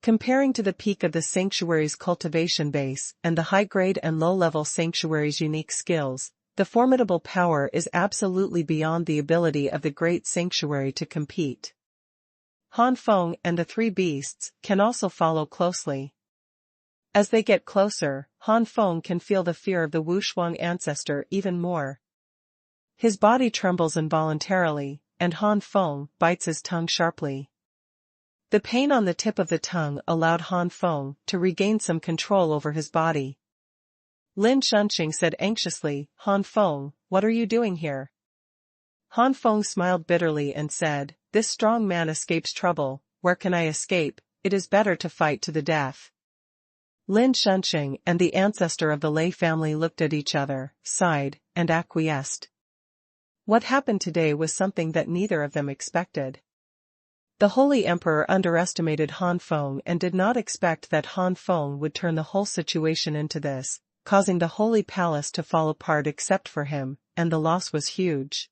Comparing to the peak of the sanctuary's cultivation base and the high-grade and low-level sanctuary's unique skills, the formidable power is absolutely beyond the ability of the great sanctuary to compete. Han Feng and the three beasts can also follow closely. As they get closer, Han Feng can feel the fear of the Wushuang ancestor even more. His body trembles involuntarily, and Han Feng bites his tongue sharply. The pain on the tip of the tongue allowed Han Feng to regain some control over his body. Lin Shunxing said anxiously, Han Feng, what are you doing here? Han Feng smiled bitterly and said, this strong man escapes trouble, where can I escape? It is better to fight to the death. Lin Shunxing and the ancestor of the Lei family looked at each other, sighed, and acquiesced. What happened today was something that neither of them expected. The Holy Emperor underestimated Han Feng and did not expect that Han Feng would turn the whole situation into this, causing the Holy Palace to fall apart except for him, and the loss was huge.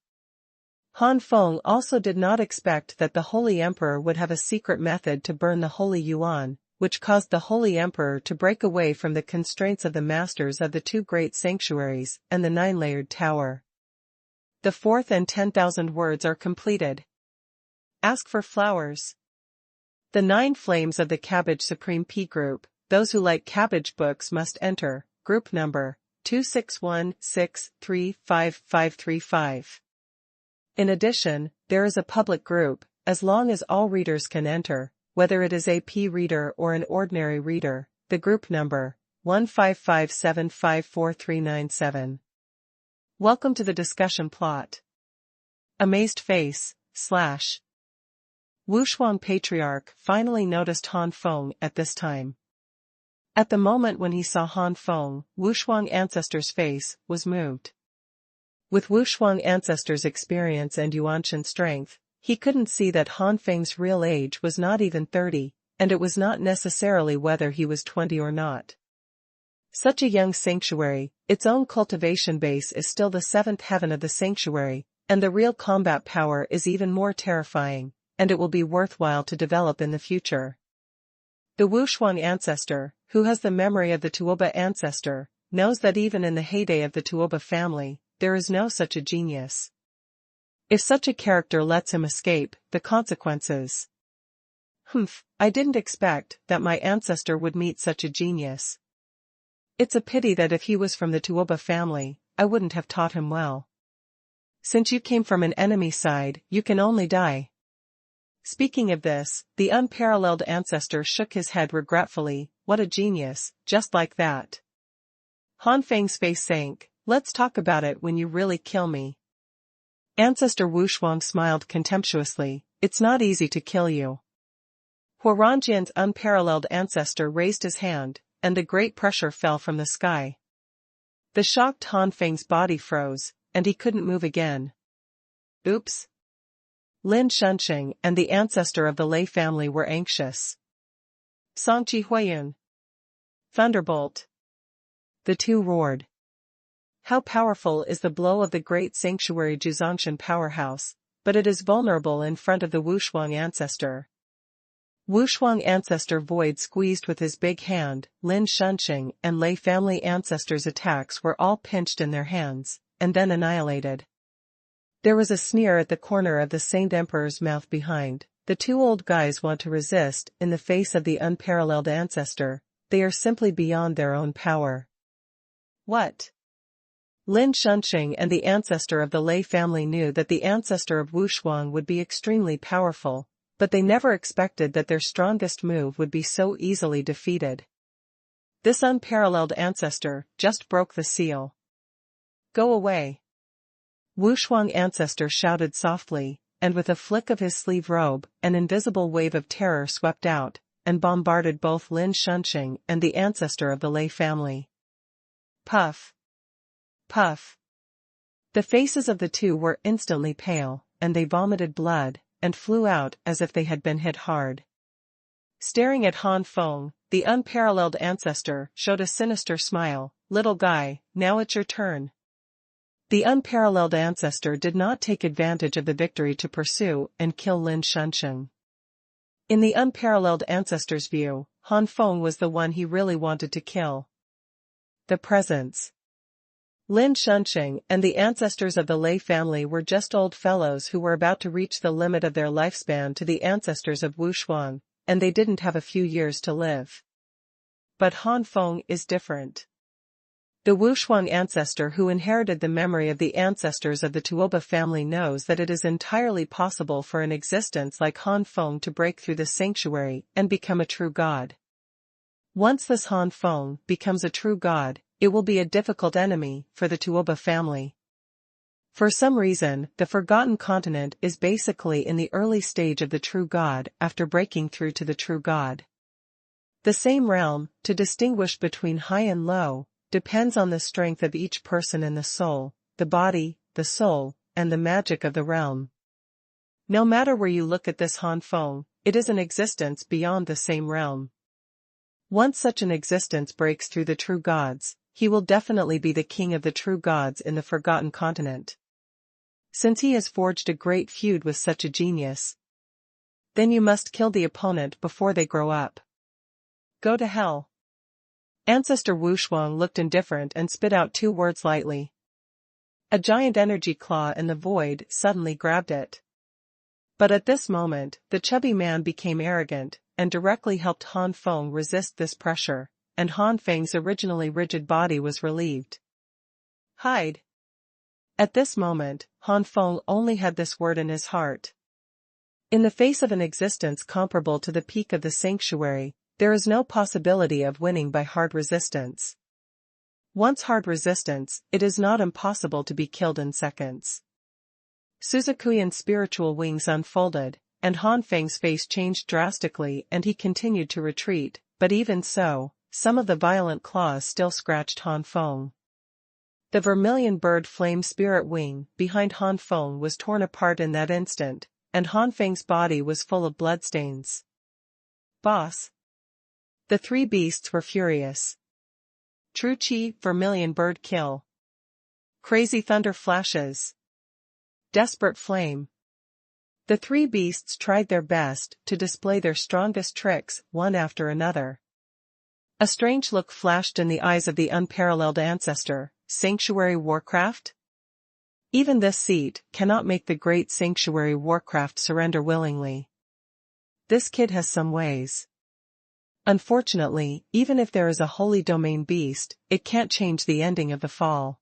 Han Feng also did not expect that the Holy Emperor would have a secret method to burn the Holy Yuan, which caused the Holy Emperor to break away from the constraints of the masters of the two great sanctuaries and the nine-layered tower. The 4th and 10,000 words are completed. Ask for flowers. The 9 flames of the Cabbage Supreme P group, those who like cabbage books must enter, group number 261635535. In addition, there is a public group, as long as all readers can enter, whether it is a P reader or an ordinary reader, the group number, 155754397. Welcome to the discussion plot. Amazed face, / Xuanhuan Patriarch finally noticed Han Feng at this time. At the moment when he saw Han Feng, Xuanhuan Ancestor's face was moved. With Xuanhuan Ancestor's experience and Yuanshan strength, he couldn't see that Han Feng's real age was not even 30, and it was not necessarily whether he was 20 or not. Such a young sanctuary, its own cultivation base is still the seventh heaven of the sanctuary, and the real combat power is even more terrifying, and it will be worthwhile to develop in the future. The Xuanhuan ancestor, who has the memory of the Tuoba ancestor, knows that even in the heyday of the Tuoba family, there is no such a genius. If such a character lets him escape, the consequences. I didn't expect that my ancestor would meet such a genius. It's a pity that if he was from the Tuoba family, I wouldn't have taught him well. Since you came from an enemy side, you can only die. Speaking of this, the unparalleled ancestor shook his head regretfully. What a genius, just like that. Han Feng's face sank. Let's talk about it when you really kill me. Ancestor Xuanhuan smiled contemptuously. It's not easy to kill you. Huaranjian's unparalleled ancestor raised his hand, and a great pressure fell from the sky. The shocked Han Feng's body froze, and he couldn't move again. Oops. Lin Shunqing and the ancestor of the Lei family were anxious. Songqi Huiyun. Thunderbolt. The two roared. How powerful is the blow of the great sanctuary Juzongshan powerhouse, but it is vulnerable in front of the Xuanhuan ancestor. Xuanhuan ancestor void squeezed with his big hand. Lin Shunqing and Lei family ancestors' attacks were all pinched in their hands, and then annihilated. There was a sneer at the corner of the Saint Emperor's mouth behind. The two old guys want to resist in the face of the unparalleled ancestor. They are simply beyond their own power. What? Lin Shunqing and the ancestor of the Lei family knew that the ancestor of Xuanhuan would be extremely powerful, but they never expected that their strongest move would be so easily defeated. This unparalleled ancestor just broke the seal. Go away. Xuanhuan ancestor shouted softly, and with a flick of his sleeve robe, an invisible wave of terror swept out, and bombarded both Lin Shunqing and the ancestor of the Lei family. Puff. Puff. The faces of the two were instantly pale, and they vomited blood, and flew out as if they had been hit hard. Staring at Han Feng, the unparalleled ancestor showed a sinister smile. Little guy, now it's your turn. The unparalleled ancestor did not take advantage of the victory to pursue and kill Lin Shunqing. In the unparalleled ancestor's view, Han Feng was the one he really wanted to kill. The presence. Lin Shunqing and the ancestors of the Lei family were just old fellows who were about to reach the limit of their lifespan to the ancestors of Xuanhuan, and they didn't have a few years to live. But Han Feng is different. The Xuanhuan ancestor who inherited the memory of the ancestors of the Tuoba family knows that it is entirely possible for an existence like Han Feng to break through the sanctuary and become a true god. Once this Han Feng becomes a true god, it will be a difficult enemy for the Tuoba family. For some reason, the Forgotten Continent is basically in the early stage of the true god after breaking through to the true god. The same realm, to distinguish between high and low, depends on the strength of each person in the soul, the body, the soul, and the magic of the realm. No matter where you look at this Han Feng, it is an existence beyond the same realm. Once such an existence breaks through the true gods, he will definitely be the king of the true gods in the Forgotten Continent. Since he has forged a great feud with such a genius, then you must kill the opponent before they grow up. Go to hell. Ancestor Xuanhuan looked indifferent and spit out two words lightly. A giant energy claw in the void suddenly grabbed it. But at this moment, the chubby man became arrogant, and directly helped Han Feng resist this pressure, and Han Feng's originally rigid body was relieved. Hide. At this moment, Han Feng only had this word in his heart. In the face of an existence comparable to the peak of the sanctuary, there is no possibility of winning by hard resistance. Once hard resistance, it is not impossible to be killed in seconds. Suzukuyan's spiritual wings unfolded, and Han Feng's face changed drastically and he continued to retreat, but even so, some of the violent claws still scratched Han Feng. The vermilion bird flame spirit wing behind Han Feng was torn apart in that instant, and Han Feng's body was full of bloodstains. Boss! The three beasts were furious. True Chi, vermilion bird kill. Crazy thunder flashes. Desperate flame. The three beasts tried their best to display their strongest tricks, one after another. A strange look flashed in the eyes of the unparalleled ancestor. Sanctuary Warcraft? Even this seat cannot make the great Sanctuary Warcraft surrender willingly. This kid has some ways. Unfortunately, even if there is a holy domain beast, it can't change the ending of the fall.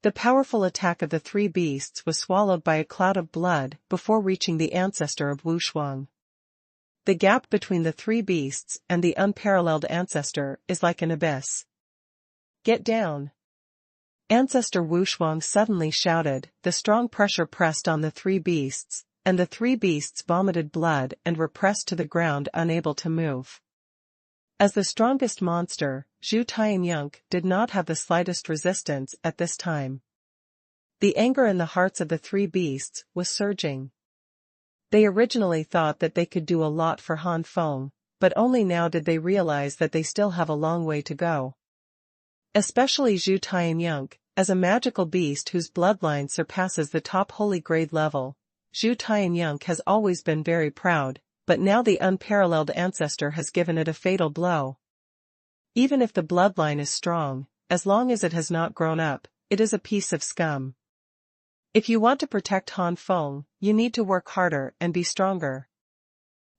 The powerful attack of the three beasts was swallowed by a cloud of blood before reaching the ancestor of Xuanhuan. The gap between the three beasts and the unparalleled ancestor is like an abyss. Get down! Ancestor Xuanhuan suddenly shouted. The strong pressure pressed on the three beasts, and the three beasts vomited blood and were pressed to the ground unable to move. As the strongest monster, Zhu Tianyunk did not have the slightest resistance at this time. The anger in the hearts of the three beasts was surging. They originally thought that they could do a lot for Han Feng, but only now did they realize that they still have a long way to go. Especially Zhu Tianyunk, as a magical beast whose bloodline surpasses the top holy grade level. Zhu Tianyunk has always been very proud, but now the unparalleled ancestor has given it a fatal blow. Even if the bloodline is strong, as long as it has not grown up, it is a piece of scum. If you want to protect Han Feng, you need to work harder and be stronger.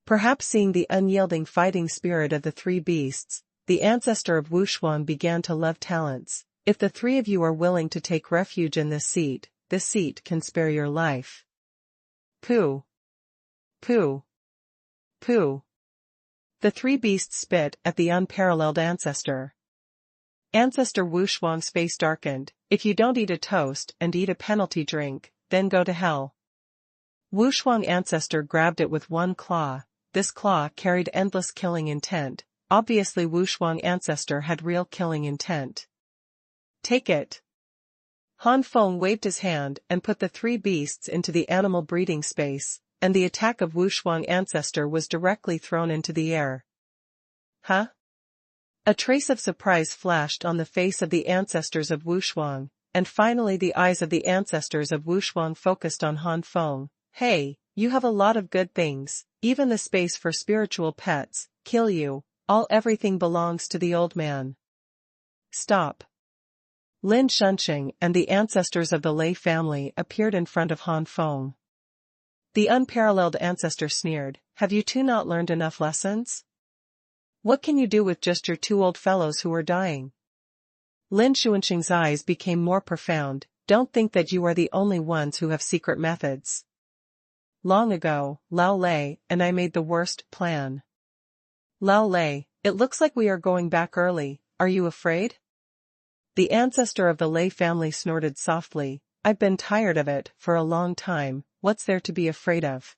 Perhaps seeing the unyielding fighting spirit of the three beasts, the ancestor of Xuanhuan began to love talents. If the three of you are willing to take refuge in this seat can spare your life. Pooh. Pooh. Pooh. The three beasts spit at the unparalleled ancestor. Ancestor Xuanhuan's face darkened. If you don't eat a toast and eat a penalty drink, then go to hell. Xuanhuan ancestor grabbed it with one claw. This claw carried endless killing intent. Obviously Xuanhuan ancestor had real killing intent. Take it. Han Feng waved his hand and put the three beasts into the animal breeding space, and the attack of Xuanhuan ancestor was directly thrown into the air. Huh? A trace of surprise flashed on the face of the ancestors of Xuanhuan, and finally the eyes of the ancestors of Xuanhuan focused on Han Feng. Hey, you have a lot of good things, even the space for spiritual pets. Kill you, everything belongs to the old man. Stop. Lin Shunxing and the ancestors of the Lei family appeared in front of Han Feng. The unparalleled ancestor sneered, have you two not learned enough lessons? What can you do with just your two old fellows who are dying? Lin Shunxing's eyes became more profound. Don't think that you are the only ones who have secret methods. Long ago, Lao Lei and I made the worst plan. Lao Lei, it looks like we are going back early. Are you afraid? The ancestor of the Lei family snorted softly. I've been tired of it for a long time. What's there to be afraid of?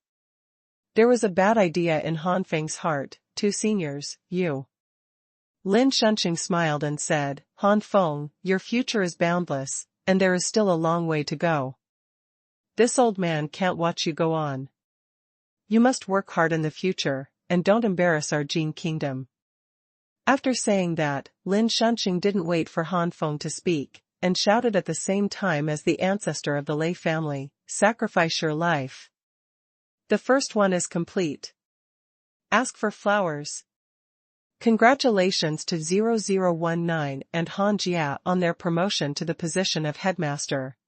There was a bad idea in Han Feng's heart. Two seniors, you. Lin Shunxing smiled and said, Han Feng, your future is boundless, and there is still a long way to go. This old man can't watch you go on. You must work hard in the future, and don't embarrass our Jin kingdom. After saying that, Lin Shunxing didn't wait for Han Feng to speak, and shouted at the same time as the ancestor of the Lei family, sacrifice your life. The first one is complete. Ask for flowers. Congratulations to 0019 and Han Jia on their promotion to the position of headmaster.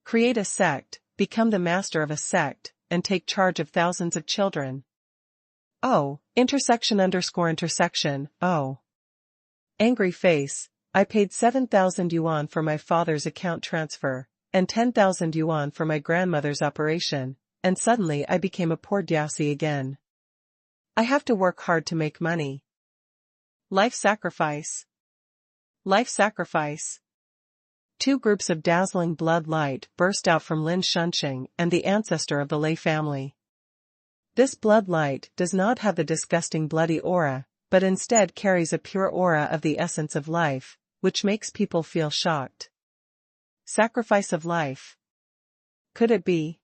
Create a sect, become the master of a sect, and take charge of thousands of children. Oh, ___, oh. Angry face, I paid 7,000 yuan for my father's account transfer, and 10,000 yuan for my grandmother's operation, and suddenly I became a poor Diaosi again. I have to work hard to make money. Life sacrifice. Life sacrifice. Two groups of dazzling blood light burst out from Lin Shunqing and the ancestor of the Lei family. This blood light does not have the disgusting bloody aura, but instead carries a pure aura of the essence of life, which makes people feel shocked. Sacrifice of life. Could it be?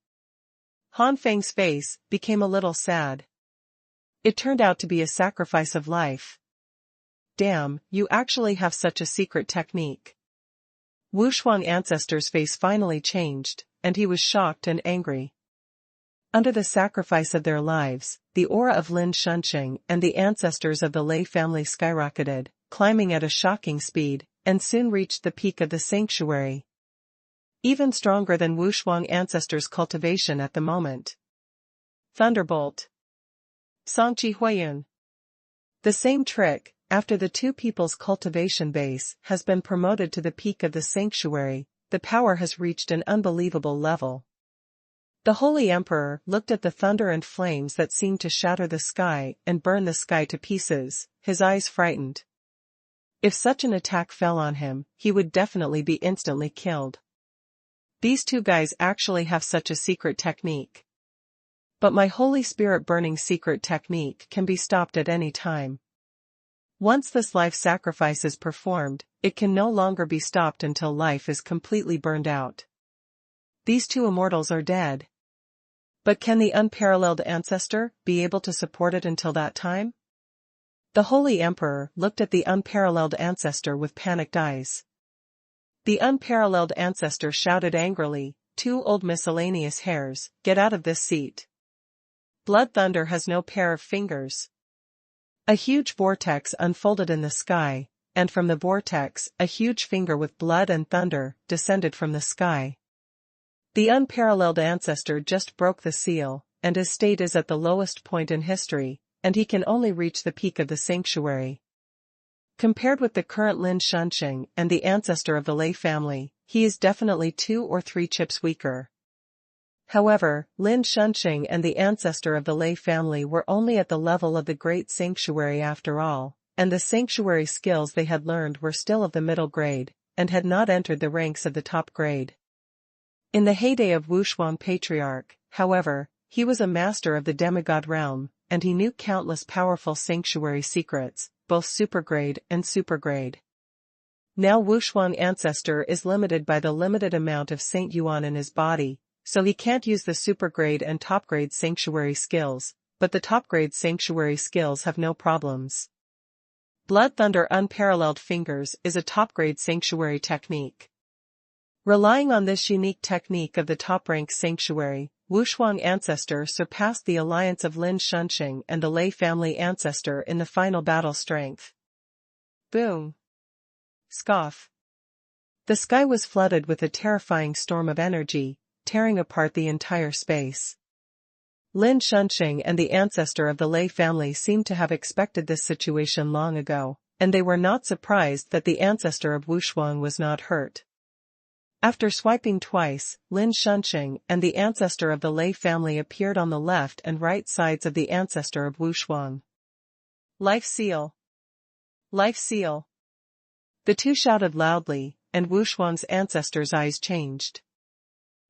Han Feng's face became a little sad. It turned out to be a sacrifice of life. Damn, you actually have such a secret technique. Xuanhuan ancestor's face finally changed, and he was shocked and angry. Under the sacrifice of their lives, the aura of Lin Shunqing and the ancestors of the Lei family skyrocketed, climbing at a shocking speed, and soon reached the peak of the sanctuary. Even stronger than Xuanhuan ancestors' cultivation at the moment. Thunderbolt. Song Chi Huayun. The same trick, after the two people's cultivation base has been promoted to the peak of the sanctuary, the power has reached an unbelievable level. The Holy Emperor looked at the thunder and flames that seemed to shatter the sky and burn the sky to pieces, his eyes frightened. If such an attack fell on him, he would definitely be instantly killed. These two guys actually have such a secret technique. But my Holy Spirit burning secret technique can be stopped at any time. Once this life sacrifice is performed, it can no longer be stopped until life is completely burned out. These two immortals are dead. But can the unparalleled ancestor be able to support it until that time? The Holy Emperor looked at the unparalleled ancestor with panicked eyes. The unparalleled ancestor shouted angrily, "Two old miscellaneous hairs, get out of this seat. Blood thunder has no pair of fingers." A huge vortex unfolded in the sky, and from the vortex a huge finger with blood and thunder descended from the sky. The unparalleled ancestor just broke the seal, and his state is at the lowest point in history, and he can only reach the peak of the sanctuary. Compared with the current Lin Shunqing and the ancestor of the Lei family, he is definitely 2 or 3 chips weaker. However, Lin Shunqing and the ancestor of the Lei family were only at the level of the great sanctuary after all, and the sanctuary skills they had learned were still of the middle grade, and had not entered the ranks of the top grade. In the heyday of Xuanhuan Patriarch, however, he was a master of the demigod realm, and he knew countless powerful sanctuary secrets, both supergrade and supergrade. Now Xuanhuan ancestor is limited by the limited amount of Saint Yuan in his body, so he can't use the supergrade and topgrade sanctuary skills, but the topgrade sanctuary skills have no problems. Blood Thunder Unparalleled Fingers is a topgrade sanctuary technique. Relying on this unique technique of the top-rank sanctuary, Xuanhuan ancestor surpassed the alliance of Lin Shunqing and the Lei family ancestor in the final battle strength. Boom! Scoff! The sky was flooded with a terrifying storm of energy, tearing apart the entire space. Lin Shunqing and the ancestor of the Lei family seemed to have expected this situation long ago, and they were not surprised that the ancestor of Xuanhuan was not hurt. After swiping twice, Lin Shunqing and the ancestor of the Lei family appeared on the left and right sides of the ancestor of Xuanhuan. Life Seal! Life Seal! The two shouted loudly, and Xuanhuan's ancestor's eyes changed.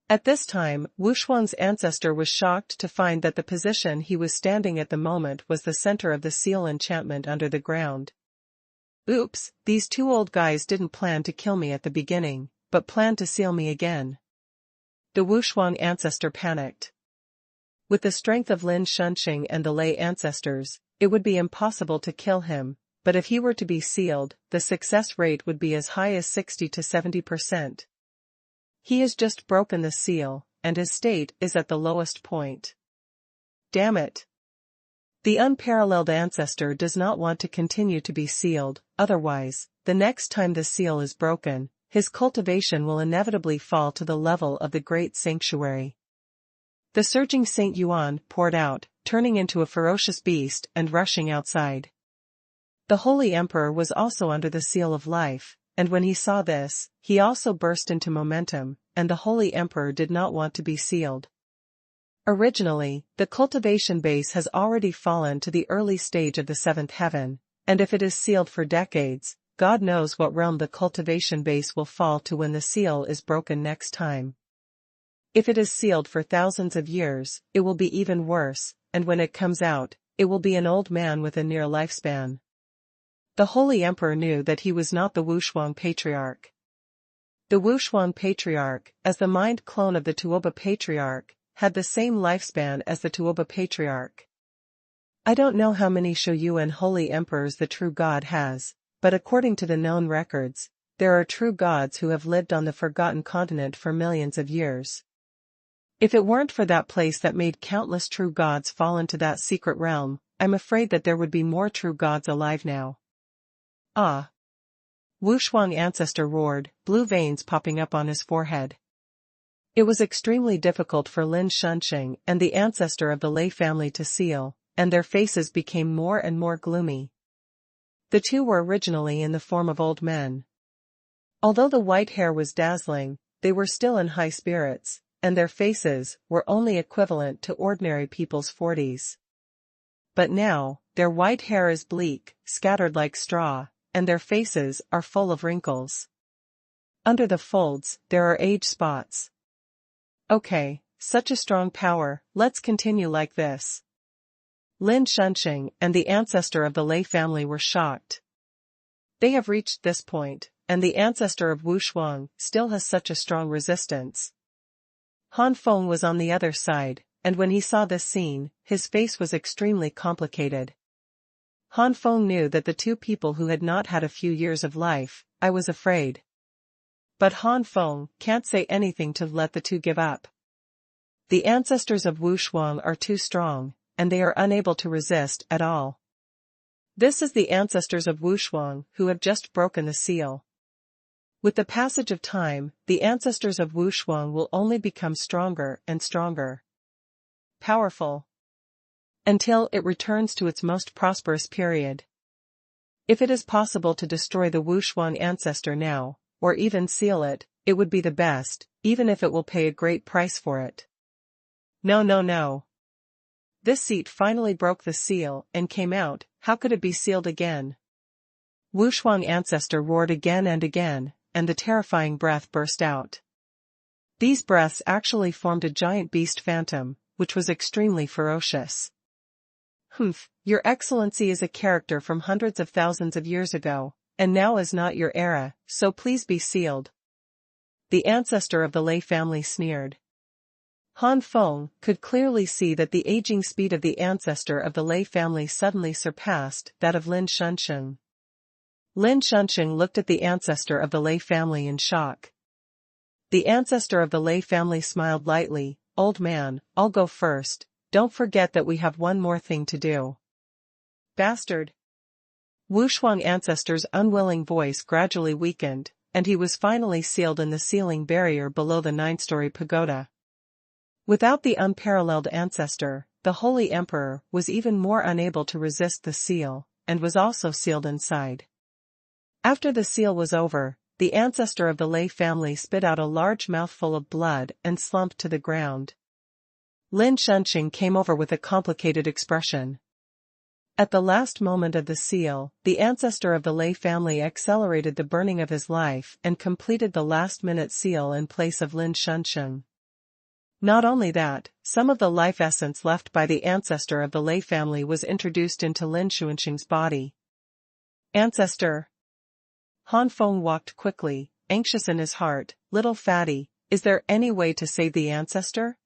At this time, Xuanhuan's ancestor was shocked to find that the position he was standing at the moment was the center of the seal enchantment under the ground. Oops, these two old guys didn't plan to kill me at the beginning, but planned to seal me again. The Xuanhuan ancestor panicked. With the strength of Lin Shunqing and the Lei ancestors, it would be impossible to kill him, but if he were to be sealed, the success rate would be as high as 60 to 70%. He has just broken the seal, and his state is at the lowest point. Damn it! The unparalleled ancestor does not want to continue to be sealed, otherwise, the next time the seal is broken, his cultivation will inevitably fall to the level of the great sanctuary. The surging Saint Yuan poured out, turning into a ferocious beast and rushing outside. The Holy Emperor was also under the seal of life, and when he saw this, he also burst into momentum, and the Holy Emperor did not want to be sealed. Originally, the cultivation base has already fallen to the early stage of the seventh heaven, and if it is sealed for decades, God knows what realm the cultivation base will fall to when the seal is broken next time. If it is sealed for thousands of years, it will be even worse, and when it comes out, it will be an old man with a near lifespan. The Holy Emperor knew that he was not the Xuanhuan Patriarch. The Xuanhuan Patriarch, as the mind clone of the Tuoba Patriarch, had the same lifespan as the Tuoba Patriarch. I don't know how many Xuanhuan Holy Emperors the true God has, but according to the known records, there are true gods who have lived on the forgotten continent for millions of years. If it weren't for that place that made countless true gods fall into that secret realm, I'm afraid that there would be more true gods alive now. Ah! Xuanhuan ancestor roared, blue veins popping up on his forehead. It was extremely difficult for Lin Shunqing and the ancestor of the Lei family to seal, and their faces became more and more gloomy. The two were originally in the form of old men. Although the white hair was dazzling, they were still in high spirits, and their faces were only equivalent to ordinary people's 40s. But now, their white hair is bleak, scattered like straw, and their faces are full of wrinkles. Under the folds, there are age spots. Okay, such a strong power, let's continue like this. Lin Shunqing and the ancestor of the Lei family were shocked. They have reached this point, and the ancestor of Xuanhuan still has such a strong resistance. Han Feng was on the other side, and when he saw this scene, his face was extremely complicated. Han Feng knew that the two people who had not had a few years of life, I was afraid. But Han Feng can't say anything to let the two give up. The ancestors of Xuanhuan are too strong, and they are unable to resist at all. This is the ancestors of Xuanhuan who have just broken the seal. With the passage of time, the ancestors of Xuanhuan will only become stronger and stronger. Powerful. Until it returns to its most prosperous period. If it is possible to destroy the Xuanhuan ancestor now, or even seal it, it would be the best, even if it will pay a great price for it. No, no, no. This seat finally broke the seal and came out. How could it be sealed again? Xuanhuan ancestor roared again, and the terrifying breath burst out. These breaths actually formed a giant beast phantom, which was extremely ferocious. Humph, Your Excellency is a character from hundreds of thousands of years ago, and now is not your era, so please be sealed. The ancestor of the Lei family sneered. Han Feng could clearly see that the aging speed of the ancestor of the Lei family suddenly surpassed that of Lin Shunqing. Lin Shunqing looked at the ancestor of the Lei family in shock. The ancestor of the Lei family smiled lightly. Old man, I'll go first. Don't forget that we have one more thing to do. Bastard. Xuanhuan ancestor's unwilling voice gradually weakened, and he was finally sealed in the sealing barrier below the 9-story pagoda. Without the unparalleled ancestor, the Holy Emperor was even more unable to resist the seal, and was also sealed inside. After the seal was over, the ancestor of the Lei family spit out a large mouthful of blood and slumped to the ground. Lin Shunqing came over with a complicated expression. At the last moment of the seal, the ancestor of the Lei family accelerated the burning of his life and completed the last-minute seal in place of Lin Shunqing. Not only that, some of the life essence left by the ancestor of the Lei family was introduced into Lin Shunqing's body. Ancestor. Han Feng walked quickly, anxious in his heart. Little fatty, is there any way to save the ancestor?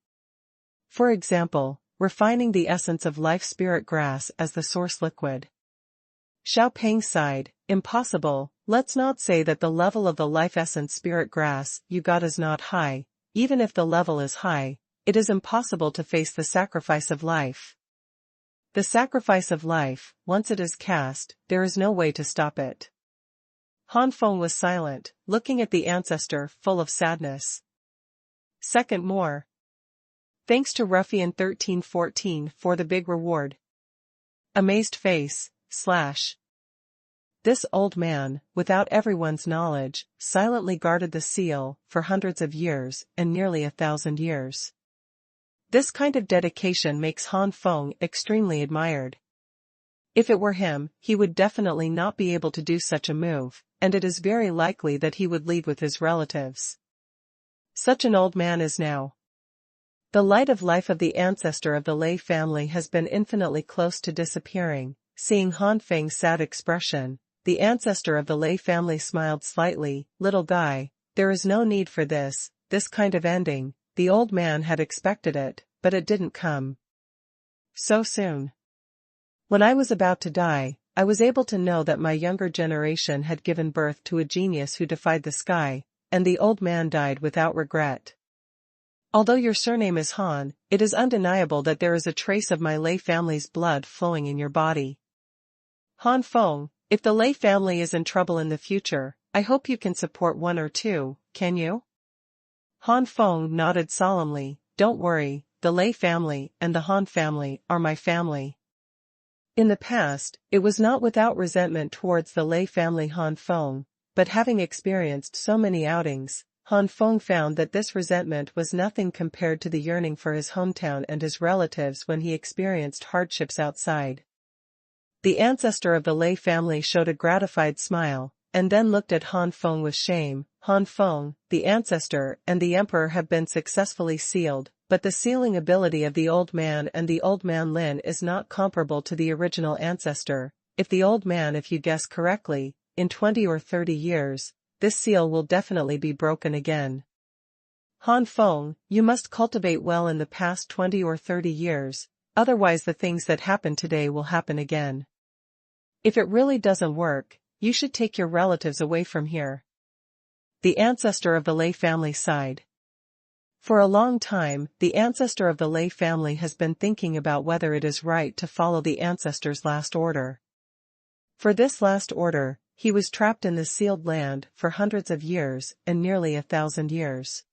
For example, refining the essence of life spirit grass as the source liquid. Xiao Peng sighed. Impossible. Let's not say that the level of the life essence spirit grass you got is not high. Even if the level is high, it is impossible to face the sacrifice of life. The sacrifice of life, once it is cast, there is no way to stop it. Han Feng was silent, looking at the ancestor, full of sadness. Second more. Thanks to Ruffian 1314 for the big reward. Amazed face, / This old man, without everyone's knowledge, silently guarded the seal for hundreds of years and nearly 1,000 years. This kind of dedication makes Han Feng extremely admired. If it were him, he would definitely not be able to do such a move, and it is very likely that he would leave with his relatives. Such an old man is now. The light of life of the ancestor of the Lei family has been infinitely close to disappearing. Seeing Han Feng's sad expression, the ancestor of the Lei family smiled slightly. "Little guy, there is no need for this kind of ending." The old man had expected it, but it didn't come so soon. "When I was about to die, I was able to know that my younger generation had given birth to a genius who defied the sky, and the old man died without regret. Although your surname is Han, it is undeniable that there is a trace of my Lei family's blood flowing in your body. Han Feng, if the Lei family is in trouble in the future, I hope you can support one or two, can you?" Han Feng nodded solemnly. "Don't worry, the Lei family and the Han family are my family." In the past, it was not without resentment towards the Lei family Han Feng, but having experienced so many outings, Han Feng found that this resentment was nothing compared to the yearning for his hometown and his relatives when he experienced hardships outside. The ancestor of the Lei family showed a gratified smile, and then looked at Han Feng with shame. "Han Feng, the ancestor and the emperor have been successfully sealed, but the sealing ability of the old man and the old man Lin is not comparable to the original ancestor. If you guess correctly, in 20 or 30 years, this seal will definitely be broken again. Han Feng, you must cultivate well in the past 20 or 30 years, otherwise the things that happen today will happen again. If it really doesn't work, you should take your relatives away from here." The ancestor of the Lei family sighed. For a long time, the ancestor of the Lei family has been thinking about whether it is right to follow the ancestor's last order. For this last order, he was trapped in the sealed land for hundreds of years and nearly 1,000 years.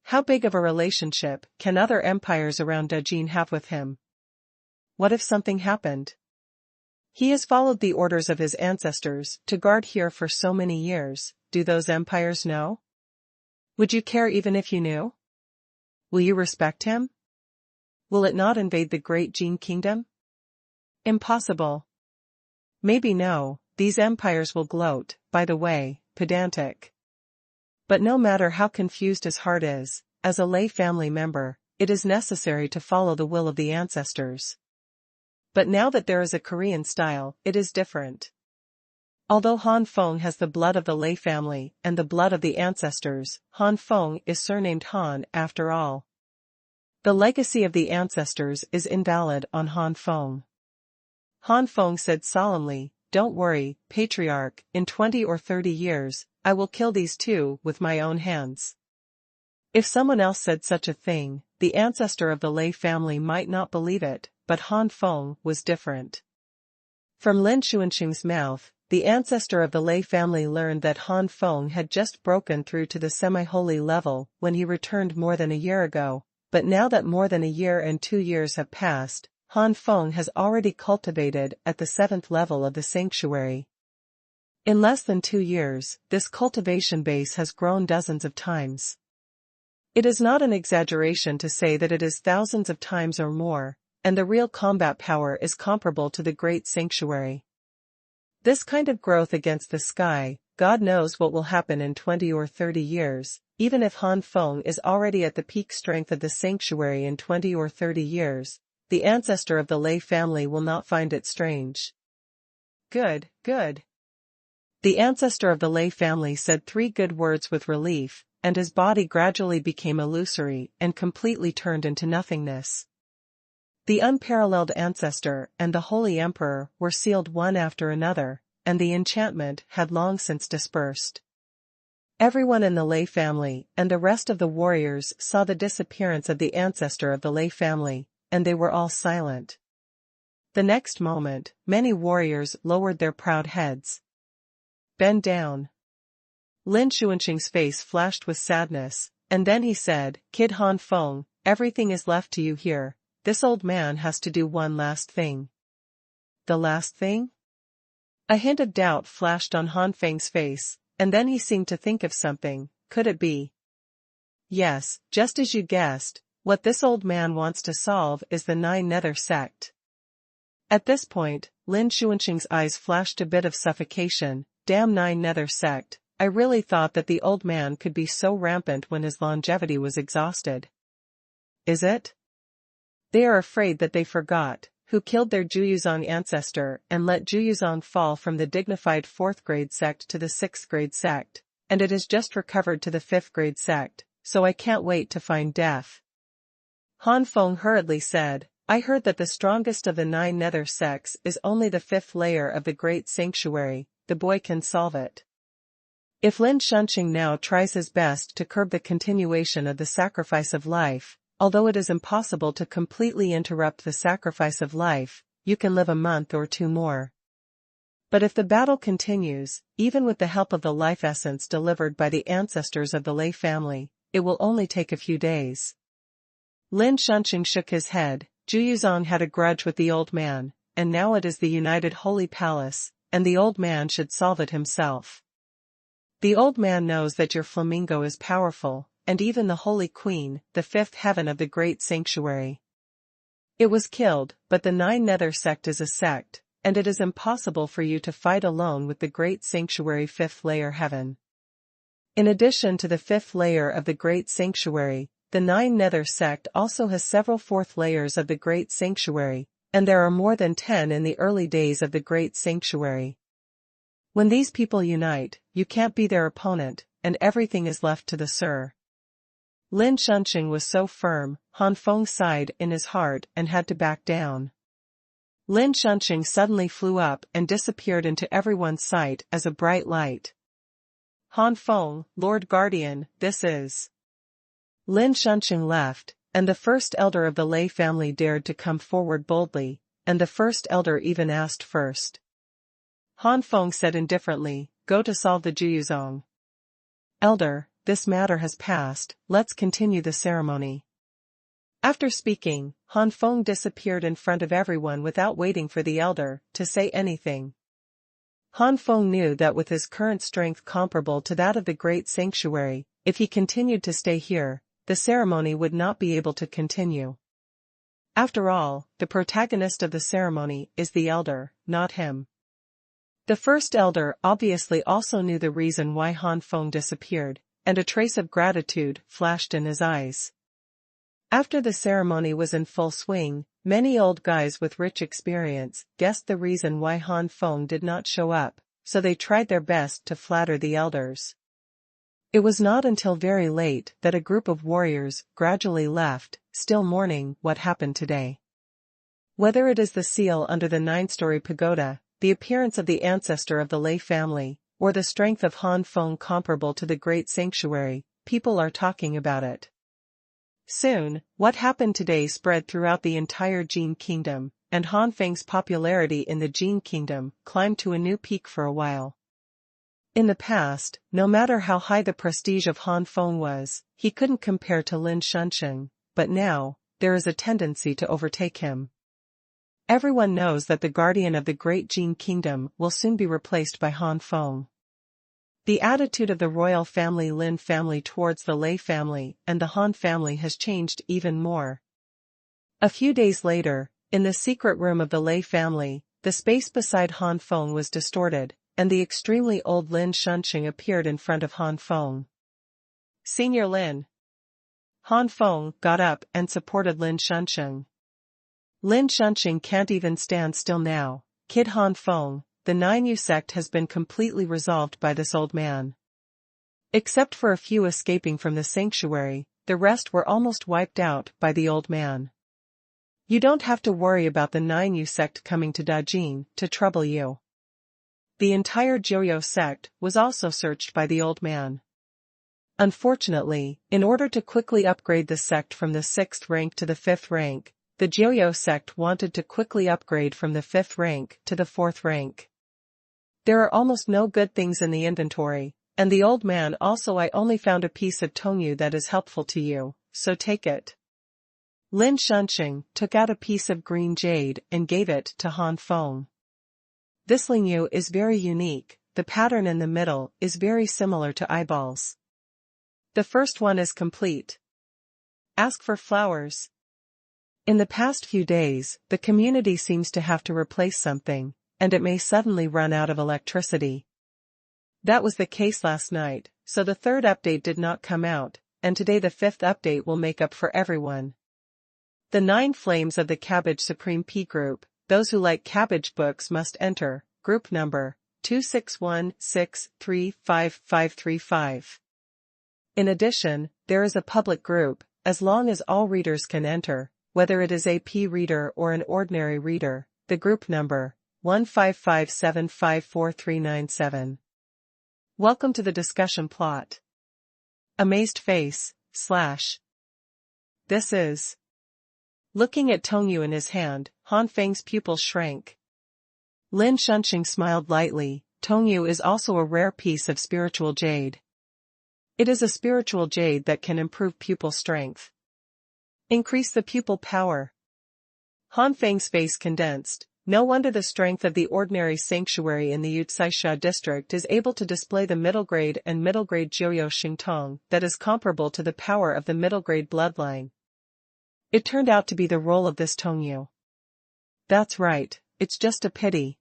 How big of a relationship can other empires around Dajin have with him? What if something happened? He has followed the orders of his ancestors to guard here for so many years. Do those empires know? Would you care even if you knew? Will you respect him? Will it not invade the great Jin kingdom? Impossible. Maybe no, these empires will gloat, by the way, pedantic. But no matter how confused his heart is, as a Lei family member, it is necessary to follow the will of the ancestors. But now that there is a Korean style, it is different. Although Han Feng has the blood of the Lei family and the blood of the ancestors, Han Feng is surnamed Han after all. The legacy of the ancestors is invalid on Han Feng. Han Feng said solemnly, "Don't worry, patriarch, in 20 or 30 years, I will kill these two with my own hands." If someone else said such a thing, the ancestor of the Lei family might not believe it, but Han Feng was different. From Lin Xuanxing's mouth, the ancestor of the Lei family learned that Han Feng had just broken through to the semi-holy level when he returned more than a year ago, but now that more than a year and 2 years have passed, Han Feng has already cultivated at the 7th level of the sanctuary. In less than 2 years, this cultivation base has grown dozens of times. It is not an exaggeration to say that it is thousands of times or more, and the real combat power is comparable to the great sanctuary. This kind of growth against the sky, God knows what will happen in 20 or 30 years, even if Han Feng is already at the peak strength of the sanctuary in 20 or 30 years, the ancestor of the Lei family will not find it strange. Good, good. The ancestor of the Lei family said 3 good words with relief, and his body gradually became illusory and completely turned into nothingness. The unparalleled ancestor and the holy emperor were sealed one after another, and the enchantment had long since dispersed. Everyone in the Lei family and the rest of the warriors saw the disappearance of the ancestor of the Lei family, and they were all silent. The next moment, many warriors lowered their proud heads. "Bend down." Lin Xuanxing's face flashed with sadness, and then he said, "Kid Han Feng, everything is left to you here. This old man has to do one last thing." "The last thing?" A hint of doubt flashed on Han Feng's face, and then he seemed to think of something. Could it be? "Yes, just as you guessed, What this old man wants to solve is the Nine Nether sect. At this point, Lin Xuanqing's eyes flashed a bit of suffocation. Damn Nine Nether sect, I really thought that the old man could be so rampant when his longevity was exhausted. Is it? They are afraid that they forgot who killed their Juyuzong ancestor and let Juyuzong fall from the dignified 4th grade sect to the 6th grade sect, and it has just recovered to the 5th grade sect, so I can't wait to find death. Han Feng hurriedly said, I heard that the strongest of the 9 nether sects is only the 5th layer of the Great Sanctuary. The boy can solve it. If Lin Xuanqing now tries his best to curb the continuation of the sacrifice of life, although it is impossible to completely interrupt the sacrifice of life, you can live a month or 2 more. But if the battle continues, even with the help of the life essence delivered by the ancestors of the Lei family, it will only take a few days. Lin Xuanqing shook his head. Juyuzong had a grudge with the old man, and now it is the United Holy Palace, and the old man should solve it himself. The old man knows that your flamingo is powerful, and even the Holy Queen, the 5th heaven of the Great Sanctuary. It was killed, but the 9 nether sect is a sect, and it is impossible for you to fight alone with the Great Sanctuary 5th layer heaven. In addition to the 5th layer of the Great Sanctuary, the 9 nether sect also has several 4th layers of the Great Sanctuary, and there are more than 10 in the early days of the Great Sanctuary. When these people unite, you can't be their opponent, and everything is left to the Sir. Lin Xuanqing was so firm, Han Feng sighed in his heart and had to back down. Lin Xuanqing suddenly flew up and disappeared into everyone's sight as a bright light. Han Feng, Lord Guardian, this is. Lin Xuanqing left, and the first elder of the Lei family dared to come forward boldly, and the first elder even asked first. Han Feng said indifferently, go to solve the Juyuzong. Elder, this matter has passed, let's continue the ceremony. After speaking, Han Feng disappeared in front of everyone without waiting for the elder to say anything. Han Feng knew that with his current strength comparable to that of the Great Sanctuary, if he continued to stay here, the ceremony would not be able to continue. After all, the protagonist of the ceremony is the elder, not him. The first elder obviously also knew the reason why Han Feng disappeared, and a trace of gratitude flashed in his eyes. After the ceremony was in full swing, many old guys with rich experience guessed the reason why Han Feng did not show up, so they tried their best to flatter the elders. It was not until very late that a group of warriors gradually left, still mourning what happened today. Whether it is the seal under the 9-story pagoda, the appearance of the ancestor of the Lei family, or the strength of Han Feng comparable to the Great Sanctuary, people are talking about it. Soon, what happened today spread throughout the entire Jin Kingdom, and Han Feng's popularity in the Jin Kingdom climbed to a new peak for a while. In the past, no matter how high the prestige of Han Feng was, he couldn't compare to Lin Xuanqing, but now, there is a tendency to overtake him. Everyone knows that the guardian of the Great Jin Kingdom will soon be replaced by Han Feng. The attitude of the royal family Lin family towards the Lei family and the Han family has changed even more. A few days later, in the secret room of the Lei family, the space beside Han Feng was distorted, and the extremely old Lin Xuanqing appeared in front of Han Feng. Senior Lin. Han Feng got up and supported Lin Xuanqing. Lin Xuanqing can't even stand still now. Kid Han Feng, the 9U sect has been completely resolved by this old man. Except for a few escaping from the sanctuary, the rest were almost wiped out by the old man. You don't have to worry about the 9U sect coming to Dajin to trouble you. The entire Joyo sect was also searched by the old man. Unfortunately, in order to quickly upgrade the sect from the 6th rank to the 5th rank, the Joyo sect wanted to quickly upgrade from the 5th rank to the 4th rank. There are almost no good things in the inventory, and the old man also I only found a piece of Tongyu that is helpful to you, so take it. Lin Xuanqing took out a piece of green jade and gave it to Han Feng. This Lingyu is very unique, the pattern in the middle is very similar to eyeballs. The first one is complete. ask for flowers. In the past few days, the community seems to have to replace something, and it may suddenly run out of electricity. That was the case last night, so the third update did not come out, and today the fifth update will make up for everyone. The 9 flames of the Cabbage Supreme P group, those who like cabbage books must enter, group number 261635535. In addition, there is a public group, as long as all readers can enter, whether it is a P reader or an ordinary reader, the group number 155754397. Welcome to the discussion plot. Amazed face, / This is. Looking at Tongyu in his hand, Han Feng's pupils shrank. Lin Shunxing smiled lightly. Tongyu is also a rare piece of spiritual jade. It is a spiritual jade that can improve pupil strength. Increase the pupil power. Han Feng's face condensed. No wonder the strength of the ordinary sanctuary in the Yucaisha district is able to display the middle grade and middle grade Jiuyou Xingtong that is comparable to the power of the middle grade bloodline. It turned out to be the role of this Tongyu. That's right, it's just a pity.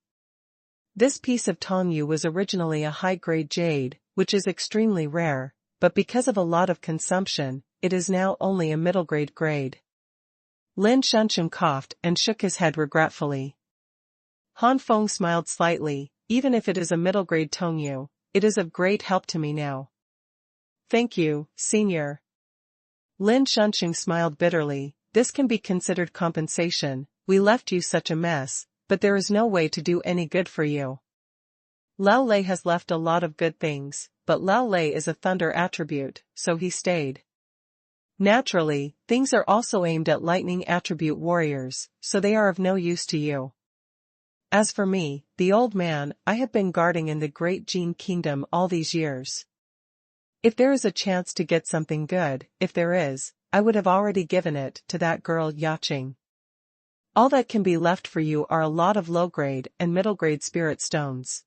This piece of Tongyu was originally a high-grade jade, which is extremely rare, but because of a lot of consumption, it is now only a middle-grade grade. Lin Shunxun coughed and shook his head regretfully. Han Feng smiled slightly. Even if it is a middle-grade Tongyu, it is of great help to me now. Thank you, senior. Lin Shunxing smiled bitterly. This can be considered compensation. We left you such a mess, but there is no way to do any good for you. Lao Lei has left a lot of good things, but Lao Lei is a thunder attribute, so he stayed. Naturally, things are also aimed at lightning attribute warriors, so they are of no use to you. As for me, the old man, I have been guarding in the Great Jin Kingdom all these years. If there is a chance to get something good, if there is, I would have already given it to that girl Yaching. All that can be left for you are a lot of low-grade and middle-grade spirit stones.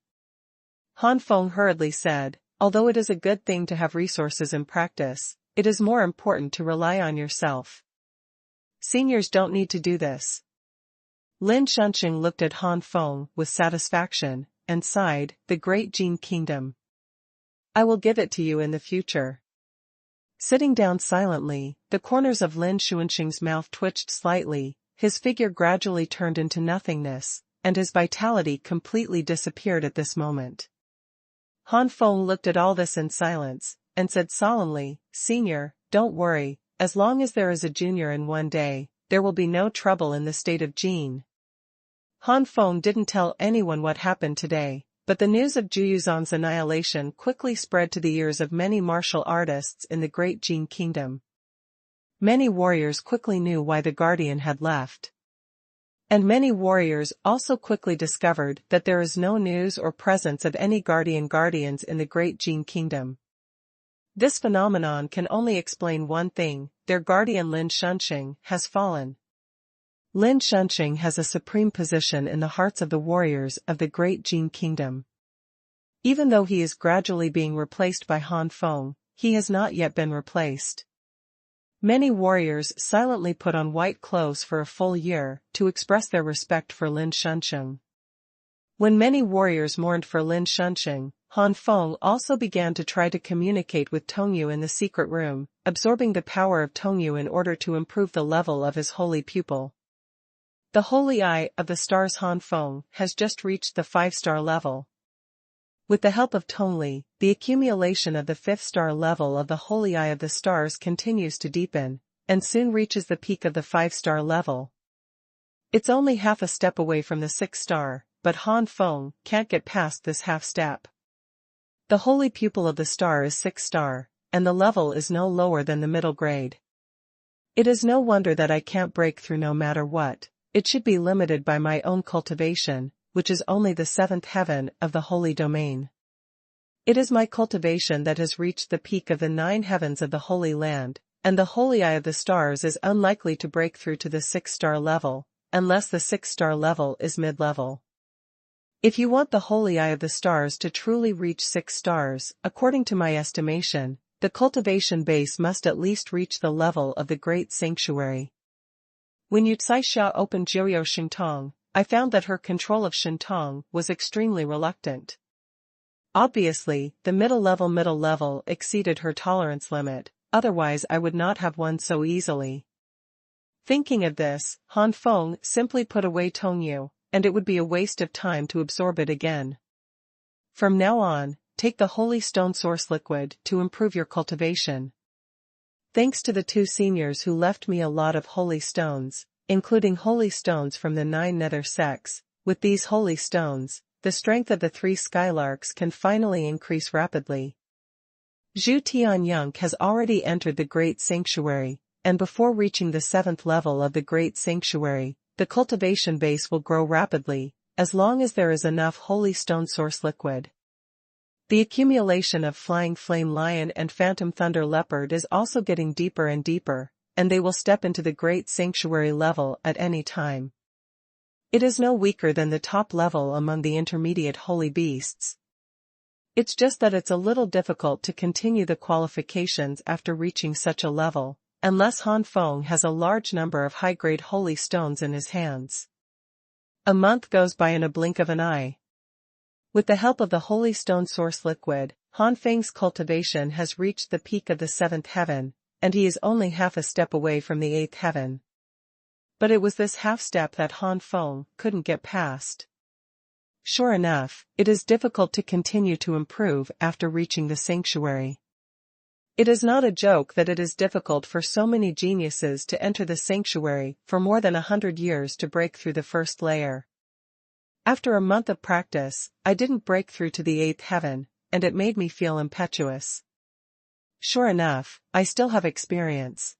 Han Feng hurriedly said, although it is a good thing to have resources in practice, it is more important to rely on yourself. Seniors don't need to do this. Lin Shunxing looked at Han Feng with satisfaction, and sighed, the Great Jin Kingdom. I will give it to you in the future. Sitting down silently, the corners of Lin Shunxing's mouth twitched slightly, his figure gradually turned into nothingness, and his vitality completely disappeared at this moment. Han Feng looked at all this in silence, and said solemnly, Senior, don't worry, as long as there is a junior in one day, there will be no trouble in the state of Jin. Han Feng didn't tell anyone what happened today, but the news of Juyuzhan's annihilation quickly spread to the ears of many martial artists in the Great Jin Kingdom. Many warriors quickly knew why the Guardian had left. And many warriors also quickly discovered that there is no news or presence of any guardians in the Great Jin Kingdom. This phenomenon can only explain one thing, their guardian Lin Shunxing has fallen. Lin Shunxing has a supreme position in the hearts of the warriors of the Great Jin Kingdom. Even though he is gradually being replaced by Han Feng, he has not yet been replaced. Many warriors silently put on white clothes for a full year to express their respect for Lin Shunxing. When many warriors mourned for Lin Shunxing, Han Feng also began to try to communicate with Tongyu in the secret room, absorbing the power of Tongyu in order to improve the level of his holy pupil. The Holy Eye of the Stars Han Feng has just reached the 5-star level. With the help of Tongli, the accumulation of the 5th star level of the Holy Eye of the Stars continues to deepen, and soon reaches the peak of the 5-star level. It's only half a step away from the 6th star, but Han Feng can't get past this half step. The holy pupil of the star is 6th star, and the level is no lower than the middle grade. It is no wonder that I can't break through no matter what. It should be limited by my own cultivation, which is only the 7th heaven of the holy domain. It is my cultivation that has reached the peak of the 9 heavens of the Holy Land, and the Holy Eye of the Stars is unlikely to break through to the 6th star level, unless the 6th star level is mid-level. If you want the Holy Eye of the Stars to truly reach 6 stars, according to my estimation, the cultivation base must at least reach the level of the Great Sanctuary. When Yu Cai Xia opened Jiuyou Shintong, I found that her control of Shintong was extremely reluctant. Obviously, the middle level exceeded her tolerance limit, otherwise I would not have won so easily. Thinking of this, Han Feng simply put away Tongyu, and it would be a waste of time to absorb it again. From now on, take the Holy Stone Source Liquid to improve your cultivation. Thanks to the two seniors who left me a lot of holy stones, including holy stones from the 9 nether sects, with these holy stones, the strength of the 3 skylarks can finally increase rapidly. Zhu Tianyang has already entered the Great Sanctuary, and before reaching the 7th level of the Great Sanctuary, the cultivation base will grow rapidly, as long as there is enough Holy Stone Source Liquid. The accumulation of Flying Flame Lion and Phantom Thunder Leopard is also getting deeper and deeper, and they will step into the Great Sanctuary level at any time. It is no weaker than the top level among the intermediate holy beasts. It's just that it's a little difficult to continue the qualifications after reaching such a level, unless Han Feng has a large number of high-grade holy stones in his hands. A month goes by in a blink of an eye. With the help of the Holy Stone Source Liquid, Han Feng's cultivation has reached the peak of the 7th heaven, and he is only half a step away from the 8th heaven. But it was this half step that Han Feng couldn't get past. Sure enough, it is difficult to continue to improve after reaching the sanctuary. It is not a joke that it is difficult for so many geniuses to enter the sanctuary for more than 100 years to break through the first layer. After a month of practice, I didn't break through to the 8th heaven, and it made me feel impetuous. Sure enough, I still have experience.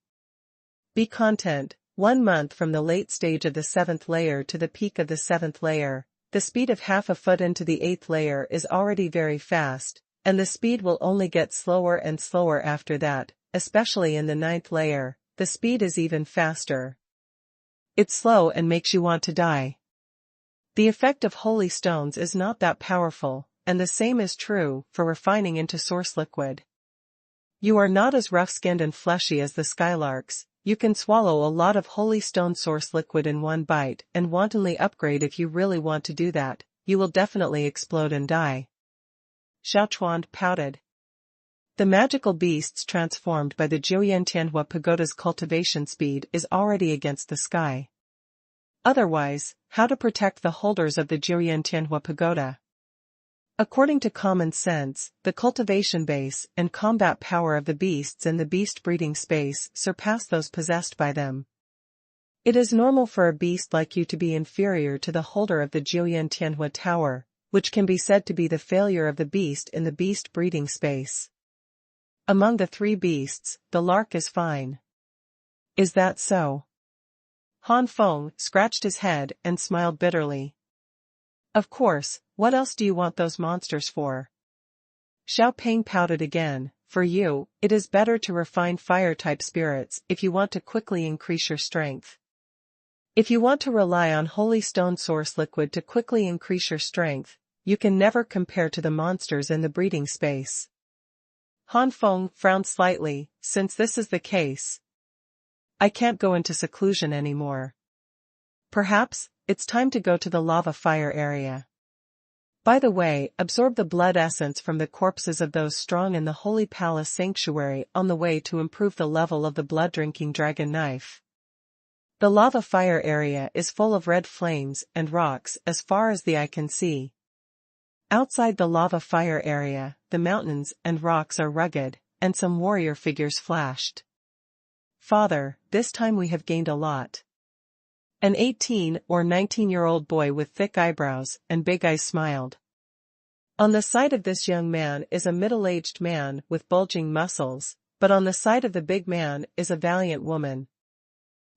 Be content. 1 month from the late stage of the 7th layer to the peak of the 7th layer, the speed of half a foot into the 8th layer is already very fast, and the speed will only get slower and slower after that, especially in the 9th layer, the speed is even faster. It's slow and makes you want to die. The effect of holy stones is not that powerful, and the same is true for refining into source liquid. You are not as rough-skinned and fleshy as the skylarks. You can swallow a lot of Holy Stone Source Liquid in one bite and wantonly upgrade if you really want to do that. You will definitely explode and die. Xuanhuan pouted. The magical beasts transformed by the Jiuyan Tianhua Pagoda's cultivation speed is already against the sky. Otherwise, how to protect the holders of the Jiuyan Tianhua Pagoda? According to common sense, the cultivation base and combat power of the beasts in the beast breeding space surpass those possessed by them. It is normal for a beast like you to be inferior to the holder of the Jiuyan Tianhua Tower, which can be said to be the failure of the beast in the beast breeding space. Among the 3 beasts, the lark is fine. Is that so? Han Feng scratched his head and smiled bitterly. Of course, what else do you want those monsters for? Xiao Peng pouted again. For you, it is better to refine fire-type spirits if you want to quickly increase your strength. If you want to rely on Holy Stone Source Liquid to quickly increase your strength, you can never compare to the monsters in the breeding space. Han Feng frowned slightly. Since this is the case, I can't go into seclusion anymore. Perhaps, it's time to go to the lava fire area. By the way, absorb the blood essence from the corpses of those strong in the Holy Palace Sanctuary on the way to improve the level of the blood-drinking dragon knife. The lava fire area is full of red flames and rocks as far as the eye can see. Outside the lava fire area, the mountains and rocks are rugged, and some warrior figures flashed. Father, this time we have gained a lot. An 18 or 19-year-old boy with thick eyebrows and big eyes smiled. On the side of this young man is a middle-aged man with bulging muscles, but on the side of the big man is a valiant woman.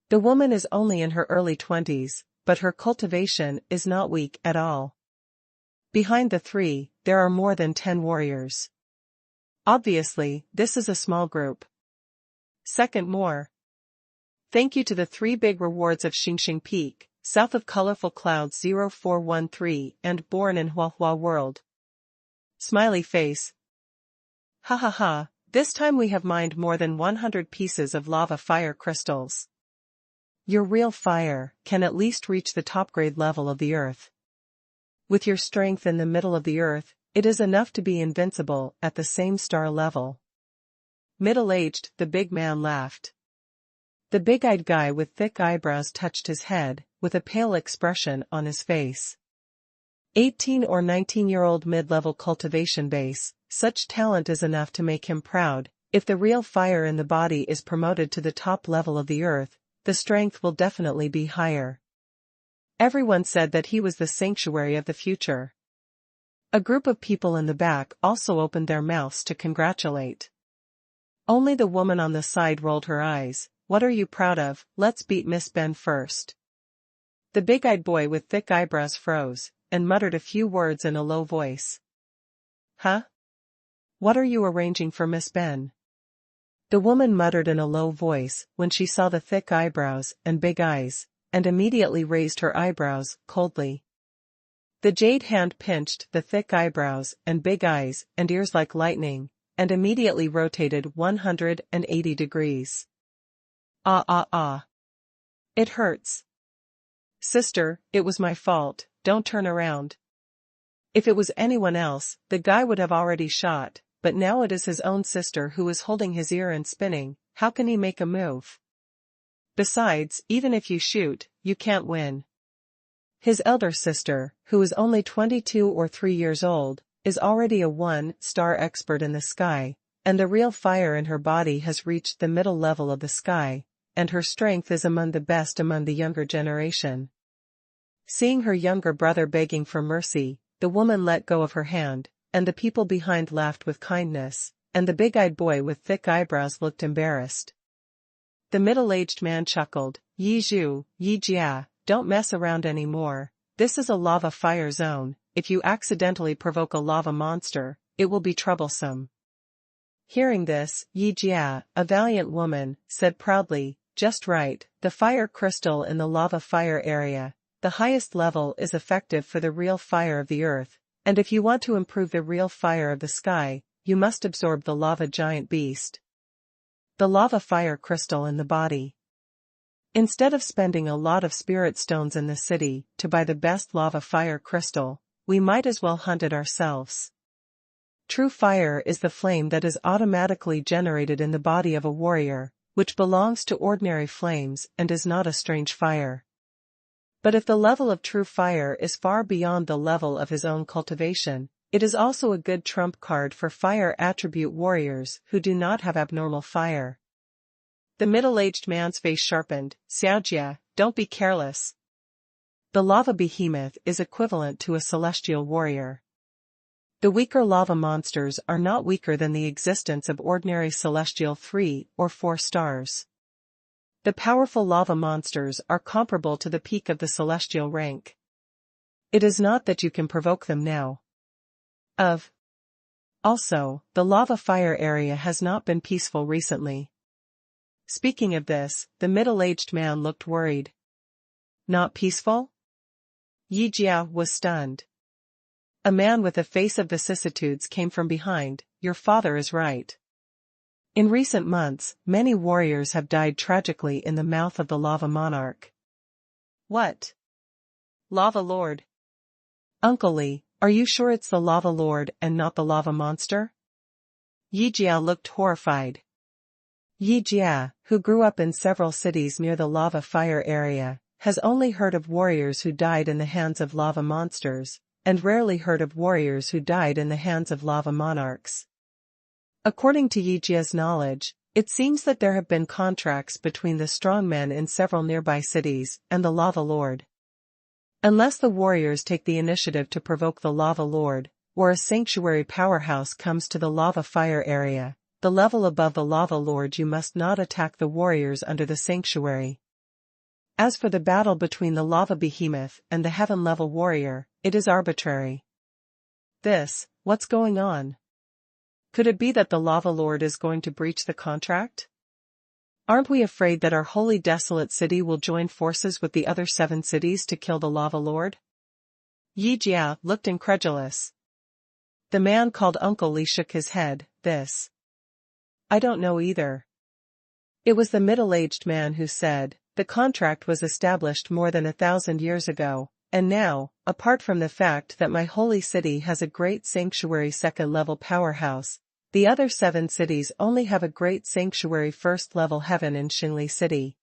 The woman is only in her early 20s, but her cultivation is not weak at all. Behind the 3, there are more than 10 warriors. Obviously, this is a small group. Second more. Thank you to the 3 big rewards of Xingxing Peak, south of Colorful Clouds 0413 and Born in Huahua World. Smiley face. Ha ha ha, This time we have mined more than 100 pieces of lava fire crystals. Your real fire can at least reach the top grade level of the earth. With your strength in the middle of the earth, it is enough to be invincible at the same star level. Middle-aged, the big man laughed. The big-eyed guy with thick eyebrows touched his head, with a pale expression on his face. 18 or 19-year-old mid-level cultivation base, such talent is enough to make him proud. If the real fire in the body is promoted to the top level of the earth, the strength will definitely be higher. Everyone said that he was the sanctuary of the future. A group of people in the back also opened their mouths to congratulate. Only the woman on the side rolled her eyes. What are you proud of? Let's beat Miss Ben first. The big-eyed boy with thick eyebrows froze, and muttered a few words in a low voice. Huh? What are you arranging for Miss Ben? The woman muttered in a low voice when she saw the thick eyebrows and big eyes, and immediately raised her eyebrows, coldly. The jade hand pinched the thick eyebrows and big eyes and ears like lightning, and immediately rotated 180 degrees. Ah. It hurts. Sister, it was my fault, don't turn around. If it was anyone else, the guy would have already shot, but now it is his own sister who is holding his ear and spinning. How can he make a move? Besides, even if you shoot, you can't win. His elder sister, who is only 22 or 3 years old, is already a 1-star expert in the sky, and the real fire in her body has reached the middle level of the sky, and her strength is among the best among the younger generation. Seeing her younger brother begging for mercy, the woman let go of her hand, and the people behind laughed with kindness, and the big-eyed boy with thick eyebrows looked embarrassed. The middle-aged man chuckled. Yi Zhu, Yi Jia, don't mess around anymore. This is a lava fire zone. If you accidentally provoke a lava monster, it will be troublesome. Hearing this, Yi Jia, a valiant woman, said proudly, just right, the fire crystal in the lava fire area, the highest level is effective for the real fire of the earth, and if you want to improve the real fire of the sky, you must absorb the lava giant beast. The lava fire crystal in the body. Instead of spending a lot of spirit stones in the city to buy the best lava fire crystal, we might as well hunt it ourselves. True fire is the flame that is automatically generated in the body of a warrior, which belongs to ordinary flames and is not a strange fire. But if the level of true fire is far beyond the level of his own cultivation, it is also a good trump card for fire attribute warriors who do not have abnormal fire. The middle-aged man's face sharpened. Xiaojia, don't be careless. The lava behemoth is equivalent to a celestial warrior. The weaker lava monsters are not weaker than the existence of ordinary celestial 3 or 4 stars. The powerful lava monsters are comparable to the peak of the celestial rank. It is not that you can provoke them now. Also, the lava fire area has not been peaceful recently. Speaking of this, the middle-aged man looked worried. Not peaceful? Yi Jia was stunned. A man with a face of vicissitudes came from behind. Your father is right. In recent months, many warriors have died tragically in the mouth of the lava monarch. What? Lava Lord? Uncle Li, are you sure it's the lava lord and not the lava monster? Yi Jia looked horrified. Yi Jia, who grew up in several cities near the lava fire area, has only heard of warriors who died in the hands of lava monsters, and rarely heard of warriors who died in the hands of lava monarchs. According to Yi Jia's knowledge, it seems that there have been contracts between the strongmen in several nearby cities and the lava lord. Unless the warriors take the initiative to provoke the lava lord, or a sanctuary powerhouse comes to the lava fire area, the level above the lava lord, you must not attack the warriors under the sanctuary. As for the battle between the lava behemoth and the heaven-level warrior, it is arbitrary. What's going on? Could it be that the lava lord is going to breach the contract? Aren't we afraid that our holy desolate city will join forces with the other 7 cities to kill the lava lord? Yi Jia looked incredulous. The man called Uncle Li shook his head. I don't know either. It was the middle-aged man who said, the contract was established more than 1,000 years ago, and now, apart from the fact that my holy city has a great sanctuary second-level powerhouse, the other 7 cities only have a great sanctuary first-level heaven in Xingli City.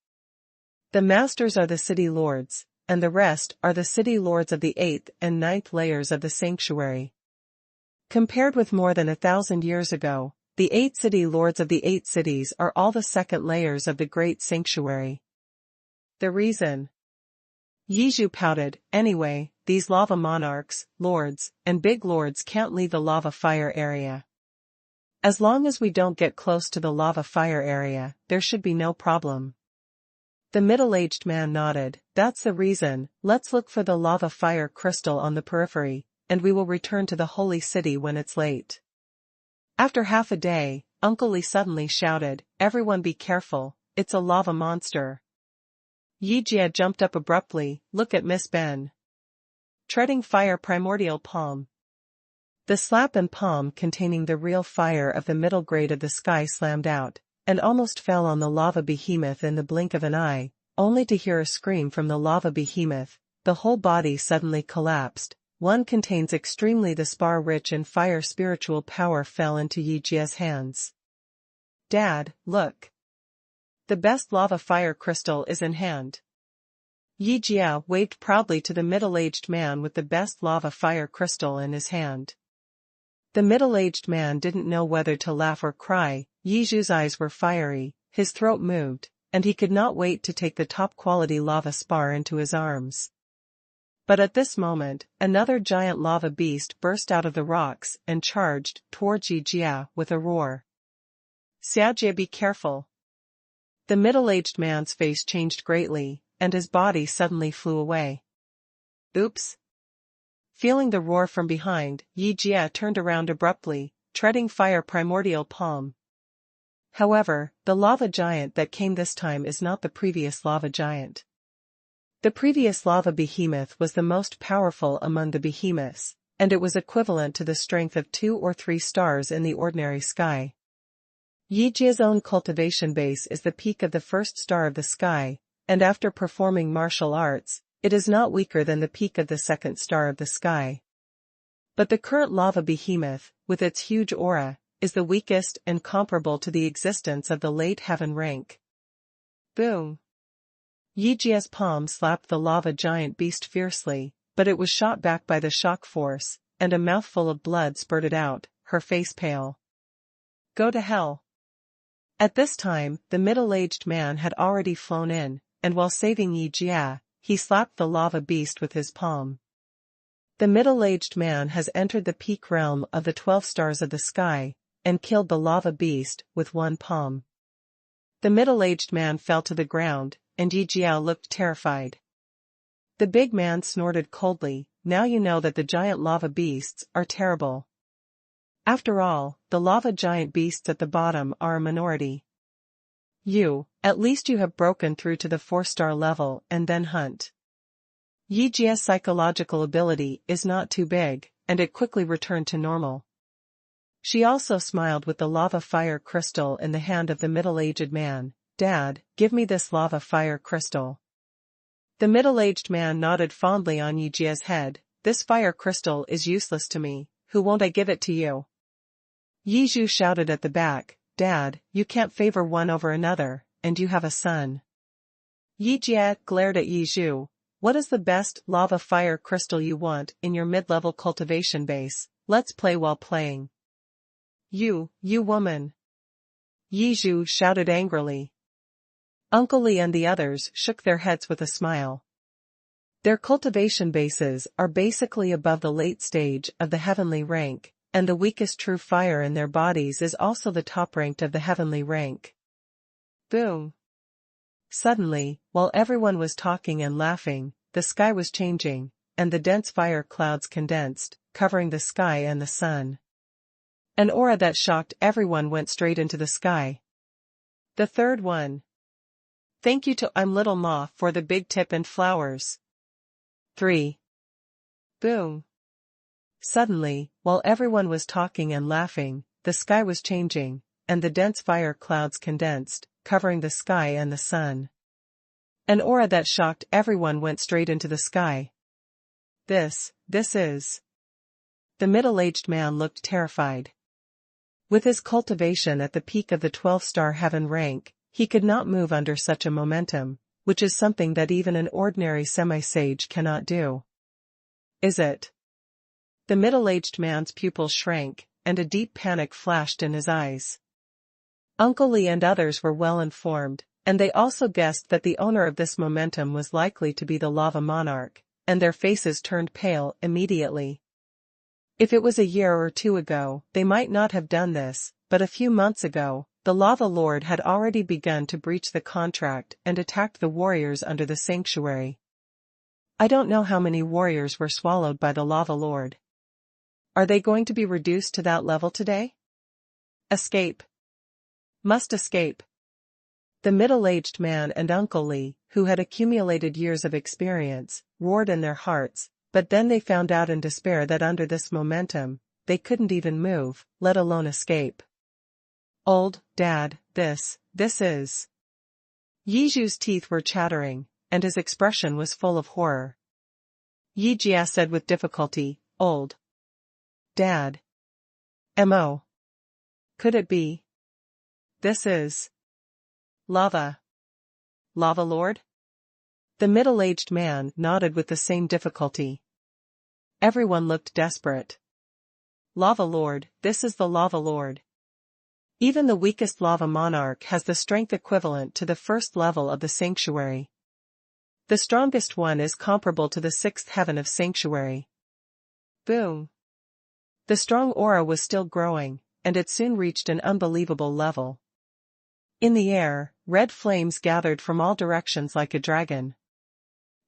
The masters are the city lords, and the rest are the city lords of the 8th and 9th layers of the sanctuary. Compared with more than 1,000 years ago, the 8 city lords of the 8 cities are all the second layers of the great sanctuary. The reason? Yizhu pouted, anyway, these lava monarchs, lords, and big lords can't leave the lava fire area. As long as we don't get close to the lava fire area, there should be no problem. The middle-aged man nodded, that's the reason, let's look for the lava fire crystal on the periphery, and we will return to the holy city when it's late. After half a day, Uncle Li suddenly shouted, everyone be careful, it's a lava monster. Yi Jia jumped up abruptly, look at Miss Ben. Treading fire primordial palm. The slap and palm containing the real fire of the middle grade of the sky slammed out, and almost fell on the lava behemoth in the blink of an eye, only to hear a scream from the lava behemoth. The whole body suddenly collapsed. One contains extremely the spar rich in fire spiritual power fell into Yi Jia's hands. Dad, look. The best lava fire crystal is in hand. Yi Jia waved proudly to the middle-aged man with the best lava fire crystal in his hand. The middle-aged man didn't know whether to laugh or cry. Yi Zhu's eyes were fiery, his throat moved, and he could not wait to take the top-quality lava spar into his arms. But at this moment, another giant lava beast burst out of the rocks and charged towards Yi Jia with a roar. Xiaojie, be careful. The middle-aged man's face changed greatly, and his body suddenly flew away. Oops. Feeling the roar from behind, Yi Jia turned around abruptly, treading fire primordial palm. However, the lava giant that came this time is not the previous lava giant. The previous lava behemoth was the most powerful among the behemoths, and it was equivalent to the strength of 2 or 3 stars in the ordinary sky. Yi Jia's own cultivation base is the peak of the first star of the sky, and after performing martial arts, it is not weaker than the peak of the second star of the sky. But the current lava behemoth, with its huge aura, is the weakest and comparable to the existence of the late heaven rank. Boom! Yi Jia's palm slapped the lava giant beast fiercely, but it was shot back by the shock force, and a mouthful of blood spurted out, her face pale. Go to hell! At this time, the middle-aged man had already flown in, and while saving Yi Jia, he slapped the lava beast with his palm. The middle-aged man has entered the peak realm of the 12 stars of the sky, and killed the lava beast with one palm. The middle-aged man fell to the ground, and Yi Jia looked terrified. The big man snorted coldly, now you know that the giant lava beasts are terrible. After all, the lava giant beasts at the bottom are a minority. At least you have broken through to the 4-star level and then hunt. Yi Jia's psychological ability is not too big, and it quickly returned to normal. She also smiled with the lava fire crystal in the hand of the middle-aged man. Dad, give me this lava fire crystal. The middle-aged man nodded fondly on Yi Jia's head. This fire crystal is useless to me, who won't I give it to you? Yi Zhu shouted at the back, Dad, you can't favor one over another, and you have a son. Yi Jia glared at Yi Zhu. What is the best lava fire crystal you want in your mid-level cultivation base? Let's play while playing. You woman. Yi Zhu shouted angrily. Uncle Li and the others shook their heads with a smile. Their cultivation bases are basically above the late stage of the heavenly rank, and the weakest true fire in their bodies is also the top ranked of the heavenly rank. Boom! Suddenly, while everyone was talking and laughing, the sky was changing, and the dense fire clouds condensed, covering the sky and the sun. An aura that shocked everyone went straight into the sky. The third one. Thank you to I'm Little Ma for the big tip and flowers. 3. Boom. Suddenly, while everyone was talking and laughing, the sky was changing, and the dense fire clouds condensed, covering the sky and the sun. An aura that shocked everyone went straight into the sky. This is... The middle-aged man looked terrified. With his cultivation at the peak of the 12-star heaven rank, he could not move under such a momentum, which is something that even an ordinary semi-sage cannot do. Is it? The middle-aged man's pupils shrank, and a deep panic flashed in his eyes. Uncle Li and others were well informed, and they also guessed that the owner of this momentum was likely to be the lava monarch, and their faces turned pale immediately. If it was a year or two ago, they might not have done this, but a few months ago, the lava lord had already begun to breach the contract and attacked the warriors under the sanctuary. I don't know how many warriors were swallowed by the lava lord. Are they going to be reduced to that level today? Escape. Must escape. The middle-aged man and Uncle Li, who had accumulated years of experience, roared in their hearts, but then they found out in despair that under this momentum, they couldn't even move, let alone escape. Old Dad, this is... Yizhu's teeth were chattering, and his expression was full of horror. Yijia said with difficulty, Old Dad. M.O. Could it be? This is... Lava. Lava Lord? The middle-aged man nodded with the same difficulty. Everyone looked desperate. Lava Lord, this is the Lava Lord. Even the weakest lava monarch has the strength equivalent to the first level of the sanctuary. The strongest one is comparable to the sixth heaven of sanctuary. Boom. The strong aura was still growing, and it soon reached an unbelievable level. In the air, red flames gathered from all directions like a dragon.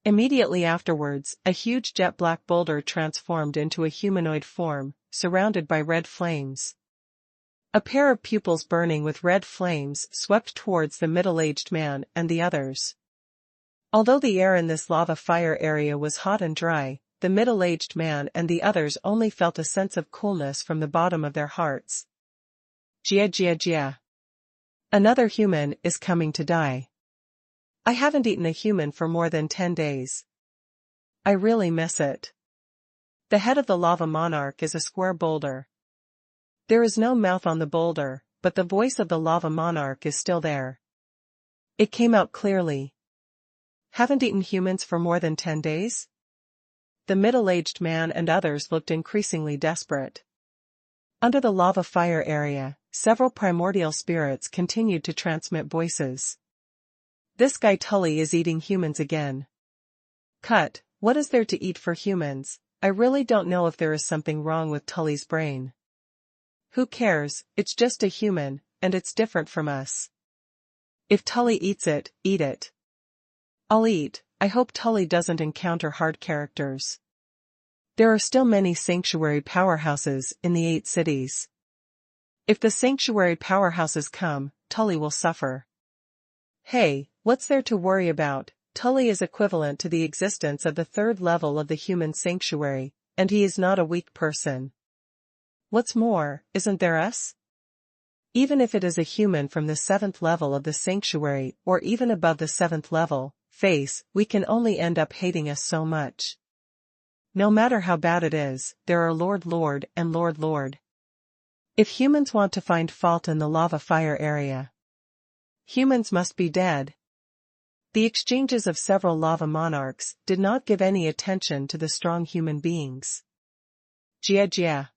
Immediately afterwards, a huge jet-black boulder transformed into a humanoid form, surrounded by red flames. A pair of pupils burning with red flames swept towards the middle-aged man and the others. Although the air in this lava fire area was hot and dry, the middle-aged man and the others only felt a sense of coolness from the bottom of their hearts. Jia jia jia. Another human is coming to die. I haven't eaten a human for more than 10 days. I really miss it. The head of the lava monarch is a square boulder. There is no mouth on the boulder, but the voice of the lava monarch is still there. It came out clearly. Haven't eaten humans for more than 10 days? The middle-aged man and others looked increasingly desperate. Under the lava fire area, several primordial spirits continued to transmit voices. This guy Tully is eating humans again. Cut, what is there to eat for humans? I really don't know if there is something wrong with Tully's brain. Who cares, it's just a human, and it's different from us. If Tully eats it, eat it. I'll eat. I hope Tully doesn't encounter hard characters. There are still many sanctuary powerhouses in the 8 cities. If the sanctuary powerhouses come, Tully will suffer. Hey, what's there to worry about? Tully is equivalent to the existence of the 3rd level of the human sanctuary, and he is not a weak person. What's more, isn't there us? Even if it is a human from the 7th level of the sanctuary or even above the 7th level, we can only end up hating us so much. No matter how bad it is, there are Lord and Lord. If humans want to find fault in the lava fire area, humans must be dead. The exchanges of several lava monarchs did not give any attention to the strong human beings. Jia Jia.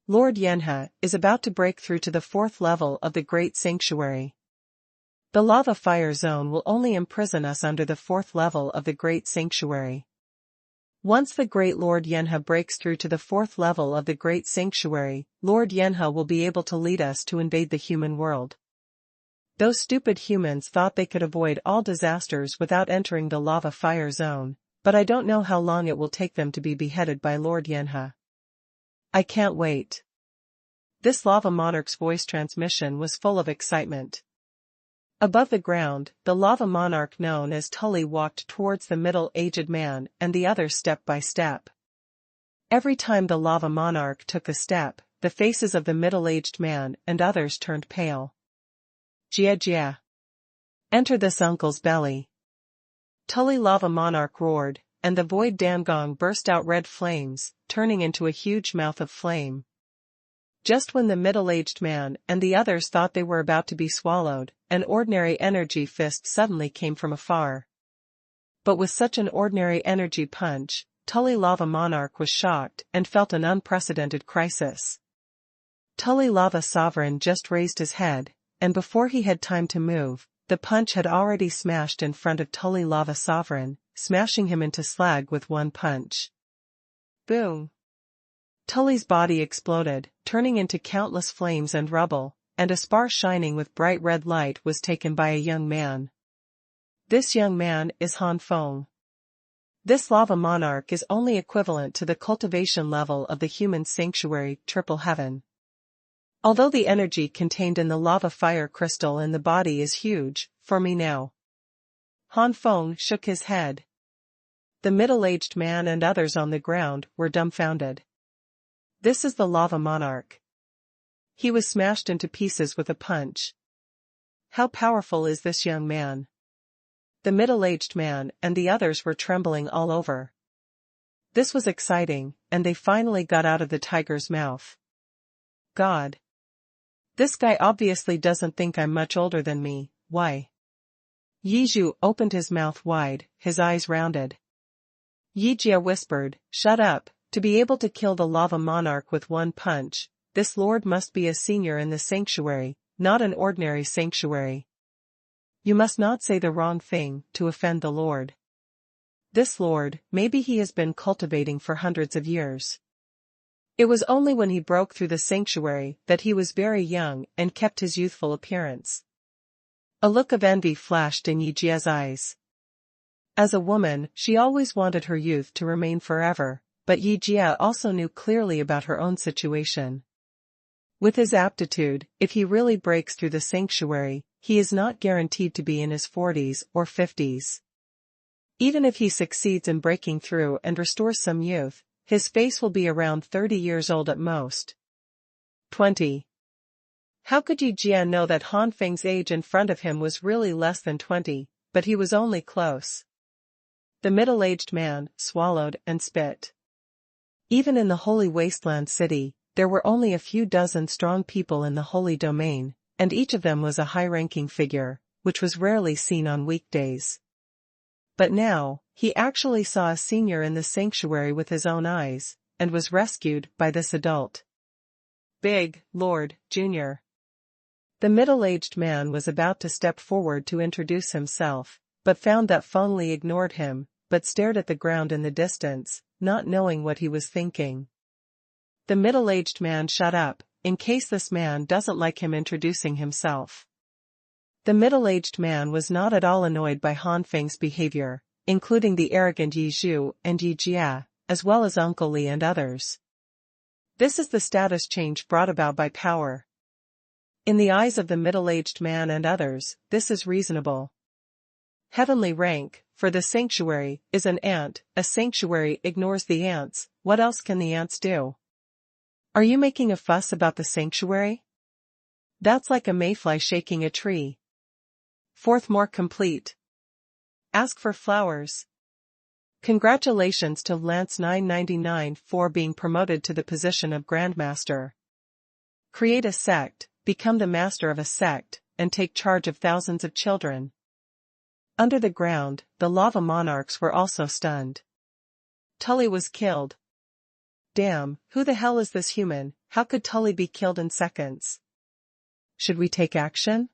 Lord Yenha is about to break through to the 4th level of the Great Sanctuary. The lava fire zone will only imprison us under the 4th level of the Great Sanctuary. Once the Great Lord Yenha breaks through to the 4th level of the Great Sanctuary, Lord Yenha will be able to lead us to invade the human world. Those stupid humans thought they could avoid all disasters without entering the lava fire zone, but I don't know how long it will take them to be beheaded by Lord Yenha. I can't wait. This lava monarch's voice transmission was full of excitement. Above the ground, the lava monarch known as Tully walked towards the middle-aged man and the others step by step. Every time the lava monarch took a step, the faces of the middle-aged man and others turned pale. Jia Jia. Enter this uncle's belly. Tully Lava Monarch roared, and the void Dangong burst out red flames, turning into a huge mouth of flame. Just when the middle-aged man and the others thought they were about to be swallowed, an ordinary energy fist suddenly came from afar. But with such an ordinary energy punch, Tully Lava Monarch was shocked and felt an unprecedented crisis. Tully Lava Sovereign just raised his head, and before he had time to move, the punch had already smashed in front of Tully Lava Sovereign, smashing him into slag with one punch. Boom! Tully's body exploded, turning into countless flames and rubble, and a spar shining with bright red light was taken by a young man. This young man is Han Feng. This lava monarch is only equivalent to the cultivation level of the human sanctuary, Triple Heaven. Although the energy contained in the lava fire crystal in the body is huge, for me now. Han Feng shook his head. The middle-aged man and others on the ground were dumbfounded. This is the lava monarch. He was smashed into pieces with a punch. How powerful is this young man? The middle-aged man and the others were trembling all over. This was exciting, and they finally got out of the tiger's mouth. God. This guy obviously doesn't think I'm much older than me, why? Yizhu opened his mouth wide, his eyes rounded. Yijia whispered, shut up, to be able to kill the lava monarch with one punch, this lord must be a senior in the sanctuary, not an ordinary sanctuary. You must not say the wrong thing, to offend the lord. This lord, maybe he has been cultivating for hundreds of years. It was only when he broke through the sanctuary that he was very young and kept his youthful appearance. A look of envy flashed in Yijia's eyes. As a woman, she always wanted her youth to remain forever, but Yijia also knew clearly about her own situation. With his aptitude, if he really breaks through the sanctuary, he is not guaranteed to be in his 40s or 50s. Even if he succeeds in breaking through and restores some youth, his face will be around 30 years old at most. 20. How could Yijia know that Han Feng's age in front of him was really less than 20, but he was only close. The middle-aged man swallowed and spit. Even in the Holy Wasteland City, there were only a few dozen strong people in the Holy Domain, and each of them was a high-ranking figure, which was rarely seen on weekdays. But now, he actually saw a senior in the sanctuary with his own eyes, and was rescued by this adult. Big Lord, Jr. The middle-aged man was about to step forward to introduce himself, but found that Feng Li ignored him, but stared at the ground in the distance, not knowing what he was thinking. The middle-aged man shut up, in case this man doesn't like him introducing himself. The middle-aged man was not at all annoyed by Han Feng's behavior, including the arrogant Yizhu and Yijia, as well as Uncle Li and others. This is the status change brought about by power. In the eyes of the middle-aged man and others, this is reasonable. Heavenly rank, for the sanctuary, is an ant. A sanctuary ignores the ants, what else can the ants do? Are you making a fuss about the sanctuary? That's like a mayfly shaking a tree. Fourth more complete. Ask for flowers. Congratulations to Lance 999 for being promoted to the position of Grandmaster. Create a sect, become the master of a sect, and take charge of thousands of children. Under the ground, the lava monarchs were also stunned. Tully was killed. Damn, who the hell is this human? How could Tully be killed in seconds? Should we take action?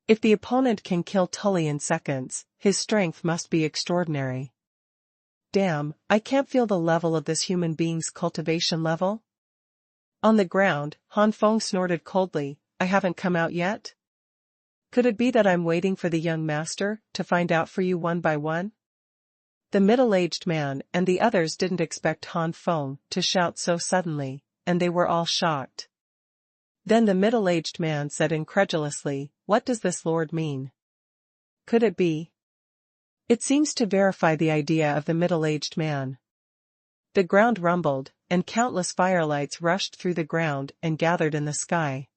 If the opponent can kill Tully in seconds, his strength must be extraordinary. Damn, I can't feel the level of this human being's cultivation level. On the ground, Han Feng snorted coldly, I haven't come out yet? Could it be that I'm waiting for the young master to find out for you one by one? The middle-aged man and the others didn't expect Han Feng to shout so suddenly, and they were all shocked. Then the middle-aged man said incredulously, what does this lord mean? Could it be? It seems to verify the idea of the middle-aged man. The ground rumbled, and countless firelights rushed through the ground and gathered in the sky.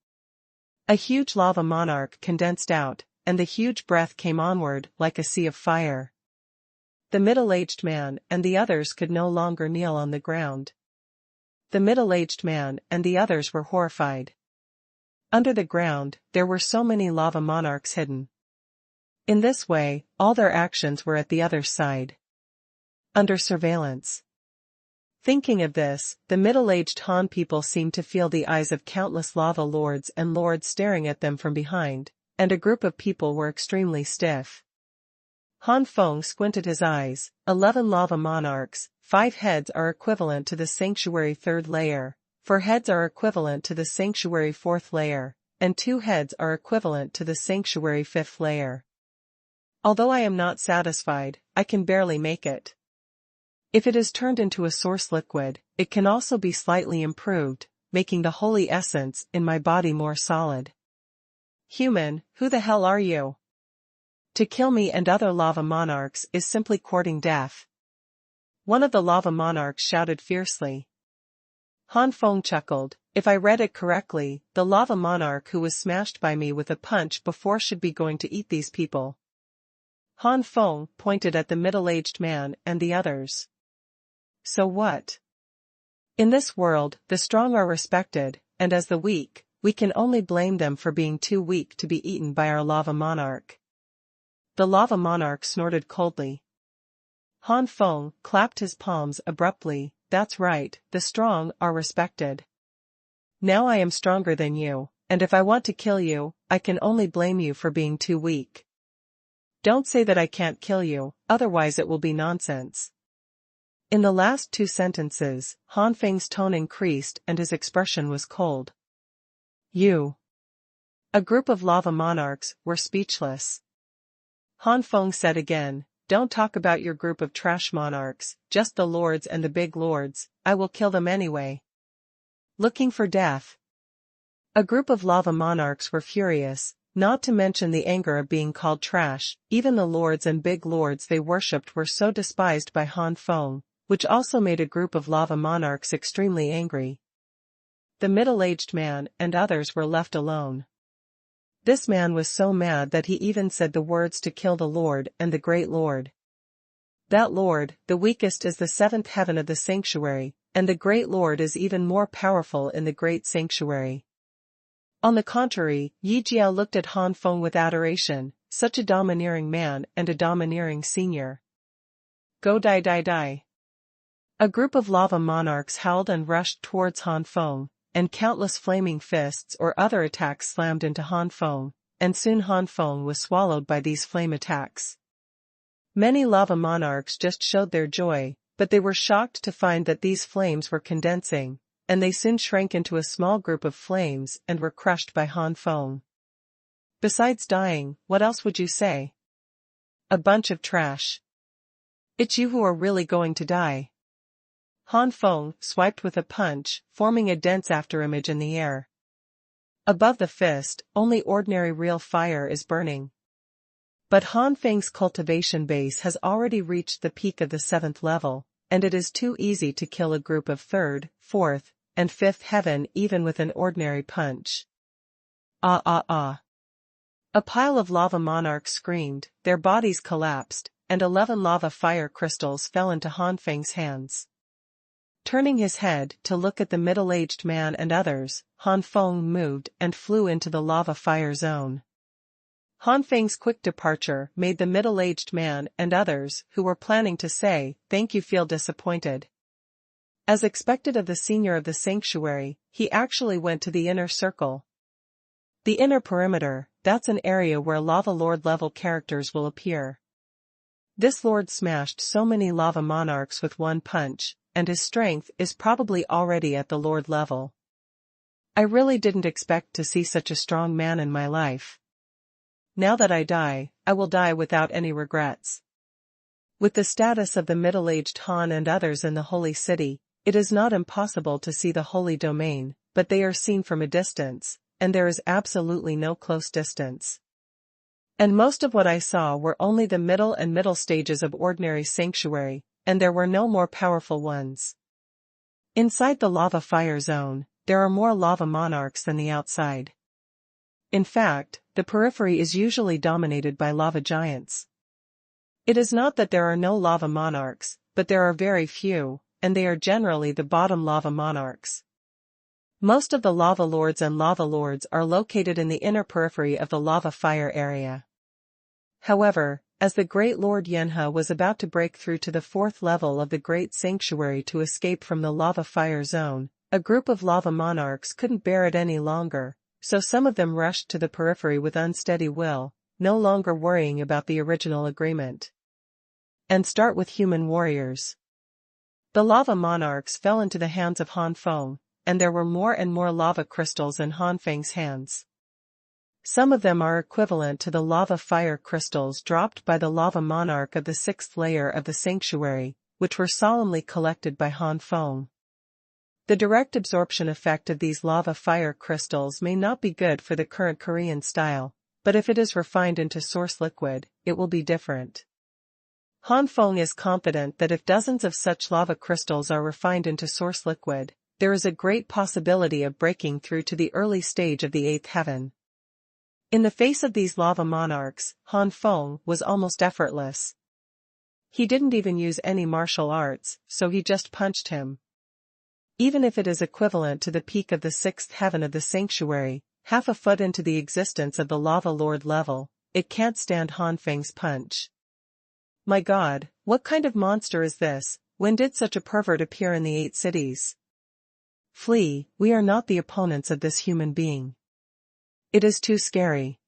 A huge lava monarch condensed out, and the huge breath came onward like a sea of fire. The middle-aged man and the others could no longer kneel on the ground. The middle-aged man and the others were horrified. Under the ground, there were so many lava monarchs hidden. In this way, all their actions were at the other side, under surveillance. Thinking of this, the middle-aged Han people seemed to feel the eyes of countless lava lords and lords staring at them from behind, and a group of people were extremely stiff. Han Feng squinted his eyes. 11 lava monarchs, 5 heads are equivalent to the sanctuary 3rd layer, 4 heads are equivalent to the sanctuary 4th layer, and 2 heads are equivalent to the sanctuary 5th layer. Although I am not satisfied, I can barely make it. If it is turned into a source liquid, it can also be slightly improved, making the holy essence in my body more solid. Human, who the hell are you? To kill me and other lava monarchs is simply courting death. One of the lava monarchs shouted fiercely. Han Feng chuckled. If I read it correctly, the lava monarch who was smashed by me with a punch before should be going to eat these people. Han Feng pointed at the middle-aged man and the others. So what? In this world, the strong are respected, and as the weak, we can only blame them for being too weak to be eaten by our lava monarch. The lava monarch snorted coldly. Han Feng clapped his palms abruptly. That's right, the strong are respected. Now I am stronger than you, and if I want to kill you, I can only blame you for being too weak. Don't say that I can't kill you, otherwise it will be nonsense. In the last 2 sentences, Han Feng's tone increased and his expression was cold. You. A group of lava monarchs were speechless. Han Feng said again, don't talk about your group of trash monarchs, just the lords and the big lords, I will kill them anyway. Looking for death. A group of lava monarchs were furious, not to mention the anger of being called trash. Even the lords and big lords they worshipped were so despised by Han Feng, which also made a group of lava monarchs extremely angry. The middle-aged man and others were left alone. This man was so mad that he even said the words to kill the Lord and the Great Lord. That Lord, the weakest, is the 7th heaven of the sanctuary, and the Great Lord is even more powerful in the Great Sanctuary. On the contrary, Yi Jiao looked at Han Feng with adoration, such a domineering man and a domineering senior. Go die die die. A group of lava monarchs howled and rushed towards Han Feng, and countless flaming fists or other attacks slammed into Han Feng, and soon Han Feng was swallowed by these flame attacks. Many lava monarchs just showed their joy, but they were shocked to find that these flames were condensing, and they soon shrank into a small group of flames and were crushed by Han Feng. Besides dying, what else would you say? A bunch of trash. It's you who are really going to die. Han Feng swiped with a punch, forming a dense afterimage in the air. Above the fist, only ordinary real fire is burning. But Han Feng's cultivation base has already reached the peak of the 7th level, and it is too easy to kill a group of 3rd, 4th, and 5th heaven even with an ordinary punch. Ah ah ah. A pile of lava monarchs screamed, their bodies collapsed, and 11 lava fire crystals fell into Han Feng's hands. Turning his head to look at the middle-aged man and others, Han Feng moved and flew into the lava fire zone. Han Feng's quick departure made the middle-aged man and others who were planning to say thank you feel disappointed. As expected of the senior of the sanctuary, he actually went to the inner circle. The inner perimeter, that's an area where lava lord level characters will appear. This lord smashed so many lava monarchs with one punch, and his strength is probably already at the lord level. I really didn't expect to see such a strong man in my life. Now that I die, I will die without any regrets. With the status of the middle-aged Han and others in the holy city, it is not impossible to see the holy domain, but they are seen from a distance, and there is absolutely no close distance. And most of what I saw were only the middle stages of ordinary sanctuary, and there were no more powerful ones. Inside the lava fire zone, there are more lava monarchs than the outside. In fact, the periphery is usually dominated by lava giants. It is not that there are no lava monarchs, but there are very few, and they are generally the bottom lava monarchs. Most of the lava lords and lava lords are located in the inner periphery of the lava fire area. However, as the great Lord Yenha was about to break through to the fourth level of the great sanctuary to escape from the lava fire zone, a group of lava monarchs couldn't bear it any longer, so some of them rushed to the periphery with unsteady will, no longer worrying about the original agreement. And start with human warriors. The lava monarchs fell into the hands of Han Feng, and there were more and more lava crystals in Han Feng's hands. Some of them are equivalent to the lava fire crystals dropped by the lava monarch of the sixth layer of the sanctuary, which were solemnly collected by Han Feng. The direct absorption effect of these lava fire crystals may not be good for the current Korean style, but if it is refined into source liquid, it will be different. Han Feng is confident that if dozens of such lava crystals are refined into source liquid, there is a great possibility of breaking through to the early stage of the eighth heaven. In the face of these lava monarchs, Han Feng was almost effortless. He didn't even use any martial arts, so he just punched him. Even if it is equivalent to the peak of the sixth heaven of the sanctuary, half a foot into the existence of the lava lord level, it can't stand Han Feng's punch. My God, what kind of monster is this? When did such a pervert appear in the 8 cities? Flee, we are not the opponents of this human being. It is too scary.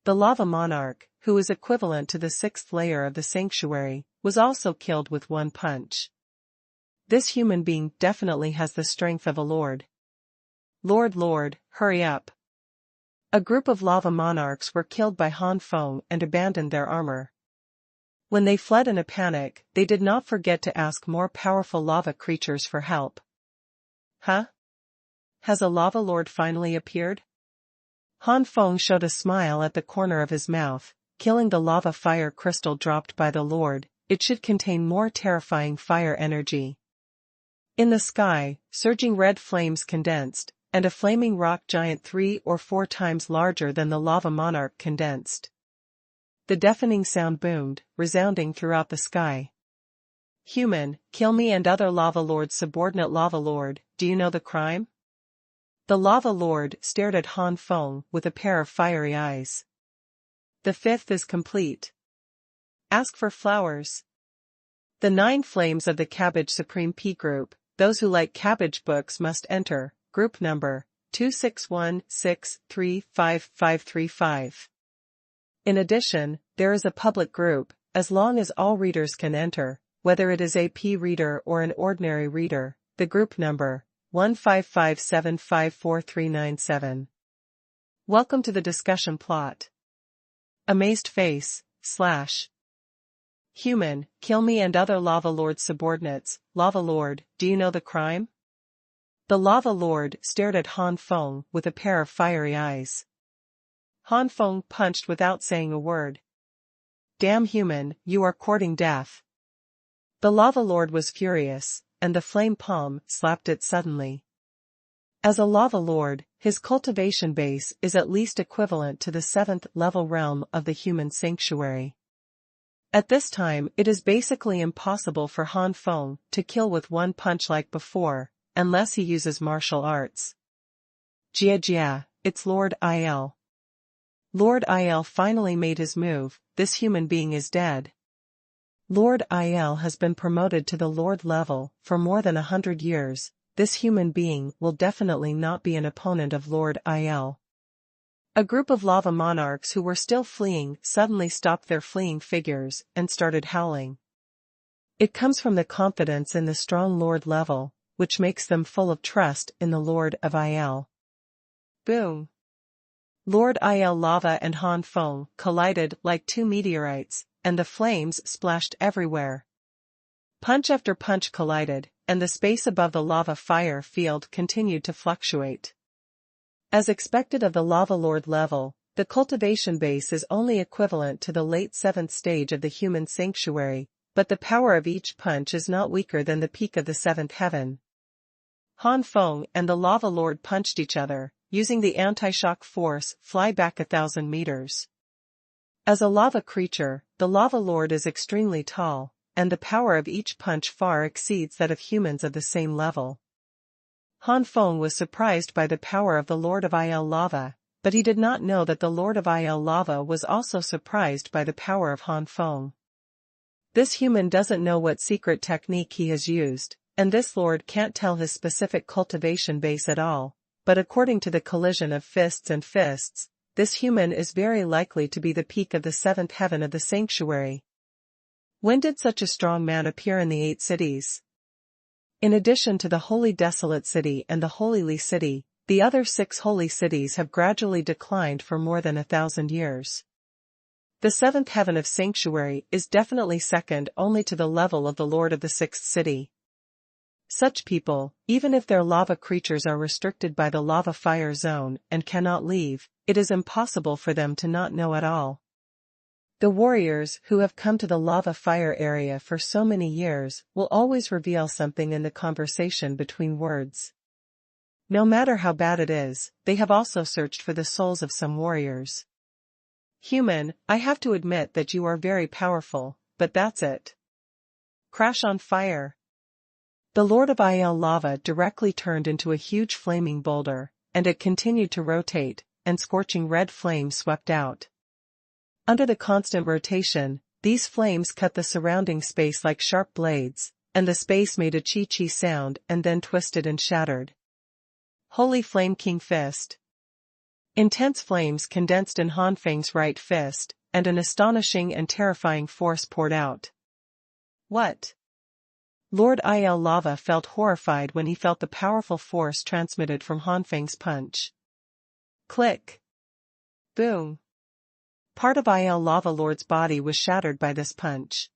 The lava monarch, who is equivalent to the sixth layer of the sanctuary, was also killed with one punch. This human being definitely has the strength of a lord. Lord, hurry up. A group of lava monarchs were killed by Han Feng and abandoned their armor. When they fled in a panic, they did not forget to ask more powerful lava creatures for help. Huh? Has a lava lord finally appeared? Han Feng showed a smile at the corner of his mouth, killing the lava fire crystal dropped by the lord. It should contain more terrifying fire energy. In the sky, surging red flames condensed, and a flaming rock giant 3 or 4 times larger than the lava monarch condensed. The deafening sound boomed, resounding throughout the sky. Human, kill me and other lava lords. Subordinate lava lord, do you know the crime? The lava lord stared at Han Feng with a pair of fiery eyes. The fifth is complete. Ask for flowers. The 9 flames of the Cabbage Supreme P group, those who like cabbage books must enter, group number 261635535. In addition, there is a public group, as long as all readers can enter, whether it is a P reader or an ordinary reader, the group number 155754397. Welcome to the discussion plot. Amazed face, / Human, kill me and other lava lord subordinates. Lava lord, do you know the crime? The lava lord stared at Han Feng with a pair of fiery eyes. Han Feng punched without saying a word. Damn human, you are courting death. The lava lord was furious, and the flame palm slapped it suddenly. As a lava lord, his cultivation base is at least equivalent to the 7th level realm of the human sanctuary. At this time it is basically impossible for Han Feng to kill with one punch like before, unless he uses martial arts. Jia, it's Lord Il. Lord Il finally made his move. This human being is dead. Lord Il has been promoted to the Lord level for more than 100 years. This human being will definitely not be an opponent of Lord Il. A group of lava monarchs who were still fleeing suddenly stopped their fleeing figures and started howling. It comes from the confidence in the strong Lord level, which makes them full of trust in the Lord of Il. Boom! Lord Il lava and Han Feng collided like 2 meteorites, and the flames splashed everywhere. Punch after punch collided, and the space above the lava fire field continued to fluctuate. As expected of the lava lord level, the cultivation base is only equivalent to the late 7th stage of the human sanctuary, but the power of each punch is not weaker than the peak of the 7th heaven. Han Feng and the lava lord punched each other, using the anti-shock force, fly back 1,000 meters. As a lava creature, the lava lord is extremely tall, and the power of each punch far exceeds that of humans of the same level. Han Feng was surprised by the power of the Lord of Il Lava, but he did not know that the Lord of Il Lava was also surprised by the power of Han Feng. This human doesn't know what secret technique he has used, and this lord can't tell his specific cultivation base at all, but according to the collision of fists and fists, this human is very likely to be the peak of the seventh heaven of the sanctuary. When did such a strong man appear in the 8 cities? In addition to the Holy Desolate City and the Holy Li City, the other 6 holy cities have gradually declined for more than 1,000 years. The seventh heaven of sanctuary is definitely second only to the level of the Lord of the 6th city. Such people, even if their lava creatures are restricted by the lava fire zone and cannot leave, it is impossible for them to not know at all. The warriors who have come to the lava fire area for so many years will always reveal something in the conversation between words. No matter how bad it is, they have also searched for the souls of some warriors. Human, I have to admit that you are very powerful, but that's it. Crash on fire. The Lord of Il Lava directly turned into a huge flaming boulder, and it continued to rotate, and scorching red flames swept out. Under the constant rotation, these flames cut the surrounding space like sharp blades, and the space made a chi-chi sound and then twisted and shattered. Holy Flame King Fist. Intense flames condensed in Han Feng's right fist, and an astonishing and terrifying force poured out. What? Lord Il Lava felt horrified when he felt the powerful force transmitted from Han Feng's punch. Click. Boom. Part of Il Lava Lord's body was shattered by this punch.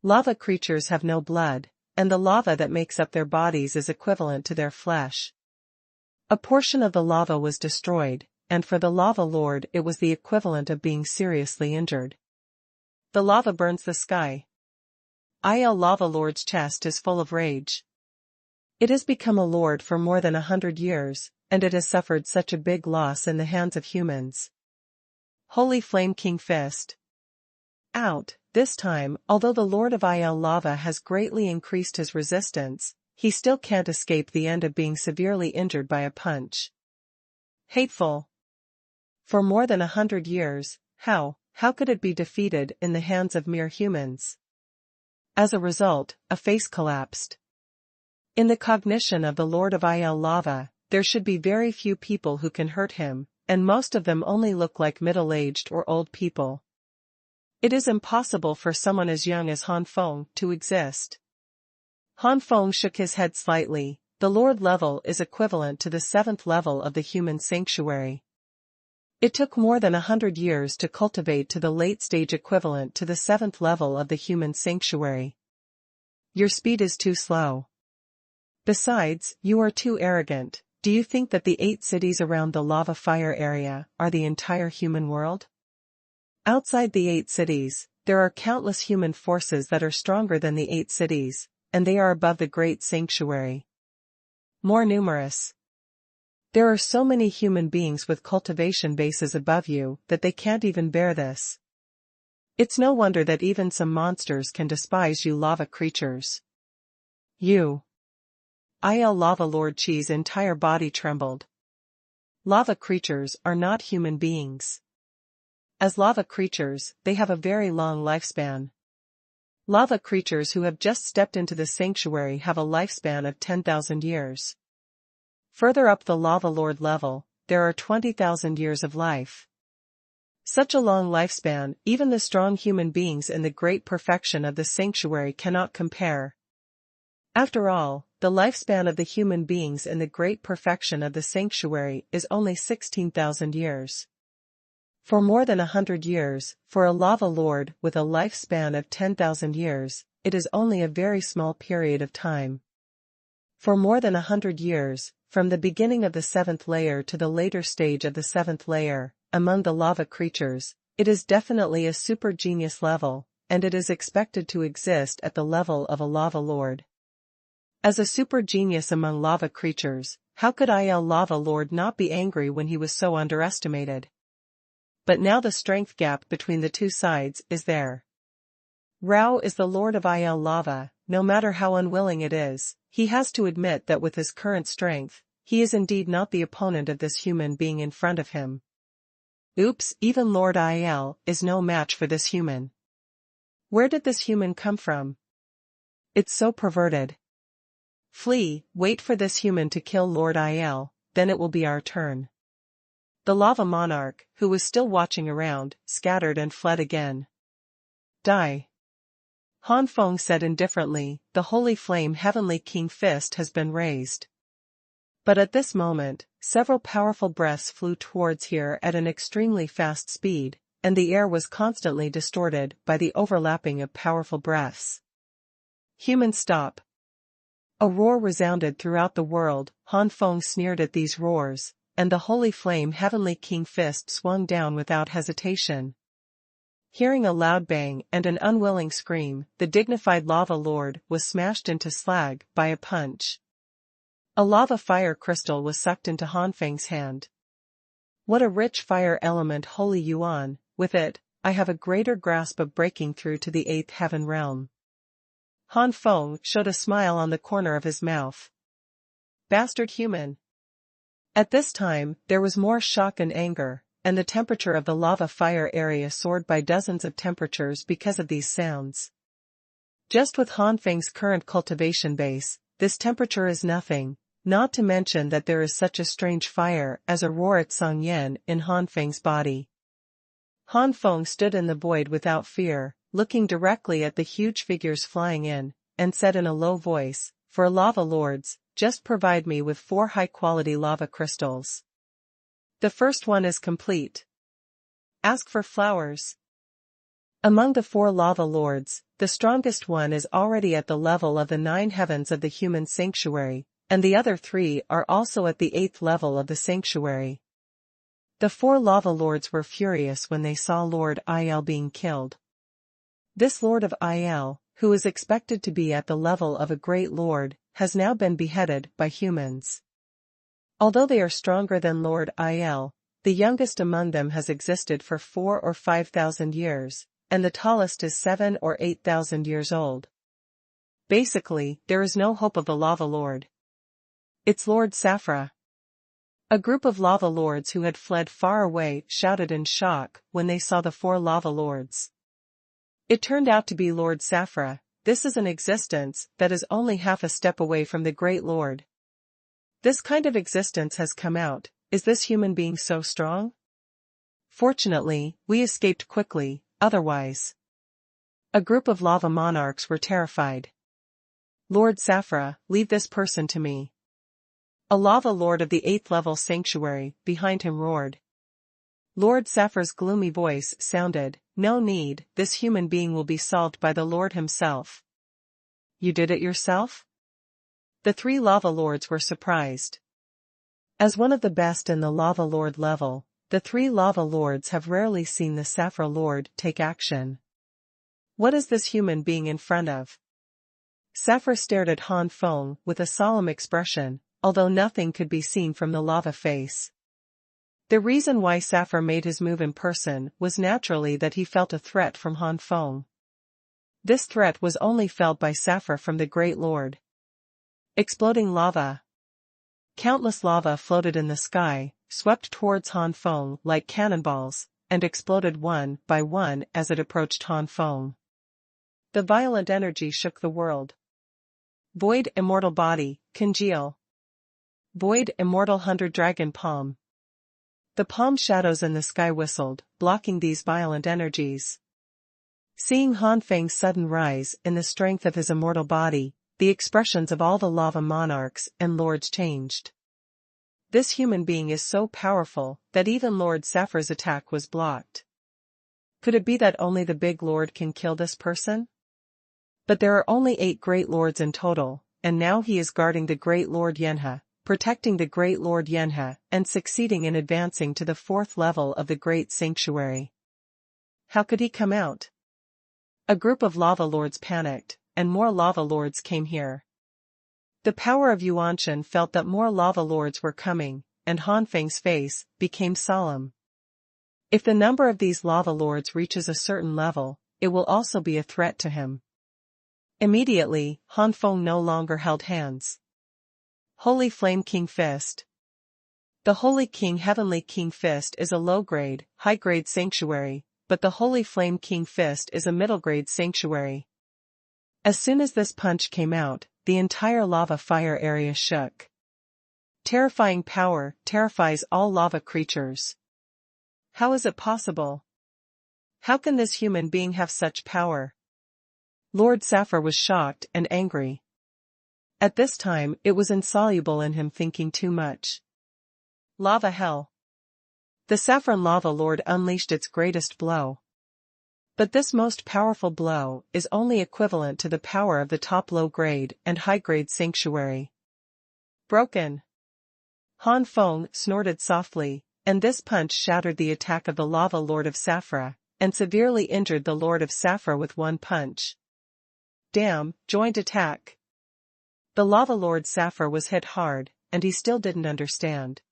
Lava creatures have no blood, and the lava that makes up their bodies is equivalent to their flesh. A portion of the lava was destroyed, and for the lava lord it was the equivalent of being seriously injured. The lava burns the sky. Il Lava Lord's chest is full of rage. It has become a lord for more than 100 years, and it has suffered such a big loss in the hands of humans. Holy Flame King Fist. Out. This time, although the Lord of Il Lava has greatly increased his resistance, he still can't escape the end of being severely injured by a punch. Hateful. For more than 100 years, how could it be defeated in the hands of mere humans? As a result, a face collapsed. In the cognition of the Lord of Il Lava, there should be very few people who can hurt him, and most of them only look like middle-aged or old people. It is impossible for someone as young as Han Feng to exist. Han Feng shook his head slightly. The Lord level is equivalent to the 7th level of the human sanctuary. It took more than 100 years to cultivate to the late stage equivalent to the 7th level of the human sanctuary. Your speed is too slow. Besides, you are too arrogant. Do you think that the 8 cities around the lava fire area are the entire human world? Outside the 8 cities, there are countless human forces that are stronger than the 8 cities, and they are above the great sanctuary. More numerous. There are so many human beings with cultivation bases above you that they can't even bear this. It's no wonder that even some monsters can despise you lava creatures. You. Il Lava Lord Chi's entire body trembled. Lava creatures are not human beings. As lava creatures, they have a very long lifespan. Lava creatures who have just stepped into the sanctuary have a lifespan of 10,000 years. Further up the Lava Lord level, there are 20,000 years of life. Such a long lifespan, even the strong human beings in the great perfection of the sanctuary cannot compare. After all, the lifespan of the human beings in the great perfection of the sanctuary is only 16,000 years. For more than 100 years, for a lava lord with a lifespan of 10,000 years, it is only a very small period of time. For more than 100 years, from the beginning of the 7th layer to the later stage of the 7th layer, among the lava creatures, it is definitely a super genius level, and it is expected to exist at the level of a lava lord. As a super genius among lava creatures, how could Il Lava Lord not be angry when he was so underestimated? But now the strength gap between the two sides is there. Rao is the Lord of Il Lava, no matter how unwilling it is, he has to admit that with his current strength, he is indeed not the opponent of this human being in front of him. Oops, even Lord Il is no match for this human. Where did this human come from? It's so perverted. Flee, wait for this human to kill Lord Il, then it will be our turn. The lava monarch, who was still watching around, scattered and fled again. Die. Han Feng said indifferently, the holy flame heavenly king fist has been raised. But at this moment, several powerful breaths flew towards here at an extremely fast speed, and the air was constantly distorted by the overlapping of powerful breaths. Human stop. A roar resounded throughout the world. Han Feng sneered at these roars, and the holy flame heavenly king fist swung down without hesitation. Hearing a loud bang and an unwilling scream, the dignified lava lord was smashed into slag by a punch. A lava fire crystal was sucked into Han Feng's hand. What a rich fire element, holy Yuan, with it, I have a greater grasp of breaking through to the 8th heaven realm. Han Feng showed a smile on the corner of his mouth. Bastard human. At this time, there was more shock and anger, and the temperature of the lava fire area soared by dozens of temperatures because of these sounds. Just with Han Feng's current cultivation base, this temperature is nothing, not to mention that there is such a strange fire as a roar at Xuanhuan in Han Feng's body. Han Feng stood in the void without fear, looking directly at the huge figures flying in, and said in a low voice, "For lava lords, just provide me with 4 high-quality lava crystals. The first one is complete. Ask for flowers." Among the 4 lava lords, the strongest one is already at the level of the 9 heavens of the human sanctuary, and the other 3 are also at the 8th level of the sanctuary. The 4 lava lords were furious when they saw Lord Il being killed. This Lord of Il, who is expected to be at the level of a great lord, has now been beheaded by humans. Although they are stronger than Lord Il, the youngest among them has existed for 4 or 5,000 years, and the tallest is 7 or 8,000 years old. Basically, there is no hope of the lava lord. It's Lord Safra. A group of lava lords who had fled far away shouted in shock when they saw the 4 lava lords. It turned out to be Lord Safra. This is an existence that is only half a step away from the great lord. This kind of existence has come out. Is this human being so strong? Fortunately, we escaped quickly, otherwise. A group of lava monarchs were terrified. Lord Safra, leave this person to me. A lava lord of the 8th level sanctuary behind him roared. Lord Safra's gloomy voice sounded, no need, this human being will be solved by the Lord himself. You did it yourself? The 3 lava lords were surprised. As one of the best in the lava lord level, the 3 lava lords have rarely seen the Safra lord take action. What is this human being in front of? Safra stared at Han Feng with a solemn expression, although nothing could be seen from the lava face. The reason why Safra made his move in person was naturally that he felt a threat from Han Feng. This threat was only felt by Safra from the Great Lord. Exploding lava. Countless lava floated in the sky, swept towards Han Feng like cannonballs, and exploded one by one as it approached Han Feng. The violent energy shook the world. Void immortal body, congeal. Void immortal 100 dragon palm. The palm shadows in the sky whistled, blocking these violent energies. Seeing Han Feng's sudden rise in the strength of his immortal body, the expressions of all the lava monarchs and lords changed. This human being is so powerful that even Lord Safra's attack was blocked. Could it be that only the big lord can kill this person? But there are only 8 great lords in total, and now he is guarding the great Lord Yenha, protecting the great Lord Yenha, and succeeding in advancing to the 4th level of the great sanctuary. How could he come out? A group of lava lords panicked, and more lava lords came here. The power of Yuanshan felt that more lava lords were coming, and Han Feng's face became solemn. If the number of these lava lords reaches a certain level, it will also be a threat to him. Immediately, Han Feng no longer held hands. Holy Flame King Fist. The Holy King Heavenly King Fist is a low-grade, high-grade sanctuary, but the Holy Flame King Fist is a middle-grade sanctuary. As soon as this punch came out, the entire lava fire area shook. Terrifying power terrifies all lava creatures. How is it possible? How can this human being have such power? Lord Saphir was shocked and angry. At this time, it was insoluble in him thinking too much. Lava Hell. The Saffron Lava Lord unleashed its greatest blow. But this most powerful blow is only equivalent to the power of the top low-grade and high-grade sanctuary. Broken. Han Feng snorted softly, and this punch shattered the attack of the Lava Lord of Saphra, and severely injured the Lord of Saphra with one punch. Damn, joint attack. The Lava Lord Saphra was hit hard, and he still didn't understand.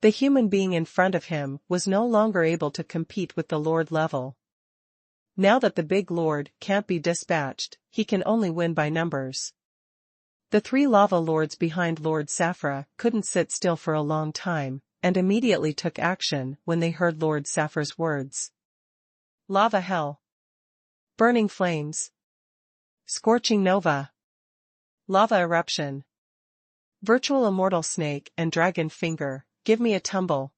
The human being in front of him was no longer able to compete with the Lord level. Now that the big Lord can't be dispatched, he can only win by numbers. The three lava lords behind Lord Saphra couldn't sit still for a long time, and immediately took action when they heard Lord Saphra's words. Lava Hell. Burning Flames. Scorching Nova. Lava Eruption. Virtual Immortal Snake and Dragon Finger, give me a tumble.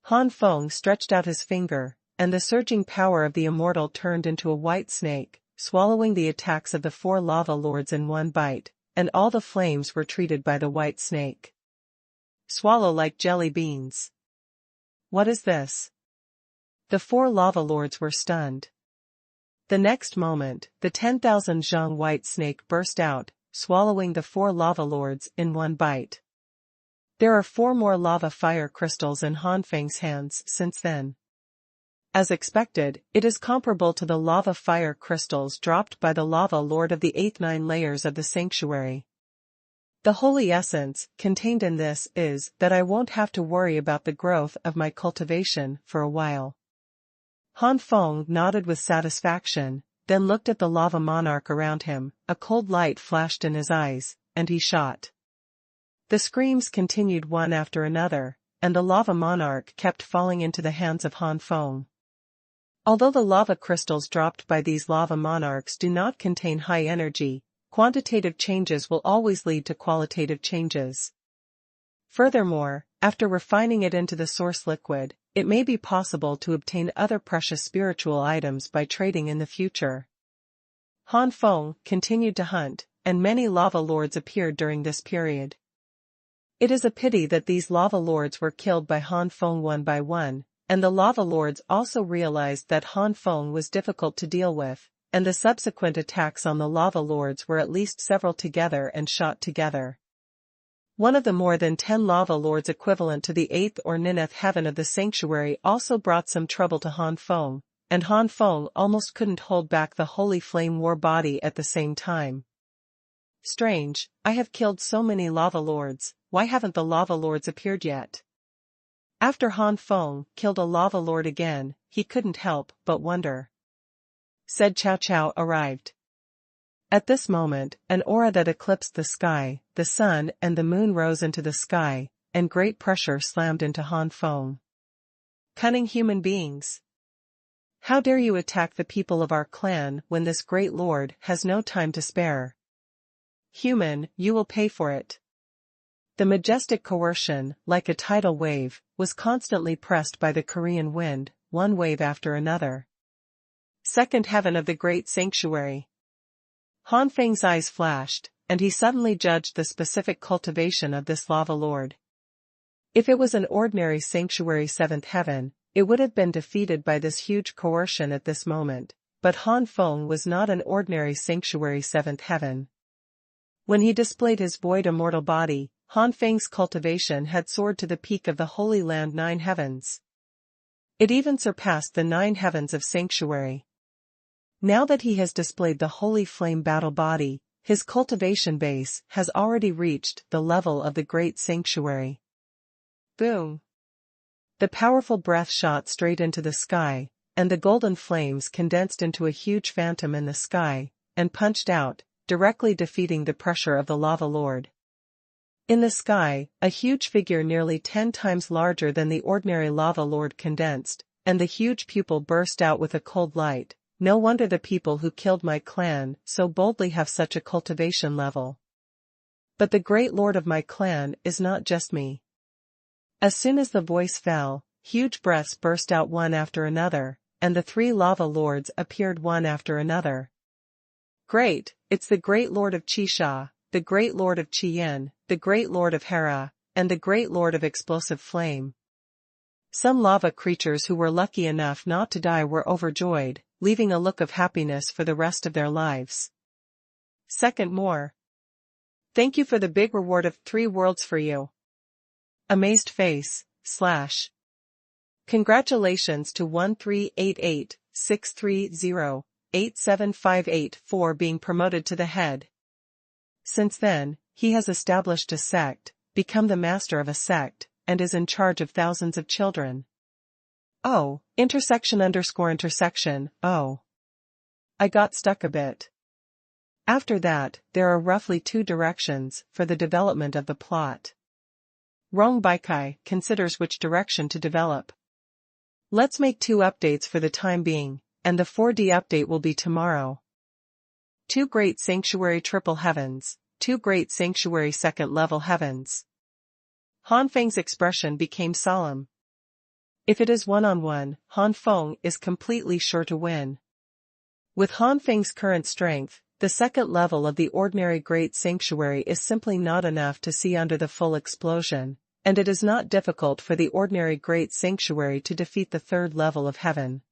Han Feng stretched out his finger, and the surging power of the Immortal turned into a white snake, swallowing the attacks of the four lava lords in one bite, and all the flames were treated by the white snake. Swallow like jelly beans. What is this? The four lava lords were stunned. The next moment, the 10,000 zhang white snake burst out, swallowing the four lava lords in one bite. There are 4 more lava fire crystals in Han Feng's hands since then. As expected, it is comparable to the lava fire crystals dropped by the lava lord of the 8th 9 layers of the sanctuary. The holy essence contained in this is that I won't have to worry about the growth of my cultivation for a while. Han Feng nodded with satisfaction, then looked at the lava monarch around him. A cold light flashed in his eyes, and he shot. The screams continued one after another, and the lava monarch kept falling into the hands of Han Feng. Although the lava crystals dropped by these lava monarchs do not contain high energy, quantitative changes will always lead to qualitative changes. Furthermore, after refining it into the source liquid, it may be possible to obtain other precious spiritual items by trading in the future. Han Feng continued to hunt, and many lava lords appeared during this period. It is a pity that these lava lords were killed by Han Feng one by one, and the lava lords also realized that Han Feng was difficult to deal with, and the subsequent attacks on the lava lords were at least several together and shot together. One of the more than 10 lava lords equivalent to the 8th or 9th heaven of the sanctuary also brought some trouble to Han Feng, and Han Feng almost couldn't hold back the holy flame war body at the same time. Strange, I have killed so many lava lords, why haven't the lava lords appeared yet? After Han Feng killed a lava lord again, he couldn't help but wonder. Said Cao Cao arrived. At this moment, an aura that eclipsed the sky, the sun and the moon rose into the sky, and great pressure slammed into Han Feng. Cunning human beings! How dare you attack the people of our clan when this great lord has no time to spare? Human, you will pay for it. The majestic coercion, like a tidal wave, was constantly pressed by the Korean wind, one wave after another. Second heaven of the great sanctuary. Han Feng's eyes flashed, and he suddenly judged the specific cultivation of this lava lord. If it was an ordinary sanctuary 7th heaven, it would have been defeated by this huge coercion at this moment, but Han Feng was not an ordinary sanctuary 7th heaven. When he displayed his void immortal body, Han Feng's cultivation had soared to the peak of the Holy Land 9 heavens. It even surpassed the 9 heavens of sanctuary. Now that he has displayed the holy flame battle body, his cultivation base has already reached the level of the great sanctuary. Boom! The powerful breath shot straight into the sky, and the golden flames condensed into a huge phantom in the sky, and punched out, directly defeating the pressure of the lava lord. In the sky, a huge figure nearly 10 times larger than the ordinary lava lord condensed, and the huge pupil burst out with a cold light. No wonder the people who killed my clan so boldly have such a cultivation level. But the great lord of my clan is not just me. As soon as the voice fell, huge breaths burst out one after another, and the 3 lava lords appeared one after another. Great, it's the great lord of Chi, the great lord of Chien, the great lord of Hera, and the great lord of explosive flame. Some lava creatures who were lucky enough not to die were overjoyed, leaving a look of happiness for the rest of their lives. Second more. Thank you for the big reward of 3 worlds for you. Amazed face, / Congratulations to 1388-630-8758 for being promoted to the head. Since then, he has established a sect, become the master of a sect, and is in charge of thousands of children. Oh, ___, oh. I got stuck a bit. After that, there are roughly 2 directions for the development of the plot. Chi Bai Cai considers which direction to develop. Let's make 2 updates for the time being, and the 4D update will be tomorrow. 2 Great Sanctuary Triple Heavens, 2 Great Sanctuary Second Level Heavens. Han Feng's expression became solemn. If it is one-on-one, Han Feng is completely sure to win. With Han Feng's current strength, the second level of the ordinary Great Sanctuary is simply not enough to see under the full explosion, and it is not difficult for the ordinary Great Sanctuary to defeat the third level of heaven.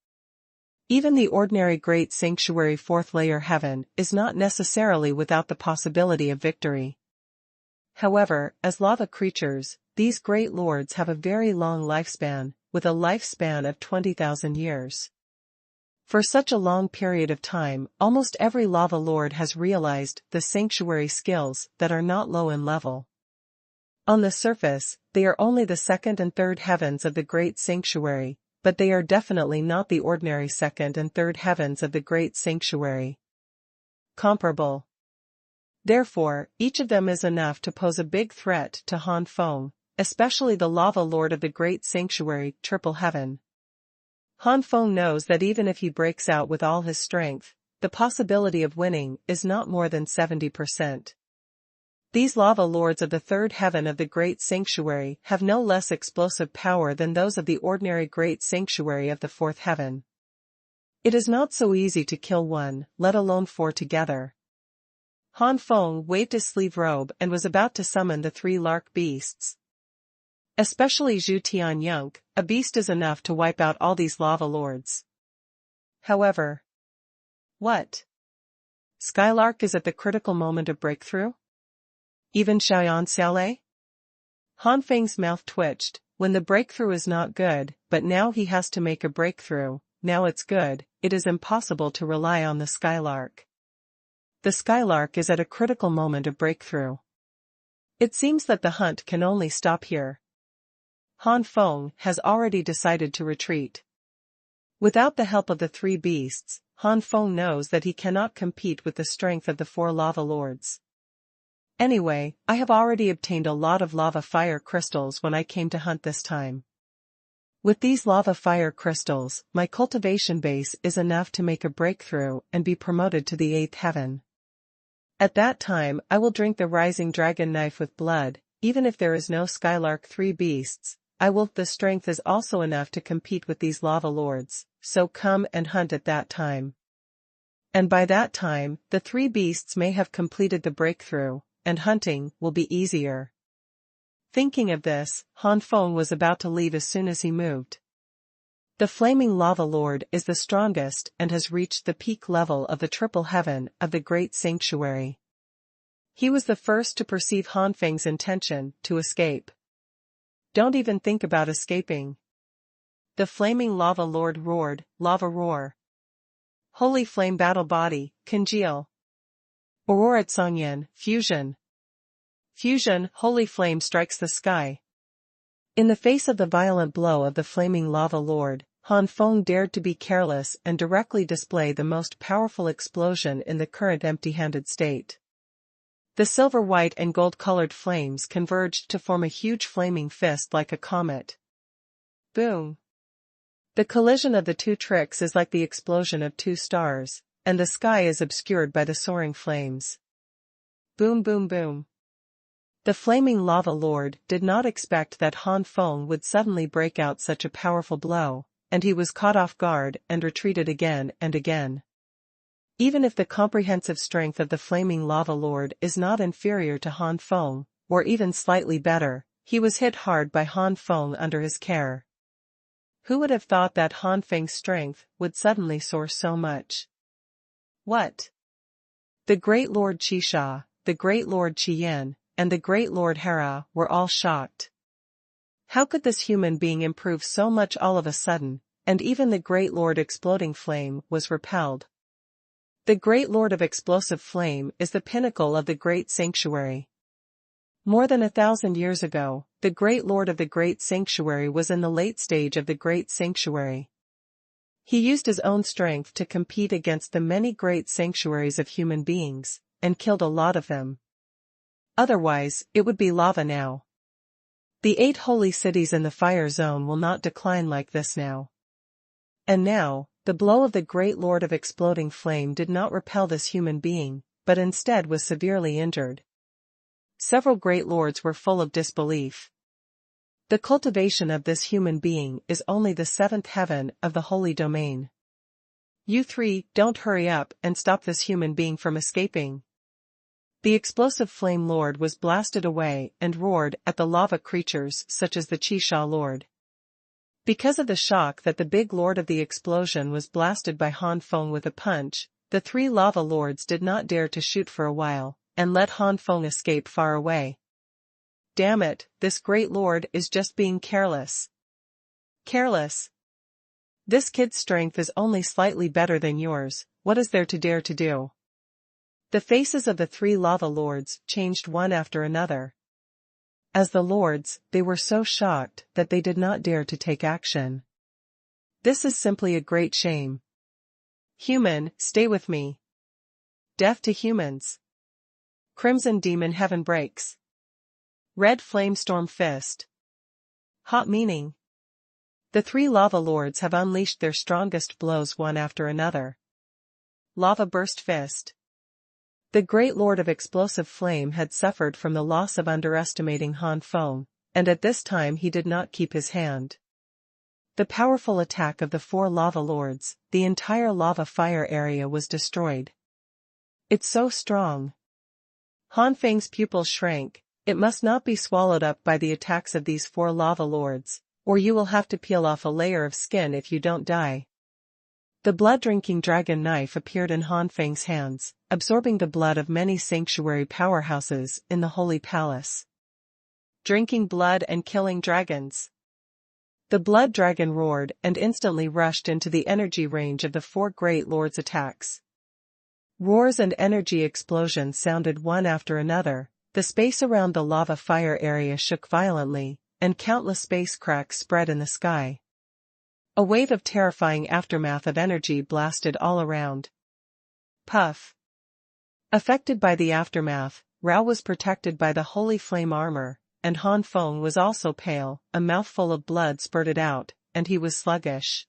Even the ordinary Great Sanctuary fourth layer heaven is not necessarily without the possibility of victory. However, as lava creatures, these great lords have a very long lifespan, with a lifespan of 20,000 years. For such a long period of time, almost every lava lord has realized the sanctuary skills that are not low in level. On the surface, they are only the second and third heavens of the Great Sanctuary, but they are definitely not the ordinary second and third heavens of the Great Sanctuary. Comparable. Therefore, each of them is enough to pose a big threat to Han Feng, especially the lava lord of the Great Sanctuary, Triple Heaven. Han Feng knows that even if he breaks out with all his strength, the possibility of winning is not more than 70%. These lava lords of the third heaven of the Great Sanctuary have no less explosive power than those of the ordinary Great Sanctuary of the fourth heaven. It is not so easy to kill one, let alone 4 together. Han Feng waved his sleeve robe and was about to summon the 3 lark beasts. Especially Zhu Tianyunk, a beast is enough to wipe out all these lava lords. However, what? Skylark is at the critical moment of breakthrough? Even Xiaoyan Xiaolei? Han Feng's mouth twitched. When the breakthrough is not good, but now he has to make a breakthrough, now it's good, it is impossible to rely on the Skylark. The Skylark is at a critical moment of breakthrough. It seems that the hunt can only stop here. Han Feng has already decided to retreat. Without the help of the 3 beasts, Han Feng knows that he cannot compete with the strength of the 4 lava lords. Anyway, I have already obtained a lot of lava fire crystals when I came to hunt this time. With these lava fire crystals, my cultivation base is enough to make a breakthrough and be promoted to the 8th heaven. At that time I will drink the rising dragon knife with blood, even if there is no Skylark 3 beasts. The strength is also enough to compete with these lava lords, so come and hunt at that time. And by that time, the 3 beasts may have completed the breakthrough, and hunting will be easier. Thinking of this, Han Feng was about to leave as soon as he moved. The flaming lava lord is the strongest and has reached the peak level of the triple heaven of the Great Sanctuary. He was the first to perceive Han Feng's intention to escape. Don't even think about escaping. The flaming lava lord roared, lava roar. Holy flame battle body, congeal. Aurora Tsongyan, fusion. Fusion, holy flame strikes the sky. In the face of the violent blow of the flaming lava lord, Han Feng dared to be careless and directly display the most powerful explosion in the current empty-handed state. The silver, white and gold-colored flames converged to form a huge flaming fist like a comet. Boom! The collision of the two tricks is like the explosion of two stars, and the sky is obscured by the soaring flames. Boom, boom, boom. The flaming lava lord did not expect that Han Feng would suddenly break out such a powerful blow, and he was caught off guard and retreated again and again. Even if the comprehensive strength of the flaming lava lord is not inferior to Han Feng, or even slightly better, he was hit hard by Han Feng under his care. Who would have thought that Han Feng's strength would suddenly soar so much? What? The great Lord Qisha, the great Lord Qian, and the great Lord Hera were all shocked. How could this human being improve so much all of a sudden, and even the great Lord Exploding Flame was repelled. The great Lord of Explosive Flame is the pinnacle of the Great Sanctuary. More than 1,000 years ago, the great Lord of the Great Sanctuary was in the late stage of the Great Sanctuary. He used his own strength to compete against the many great sanctuaries of human beings, and killed a lot of them. Otherwise, it would be lava now. The 8 holy cities in the fire zone will not decline like this now. And now, the blow of the great Lord of Exploding Flame did not repel this human being, but instead was severely injured. Several great lords were full of disbelief. The cultivation of this human being is only the 7th heaven of the holy domain. You three, don't hurry up and stop this human being from escaping. The explosive flame lord was blasted away and roared at the lava creatures such as the Qisha lord. Because of the shock that the big lord of the explosion was blasted by Han Feng with a punch, the 3 lava lords did not dare to shoot for a while, and let Han Feng escape far away. Damn it, this great lord is just being careless. Careless? This kid's strength is only slightly better than yours, what is there to dare to do? The faces of the 3 lava lords changed one after another. As the lords, they were so shocked that they did not dare to take action. This is simply a great shame. Human, stay with me. Death to humans. Crimson Demon Heaven breaks. Red Flame Storm Fist. Hot meaning. The 3 lava lords have unleashed their strongest blows one after another. Lava Burst Fist. The great Lord of Explosive Flame had suffered from the loss of underestimating Han Feng, and at this time he did not keep his hand. The powerful attack of the 4 lava lords, the entire lava fire area was destroyed. It's so strong. Han Feng's pupils shrank. It must not be swallowed up by the attacks of these 4 lava lords, or you will have to peel off a layer of skin if you don't die. The blood-drinking dragon knife appeared in Han Feng's hands, absorbing the blood of many sanctuary powerhouses in the Holy Palace. Drinking blood and killing dragons. The blood dragon roared and instantly rushed into the energy range of the 4 great lords' attacks. Roars and energy explosions sounded one after another, the space around the lava fire area shook violently, and countless space cracks spread in the sky. A wave of terrifying aftermath of energy blasted all around. Puff. Affected by the aftermath, Rao was protected by the holy flame armor, and Han Feng was also pale, a mouthful of blood spurted out, and he was sluggish.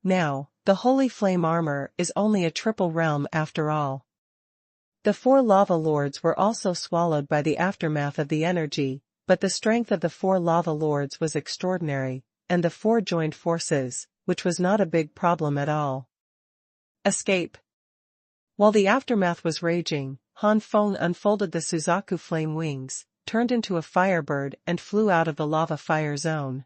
Now, the holy flame armor is only a triple realm after all. The 4 lava lords were also swallowed by the aftermath of the energy, but the strength of the 4 lava lords was extraordinary, and the 4 joined forces, which was not a big problem at all. Escape. While the aftermath was raging, Han Feng unfolded the Suzaku flame wings, turned into a firebird and flew out of the lava fire zone.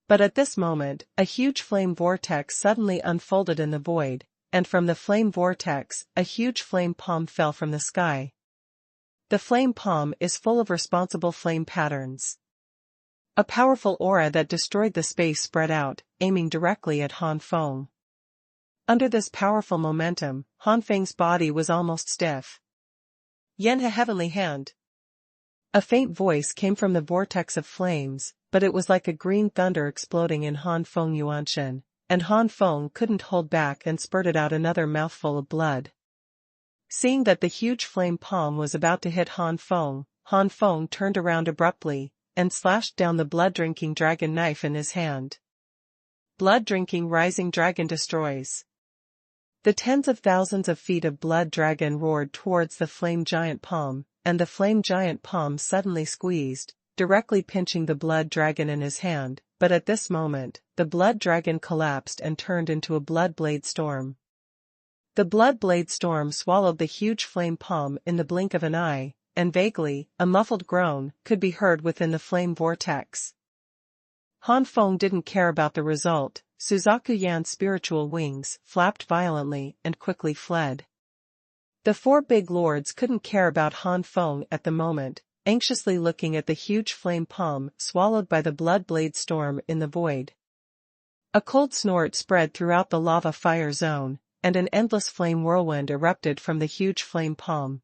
But at this moment, a huge flame vortex suddenly unfolded in the void, and from the flame vortex, a huge flame palm fell from the sky. The flame palm is full of responsible flame patterns. A powerful aura that destroyed the space spread out, aiming directly at Han Feng. Under this powerful momentum, Han Feng's body was almost stiff, Yanha heavenly hand. A faint voice came from the vortex of flames, but it was like a green thunder exploding in Han Feng Yuanshan, and Han Feng couldn't hold back and spurted out another mouthful of blood. Seeing that the huge flame palm was about to hit Han Feng turned around abruptly, and slashed down the blood-drinking dragon knife in his hand. Blood-drinking rising dragon destroys. The tens of thousands of feet of blood dragon roared towards the flame giant palm, and the flame giant palm suddenly squeezed, directly pinching the blood dragon in his hand, but at this moment, the blood dragon collapsed and turned into a blood blade storm. The blood blade storm swallowed the huge flame palm in the blink of an eye, and vaguely, a muffled groan could be heard within the flame vortex. Han Feng didn't care about the result. Suzaku Yan's spiritual wings flapped violently and quickly fled. The four big lords couldn't care about Han Feng at the moment, anxiously looking at the huge flame palm swallowed by the blood blade storm in the void. A cold snort spread throughout the lava fire zone, and an endless flame whirlwind erupted from the huge flame palm.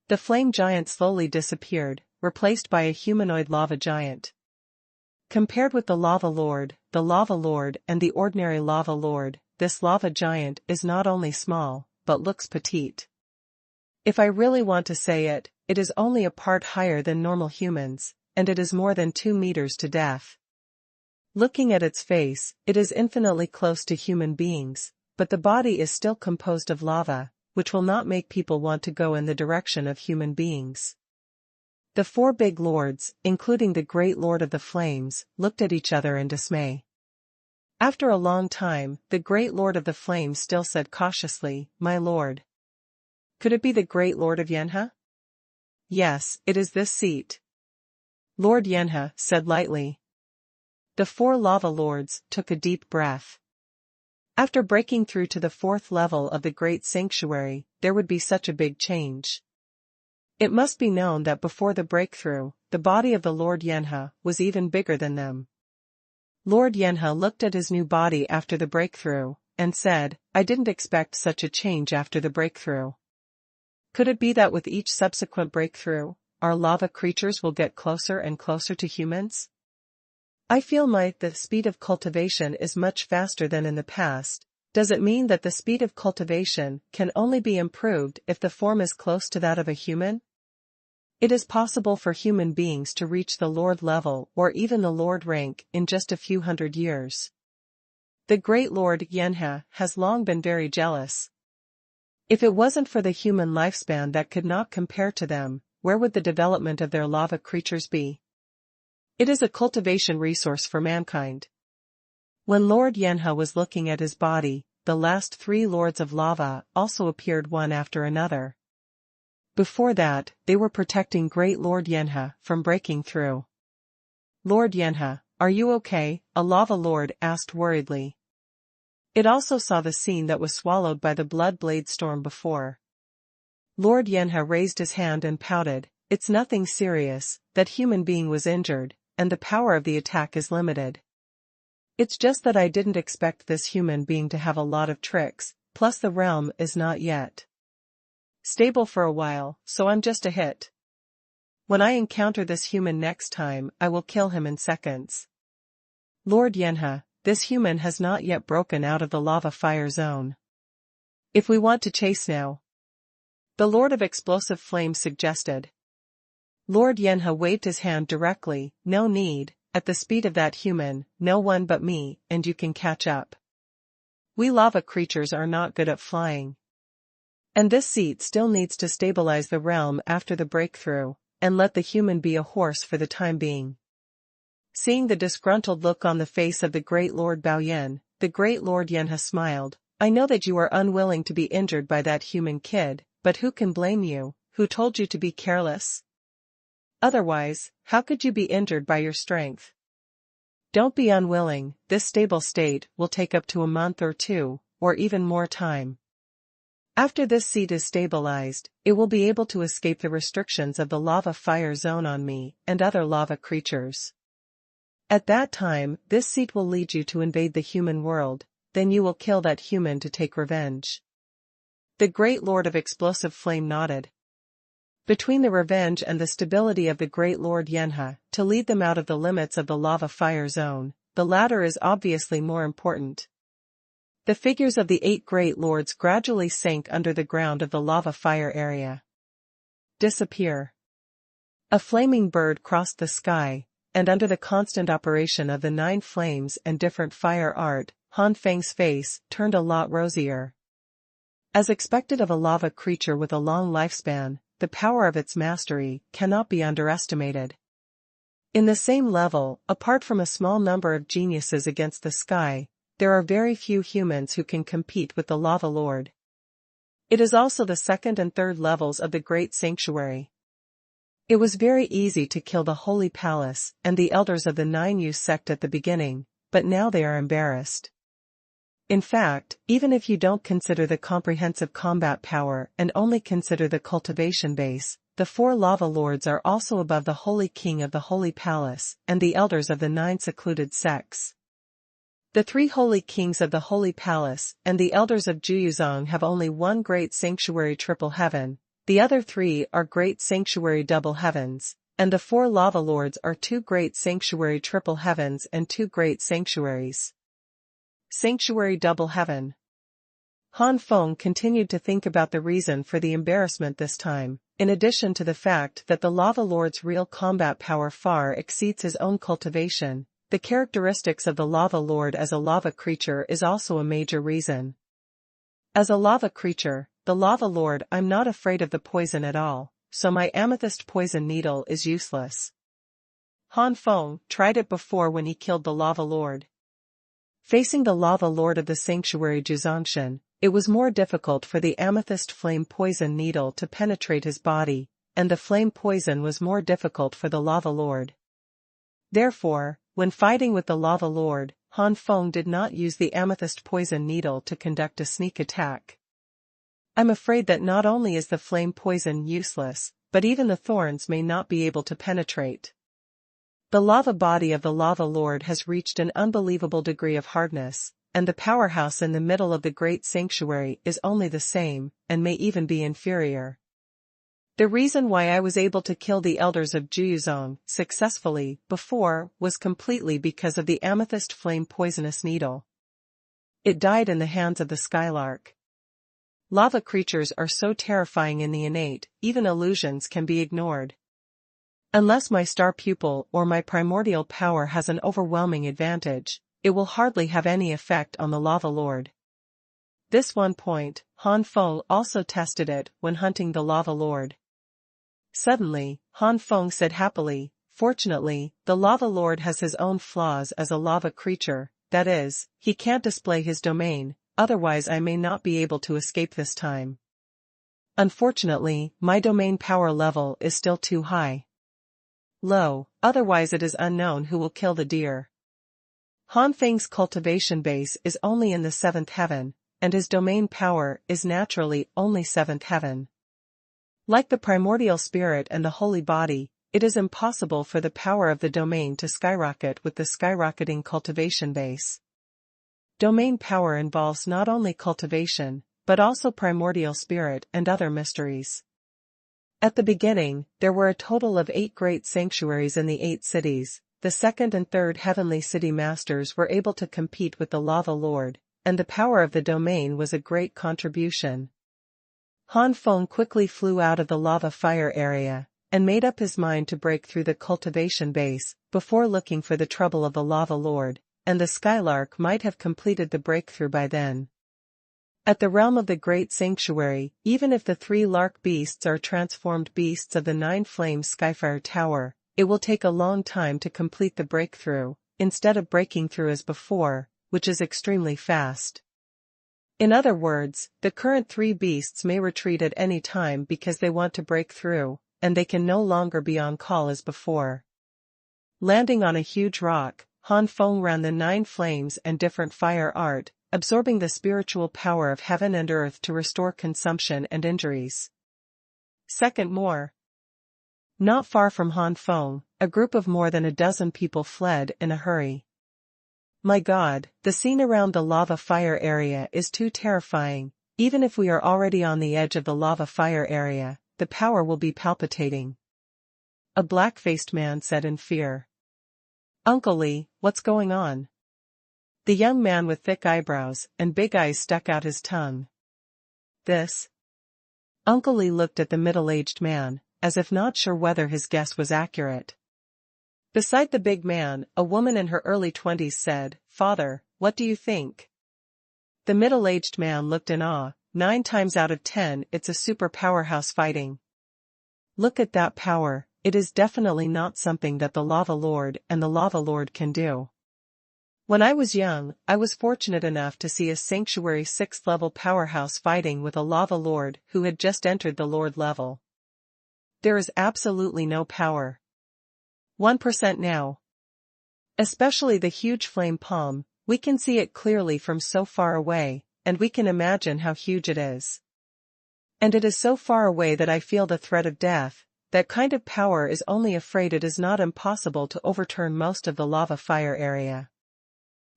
The flame giant slowly disappeared, replaced by a humanoid lava giant. Compared with the lava lord, and the ordinary lava lord, this lava giant is not only small, but looks petite. If I really want to say it, it is only a part higher than normal humans, and it is more than 2 meters to depth. Looking at its face, it is infinitely close to human beings, but the body is still composed of lava, which will not make people want to go in the direction of human beings. The four big lords, including the great lord of the flames, looked at each other in dismay. After a long time, the great lord of the flames still said cautiously, "My lord. Could it be the great lord of Yanha?" "Yes, it is this seat." Lord Yanha said lightly. The four lava lords took a deep breath. After breaking through to the 4th level of the great sanctuary, there would be such a big change. It must be known that before the breakthrough, the body of the Lord Yanha was even bigger than them. Lord Yanha looked at his new body after the breakthrough, and said, "I didn't expect such a change after the breakthrough. Could it be that with each subsequent breakthrough, our lava creatures will get closer and closer to humans? I feel the speed of cultivation is much faster than in the past. Does it mean that the speed of cultivation can only be improved if the form is close to that of a human? It is possible for human beings to reach the Lord level or even the Lord rank in just a few hundred years. The great Lord Yanha has long been very jealous. If it wasn't for the human lifespan that could not compare to them, where would the development of their lava creatures be? It is a cultivation resource for mankind." When Lord Yanha was looking at his body, the last 3 lords of lava also appeared one after another. Before that, they were protecting great Lord Yanha from breaking through. "Lord Yanha, are you okay?" a lava lord asked worriedly. It also saw the scene that was swallowed by the blood blade storm before. Lord Yanha raised his hand and pouted, "It's nothing serious, that human being was injured, and the power of the attack is limited. It's just that I didn't expect this human being to have a lot of tricks, plus the realm is not yet stable for a while, so I'm just a hit. When I encounter this human next time, I will kill him in seconds." "Lord Yanha, this human has not yet broken out of the lava fire zone. If we want to chase now," the Lord of Explosive Flame suggested. Lord Yanha waved his hand directly, "No need, at the speed of that human, no one but me, and you can catch up. We lava creatures are not good at flying. And this seat still needs to stabilize the realm after the breakthrough, and let the human be a horse for the time being." Seeing the disgruntled look on the face of the great Lord Baoyan, the great Lord Yanha smiled, "I know that you are unwilling to be injured by that human kid, but who can blame you? Who told you to be careless? Otherwise, how could you be injured by your strength? Don't be unwilling, this stable state will take up to a month or 2, or even more time. After this seat is stabilized, it will be able to escape the restrictions of the lava fire zone on me and other lava creatures. At that time, this seat will lead you to invade the human world, then you will kill that human to take revenge." The great Lord of Explosive Flame nodded. between the revenge and the stability of the great Lord Yenha, to lead them out of the limits of the lava fire zone, the latter is obviously more important. The figures of the 8 great lords gradually sank under the ground of the lava fire area. Disappear. A flaming bird crossed the sky, and under the constant operation of the 9 flames and different fire art, Han Feng's face turned a lot rosier. As expected of a lava creature with a long lifespan, the power of its mastery cannot be underestimated. In the same level, apart from a small number of geniuses against the sky, there are very few humans who can compete with the Lava Lord. It is also the second and third levels of the Great Sanctuary. It was very easy to kill the Holy Palace and the elders of the 9 sect at the beginning, but now they are embarrassed. In fact, even if you don't consider the comprehensive combat power and only consider the cultivation base, the 4 lava lords are also above the Holy King of the Holy Palace and the elders of the 9 secluded sects. The 3 holy kings of the Holy Palace and the elders of Juyuzong have only one great sanctuary triple heaven, the other 3 are great sanctuary double heavens, and the 4 lava lords are 2 great sanctuary triple heavens and 2 great sanctuaries. Sanctuary double heaven. Han Feng continued to think about the reason for the embarrassment this time, in addition to the fact that the lava lord's real combat power far exceeds his own cultivation. The characteristics of the lava lord as a lava creature is also a major reason. As a lava creature, the lava lord, I'm not afraid of the poison at all, so my amethyst poison needle is useless. Han Feng tried it before when he killed the lava lord. Facing the lava lord of the sanctuary Juzongshan, it was more difficult for the amethyst flame poison needle to penetrate his body, and the flame poison was more difficult for the lava lord. Therefore, when fighting with the lava lord, Han Feng did not use the amethyst poison needle to conduct a sneak attack. I'm afraid that not only is the flame poison useless, but even the thorns may not be able to penetrate. The lava body of the lava lord has reached an unbelievable degree of hardness, and the powerhouse in the middle of the great sanctuary is only the same, and may even be inferior. The reason why I was able to kill the elders of Juyuzong successfully before was completely because of the amethyst flame poisonous needle. It died in the hands of the skylark. Lava creatures are so terrifying in the innate, even illusions can be ignored. Unless my star pupil or my primordial power has an overwhelming advantage, it will hardly have any effect on the lava lord. This one point, Han Feng also tested it when hunting the lava lord. Suddenly, Han Feng said happily, "Fortunately, the lava lord has his own flaws as a lava creature, that is, he can't display his domain, otherwise I may not be able to escape this time. Unfortunately, my domain power level is still too high. Low, otherwise it is unknown who will kill the deer." Han Feng's cultivation base is only in the 7th heaven, and his domain power is naturally only 7th heaven. Like the primordial spirit and the holy body, it is impossible for the power of the domain to skyrocket with the skyrocketing cultivation base. Domain power involves not only cultivation, but also primordial spirit and other mysteries. At the beginning, there were a total of 8 great sanctuaries in the 8 cities. The 2nd and 3rd heavenly city masters were able to compete with the lava lord, and the power of the domain was a great contribution. Han Feng quickly flew out of the lava fire area, and made up his mind to break through the cultivation base, before looking for the trouble of the lava lord, and the skylark might have completed the breakthrough by then. At the realm of the great sanctuary, even if the 3 lark beasts are transformed beasts of the 9 Flame Skyfire Tower, it will take a long time to complete the breakthrough, instead of breaking through as before, which is extremely fast. In other words, the current 3 beasts may retreat at any time because they want to break through, and they can no longer be on call as before. Landing on a huge rock, Han Feng ran the 9 flames and different fire art, absorbing the spiritual power of heaven and earth to restore consumption and injuries. Second more. Not far from Han Feng, a group of more than a dozen people fled in a hurry. My God, the scene around the lava fire area is too terrifying. Even if we are already on the edge of the lava fire area, the power will be palpitating. A black-faced man said in fear. Uncle Li, what's going on? The young man with thick eyebrows and big eyes stuck out his tongue. This? Uncle Li looked at the middle-aged man, as if not sure whether his guess was accurate. Beside the big man, a woman in her early 20s said, Father, what do you think? The middle-aged man looked in awe. 9 times out of 10 it's a super powerhouse fighting. Look at that power, it is definitely not something that the Lava Lord and the Lava Lord can do. When I was young, I was fortunate enough to see a Sanctuary 6th level powerhouse fighting with a Lava Lord who had just entered the Lord level. There is absolutely no power. 1% now. Especially the huge flame palm, we can see it clearly from so far away, and we can imagine how huge it is. And it is so far away that I feel the threat of death. That kind of power is only afraid it is not impossible to overturn most of the lava fire area.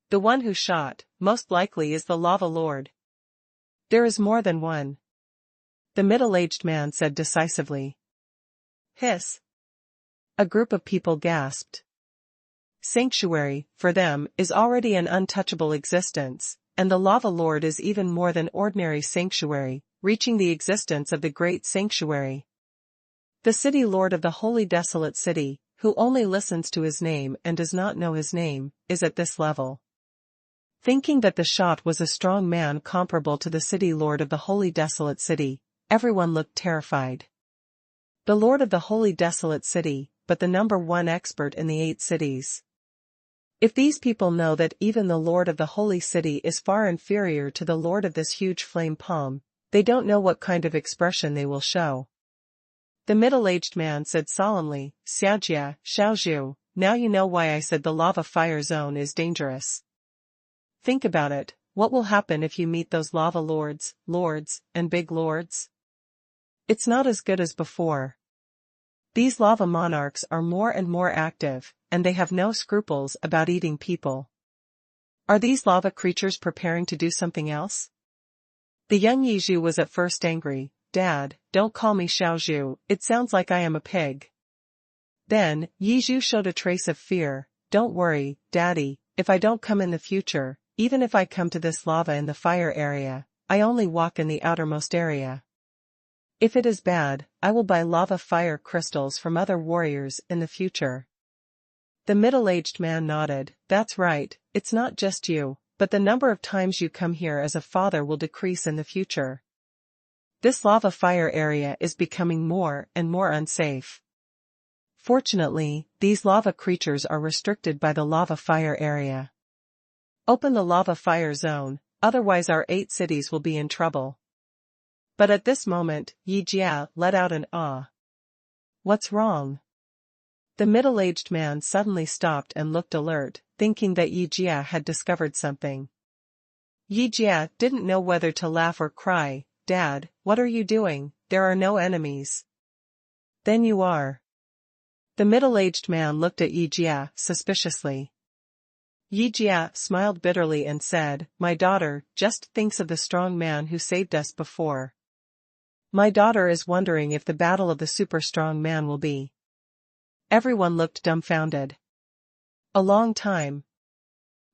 The one who shot, most likely is the Lava Lord. There is more than one. The middle-aged man said decisively. Hiss. A group of people gasped. Sanctuary, for them, is already an untouchable existence, and the Lava Lord is even more than ordinary sanctuary, reaching the existence of the great sanctuary. The city lord of the holy desolate city, who only listens to his name and does not know his name, is at this level. Thinking that the shot was a strong man comparable to the city lord of the holy desolate city, everyone looked terrified. The lord of the holy desolate city, but the number 1 expert in the 8 cities. If these people know that even the lord of the holy city is far inferior to the lord of this huge flame palm, they don't know what kind of expression they will show. The middle-aged man said solemnly, Xiaojia, Xiaozhu, now you know why I said the lava fire zone is dangerous. Think about it, what will happen if you meet those lava lords, and big lords? It's not as good as before. These lava monarchs are more and more active, and they have no scruples about eating people. Are these lava creatures preparing to do something else? The young Yizhu was at first angry. Dad, don't call me Xiaozhu, it sounds like I am a pig. Then, Yizhu showed a trace of fear. Don't worry, Daddy, if I don't come in the future, even if I come to this lava in the fire area, I only walk in the outermost area. If it is bad, I will buy lava fire crystals from other warriors in the future. The middle-aged man nodded. That's right, it's not just you, but the number of times you come here as a father will decrease in the future. This lava fire area is becoming more and more unsafe. Fortunately, these lava creatures are restricted by the lava fire area. Open the lava fire zone, otherwise our 8 cities will be in trouble. But at this moment, Yi Jia let out an ah. What's wrong? The middle-aged man suddenly stopped and looked alert, thinking that Yi Jia had discovered something. Yi Jia didn't know whether to laugh or cry. Dad, what are you doing? There are no enemies. Then you are. The middle-aged man looked at Yi Jia suspiciously. Yi Jia smiled bitterly and said, My daughter just thinks of the strong man who saved us before. My daughter is wondering if the battle of the super strong man will be. Everyone looked dumbfounded. A long time.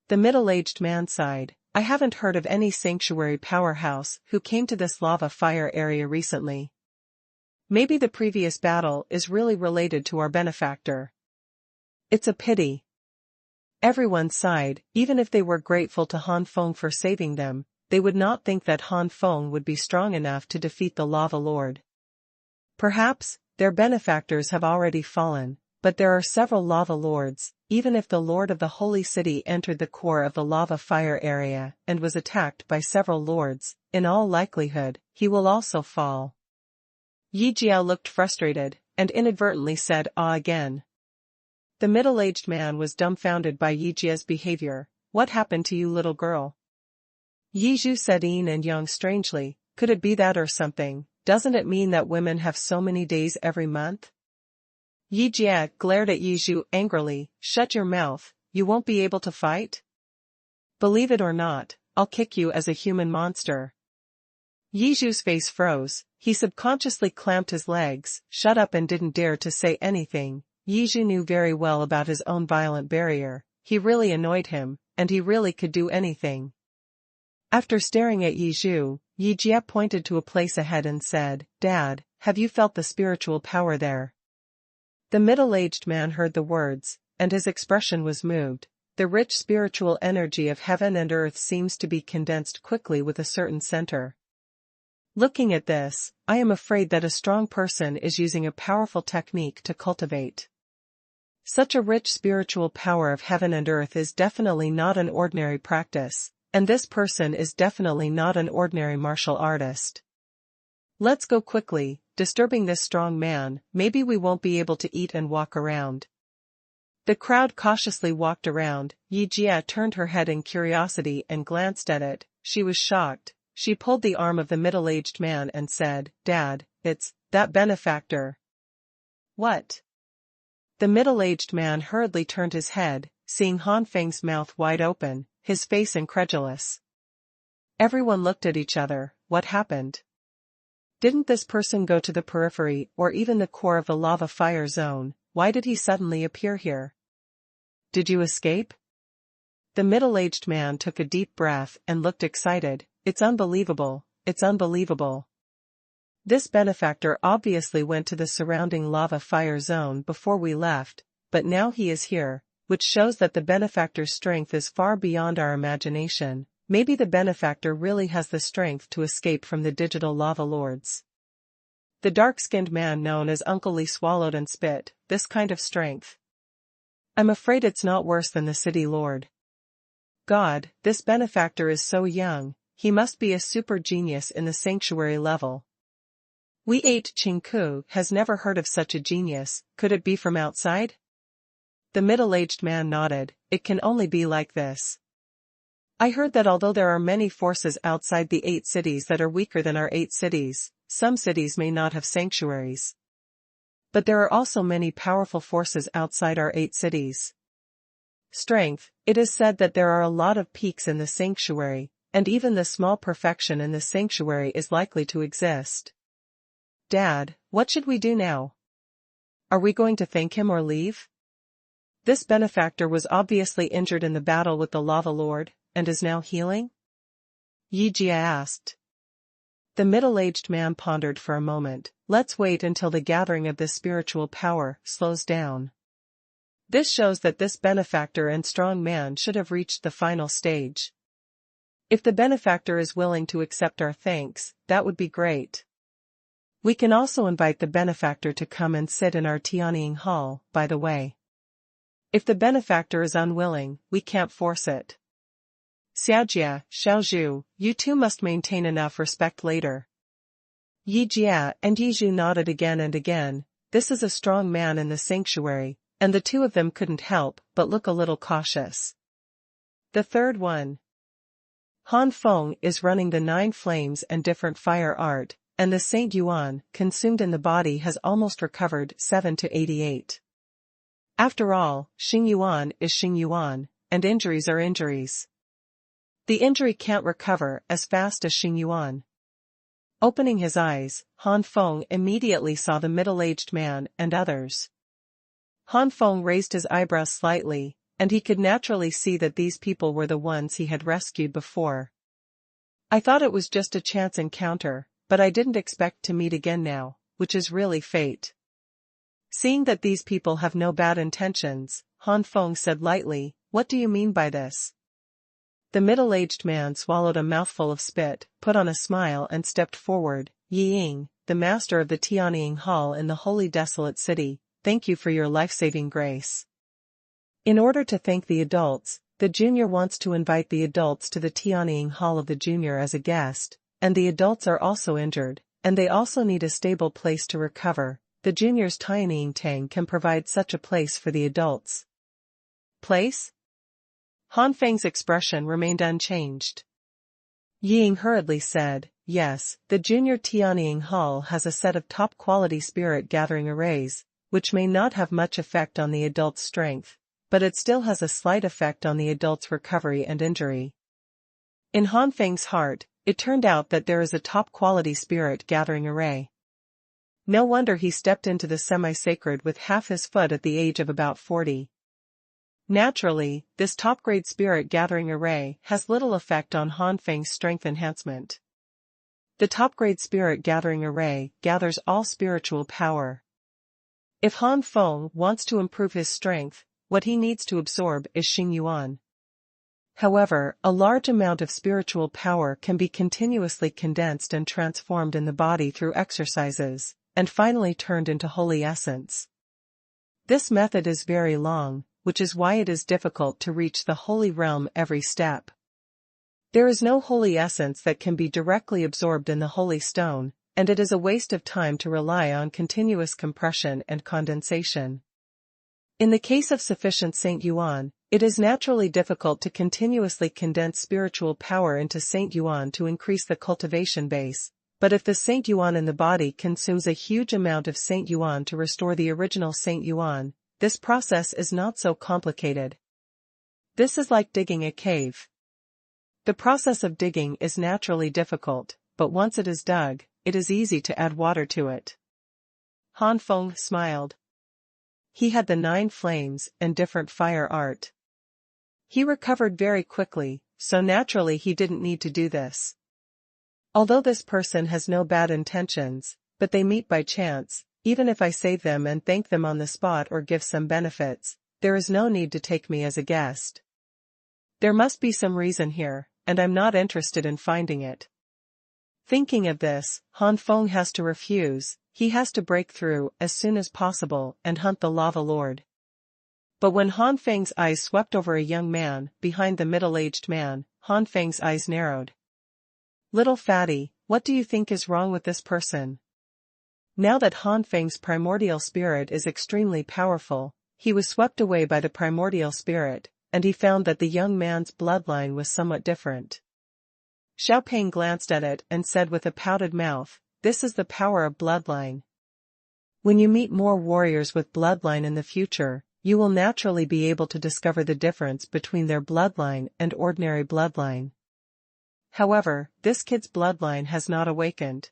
The middle-aged man sighed. I haven't heard of any sanctuary powerhouse who came to this lava fire area recently. Maybe the previous battle is really related to our benefactor. It's a pity. Everyone sighed. Even if they were grateful to Han Feng for saving them, they would not think that Han Feng would be strong enough to defeat the Lava Lord. Perhaps, their benefactors have already fallen, but there are several Lava Lords. Even if the Lord of the Holy City entered the core of the lava fire area and was attacked by several lords, in all likelihood, he will also fall. Yi Jia looked frustrated, and inadvertently said ah again. The middle-aged man was dumbfounded by Yi Jia's behavior. What happened to you, little girl? Yi Zhu said yin and yang strangely. Could it be that or something? Doesn't it mean that women have so many days every month? Yi Jia glared at Yi Zhu angrily. Shut your mouth, you won't be able to fight? Believe it or not, I'll kick you as a human monster. Yi Zhu's face froze. He subconsciously clamped his legs, shut up and didn't dare to say anything. Yi Zhu knew very well about his own violent barrier. He really annoyed him, and he really could do anything. After staring at Yi Zhu, Yi Jia pointed to a place ahead and said, "Dad, have you felt the spiritual power there?" The middle-aged man heard the words, and his expression was moved. The rich spiritual energy of heaven and earth seems to be condensed quickly with a certain center. Looking at this, I am afraid that a strong person is using a powerful technique to cultivate. Such a rich spiritual power of heaven and earth is definitely not an ordinary practice, and this person is definitely not an ordinary martial artist. Let's go quickly, disturbing this strong man, maybe we won't be able to eat and walk around. The crowd cautiously walked around. Yi Jia turned her head in curiosity and glanced at it. She was shocked. She pulled the arm of the middle-aged man and said, "Dad, it's that benefactor." "What?" The middle-aged man hurriedly turned his head, seeing Han Feng's mouth wide open, his face incredulous. Everyone looked at each other. What happened? Didn't this person go to the periphery or even the core of the lava fire zone? Why did he suddenly appear here? Did you escape? The middle-aged man took a deep breath and looked excited. It's unbelievable, it's unbelievable. This benefactor obviously went to the surrounding lava fire zone before we left, but now he is here, which shows that the benefactor's strength is far beyond our imagination. Maybe the benefactor really has the strength to escape from the digital lava lords. The dark-skinned man known as Uncle Lee swallowed and spit. This kind of strength. I'm afraid it's not worse than the city lord. God, this benefactor is so young, he must be a super genius in the sanctuary level. We ate Chinku has never heard of such a genius. Could it be from outside? The middle-aged man nodded. It can only be like this. I heard that although there are many forces outside the 8 cities that are weaker than our 8 cities, some cities may not have sanctuaries. But there are also many powerful forces outside our 8 cities. Strength, it is said that there are a lot of peaks in the sanctuary, and even the small perfection in the sanctuary is likely to exist. Dad, what should we do now? Are we going to thank him or leave? This benefactor was obviously injured in the battle with the lava lord, and is now healing? Yi Jia asked. The middle-aged man pondered for a moment. Let's wait until the gathering of this spiritual power slows down. This shows that this benefactor and strong man should have reached the final stage. If the benefactor is willing to accept our thanks, that would be great. We can also invite the benefactor to come and sit in our Tianying hall, by the way. If the benefactor is unwilling, we can't force it. Xiaojia, Xiaozhu, you two must maintain enough respect later. Yi Jia and Yi Zhu nodded again and again. This is a strong man in the sanctuary, and the two of them couldn't help but look a little cautious. The third one. Han Feng is running the 9 flames and different fire art, and the Saint Yuan, consumed in the body, has almost recovered 7 to 88. After all, Xing Yuan is Xing Yuan, and injuries are injuries. The injury can't recover as fast as Xing Yuan. Opening his eyes, Han Feng immediately saw the middle-aged man and others. Han Feng raised his eyebrows slightly, and he could naturally see that these people were the ones he had rescued before. I thought it was just a chance encounter, but I didn't expect to meet again now, which is really fate. Seeing that these people have no bad intentions, Han Feng said lightly, "What do you mean by this?" The middle-aged man swallowed a mouthful of spit, put on a smile and stepped forward. Yi Ying, the master of the Tianying Hall in the Holy Desolate City, thank you for your life-saving grace. In order to thank the adults, the junior wants to invite the adults to the Tianying Hall of the junior as a guest, and the adults are also injured, and they also need a stable place to recover. The junior's Tianying Tang can provide such a place for the adults. Place? Han Feng's expression remained unchanged. Ying hurriedly said, "Yes, the junior Tianying Hall has a set of top-quality spirit-gathering arrays, which may not have much effect on the adult's strength, but it still has a slight effect on the adult's recovery and injury." In Han Feng's heart, it turned out that there is a top-quality spirit-gathering array. No wonder he stepped into the semi-sacred with half his foot at the age of about 40. Naturally, this top-grade spirit-gathering array has little effect on Han Feng's strength enhancement. The top-grade spirit-gathering array gathers all spiritual power. If Han Feng wants to improve his strength, what he needs to absorb is Xuanhuan. However, a large amount of spiritual power can be continuously condensed and transformed in the body through exercises, and finally turned into holy essence. This method is very long, which is why it is difficult to reach the holy realm every step. There is no holy essence that can be directly absorbed in the holy stone, and it is a waste of time to rely on continuous compression and condensation. In the case of sufficient Saint Yuan, it is naturally difficult to continuously condense spiritual power into Saint Yuan to increase the cultivation base, but if the Saint Yuan in the body consumes a huge amount of Saint Yuan to restore the original Saint Yuan, this process is not so complicated. This is like digging a cave. The process of digging is naturally difficult, but once it is dug, it is easy to add water to it. Han Feng smiled. He had the 9 flames and different fire art. He recovered very quickly, so naturally he didn't need to do this. Although this person has no bad intentions, but they meet by chance, even if I save them and thank them on the spot or give some benefits, there is no need to take me as a guest. There must be some reason here, and I'm not interested in finding it. Thinking of this, Han Feng has to refuse. He has to break through as soon as possible and hunt the lava lord. But when Han Feng's eyes swept over a young man behind the middle-aged man, Han Feng's eyes narrowed. Little fatty, what do you think is wrong with this person? Now that Han Feng's primordial spirit is extremely powerful, he was swept away by the primordial spirit, and he found that the young man's bloodline was somewhat different. Xiaopeng glanced at it and said with a pouted mouth, "This is the power of bloodline. When you meet more warriors with bloodline in the future, you will naturally be able to discover the difference between their bloodline and ordinary bloodline." However, this kid's bloodline has not awakened.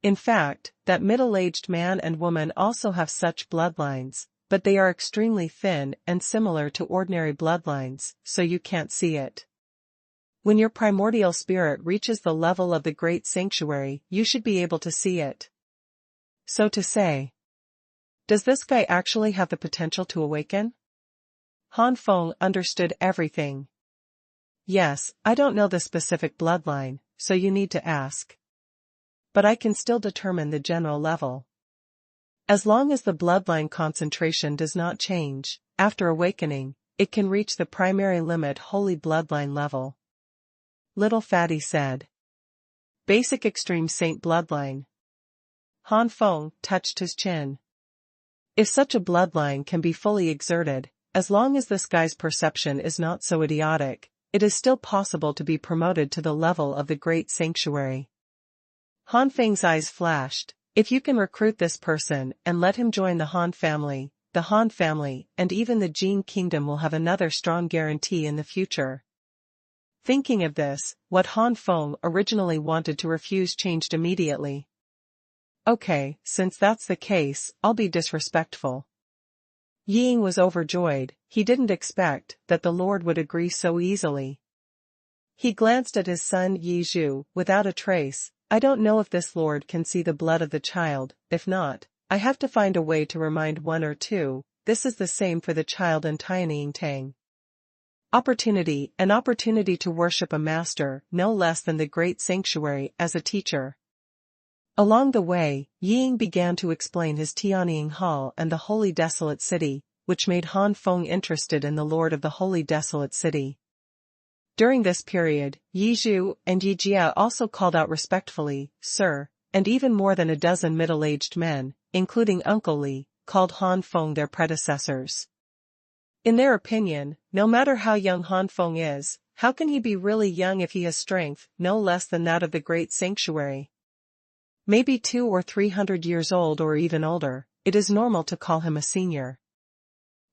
In fact, that middle-aged man and woman also have such bloodlines, but they are extremely thin and similar to ordinary bloodlines, so you can't see it. When your primordial spirit reaches the level of the Great Sanctuary, you should be able to see it. So to say, does this guy actually have the potential to awaken? Han Feng understood everything. Yes, I don't know the specific bloodline, so you need to ask. But I can still determine the general level. As long as the bloodline concentration does not change, after awakening, it can reach the primary limit holy bloodline level. Little fatty said. Basic extreme saint bloodline. Han Feng touched his chin. If such a bloodline can be fully exerted, as long as this guy's perception is not so idiotic, it is still possible to be promoted to the level of the Great Sanctuary. Han Feng's eyes flashed. If you can recruit this person and let him join the Han family and even the Jin kingdom will have another strong guarantee in the future. Thinking of this, what Han Feng originally wanted to refuse changed immediately. Okay, since that's the case, I'll be disrespectful. Ying was overjoyed. He didn't expect that the Lord would agree so easily. He glanced at his son Yi Zhu. Without a trace, I don't know if this Lord can see the blood of the child. If not, I have to find a way to remind one or two. This is the same for the child and Tianying Tang. An opportunity to worship a master no less than the Great Sanctuary as a teacher. Along the way, Ying began to explain his Tianying Hall and the Holy Desolate City, which made Han Feng interested in the Lord of the Holy Desolate City. During this period, Yi Zhu and Yi Jia also called out respectfully, "Sir," and even more than a dozen middle-aged men, including Uncle Li, called Han Feng their predecessors. In their opinion, no matter how young Han Feng is, how can he be really young if he has strength no less than that of the Great Sanctuary? Maybe 200 or 300 years old or even older, it is normal to call him a senior.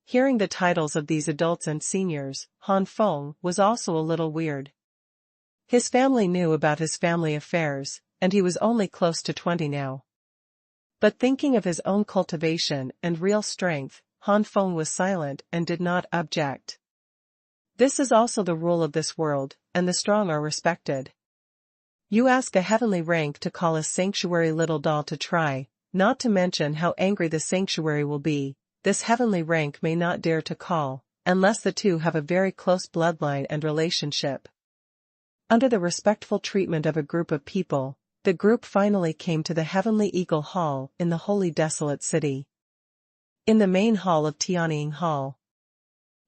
Hearing the titles of these adults and seniors, Han Feng was also a little weird. His family knew about his family affairs, and he was only close to 20 now. But thinking of his own cultivation and real strength, Han Feng was silent and did not object. This is also the rule of this world, and the strong are respected. You ask a heavenly rank to call a sanctuary little doll to try, not to mention how angry the sanctuary will be. This heavenly rank may not dare to call, unless the two have a very close bloodline and relationship. Under the respectful treatment of a group of people, the group finally came to the Heavenly Eagle Hall in the Holy Desolate City. In the main hall of Tianying Hall,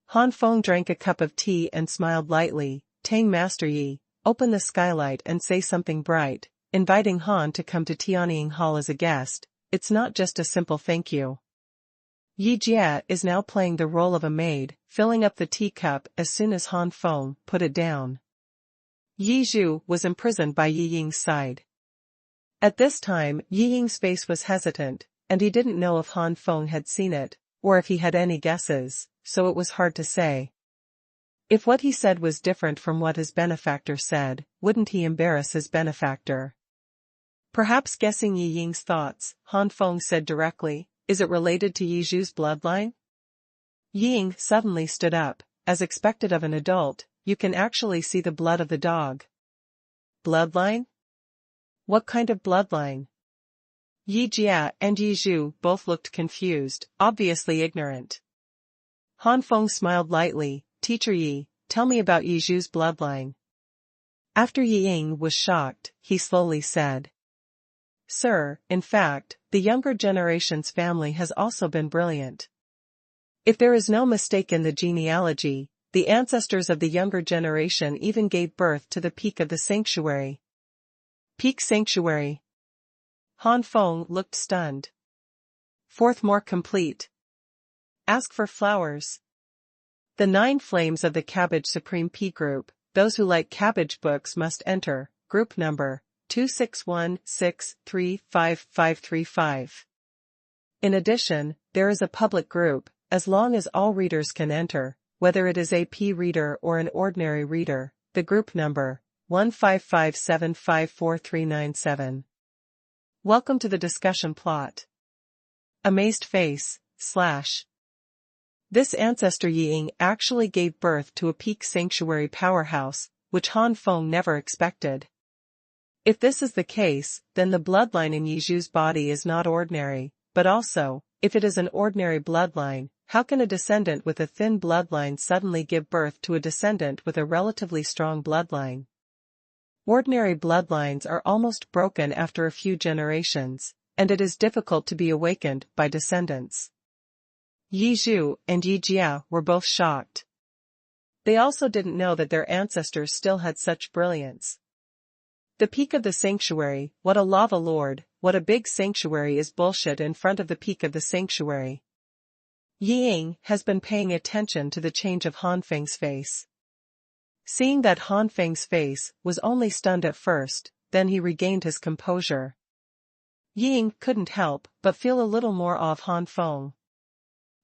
Han Feng drank a cup of tea and smiled lightly. Tang Master Yi, open the skylight and say something bright, inviting Han to come to Tianying Hall as a guest. It's not just a simple thank you. Yi Jia is now playing the role of a maid, filling up the teacup as soon as Han Feng put it down. Yi Zhu was imprisoned by Yi Ying's side. At this time, Yi Ying's face was hesitant, and he didn't know if Han Feng had seen it, or if he had any guesses, so it was hard to say. If what he said was different from what his benefactor said, wouldn't he embarrass his benefactor? Perhaps guessing Yi Ying's thoughts, Han Feng said directly, is it related to Yi Zhu's bloodline? Yi Ying suddenly stood up. As expected of an adult, you can actually see the blood of the dog. Bloodline? What kind of bloodline? Yi Jia and Yi Zhu both looked confused, obviously ignorant. Han Feng smiled lightly. Teacher Yi, tell me about Yi Zhu's bloodline. After Yi Ying was shocked, he slowly said. Sir, in fact, the younger generation's family has also been brilliant. If there is no mistake in the genealogy, the ancestors of the younger generation even gave birth to the peak of the sanctuary. Peak sanctuary. Han Feng looked stunned. Fourth more complete. Ask for flowers. The 9 flames of the Cabbage Supreme P group, those who like cabbage books must enter, group number 261635535. In addition, there is a public group, as long as all readers can enter, whether it is a P reader or an ordinary reader, the group number 155754397. Welcome to the discussion plot. Amazed face, / This ancestor Yi Ying actually gave birth to a peak sanctuary powerhouse, which Han Feng never expected. If this is the case, then the bloodline in Yi Zhu's body is not ordinary, but also, if it is an ordinary bloodline, how can a descendant with a thin bloodline suddenly give birth to a descendant with a relatively strong bloodline? Ordinary bloodlines are almost broken after a few generations, and it is difficult to be awakened by descendants. Yi Zhu and Yi Jia were both shocked. They also didn't know that their ancestors still had such brilliance. The peak of the sanctuary, what a lava lord, what a big sanctuary is bullshit in front of the peak of the sanctuary. Yi Ying has been paying attention to the change of Han Feng's face. Seeing that Han Feng's face was only stunned at first, then he regained his composure. Yi Ying couldn't help but feel a little more of Han Feng.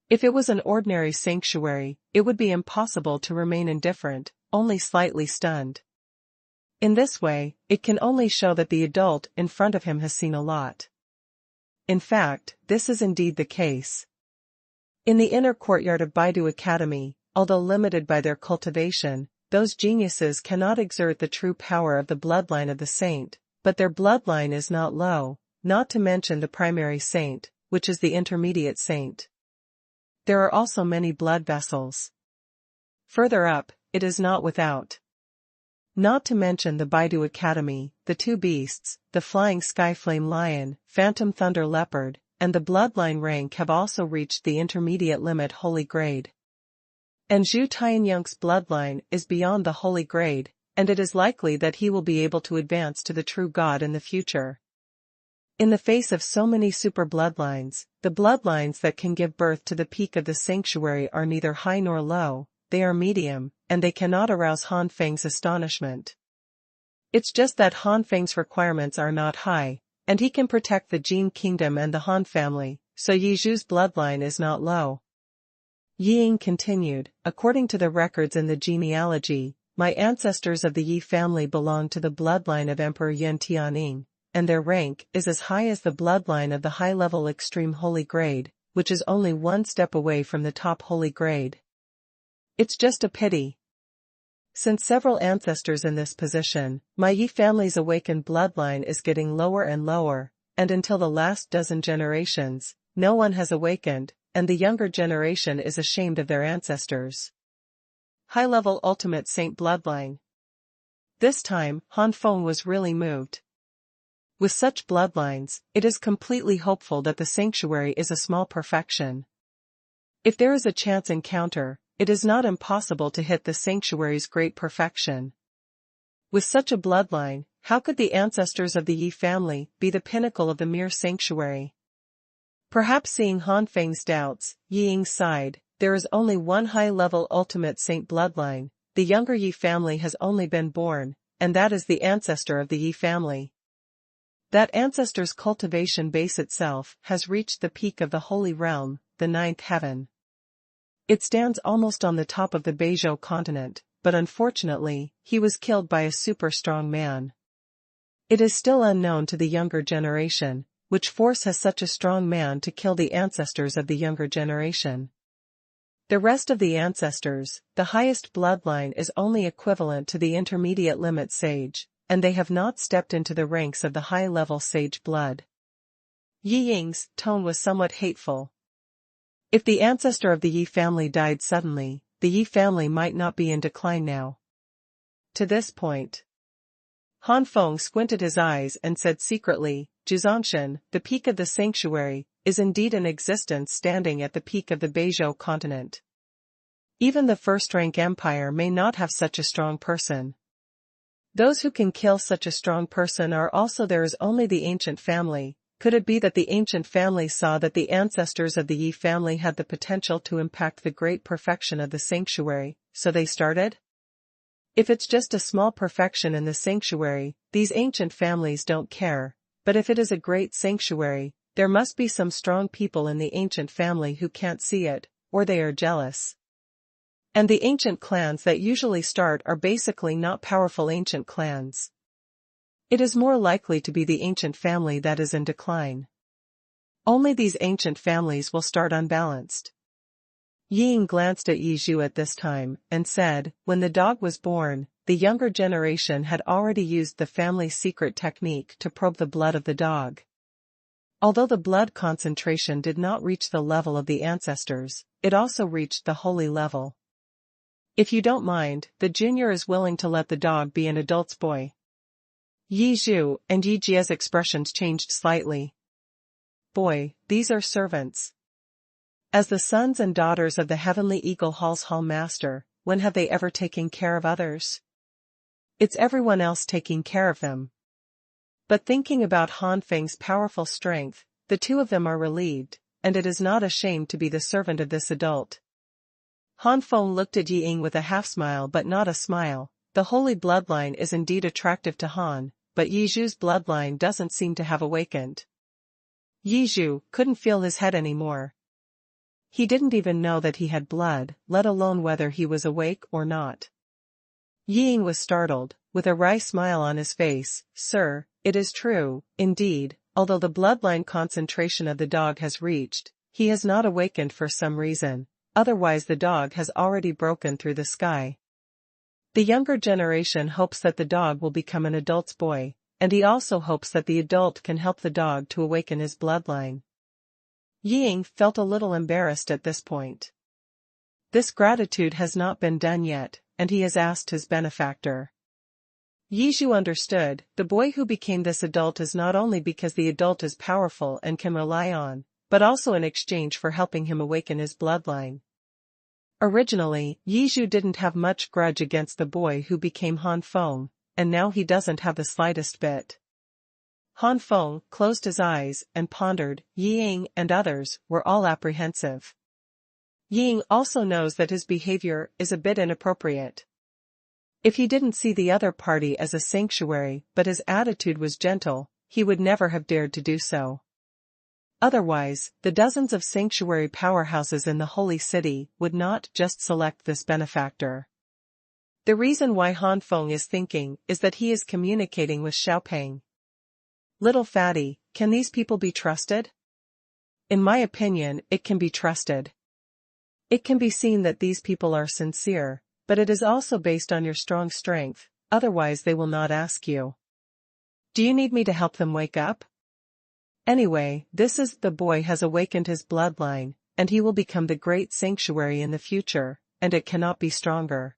If it was an ordinary sanctuary, it would be impossible to remain indifferent, only slightly stunned. In this way, it can only show that the adult in front of him has seen a lot. In fact, this is indeed the case. In the inner courtyard of Baidu Academy, although limited by their cultivation, those geniuses cannot exert the true power of the bloodline of the saint, but their bloodline is not low, not to mention the primary saint, which is the intermediate saint. There are also many blood vessels. Further up, it is not without. Not to mention the Baidu Academy, the 2 beasts, the flying sky flame lion, phantom thunder leopard, and the bloodline rank have also reached the intermediate limit holy grade. And Zhu Tianyang's bloodline is beyond the holy grade, and it is likely that he will be able to advance to the true God in the future. In the face of so many super bloodlines, the bloodlines that can give birth to the peak of the sanctuary are neither high nor low, they are medium, and they cannot arouse Han Feng's astonishment. It's just that Han Feng's requirements are not high, and he can protect the Jin kingdom and the Han family, so Yi Zhu's bloodline is not low. Yi Ying continued, according to the records in the genealogy, my ancestors of the Yi family belong to the bloodline of Emperor Yin Tianning, and their rank is as high as the bloodline of the high-level extreme holy grade, which is only one step away from the top holy grade. It's just a pity. Since several ancestors in this position, my Yi family's awakened bloodline is getting lower and lower, and until the last dozen generations, no one has awakened, and the younger generation is ashamed of their ancestors. High-level ultimate saint bloodline. This time, Han Feng was really moved. With such bloodlines, it is completely hopeful that the sanctuary is a small perfection. If there is a chance encounter, it is not impossible to hit the sanctuary's great perfection. With such a bloodline, how could the ancestors of the Yi family be the pinnacle of the mere sanctuary? Perhaps seeing Han Feng's doubts, Yi Ying sighed. There is only one high-level ultimate saint bloodline. The younger Yi family has only been born, and that is the ancestor of the Yi family. That ancestor's cultivation base itself has reached the peak of the holy realm, the ninth heaven. It stands almost on the top of the Beizhou continent, but unfortunately, he was killed by a super strong man. It is still unknown to the younger generation, which force has such a strong man to kill the ancestors of the younger generation. The rest of the ancestors, the highest bloodline is only equivalent to the intermediate limit sage, and they have not stepped into the ranks of the high-level sage blood. Yi Ying's tone was somewhat hateful. If the ancestor of the Yi family died suddenly, the Yi family might not be in decline now. To this point, Han Feng squinted his eyes and said secretly, Zhuzangshan, the peak of the sanctuary, is indeed in existence standing at the peak of the Beizhou continent. Even the first-rank empire may not have such a strong person. Those who can kill such a strong person are also there is only the ancient family. Could it be that the ancient family saw that the ancestors of the Yi family had the potential to impact the great perfection of the sanctuary, so they started? If it's just a small perfection in the sanctuary, these ancient families don't care, but if it is a great sanctuary, there must be some strong people in the ancient family who can't see it, or they are jealous. And the ancient clans that usually start are basically not powerful ancient clans. It is more likely to be the ancient family that is in decline. Only these ancient families will start unbalanced. Yi Ying glanced at Yi Zhu at this time, and said, when the dog was born, the younger generation had already used the family secret technique to probe the blood of the dog. Although the blood concentration did not reach the level of the ancestors, it also reached the holy level. If you don't mind, the junior is willing to let the dog be an adult's boy. Yi Zhu and Yi Jie's expressions changed slightly. Boy, these are servants. As the sons and daughters of the heavenly Eagle Hall's Hall Master, when have they ever taken care of others? It's everyone else taking care of them. But thinking about Han Feng's powerful strength, the two of them are relieved, and it is not a shame to be the servant of this adult. Han Feng looked at Yi Ying with a half-smile but not a smile. The holy bloodline is indeed attractive to Han, but Yi Zhu's bloodline doesn't seem to have awakened. Yi Zhu couldn't feel his head anymore. He didn't even know that he had blood, let alone whether he was awake or not. Yi Ying was startled, with a wry smile on his face. Sir, it is true, indeed, although the bloodline concentration of the dog has reached, he has not awakened for some reason, otherwise the dog has already broken through the sky. The younger generation hopes that the dog will become an adult's boy, and he also hopes that the adult can help the dog to awaken his bloodline. Yi Ying felt a little embarrassed at this point. This gratitude has not been done yet, and he has asked his benefactor. Yi Zhu understood, the boy who became this adult is not only because the adult is powerful and can rely on, but also in exchange for helping him awaken his bloodline. Originally, Yi Zhu didn't have much grudge against the boy who became Han Feng, and now he doesn't have the slightest bit. Han Feng closed his eyes and pondered. Yi Ying and others were all apprehensive. Yi Ying also knows that his behavior is a bit inappropriate. If he didn't see the other party as a sanctuary but his attitude was gentle, he would never have dared to do so. Otherwise, the dozens of sanctuary powerhouses in the holy city would not just select this benefactor. The reason why Han Feng is thinking is that he is communicating with Xiaopeng. Little fatty, can these people be trusted? In my opinion, it can be trusted. It can be seen that these people are sincere, but it is also based on your strong strength, otherwise they will not ask you. Do you need me to help them wake up? Anyway, the boy has awakened his bloodline, and he will become the great sanctuary in the future, and it cannot be stronger.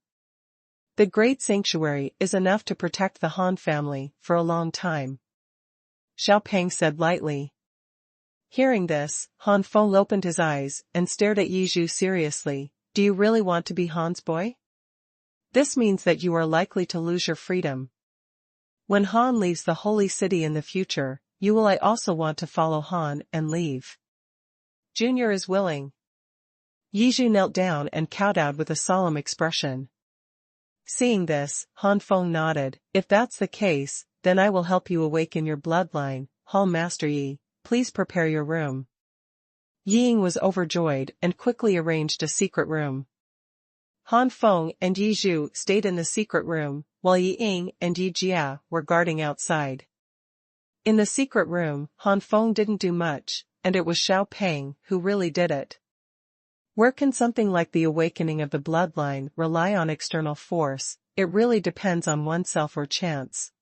The great sanctuary is enough to protect the Han family for a long time. Xiaopeng said lightly. Hearing this, Han Feng opened his eyes and stared at Yizhu seriously. Do you really want to be Han's boy? This means that you are likely to lose your freedom. When Han leaves the holy city in the future, I also want to follow Han and leave. Junior is willing. Yizhu knelt down and kowtowed with a solemn expression. Seeing this, Han Feng nodded. If that's the case, then I will help you awaken your bloodline. Hall Master Yi, please prepare your room. Ying was overjoyed and quickly arranged a secret room. Han Feng and Yizhu stayed in the secret room, while Ying and Yi Jia were guarding outside. In the secret room, Han Feng didn't do much, and it was Xiaopeng who really did it. Where can something like the awakening of the bloodline rely on external force? It really depends on oneself or chance.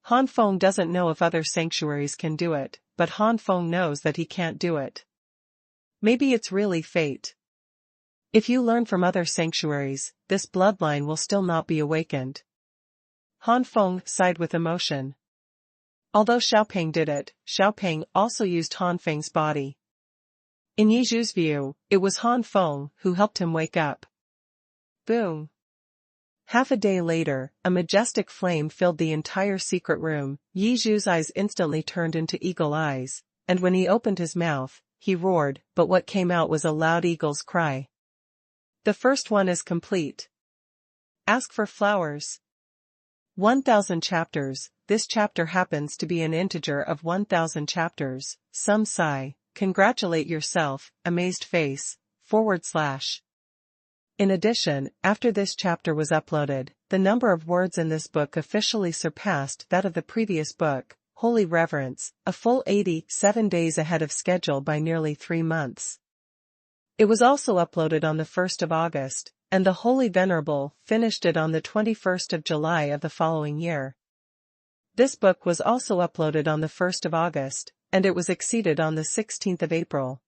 Han Feng doesn't know if other sanctuaries can do it, but Han Feng knows that he can't do it. Maybe it's really fate. If you learn from other sanctuaries, this bloodline will still not be awakened. Han Feng sighed with emotion. Although Xiaopeng did it, Xiaopeng also used Han Feng's body. In Yizhu's view, it was Han Feng who helped him wake up. Boom. Half a day later, a majestic flame filled the entire secret room. Yizhu's eyes instantly turned into eagle eyes, and when he opened his mouth, he roared, but what came out was a loud eagle's cry. The first one is complete. Ask for flowers. 1000 chapters. This chapter happens to be an integer of 1000 chapters. Some sigh. Congratulate yourself, amazed face, /. In addition, after this chapter was uploaded, the number of words in this book officially surpassed that of the previous book, Holy Reverence, a full 87 days ahead of schedule by nearly 3 months. It was also uploaded on the 1st of August, and the Holy Venerable finished it on the 21st of July of the following year. This book was also uploaded on the 1st of August, and it was exceeded on the 16th of April.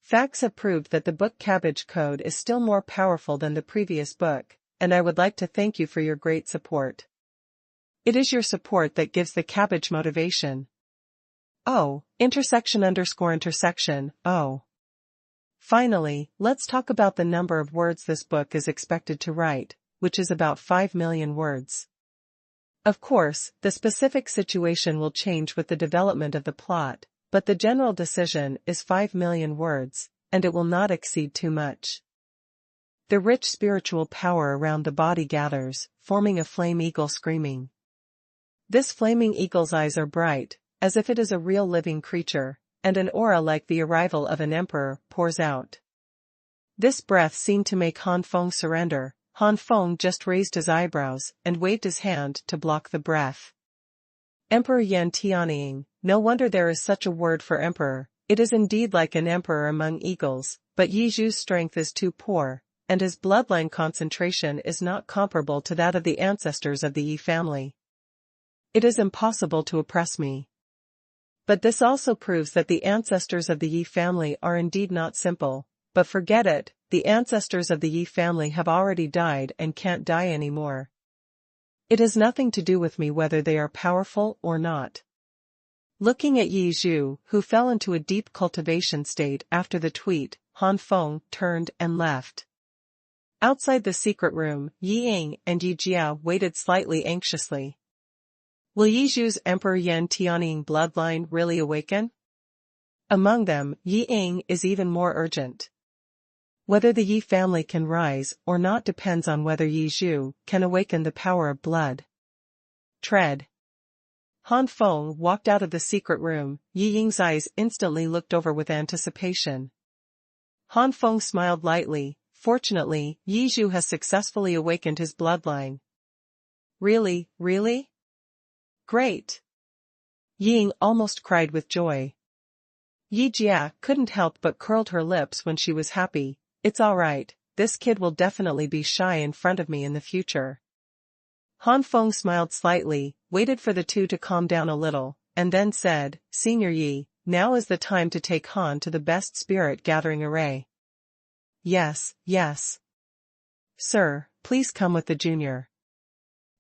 Facts have proved that the book Cabbage Code is still more powerful than the previous book, and I would like to thank you for your great support. It is your support that gives the cabbage motivation. Oh, ___. Oh. Finally, let's talk about the number of words this book is expected to write, which is about 5 million words. Of course, the specific situation will change with the development of the plot, but the general decision is 5 million words, and it will not exceed too much. The rich spiritual power around the body gathers, forming a flame eagle screaming. This flaming eagle's eyes are bright, as if it is a real living creature, and an aura like the arrival of an emperor pours out. This breath seemed to make Han Feng surrender. Han Feng just raised his eyebrows and waved his hand to block the breath. Emperor Yan Tianying, no wonder there is such a word for emperor. It is indeed like an emperor among eagles, but Yizhu's strength is too poor, and his bloodline concentration is not comparable to that of the ancestors of the Yi family. It is impossible to oppress me. But this also proves that the ancestors of the Yi family are indeed not simple, but forget it. The ancestors of the Yi family have already died and can't die anymore. It has nothing to do with me whether they are powerful or not. Looking at Yizhu, who fell into a deep cultivation state after the tweet, Han Feng turned and left. Outside the secret room, Ying and Yi Jia waited slightly anxiously. Will Yizhu's Emperor Yan Tianying bloodline really awaken? Among them, Ying is even more urgent. Whether the Yi family can rise or not depends on whether Yizhu can awaken the power of blood. Tread. Han Feng walked out of the secret room. Yi Ying's eyes instantly looked over with anticipation. Han Feng smiled lightly. Fortunately, Yi Zhu has successfully awakened his bloodline. Really, really? Great! Ying almost cried with joy. Yi Jia couldn't help but curled her lips when she was happy. It's alright, this kid will definitely be shy in front of me in the future. Han Feng smiled slightly, waited for the two to calm down a little, and then said, Senior Yi, now is the time to take Han to the best spirit gathering array. Yes, yes. Sir, please come with the junior.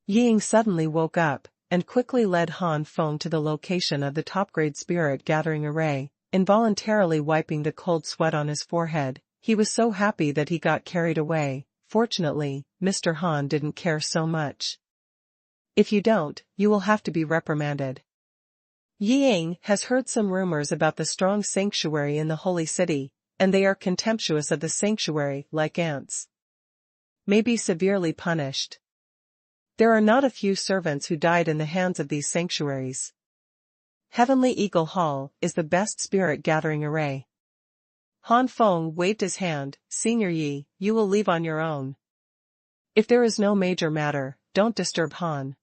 Ying suddenly woke up, and quickly led Han Feng to the location of the top-grade spirit gathering array, involuntarily wiping the cold sweat on his forehead. He was so happy that he got carried away. Fortunately, Mr. Han didn't care so much. If you don't, you will have to be reprimanded. Ying has heard some rumors about the strong sanctuary in the holy city, and they are contemptuous of the sanctuary like ants. May be severely punished. There are not a few servants who died in the hands of these sanctuaries. Heavenly Eagle Hall is the best spirit gathering array. Han Feng waved his hand, Senior Yi, you will leave on your own. If there is no major matter, don't disturb Han.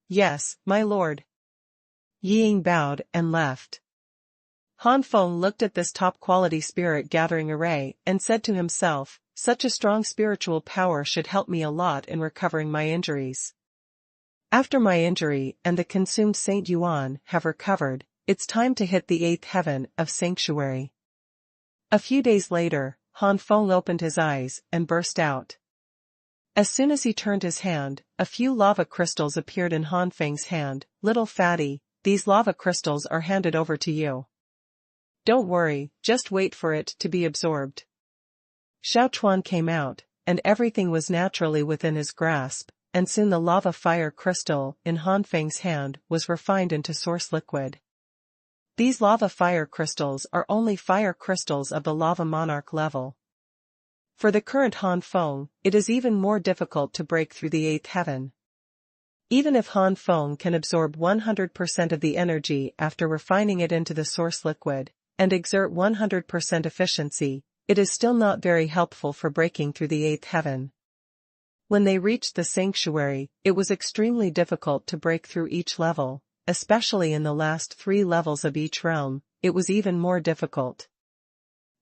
Yes, my lord. Ying bowed and left. Han Feng looked at this top-quality spirit gathering array and said to himself, such a strong spiritual power should help me a lot in recovering my injuries. After my injury and the consumed Saint Yuan have recovered, it's time to hit the 8th heaven of sanctuary. A few days later, Han Feng opened his eyes and burst out. As soon as he turned his hand, a few lava crystals appeared in Han Feng's hand. Little fatty, these lava crystals are handed over to you. Don't worry, just wait for it to be absorbed. Xuanhuan came out, and everything was naturally within his grasp, and soon the lava fire crystal in Han Feng's hand was refined into source liquid. These lava fire crystals are only fire crystals of the lava monarch level. For the current Han Feng, it is even more difficult to break through the 8th heaven. Even if Han Feng can absorb 100% of the energy after refining it into the source liquid, and exert 100% efficiency, it is still not very helpful for breaking through the 8th heaven. When they reached the sanctuary, it was extremely difficult to break through each level, especially in the last 3 levels of each realm. It was even more difficult.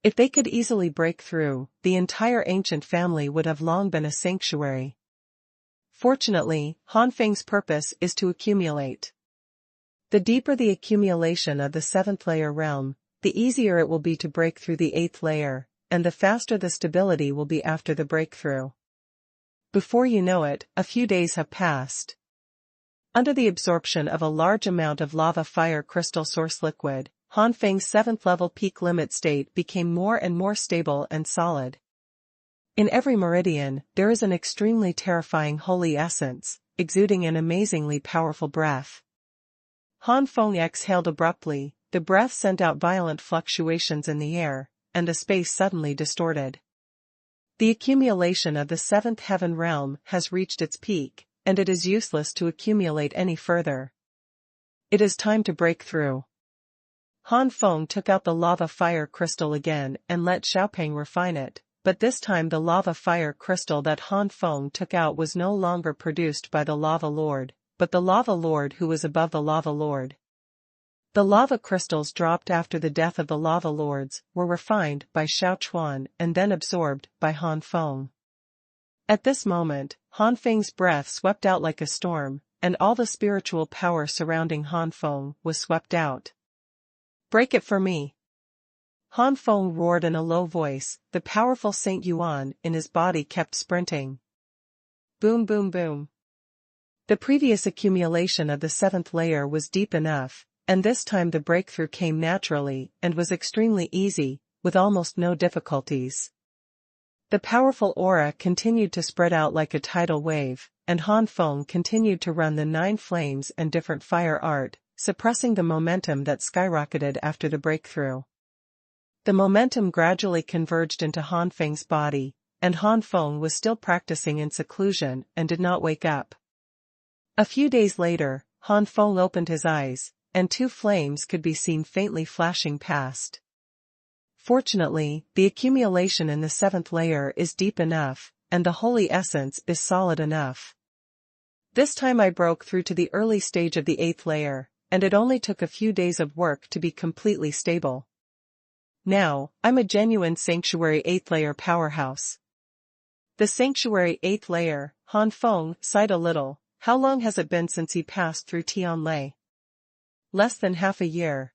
If they could easily break through, the entire ancient family would have long been a sanctuary. Fortunately, Han Feng's purpose is to accumulate. The deeper the accumulation of the 7th layer realm, the easier it will be to break through the 8th layer, and the faster the stability will be after the breakthrough. Before you know it, a few days have passed. Under the absorption of a large amount of lava fire crystal source liquid, Han Feng's 7th level peak limit state became more and more stable and solid. In every meridian, there is an extremely terrifying holy essence, exuding an amazingly powerful breath. Han Feng exhaled abruptly, the breath sent out violent fluctuations in the air, and the space suddenly distorted. The accumulation of the 7th heaven realm has reached its peak, and it is useless to accumulate any further. It is time to break through. Han Feng took out the lava fire crystal again and let Xiaopeng refine it, but this time the lava fire crystal that Han Feng took out was no longer produced by the lava lord, but the lava lord who was above the lava lord. The lava crystals dropped after the death of the lava lords were refined by Xuanhuan and then absorbed by Han Feng. At this moment, Han Feng's breath swept out like a storm, and all the spiritual power surrounding Han Feng was swept out. Break it for me! Han Feng roared in a low voice. The powerful Saint Yuan in his body kept sprinting. Boom boom boom. The previous accumulation of the 7th layer was deep enough, and this time the breakthrough came naturally and was extremely easy, with almost no difficulties. The powerful aura continued to spread out like a tidal wave, and Han Feng continued to run the 9 flames and different fire art, suppressing the momentum that skyrocketed after the breakthrough. The momentum gradually converged into Han Feng's body, and Han Feng was still practicing in seclusion and did not wake up. A few days later, Han Feng opened his eyes, and 2 flames could be seen faintly flashing past. Fortunately, the accumulation in the 7th layer is deep enough, and the holy essence is solid enough. This time I broke through to the early stage of the 8th layer, and it only took a few days of work to be completely stable. Now, I'm a genuine Sanctuary 8th layer powerhouse. The Sanctuary 8th layer, Han Feng, sighed a little. How long has it been since he passed through Tianlei? Less than half a year.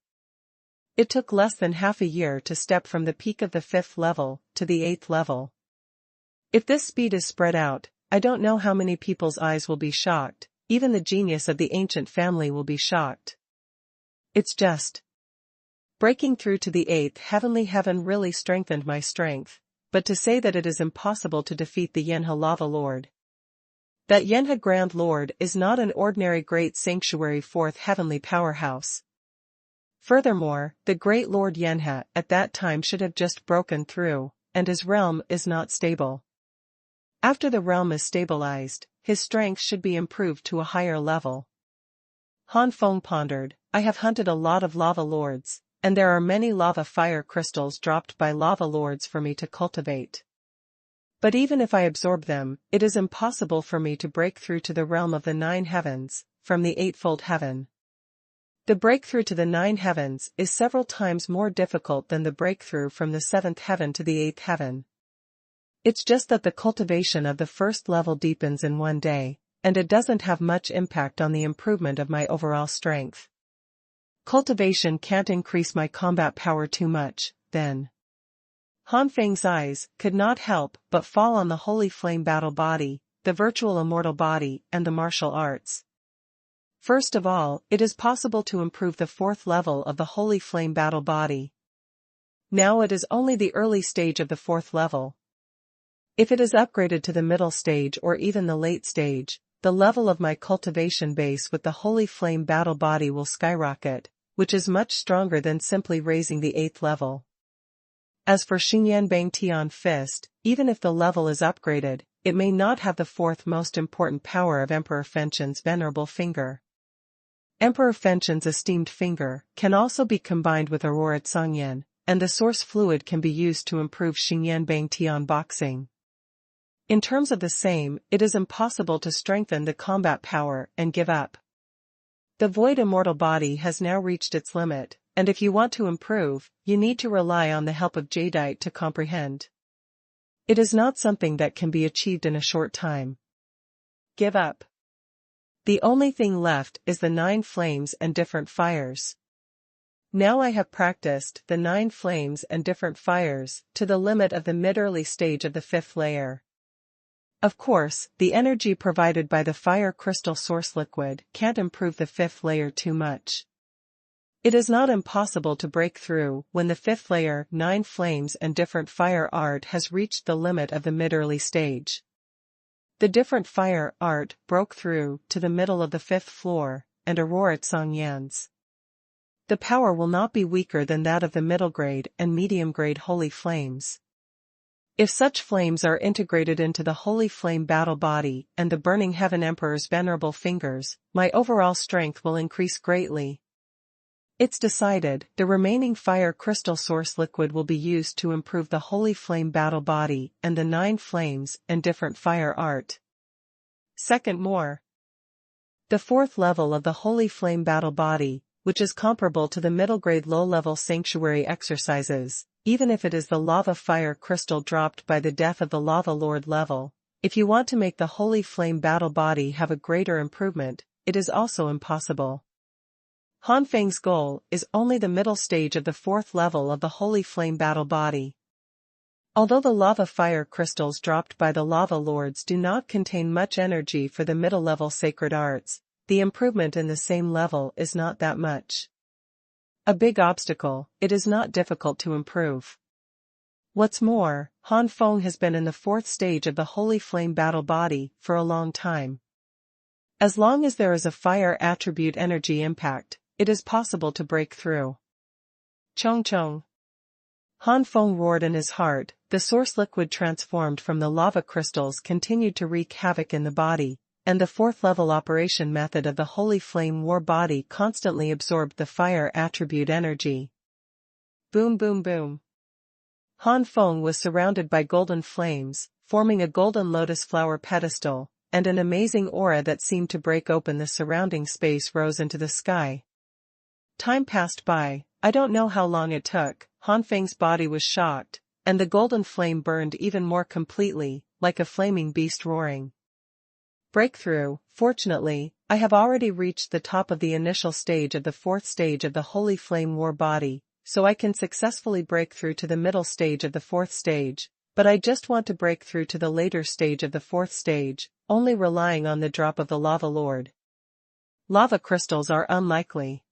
It took less than half a year to step from the peak of the 5th level to the 8th level. If this speed is spread out, I don't know how many people's eyes will be shocked, even the genius of the ancient family will be shocked. It's just. Breaking through to the 8th heavenly heaven really strengthened my strength, but to say that it is impossible to defeat the Yenha Lava Lord. That Yenha Grand Lord is not an ordinary great sanctuary 4th heavenly powerhouse. Furthermore, the great Lord Yenha at that time should have just broken through, and his realm is not stable. After the realm is stabilized, his strength should be improved to a higher level. Han Feng pondered, I have hunted a lot of lava lords, and there are many lava fire crystals dropped by lava lords for me to cultivate. But even if I absorb them, it is impossible for me to break through to the realm of the 9 heavens, from the 8th heaven. The breakthrough to the 9 heavens is several times more difficult than the breakthrough from the 7th heaven to the 8th heaven. It's just that the cultivation of the 1st level deepens in one day, and it doesn't have much impact on the improvement of my overall strength. Cultivation can't increase my combat power too much, then. Han Feng's eyes could not help but fall on the Holy Flame Battle Body, the Virtual Immortal Body, and the martial arts. First of all, it is possible to improve the 4th level of the Holy Flame Battle Body. Now it is only the early stage of the 4th level. If it is upgraded to the middle stage or even the late stage, the level of my cultivation base with the Holy Flame Battle Body will skyrocket, which is much stronger than simply raising the 8th level. As for Xingyan Bang Tian Fist, even if the level is upgraded, it may not have the 4th most important power of Emperor Fengchen's venerable finger. Emperor Fengchen's esteemed finger can also be combined with Aurora Tsangyan, and the source fluid can be used to improve Xingyan Bang Tian boxing. In terms of the same, it is impossible to strengthen the combat power and give up. The Void Immortal Body has now reached its limit, and if you want to improve, you need to rely on the help of Jadeite to comprehend. It is not something that can be achieved in a short time. Give up. The only thing left is the 9 flames and different fires. Now I have practiced the 9 flames and different fires to the limit of the mid-early stage of the 5th layer. Of course, the energy provided by the fire crystal source liquid can't improve the 5th layer too much. It is not impossible to break through when the 5th layer 9 flames and different fire art has reached the limit of the mid-early stage. The different fire art broke through to the middle of the 5th floor, and Aurora Tsangyan's. The power will not be weaker than that of the middle grade and medium grade holy flames. If such flames are integrated into the Holy Flame Battle Body and the Burning Heaven Emperor's venerable fingers, my overall strength will increase greatly. It's decided, the remaining fire crystal source liquid will be used to improve the Holy Flame Battle Body and the 9 flames and different fire art. Second more. The 4th level of the Holy Flame Battle Body, which is comparable to the middle grade low-level sanctuary exercises, even if it is the lava fire crystal dropped by the death of the lava lord level. If you want to make the Holy Flame Battle Body have a greater improvement, it is also impossible. Han Feng's goal is only the middle stage of the 4th level of the Holy Flame Battle Body. Although the lava fire crystals dropped by the lava lords do not contain much energy for the middle level sacred arts, the improvement in the same level is not that much. A big obstacle, it is not difficult to improve. What's more, Han Feng has been in the 4th stage of the Holy Flame Battle Body for a long time. As long as there is a fire attribute energy impact, it is possible to break through. Chong chong. Han Feng roared in his heart. The source liquid transformed from the lava crystals continued to wreak havoc in the body, and the 4th level operation method of the Holy Flame War Body constantly absorbed the fire attribute energy. Boom boom boom. Han Feng was surrounded by golden flames, forming a golden lotus flower pedestal, and an amazing aura that seemed to break open the surrounding space rose into the sky. Time passed by, I don't know how long it took. Han Feng's body was shocked, and the golden flame burned even more completely, like a flaming beast roaring. Breakthrough. Fortunately, I have already reached the top of the initial stage of the fourth stage of the Holy Flame War body, so I can successfully break through to the middle stage of the fourth stage, but I just want to break through to the later stage of the fourth stage, only relying on the drop of the lava lord. Lava crystals are unlikely.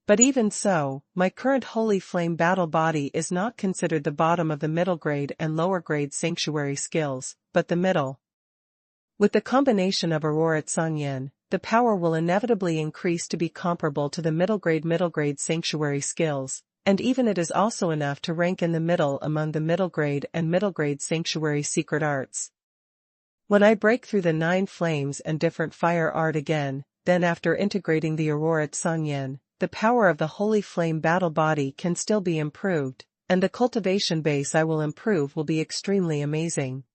But even so, my current Holy Flame battle body is not considered the bottom of the middle grade and lower grade sanctuary skills, but the middle. With the combination of Aurora Tsangyan, the power will inevitably increase to be comparable to the middle grade sanctuary skills, and even it is also enough to rank in the middle among the middle grade sanctuary secret arts. When I break through the 9 flames and different fire art again, then after integrating the Aurora Tsangyan, the power of the Holy Flame battle body can still be improved, and the cultivation base I will improve will be extremely amazing.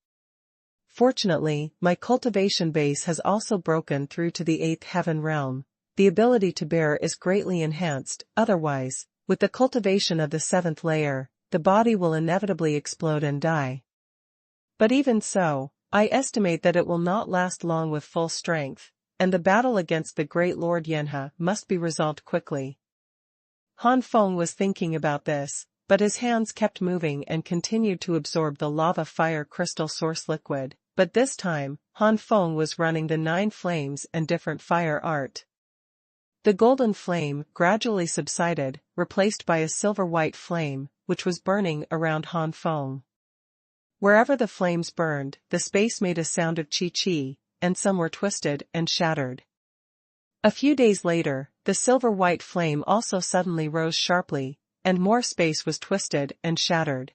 Fortunately, my cultivation base has also broken through to the 8th heaven realm. The ability to bear is greatly enhanced, otherwise, with the cultivation of the 7th layer, the body will inevitably explode and die. But even so, I estimate that it will not last long with full strength, and the battle against the great Lord Yenha must be resolved quickly. Han Feng was thinking about this, but his hands kept moving and continued to absorb the lava fire crystal source liquid, but this time, Han Feng was running the 9 flames and different fire art. The golden flame gradually subsided, replaced by a silver-white flame, which was burning around Han Feng. Wherever the flames burned, the space made a sound of chi-chi, and some were twisted and shattered. A few days later, the silver-white flame also suddenly rose sharply, and more space was twisted and shattered.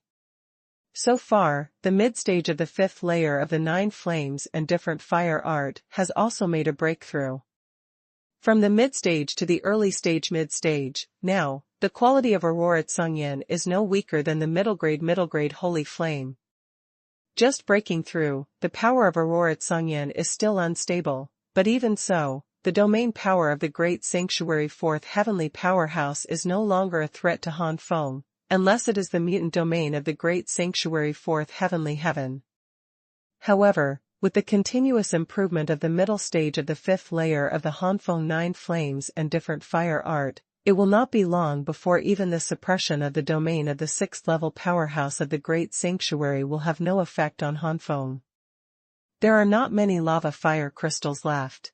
So far, the mid-stage of the 5th layer of the 9 flames and different fire art has also made a breakthrough. From the mid-stage to the early stage mid-stage, now, the quality of Aurora Tsangyan is no weaker than the middle grade Holy Flame. Just breaking through, the power of Aurora Tsangyan is still unstable, but even so, the domain power of the Great Sanctuary 4th Heavenly Powerhouse is no longer a threat to Han Feng, unless it is the mutant domain of the Great Sanctuary 4th Heavenly Heaven. However, with the continuous improvement of the middle stage of the 5th layer of the Han Feng 9 flames and different fire art, it will not be long before even the suppression of the domain of the 6th level powerhouse of the Great Sanctuary will have no effect on Han Feng. There are not many lava fire crystals left.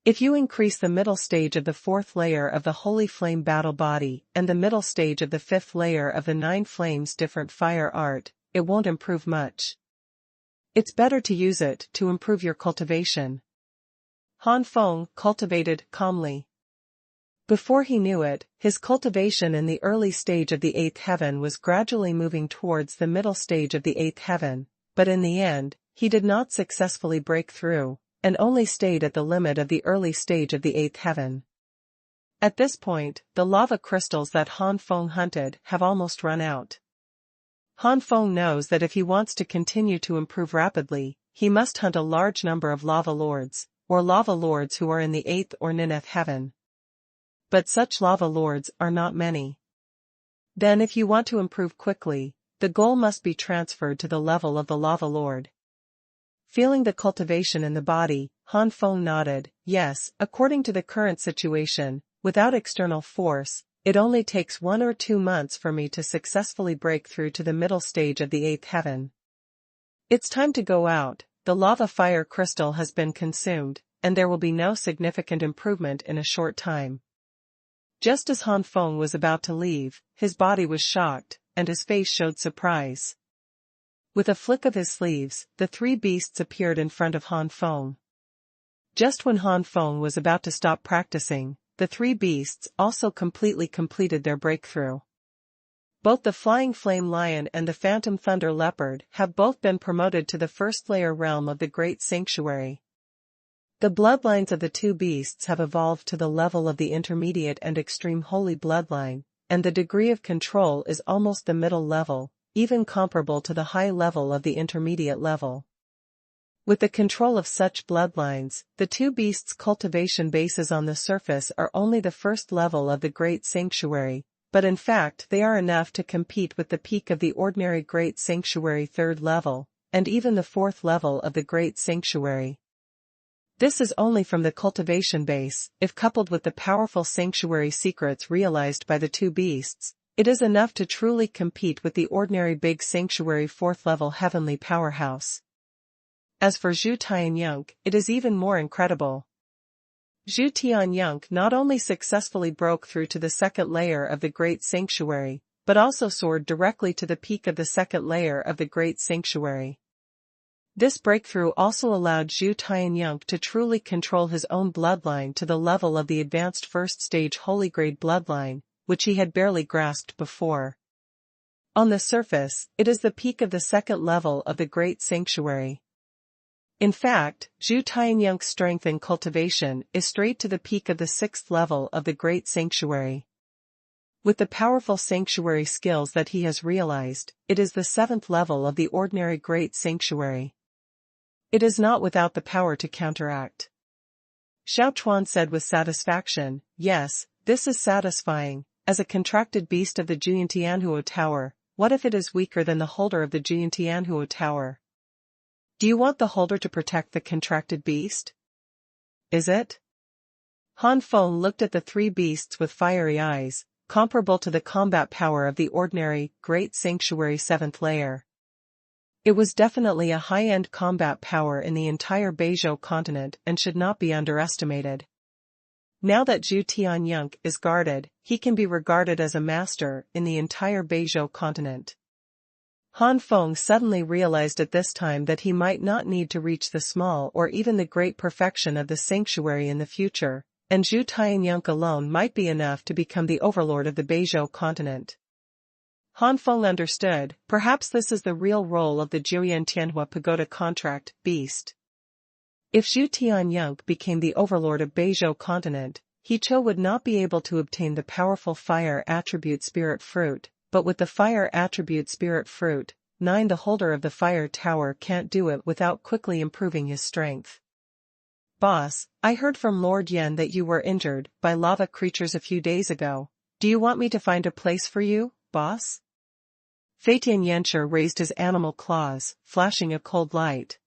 If you increase the middle stage of the 4th layer of the Holy Flame battle body and the middle stage of the 5th layer of the 9 flames different fire art, it won't improve much. It's better to use it to improve your cultivation. Han Feng cultivated calmly. Before he knew it, his cultivation in the early stage of the 8th heaven was gradually moving towards the middle stage of the 8th heaven, but in the end, he did not successfully break through, and only stayed at the limit of the early stage of the 8th heaven. At this point, the lava crystals that Han Feng hunted have almost run out. Han Feng knows that if he wants to continue to improve rapidly, he must hunt a large number of lava lords, or lava lords who are in the 8th or 9th heaven. But such lava lords are not many. Then if you want to improve quickly, the goal must be transferred to the level of the lava lord. Feeling the cultivation in the body, Han Feng nodded, yes, according to the current situation, without external force, it only takes 1 or 2 months for me to successfully break through to the middle stage of the 8th heaven. It's time to go out, the lava fire crystal has been consumed, and there will be no significant improvement in a short time. Just as Han Feng was about to leave, his body was shocked, and his face showed surprise. With a flick of his sleeves, the 3 beasts appeared in front of Han Feng. Just when Han Feng was about to stop practicing, the 3 beasts also completed their breakthrough. Both the Flying Flame Lion and the Phantom Thunder Leopard have both been promoted to the 1st layer realm of the Great Sanctuary. The bloodlines of the 2 beasts have evolved to the level of the intermediate and extreme holy bloodline, and the degree of control is almost the middle level, even comparable to the high level of the intermediate level. With the control of such bloodlines, the two beasts' cultivation bases on the surface are only the first level of the Great Sanctuary, but in fact they are enough to compete with the peak of the ordinary Great Sanctuary third level, and even the fourth level of the Great Sanctuary. This is only from the cultivation base. If coupled with the powerful sanctuary secrets realized by the two beasts, it is enough to truly compete with the ordinary Big Sanctuary fourth level heavenly powerhouse. As for Zhu Tianyunk, it is even more incredible. Zhu Tianyunk not only successfully broke through to the second layer of the Great Sanctuary, but also soared directly to the peak of the second layer of the Great Sanctuary. This breakthrough also allowed Zhu Tianyunk to truly control his own bloodline to the level of the advanced first stage holy grade bloodline, which he had barely grasped before. On the surface, it is the peak of the second level of the Great Sanctuary. In fact, Zhu Tianyunk's strength and cultivation is straight to the peak of the sixth level of the Great Sanctuary. With the powerful sanctuary skills that he has realized, it is the seventh level of the ordinary Great Sanctuary. It is not without the power to counteract. Xuanhuan said with satisfaction, "Yes, this is satisfying. As a contracted beast of the Juyantianhuo Tower, what if it is weaker than the holder of the Juyantianhuo Tower? Do you want the holder to protect the contracted beast? Is it?" Han Feng looked at the three beasts with fiery eyes, comparable to the combat power of the ordinary Great Sanctuary 7th layer. It was definitely a high-end combat power in the entire Beizhou continent and should not be underestimated. Now that Zhu Tianyunk is guarded, he can be regarded as a master in the entire Beizhou continent. Han Feng suddenly realized at this time that he might not need to reach the small or even the great perfection of the sanctuary in the future, and Zhu Tianyunk alone might be enough to become the overlord of the Beizhou continent. Han Feng understood, perhaps this is the real role of the Juyantianhua Pagoda contract beast. If Zhu Tianyunk became the overlord of Beizhou continent, He Cho would not be able to obtain the powerful fire attribute spirit fruit, but with the fire attribute spirit fruit, 9 the holder of the fire tower can't do it without quickly improving his strength. "Boss, I heard from Lord Yen that you were injured by lava creatures a few days ago. Do you want me to find a place for you, boss?" Feitian Yanshi raised his animal claws, flashing a cold light.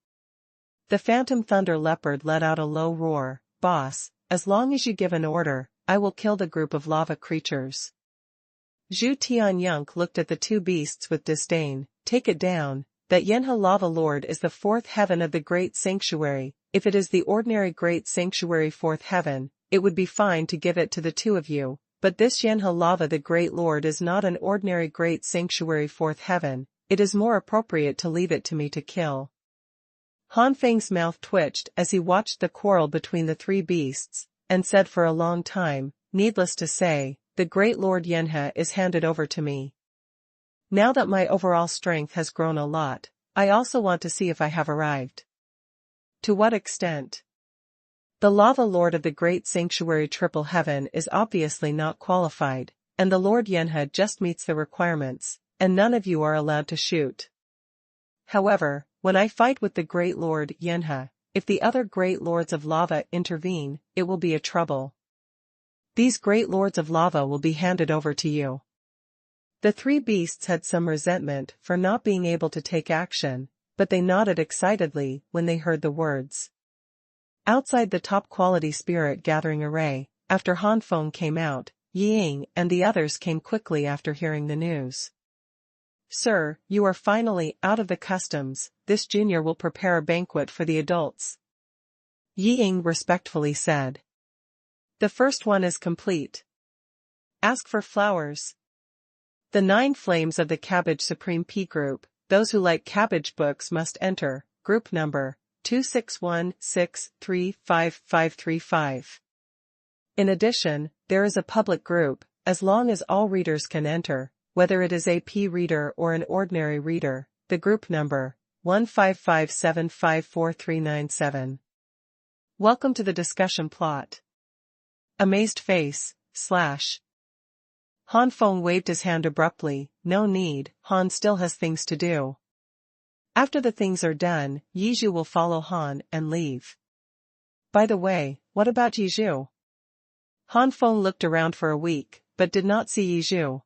The phantom thunder leopard let out a low roar. "Boss, as long as you give an order, I will kill the group of lava creatures." Zhu Tianyunk looked at the two beasts with disdain. "Take it down. That Yenha Lava Lord is the fourth heaven of the Great Sanctuary. If it is the ordinary Great Sanctuary fourth heaven, it would be fine to give it to the two of you, but this Yenha Lava the Great Lord is not an ordinary Great Sanctuary fourth heaven. It is more appropriate to leave it to me to kill." Han Feng's mouth twitched as he watched the quarrel between the three beasts, and said for a long time, "Needless to say, the Great Lord Yenha is handed over to me. Now that my overall strength has grown a lot, I also want to see if I have arrived." To what extent? The Lava Lord of the Great Sanctuary Triple Heaven is obviously not qualified, and the Lord Yenha just meets the requirements, and none of you are allowed to shoot. However, when I fight with the Great Lord Yenha, if the other Great Lords of Lava intervene, it will be a trouble. These Great Lords of Lava will be handed over to you. The three beasts had some resentment for not being able to take action, but they nodded excitedly when they heard the words. Outside the top-quality spirit gathering array, after Han Feng came out, Ying and the others came quickly after hearing the news. "Sir, you are finally out of the customs. This junior will prepare a banquet for the adults," Ying respectfully said. "The first one is complete. Ask for flowers." The 9 flames of the Cabbage Supreme P group, those who like cabbage books must enter, group number 261635535. In addition, there is a public group, as long as all readers can enter, whether it is a P reader or an ordinary reader, the group number 155754397. Welcome to the discussion plot. Amazed face, / Han Feng waved his hand abruptly. No need, Han still has things to do. After the things are done, Yizhu will follow Han and leave. By the way, what about Yizhu? Han Feng looked around for a week, but did not see Yizhu.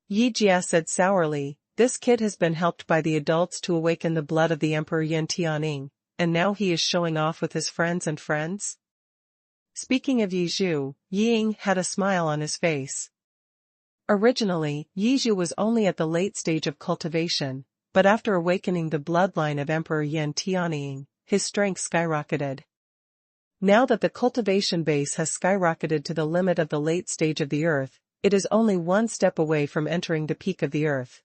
Yi Jia said sourly, this kid has been helped by the adults to awaken the blood of the Emperor Yan Tianning, and now he is showing off with his friends and friends? Speaking of Yizhu, Ying had a smile on his face. Originally, Yizhu was only at the late stage of cultivation, but after awakening the bloodline of Emperor Yan Tianning, his strength skyrocketed. Now that the cultivation base has skyrocketed to the limit of the late stage of the earth, it is only one step away from entering the peak of the earth.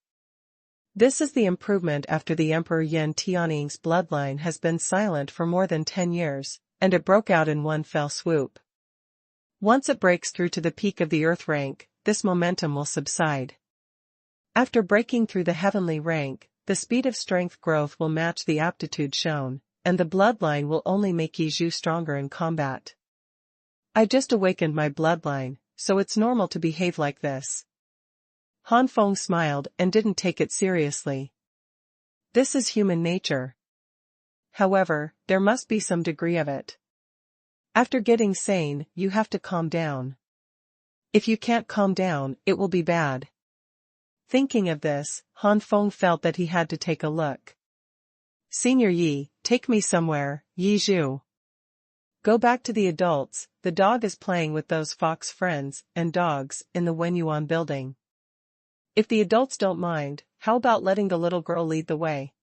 This is the improvement after the Emperor Yan Tianning's bloodline has been silent for more than 10 years, and it broke out in one fell swoop. Once it breaks through to the peak of the earth rank, this momentum will subside. After breaking through the heavenly rank, the speed of strength growth will match the aptitude shown, and the bloodline will only make Yizhu stronger in combat. I just awakened my bloodline, so it's normal to behave like this. Han Feng smiled and didn't take it seriously. This is human nature. However, there must be some degree of it. After getting sane, you have to calm down. If you can't calm down, it will be bad. Thinking of this, Han Feng felt that he had to take a look. Senior Yi, take me somewhere, Yizhu. Go back to the adults, the dog is playing with those fox friends and dogs in the Wenyuan building. If the adults don't mind, how about letting the little girl lead the way?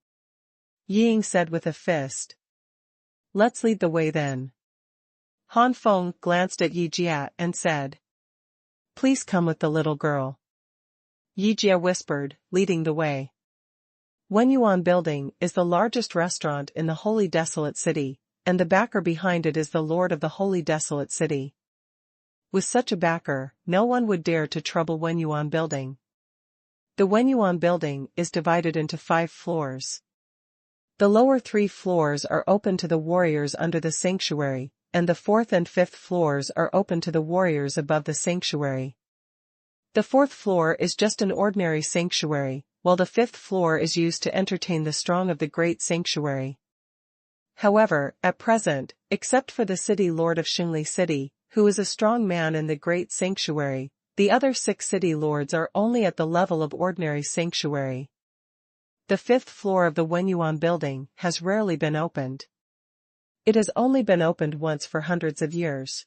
Ying said with a fist. Let's lead the way then. Han Feng glanced at Yi Jia and said. Please come with the little girl. Yi Jia whispered, leading the way. Wenyuan building is the largest restaurant in the Holy Desolate City, and the backer behind it is the Lord of the Holy Desolate City. With such a backer, no one would dare to trouble Wenyuan building. The Wenyuan building is divided into 5 floors. The lower 3 floors are open to the warriors under the sanctuary, and the 4th and 5th floors are open to the warriors above the sanctuary. The 4th floor is just an ordinary sanctuary, while the 5th floor is used to entertain the strong of the great sanctuary. However, at present, except for the city lord of Xingli City, who is a strong man in the great sanctuary, the other 6 city lords are only at the level of ordinary sanctuary. The 5th floor of the Wenyuan building has rarely been opened. It has only been opened once for hundreds of years.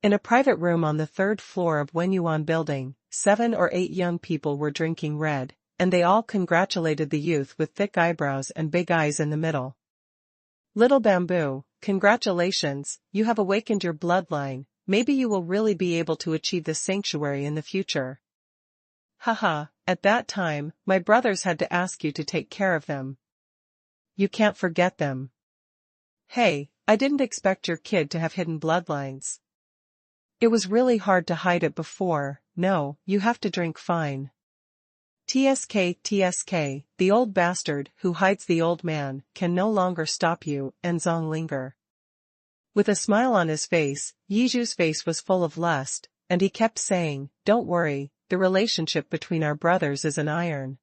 In a private room on the 3rd floor of Wenyuan building, 7 or 8 young people were drinking red, and they all congratulated the youth with thick eyebrows and big eyes in the middle. Little Bamboo, congratulations, you have awakened your bloodline, maybe you will really be able to achieve the sanctuary in the future. Haha, at that time, my brothers had to ask you to take care of them. You can't forget them. Hey, I didn't expect your kid to have hidden bloodlines. It was really hard to hide it before. No, you have to drink fine. TSK, the old bastard who hides the old man, can no longer stop you, and Zong linger. With a smile on his face, Yizhu's face was full of lust, and he kept saying, don't worry, the relationship between our brothers is an iron.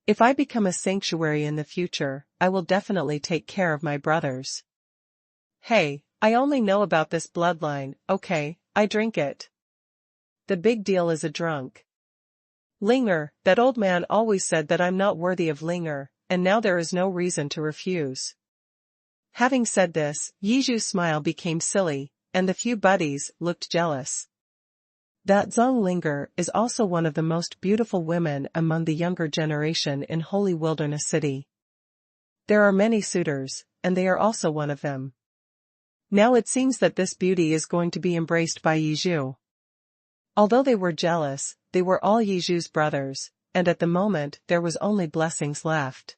If I become a sanctuary in the future, I will definitely take care of my brothers. Hey, I only know about this bloodline, okay, I drink it. The big deal is a drunk. Linger, that old man always said that I'm not worthy of Linger, and now there is no reason to refuse. Having said this, Yizhu's smile became silly, and the few buddies looked jealous. That Zong Linger is also one of the most beautiful women among the younger generation in Holy Wilderness City. There are many suitors, and they are also one of them. Now it seems that this beauty is going to be embraced by Yizhu. Although they were jealous, they were all Yizhu's brothers, and at the moment there was only blessings left.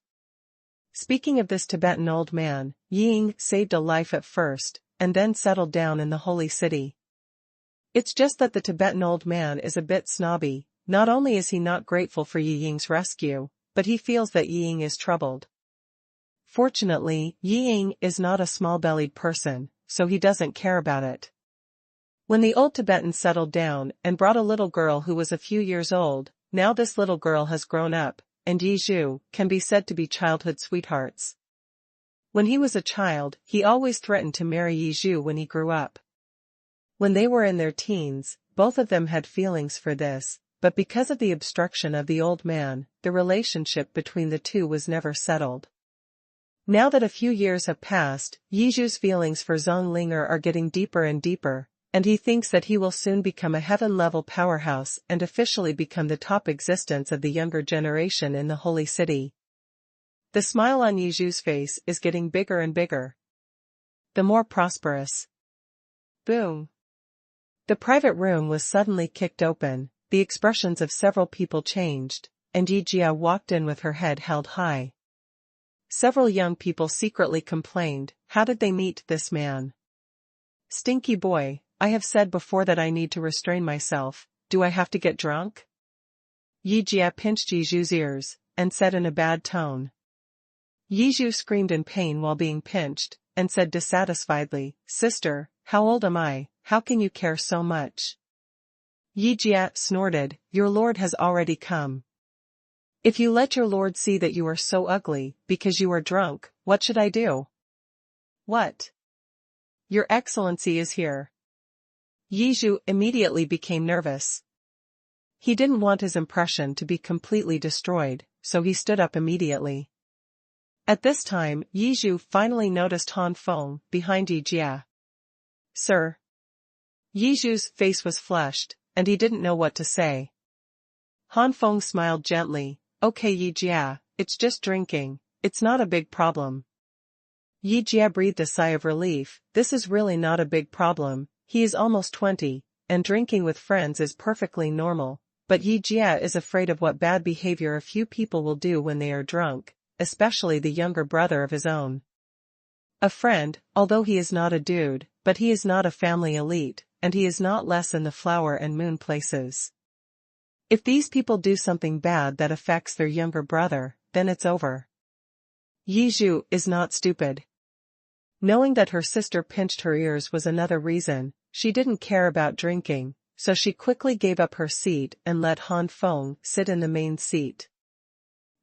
Speaking of this Tibetan old man, Ying saved a life at first, and then settled down in the holy city. It's just that the Tibetan old man is a bit snobby. Not only is he not grateful for Ying's rescue, but he feels that Ying is troubled. Fortunately, Ying is not a small-bellied person, so he doesn't care about it. When the old Tibetan settled down and brought a little girl who was a few years old, now this little girl has grown up, and Yi Zhu can be said to be childhood sweethearts. When he was a child, he always threatened to marry Yi Zhu when he grew up. When they were in their teens, both of them had feelings for this, but because of the obstruction of the old man, the relationship between the two was never settled. Now that a few years have passed, Yi Zhu's feelings for Zonglinger are getting deeper and deeper, and he thinks that he will soon become a heaven-level powerhouse and officially become the top existence of the younger generation in the holy city. The smile on Yi Zhu's face is getting bigger and bigger. The more prosperous. Boom. The private room was suddenly kicked open, the expressions of several people changed, and Yi Jia walked in with her head held high. Several young people secretly complained, how did they meet this man? Stinky boy, I have said before that I need to restrain myself, do I have to get drunk? Yi Jia pinched Yi Zhu's ears, and said in a bad tone. Yi Zhu screamed in pain while being pinched, and said dissatisfiedly, Sister, how old am I, how can you care so much? Yi Jia snorted, Your lord has already come. If you let your lord see that you are so ugly, because you are drunk, what should I do? What? Your Excellency is here. Yi Zhu immediately became nervous. He didn't want his impression to be completely destroyed, so he stood up immediately. At this time, Yi Zhu finally noticed Han Feng behind Yi Jia. Sir. Yi Zhu's face was flushed, and he didn't know what to say. Han Feng smiled gently, Okay Yi Jia, it's just drinking, it's not a big problem. Yi Jia breathed a sigh of relief, this is really not a big problem, he is almost 20, and drinking with friends is perfectly normal, but Yi Jia is afraid of what bad behavior a few people will do when they are drunk, especially the younger brother of his own. A friend, although he is not a dude, but he is not a family elite, and he is not less in the flower and moon places. If these people do something bad that affects their younger brother, then it's over. Yi Zhu is not stupid. Knowing that her sister pinched her ears was another reason, she didn't care about drinking, so she quickly gave up her seat and let Han Feng sit in the main seat.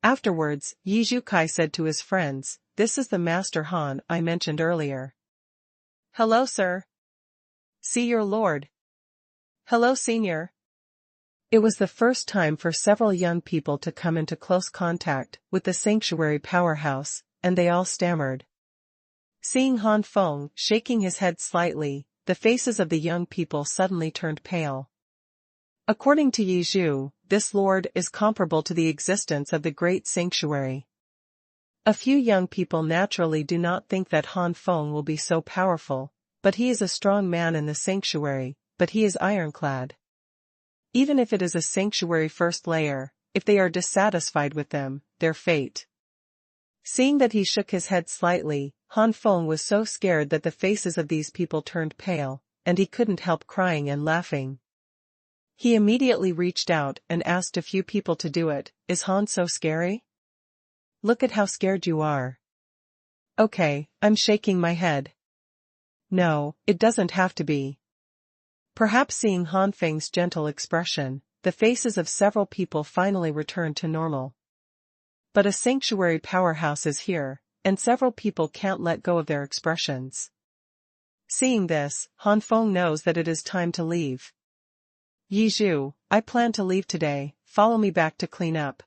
Afterwards, Yi Zhu Kai said to his friends, This is the Master Han I mentioned earlier. Hello sir. See your lord. Hello senior. It was the first time for several young people to come into close contact with the sanctuary powerhouse, and they all stammered. Seeing Han Feng shaking his head slightly, the faces of the young people suddenly turned pale. According to Yi Zhu, this lord is comparable to the existence of the great sanctuary. A few young people naturally do not think that Han Feng will be so powerful, but he is a strong man in the sanctuary, but he is ironclad. Even if it is a sanctuary first layer, if they are dissatisfied with them, their fate. Seeing that he shook his head slightly, Han Feng was so scared that the faces of these people turned pale, and he couldn't help crying and laughing. He immediately reached out and asked a few people to do it, Is Han so scary? Look at how scared you are. Okay, I'm shaking my head. No, it doesn't have to be. Perhaps seeing Han Feng's gentle expression, the faces of several people finally returned to normal. But a sanctuary powerhouse is here, and several people can't let go of their expressions. Seeing this, Han Feng knows that it is time to leave. Yi Zhu, I plan to leave today, follow me back to clean up.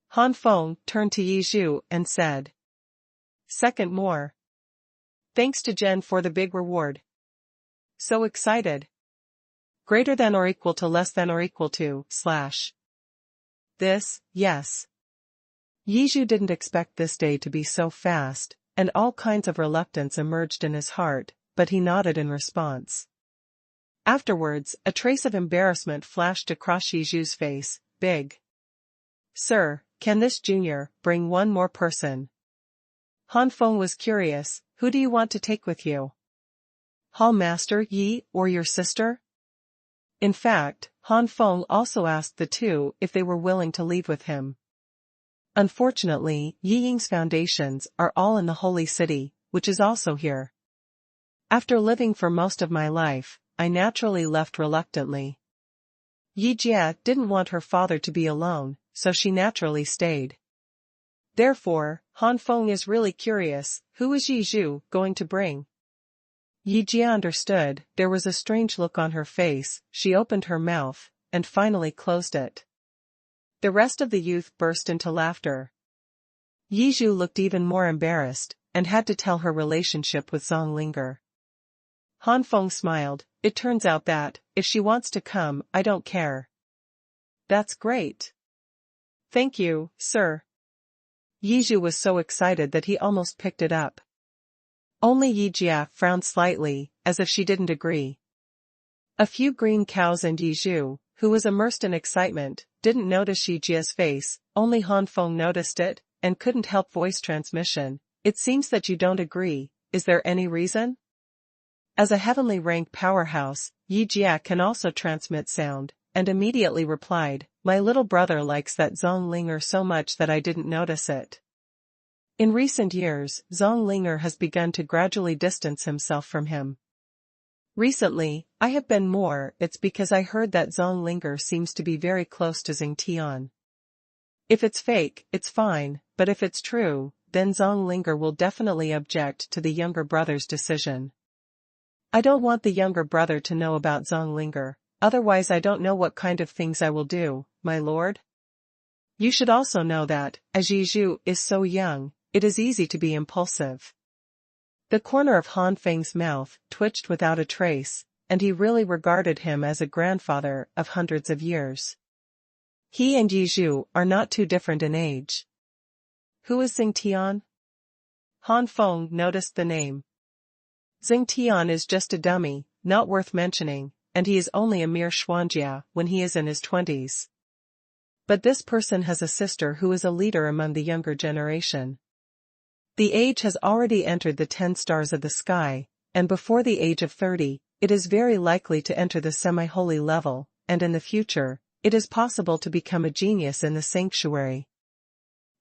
Han Feng turned to Yi Zhu and said. Second more. Thanks to Jen for the big reward. So excited. Greater than or equal to less than or equal to, / This, yes. Yi Zhu didn't expect this day to be so fast, and all kinds of reluctance emerged in his heart, but he nodded in response. Afterwards, a trace of embarrassment flashed across Yi Zhu's face, big. Sir, can this junior bring one more person? Han Feng was curious, who do you want to take with you? Hall Master Yi or your sister? In fact, Han Feng also asked the two if they were willing to leave with him. Unfortunately, Yi Ying's foundations are all in the holy city, which is also here. After living for most of my life, I naturally left reluctantly. Yi Jia didn't want her father to be alone, so she naturally stayed. Therefore, Han Feng is really curious, who is Yi Zhu going to bring? Yi Jia understood, there was a strange look on her face, she opened her mouth, and finally closed it. The rest of the youth burst into laughter. Yi Zhu looked even more embarrassed, and had to tell her relationship with Zonglinger. Han Feng smiled, it turns out that, if she wants to come, I don't care. That's great. Thank you, sir. Yi Zhu was so excited that he almost picked it up. Only Yi Jia frowned slightly, as if she didn't agree. A few green cows and Yi Zhu, who was immersed in excitement, didn't notice Yi Jia's face, only Han Feng noticed it, and couldn't help voice transmission. It seems that you don't agree, is there any reason? As a heavenly rank powerhouse, Yi Jia can also transmit sound, and immediately replied, my little brother likes that Zonglinger so much that I didn't notice it. In recent years, Zonglinger has begun to gradually distance himself from him. Recently, I have been more, it's because I heard that Zonglinger seems to be very close to Xingtian. If it's fake, it's fine, but if it's true, then Zonglinger will definitely object to the younger brother's decision. I don't want the younger brother to know about Zonglinger, otherwise I don't know what kind of things I will do, my lord. You should also know that, as Yi Zhu is so young, it is easy to be impulsive. The corner of Han Feng's mouth twitched without a trace, and he really regarded him as a grandfather of hundreds of years. He and Yi Zhu are not too different in age. Who is Xingtian? Han Feng noticed the name. Xingtian is just a dummy, not worth mentioning, and he is only a mere Xuanjia when he is in his 20s. But this person has a sister who is a leader among the younger generation. The age has already entered the 10 stars of the sky, and before the age of 30, it is very likely to enter the semi-holy level, and in the future, it is possible to become a genius in the sanctuary.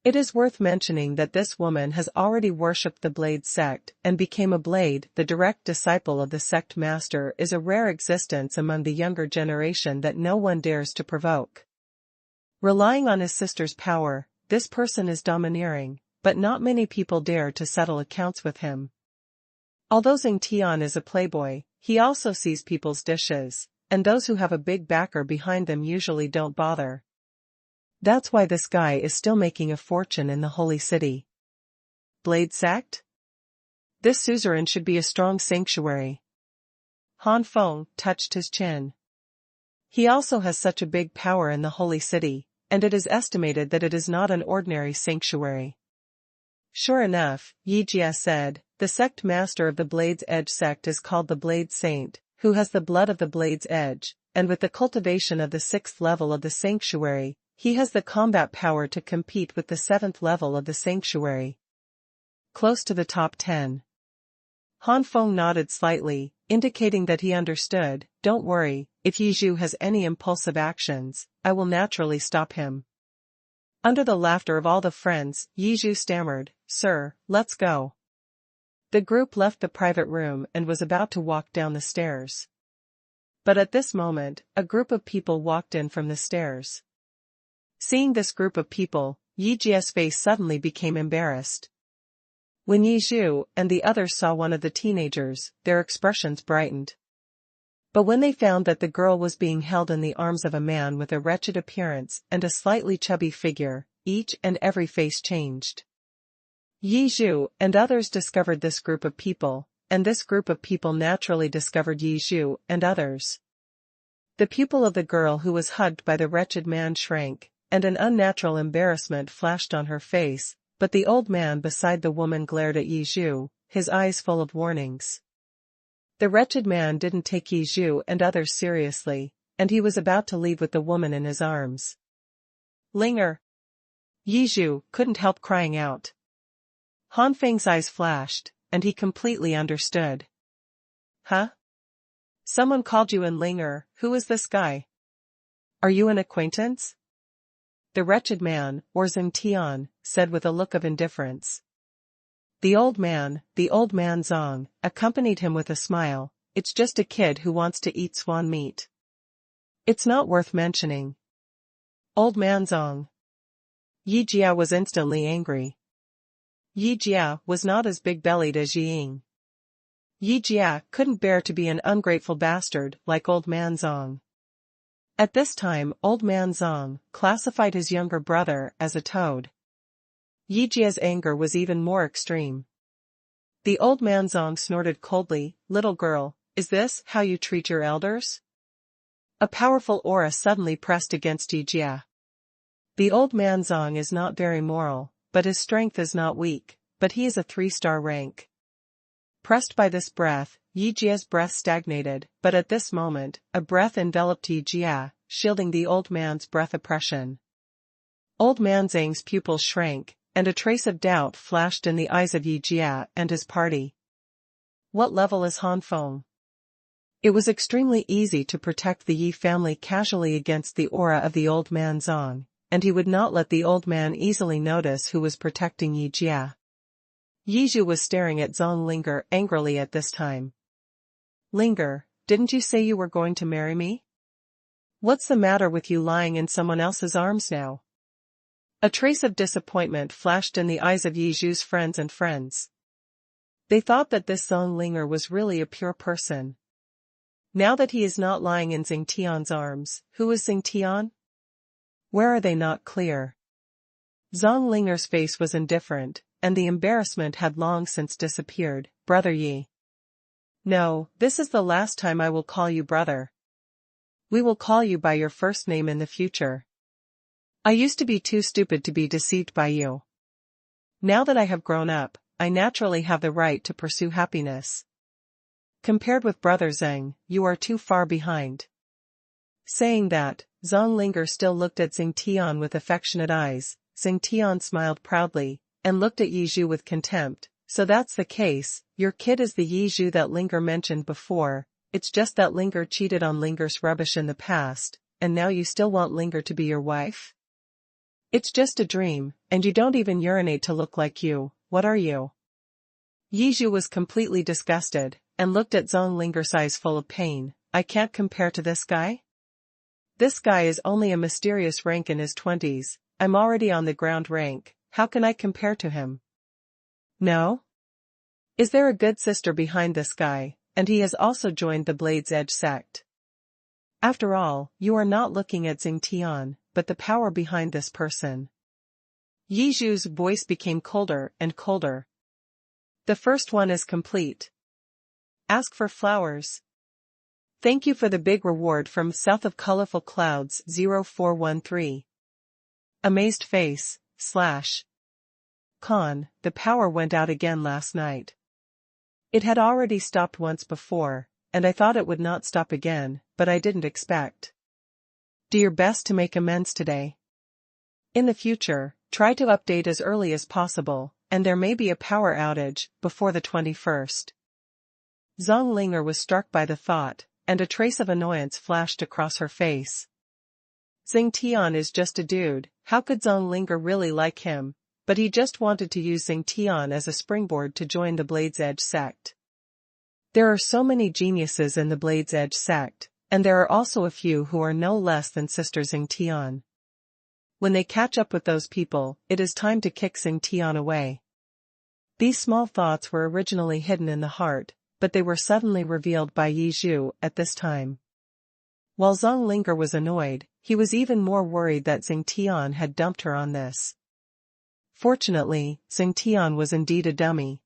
It is worth mentioning that this woman has already worshipped the Blade sect and became a Blade. The direct disciple of the sect master is a rare existence among the younger generation that no one dares to provoke. Relying on his sister's power, this person is domineering, but not many people dare to settle accounts with him. Although Xingtian is a playboy, he also sees people's dishes, and those who have a big backer behind them usually don't bother. That's why this guy is still making a fortune in the holy city. Blade sect? This suzerain should be a strong sanctuary. Han Feng touched his chin. He also has such a big power in the holy city, and it is estimated that it is not an ordinary sanctuary. Sure enough, Yi Jia said, the sect master of the Blade's Edge sect is called the Blade Saint, who has the blood of the Blade's Edge, and with the cultivation of the 6th level of the sanctuary, he has the combat power to compete with the 7th level of the sanctuary. Close to the top 10. Han Feng nodded slightly, indicating that he understood. Don't worry, if Yi Zhu has any impulsive actions, I will naturally stop him. Under the laughter of all the friends, Yi Zhu stammered, Sir, let's go. The group left the private room and was about to walk down the stairs. But at this moment, a group of people walked in from the stairs. Seeing this group of people, Yi Jia's face suddenly became embarrassed. When Yi Zhu and the others saw one of the teenagers, their expressions brightened. But when they found that the girl was being held in the arms of a man with a wretched appearance and a slightly chubby figure, each and every face changed. Yi Zhu and others discovered this group of people, and this group of people naturally discovered Yi Zhu and others. The pupil of the girl who was hugged by the wretched man shrank, and an unnatural embarrassment flashed on her face, but the old man beside the woman glared at Yi Zhu, his eyes full of warnings. The wretched man didn't take Yi Zhu and others seriously, and he was about to leave with the woman in his arms. Linger! Yi Zhu couldn't help crying out. Han Feng's eyes flashed, and he completely understood. Huh? Someone called you in Linger, who is this guy? Are you an acquaintance? The wretched man, or Xingtian, said with a look of indifference. The old man Zong, accompanied him with a smile, it's just a kid who wants to eat swan meat. It's not worth mentioning. Old man Zong. Yi Jia was instantly angry. Yi Jia was not as big-bellied as Yi Ying. Yi Jia couldn't bear to be an ungrateful bastard like old man Zong. At this time, old man Zong classified his younger brother as a toad. Yi Jia's anger was even more extreme. The old man Zong snorted coldly, "Little girl, is this how you treat your elders?" A powerful aura suddenly pressed against Yi Jia. The old man Zong is not very moral, but his strength is not weak, but he is a 3-star rank. Pressed by this breath, Yi Jia's breath stagnated, but at this moment, a breath enveloped Yi Jia, shielding the old man's breath oppression. Old man Zhang's pupils shrank, and a trace of doubt flashed in the eyes of Yi Jia and his party. What level is Han Feng? It was extremely easy to protect the Yi family casually against the aura of the old man Zong, and he would not let the old man easily notice who was protecting Yi Jia. Yi Zhu was staring at Zong Linger angrily at this time. "Linger, didn't you say you were going to marry me? What's the matter with you lying in someone else's arms now?" A trace of disappointment flashed in the eyes of Yi Zhu's friends. They thought that this Zong Linger was really a pure person. Now that he is not lying in Xing Tian's arms, who is Xing Tian? Where are they? Not clear. Zong Linger's face was indifferent, and the embarrassment had long since disappeared. "Brother Yi. No, this is the last time I will call you brother. We will call you by your first name in the future. I used to be too stupid to be deceived by you. Now that I have grown up, I naturally have the right to pursue happiness. Compared with brother Zheng, you are too far behind." Saying that, Zong Linger still looked at Xing Tian with affectionate eyes. Xing Tian smiled proudly, and looked at Yi Zhu with contempt. "So that's the case, your kid is the Yi Zhu that Linger mentioned before, it's just that Linger cheated on Linger's rubbish in the past, and now you still want Linger to be your wife? It's just a dream, and you don't even urinate to look like you, what are you?" Yi Zhu was completely disgusted, and looked at Zong Linger's eyes full of pain. "I can't compare to this guy? This guy is only a mysterious rank in his 20s, I'm already on the ground rank, how can I compare to him? No? Is there a good sister behind this guy, and he has also joined the Blade's Edge sect? After all, you are not looking at Xing Tian, but the power behind this person." Yi Zhu's voice became colder and colder. "The first one is complete. Ask for flowers. Thank you for the big reward from South of Colorful Clouds 0413. Amazed face, / Con, the power went out again last night. It had already stopped once before, and I thought it would not stop again, but I didn't expect. Do your best to make amends today. In the future, try to update as early as possible, and there may be a power outage before the 21st. Zong Linger was struck by the thought, and a trace of annoyance flashed across her face. Xing Tian is just a dude, how could Zong Linger really like him? But he just wanted to use Xing Tian as a springboard to join the Blade's Edge sect. There are so many geniuses in the Blade's Edge sect, and there are also a few who are no less than Sister Xing Tian. When they catch up with those people, it is time to kick Xing Tian away. These small thoughts were originally hidden in the heart, but they were suddenly revealed by Yi Zhu at this time. While Zong Linger was annoyed, he was even more worried that Xing Tian had dumped her on this. Fortunately, Xing Tian was indeed a dummy.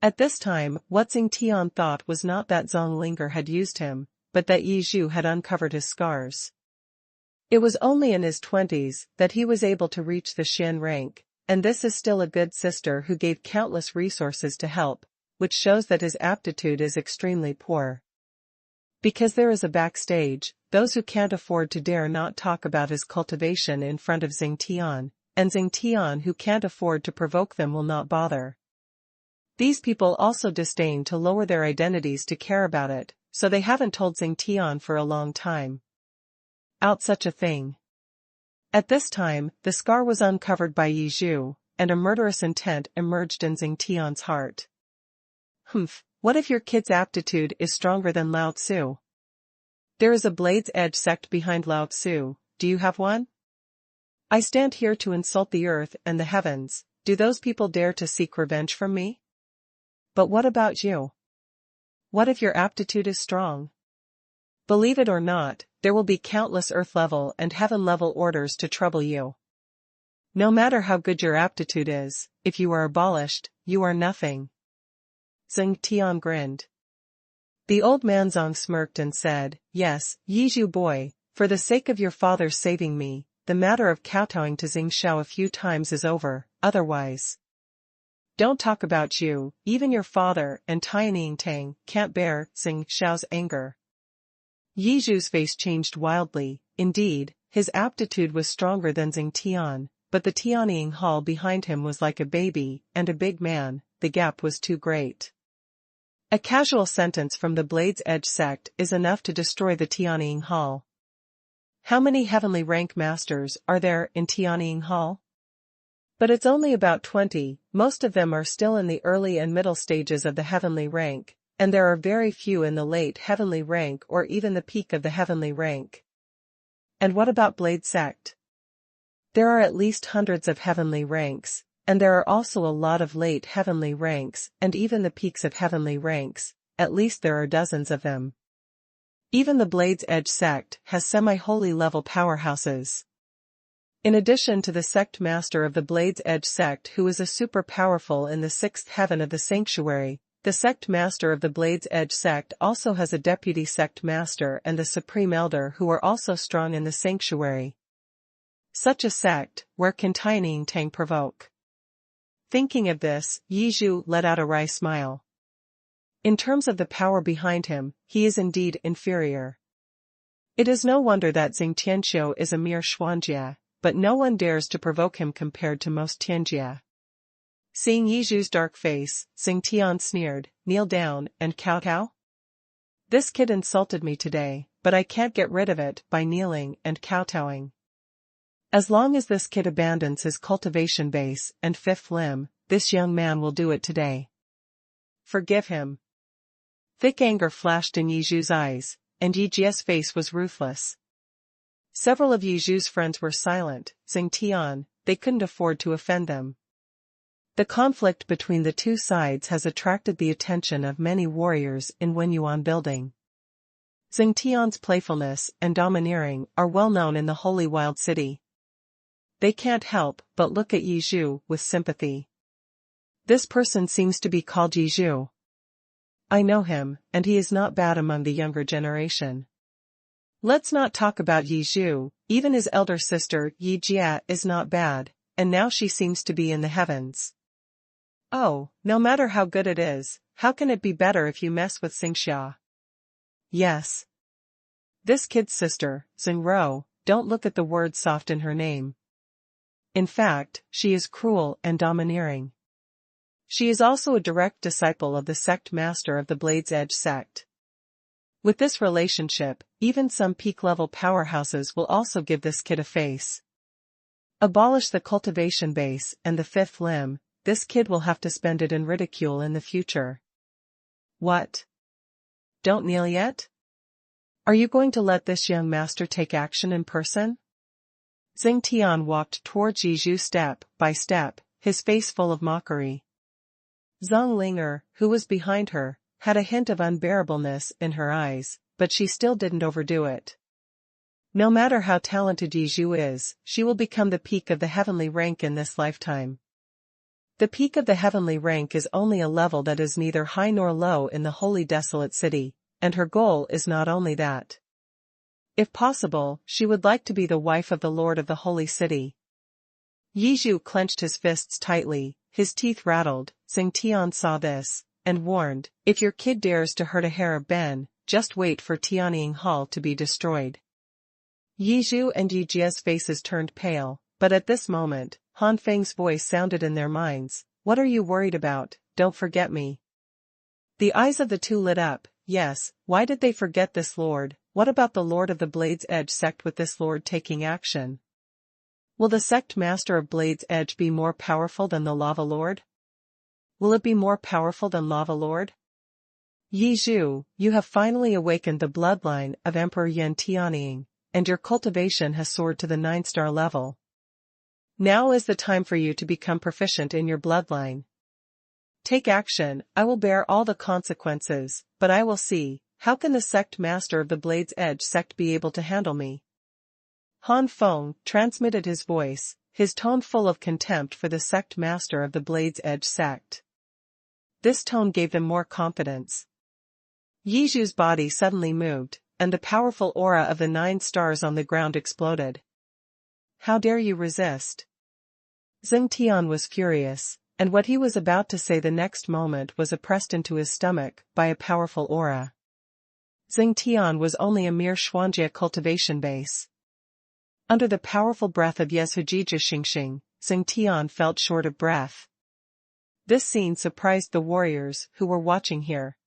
At this time, what Xing Tian thought was not that Zong Linger had used him, but that Yi Zhu had uncovered his scars. It was only in his 20s that he was able to reach the Shen rank, and this is still a good sister who gave countless resources to help, which shows that his aptitude is extremely poor. Because there is a backstage, those who can't afford to dare not talk about his cultivation in front of Xing Tian, and Xing Tian who can't afford to provoke them will not bother. These people also disdain to lower their identities to care about it, so they haven't told Xing Tian for a long time. Out such a thing. At this time, the scar was uncovered by Yi Zhu, and a murderous intent emerged in Xing Tian's heart. What if your kid's aptitude is stronger than Lao Tzu? There is a Blade's Edge sect behind Lao Tzu, do you have one? I stand here to insult the earth and the heavens, do those people dare to seek revenge from me? But what about you? What if your aptitude is strong? Believe it or not, there will be countless earth-level and heaven-level orders to trouble you. No matter how good your aptitude is, if you are abolished, you are nothing. Zheng Tian grinned. The old man Zhang smirked and said, yes, Yizhu boy, for the sake of your father saving me, the matter of kowtowing to Xing Xiao a few times is over, otherwise. Don't talk about you, even your father and Tianying Tang can't bear Xing Xiao's anger. Yizhu's face changed wildly, indeed, his aptitude was stronger than Xing Tian, but the Tianying Hall behind him was like a baby and a big man, the gap was too great. A casual sentence from the Blade's Edge sect is enough to destroy the Tianying Hall. How many heavenly rank masters are there in Tianying Hall? But it's only about 20, most of them are still in the early and middle stages of the heavenly rank, and there are very few in the late heavenly rank or even the peak of the heavenly rank. And what about Blade sect? There are at least hundreds of heavenly ranks, and there are also a lot of late heavenly ranks and even the peaks of heavenly ranks, at least there are dozens of them. Even the Blade's Edge sect has semi-holy level powerhouses. In addition to the sect master of the Blade's Edge sect who is a super powerful in the sixth heaven of the sanctuary, the sect master of the Blade's Edge sect also has a deputy sect master and the supreme elder who are also strong in the sanctuary. Such a sect, where can Tianying Tang provoke? Thinking of this, Yizhu let out a wry smile. In terms of the power behind him, he is indeed inferior. It is no wonder that Xing Tianqiu is a mere Xuanjia, but no one dares to provoke him compared to most Tianjia. Seeing Yizhu's dark face, Xing Tian sneered, kneel down and kowtow? This kid insulted me today, but I can't get rid of it by kneeling and kowtowing. As long as this kid abandons his cultivation base and fifth limb, this young man will do it today. Forgive him. Thick anger flashed in Yizhu's eyes, and Yijia's face was ruthless. Several of Yizhu's friends were silent, Xing Tian, they couldn't afford to offend them. The conflict between the two sides has attracted the attention of many warriors in Wenyuan building. Xing Tian's playfulness and domineering are well known in the Holy Wild City. They can't help but look at Yizhu with sympathy. This person seems to be called Yizhu. I know him, and he is not bad among the younger generation. Let's not talk about Yizhu, even his elder sister Yijia is not bad, and now she seems to be in the heavens. Oh, no matter how good it is, how can it be better if you mess with Xingxia? Yes. This kid's sister, Xingro, don't look at the word soft in her name. In fact, she is cruel and domineering. She is also a direct disciple of the sect master of the Blade's Edge sect. With this relationship, even some peak-level powerhouses will also give this kid a face. Abolish the cultivation base and the fifth limb, this kid will have to spend it in ridicule in the future. What? Don't kneel yet? Are you going to let this young master take action in person? Xing Tian walked towards Yizhu step by step, his face full of mockery. Zhang Linger, who was behind her, had a hint of unbearableness in her eyes, but she still didn't overdo it. No matter how talented Yizhu is, she will become the peak of the heavenly rank in this lifetime. The peak of the heavenly rank is only a level that is neither high nor low in the holy desolate city, and her goal is not only that. If possible, she would like to be the wife of the Lord of the holy city. Yizhu clenched his fists tightly, his teeth rattled. Xing Tian saw this, and warned, if your kid dares to hurt a hair of Ben, just wait for Tianying Hall to be destroyed. Yizhu and Yijia's faces turned pale, but at this moment, Han Feng's voice sounded in their minds, what are you worried about, don't forget me. The eyes of the two lit up, yes, why did they forget this lord, what about the lord of the Blade's Edge sect with this lord taking action? Will the sect master of Blade's Edge be more powerful than the Lava Lord? Will it be more powerful than Lava Lord? Yi Zhu, you have finally awakened the bloodline of Emperor Yan Tianying, and your cultivation has soared to the 9-star level. Now is the time for you to become proficient in your bloodline. Take action, I will bear all the consequences, but I will see, how can the sect master of the Blade's Edge sect be able to handle me? Han Feng transmitted his voice, his tone full of contempt for the sect master of the Blade's Edge sect. This tone gave them more confidence. Yi Zhu's body suddenly moved, and the powerful aura of the 9 stars on the ground exploded. How dare you resist? Xing Tian was furious, and what he was about to say the next moment was oppressed into his stomach by a powerful aura. Xing Tian was only a mere Xuanjie cultivation base. Under the powerful breath of Yeshujija Xingxing, Xing Tian felt short of breath. This scene surprised the warriors who were watching here.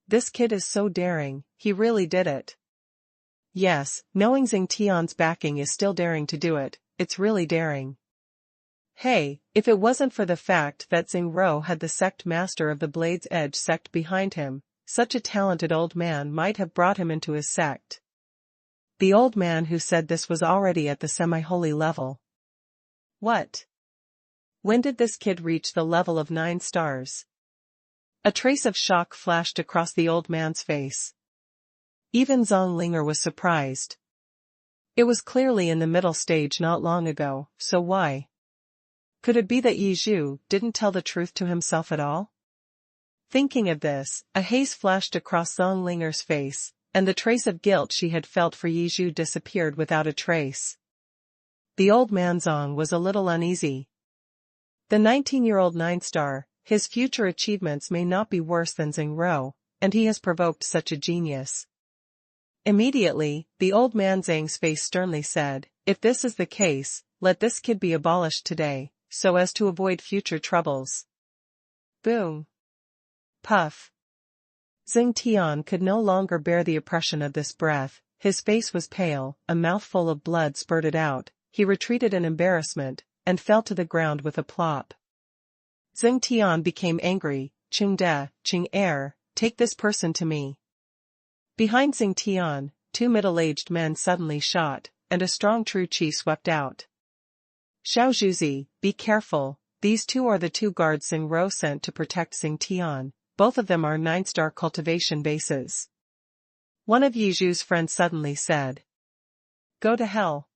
This kid is so daring, he really did it. Yes, knowing Xing Tian's backing is still daring to do it, it's really daring. Hey, if it wasn't for the fact that Xing Ro had the sect master of the Blade's Edge sect behind him, such a talented old man might have brought him into his sect. The old man who said this was already at the semi-holy level. What? When did this kid reach the level of 9 stars? A trace of shock flashed across the old man's face. Even Zhang Linger was surprised. It was clearly in the middle stage not long ago, so why? Could it be that Yi Zhu didn't tell the truth to himself at all? Thinking of this, a haze flashed across Zhang Linger's face, and the trace of guilt she had felt for Yi Zhu disappeared without a trace. The old man Zhang was a little uneasy. The 19-year-old 9-star, his future achievements may not be worse than Xing Ro, and he has provoked such a genius. Immediately, the old man Zhang's face sternly said, if this is the case, let this kid be abolished today, so as to avoid future troubles. Boom. Puff. Xing Tian could no longer bear the oppression of this breath, his face was pale, a mouthful of blood spurted out, he retreated in embarrassment, and fell to the ground with a plop. Xing Tian became angry, Qingde, Qing take this person to me. Behind Xing Tian, 2 middle-aged men suddenly shot, and a strong true qi swept out. Xiao Zhuzi, be careful, these 2 are the 2 guards Xing Ro sent to protect Xing Tian, both of them are 9-star cultivation bases. One of Yi Zhu's friends suddenly said. Go to hell.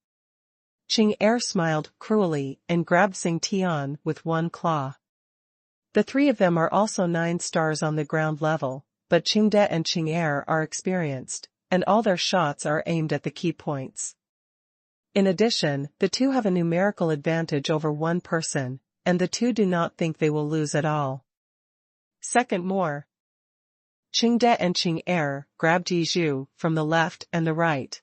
Qing smiled cruelly and grabbed Xing Tian with one claw. The 3 of them are also 9 stars on the ground level, but Qingde and Qing are experienced, and all their shots are aimed at the key points. In addition, the 2 have a numerical advantage over one person, and the 2 do not think they will lose at all. Second more. Qingde and Qing grabbed Yi Zhu from the left and the right.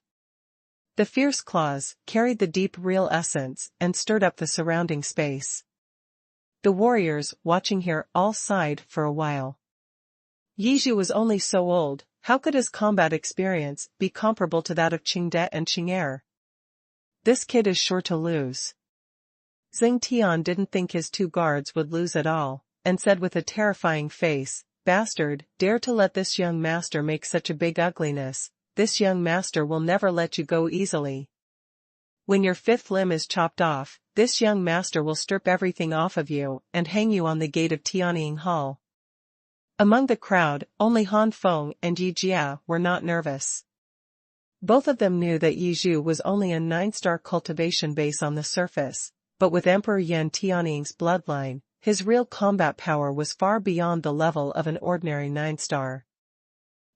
The fierce claws carried the deep real essence and stirred up the surrounding space. The warriors watching here all sighed for a while. Yi Zhu was only so old, how could his combat experience be comparable to that of Qingde and Qing This kid is sure to lose. Xing Tian didn't think his 2 guards would lose at all, and said with a terrifying face, Bastard, dare to let this young master make such a big ugliness, this young master will never let you go easily. When your 5th limb is chopped off, this young master will strip everything off of you and hang you on the gate of Tianying Hall. Among the crowd, only Han Feng and Yi Jia were not nervous. Both of them knew that Yi Zhu was only a 9-star cultivation base on the surface, but with Emperor Yan Tianying's bloodline, his real combat power was far beyond the level of an ordinary 9-star.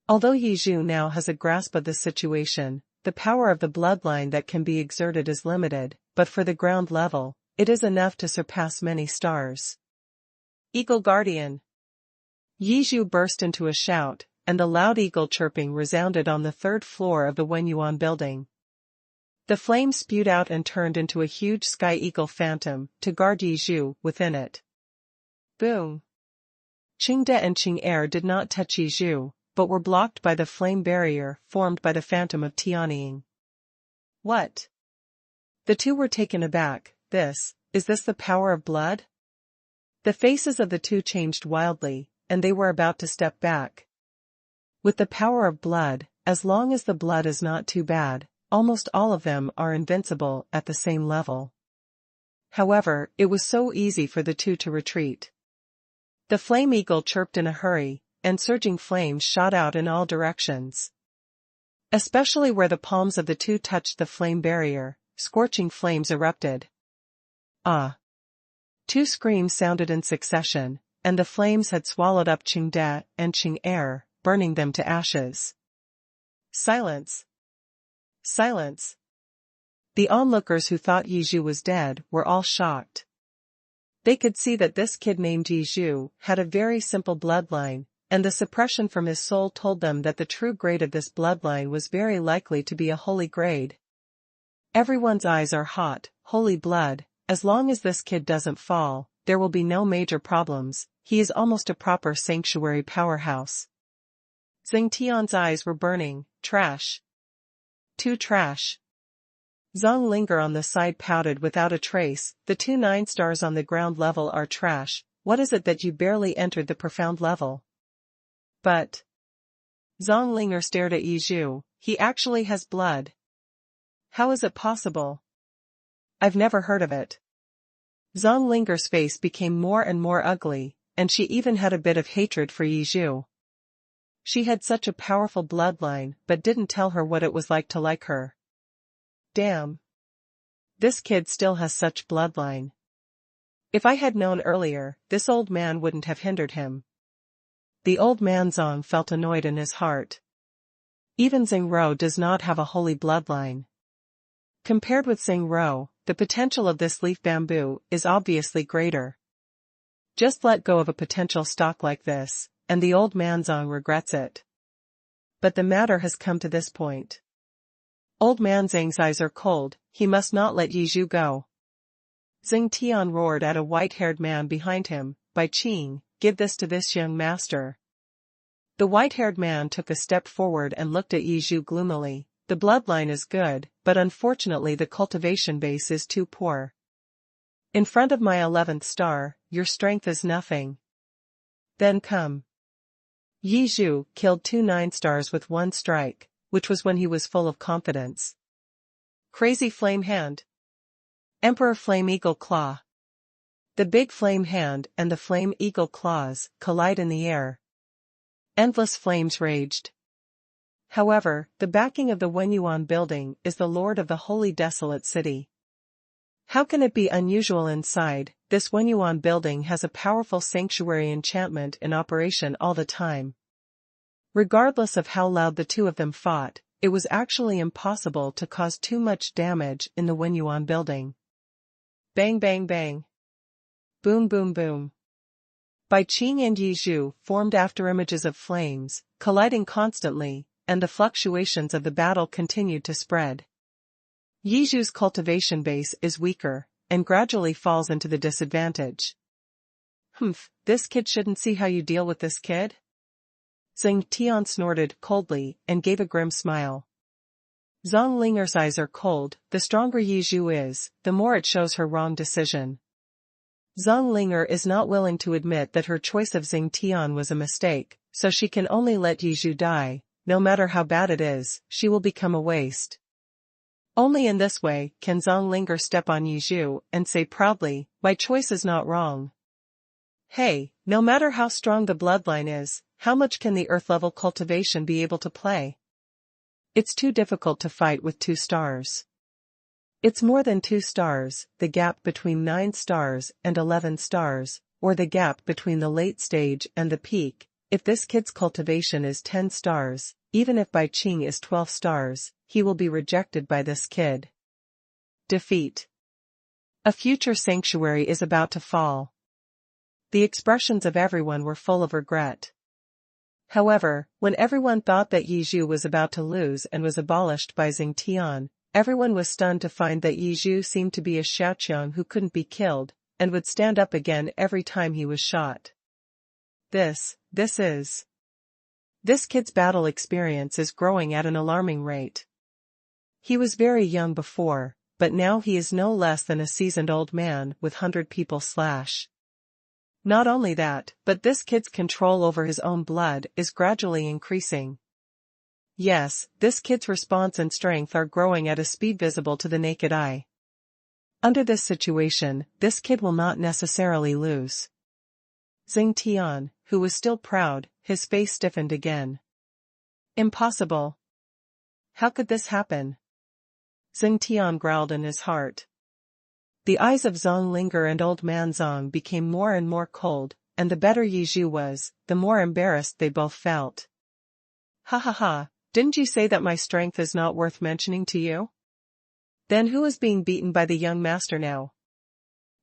Although Yi Zhu now has a grasp of the situation, the power of the bloodline that can be exerted is limited, but for the ground level, it is enough to surpass many stars. Eagle Guardian. Yi Zhu burst into a shout, and the loud eagle chirping resounded on the 3rd floor of the Wenyuan building. The flame spewed out and turned into a huge sky eagle phantom to guard Yi Zhu within it. Boom. Qingde and Qing did not touch Yi Zhu, but were blocked by the flame barrier formed by the phantom of Tianying. What? The 2 were taken aback. Is this the power of blood? The faces of the 2 changed wildly, and they were about to step back. With the power of blood, as long as the blood is not too bad, almost all of them are invincible at the same level. However, it was so easy for the two to retreat. The flame eagle chirped in a hurry, and surging flames shot out in all directions. Especially where the palms of the two touched the flame barrier, scorching flames erupted. Ah! Two screams sounded in succession, and the flames had swallowed up Qingde and Qing'er, burning them to ashes. Silence! Silence! The onlookers who thought Yizhu was dead were all shocked. They could see that this kid named Yizhu had a very simple bloodline, and the suppression from his soul told them that the true grade of this bloodline was very likely to be a holy grade. Everyone's eyes are hot, holy blood, as long as this kid doesn't fall, there will be no major problems, he is almost a proper sanctuary powerhouse. Xing Tian's eyes were burning, trash. Too trash. Zhang Linger on the side pouted without a trace, the two 9 stars on the ground level are trash, what is it that you barely entered the profound level? But Zhang Linger stared at Yizhu, he actually has blood. How is it possible? I've never heard of it. Zhang Linger's face became more and more ugly, and she even had a bit of hatred for Yizhu. She had such a powerful bloodline but didn't tell her what it was like to like her. Damn. This kid still has such bloodline. If I had known earlier, this old man wouldn't have hindered him. The old man Zhang felt annoyed in his heart. Even Xing Rou does not have a holy bloodline. Compared with Xing Rou, the potential of this leaf bamboo is obviously greater. Just let go of a potential stock like this, and the old man Zhang regrets it. But the matter has come to this point. Old man Zhang's eyes are cold, he must not let Yizhu go. Xing Tian roared at a white-haired man behind him, "Bai Qing, give this to this young master." The white-haired man took a step forward and looked at Yizhu gloomily. The bloodline is good, but unfortunately the cultivation base is too poor. In front of my 11th star, your strength is nothing. Then come. Yizhu killed 2 9 stars with 1 strike, which was when he was full of confidence. Crazy Flame Hand. Emperor Flame Eagle Claw. The big flame hand and the flame eagle claws collide in the air. Endless flames raged. However, the backing of the Wenyuan building is the lord of the holy desolate city. How can it be unusual inside? This Wenyuan building has a powerful sanctuary enchantment in operation all the time. Regardless of how loud the two of them fought, it was actually impossible to cause too much damage in the Wenyuan building. Bang bang bang. Boom boom boom. Bai Qing and Yizhu formed afterimages of flames, colliding constantly, and the fluctuations of the battle continued to spread. Yizhu's cultivation base is weaker, and gradually falls into the disadvantage. This kid shouldn't see how you deal with this kid? Xing Tian snorted coldly and gave a grim smile. Zhang Linger's eyes are cold, the stronger Yizhu is, the more it shows her wrong decision. Zhang Linger is not willing to admit that her choice of Xing Tian was a mistake, so she can only let Yizhu die. No matter how bad it is, she will become a waste. Only in this way can Zhang Linger step on Yizhu and say proudly, "My choice is not wrong." Hey, no matter how strong the bloodline is, how much can the earth-level cultivation be able to play? It's too difficult to fight with 2 stars. It's more than 2 stars, the gap between 9 stars and 11 stars, or the gap between the late stage and the peak. If this kid's cultivation is 10 stars, even if Bai Qing is 12 stars, he will be rejected by this kid. Defeat. A future sanctuary is about to fall. The expressions of everyone were full of regret. However, when everyone thought that Yizhu was about to lose and was abolished by Xing Tian, everyone was stunned to find that Yizhu seemed to be a Xiaoqiang who couldn't be killed, and would stand up again every time he was shot. This kid's battle experience is growing at an alarming rate. He was very young before, but now he is no less than a seasoned old man with 100 people slash. Not only that, but this kid's control over his own blood is gradually increasing. Yes, this kid's response and strength are growing at a speed visible to the naked eye. Under this situation, this kid will not necessarily lose. Xing Tian, who was still proud, his face stiffened again. Impossible. How could this happen? Xing Tian growled in his heart. The eyes of Zhang Linger and old man Zhang became more and more cold, and the better Yi Zhu was, the more embarrassed they both felt. Ha ha ha, didn't you say that my strength is not worth mentioning to you? Then who is being beaten by the young master now?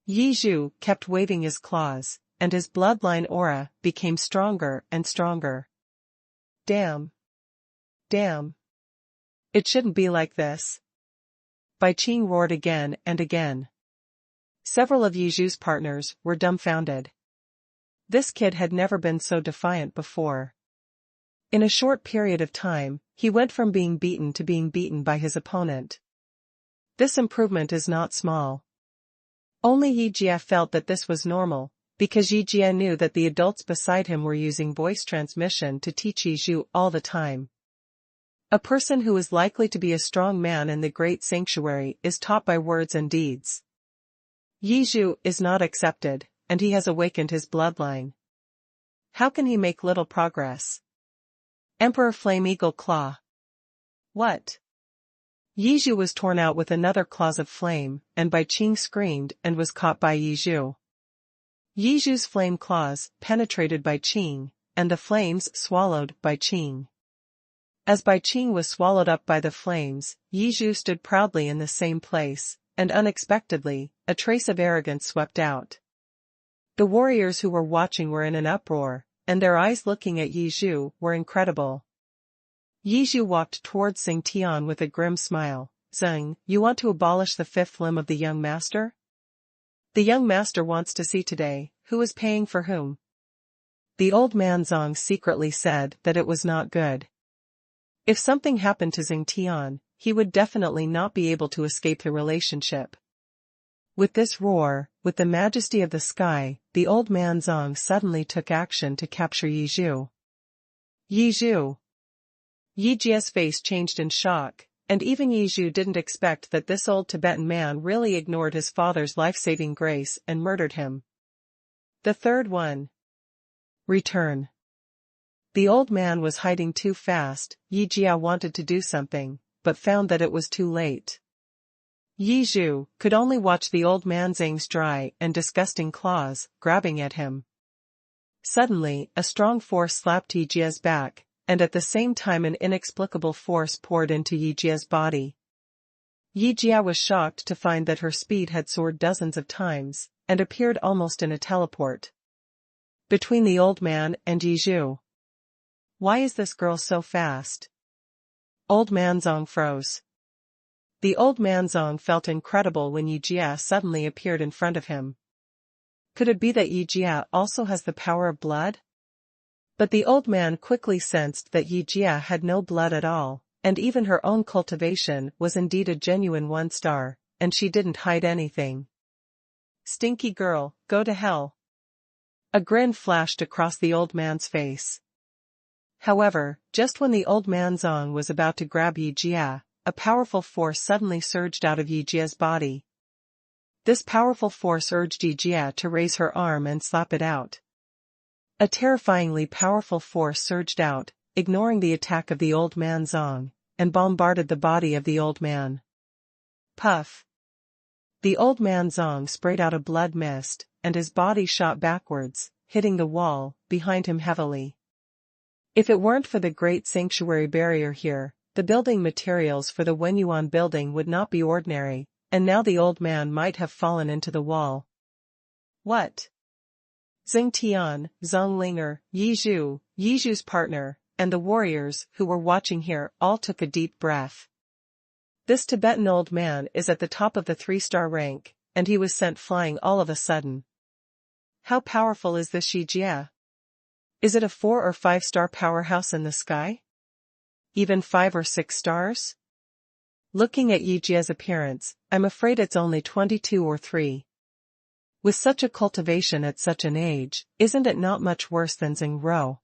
Yi Zhu kept waving his claws, and his bloodline aura became stronger and stronger. Damn. Damn. It shouldn't be like this. Bai Qing roared again and again. Several of Yi Zhu's partners were dumbfounded. This kid had never been so defiant before. In a short period of time, he went from being beaten to being beaten by his opponent. This improvement is not small. Only Yi Jia felt that this was normal, because Yi Jia knew that the adults beside him were using voice transmission to teach Yi Zhu all the time. A person who is likely to be a strong man in the great sanctuary is taught by words and deeds. Yi Zhu is not accepted, and he has awakened his bloodline. How can he make little progress? Emperor Flame Eagle Claw. What? Yi Zhu was torn out with another claws of flame, and Bai Qing screamed and was caught by Yi Zhu. Yi Zhu's flame claws penetrated Bai Qing, and the flames swallowed Bai Qing. As Bai Qing was swallowed up by the flames, Yi Zhu stood proudly in the same place, and unexpectedly, a trace of arrogance swept out. The warriors who were watching were in an uproar, and their eyes looking at Yi Zhu were incredible. Yi Zhu walked towards Xing Tian with a grim smile. Zeng, you want to abolish the fifth limb of the young master? The young master wants to see today, who is paying for whom? The old man Zong secretly said that it was not good. If something happened to Xing Tian, he would definitely not be able to escape the relationship. With this roar, with the majesty of the sky, the old man Zong suddenly took action to capture Yi Zhu. Yi Zhu. Yi Jia's face changed in shock, and even Yi Zhu didn't expect that this old Tibetan man really ignored his father's life-saving grace and murdered him. The third one. Return. The old man was hiding too fast. Yi Jia wanted to do something, but found that it was too late. Yi Zhu could only watch the old man Zhang's dry and disgusting claws grabbing at him. Suddenly, a strong force slapped Yi Jia's back, and at the same time an inexplicable force poured into Yi Jia's body. Yi Jia was shocked to find that her speed had soared dozens of times, and appeared almost in a teleport between the old man and Yi Zhu. Why is this girl so fast? Old man Zong froze. The old man Zong felt incredible when Yi Jia suddenly appeared in front of him. Could it be that Yi Jia also has the power of blood? But the old man quickly sensed that Yi Jia had no blood at all, and even her own cultivation was indeed a genuine one-star, and she didn't hide anything. Stinky girl, go to hell. A grin flashed across the old man's face. However, just when the old man Zong was about to grab Yi Jia, a powerful force suddenly surged out of Yi Jia's body. This powerful force urged Yi Jia to raise her arm and slap it out. A terrifyingly powerful force surged out, ignoring the attack of the old man Zong, and bombarded the body of the old man. Puff. The old man Zong sprayed out a blood mist, and his body shot backwards, hitting the wall behind him heavily. If it weren't for the great sanctuary barrier here, the building materials for the Wenyuan building would not be ordinary, and now the old man might have fallen into the wall. What? Xing Tian, Zhang Linger, Yi Zhu, Yi Zhu's partner, and the warriors who were watching here all took a deep breath. This Tibetan old man is at the top of the 3-star rank, and he was sent flying all of a sudden. How powerful is this Yi Jia? Is it a 4 or 5-star powerhouse in the sky? Even 5 or 6 stars? Looking at Yi Jia's appearance, I'm afraid it's only 22 or 3. With such a cultivation at such an age, isn't it not much worse than Xing Rou?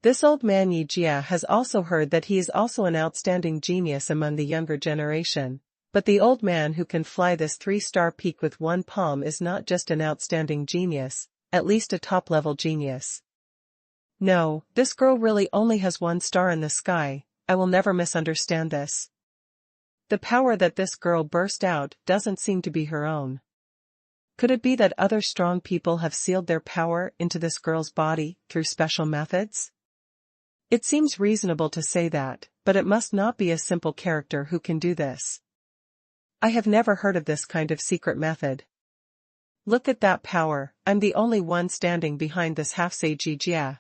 This old man Yi Jia has also heard that he is also an outstanding genius among the younger generation, but the old man who can fly this 3-star peak with one palm is not just an outstanding genius, at least a top-level genius. No, this girl really only has 1 star in the sky. I will never misunderstand this. The power that this girl burst out doesn't seem to be her own. Could it be that other strong people have sealed their power into this girl's body through special methods? It seems reasonable to say that, but it must not be a simple character who can do this. I have never heard of this kind of secret method. Look at that power, I'm the only one standing behind this half-sage Yi Jia.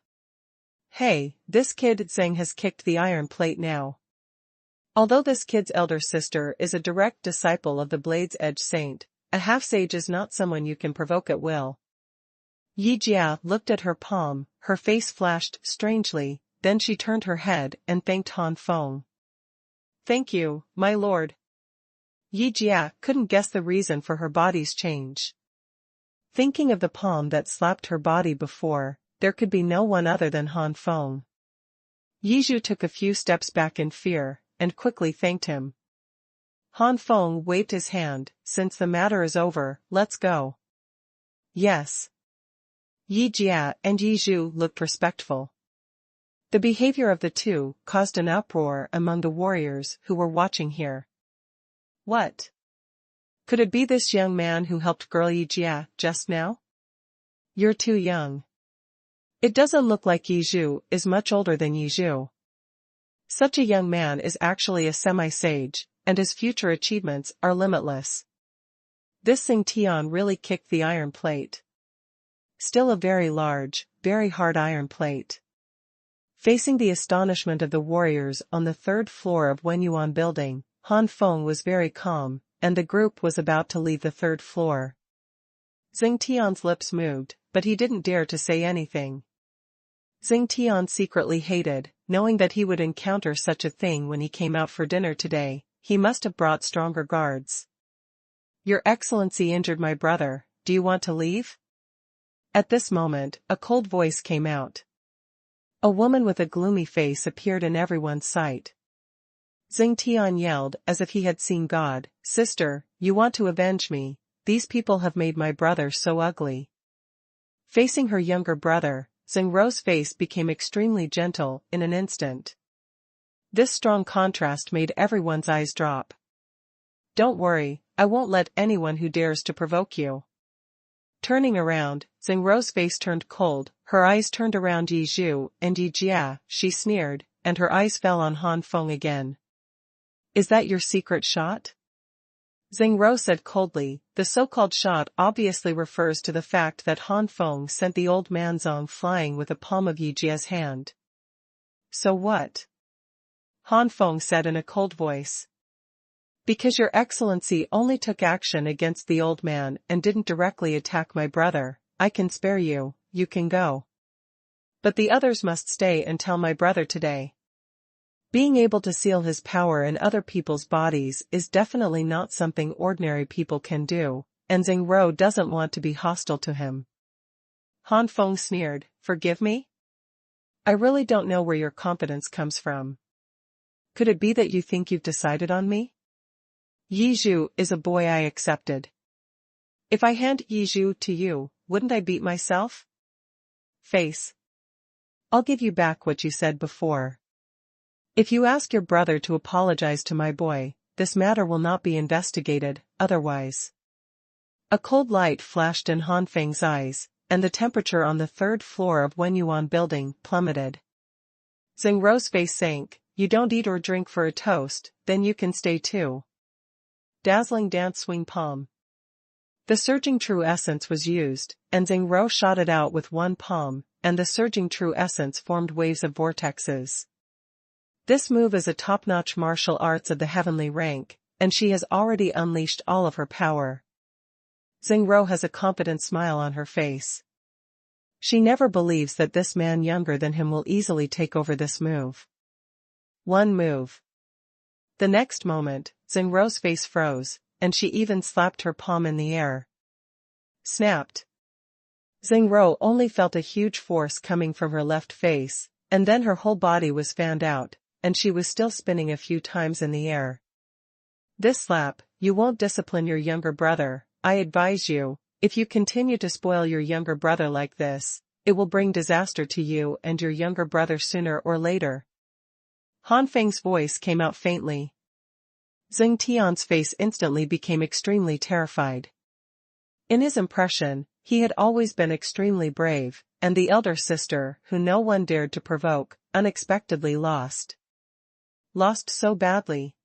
Hey, this kid Zheng has kicked the iron plate now. Although this kid's elder sister is a direct disciple of the Blade's Edge Saint, a half-sage is not someone you can provoke at will. Yi Jia looked at her palm, her face flashed strangely, then she turned her head and thanked Han Feng. Thank you, my lord. Yi Jia couldn't guess the reason for her body's change. Thinking of the palm that slapped her body before, there could be no one other than Han Feng. Yi Zhu took a few steps back in fear, and quickly thanked him. Han Feng waved his hand, since the matter is over, let's go. Yes. Yi Jia and Yi Zhu looked respectful. The behavior of the two caused an uproar among the warriors who were watching here. What? Could it be this young man who helped girl Yi Jia just now? You're too young. It doesn't look like Yi Zhu is much older than Yi Zhu. Such a young man is actually a semi-sage, and his future achievements are limitless. This Xing Tian really kicked the iron plate. Still a very large, very hard iron plate. Facing the astonishment of the warriors on the 3rd floor of Wenyuan building, Han Feng was very calm, and the group was about to leave the 3rd floor. Xing Tian's lips moved, but he didn't dare to say anything. Xing Tian secretly hated, knowing that he would encounter such a thing when he came out for dinner today. He must have brought stronger guards. Your Excellency injured my brother, do you want to leave? At this moment, a cold voice came out. A woman with a gloomy face appeared in everyone's sight. Xing Tian yelled as if he had seen God, Sister, you want to avenge me, these people have made my brother so ugly. Facing her younger brother, Xing Ro's face became extremely gentle in an instant. This strong contrast made everyone's eyes drop. Don't worry, I won't let anyone who dares to provoke you. Turning around, Xing Ro's face turned cold, her eyes turned around Yi Zhu and Yi Jia, she sneered, and her eyes fell on Han Feng again. Is that your secret shot? Xing Ro said coldly. The so-called shot obviously refers to the fact that Han Feng sent the old man Zong flying with a palm of Yi Jia's hand. So what? Han Feng said in a cold voice. Because your excellency only took action against the old man and didn't directly attack my brother, I can spare you, you can go. But the others must stay and tell my brother today. Being able to seal his power in other people's bodies is definitely not something ordinary people can do, and Xing Ro doesn't want to be hostile to him. Han Feng sneered, forgive me? I really don't know where your confidence comes from. Could it be that you think you've decided on me? Yi Zhu is a boy I accepted. If I hand Yi Zhu to you, wouldn't I beat myself? Face. I'll give you back what you said before. If you ask your brother to apologize to my boy, this matter will not be investigated, otherwise. A cold light flashed in Han Feng's eyes, and the temperature on the 3rd floor of Wenyuan building plummeted. Xing Ro's face sank. You don't eat or drink for a toast, then you can stay too. Dazzling dance swing palm. The surging true essence was used, and Xing Ro shot it out with one palm, and the surging true essence formed waves of vortexes. This move is a top-notch martial arts of the heavenly rank, and she has already unleashed all of her power. Xing Ro has a confident smile on her face. She never believes that this man younger than him will easily take over this move. One move. The next moment, Xing Ro's face froze, and she even slapped her palm in the air. Snapped. Xing Ro only felt a huge force coming from her left face, and then her whole body was fanned out, and she was still spinning a few times in the air. This slap, you won't discipline your younger brother, I advise you, if you continue to spoil your younger brother like this, it will bring disaster to you and your younger brother sooner or later. Han Feng's voice came out faintly. Xing Tian's face instantly became extremely terrified. In his impression, he had always been extremely brave, and the elder sister, who no one dared to provoke, unexpectedly lost. Lost so badly.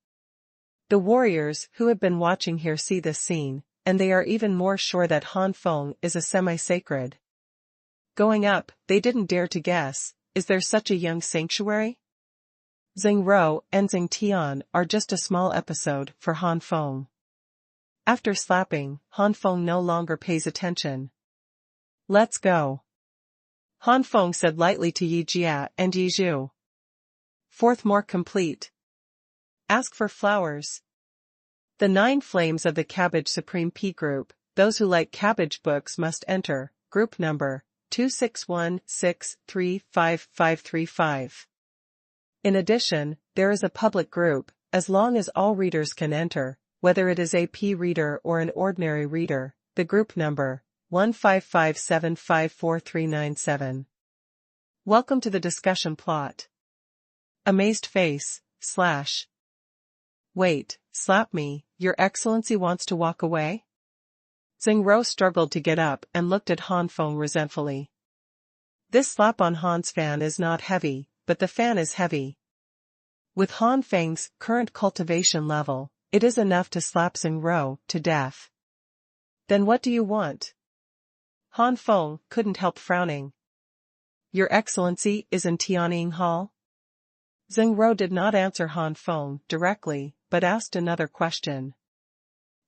The warriors who have been watching here see this scene, and they are even more sure that Han Feng is a semi-sacred. Going up, they didn't dare to guess, is there such a young sanctuary? Xing Rou and Xing Tian are just a small episode for Han Feng. After slapping, Han Feng no longer pays attention. Let's go. Han Feng said lightly to Yi Jia and Yi Zhu. Fourth more complete. Ask for flowers. The 9 flames of the Cabbage Supreme P group, those who like cabbage books must enter, group number 261635535. In addition, there is a public group, as long as all readers can enter, whether it is a P reader or an ordinary reader, the group number 155754397. Welcome to the discussion plot. Amazed face, / Wait, slap me, Your Excellency wants to walk away? Xing Rou struggled to get up and looked at Han Feng resentfully. This slap on Han's fan is not heavy, but the fan is heavy. With Han Feng's current cultivation level, it is enough to slap Xing Rou to death. Then what do you want? Han Feng couldn't help frowning. Your Excellency is in Tianying Hall? Xing Rou did not answer Han Feng directly, but asked another question.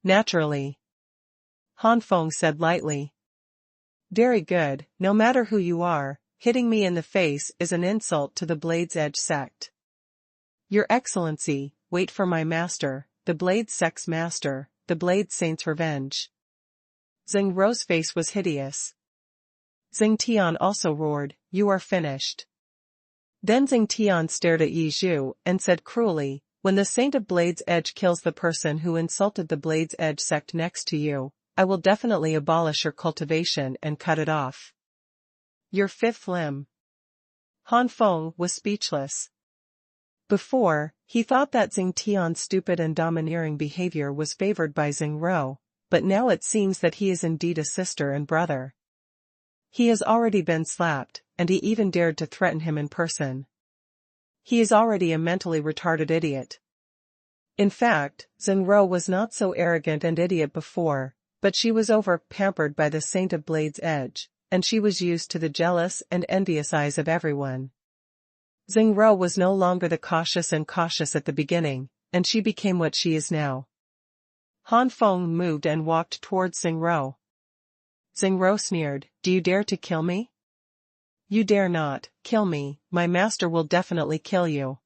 Naturally. Han Feng said lightly. Very good, no matter who you are, hitting me in the face is an insult to the Blade's Edge sect. Your Excellency, wait for my master, the Blade Sect's master, the Blade Saint's revenge. Xing Rou's face was hideous. Xing Tian also roared, you are finished. Then Xing Tian stared at Yi Zhu and said cruelly, when the Saint of Blade's Edge kills the person who insulted the Blade's Edge sect next to you, I will definitely abolish your cultivation and cut it off. Your fifth limb. Han Feng was speechless. Before, he thought that Xing Tian's stupid and domineering behavior was favored by Xing Rou, but now it seems that he is indeed a sister and brother. He has already been slapped, and he even dared to threaten him in person. He is already a mentally retarded idiot. In fact, Xing Rou was not so arrogant and idiot before, but she was over-pampered by the Saint of Blade's Edge, and she was used to the jealous and envious eyes of everyone. Xing Rou was no longer the cautious at the beginning, and she became what she is now. Han Feng moved and walked towards Xing Rou. Xing Rou sneered, do you dare to kill me? You dare not, kill me, my master will definitely kill you.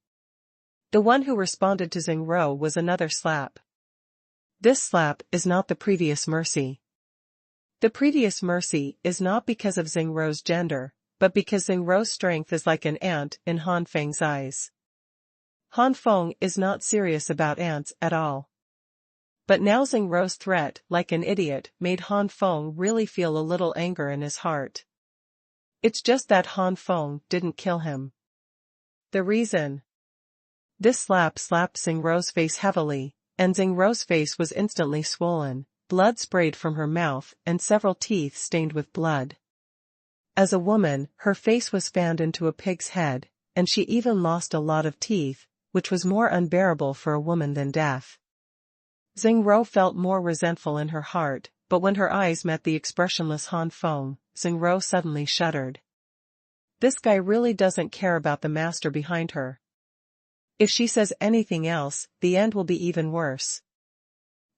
The one who responded to Xing Rou was another slap. This slap is not the previous mercy. The previous mercy is not because of Xing Rou's gender, but because Xing Rou's strength is like an ant in Han Feng's eyes. Han Feng is not serious about ants at all. But now Xing Rou's threat, like an idiot, made Han Feng really feel a little anger in his heart. It's just that Han Feng didn't kill him. The reason? This slap slapped Xing Rou's face heavily, and Xing Rou's face was instantly swollen, blood sprayed from her mouth and several teeth stained with blood. As a woman, her face was fanned into a pig's head, and she even lost a lot of teeth, which was more unbearable for a woman than death. Xing Rou felt more resentful in her heart, but when her eyes met the expressionless Han Feng, Xing Rou suddenly shuddered. This guy really doesn't care about the master behind her. If she says anything else, the end will be even worse.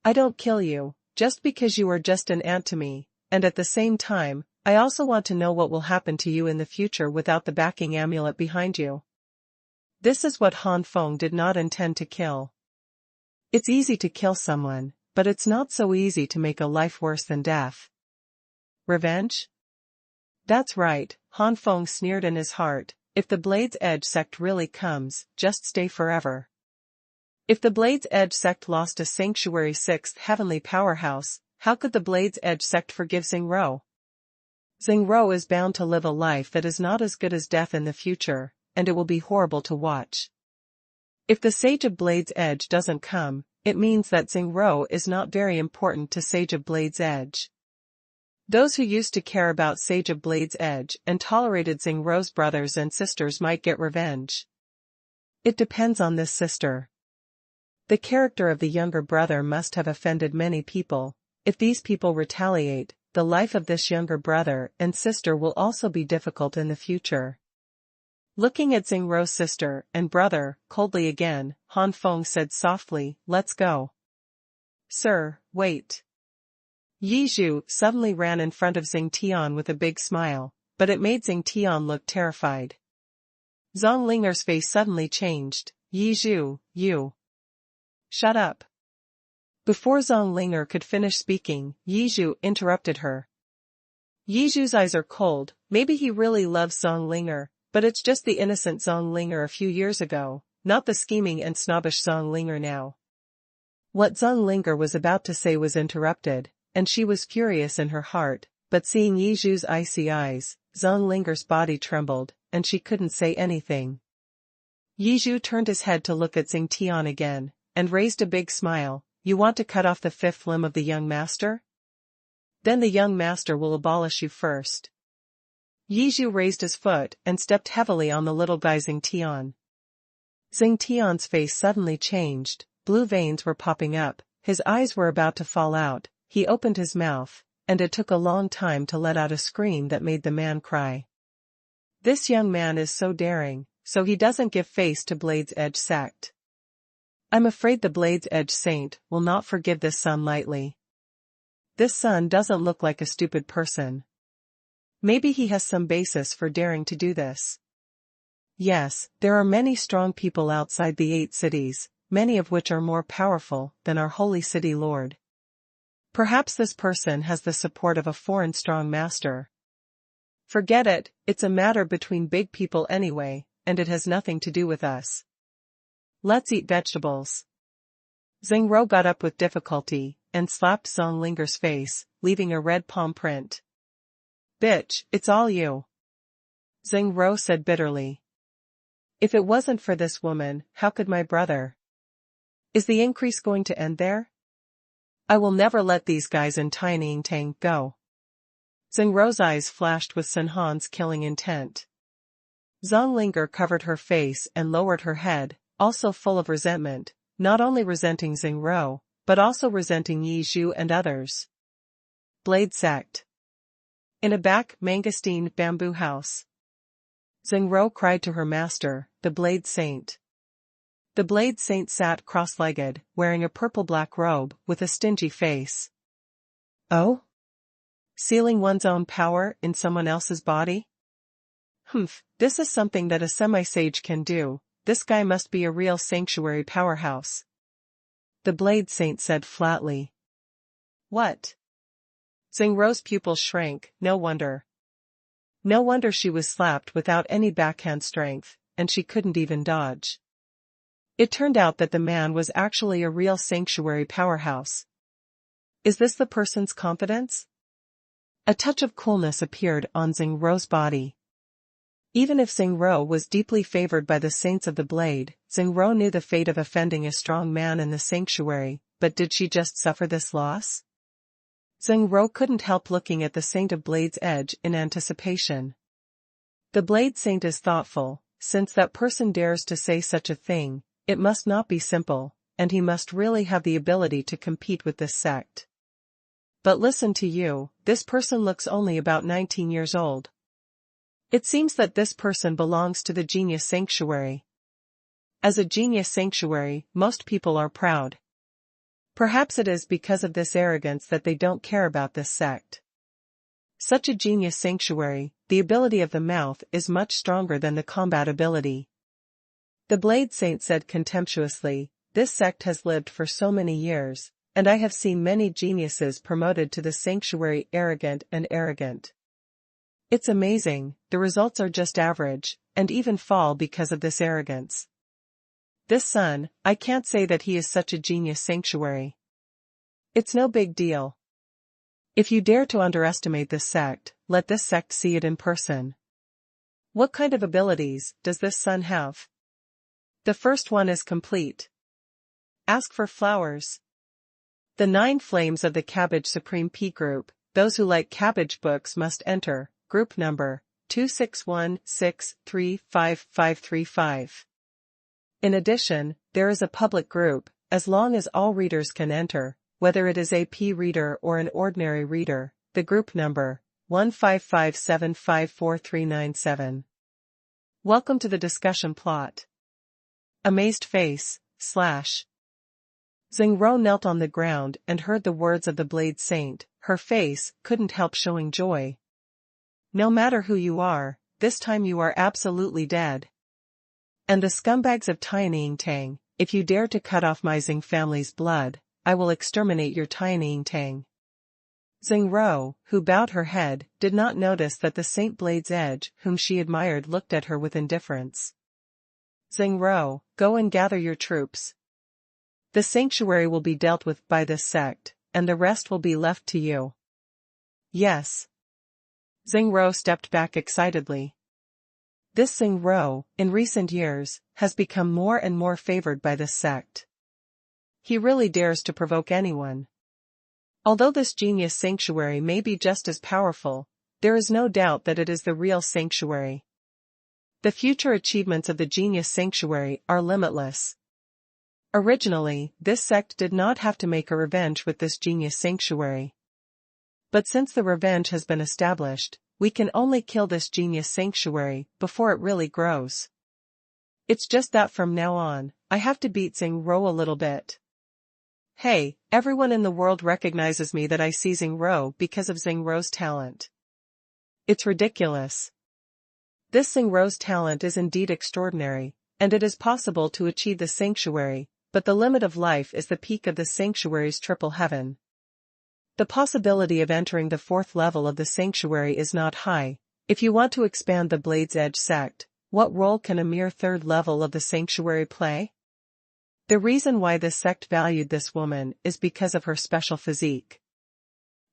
I don't kill you, just because you are just an ant to me, and at the same time, I also want to know what will happen to you in the future without the backing amulet behind you. This is what Han Feng did not intend to kill. It's easy to kill someone, but it's not so easy to make a life worse than death. Revenge? That's right, Han Feng sneered in his heart, if the Blade's Edge sect really comes, just stay forever. If the Blade's Edge sect lost a Sanctuary 6th heavenly powerhouse, how could the Blade's Edge sect forgive Xingro? Xingro is bound to live a life that is not as good as death in the future, and it will be horrible to watch. If the Sage of Blade's Edge doesn't come, it means that Xingro is not very important to Sage of Blade's Edge. Those who used to care about Sage of Blade's Edge and tolerated Xingro's brothers and sisters might get revenge. It depends on this sister. The character of the younger brother must have offended many people. If these people retaliate, the life of this younger brother and sister will also be difficult in the future. Looking at Xingro's sister and brother coldly again, Han Feng said softly, "Let's go." "Sir, wait." Yi Zhu suddenly ran in front of Xing Tian with a big smile, but it made Xing Tian look terrified. Zhang Linger's face suddenly changed. "Yi Zhu, you." "Shut up." Before Zhang Linger could finish speaking, Yi Zhu interrupted her. Yi Zhu's eyes are cold. Maybe he really loves Zhang Linger, but it's just the innocent Zhang Linger a few years ago, not the scheming and snobbish Zhang Linger now. What Zhang Linger was about to say was interrupted, and she was furious in her heart, but seeing Yi Zhu's icy eyes, Zhang Linger's body trembled, and she couldn't say anything. Yi Zhu turned his head to look at Xing Tian again, and raised a big smile. "You want to cut off the fifth limb of the young master? Then the young master will abolish you first." Yi Zhu raised his foot and stepped heavily on the little guy Xing Tian. Xing Tian's face suddenly changed, blue veins were popping up, his eyes were about to fall out, he opened his mouth, and it took a long time to let out a scream that made the man cry. This young man is so daring, so he doesn't give face to Blade's Edge sect. I'm afraid the Blade's Edge saint will not forgive this son lightly. This son doesn't look like a stupid person. Maybe he has some basis for daring to do this. Yes, there are many strong people outside the 8 cities, many of which are more powerful than our holy city lord. Perhaps this person has the support of a foreign strong master. Forget it, it's a matter between big people anyway, and it has nothing to do with us. Let's eat vegetables. Xingro got up with difficulty, and slapped Zhang Linger's face, leaving a red palm print. "Bitch, it's all you," Xingro said bitterly. "If it wasn't for this woman, how could my brother? Is the increase going to end there? I will never let these guys in Tiny Tang go." Xingro's eyes flashed with Xuanhuan's killing intent. Zhang Linger covered her face and lowered her head, also full of resentment, not only resenting Xingro, but also resenting Yi Zhu and others. Blade sect. In a back mangosteen bamboo house. Xingro cried to her master, the Blade Saint. The Blade Saint sat cross-legged, wearing a purple-black robe, with a stingy face. Oh? Sealing one's own power in someone else's body? Humph, this is something that a semi-sage can do. This guy must be a real sanctuary powerhouse. The Blade Saint said flatly. What? Xingro's pupils shrank, no wonder. No wonder she was slapped without any backhand strength, and she couldn't even dodge. It turned out that the man was actually a real sanctuary powerhouse. Is this the person's confidence? A touch of coolness appeared on Xingro's body. Even if Xingro was deeply favored by the saints of the blade, Xingro knew the fate of offending a strong man in the sanctuary, but did she just suffer this loss? Xingro couldn't help looking at the Saint of Blade's Edge in anticipation. The Blade Saint is thoughtful, since that person dares to say such a thing, it must not be simple, and he must really have the ability to compete with this sect. But listen to you, this person looks only about 19 years old. It seems that this person belongs to the Genius Sanctuary. As a Genius Sanctuary, most people are proud. Perhaps it is because of this arrogance that they don't care about this sect. Such a Genius Sanctuary, the ability of the mouth is much stronger than the combat ability. The Blade Saint said contemptuously, this sect has lived for so many years, and I have seen many geniuses promoted to the sanctuary arrogant and arrogant. It's amazing, the results are just average, and even fall because of this arrogance. This son, I can't say that he is such a genius sanctuary. It's no big deal. If you dare to underestimate this sect, let this sect see it in person. What kind of abilities does this son have? The first one is complete. Ask for flowers. The 9 flames of the Cabbage Supreme P group, those who like cabbage books must enter, group number 261635535. In addition, there is a public group, as long as all readers can enter, whether it is a P reader or an ordinary reader, the group number 155754397. Welcome to the discussion plot. Amazed face, / Xingro knelt on the ground and heard the words of the Blade Saint. Her face couldn't help showing joy. No matter who you are, this time you are absolutely dead. And the scumbags of Tianying Tang, if you dare to cut off my Xing family's blood, I will exterminate your Tianying Tang. Xingro, who bowed her head, did not notice that the Saint Blade's Edge, whom she admired, looked at her with indifference. Xingro, go and gather your troops. The sanctuary will be dealt with by this sect, and the rest will be left to you. Yes. Xingro stepped back excitedly. This Xingro, in recent years, has become more and more favored by this sect. He really dares to provoke anyone. Although this genius sanctuary may be just as powerful, there is no doubt that it is the real sanctuary. The future achievements of the genius sanctuary are limitless. Originally, this sect did not have to make a revenge with this genius sanctuary. But since the revenge has been established, we can only kill this genius sanctuary before it really grows. It's just that from now on, I have to beat Xingro a little bit. Hey, everyone in the world recognizes me that I see Xingro because of Xingro's talent. It's ridiculous. This Xingro's talent is indeed extraordinary, and it is possible to achieve the sanctuary, but the limit of life is the peak of the sanctuary's triple heaven. The possibility of entering the 4th level of the sanctuary is not high. If you want to expand the Blade's Edge sect, what role can a mere 3rd level of the sanctuary play? The reason why this sect valued this woman is because of her special physique.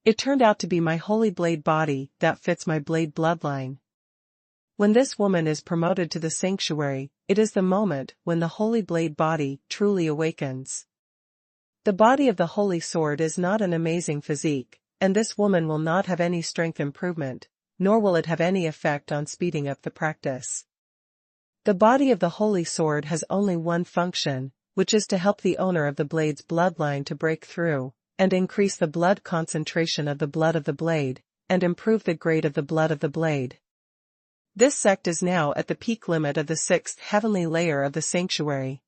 It turned out to be my holy blade body that fits my blade bloodline. When this woman is promoted to the sanctuary, it is the moment when the holy blade body truly awakens. The body of the holy sword is not an amazing physique, and this woman will not have any strength improvement, nor will it have any effect on speeding up the practice. The body of the holy sword has only one function, which is to help the owner of the blade's bloodline to break through, and increase the blood concentration of the blood of the blade, and improve the grade of the blood of the blade. This sect is now at the peak limit of the 6th heavenly layer of the sanctuary.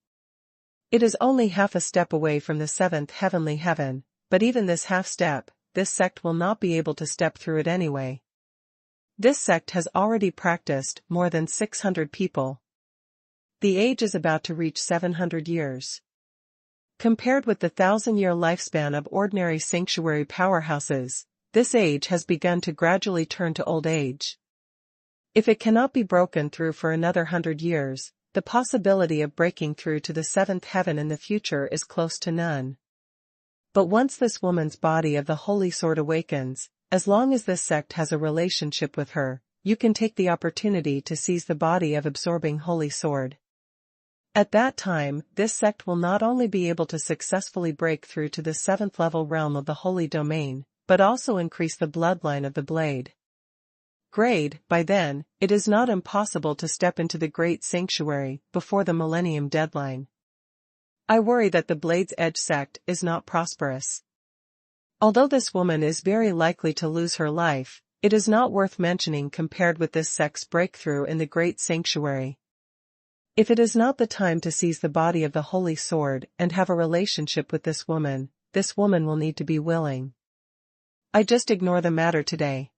It is only half a step away from the 7th heavenly heaven, but even this half step, this sect will not be able to step through it anyway. This sect has already practiced more than 600 people. The age is about to reach 700 years. Compared with the 1,000-year lifespan of ordinary sanctuary powerhouses, this age has begun to gradually turn to old age. If it cannot be broken through for another 100 years, the possibility of breaking through to the 7th heaven in the future is close to none. But once this woman's body of the holy sword awakens, as long as this sect has a relationship with her, you can take the opportunity to seize the body of absorbing holy sword. At that time, this sect will not only be able to successfully break through to the 7th level realm of the holy domain, but also increase the bloodline of the blade. Grade, by then, it is not impossible to step into the great sanctuary before the millennium deadline. I worry that the Blade's Edge sect is not prosperous. Although this woman is very likely to lose her life, it is not worth mentioning compared with this sect's breakthrough in the great sanctuary. If it is not the time to seize the body of the holy sword and have a relationship with this woman will need to be willing. I just ignore the matter today.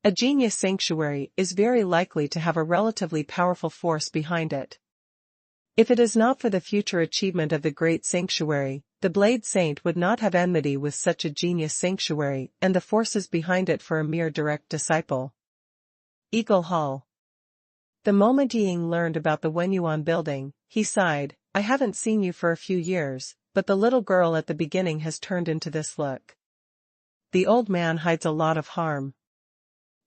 A genius sanctuary is very likely to have a relatively powerful force behind it. If it is not for the future achievement of the great sanctuary, the Blade Saint would not have enmity with such a genius sanctuary and the forces behind it for a mere direct disciple. Eagle Hall. The moment Ying learned about the Wenyuan building, he sighed, I haven't seen you for a few years, but the little girl at the beginning has turned into this look. The old man hides a lot of harm.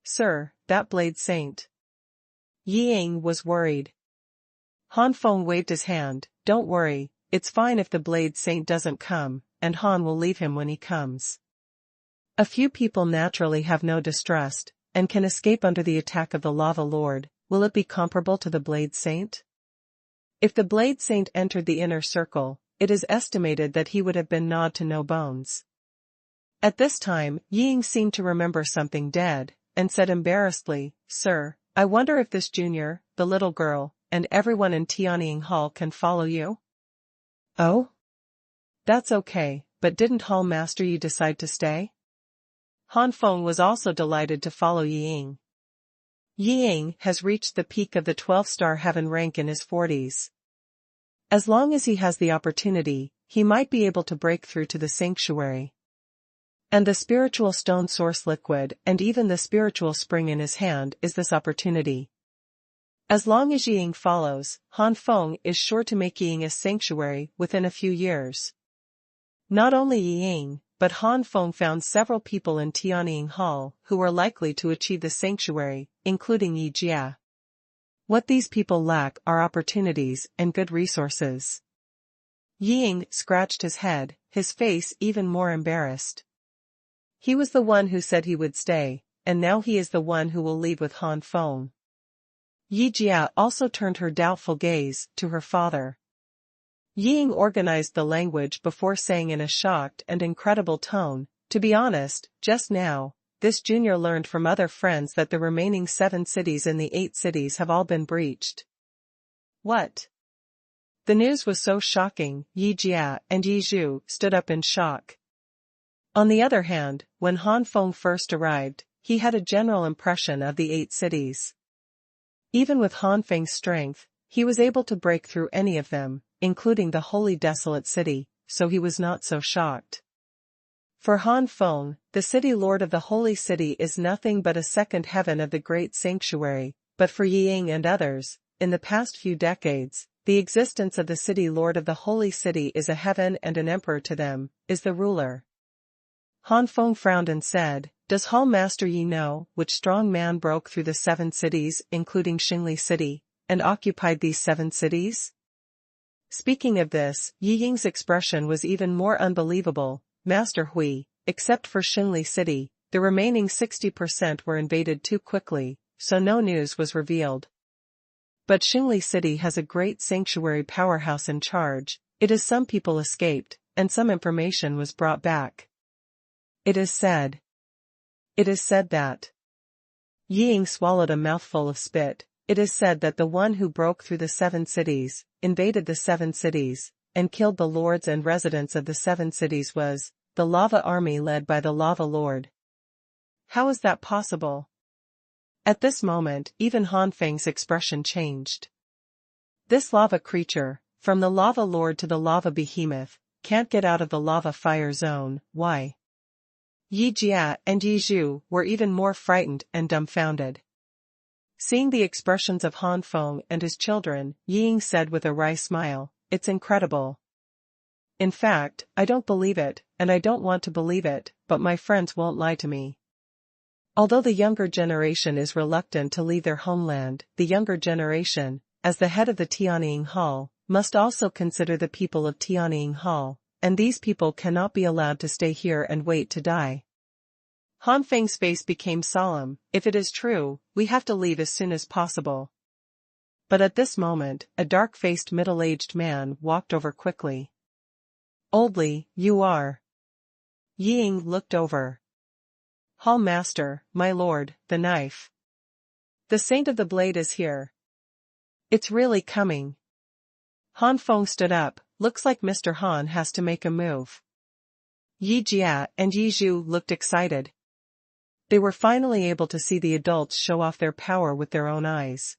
Sir, that blade saint. Ying was worried. Han Feng waved his hand, don't worry, it's fine if the blade saint doesn't come, and Han will leave him when he comes. A few people naturally have no distrust, and can escape under the attack of the lava lord. Will it be comparable to the blade saint? If the blade saint entered the inner circle, it is estimated that he would have been gnawed to no bones. At this time, Ying seemed to remember something dead, and said embarrassedly, Sir, I wonder if this junior, the little girl, and everyone in Tianying Hall can follow you? Oh? That's okay, but didn't Hall Master Yi decide to stay? Han Feng was also delighted to follow Ying. Ying has reached the peak of the 12-star heaven rank in his 40s. As long as he has the opportunity, he might be able to break through to the sanctuary. And the spiritual stone source liquid and even the spiritual spring in his hand is this opportunity. As long as Ying follows, Han Feng is sure to make Ying a sanctuary within a few years. Not only Ying, but Han Feng found several people in Tianying Hall who were likely to achieve the sanctuary, including Yi Jia. What these people lack are opportunities and good resources. Ying scratched his head, his face even more embarrassed. He was the one who said he would stay, and now he is the one who will leave with Han Feng. Yi Jia also turned her doubtful gaze to her father. Ying organized the language before saying in a shocked and incredible tone, to be honest, just now, this junior learned from other friends that the remaining 7 cities in the 8 cities have all been breached. What? The news was so shocking, Yi Jia and Yi Zhu stood up in shock. On the other hand, when Han Feng first arrived, he had a general impression of the 8 cities. Even with Han Feng's strength, he was able to break through any of them, including the holy desolate city, so he was not so shocked. For Han Feng, the city lord of the holy city is nothing but a second heaven of the great sanctuary, but for Ying and others, in the past few decades, the existence of the city lord of the holy city is a heaven and an emperor to them, is the ruler. Han Feng frowned and said, Does Hall Master Yi know which strong man broke through the 7 cities including Xingli City, and occupied these 7 cities? Speaking of this, Yi Ying's expression was even more unbelievable. Master Hui, except for Xingli City, the remaining 60% were invaded too quickly, so no news was revealed. But Xingli City has a great sanctuary powerhouse in charge. It is some people escaped, and some information was brought back. It is said that. Ying swallowed a mouthful of spit. It is said that the one who broke through the 7 cities, invaded the 7 cities, and killed the lords and residents of the 7 cities was the lava army led by the lava lord. How is that possible? At this moment, even Han Feng's expression changed. This lava creature, from the lava lord to the lava behemoth, can't get out of the lava fire zone. Why? Yi Jia and Yi Zhu were even more frightened and dumbfounded. Seeing the expressions of Han Feng and his children, Ying said with a wry smile, It's incredible. In fact, I don't believe it, and I don't want to believe it, but my friends won't lie to me. Although the younger generation is reluctant to leave their homeland, the younger generation, as the head of the Tianying Hall, must also consider the people of Tianying Hall, and these people cannot be allowed to stay here and wait to die. Han Feng's face became solemn. If it is true, we have to leave as soon as possible. But at this moment, a dark-faced middle-aged man walked over quickly. Oldly, you are. Ying looked over. Hall Master, my lord, the knife. The saint of the blade is here. It's really coming. Han Feng stood up. Looks like Mr. Han has to make a move. Yi Jia and Yi Zhu looked excited. They were finally able to see the adults show off their power with their own eyes.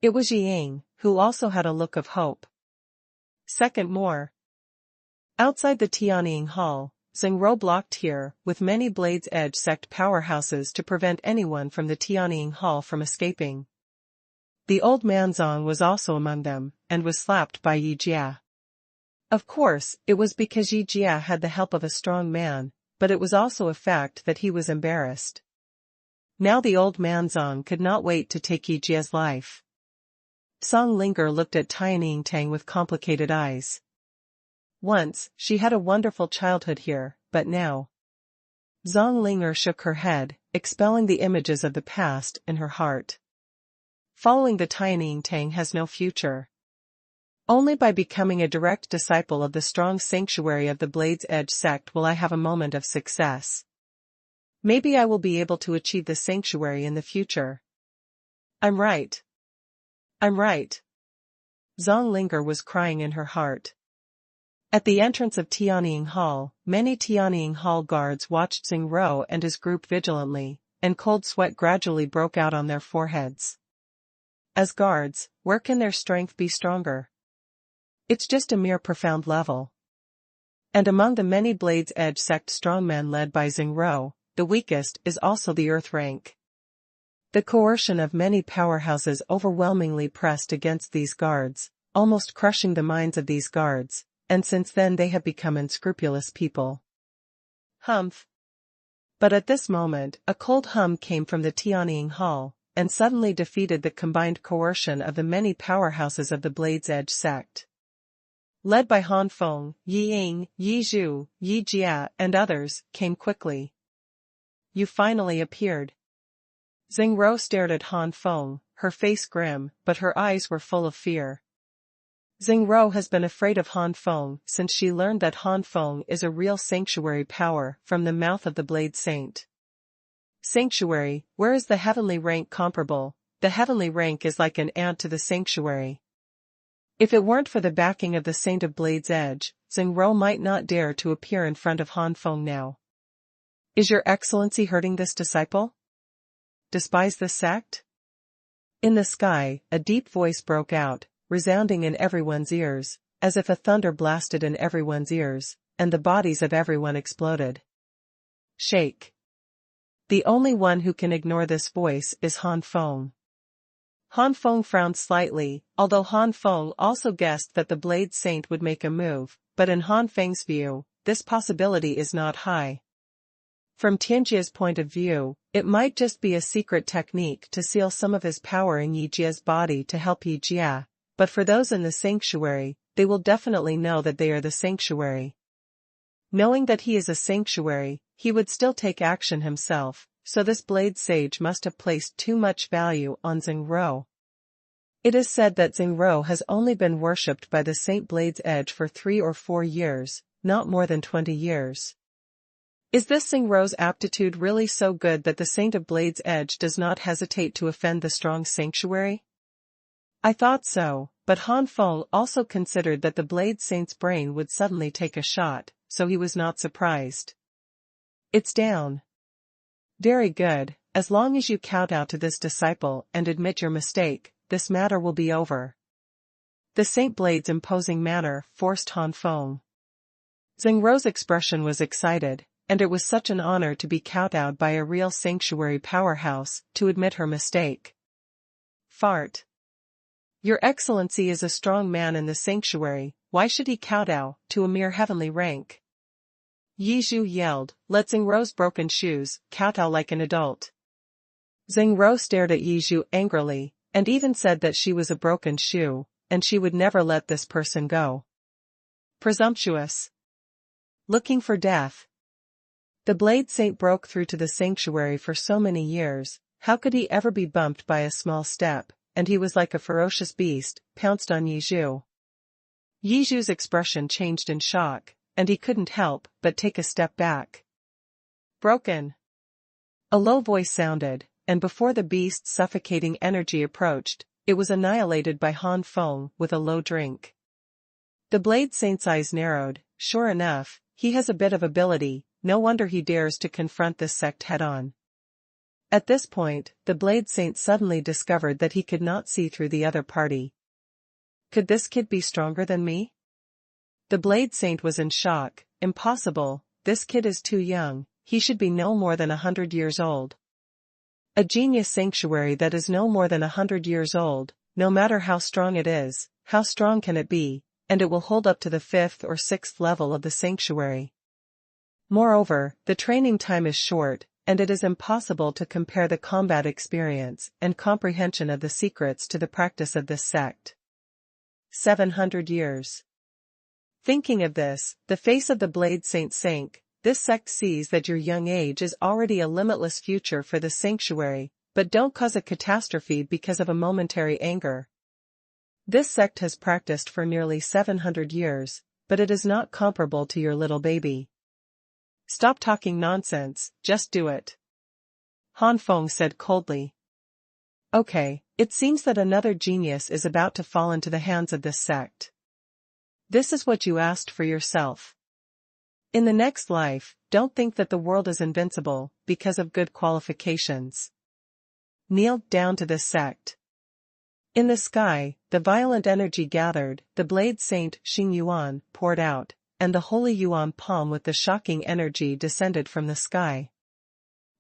It was Ying, who also had a look of hope. Second more. Outside the Tianying Hall, Zhengro blocked here, with many Blades Edge sect powerhouses to prevent anyone from the Tianying Hall from escaping. The old man Zong was also among them, and was slapped by Yi Jia. Of course, it was because Yi Jia had the help of a strong man, but it was also a fact that he was embarrassed. Now the old man Zong could not wait to take Yi Jia's life. Song Linger looked at Tianying Tang with complicated eyes. Once, she had a wonderful childhood here, but now. Zong Linger shook her head, expelling the images of the past in her heart. Following the Tianying Tang has no future. Only by becoming a direct disciple of the strong sanctuary of the Blade's Edge sect will I have a moment of success. Maybe I will be able to achieve the sanctuary in the future. I'm right. I'm right. Zong Linger was crying in her heart. At the entrance of Tianying Hall, many Tianying Hall guards watched Xing Rou and his group vigilantly, and cold sweat gradually broke out on their foreheads. As guards, where can their strength be stronger? It's just a mere profound level. And among the many Blade's Edge sect strongmen led by Xing Rou, the weakest is also the Earth rank. The coercion of many powerhouses overwhelmingly pressed against these guards, almost crushing the minds of these guards, and since then they have become unscrupulous people. Humph. But at this moment, a cold hum came from the Tianying Hall, and suddenly defeated the combined coercion of the many powerhouses of the Blade's Edge sect. Led by Han Feng, Yi Ying, Yi Zhu, Yi Jia, and others, came quickly. You finally appeared. Xing Rou stared at Han Feng, her face grim, but her eyes were full of fear. Xing Rou has been afraid of Han Feng since she learned that Han Feng is a real sanctuary power from the mouth of the Blade Saint. Sanctuary, where is the heavenly rank comparable? The heavenly rank is like an ant to the sanctuary. If it weren't for the backing of the Saint of Blade's Edge, Xing Rou might not dare to appear in front of Han Feng now. Is your excellency hurting this disciple? Despise the sect? In the sky, a deep voice broke out, resounding in everyone's ears, as if a thunder blasted in everyone's ears, and the bodies of everyone exploded. Shake. The only one who can ignore this voice is Han Feng. Han Feng frowned slightly, although Han Feng also guessed that the Blade Saint would make a move, but in Han Feng's view, this possibility is not high. From Tianjia's point of view, it might just be a secret technique to seal some of his power in Yi Jia's body to help Yi Jia, but for those in the sanctuary, they will definitely know that they are the sanctuary. Knowing that he is a sanctuary, he would still take action himself, so this Blade Sage must have placed too much value on Xing Rou. It is said that Xing Rou has only been worshipped by the Saint Blade's Edge for 3 or 4 years, not more than 20 years. Is this Xing Rou's aptitude really so good that the Saint of Blade's Edge does not hesitate to offend the strong sanctuary? I thought so, but Han Feng also considered that the Blade Saint's brain would suddenly take a shot, so he was not surprised. It's down. Very good, as long as you kowtow to this disciple and admit your mistake, this matter will be over. The Saint Blade's imposing manner forced Han Feng. Xing Rou's expression was excited, and it was such an honor to be kowtowed by a real sanctuary powerhouse to admit her mistake. Fart. Your Excellency is a strong man in the sanctuary, why should he kowtow to a mere heavenly rank? Yi Zhu yelled, let Xing Rou's broken shoes kowtow like an adult. Xing Rou stared at Yi Zhu angrily, and even said that she was a broken shoe, and she would never let this person go. Presumptuous. Looking for death. The Blade Saint broke through to the sanctuary for so many years, how could he ever be bumped by a small step, and he was like a ferocious beast, pounced on Yi Zhu. Yi Zhu's expression changed in shock, and he couldn't help but take a step back. Broken. A low voice sounded, and before the beast's suffocating energy approached, it was annihilated by Han Feng with a low drink. The Blade Saint's eyes narrowed. Sure enough, he has a bit of ability, no wonder he dares to confront this sect head-on. At this point, the Blade Saint suddenly discovered that he could not see through the other party. Could this kid be stronger than me? The Blade Saint was in shock. Impossible, this kid is too young, he should be no more than 100 years old. A genius sanctuary that is no more than 100 years old, no matter how strong it is, how strong can it be, and it will hold up to the 5th or 6th level of the sanctuary. Moreover, the training time is short, and it is impossible to compare the combat experience and comprehension of the secrets to the practice of this sect. 700 years. Thinking of this, the face of the Blade Saint sank. This sect sees that your young age is already a limitless future for the sanctuary, but don't cause a catastrophe because of a momentary anger. This sect has practiced for nearly 700 years, but it is not comparable to your little baby. Stop talking nonsense, just do it. Han Feng said coldly. Okay, it seems that another genius is about to fall into the hands of this sect. This is what you asked for yourself. In the next life, don't think that the world is invincible, because of good qualifications. Kneel down to this sect. In the sky, the violent energy gathered, the Blade Saint Xuanhuan poured out, and the holy Yuan palm with the shocking energy descended from the sky.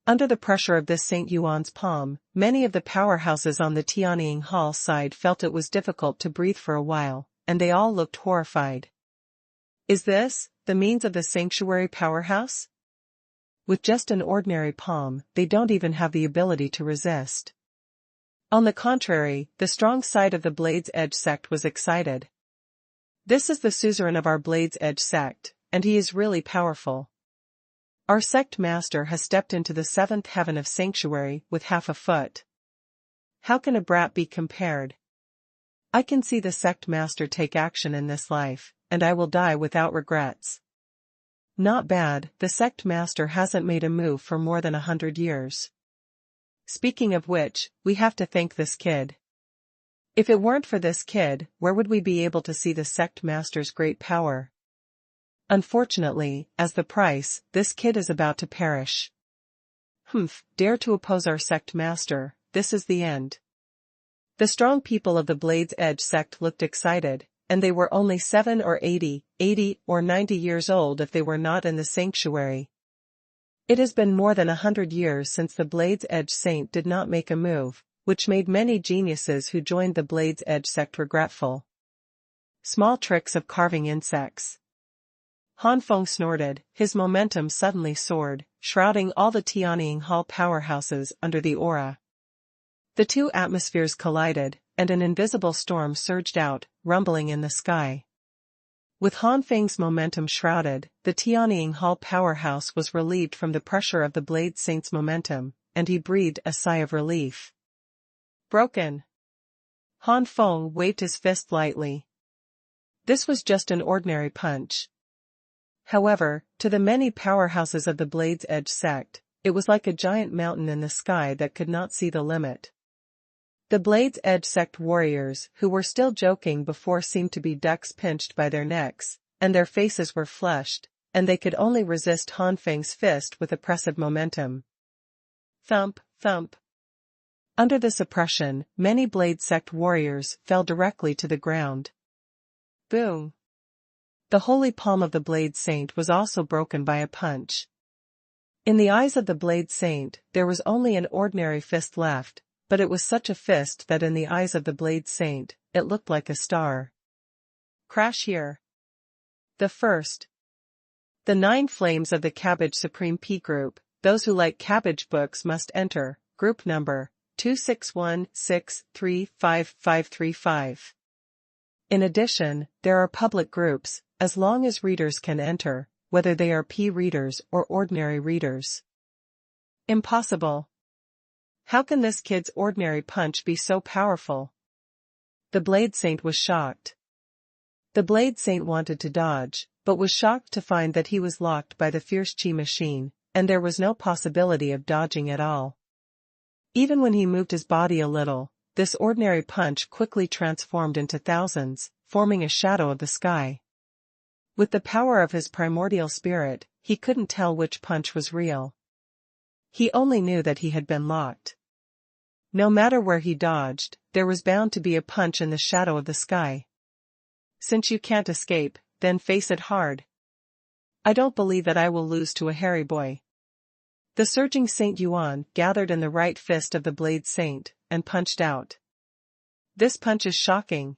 Under the pressure of this Saint Yuan's palm, many of the powerhouses on the Tianying Hall side felt it was difficult to breathe for a while, and they all looked horrified. Is this the means of the sanctuary powerhouse? With just an ordinary palm, they don't even have the ability to resist. On the contrary, the strong side of the Blade's Edge sect was excited. This is the suzerain of our Blade's Edge sect, and he is really powerful. Our sect master has stepped into the 7th heaven of sanctuary with half a foot. How can a brat be compared? I can see the sect master take action in this life, and I will die without regrets. Not bad, the sect master hasn't made a move for more than 100 years. Speaking of which, we have to thank this kid. If it weren't for this kid, where would we be able to see the sect master's great power? Unfortunately, as the price, this kid is about to perish. Dare to oppose our sect master, this is the end. The strong people of the Blade's Edge sect looked excited, and they were only 7 or 80 or 90 years old if they were not in the sanctuary. It has been more than 100 years since the Blade's Edge saint did not make a move, which made many geniuses who joined the Blade's Edge sect regretful. Small tricks of carving insects. Han Feng snorted, his momentum suddenly soared, shrouding all the Tianying Hall powerhouses under the aura. The two atmospheres collided, and an invisible storm surged out, rumbling in the sky. With Han Feng's momentum shrouded, the Tianying Hall powerhouse was relieved from the pressure of the Blade Saint's momentum, and he breathed a sigh of relief. Broken. Han Feng waved his fist lightly. This was just an ordinary punch. However, to the many powerhouses of the Blade's Edge sect, it was like a giant mountain in the sky that could not see the limit. The Blade's Edge sect warriors who were still joking before seemed to be ducks pinched by their necks, and their faces were flushed, and they could only resist Han Feng's fist with oppressive momentum. Thump, thump. Under the suppression, many Blade sect warriors fell directly to the ground. Boom. The holy palm of the Blade Saint was also broken by a punch. In the eyes of the Blade Saint, there was only an ordinary fist left, but it was such a fist that in the eyes of the Blade Saint, it looked like a star. Crash here. The first. The 9 flames of the Cabbage Supreme P group, those who like cabbage books must enter, group number 261635535. In addition, there are public groups, as long as readers can enter, whether they are P readers or ordinary readers. Impossible. How can this kid's ordinary punch be so powerful? The Blade Saint was shocked. The Blade Saint wanted to dodge, but was shocked to find that he was locked by the fierce chi machine, and there was no possibility of dodging at all. Even when he moved his body a little, this ordinary punch quickly transformed into thousands, forming a shadow of the sky. With the power of his primordial spirit, he couldn't tell which punch was real. He only knew that he had been locked. No matter where he dodged, there was bound to be a punch in the shadow of the sky. Since you can't escape, then face it hard. I don't believe that I will lose to a hairy boy. The surging Saint Yuan gathered in the right fist of the Blade Saint, and punched out. This punch is shocking.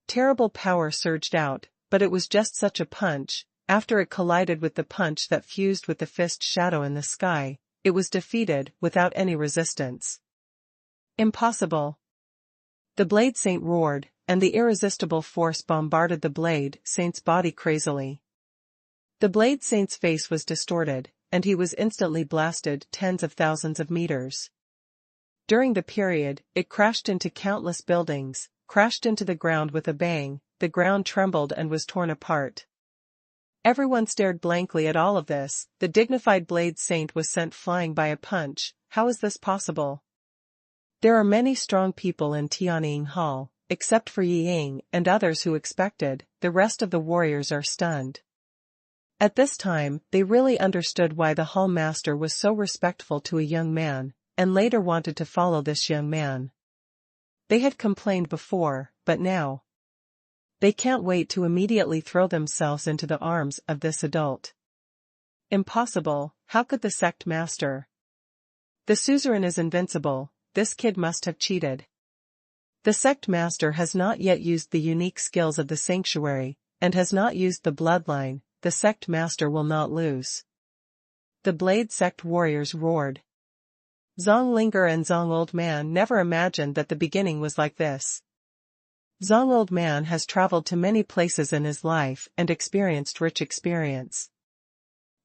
Terrible power surged out, but it was just such a punch. After it collided with the punch that fused with the fist shadow in the sky, it was defeated without any resistance. Impossible. The Blade Saint roared, and the irresistible force bombarded the Blade Saint's body crazily. The Blade Saint's face was distorted, and he was instantly blasted tens of thousands of meters. During the period, it crashed into countless buildings, crashed into the ground with a bang, the ground trembled and was torn apart. Everyone stared blankly at all of this. The dignified Blade Saint was sent flying by a punch. How is this possible? There are many strong people in Tianying Hall, except for Yi Ying and others who expected. The rest of the warriors are stunned. At this time, they really understood why the Hall Master was so respectful to a young man, and later wanted to follow this young man. They had complained before, but now they can't wait to immediately throw themselves into the arms of this adult. Impossible. How could the sect master? The suzerain is invincible. This kid must have cheated. The sect master has not yet used the unique skills of the sanctuary, and has not used the bloodline. The sect master will not lose. The Blade Sect warriors roared. Zhang Linger and Zhang Old Man never imagined that the beginning was like this. Zhang Old Man has traveled to many places in his life and experienced rich experience.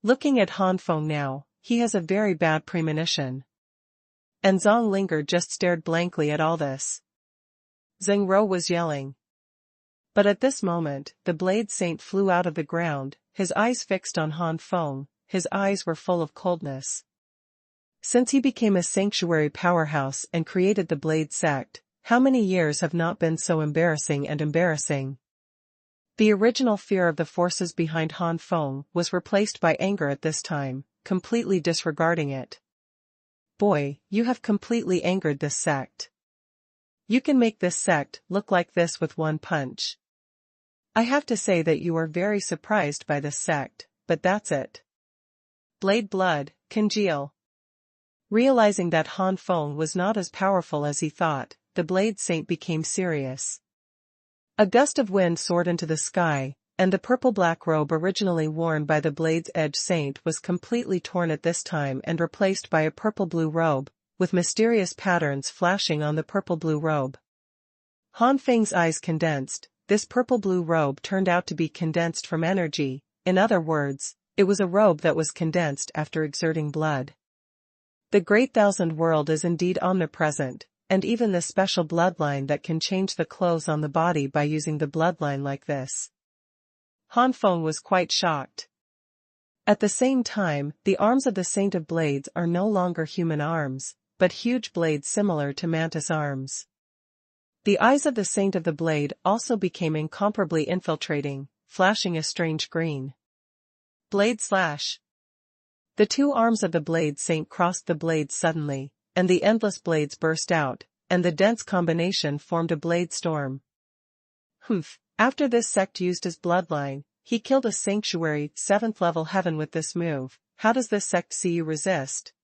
Looking at Han Feng now, he has a very bad premonition. And Zhang Linger just stared blankly at all this. Zheng Ro was yelling. But at this moment, the Blade Saint flew out of the ground, his eyes fixed on Han Feng. His eyes were full of coldness. Since he became a sanctuary powerhouse and created the Blade Sect, how many years have not been so embarrassing and embarrassing? The original fear of the forces behind Han Feng was replaced by anger at this time, completely disregarding it. Boy, you have completely angered this sect. You can make this sect look like this with one punch. I have to say that you are very surprised by this sect, but that's it. Blade blood, congeal. Realizing that Han Feng was not as powerful as he thought, the Blade Saint became serious. A gust of wind soared into the sky, and the purple-black robe originally worn by the Blade's Edge Saint was completely torn at this time and replaced by a purple-blue robe, with mysterious patterns flashing on the purple-blue robe. Han Feng's eyes condensed. This purple-blue robe turned out to be condensed from energy. In other words, it was a robe that was condensed after exerting blood. The Great Thousand World is indeed omnipresent, and even the special bloodline that can change the clothes on the body by using the bloodline like this. Han Feng was quite shocked. At the same time, the arms of the Saint of Blades are no longer human arms, but huge blades similar to mantis arms. The eyes of the Saint of the Blade also became incomparably infiltrating, flashing a strange green. Blade slash. The two arms of the Blade Saint crossed the blades suddenly, and the endless blades burst out, and the dense combination formed a blade storm. Humph! After this sect used his bloodline, he killed a sanctuary 7th level heaven with this move. How does this sect see you resist?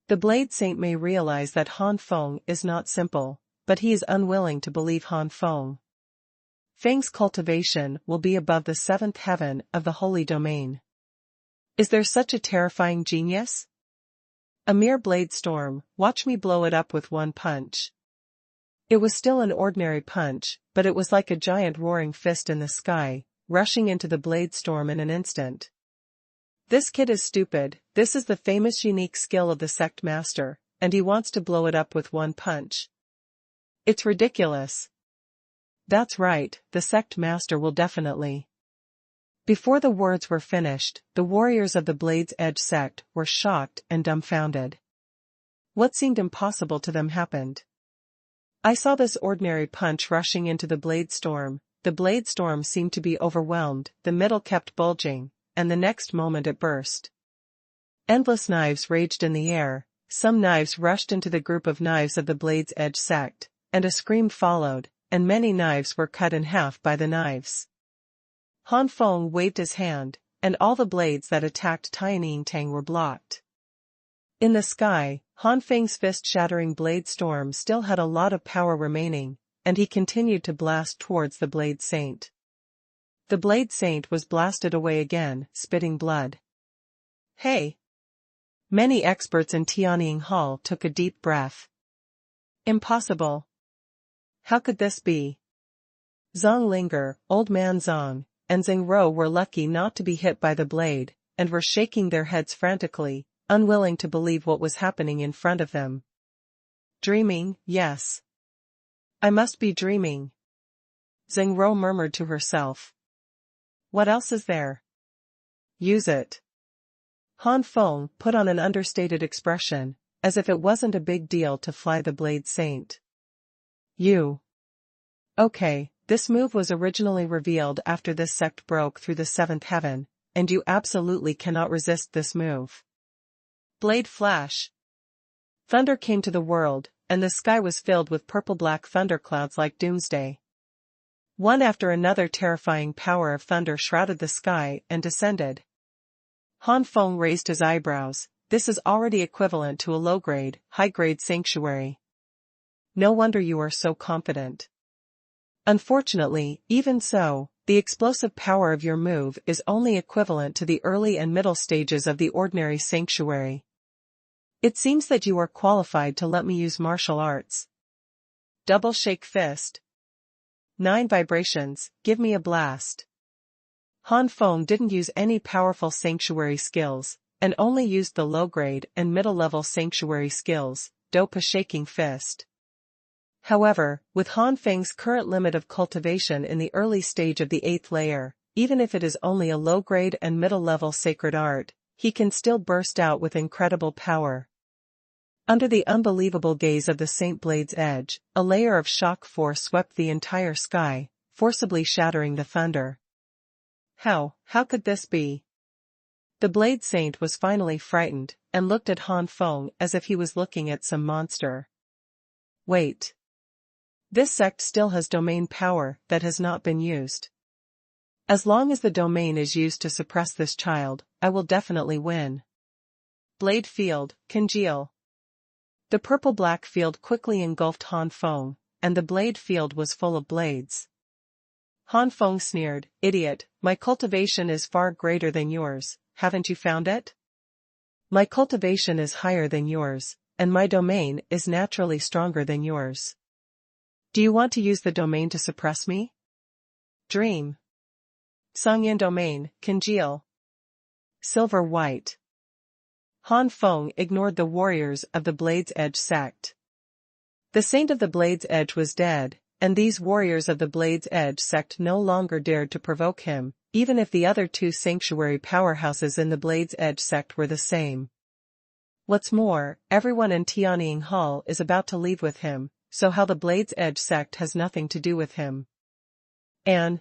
The Blade Saint may realize that Han Feng is not simple, but he is unwilling to believe Han Feng. Feng's cultivation will be above the 7th heaven of the holy domain. Is there such a terrifying genius? A mere blade storm, watch me blow it up with one punch. It was still an ordinary punch, but it was like a giant roaring fist in the sky, rushing into the blade storm in an instant. This kid is stupid. This is the famous unique skill of the sect master, and he wants to blow it up with one punch. It's ridiculous. That's right, the sect master will definitely. Before the words were finished, the warriors of the Blade's Edge sect were shocked and dumbfounded. What seemed impossible to them happened. I saw this ordinary punch rushing into the blade storm. The blade storm seemed to be overwhelmed, the middle kept bulging, and the next moment it burst. Endless knives raged in the air, some knives rushed into the group of knives of the Blade's Edge sect, and a scream followed, and many knives were cut in half by the knives. Han Feng waved his hand, and all the blades that attacked Tianying Tang were blocked. In the sky, Han Feng's fist-shattering blade storm still had a lot of power remaining, and he continued to blast towards the Blade Saint. The Blade Saint was blasted away again, spitting blood. Hey! Many experts in Tianying Hall took a deep breath. Impossible. How could this be? Zhang Linger, Old Man Zhang, and Xingro were lucky not to be hit by the blade, and were shaking their heads frantically, unwilling to believe what was happening in front of them. Dreaming, yes. I must be dreaming. Xingro murmured to herself. What else is there? Use it. Han Feng put on an understated expression, as if it wasn't a big deal to fly the Blade Saint. You. Okay, this move was originally revealed after this sect broke through the seventh heaven, and you absolutely cannot resist this move. Blade Flash. Thunder came to the world, and the sky was filled with purple-black thunderclouds like doomsday. One after another terrifying power of thunder shrouded the sky and descended. Han Feng raised his eyebrows. This is already equivalent to a low-grade, high-grade sanctuary. No wonder you are so confident. Unfortunately, even so, the explosive power of your move is only equivalent to the early and middle stages of the ordinary sanctuary. It seems that you are qualified to let me use martial arts. Double shake fist. 9 vibrations, give me a blast. Han Feng didn't use any powerful sanctuary skills, and only used the low-grade and middle-level sanctuary skills, dope a shaking fist. However, with Han Feng's current limit of cultivation in the early stage of the 8th layer, even if it is only a low-grade and middle-level sacred art, he can still burst out with incredible power. Under the unbelievable gaze of the Saint Blade's Edge, a layer of shock force swept the entire sky, forcibly shattering the thunder. How could this be? The Blade Saint was finally frightened, and looked at Han Feng as if he was looking at some monster. Wait. This sect still has domain power that has not been used. As long as the domain is used to suppress this child, I will definitely win. Blade Field, congeal. The purple-black field quickly engulfed Han Feng, and the blade field was full of blades. Han Feng sneered, idiot, my cultivation is far greater than yours, haven't you found it? My cultivation is higher than yours, and my domain is naturally stronger than yours. Do you want to use the domain to suppress me? Dream. Sangyan domain, congeal. Silver white. Han Feng ignored the warriors of the Blade's Edge sect. The Saint of the Blade's Edge was dead, and these warriors of the Blade's Edge sect no longer dared to provoke him, even if the other two sanctuary powerhouses in the Blade's Edge sect were the same. What's more, everyone in Tianying Hall is about to leave with him, so how the Blade's Edge sect has nothing to do with him. And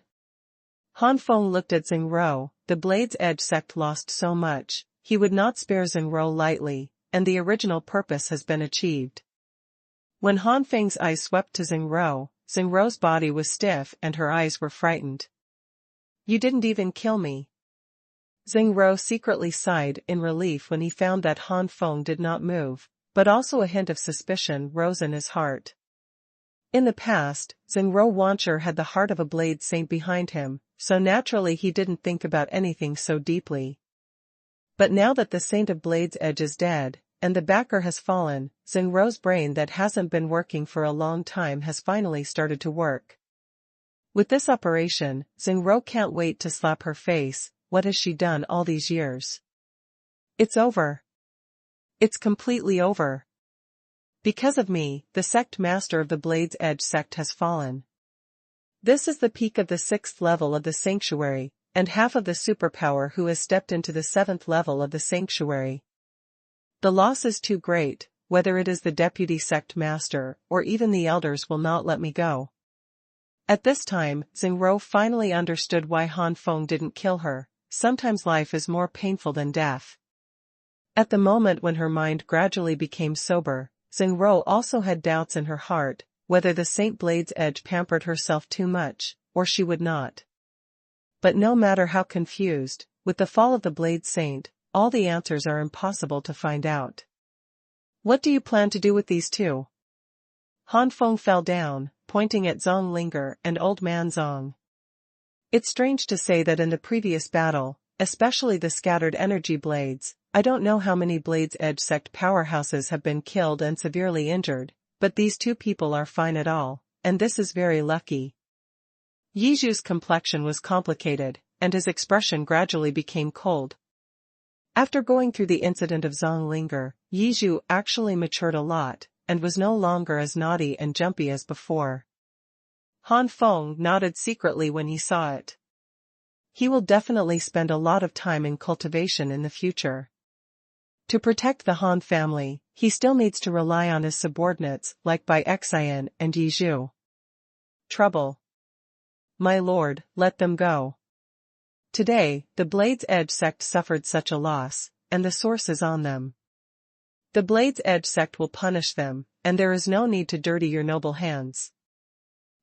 Han Feng looked at Xingro. The Blade's Edge sect lost so much, he would not spare Xingro lightly, and the original purpose has been achieved. When Han Feng's eyes swept to Xingro, Xingro's body was stiff and her eyes were frightened. You didn't even kill me. Xingro secretly sighed in relief when he found that Han Feng did not move, but also a hint of suspicion rose in his heart. In the past, Xingro Wancher had the heart of a Blade Saint behind him, so naturally he didn't think about anything so deeply. But now that the Saint of Blade's Edge is dead, and the backer has fallen, Xingro's brain that hasn't been working for a long time has finally started to work. With this operation, Xingro can't wait to slap her face. What has she done all these years? It's over. It's completely over. Because of me, the sect master of the Blade's Edge sect has fallen. This is the peak of the 6th level of the sanctuary, and half of the superpower who has stepped into the 7th level of the sanctuary. The loss is too great, whether it is the deputy sect master or even the elders will not let me go. At this time, Xingro finally understood why Han Feng didn't kill her. Sometimes life is more painful than death. At the moment when her mind gradually became sober, Xingro also had doubts in her heart, whether the Saint Blade's Edge pampered herself too much, or she would not. But no matter how confused, with the fall of the Blade Saint, all the answers are impossible to find out. What do you plan to do with these two? Han Feng fell down, pointing at Zhang Linger and Old Man Zong. It's strange to say that in the previous battle, especially the scattered energy blades, I don't know how many Blades Edge sect powerhouses have been killed and severely injured, but these two people are fine at all, and this is very lucky. Yizhu's complexion was complicated, and his expression gradually became cold. After going through the incident of Zhang Linger, Yizhu actually matured a lot, and was no longer as naughty and jumpy as before. Han Feng nodded secretly when he saw it. He will definitely spend a lot of time in cultivation in the future. To protect the Han family, he still needs to rely on his subordinates like Bai Cai and Yizhu. Trouble. My lord, let them go. Today, the Blades Edge sect suffered such a loss, and the source is on them. The Blades Edge sect will punish them, and there is no need to dirty your noble hands.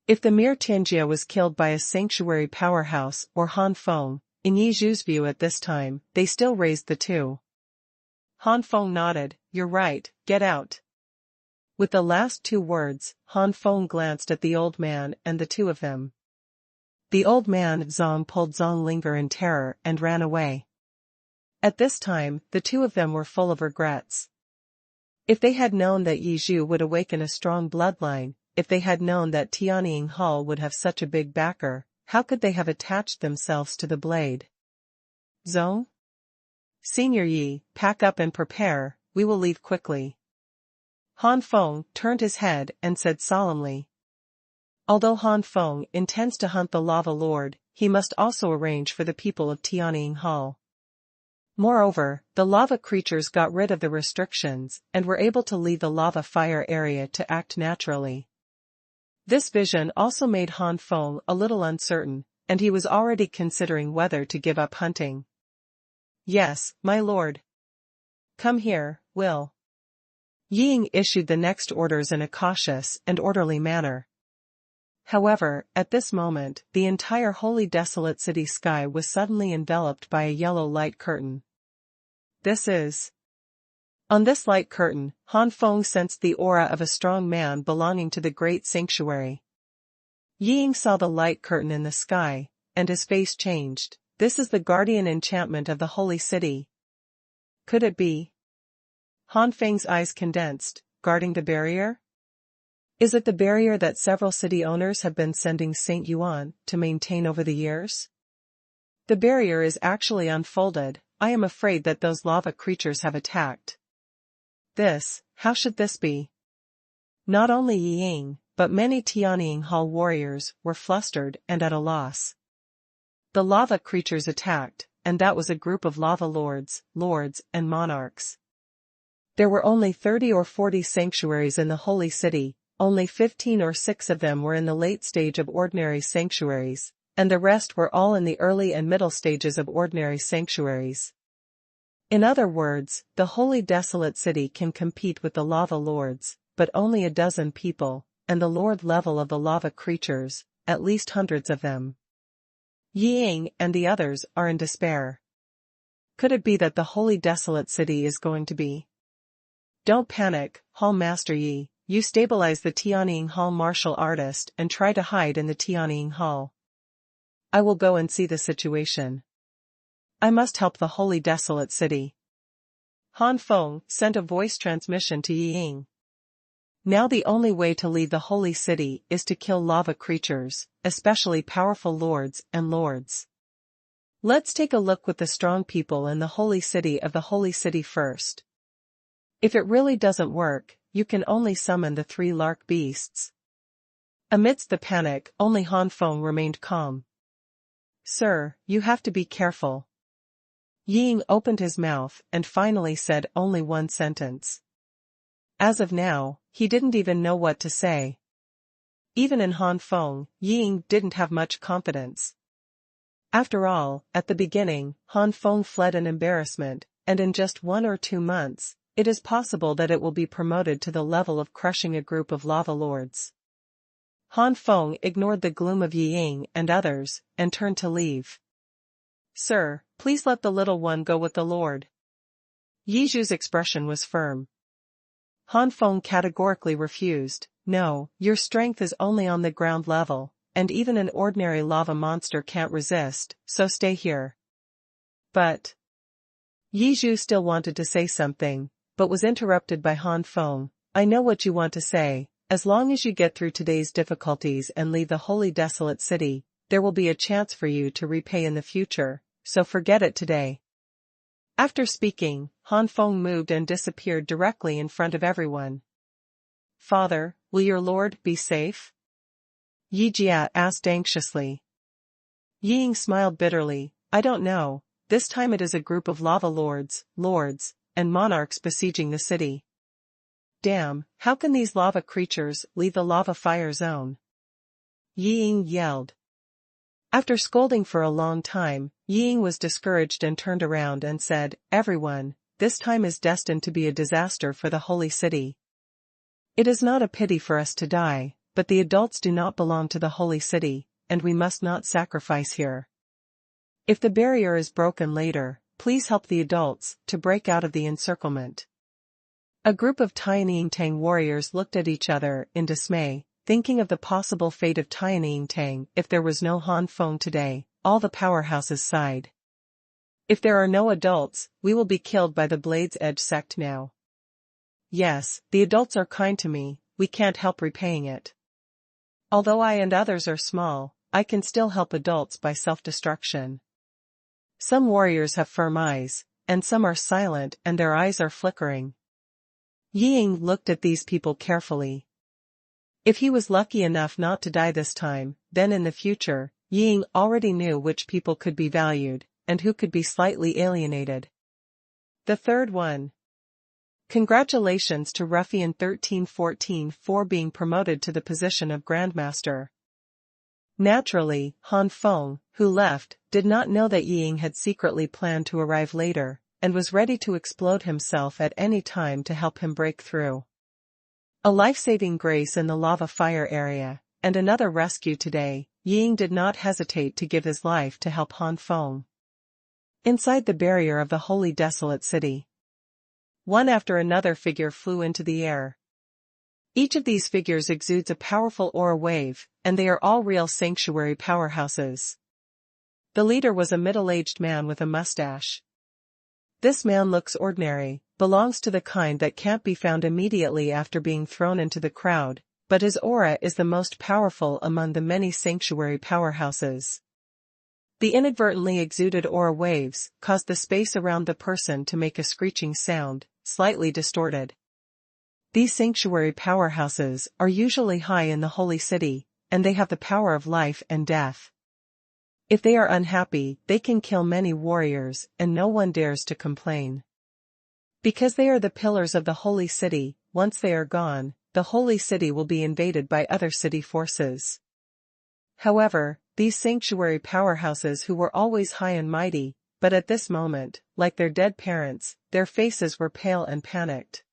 If the mere Tianjia was killed by a sanctuary powerhouse or Han Feng, in Yizhu's view at this time, they still raised the two. Han Feng nodded, you're right, get out. With the last two words, Han Feng glanced at the old man and the two of them. The old man Zong pulled Zhang Linger in terror and ran away. At this time, the two of them were full of regrets. If they had known that Yizhu would awaken a strong bloodline, if they had known that Tianying Hall would have such a big backer, how could they have attached themselves to the blade? Zong? Senior Yi, pack up and prepare, we will leave quickly. Han Feng turned his head and said solemnly. Although Han Feng intends to hunt the Lava Lord, he must also arrange for the people of Tianying Hall. Moreover, the lava creatures got rid of the restrictions and were able to leave the lava fire area to act naturally. This vision also made Han Feng a little uncertain, and he was already considering whether to give up hunting. Yes, my lord. Come here, Will. Ying issued the next orders in a cautious and orderly manner. However, at this moment, the entire wholly desolate city sky was suddenly enveloped by a yellow light curtain. This is. On this light curtain, Han Feng sensed the aura of a strong man belonging to the great sanctuary. Ying saw the light curtain in the sky, and his face changed. This is the guardian enchantment of the holy city. Could it be? Han Feng's eyes condensed, guarding the barrier? Is it the barrier that several city owners have been sending Saint Yuan to maintain over the years? The barrier is actually unfolded. I am afraid that those lava creatures have attacked. How should this be? Not only Ying, but many Tianying Hall warriors were flustered and at a loss. The lava creatures attacked, and that was a group of lava lords, and monarchs. There were only 30 or 40 sanctuaries in the holy city, only 15 or 6 of them were in the late stage of ordinary sanctuaries, and the rest were all in the early and middle stages of ordinary sanctuaries. In other words, the holy desolate city can compete with the lava lords, but only a dozen people, and the lord level of the lava creatures, at least hundreds of them. Ying and the others are in despair. Could it be that the holy desolate city is going to be? Don't panic, Hall Master Yi, you stabilize the Tianying Hall martial artist and try to hide in the Tianying Hall. I will go and see the situation. I must help the holy desolate city. Han Feng sent a voice transmission to Ying. Now the only way to leave the holy city is to kill lava creatures, especially powerful lords and lords. Let's take a look with the strong people in the holy city of the holy city first. If it really doesn't work, you can only summon the 3 lark beasts. Amidst the panic, only Han Feng remained calm. Sir, you have to be careful. Ying opened his mouth and finally said only one sentence. As of now, he didn't even know what to say. Even in Han Feng, Ying didn't have much confidence. After all, at the beginning, Han Feng fled in embarrassment, and in just 1 or 2 months, it is possible that it will be promoted to the level of crushing a group of lava lords. Han Feng ignored the gloom of Ying and others, and turned to leave. Sir, please let the little one go with the Lord. Yizhu's expression was firm. Han Feng categorically refused. No, your strength is only on the ground level, and even an ordinary lava monster can't resist, so stay here. But Yi Zhu still wanted to say something, but was interrupted by Han Feng. I know what you want to say. As long as you get through today's difficulties and leave the holy desolate city, there will be a chance for you to repay in the future, so forget it today. After speaking, Han Feng moved and disappeared directly in front of everyone. Father, will your lord be safe? Yi Jia asked anxiously. Yi Ying smiled bitterly. I don't know, this time it is a group of lava lords, and monarchs besieging the city. Damn, how can these lava creatures leave the lava fire zone? Yi Ying yelled. After scolding for a long time, Yi Ying was discouraged and turned around and said, Everyone, this time is destined to be a disaster for the holy city. It is not a pity for us to die, but the adults do not belong to the holy city, and we must not sacrifice here. If the barrier is broken later, please help the adults to break out of the encirclement. A group of Tianying warriors looked at each other in dismay, thinking of the possible fate of Tianying if there was no Han Feng today. All the powerhouses sighed. If there are no adults, we will be killed by the Blade's Edge sect now. Yes, the adults are kind to me, we can't help repaying it. Although I and others are small, I can still help adults by self-destruction. Some warriors have firm eyes, and some are silent and their eyes are flickering. Yi Ying looked at these people carefully. If he was lucky enough not to die this time, then in the future, Yi Ying already knew which people could be valued, and who could be slightly alienated. The third one. Congratulations to Ruffian 1314 for being promoted to the position of Grandmaster. Naturally, Han Feng, who left, did not know that Yi Ying had secretly planned to arrive later, and was ready to explode himself at any time to help him break through. A life-saving grace in the lava fire area, and another rescue today, Yi Ying did not hesitate to give his life to help Han Feng. Inside the barrier of the holy desolate city, one after another figure flew into the air. Each of these figures exudes a powerful aura wave, and they are all real sanctuary powerhouses. The leader was a middle-aged man with a mustache. This man looks ordinary, belongs to the kind that can't be found immediately after being thrown into the crowd, but his aura is the most powerful among the many sanctuary powerhouses. The inadvertently exuded aura waves caused the space around the person to make a screeching sound, slightly distorted. These sanctuary powerhouses are usually high in the holy city, and they have the power of life and death. If they are unhappy, they can kill many warriors, and no one dares to complain. Because they are the pillars of the holy city, once they are gone, the holy city will be invaded by other city forces. However, these sanctuary powerhouses who were always high and mighty, but at this moment, like their dead parents, their faces were pale and panicked.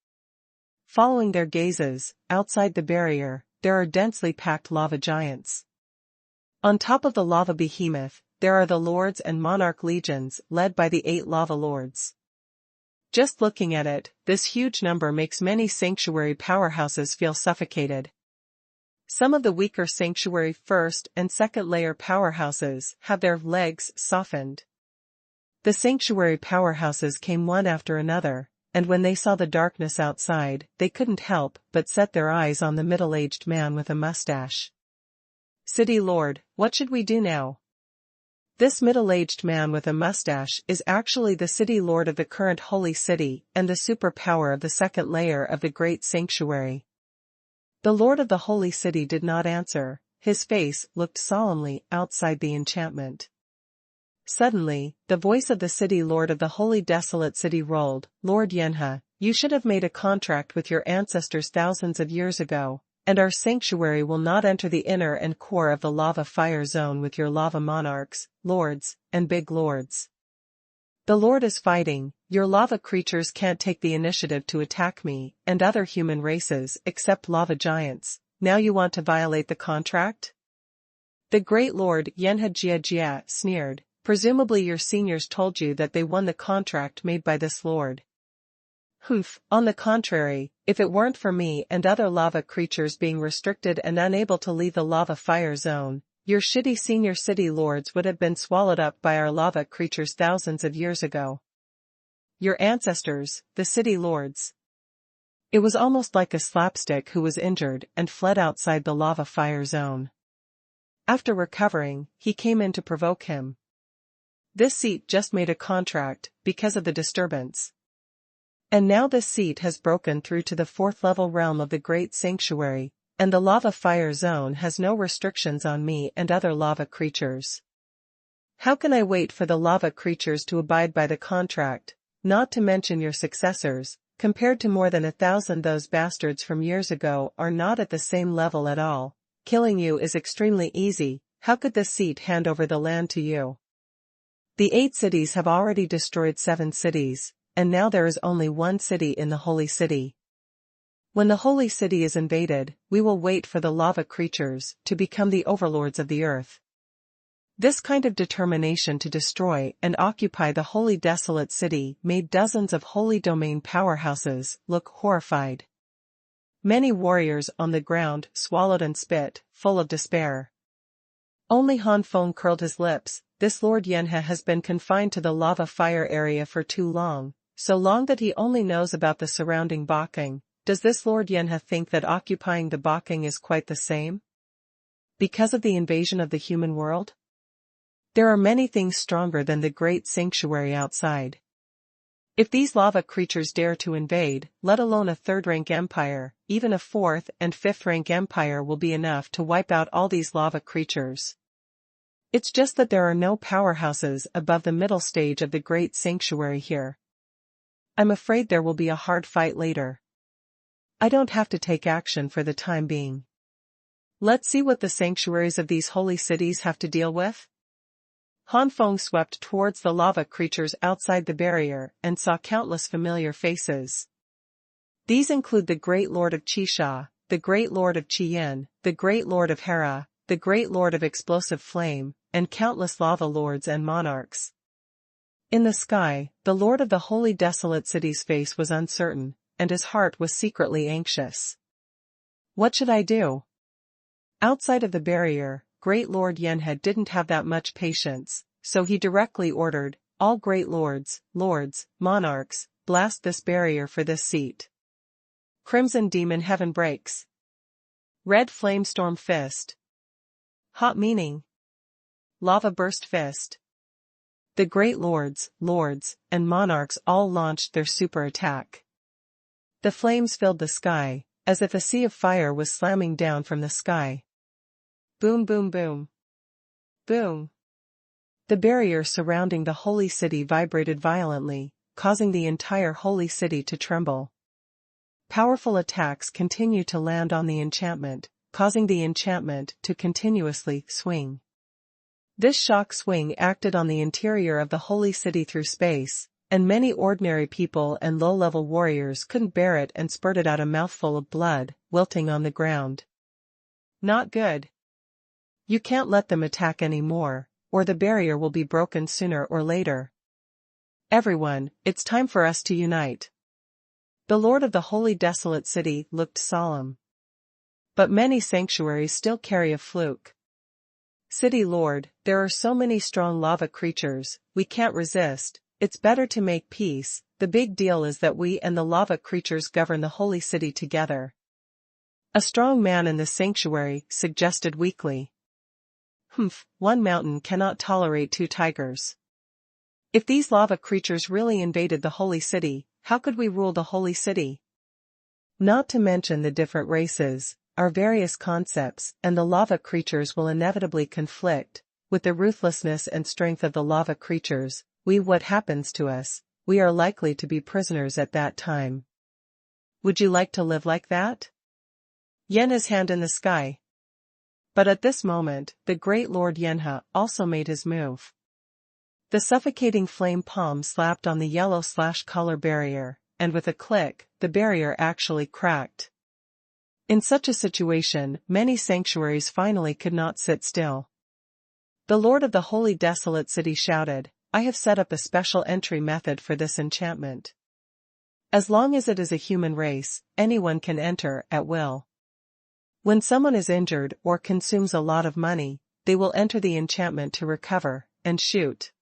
Following their gazes, outside the barrier, there are densely packed lava giants. On top of the lava behemoth, there are the lords and monarch legions led by the 8 lava lords. Just looking at it, this huge number makes many sanctuary powerhouses feel suffocated. Some of the weaker sanctuary first and second layer powerhouses have their legs softened. The sanctuary powerhouses came one after another, and when they saw the darkness outside, they couldn't help but set their eyes on the middle-aged man with a mustache. City Lord, what should we do now? This middle-aged man with a mustache is actually the city lord of the current holy city and the superpower of the second layer of the great sanctuary. The lord of the holy city did not answer, his face looked solemnly outside the enchantment. Suddenly, the voice of the city lord of the holy desolate city rolled, Lord Yenha, you should have made a contract with your ancestors thousands of years ago, and our sanctuary will not enter the inner and core of the lava fire zone with your lava monarchs, lords, and big lords. The lord is fighting, your lava creatures can't take the initiative to attack me and other human races except lava giants. Now you want to violate the contract? The great lord Yenha Jia sneered, presumably your seniors told you that they won the contract made by this lord. Humph, on the contrary, if it weren't for me and other lava creatures being restricted and unable to leave the lava fire zone, your shitty senior city lords would have been swallowed up by our lava creatures thousands of years ago. Your ancestors, the city lords. It was almost like a slapstick who was injured and fled outside the lava fire zone. After recovering, he came in to provoke him. This seat just made a contract, because of the disturbance. And now this seat has broken through to the 4th level realm of the Great Sanctuary, and the lava fire zone has no restrictions on me and other lava creatures. How can I wait for the lava creatures to abide by the contract, not to mention your successors? Compared to more than 1,000 those bastards from years ago are not at the same level at all. Killing you is extremely easy. How could this seat hand over the land to you? The 8 cities have already destroyed 7 cities, and now there is only 1 city in the Holy City. When the Holy City is invaded, we will wait for the lava creatures to become the overlords of the earth. This kind of determination to destroy and occupy the holy desolate city made dozens of holy domain powerhouses look horrified. Many warriors on the ground swallowed and spit, full of despair. Only Han Feng curled his lips. This Lord Yenha has been confined to the lava fire area for too long, so long that he only knows about the surrounding Bokeng. Does this Lord Yenha think that occupying the Bokeng is quite the same? Because of the invasion of the human world? There are many things stronger than the great sanctuary outside. If these lava creatures dare to invade, let alone a 3rd-rank empire, even a 4th and 5th-rank empire will be enough to wipe out all these lava creatures. It's just that there are no powerhouses above the middle stage of the great sanctuary here. I'm afraid there will be a hard fight later. I don't have to take action for the time being. Let's see what the sanctuaries of these holy cities have to deal with. Han Feng swept towards the lava creatures outside the barrier and saw countless familiar faces. These include the Great Lord of Qisha, the Great Lord of Qiyin, the Great Lord of Hera, the Great Lord of Explosive Flame, and countless lava lords and monarchs. In the sky, the Lord of the Holy Desolate City's face was uncertain, and his heart was secretly anxious. What should I do? Outside of the barrier, Great Lord Yenha didn't have that much patience, so he directly ordered, all great lords, monarchs, blast this barrier for this seat. Crimson Demon Heaven breaks. Red Flame Storm Fist. Hot Meaning. Lava Burst Fist. The great lords, and monarchs all launched their super attack. The flames filled the sky, as if a sea of fire was slamming down from the sky. Boom boom boom. Boom. The barrier surrounding the holy city vibrated violently, causing the entire holy city to tremble. Powerful attacks continue to land on the enchantment, causing the enchantment to continuously swing. This shock swing acted on the interior of the holy city through space, and many ordinary people and low-level warriors couldn't bear it and spurted out a mouthful of blood, wilting on the ground. Not good. You can't let them attack anymore, or the barrier will be broken sooner or later. Everyone, it's time for us to unite. The Lord of the Holy Desolate City looked solemn. But many sanctuaries still carry a fluke. City Lord, there are so many strong lava creatures, we can't resist. It's better to make peace. The big deal is that we and the lava creatures govern the holy city together. A strong man in the sanctuary suggested weakly. One mountain cannot tolerate 2 tigers. If these lava creatures really invaded the holy city, how could we rule the holy city? Not to mention the different races, our various concepts, and the lava creatures will inevitably conflict. With the ruthlessness and strength of the lava creatures, what happens to us, we are likely to be prisoners at that time. Would you like to live like that? Yenha's hand in the sky. But at this moment, the great Lord Yenha also made his move. The suffocating flame palm slapped on the yellow/color barrier, and with a click, the barrier actually cracked. In such a situation, many sanctuaries finally could not sit still. The Lord of the Holy Desolate City shouted, I have set up a special entry method for this enchantment. As long as it is a human race, anyone can enter at will. When someone is injured or consumes a lot of money, they will enter the enchantment to recover, and shoot.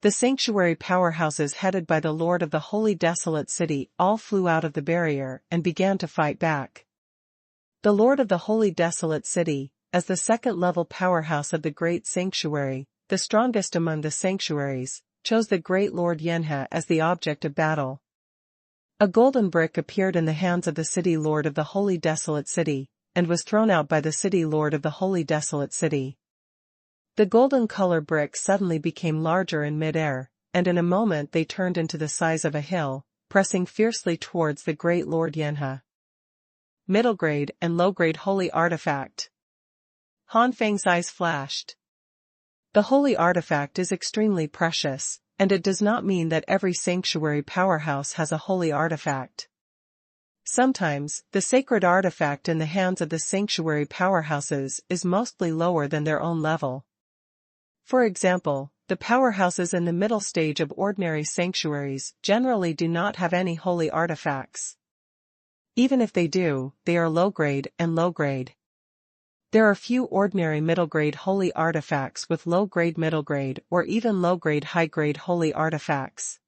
The sanctuary powerhouses headed by the Lord of the Holy Desolate City all flew out of the barrier and began to fight back. The Lord of the Holy Desolate City, as the second-level powerhouse of the Great Sanctuary, the strongest among the sanctuaries, chose the Great Lord Yenha as the object of battle. A golden brick appeared in the hands of the City Lord of the Holy Desolate City, and was thrown out by the City Lord of the Holy Desolate City. The golden color brick suddenly became larger in mid-air, and in a moment they turned into the size of a hill, pressing fiercely towards the Great Lord Yenha. Middle grade and low grade holy artifact. Han Feng's eyes flashed. The holy artifact is extremely precious, and it does not mean that every sanctuary powerhouse has a holy artifact. Sometimes, the sacred artifact in the hands of the sanctuary powerhouses is mostly lower than their own level. For example, the powerhouses in the middle stage of ordinary sanctuaries generally do not have any holy artifacts. Even if they do, they are low-grade and low-grade. There are few ordinary middle-grade holy artifacts with low-grade middle-grade or even low-grade high-grade holy artifacts.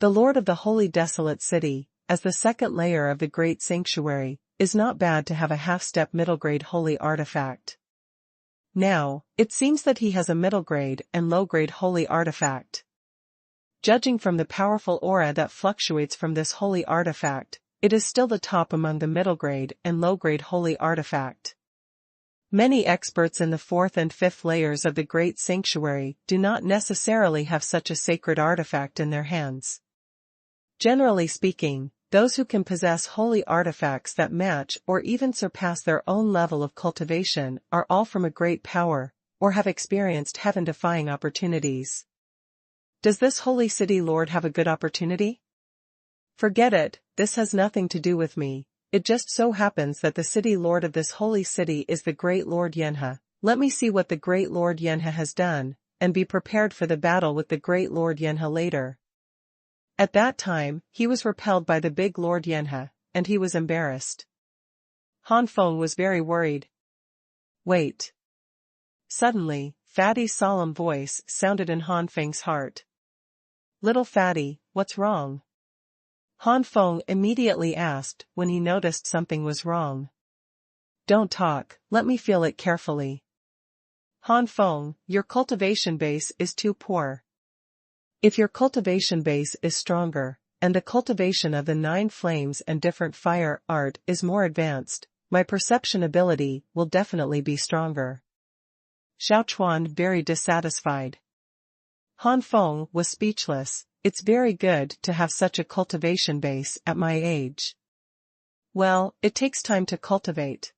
The Lord of the Holy Desolate City, as the second layer of the Great Sanctuary, is not bad to have a half-step middle-grade holy artifact. Now, it seems that he has a middle-grade and low-grade holy artifact. Judging from the powerful aura that fluctuates from this holy artifact, it is still the top among the middle-grade and low-grade holy artifact. Many experts in the fourth and fifth layers of the Great Sanctuary do not necessarily have such a sacred artifact in their hands. Generally speaking, those who can possess holy artifacts that match or even surpass their own level of cultivation are all from a great power, or have experienced heaven-defying opportunities. Does this holy city lord have a good opportunity? Forget it, this has nothing to do with me. It just so happens that the city lord of this holy city is the Great Lord Yenha. Let me see what the Great Lord Yenha has done, and be prepared for the battle with the Great Lord Yenha later. At that time, he was repelled by the big Lord Yenha, and he was embarrassed. Han Feng was very worried. Wait. Suddenly, Fatty's solemn voice sounded in Han Feng's heart. Little Fatty, what's wrong? Han Feng immediately asked when he noticed something was wrong. Don't talk, let me feel it carefully. Han Feng, your cultivation base is too poor. If your cultivation base is stronger, and the cultivation of the 9 flames and different fire art is more advanced, my perception ability will definitely be stronger. Xuanhuan very dissatisfied. Han Feng was speechless. It's very good to have such a cultivation base at my age. Well, it takes time to cultivate.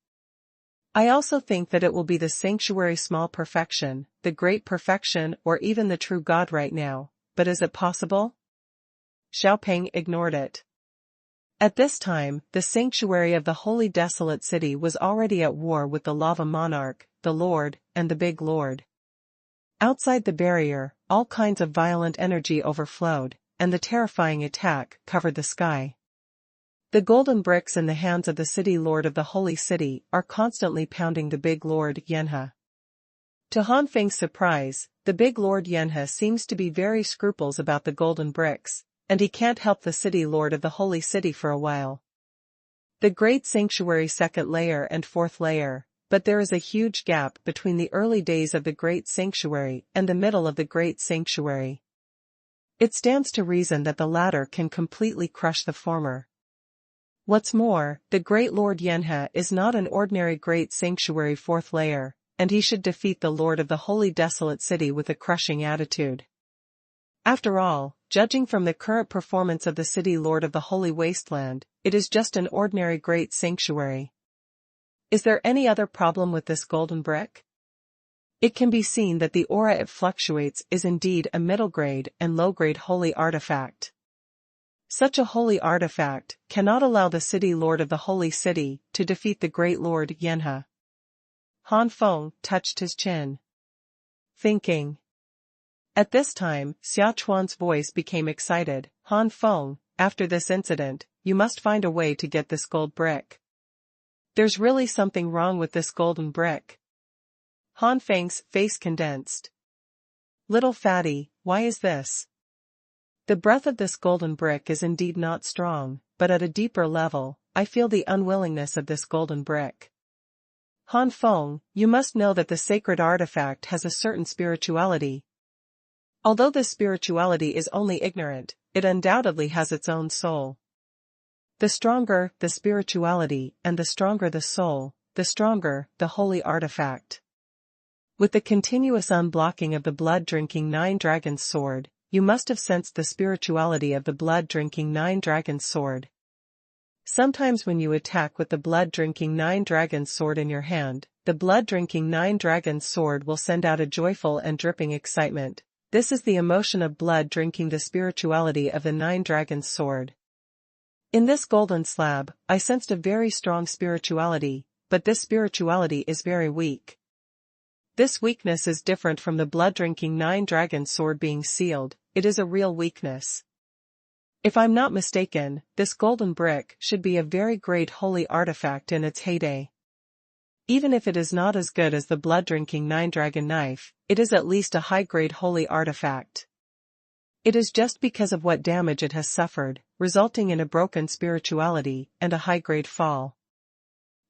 I also think that it will be the sanctuary small perfection, the great perfection or even the true God right now. But is it possible? Xiaopeng ignored it. At this time, the sanctuary of the Holy Desolate City was already at war with the Lava Monarch, the Lord, and the Big Lord. Outside the barrier, all kinds of violent energy overflowed, and the terrifying attack covered the sky. The golden bricks in the hands of the City Lord of the Holy City are constantly pounding the Big Lord Yenha. To Han Feng's surprise, the Big Lord Yenha seems to be very scrupulous about the golden bricks, and he can't help the City Lord of the Holy City for a while. The Great Sanctuary second layer and fourth layer, but there is a huge gap between the early days of the Great Sanctuary and the middle of the Great Sanctuary. It stands to reason that the latter can completely crush the former. What's more, the Great Lord Yenha is not an ordinary Great Sanctuary fourth layer, and he should defeat the Lord of the Holy Desolate City with a crushing attitude. After all, judging from the current performance of the City Lord of the Holy Wasteland, it is just an ordinary Great Sanctuary. Is there any other problem with this golden brick? It can be seen that the aura it fluctuates is indeed a middle-grade and low-grade holy artifact. Such a holy artifact cannot allow the City Lord of the Holy City to defeat the Great Lord Yenha. Han Feng touched his chin. Thinking. At this time, Xuanhuan's voice became excited. Han Feng, after this incident, you must find a way to get this gold brick. There's really something wrong with this golden brick. Han Feng's face condensed. Little fatty, why is this? The breath of this golden brick is indeed not strong, but at a deeper level, I feel the unwillingness of this golden brick. Han Feng, you must know that the sacred artifact has a certain spirituality. Although this spirituality is only ignorant, it undoubtedly has its own soul. The stronger the spirituality and the stronger the soul, the stronger the holy artifact. With the continuous unblocking of the blood-drinking Nine Dragons sword, you must have sensed the spirituality of the blood-drinking Nine Dragons sword. Sometimes when you attack with the blood-drinking Nine Dragons sword in your hand, the blood-drinking Nine Dragons sword will send out a joyful and dripping excitement. This is the emotion of blood drinking the spirituality of the Nine Dragons sword. In this golden slab, I sensed a very strong spirituality, but this spirituality is very weak. This weakness is different from the blood-drinking Nine Dragons sword being sealed, it is a real weakness. If I'm not mistaken, this golden brick should be a very great holy artifact in its heyday. Even if it is not as good as the blood-drinking Nine Dragon knife, it is at least a high-grade holy artifact. It is just because of what damage it has suffered, resulting in a broken spirituality and a high-grade fall.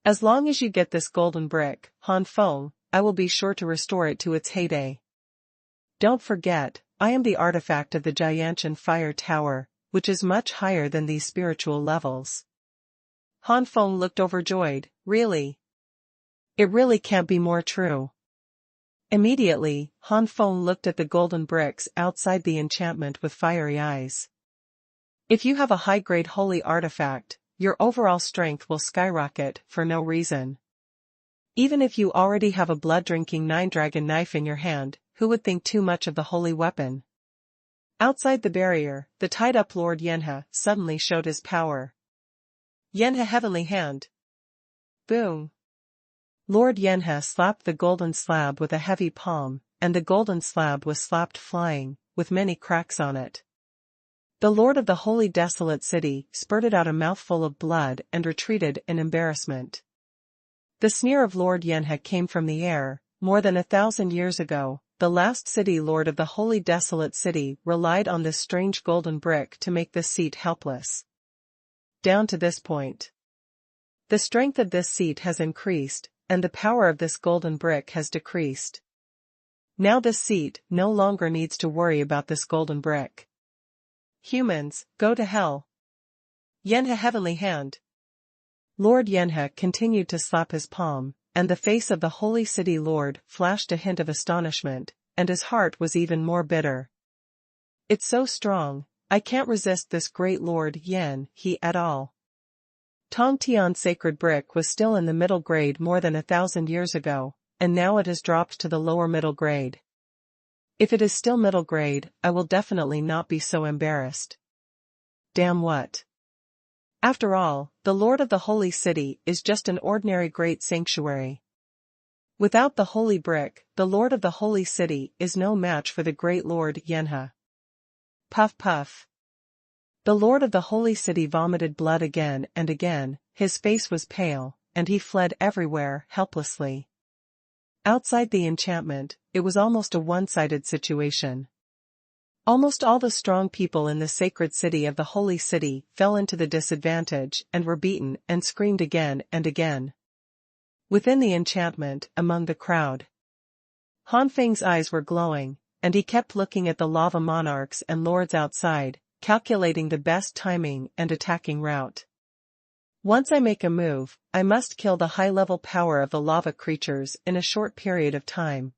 As long as you get this golden brick, Han Feng, I will be sure to restore it to its heyday. Don't forget, I am the artifact of the Xuanhuan fire tower, which is much higher than these spiritual levels. Han Feng looked overjoyed, really? It really can't be more true. Immediately, Han Feng looked at the golden bricks outside the enchantment with fiery eyes. If you have a high-grade holy artifact, your overall strength will skyrocket for no reason. Even if you already have a blood-drinking Nine Dragon knife in your hand, who would think too much of the holy weapon? Outside the barrier, the tied-up Lord Yanhe suddenly showed his power. Yanhe Heavenly Hand. Boom. Lord Yanhe slapped the golden slab with a heavy palm, and the golden slab was slapped flying, with many cracks on it. The Lord of the Holy Desolate City spurted out a mouthful of blood and retreated in embarrassment. The sneer of Lord Yanhe came from the air. More than 1,000 years ago, the last city lord of the Holy Desolate City relied on this strange golden brick to make this seat helpless. Down to this point, the strength of this seat has increased, and the power of this golden brick has decreased. Now this seat no longer needs to worry about this golden brick. Humans, go to hell. Yanhe Heavenly Hand. Lord Yanhe continued to slap his palm, and the face of the holy city lord flashed a hint of astonishment, and his heart was even more bitter. It's so strong, I can't resist this great Lord Yan He at all. Tong Tian's sacred brick was still in the middle grade more than 1,000 years ago, and now it has dropped to the lower middle grade. If it is still middle grade, I will definitely not be so embarrassed. Damn what? After all, the Lord of the Holy City is just an ordinary great sanctuary. Without the holy brick, the Lord of the Holy City is no match for the great Lord Yanhe. Puff puff. The Lord of the Holy City vomited blood again and again, his face was pale, and he fled everywhere helplessly. Outside the enchantment, it was almost a one-sided situation. Almost all the strong people in the sacred city of the Holy City fell into the disadvantage and were beaten and screamed again and again. Within the enchantment, among the crowd, Han Feng's eyes were glowing, and he kept looking at the lava monarchs and lords outside, calculating the best timing and attacking route. Once I make a move, I must kill the high-level power of the lava creatures in a short period of time.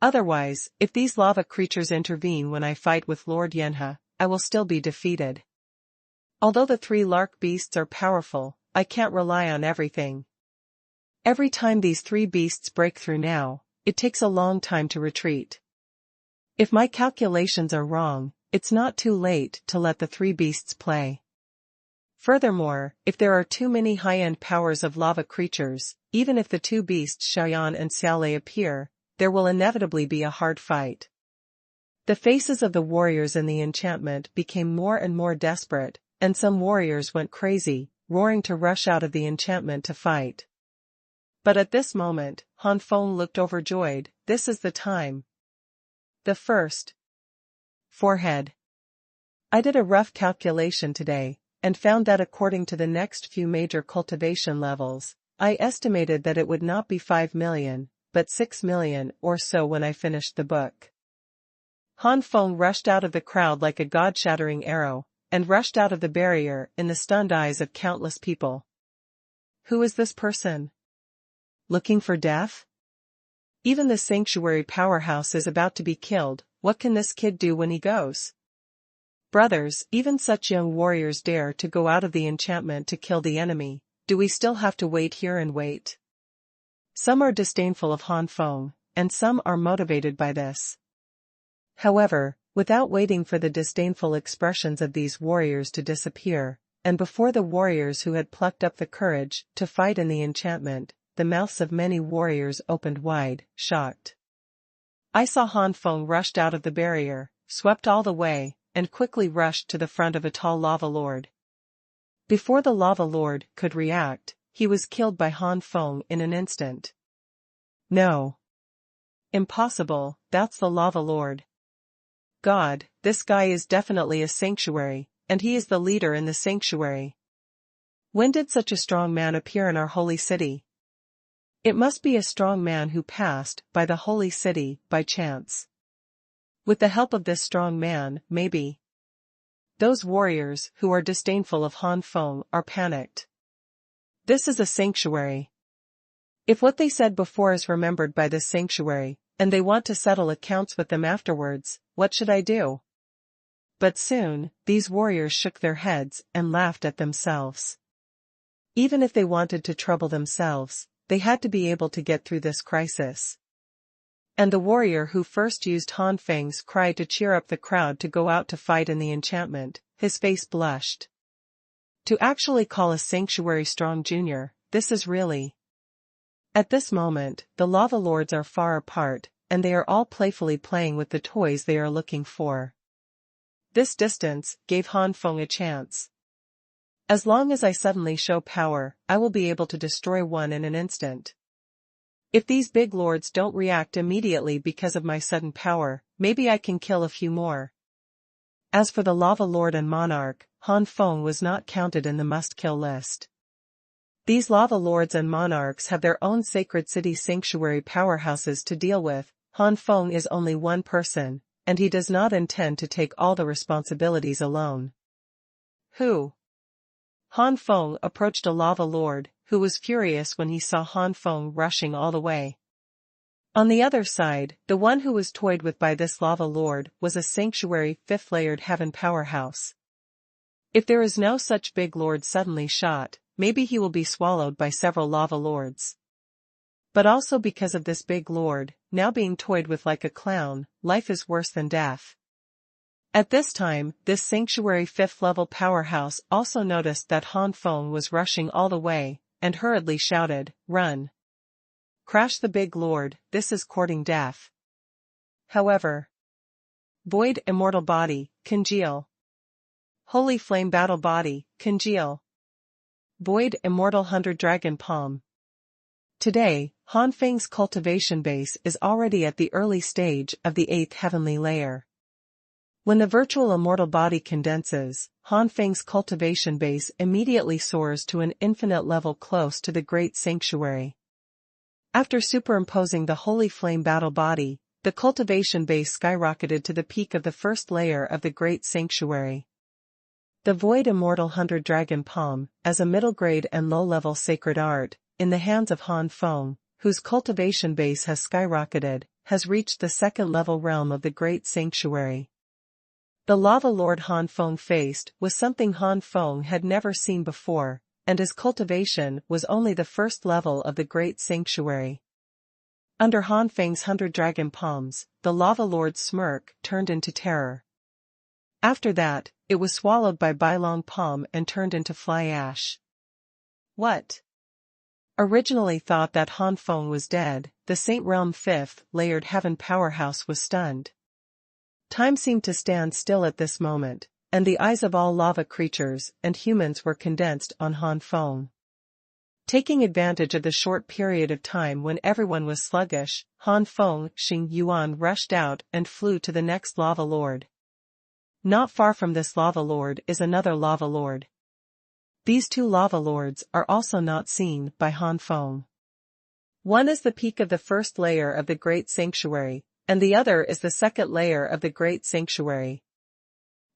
Otherwise, if these lava creatures intervene when I fight with Lord Yanhe, I will still be defeated. Although the 3 lark beasts are powerful, I can't rely on everything. Every time these 3 beasts break through now, it takes a long time to retreat. If my calculations are wrong, it's not too late to let the 3 beasts play. Furthermore, if there are too many high-end powers of lava creatures, even if the 2 beasts Xiaoyan and Xiaolei appear, there will inevitably be a hard fight. The faces of the warriors in the enchantment became more and more desperate, and some warriors went crazy, roaring to rush out of the enchantment to fight. But at this moment, Han Feng looked overjoyed. This is the time. The first. Forehead. I did a rough calculation today, and found that according to the next few major cultivation levels, I estimated that it would not be 5 million, but 6 million or so when I finished the book. Han Feng rushed out of the crowd like a god-shattering arrow, and rushed out of the barrier in the stunned eyes of countless people. Who is this person? Looking for death? Even the sanctuary powerhouse is about to be killed. What can this kid do when he goes? Brothers, even such young warriors dare to go out of the enchantment to kill the enemy. Do we still have to wait here and wait? Some are disdainful of Han Feng, and some are motivated by this. However, without waiting for the disdainful expressions of these warriors to disappear, and before the warriors who had plucked up the courage to fight in the enchantment, the mouths of many warriors opened wide, shocked. I saw Han Feng rushed out of the barrier, swept all the way, and quickly rushed to the front of a tall lava lord. Before the lava lord could react, he was killed by Han Feng in an instant. No. Impossible, that's the lava lord. God, this guy is definitely a sanctuary, and he is the leader in the sanctuary. When did such a strong man appear in our holy city? It must be a strong man who passed by the holy city by chance. With the help of this strong man, maybe. Those warriors who are disdainful of Han Feng are panicked. This is a sanctuary. If what they said before is remembered by this sanctuary, and they want to settle accounts with them afterwards, what should I do? But soon, these warriors shook their heads and laughed at themselves. Even if they wanted to trouble themselves, they had to be able to get through this crisis. And the warrior who first used Han Feng's cry to cheer up the crowd to go out to fight in the enchantment, his face blushed. To actually call a sanctuary strong junior, this is really. At this moment, the lava lords are far apart, and they are all playfully playing with the toys they are looking for. This distance gave Han Feng a chance. As long as I suddenly show power, I will be able to destroy one in an instant. If these big lords don't react immediately because of my sudden power, maybe I can kill a few more. As for the lava lord and monarch, Han Feng was not counted in the must-kill list. These lava lords and monarchs have their own sacred city sanctuary powerhouses to deal with. Han Feng is only one person, and he does not intend to take all the responsibilities alone. Who? Han Feng approached a lava lord, who was furious when he saw Han Feng rushing all the way. On the other side, the one who was toyed with by this lava lord was a sanctuary fifth-layered heaven powerhouse. If there is no such big lord suddenly shot, maybe he will be swallowed by several lava lords. But also because of this big lord, now being toyed with like a clown, life is worse than death. At this time, this sanctuary fifth-level powerhouse also noticed that Han Feng was rushing all the way, and hurriedly shouted, "Run! Crash the big lord, this is courting death." However. Void immortal body, congeal. Holy flame battle body, congeal. Void immortal 100 dragon palm. Today, Han Feng's cultivation base is already at the early stage of the 8th heavenly layer. When the virtual immortal body condenses, Han Feng's cultivation base immediately soars to an infinite level close to the great sanctuary. After superimposing the holy flame battle body, the cultivation base skyrocketed to the peak of the first layer of the great sanctuary. The void immortal 100 dragon palm, as a middle grade and low-level sacred art, in the hands of Han Feng, whose cultivation base has skyrocketed, has reached the second-level realm of the great sanctuary. The lava lord Han Feng faced was something Han Feng had never seen before, and his cultivation was only the first level of the great sanctuary. Under Han Feng's 100 dragon palms, the lava lord's smirk turned into terror. After that, it was swallowed by Bailong palm and turned into fly ash. What? Originally thought that Han Feng was dead, the Saint Realm 5th layered heaven powerhouse was stunned. Time seemed to stand still at this moment, and the eyes of all lava creatures and humans were condensed on Han Feng. Taking advantage of the short period of time when everyone was sluggish, Han Feng, Xuanhuan rushed out and flew to the next lava lord. Not far from this lava lord is another lava lord. These two lava lords are also not seen by Han Feng. One is the peak of the first layer of the Great Sanctuary, and the other is the second layer of the Great Sanctuary.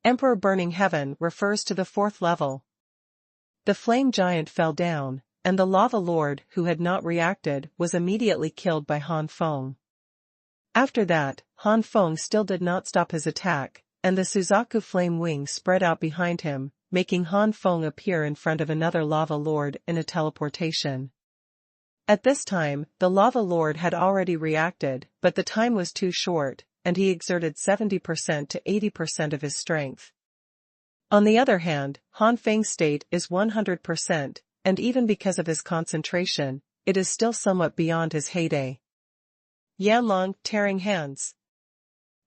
Emperor Burning Heaven refers to the fourth level. The flame giant fell down, and the lava lord who had not reacted was immediately killed by Han Feng. After that, Han Feng still did not stop his attack, and the Suzaku flame wing spread out behind him, making Han Feng appear in front of another lava lord in a teleportation. At this time, the lava lord had already reacted, but the time was too short, and he exerted 70% to 80% of his strength. On the other hand, Han Feng's state is 100%, and even because of his concentration, it is still somewhat beyond his heyday. Yanlong, tearing hands.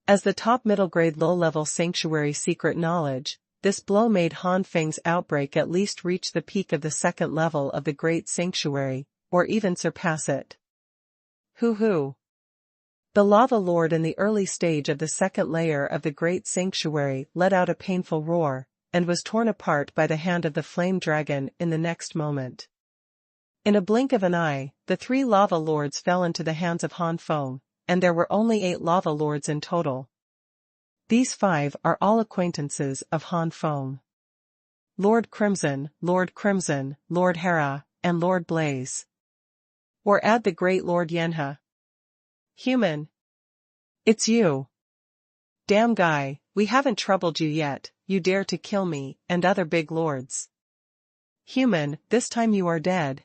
As the top middle-grade low-level sanctuary secret knowledge, this blow made Han Feng's outbreak at least reach the peak of the second level of the Great Sanctuary, or even surpass it. Hoo-hoo. The lava lord in the early stage of the second layer of the Great Sanctuary let out a painful roar, and was torn apart by the hand of the flame dragon in the next moment. In a blink of an eye, the three lava lords fell into the hands of Han Feng, and there were only 8 lava lords in total. These 5 are all acquaintances of Han Feng. Lord Crimson, Lord Hera, and Lord Blaze. Or add the great Lord Yenha. Human. It's you. Damn guy, we haven't troubled you yet, you dare to kill me, and other big lords. Human, this time you are dead.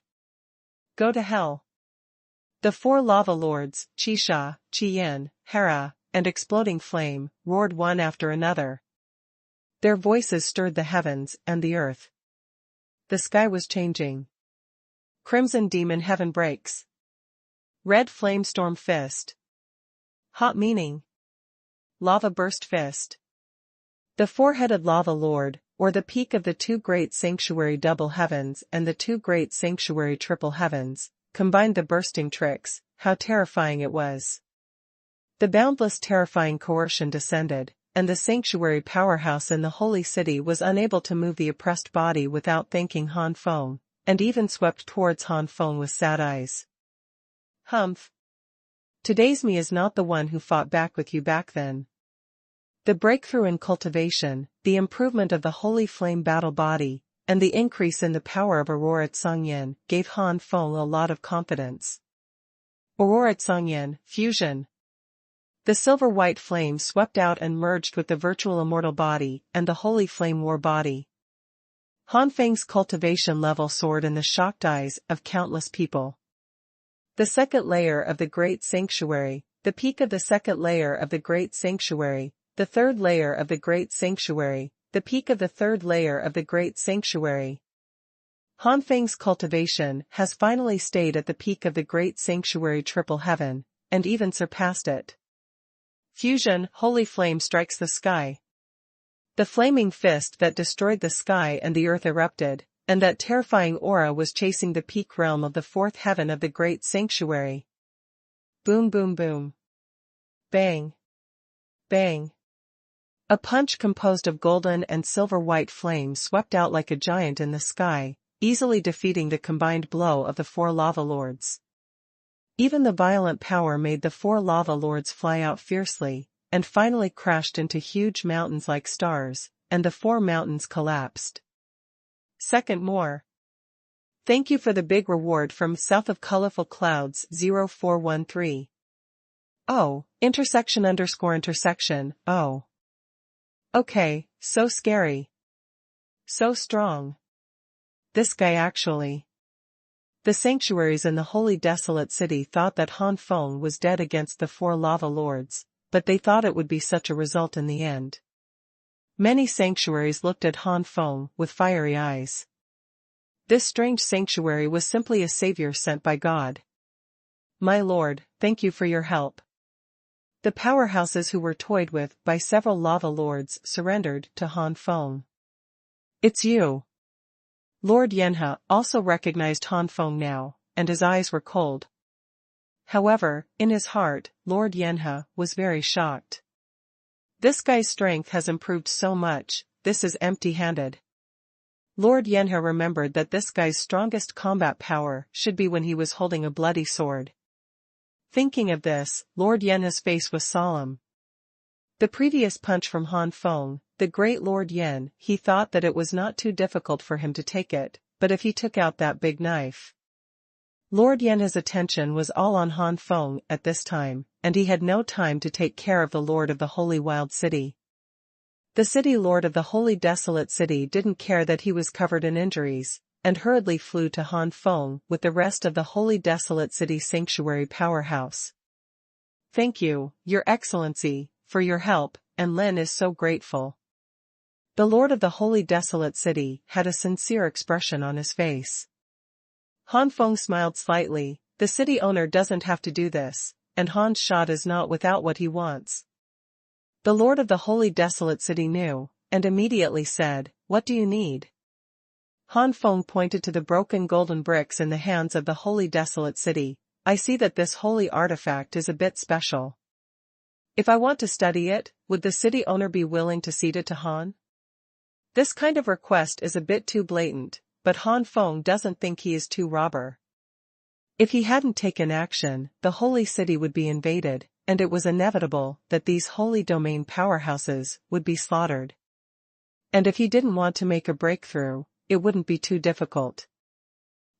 Go to hell. The 4 lava lords, Chi Yen, Hera, and Exploding Flame, roared one after another. Their voices stirred the heavens and the earth. The sky was changing. Crimson Demon Heaven breaks. Red Flame Storm Fist. Hot Meaning. Lava Burst Fist. The 4-headed lava lord, or the peak of the 2 great sanctuary double heavens and the 2 great sanctuary triple heavens, combined the bursting tricks. How terrifying it was. The boundless terrifying coercion descended, and the sanctuary powerhouse in the holy city was unable to move the oppressed body without thanking Han Feng, and even swept towards Han Feng with sad eyes. Humph. Today's me is not the one who fought back with you back then. The breakthrough in cultivation, the improvement of the holy flame battle body, and the increase in the power of Aurora Tsangyan gave Han Feng a lot of confidence. Aurora Tsangyan, fusion. The silver-white flame swept out and merged with the virtual immortal body and the holy flame war body. Han Feng's cultivation level soared in the shocked eyes of countless people. The second layer of the Great Sanctuary, the peak of the second layer of the Great Sanctuary, the third layer of the Great Sanctuary, the peak of the third layer of the Great Sanctuary. Han Feng's cultivation has finally stayed at the peak of the Great Sanctuary Triple Heaven, and even surpassed it. Fusion, holy flame strikes the sky. The flaming fist that destroyed the sky and the earth erupted, and that terrifying aura was chasing the peak realm of the 4th heaven of the Great Sanctuary. Boom boom boom. Bang. Bang. A punch composed of golden and silver-white flame swept out like a giant in the sky, easily defeating the combined blow of the 4 lava lords. Even the violent power made the 4 lava lords fly out fiercely, and finally crashed into huge mountains like stars, and the 4 mountains collapsed. Second more. Thank you for the big reward from South of Colorful Clouds 0413. Oh, __intersection, oh. Okay, so scary. So strong. This guy actually. The sanctuaries in the holy desolate city thought that Han Feng was dead against the 4 lava lords, but they thought it would be such a result in the end. Many sanctuaries looked at Han Feng with fiery eyes. This strange sanctuary was simply a savior sent by God. My lord, thank you for your help. The powerhouses who were toyed with by several lava lords surrendered to Han Feng. It's you. Lord Yanhe also recognized Han Feng now, and his eyes were cold. However, in his heart, Lord Yanhe was very shocked. This guy's strength has improved so much, this is empty-handed. Lord Yanhe remembered that this guy's strongest combat power should be when he was holding a bloody sword. Thinking of this, Lord Yanhe's face was solemn. The previous punch from Han Feng, the great Lord Yan, he thought that it was not too difficult for him to take it, but if he took out that big knife. Lord Yanhe's attention was all on Han Feng at this time, and he had no time to take care of the Lord of the Holy Wild City. The city lord of the Holy Desolate City didn't care that he was covered in injuries, and hurriedly flew to Han Feng with the rest of the Holy Desolate City Sanctuary Powerhouse. Thank you, Your Excellency, for your help, and Lin is so grateful. The Lord of the Holy Desolate City had a sincere expression on his face. Han Feng smiled slightly. The city owner doesn't have to do this, and Han's shot is not without what he wants. The Lord of the Holy Desolate City knew, and immediately said, "What do you need?" Han Feng pointed to the broken golden bricks in the hands of the Holy Desolate City. "I see that this holy artifact is a bit special. If I want to study it, would the city owner be willing to cede it to Han?" This kind of request is a bit too blatant, but Han Feng doesn't think he is too robber. If he hadn't taken action, the holy city would be invaded, and it was inevitable that these holy domain powerhouses would be slaughtered. And if he didn't want to make a breakthrough, it wouldn't be too difficult.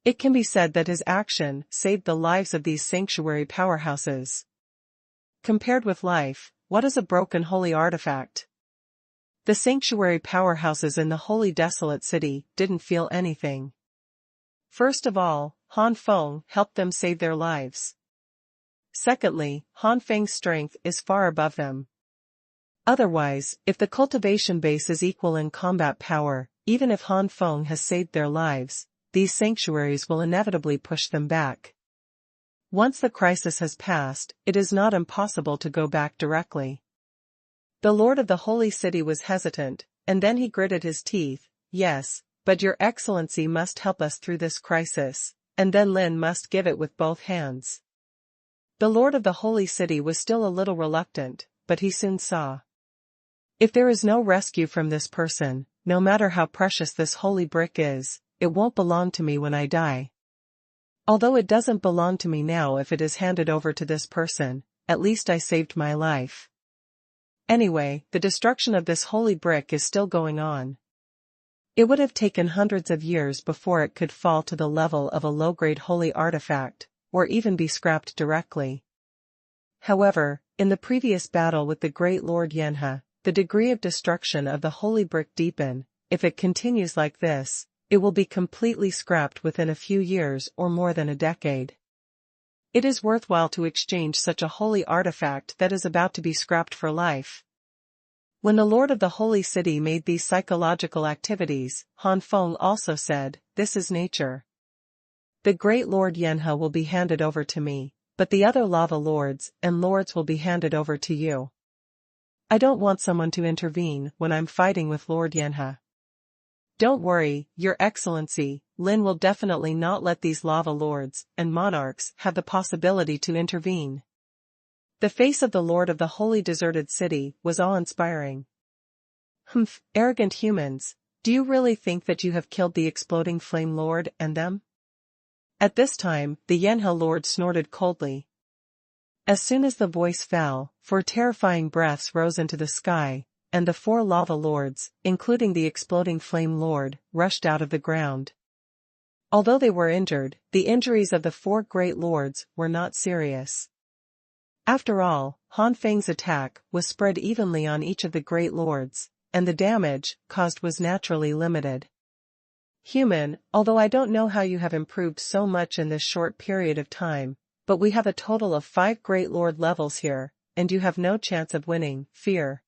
It can be said that his action saved the lives of these sanctuary powerhouses. Compared with life, what is a broken holy artifact? The sanctuary powerhouses in the Holy Desolate City didn't feel anything. First of all, Han Feng helped them save their lives. Secondly, Han Feng's strength is far above them. Otherwise, if the cultivation base is equal in combat power, even if Han Feng has saved their lives, these sanctuaries will inevitably push them back. Once the crisis has passed, it is not impossible to go back directly. The Lord of the Holy City was hesitant, and then he gritted his teeth. "Yes, but Your Excellency must help us through this crisis, and then Lin must give it with both hands." The Lord of the Holy City was still a little reluctant, but he soon saw. If there is no rescue from this person, no matter how precious this holy brick is, it won't belong to me when I die. Although it doesn't belong to me now if it is handed over to this person, at least I saved my life. Anyway, the destruction of this holy brick is still going on. It would have taken hundreds of years before it could fall to the level of a low-grade holy artifact, or even be scrapped directly. However, in the previous battle with the great Lord Yanhe, the degree of destruction of the holy brick deepened. If it continues like this, it will be completely scrapped within a few years or more than a decade. It is worthwhile to exchange such a holy artifact that is about to be scrapped for life. When the Lord of the Holy City made these psychological activities, Han Feng also said, "This is nature. The great Lord Yanhe will be handed over to me, but the other lava lords and lords will be handed over to you. I don't want someone to intervene when I'm fighting with Lord Yanhe." "Don't worry, Your Excellency, Lin will definitely not let these lava lords and monarchs have the possibility to intervene." The face of the Lord of the Holy Deserted City was awe-inspiring. "Humph, arrogant humans, do you really think that you have killed the Exploding Flame Lord and them?" At this time, the Yanhe Lord snorted coldly. As soon as the voice fell, 4 terrifying breaths rose into the sky, and the 4 lava lords, including the Exploding Flame Lord, rushed out of the ground. Although they were injured, the injuries of the 4 great lords were not serious. After all, Han Feng's attack was spread evenly on each of the great lords, and the damage caused was naturally limited. "Human, although I don't know how you have improved so much in this short period of time, but we have a total of 5 great lord levels here, and you have no chance of winning. Fear."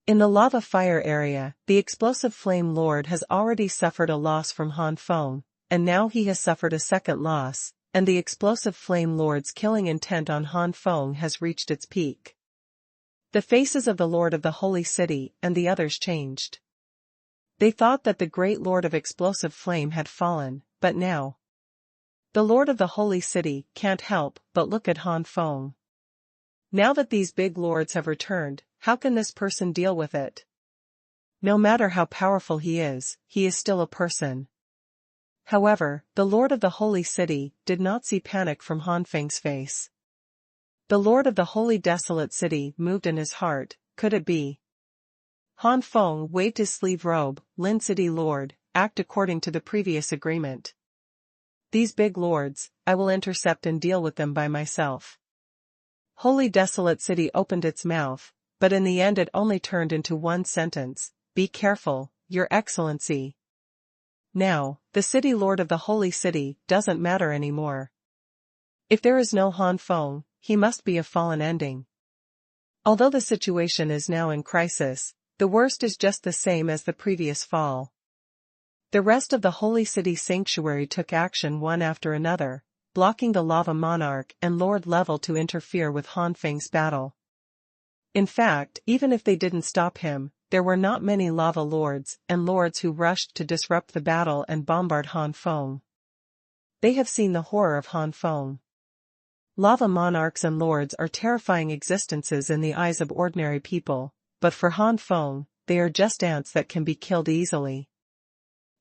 In the lava fire area, the Explosive Flame Lord has already suffered a loss from Han Feng, and now he has suffered a second loss, and the Explosive Flame Lord's killing intent on Han Feng has reached its peak. The faces of the Lord of the Holy City and the others changed. They thought that the great Lord of Explosive Flame had fallen, but now the Lord of the Holy City can't help but look at Han Feng. Now that these big lords have returned, how can this person deal with it? No matter how powerful he is still a person. However, the Lord of the Holy City did not see panic from Han Feng's face. The Lord of the Holy Desolate City moved in his heart. Could it be? Han Feng waved his sleeve robe. Lin City Lord, act according to the previous agreement. These big lords, I will intercept and deal with them by myself. Holy Desolate City opened its mouth, but in the end it only turned into one sentence: be careful, Your Excellency. Now, the City Lord of the Holy City doesn't matter anymore. If there is no Han Feng, he must be a fallen ending. Although the situation is now in crisis, the worst is just the same as the previous fall. The rest of the Holy City Sanctuary took action one after another, blocking the Lava Monarch and Lord Level to interfere with Han Feng's battle. In fact, even if they didn't stop him, there were not many Lava Lords and Lords who rushed to disrupt the battle and bombard Han Feng. They have seen the horror of Han Feng. Lava Monarchs and Lords are terrifying existences in the eyes of ordinary people, but for Han Feng, they are just ants that can be killed easily.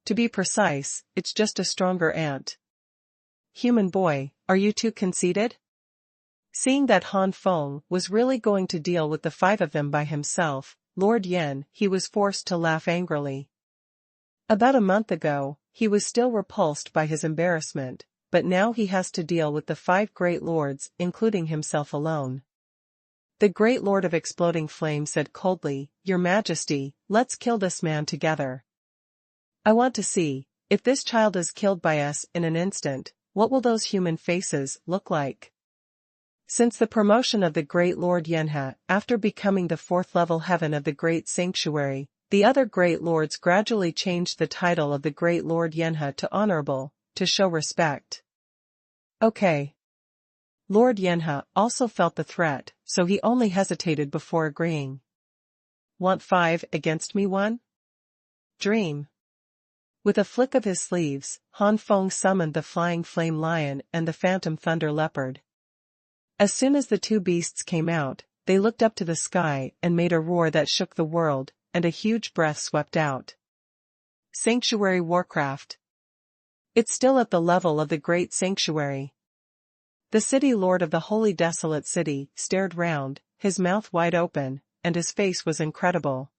To be precise, it's just a stronger ant. Human boy, are you too conceited? Seeing that Han Feng was really going to deal with the 5 of them by himself, Lord Yen, he was forced to laugh angrily. About a month ago, he was still repulsed by his embarrassment, but now he has to deal with the 5 great lords, including himself alone. The great Lord of Exploding Flame said coldly, Your Majesty, let's kill this man together. I want to see, if this child is killed by us in an instant, what will those human faces look like? Since the promotion of the great Lord Yenha after becoming the 4th level heaven of the Great Sanctuary, the other great lords gradually changed the title of the great Lord Yenha to Honorable, to show respect. Okay. Lord Yenha also felt the threat, so he only hesitated before agreeing. Want 5 against me 1? Dream. With a flick of his sleeves, Han Feng summoned the Flying Flame Lion and the Phantom Thunder Leopard. As soon as the 2 beasts came out, they looked up to the sky and made a roar that shook the world, and a huge breath swept out. Sanctuary Warcraft. It's still at the level of the Great Sanctuary. The City Lord of the Holy Desolate City stared round, his mouth wide open, and his face was incredible.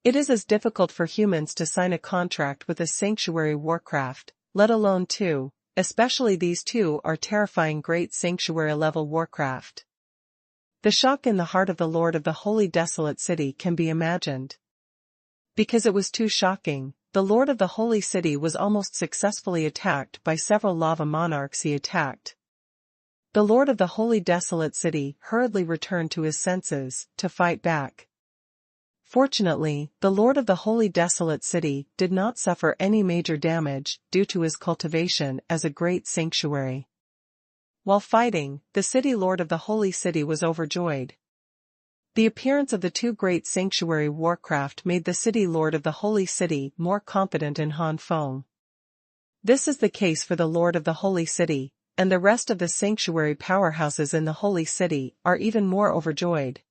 It is as difficult for humans to sign a contract with a Sanctuary Warcraft, let alone 2, especially these 2 are terrifying Great Sanctuary-level Warcraft. The shock in the heart of the Lord of the Holy Desolate City can be imagined. Because it was too shocking, the Lord of the Holy City was almost successfully attacked by several lava monarchs he attacked. The Lord of the Holy Desolate City hurriedly returned to his senses, to fight back. Fortunately, the Lord of the Holy Desolate City did not suffer any major damage due to his cultivation as a great sanctuary. While fighting, the City Lord of the Holy City was overjoyed. The appearance of the 2 great sanctuary warcraft made the City Lord of the Holy City more confident in Han Feng. This is the case for the Lord of the Holy City, and the rest of the sanctuary powerhouses in the Holy City are even more overjoyed.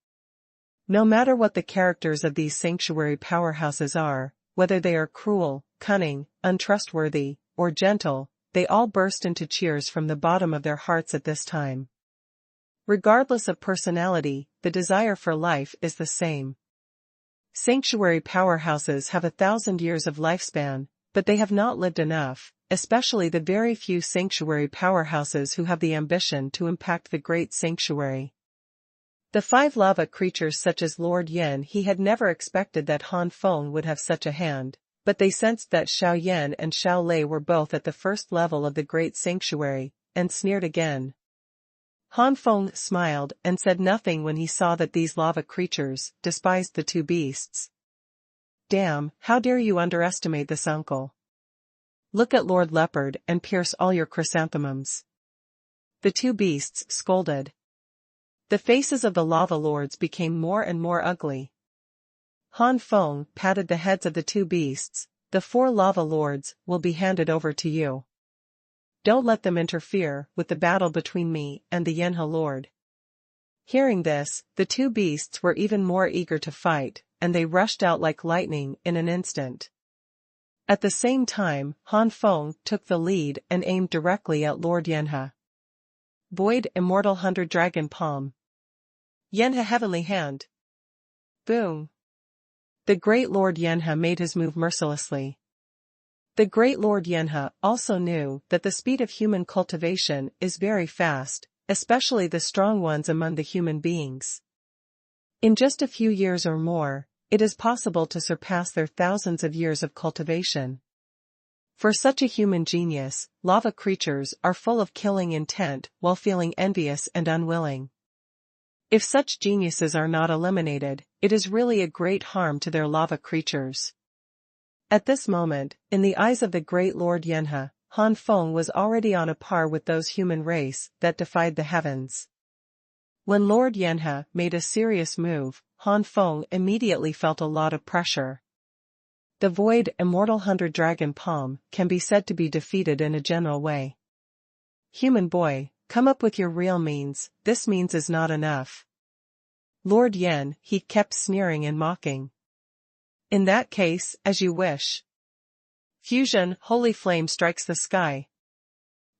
No matter what the characters of these sanctuary powerhouses are, whether they are cruel, cunning, untrustworthy, or gentle, they all burst into cheers from the bottom of their hearts at this time. Regardless of personality, the desire for life is the same. Sanctuary powerhouses have 1,000 years of lifespan, but they have not lived enough, especially the very few sanctuary powerhouses who have the ambition to impact the great sanctuary. The 5 lava creatures such as Lord Yen, he had never expected that Han Feng would have such a hand, but they sensed that Xiao Yan and Xiao Lei were both at the 1st level of the great sanctuary, and sneered again. Han Feng smiled and said nothing when he saw that these lava creatures despised the 2 beasts. Damn, how dare you underestimate this uncle? Look at Lord Leopard and pierce all your chrysanthemums. The 2 beasts scolded. the faces of the lava lords became more and more ugly. Han Feng patted the heads of the two beasts. The 4 lava lords will be handed over to you. Don't let them interfere with the battle between me and the Yanhe Lord. Hearing this, the 2 beasts were even more eager to fight, and they rushed out like lightning in an instant. At the same time, Han Feng took the lead and aimed directly at Lord Yanhe. Void Immortal 100 Dragon Palm. Yanhe Heavenly Hand. Boom. The great Lord Yanhe made his move mercilessly. The great Lord Yanhe also knew that the speed of human cultivation is very fast, especially the strong ones among the human beings. In just a few years or more, it is possible to surpass their thousands of years of cultivation. For such a human genius, lava creatures are full of killing intent while feeling envious and unwilling. If such geniuses are not eliminated, it is really a great harm to their lava creatures. At this moment, in the eyes of the great Lord Yanhe, Han Feng was already on a par with those human race that defied the heavens. When Lord Yanhe made a serious move, Han Feng immediately felt a lot of pressure. The Void Immortal 100 Dragon Palm can be said to be defeated in a general way. Human boy, come up with your real means, this means is not enough. Lord Yan, he kept sneering and mocking. In that case, as you wish. Fusion, Holy Flame strikes the sky.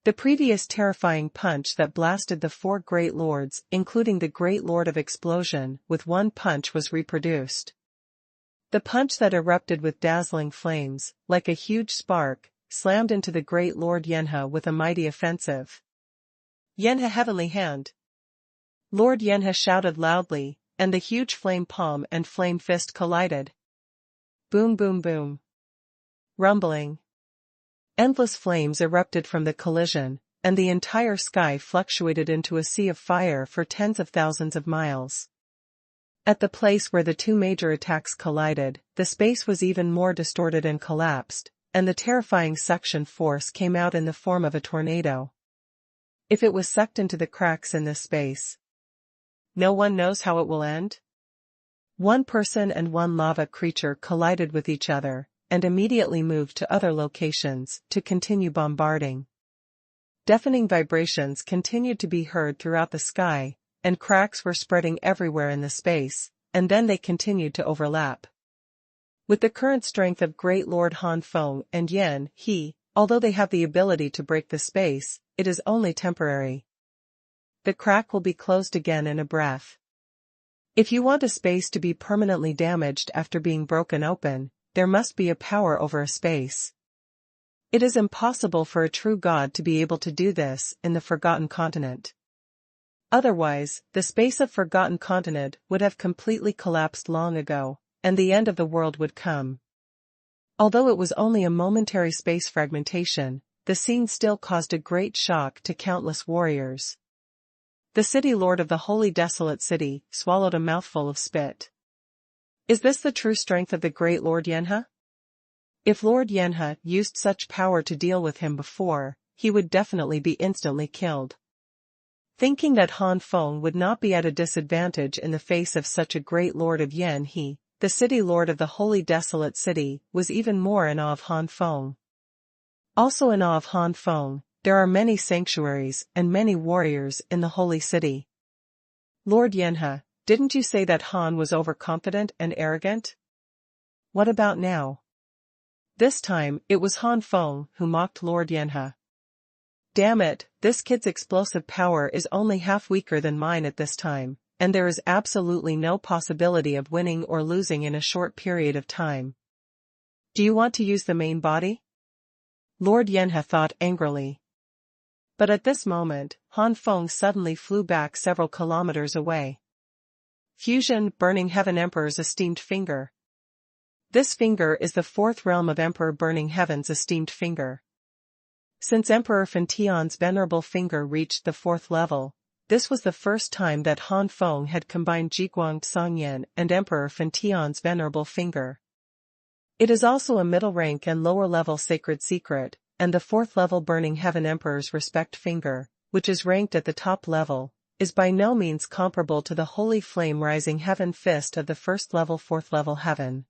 The previous terrifying punch that blasted the 4 great lords, including the great lord of explosion, with one punch was reproduced. The punch that erupted with dazzling flames, like a huge spark, slammed into the great Lord Yanhe with a mighty offensive. Yanhe Heavenly Hand. Lord Yanhe shouted loudly, and the huge flame palm and flame fist collided. Boom boom boom. Rumbling. Endless flames erupted from the collision, and the entire sky fluctuated into a sea of fire for tens of thousands of miles. At the place where the 2 major attacks collided, the space was even more distorted and collapsed, and the terrifying suction force came out in the form of a tornado. If it was sucked into the cracks in this space, no one knows how it will end. 1 person and 1 lava creature collided with each other, and immediately moved to other locations to continue bombarding. Deafening vibrations continued to be heard throughout the sky, and cracks were spreading everywhere in the space, and then they continued to overlap. With the current strength of Great Lord Han Feng and Yan He, although they have the ability to break the space, it is only temporary. The crack will be closed again in a breath. If you want a space to be permanently damaged after being broken open, there must be a power over a space. It is impossible for a true god to be able to do this in the Forgotten Continent. Otherwise, the space of Forgotten Continent would have completely collapsed long ago, and the end of the world would come. Although it was only a momentary space fragmentation, the scene still caused a great shock to countless warriors. The city lord of the holy desolate city swallowed a mouthful of spit. Is this the true strength of the great Lord Yanhe? If Lord Yanhe used such power to deal with him before, he would definitely be instantly killed. Thinking that Han Feng would not be at a disadvantage in the face of such a great lord of Yan He, the city lord of the holy desolate city, was even more in awe of Han Feng. Also in awe of Han Feng, there are many sanctuaries and many warriors in the holy city. Lord Yanhe, didn't you say that Han was overconfident and arrogant? What about now? This time, it was Han Feng who mocked Lord Yanhe. Damn it, this kid's explosive power is only half weaker than mine at this time, and there is absolutely no possibility of winning or losing in a short period of time. Do you want to use the main body? Lord Yanhe thought angrily. But at this moment, Han Feng suddenly flew back several kilometers away. Fusion, Burning Heaven Emperor's esteemed finger. This finger is the 4th realm of Emperor Burning Heaven's esteemed finger. Since Emperor Fentian's venerable finger reached the 4th level, this was the first time that Han Feng had combined Jiguang Songyan and Emperor Fentian's venerable finger. It is also a middle rank and lower level sacred secret, and the 4th level Burning Heaven Emperor's respect finger, which is ranked at the top level, is by no means comparable to the holy flame rising heaven fist of the first level fourth level heaven.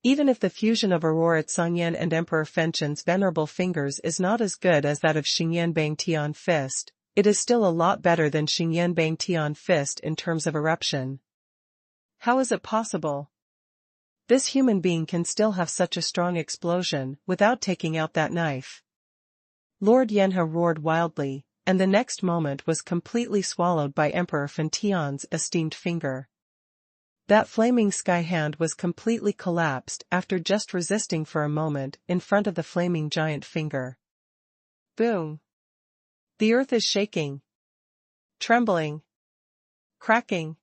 Even if the fusion of Aurora Xuanhuan and Emperor Fenchen's venerable fingers is not as good as that of Xingyan Bang Tian fist, it is still a lot better than Xingyan Bang Tian fist in terms of eruption. How is it possible? This human being can still have such a strong explosion without taking out that knife. Lord Yanhe roared wildly, and the next moment was completely swallowed by Emperor Fan Tian's esteemed finger. That flaming sky hand was completely collapsed after just resisting for a moment in front of the flaming giant finger. Boom! The earth is shaking, trembling, cracking.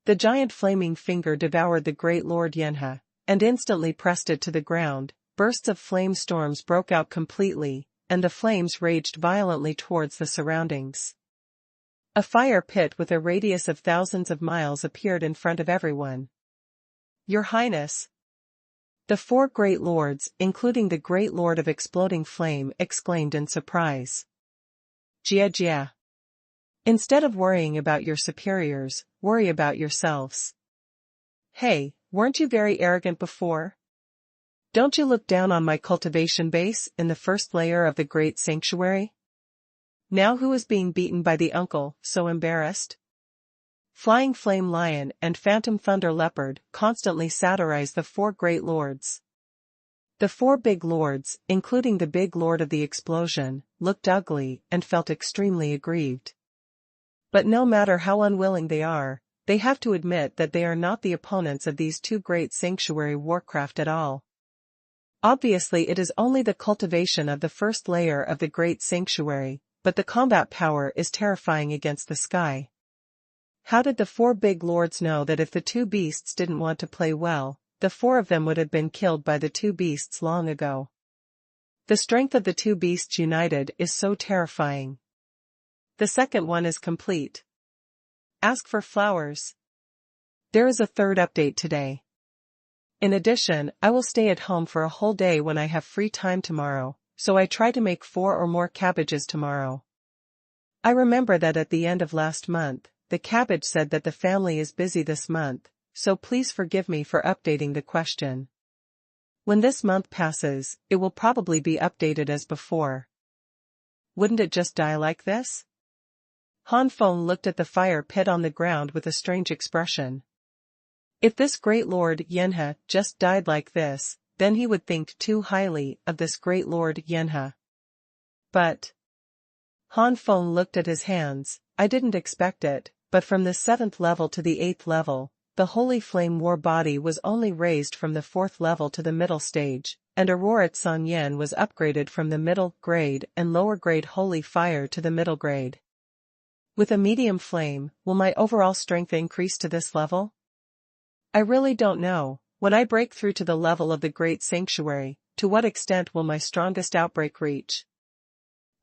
The giant flaming finger devoured the great Lord Yanhe, and instantly pressed it to the ground. Bursts of flame storms broke out completely, and the flames raged violently towards the surroundings. A fire pit with a radius of thousands of miles appeared in front of everyone. Your Highness! The four great lords, including the great lord of exploding flame, exclaimed in surprise. Jia Jia. Instead of worrying about your superiors, worry about yourselves. Hey, weren't you very arrogant before? Don't you look down on my cultivation base in the first layer of the great sanctuary? Now who is being beaten by the uncle, so embarrassed? Flying Flame Lion and Phantom Thunder Leopard constantly satirize the four great lords. The four big lords, including the big lord of the explosion, looked ugly and felt extremely aggrieved. But no matter how unwilling they are, they have to admit that they are not the opponents of these two great sanctuary warcraft at all. Obviously it is only the cultivation of the first layer of the great sanctuary, but the combat power is terrifying against the sky. How did the four big lords know that if the two beasts didn't want to play well, the four of them would have been killed by the two beasts long ago? The strength of the two beasts united is so terrifying. The second one is complete. Ask for flowers. There is a third update today. In addition, I will stay at home for a whole day when I have free time tomorrow, so I try to make 4 or more cabbages tomorrow. I remember that at the end of last month, the cabbage said that the family is busy this month, so please forgive me for updating the question. When this month passes, it will probably be updated as before. Wouldn't it just die like this? Han Feng looked at the fire pit on the ground with a strange expression. If this great Lord Yanhe just died like this, then he would think too highly of this great Lord Yanhe. But Han Feng looked at his hands. I didn't expect it, but from the 7th level to the 8th level, the Holy Flame War body was only raised from the 4th level to the middle stage, and Aurora Xuanhuan was upgraded from the middle grade and lower grade Holy Fire to the middle grade. With a medium flame, will my overall strength increase to this level? I really don't know. When I break through to the level of the Great Sanctuary, to what extent will my strongest outbreak reach?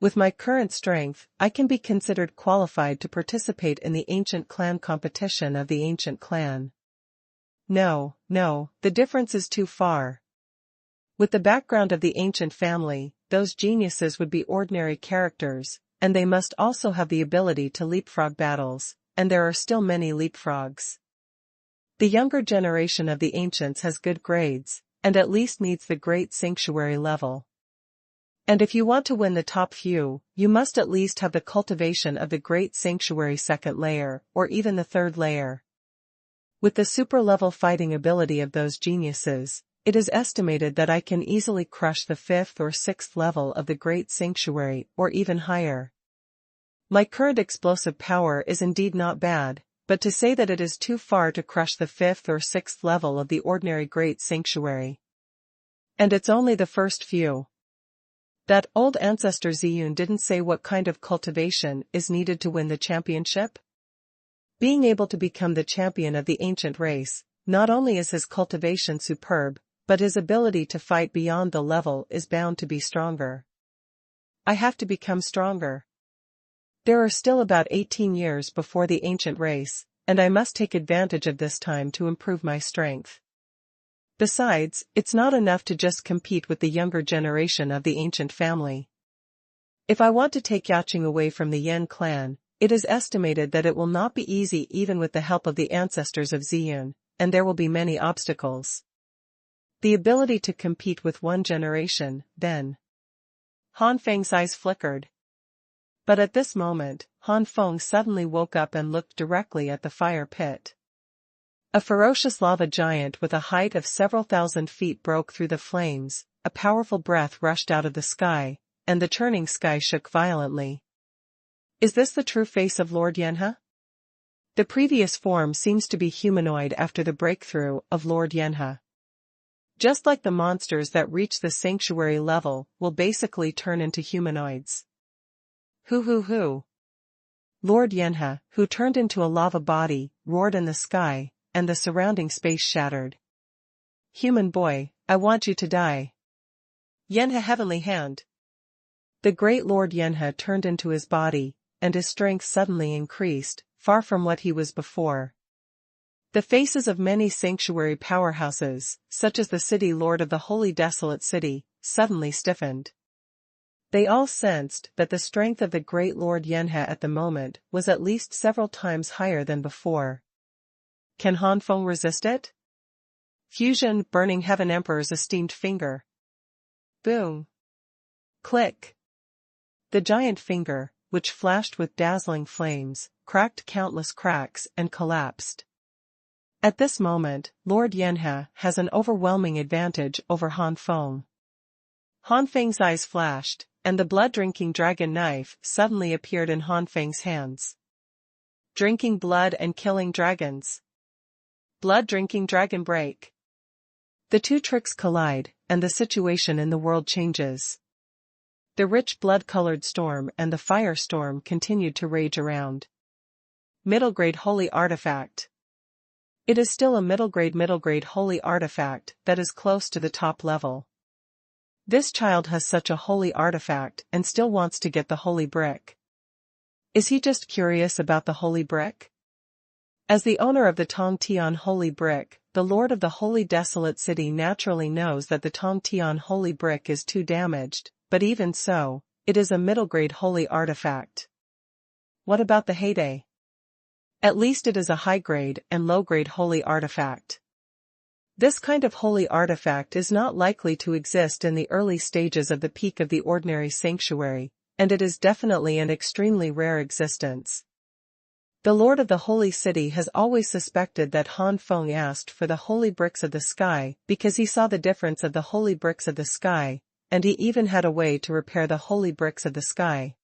With my current strength, I can be considered qualified to participate in the Ancient Clan competition of the Ancient Clan. No, the difference is too far. With the background of the ancient family, those geniuses would be ordinary characters, and they must also have the ability to leapfrog battles, and there are still many leapfrogs. The younger generation of the ancients has good grades, and at least meets the Great Sanctuary level. And if you want to win the top few, you must at least have the cultivation of the Great Sanctuary 2nd layer, or even the 3rd layer. With the super-level fighting ability of those geniuses, it is estimated that I can easily crush the 5th or 6th level of the Great Sanctuary, or even higher. My current explosive power is indeed not bad, but to say that it is too far to crush the 5th or 6th level of the ordinary Great Sanctuary. And it's only the first few. That old ancestor Ziyun didn't say what kind of cultivation is needed to win the championship? Being able to become the champion of the ancient race, not only is his cultivation superb, but his ability to fight beyond the level is bound to be stronger. I have to become stronger. There are still about 18 years before the ancient race, and I must take advantage of this time to improve my strength. Besides, it's not enough to just compete with the younger generation of the ancient family. If I want to take Yaqing away from the Yan clan, It is estimated that it will not be easy even with the help of the ancestors of Ziyun, and there will be many obstacles. The ability to compete with one generation, then. Han Feng's eyes flickered. But at this moment, Han Feng suddenly woke up and looked directly at the fire pit. A ferocious lava giant with a height of several thousand feet broke through the flames, a powerful breath rushed out of the sky, and the churning sky shook violently. Is this the true face of Lord Yanhe? The previous form seems to be humanoid after the breakthrough of Lord Yanhe. Just like the monsters that reach the sanctuary level will basically turn into humanoids. Hoo. Lord Yanhe, who turned into a lava body, roared in the sky, and the surrounding space shattered. Human boy, I want you to die. Yanhe heavenly hand. The great Lord Yanhe turned into his body, and his strength suddenly increased, far from what he was before. The faces of many sanctuary powerhouses, such as the city lord of the holy desolate city, suddenly stiffened. They all sensed that the strength of the great Lord Yanhe at the moment was at least several times higher than before. Can Han Feng resist it? Fusion burning heaven emperor's esteemed finger. Boom. Click. The giant finger, which flashed with dazzling flames, cracked countless cracks and collapsed. At this moment, Lord Yanhe has an overwhelming advantage over Han Feng. Han Feng's eyes flashed, and the blood-drinking dragon knife suddenly appeared in Han Feng's hands. Drinking blood and killing dragons. Blood-drinking dragon break. The two tricks collide, and the situation in the world changes. The rich blood-colored storm and the firestorm continued to rage around. Middle-grade holy artifact. It is still a middle-grade holy artifact that is close to the top level. This child has such a holy artifact and still wants to get the holy brick. Is he just curious about the holy brick? As the owner of the Tongtian holy brick, the lord of the holy desolate city naturally knows that the Tongtian holy brick is too damaged, but even so, it is a middle-grade holy artifact. What about the heyday? At least it is a high-grade and low-grade holy artifact. This kind of holy artifact is not likely to exist in the early stages of the peak of the ordinary sanctuary, and it is definitely an extremely rare existence. The lord of the holy city has always suspected that Han Feng asked for the holy bricks of the sky because he saw the difference of the holy bricks of the sky, and he even had a way to repair the holy bricks of the sky.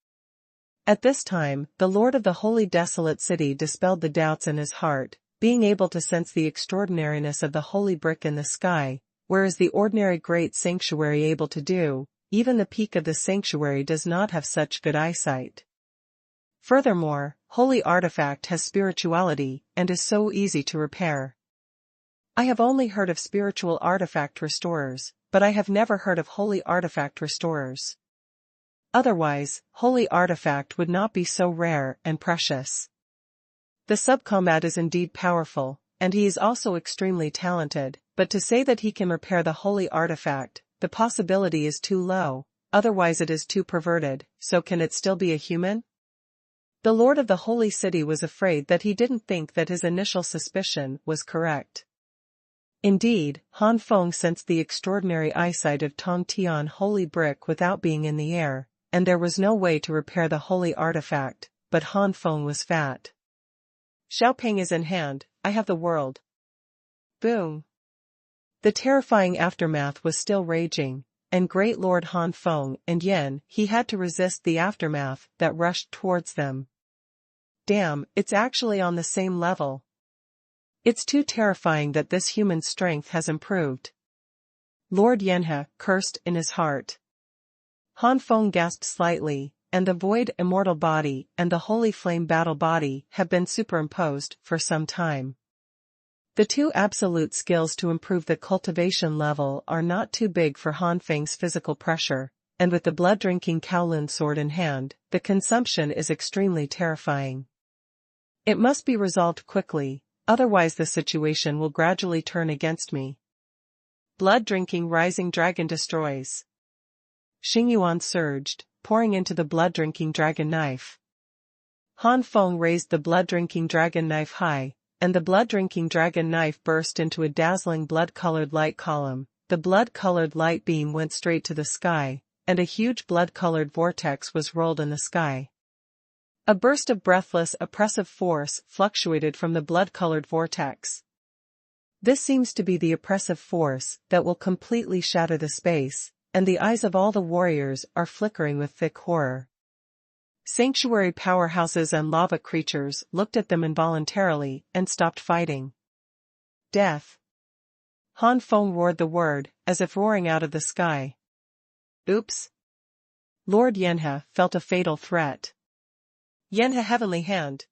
At this time, the lord of the holy desolate city dispelled the doubts in his heart, being able to sense the extraordinariness of the holy brick in the sky, whereas the ordinary great sanctuary able to do, even the peak of the sanctuary does not have such good eyesight. Furthermore, holy artifact has spirituality and is so easy to repair. I have only heard of spiritual artifact restorers, but I have never heard of holy artifact restorers. Otherwise, holy artifact would not be so rare and precious. The subcombat is indeed powerful, and he is also extremely talented, but to say that he can repair the holy artifact, the possibility is too low, otherwise it is too perverted, so can it still be a human? The lord of the holy city was afraid that he didn't think that his initial suspicion was correct. Indeed, Han Feng sensed the extraordinary eyesight of Tongtian holy brick without being in the air, and there was no way to repair the holy artifact, but Han Feng was fat. Xiaopeng is in hand, I have the world. Boom. The terrifying aftermath was still raging, and great Lord Han Feng and Yan he had to resist the aftermath that rushed towards them. Damn, it's actually on the same level. It's too terrifying that this human strength has improved. Lord Yanhe cursed in his heart. Han Feng gasped slightly, and the void immortal body and the holy flame battle body have been superimposed for some time. The two absolute skills to improve the cultivation level are not too big for Han Feng's physical pressure, and with the blood-drinking Kowloon sword in hand, the consumption is extremely terrifying. It must be resolved quickly, otherwise the situation will gradually turn against me. Blood-drinking rising dragon destroys. Xuanhuan surged, pouring into the blood-drinking dragon knife. Han Feng raised the blood-drinking dragon knife high, and the blood-drinking dragon knife burst into a dazzling blood-colored light column. The blood-colored light beam went straight to the sky, and a huge blood-colored vortex was rolled in the sky. A burst of breathless, oppressive force fluctuated from the blood-colored vortex. This seems to be the oppressive force that will completely shatter the space, and the eyes of all the warriors are flickering with thick horror. Sanctuary powerhouses and lava creatures looked at them involuntarily and stopped fighting. Death. Han Feng roared the word, as if roaring out of the sky. Oops. Lord Yanhe felt a fatal threat. Yanhe Heavenly Hand.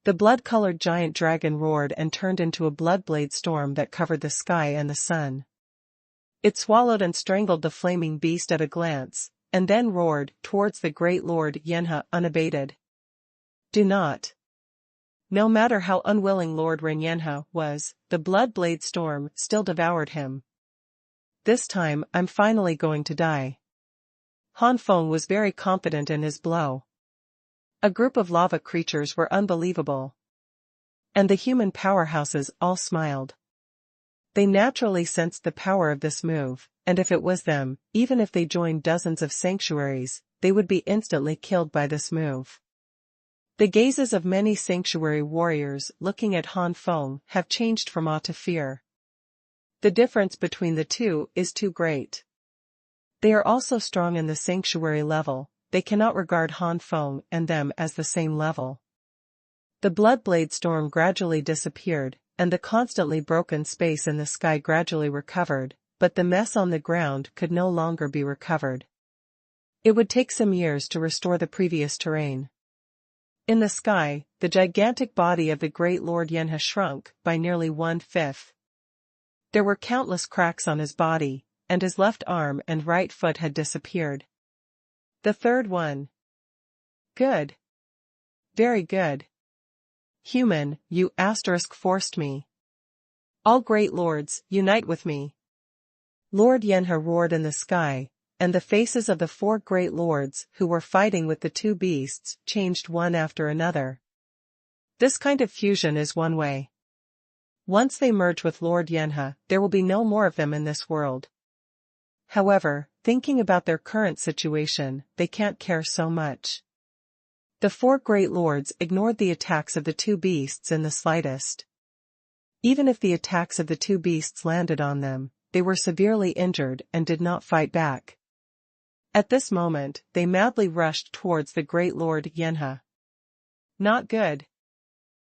The blood-colored giant dragon roared and turned into a blood-blade storm that covered the sky and the sun. It swallowed and strangled the flaming beast at a glance, and then roared towards the great Lord Yanhe unabated. Do not. No matter how unwilling Lord Yanhe was, the blood-blade storm still devoured him. This time I'm finally going to die. Han Feng was very confident in his blow. A group of lava creatures were unbelievable. And the human powerhouses all smiled. They naturally sensed the power of this move, and if it was them, even if they joined dozens of sanctuaries, they would be instantly killed by this move. The gazes of many sanctuary warriors looking at Han Feng have changed from awe to fear. The difference between the two is too great. They are also strong in the sanctuary level. They cannot regard Han Feng and them as the same level. The blood-blade storm gradually disappeared, and the constantly broken space in the sky gradually recovered, but the mess on the ground could no longer be recovered. It would take some years to restore the previous terrain. In the sky, the gigantic body of the great Lord Yanhe shrunk by nearly 1/5. There were countless cracks on his body, and his left arm and right foot had disappeared. The third one. Good. Very good. Human, you forced me. All great lords, unite with me. Lord Yanhe roared in the sky, and the faces of the 4 great lords who were fighting with the 2 beasts changed one after another. This kind of fusion is one way. Once they merge with Lord Yanhe, there will be no more of them in this world. However, thinking about their current situation, they can't care so much. The 4 great lords ignored the attacks of the 2 beasts in the slightest. Even if the attacks of the 2 beasts landed on them, they were severely injured and did not fight back. At this moment, they madly rushed towards the great Lord Yanhe. Not good.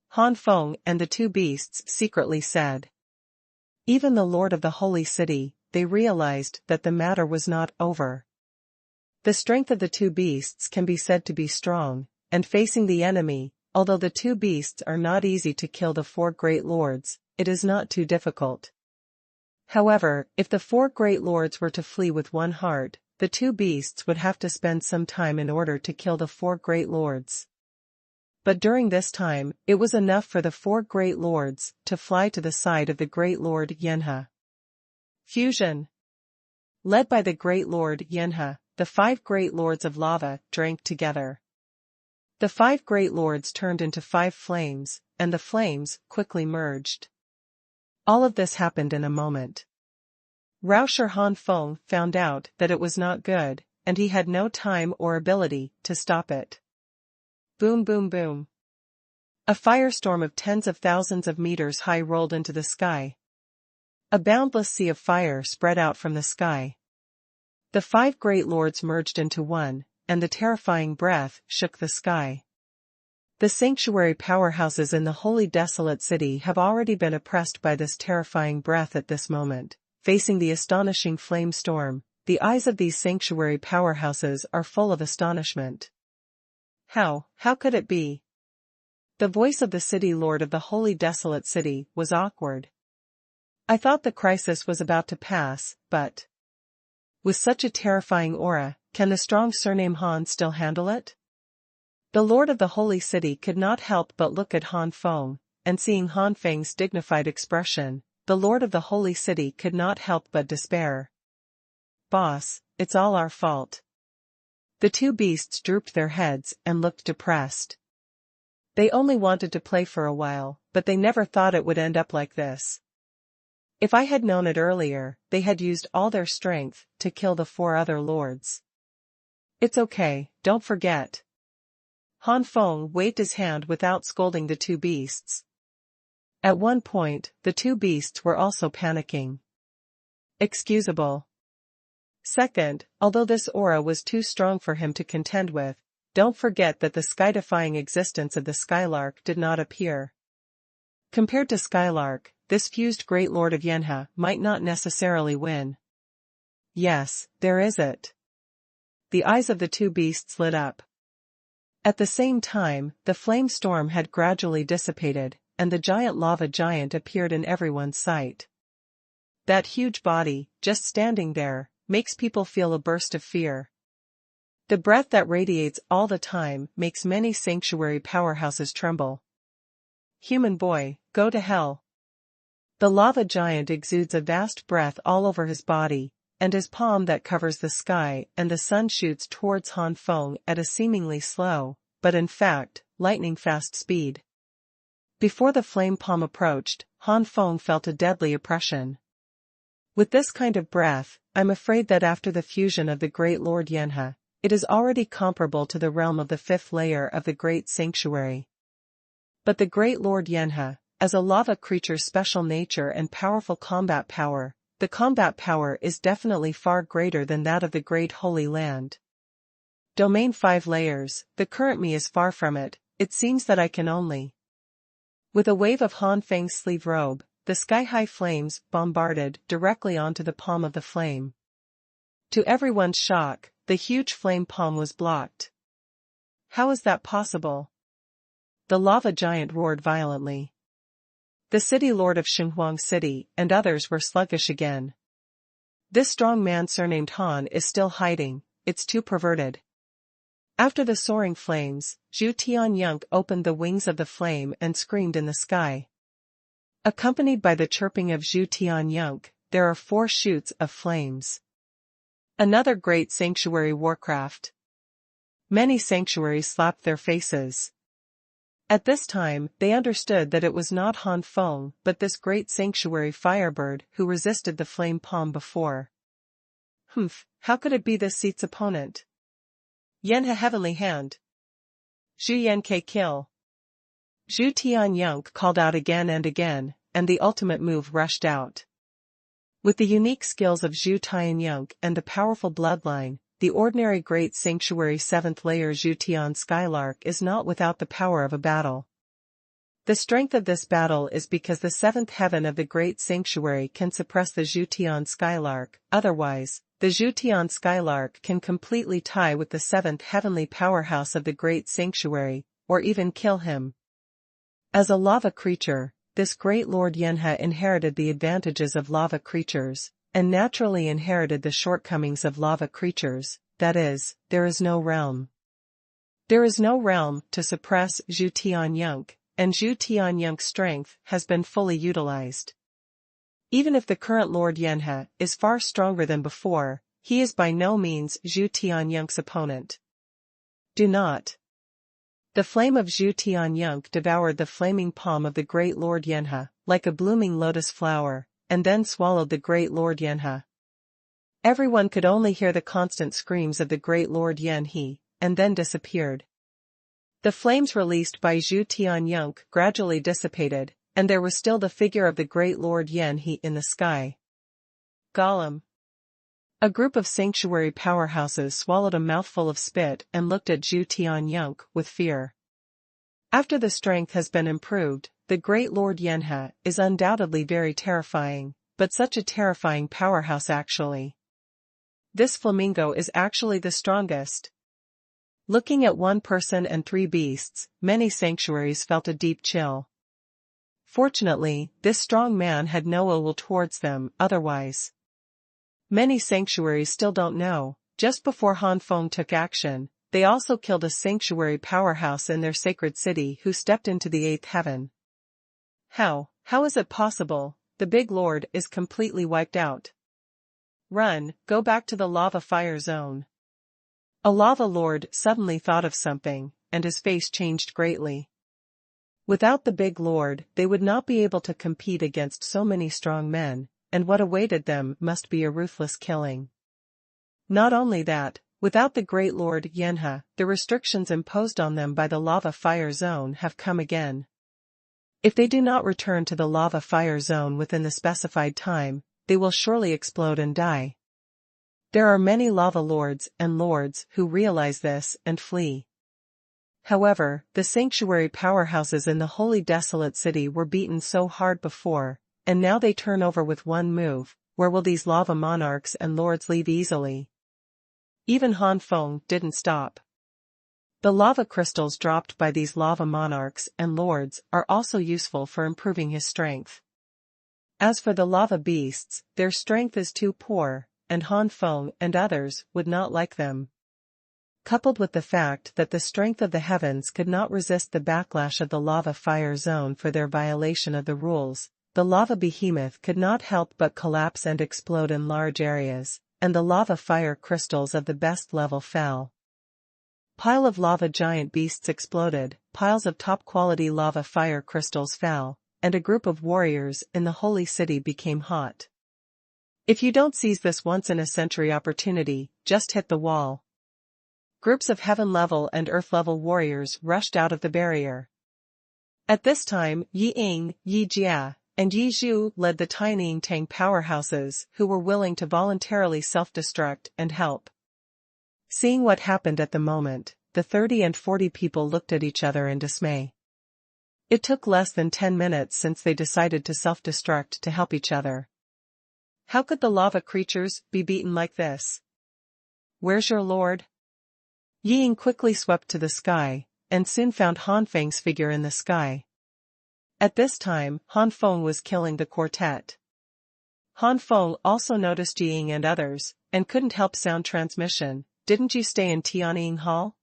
Han Feng and the 2 beasts secretly said. Even the Lord of the Holy City, they realized that the matter was not over. The strength of the 2 beasts can be said to be strong, and facing the enemy, although the 2 beasts are not easy to kill the 4 great lords, it is not too difficult. However, if the 4 great lords were to flee with one heart, the 2 beasts would have to spend some time in order to kill the 4 great lords. But during this time, it was enough for the 4 great lords to fly to the side of the great Lord Yanhe. Fusion. Led by the great Lord Yanhe, the 5 great lords of lava drank together. The 5 great lords turned into 5 flames, and the flames quickly merged. All of this happened in a moment. Rauscher Han Feng found out that it was not good, and he had no time or ability to stop it. Boom boom boom. A firestorm of tens of thousands of meters high rolled into the sky. A boundless sea of fire spread out from the sky. The 5 great lords merged into one, and the terrifying breath shook the sky. The sanctuary powerhouses in the holy desolate city have already been oppressed by this terrifying breath at this moment. Facing the astonishing flame storm, the eyes of these sanctuary powerhouses are full of astonishment. How could it be? The voice of the city lord of the holy desolate city was awkward. I thought the crisis was about to pass, but... With such a terrifying aura, can the strong surname Han still handle it? The lord of the holy city could not help but look at Han Feng, and seeing Han Feng's dignified expression, the lord of the holy city could not help but despair. Boss, it's all our fault. The 2 beasts drooped their heads and looked depressed. They only wanted to play for a while, but they never thought it would end up like this. If I had known it earlier, they had used all their strength to kill the 4 other lords. It's okay, don't forget. Han Feng waved his hand without scolding the 2 beasts. At one point, the 2 beasts were also panicking. Excusable. Second, although this aura was too strong for him to contend with, don't forget that the sky-defying existence of the Skylark did not appear. Compared to Skylark, this fused Great Lord of Yanha might not necessarily win. Yes, there is it. The eyes of the 2 beasts lit up. At the same time, the flame storm had gradually dissipated, and the giant lava giant appeared in everyone's sight. That huge body, just standing there, makes people feel a burst of fear. The breath that radiates all the time makes many sanctuary powerhouses tremble. Human boy, go to hell. The lava giant exudes a vast breath all over his body, and his palm that covers the sky and the sun shoots towards Han Feng at a seemingly slow, but in fact, lightning-fast speed. Before the flame palm approached, Han Feng felt a deadly oppression. With this kind of breath, I'm afraid that after the fusion of the Great Lord Yanha, it is already comparable to the realm of the 5th layer of the Great Sanctuary. But the Great Lord Yanha, as a lava creature's special nature and powerful combat power, the combat power is definitely far greater than that of the Great Holy Land. Domain 5 layers, the current me is far from it, it seems that I can only. With a wave of Han Feng's sleeve robe, the sky-high flames bombarded directly onto the palm of the flame. To everyone's shock, the huge flame palm was blocked. How is that possible? The lava giant roared violently. The city lord of Xuanhuan City and others were sluggish again. This strong man surnamed Han is still hiding, it's too perverted. After the soaring flames, Zhu Tianyunk opened the wings of the flame and screamed in the sky. Accompanied by the chirping of Zhu Tianyunk, there are 4 shoots of flames. Another great sanctuary warcraft. Many sanctuaries slapped their faces. At this time, they understood that it was not Han Feng but this great sanctuary firebird who resisted the flame palm before. How could it be this seat's opponent? Yanha Heavenly Hand. Zhu Yanke Kill. Zhu Tianyunk called out again and again, and the ultimate move rushed out. With the unique skills of Zhu Tianyunk and the powerful bloodline, the ordinary Great Sanctuary 7th layer Zhu Tian Skylark is not without the power of a battle. The strength of this battle is because the 7th heaven of the Great Sanctuary can suppress the Zhu Tian Skylark, otherwise, the Zhu Tian Skylark can completely tie with the 7th heavenly powerhouse of the Great Sanctuary, or even kill him. As a lava creature, this Great Lord Yanha inherited the advantages of lava creatures, and naturally inherited the shortcomings of lava creatures, that is, there is no realm. There is no realm to suppress Zhu Tianyunk, and Zhu Tianyunk's strength has been fully utilized. Even if the current Lord Yanha is far stronger than before, he is by no means Zhu Tianyunk's opponent. Do not. The flame of Zhu Tianyunk devoured the flaming palm of the Great Lord Yanha, like a blooming lotus flower, and then swallowed the Great Lord Yanha. Everyone could only hear the constant screams of the Great Lord Yanhe, and then disappeared. The flames released by Zhu Tianyunk gradually dissipated, and there was still the figure of the Great Lord Yanhe in the sky. Golem. A group of sanctuary powerhouses swallowed a mouthful of spit and looked at Zhu Tianyunk with fear. After the strength has been improved, the Great Lord Yanha is undoubtedly very terrifying, but such a terrifying powerhouse actually. This flamingo is actually the strongest. Looking at one person and 3 beasts, many sanctuaries felt a deep chill. Fortunately, this strong man had no ill will towards them, otherwise. Many sanctuaries still don't know, just before Han Feng took action, they also killed a sanctuary powerhouse in their sacred city who stepped into the 8th heaven. How is it possible? The big lord is completely wiped out. Run, go back to the lava fire zone. A lava lord suddenly thought of something, and his face changed greatly. Without the big lord, they would not be able to compete against so many strong men, and what awaited them must be a ruthless killing. Not only that, without the great lord Yenha, the restrictions imposed on them by the lava fire zone have come again. If they do not return to the lava fire zone within the specified time, they will surely explode and die. There are many lava lords and lords who realize this and flee. However, the sanctuary powerhouses in the holy desolate city were beaten so hard before, and now they turn over with one move. Where will these lava monarchs and lords leave easily? Even Han Feng didn't stop. The lava crystals dropped by these lava monarchs and lords are also useful for improving his strength. As for the lava beasts, their strength is too poor, and Han Feng and others would not like them. Coupled with the fact that the strength of the heavens could not resist the backlash of the lava fire zone for their violation of the rules, the lava behemoth could not help but collapse and explode in large areas, and the lava fire crystals of the best level fell. Pile of lava giant beasts exploded, piles of top-quality lava fire crystals fell, and a group of warriors in the holy city became hot. If you don't seize this once-in-a-century opportunity, just hit the wall. Groups of heaven-level and earth-level warriors rushed out of the barrier. At this time, Yi Ying, Yi Jia, and Yi Zhu led the Tianying Tang powerhouses who were willing to voluntarily self-destruct and help. Seeing what happened at the moment, the 30 and 40 people looked at each other in dismay. It took less than 10 minutes since they decided to self-destruct to help each other. How could the lava creatures be beaten like this? Where's your lord? Yi Ying quickly swept to the sky, and soon found Han Feng's figure in the sky. At this time, Han Feng was killing the quartet. Han Feng also noticed Yi Ying and others, and couldn't help sound transmission. Didn't you stay in Tianying Hall?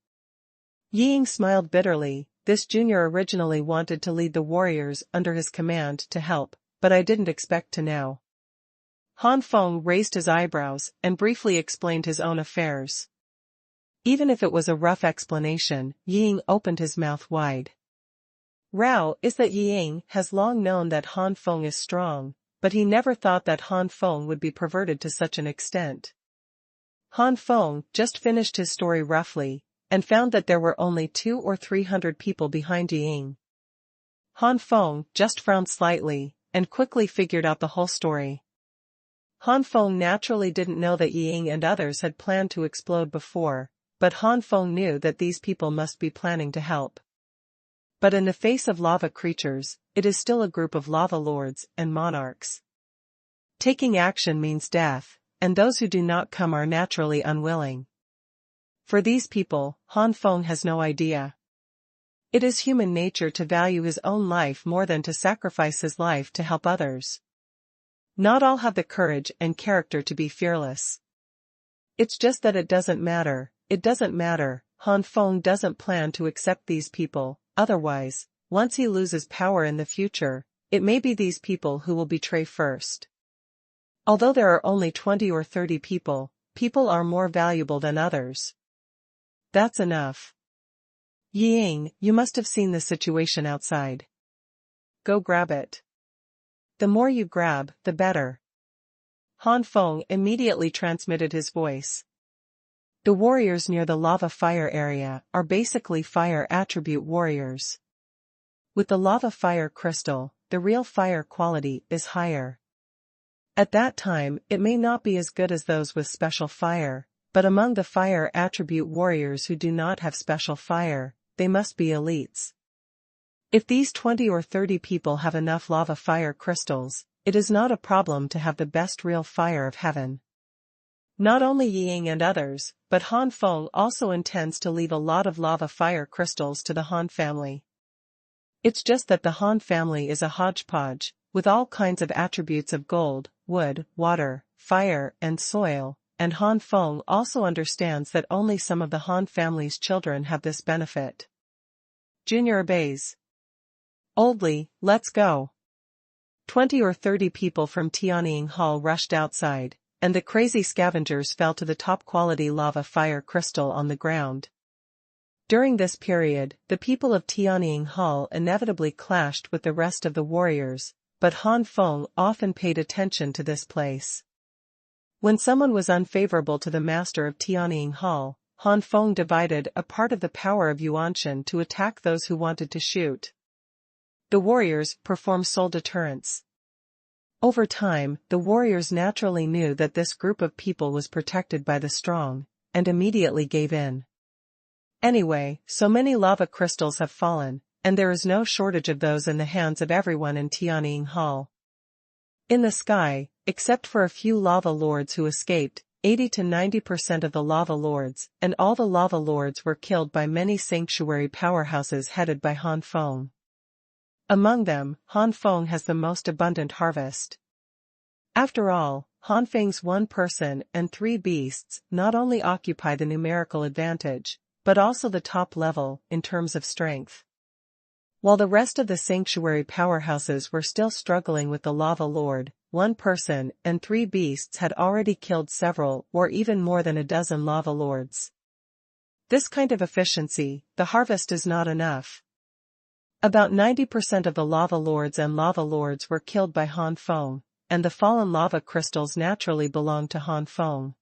Yi Ying smiled bitterly. This junior originally wanted to lead the warriors under his command to help, but I didn't expect to now. Han Feng raised his eyebrows and briefly explained his own affairs. Even if it was a rough explanation, Yi Ying opened his mouth wide. Rao is that Yi Ying has long known that Han Feng is strong, but he never thought that Han Feng would be perverted to such an extent. Han Feng just finished his story roughly, and found that there were only 200 or 300 people behind Yi Ying. Han Feng just frowned slightly, and quickly figured out the whole story. Han Feng naturally didn't know that Yi Ying and others had planned to explode before, but Han Feng knew that these people must be planning to help. But in the face of lava creatures, it is still a group of lava lords and monarchs. Taking action means death, and those who do not come are naturally unwilling. For these people, Han Feng has no idea. It is human nature to value his own life more than to sacrifice his life to help others. Not all have the courage and character to be fearless. It's just that it doesn't matter. Han Feng doesn't plan to accept these people, otherwise, once he loses power in the future, it may be these people who will betray first. Although there are only 20 or 30 people, people are more valuable than others. That's enough. Yi Ying, you must have seen the situation outside. Go grab it. The more you grab, the better. Han Feng immediately transmitted his voice. The warriors near the lava fire area are basically fire attribute warriors. With the lava fire crystal, the real fire quality is higher. At that time, it may not be as good as those with special fire, but among the fire attribute warriors who do not have special fire, they must be elites. If these 20 or 30 people have enough lava fire crystals, it is not a problem to have the best real fire of heaven. Not only Yi Ying and others, but Han Feng also intends to leave a lot of lava fire crystals to the Han family. It's just that the Han family is a hodgepodge, with all kinds of attributes of gold, wood, water, fire, and soil, and Han Feng also understands that only some of the Han family's children have this benefit. Junior obeys. Oldly, let's go. 20 or 30 people from Tianying Hall rushed outside, and the crazy scavengers fell to the top-quality lava fire crystal on the ground. During this period, the people of Tianying Hall inevitably clashed with the rest of the warriors, but Han Feng often paid attention to this place. When someone was unfavorable to the master of Tianying Hall, Han Feng divided a part of the power of Yuanshan to attack those who wanted to shoot. The warriors performed soul deterrence. Over time, the warriors naturally knew that this group of people was protected by the strong, and immediately gave in. Anyway, so many lava crystals have fallen, and there is no shortage of those in the hands of everyone in Tianying Hall. In the sky, except for a few lava lords who escaped, 80 to 90% of the lava lords, and all the lava lords were killed by many sanctuary powerhouses headed by Han Feng. Among them, Han Feng has the most abundant harvest. After all, Han Feng's 1 person and 3 beasts not only occupy the numerical advantage, but also the top level in terms of strength. While the rest of the sanctuary powerhouses were still struggling with the lava lord, 1 person and 3 beasts had already killed several or even more than a dozen lava lords. This kind of efficiency, the harvest is not enough. About 90% of the lava lords and lava lords were killed by Han Feng, and the fallen lava crystals naturally belong to Han Feng.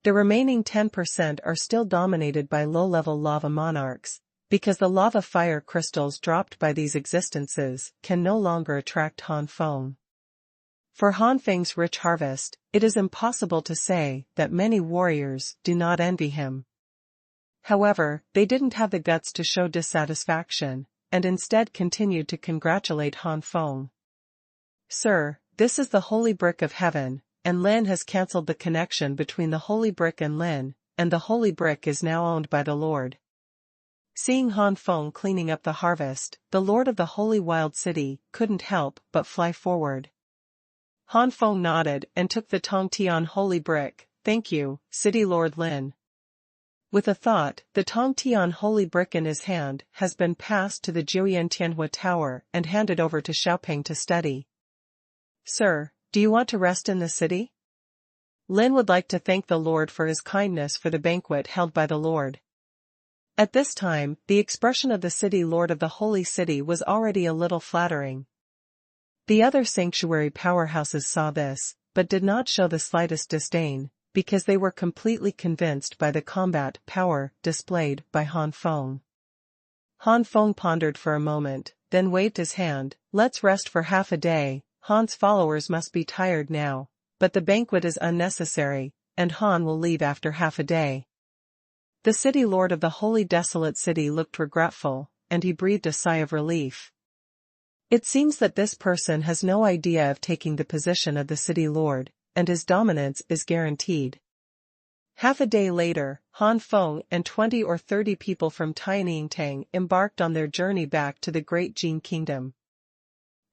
The remaining 10% are still dominated by low-level lava monarchs, because the lava fire crystals dropped by these existences can no longer attract Han Feng. For Han Feng's rich harvest, it is impossible to say that many warriors do not envy him. However, they didn't have the guts to show dissatisfaction, and instead continued to congratulate Han Feng. "Sir, this is the holy brick of heaven, and Lin has cancelled the connection between the holy brick and Lin, and the holy brick is now owned by the Lord." Seeing Han Feng cleaning up the harvest, the Lord of the Holy Wild City couldn't help but fly forward. Han Feng nodded and took the Tongtian holy brick. "Thank you, City Lord Lin." With a thought, the Tongtian holy brick in his hand has been passed to the Jiuyan Tianhua Tower and handed over to Xiaopeng to study. "Sir, do you want to rest in the city?" Lin would like to thank the Lord for his kindness for the banquet held by the Lord. At this time, the expression of the city lord of the holy city was already a little flattering. The other sanctuary powerhouses saw this, but did not show the slightest disdain, because they were completely convinced by the combat power displayed by Han Feng. Han Feng pondered for a moment, then waved his hand. "Let's rest for half a day. Han's followers must be tired now, but the banquet is unnecessary, and Han will leave after half a day." The city lord of the holy desolate city looked regretful, and he breathed a sigh of relief. It seems that this person has no idea of taking the position of the city lord, and his dominance is guaranteed. Half a day later, Han Feng and 20 or 30 people from Tianyingtang embarked on their journey back to the Great Jin Kingdom.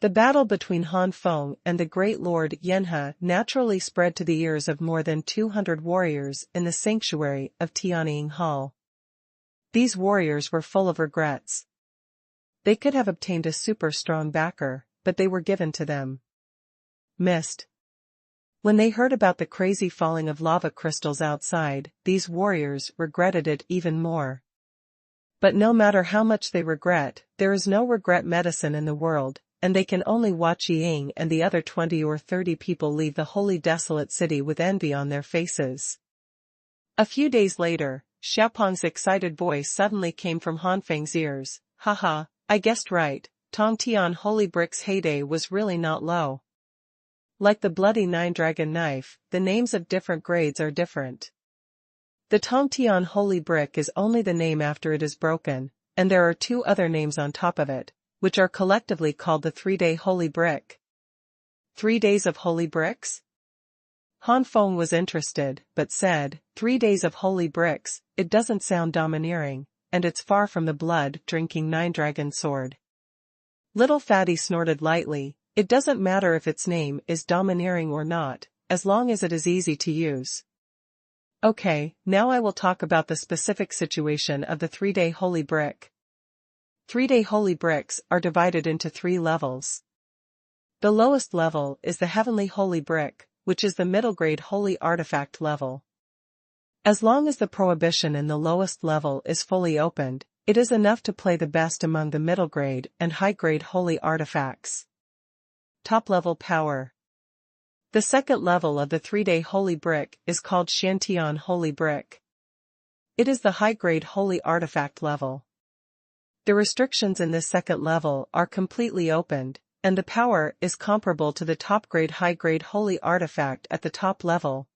The battle between Han Feng and the great lord Yanhe naturally spread to the ears of more than 200 warriors in the sanctuary of Tianying Hall. These warriors were full of regrets. They could have obtained a super strong backer, but they were given to them. Missed. When they heard about the crazy falling of lava crystals outside, these warriors regretted it even more. But no matter how much they regret, there is no regret medicine in the world, and they can only watch Ying and the other 20 or 30 people leave the holy desolate city with envy on their faces. A few days later, Xiaopeng's excited voice suddenly came from Han Feng's ears. "Haha, I guessed right, Tongtian Holy Brick's heyday was really not low. Like the bloody 9-dragon knife, the names of different grades are different. The Tongtian Holy Brick is only the name after it is broken, and there are 2 other names on top of it, which are collectively called the 3-day Holy Brick." 3 days of Holy Bricks? Han Feng was interested, but said, 3 days of Holy Bricks, it doesn't sound domineering, and it's far from the blood-drinking 9-dragon sword. Little Fatty snorted lightly. "It doesn't matter if its name is domineering or not, as long as it is easy to use." Okay, now I will talk about the specific situation of the 3-day Holy Brick. 3-day Holy Bricks are divided into 3 levels. The lowest level is the Heavenly Holy Brick, which is the middle grade Holy Artifact level. As long as the prohibition in the lowest level is fully opened, it is enough to play the best among the middle grade and high grade holy artifacts. Top level power. The second level of the 3-day holy brick is called Shantian holy brick. It is the high grade holy artifact level. The restrictions in this second level are completely opened, and the power is comparable to the top grade high grade holy artifact at the top level.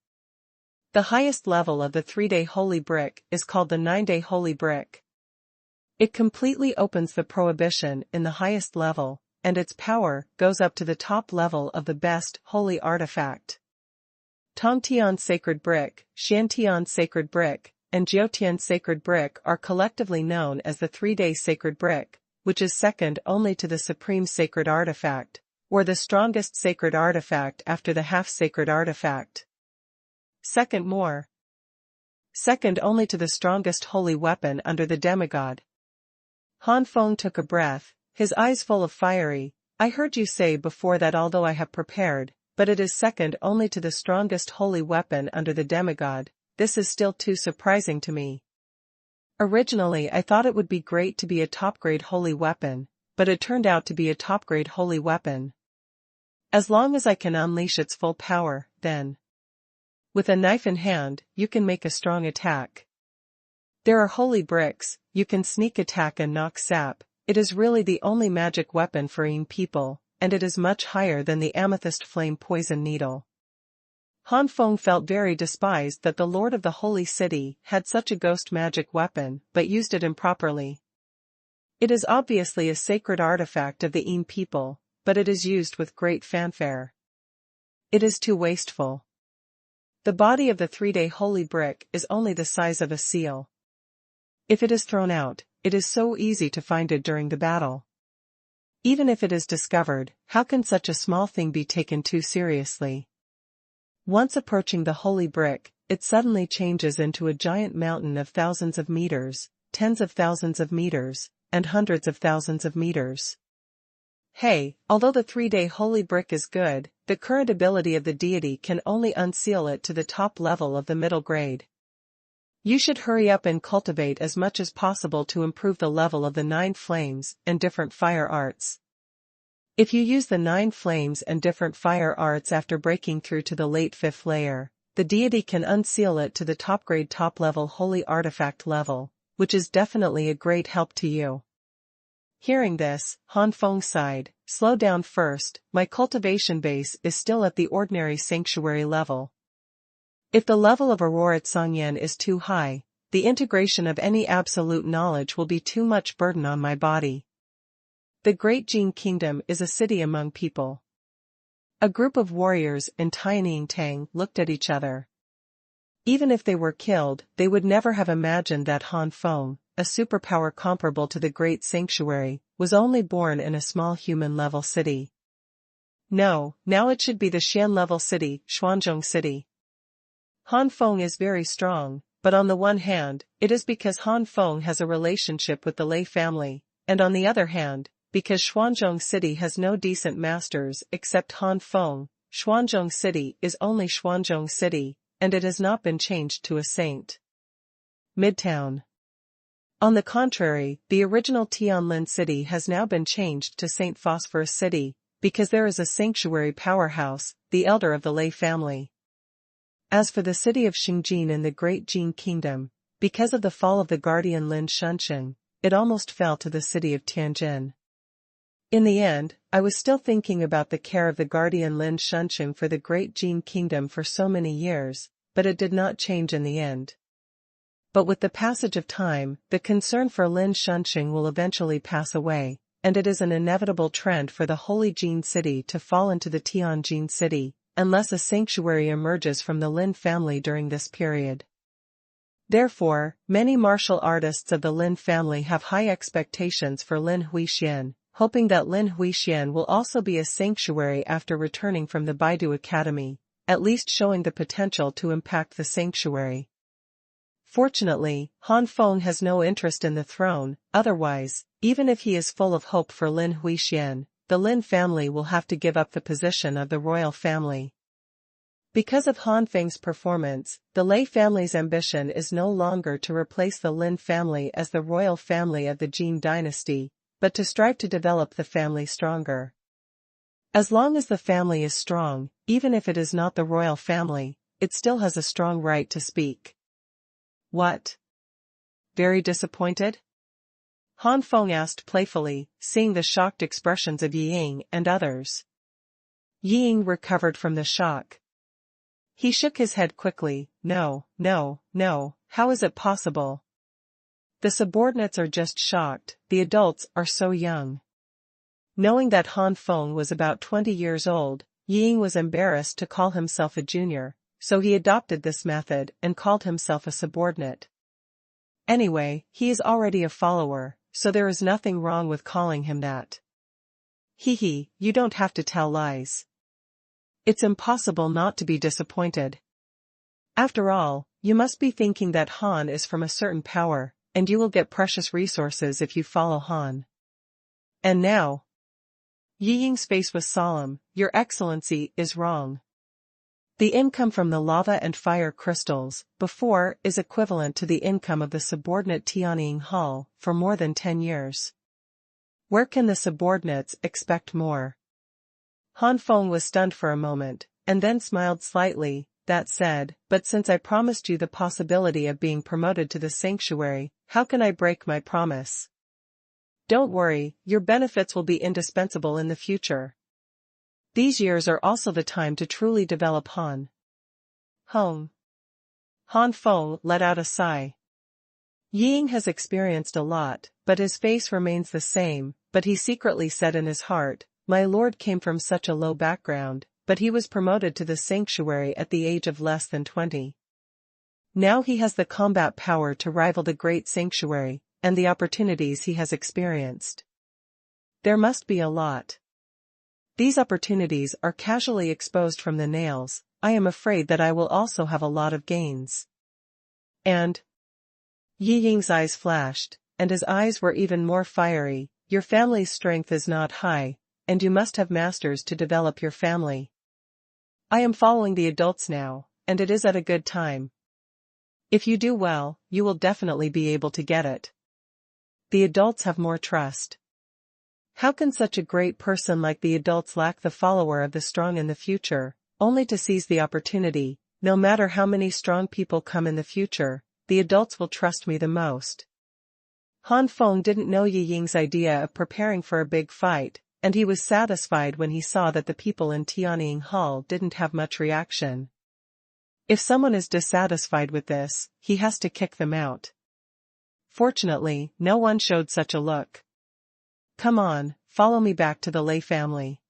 The highest level of the 3-day holy brick is called the 9-day holy brick. It completely opens the prohibition in the highest level, and its power goes up to the top level of the best holy artifact. Tongtian sacred brick, Shantian sacred brick, and Jiutian sacred brick are collectively known as the 3-day sacred brick, which is second only to the supreme sacred artifact, or the strongest sacred artifact after the half-sacred artifact. Second only to the strongest holy weapon under the demigod. Han Feng took a breath, his eyes full of fiery. I heard you say before that although I have prepared, but it is second only to the strongest holy weapon under the demigod. This is still too surprising to me. Originally I thought it would be great to be a top-grade holy weapon, but it turned out to be a top-grade holy weapon. As long as I can unleash its full power, then. With a knife in hand, you can make a strong attack. There are holy bricks, you can sneak attack and knock sap. It is really the only magic weapon for Yin people, and it is much higher than the amethyst flame poison needle. Han Feng felt very despised that the Lord of the Holy City had such a ghost magic weapon but used it improperly. It is obviously a sacred artifact of the Yin people, but it is used with great fanfare. It is too wasteful. The body of the 3-day holy brick is only the size of a seal. If it is thrown out, it is so easy to find it during the battle. Even if it is discovered, how can such a small thing be taken too seriously? Once approaching the holy brick, it suddenly changes into a giant mountain of thousands of meters, tens of thousands of meters, and hundreds of thousands of meters. Hey, although the 3-day holy brick is good, the current ability of the deity can only unseal it to the top level of the middle grade. You should hurry up and cultivate as much as possible to improve the level of the 9 flames and different fire arts. If you use the 9 flames and different fire arts after breaking through to the late 5th layer, the deity can unseal it to the top grade top level holy artifact level, which is definitely a great help to you. Hearing this, Han Feng sighed. Slow down first, my cultivation base is still at the ordinary sanctuary level. If the level of Aurora Tsangyan is too high, the integration of any absolute knowledge will be too much burden on my body. The Great Jin Kingdom is a city among people. A group of warriors in Tianying looked at each other. Even if they were killed, they would never have imagined that Han Feng, a superpower comparable to the Great Sanctuary, was only born in a small human-level city. No, now it should be the Xian-level city, Xuanzhong City. Han Feng is very strong, but on the one hand, it is because Han Feng has a relationship with the Lei family, and on the other hand, because Xuanzhong City has no decent masters except Han Feng. Xuanzhong City is only Xuanzhong City, and it has not been changed to a saint. Midtown. On the contrary, the original Tianlin City has now been changed to Saint Phosphorus City, because there is a sanctuary powerhouse, the elder of the Lei family. As for the city of Xingjin in the Great Jin Kingdom, because of the fall of the guardian Lin Shunsheng, it almost fell to the city of Tianjin. In the end, I was still thinking about the care of the guardian Lin Shunsheng for the Great Jin Kingdom for so many years, but it did not change in the end. But with the passage of time, the concern for Lin Shunsheng will eventually pass away, and it is an inevitable trend for the Holy Jin City to fall into the Tianjin City, unless a sanctuary emerges from the Lin family during this period. Therefore, many martial artists of the Lin family have high expectations for Lin Huixian, hoping that Lin Huixian will also be a sanctuary after returning from the Baidu Academy, at least showing the potential to impact the sanctuary. Fortunately, Han Feng has no interest in the throne, otherwise, even if he is full of hope for Lin Huixian, the Lin family will have to give up the position of the royal family. Because of Han Feng's performance, the Lei family's ambition is no longer to replace the Lin family as the royal family of the Jin dynasty, but to strive to develop the family stronger. As long as the family is strong, even if it is not the royal family, it still has a strong right to speak. What? Very disappointed? Han Feng asked playfully, seeing the shocked expressions of Ying and others. Ying recovered from the shock. He shook his head quickly. No, no, no, how is it possible? The subordinates are just shocked, the adults are so young. Knowing that Han Feng was about 20 years old, Ying was embarrassed to call himself a junior, so he adopted this method and called himself a subordinate. Anyway, he is already a follower, so there is nothing wrong with calling him that. Hee, you don't have to tell lies. It's impossible not to be disappointed. After all, you must be thinking that Han is from a certain power, and you will get precious resources if you follow Han. And now? Ying's face was solemn. Your Excellency is wrong. The income from the lava and fire crystals, before, is equivalent to the income of the subordinate Tianying Hall, for more than 10 years. Where can the subordinates expect more? Han Feng was stunned for a moment, and then smiled slightly. That said, but since I promised you the possibility of being promoted to the sanctuary, how can I break my promise? Don't worry, your benefits will be indispensable in the future. These years are also the time to truly develop Han. Han Feng let out a sigh. Ying has experienced a lot, but his face remains the same, but he secretly said in his heart, my lord came from such a low background, but he was promoted to the sanctuary at the age of less than 20. Now he has the combat power to rival the great sanctuary, and the opportunities he has experienced. There must be a lot. These opportunities are casually exposed from the nails. I am afraid that I will also have a lot of gains. And? Yi Ying's eyes flashed, and his eyes were even more fiery. Your family's strength is not high, and you must have masters to develop your family. I am following the adults now, and it is at a good time. If you do well, you will definitely be able to get it. The adults have more trust. How can such a great person like the adults lack the follower of the strong in the future, only to seize the opportunity? No matter how many strong people come in the future, the adults will trust me the most. Han Feng didn't know Yi Ying's idea of preparing for a big fight, and he was satisfied when he saw that the people in Tianying Hall didn't have much reaction. If someone is dissatisfied with this, he has to kick them out. Fortunately, no one showed such a look. Come on, follow me back to the Lei family.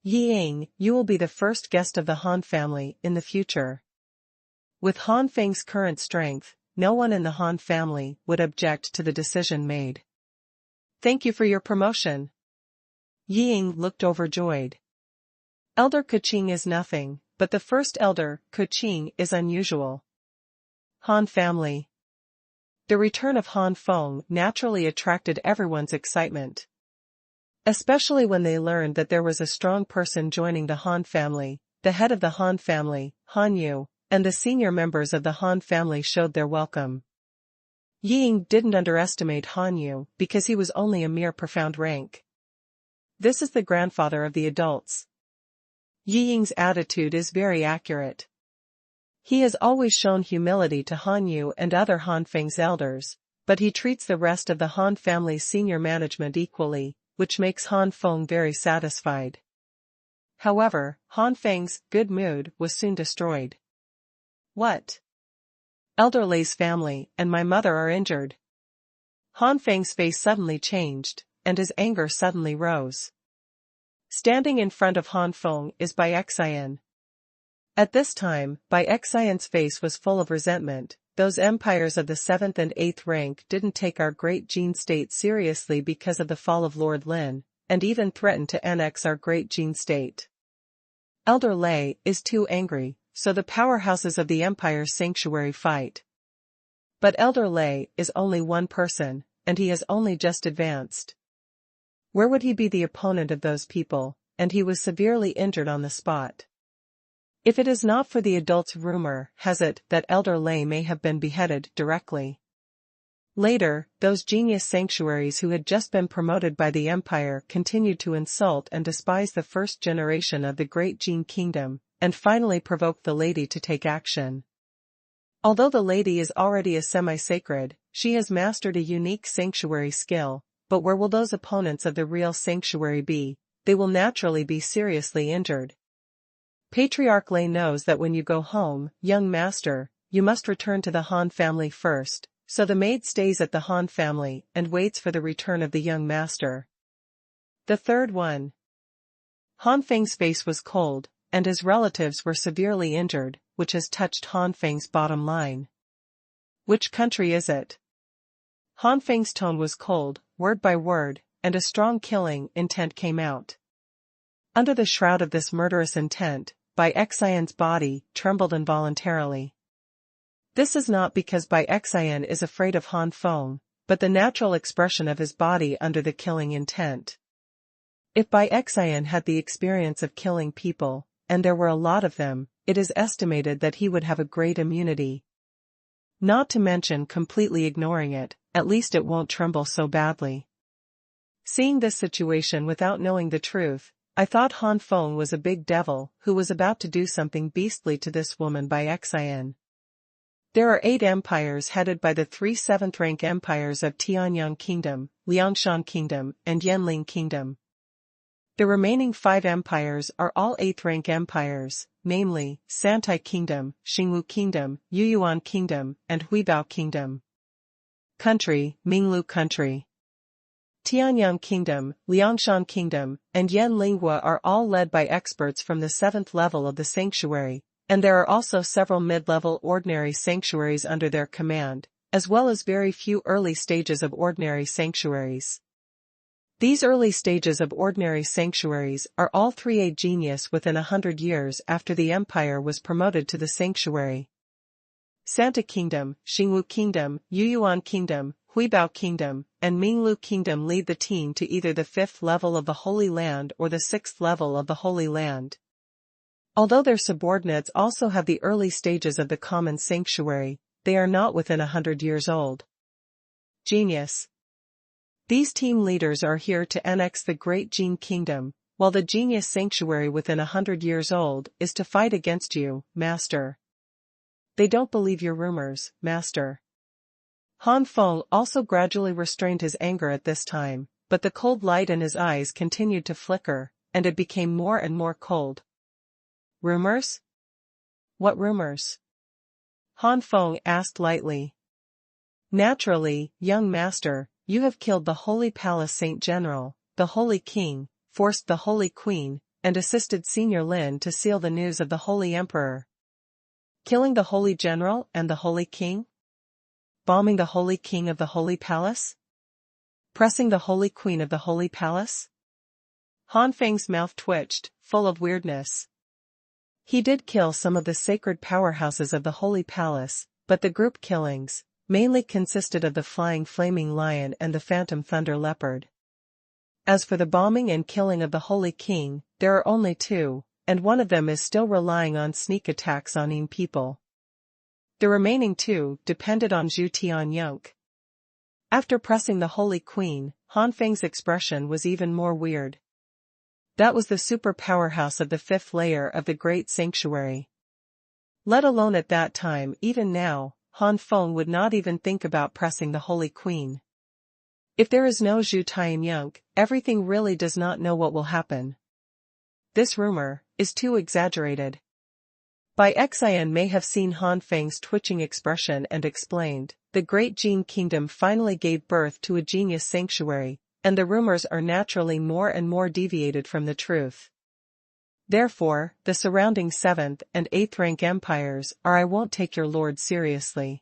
Yi Ying, you will be the first guest of the Han family in the future. With Han Feng's current strength, no one in the Han family would object to the decision made. Thank you for your promotion. Yi Ying looked overjoyed. Elder Kuching is nothing, but the first elder, Kuching, is unusual. Han family. The return of Han Feng naturally attracted everyone's excitement. Especially when they learned that there was a strong person joining the Han family. The head of the Han family, Han Yu, and the senior members of the Han family showed their welcome. Yi Ying didn't underestimate Han Yu because he was only a mere profound rank. This is the grandfather of the adults. Yi Ying's attitude is very accurate. He has always shown humility to Han Yu and other Han Feng's elders, but he treats the rest of the Han family's senior management equally, which makes Han Feng very satisfied. However, Han Feng's good mood was soon destroyed. What? Elder Lei's family and my mother are injured. Han Feng's face suddenly changed, and his anger suddenly rose. Standing in front of Han Feng is Bai Cai. At this time, Bai Cai's face was full of resentment. Those empires of the 7th and 8th rank didn't take our great Jin state seriously because of the fall of Lord Lin, and even threatened to annex our great Jin state. Elder Lei is too angry, so the powerhouses of the empire's sanctuary fight. But Elder Lei is only one person, and he has only just advanced. Where would he be the opponent of those people, and he was severely injured on the spot. If it is not for the adults, rumor has it that Elder Lei may have been beheaded directly. Later, those genius sanctuaries who had just been promoted by the empire continued to insult and despise the first generation of the Great Jin Kingdom, and finally provoked the lady to take action. Although the lady is already a semi-sacred, she has mastered a unique sanctuary skill, but where will those opponents of the real sanctuary be? They will naturally be seriously injured. Patriarch Lei knows that when you go home, young master, you must return to the Han family first, so the maid stays at the Han family and waits for the return of the young master. The third one. Han Feng's face was cold, and his relatives were severely injured, which has touched Han Feng's bottom line. Which country is it? Han Feng's tone was cold, word by word, and a strong killing intent came out. Under the shroud of this murderous intent, Bai Cai's body trembled involuntarily. This is not because Bai Cai is afraid of Han Feng, but the natural expression of his body under the killing intent. If Bai Cai had the experience of killing people, and there were a lot of them, it is estimated that he would have a great immunity. Not to mention completely ignoring it, at least it won't tremble so badly. Seeing this situation without knowing the truth, I thought Han Feng was a big devil who was about to do something beastly to this woman Bai Cai. There are 8 empires headed by the 3 7th-rank empires of Tianyang Kingdom, Liangshan Kingdom, and Yanling Kingdom. The remaining 5 empires are all 8th-rank empires, namely, Santai Kingdom, Xingwu Kingdom, Yuyuan Kingdom, and Huibao Kingdom. Country, Minglu Country. Tianyang Kingdom, Liangshan Kingdom, and Yanlingua are all led by experts from the 7th level of the sanctuary, and there are also several mid-level ordinary sanctuaries under their command, as well as very few early stages of ordinary sanctuaries. These early stages of ordinary sanctuaries are all 3A genius within 100 years after the empire was promoted to the sanctuary. Santa Kingdom, Xingwu Kingdom, Yuyuan Kingdom, Huibao Kingdom, and Minglu Kingdom lead the team to either the 5th level of the Holy Land or the 6th level of the Holy Land. Although their subordinates also have the early stages of the common sanctuary, they are not within 100 years old. Genius. These team leaders are here to annex the Great Jin Kingdom, while the genius sanctuary within 100 years old is to fight against you, Master. They don't believe your rumors, Master. Han Feng also gradually restrained his anger at this time, but the cold light in his eyes continued to flicker, and it became more and more cold. Rumors? What rumors? Han Feng asked lightly. Naturally, young master, you have killed the Holy Palace Saint General, the Holy King, forced the Holy Queen, and assisted Senior Lin to seal the news of the Holy Emperor. Killing the Holy General and the Holy King? Bombing the Holy King of the Holy Palace? Pressing the Holy Queen of the Holy Palace? Han Feng's mouth twitched, full of weirdness. He did kill some of the sacred powerhouses of the Holy Palace, but the group killings mainly consisted of the Flying Flaming Lion and the Phantom Thunder Leopard. As for the bombing and killing of the Holy King, there are only 2, and one of them is still relying on sneak attacks on Yin people. The remaining 2 depended on Zhu Tianyang. After pressing the Holy Queen, Han Feng's expression was even more weird. That was the super powerhouse of the 5th layer of the Great Sanctuary. Let alone at that time, even now, Han Feng would not even think about pressing the Holy Queen. If there is no Zhu Tianyang, everything really does not know what will happen. This rumor is too exaggerated. Bai Cai may have seen Han Feng's twitching expression and explained, the Great Jin Kingdom finally gave birth to a genius sanctuary, and the rumors are naturally more and more deviated from the truth. Therefore, the surrounding 7th and 8th rank empires are I won't take your lord seriously.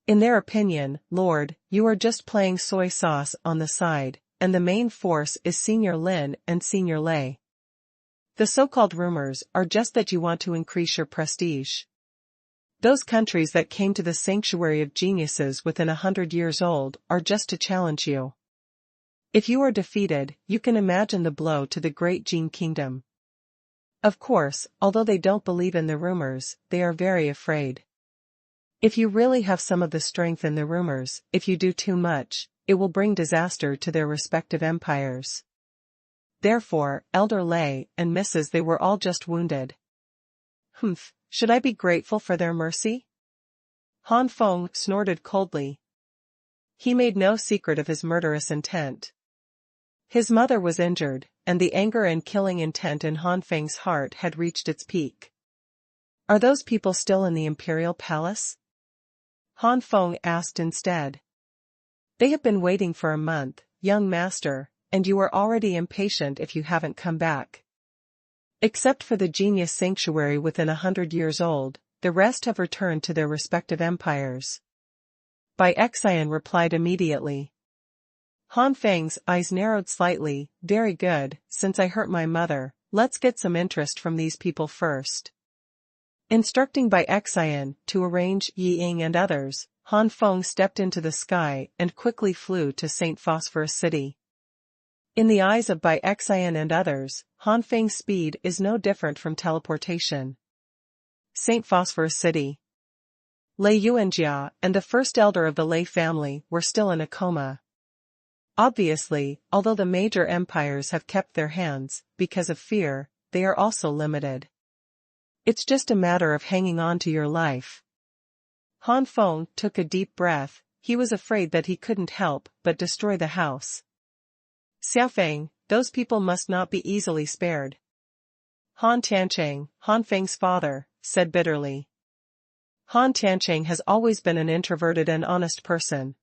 In their opinion, Lord, you are just playing soy sauce on the side, and the main force is Senior Lin and Senior Lei. The so-called rumors are just that you want to increase your prestige. Those countries that came to the sanctuary of geniuses within 100 years old are just to challenge you. If you are defeated, you can imagine the blow to the Great Jin Kingdom. Of course, although they don't believe in the rumors, they are very afraid. If you really have some of the strength in the rumors, if you do too much, it will bring disaster to their respective empires. Therefore, Elder Lei and Mrs. They were all just wounded. Humph, should I be grateful for their mercy? Han Feng snorted coldly. He made no secret of his murderous intent. His mother was injured, and the anger and killing intent in Han Feng's heart had reached its peak. Are those people still in the imperial palace? Han Feng asked instead. They have been waiting for a month, young master, and you are already impatient if you haven't come back. Except for the genius sanctuary within 100 years old, the rest have returned to their respective empires. Bai Cai replied immediately. Han Feng's eyes narrowed slightly. Very good, since I hurt my mother, let's get some interest from these people first. Instructing Bai Cai to arrange Yi Ying and others, Han Feng stepped into the sky and quickly flew to St. Phosphorus City. In the eyes of Bai Cai and others, Han Feng's speed is no different from teleportation. St. Phosphorus City. Lei Yuanjia and the first elder of the Lei family were still in a coma. Obviously, although the major empires have kept their hands, because of fear, they are also limited. It's just a matter of hanging on to your life. Han Feng took a deep breath. He was afraid that he couldn't help but destroy the house. Xiaofeng, those people must not be easily spared. Han Tiancheng, Han Feng's father, said bitterly. Han Tiancheng has always been an introverted and honest person.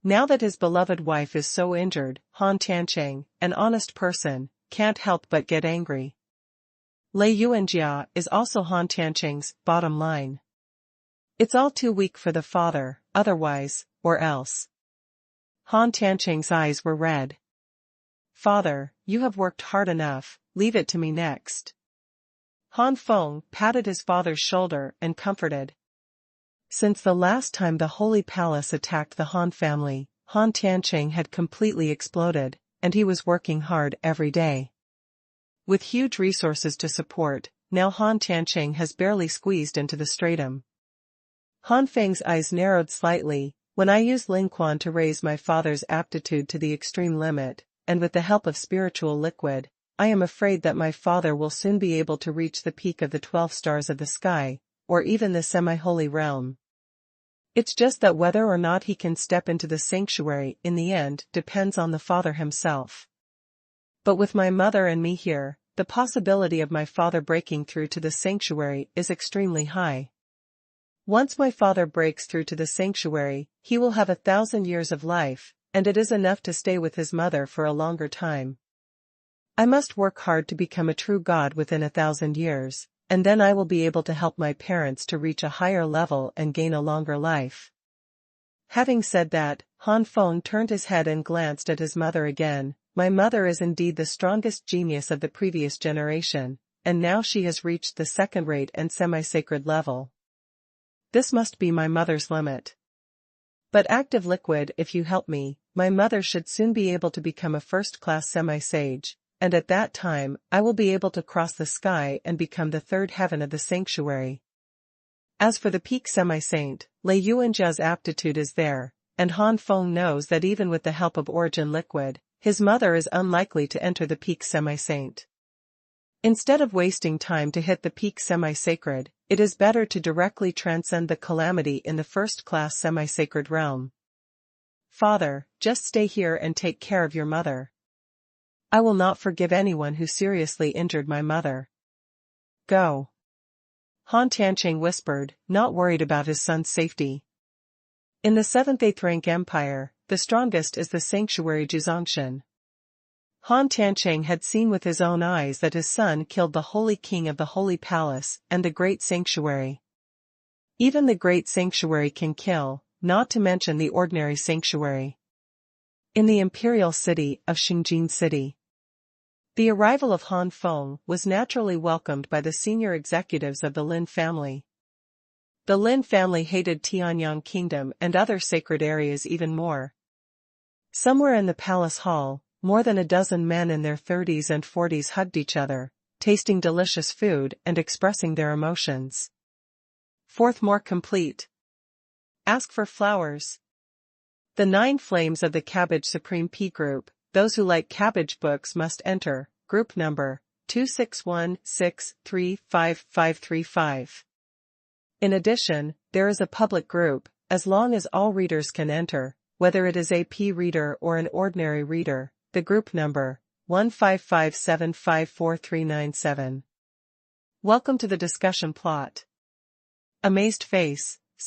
Now that his beloved wife is so injured, Han Tiancheng, an honest person, can't help but get angry. Lei Yuanjia is also Han Tiancheng's bottom line. It's all too weak for the father, otherwise, or else. Han Tiancheng's eyes were red. Father, you have worked hard enough, leave it to me next. Han Feng patted his father's shoulder and comforted. Since the last time the Holy Palace attacked the Han family, Han Tiancheng had completely exploded, and he was working hard every day. With huge resources to support, now Han Tiancheng has barely squeezed into the stratum. Han Feng's eyes narrowed slightly. When I use Ling Quan to raise my father's aptitude to the extreme limit, and with the help of spiritual liquid, I am afraid that my father will soon be able to reach the peak of the 12 stars of the sky, or even the semi-holy realm. It's just that whether or not he can step into the sanctuary in the end depends on the father himself. But with my mother and me here, the possibility of my father breaking through to the sanctuary is extremely high. Once my father breaks through to the sanctuary, he will have 1,000 years of life, and it is enough to stay with his mother for a longer time. I must work hard to become a true god within 1,000 years, and then I will be able to help my parents to reach a higher level and gain a longer life. Having said that, Han Feng turned his head and glanced at his mother again. My mother is indeed the strongest genius of the previous generation, and now she has reached the second-rate and semi-sacred level. This must be my mother's limit. But active liquid, if you help me, my mother should soon be able to become a first-class semi-sage, and at that time, I will be able to cross the sky and become the third heaven of the sanctuary. As for the peak semi-saint, Lei Yuanjia's aptitude is there, and Han Feng knows that even with the help of origin liquid, his mother is unlikely to enter the peak semi-saint. Instead of wasting time to hit the peak semi-sacred, it is better to directly transcend the calamity in the first-class semi-sacred realm. Father, just stay here and take care of your mother. I will not forgive anyone who seriously injured my mother. Go. Han Tiancheng whispered, not worried about his son's safety. In the 7th-8th rank empire, the strongest is the sanctuary Zhuzangshan. Han Tiancheng had seen with his own eyes that his son killed the holy king of the holy palace and the great sanctuary. Even the great sanctuary can kill, not to mention the ordinary sanctuary. In the imperial city of Xingjin City, the arrival of Han Feng was naturally welcomed by the senior executives of the Lin family. The Lin family hated Tianyang Kingdom and other sacred areas even more. Somewhere in the palace hall, more than a dozen men in their 30s and 40s hugged each other, tasting delicious food and expressing their emotions. Fourth, more complete. Ask for flowers. The 9 flames of the Cabbage Supreme P group, those who like cabbage books must enter, group number 261635535. In addition, there is a public group, as long as all readers can enter, whether it is a P reader or an ordinary reader, the group number 155754397. Welcome to the discussion plot. Amazed face, /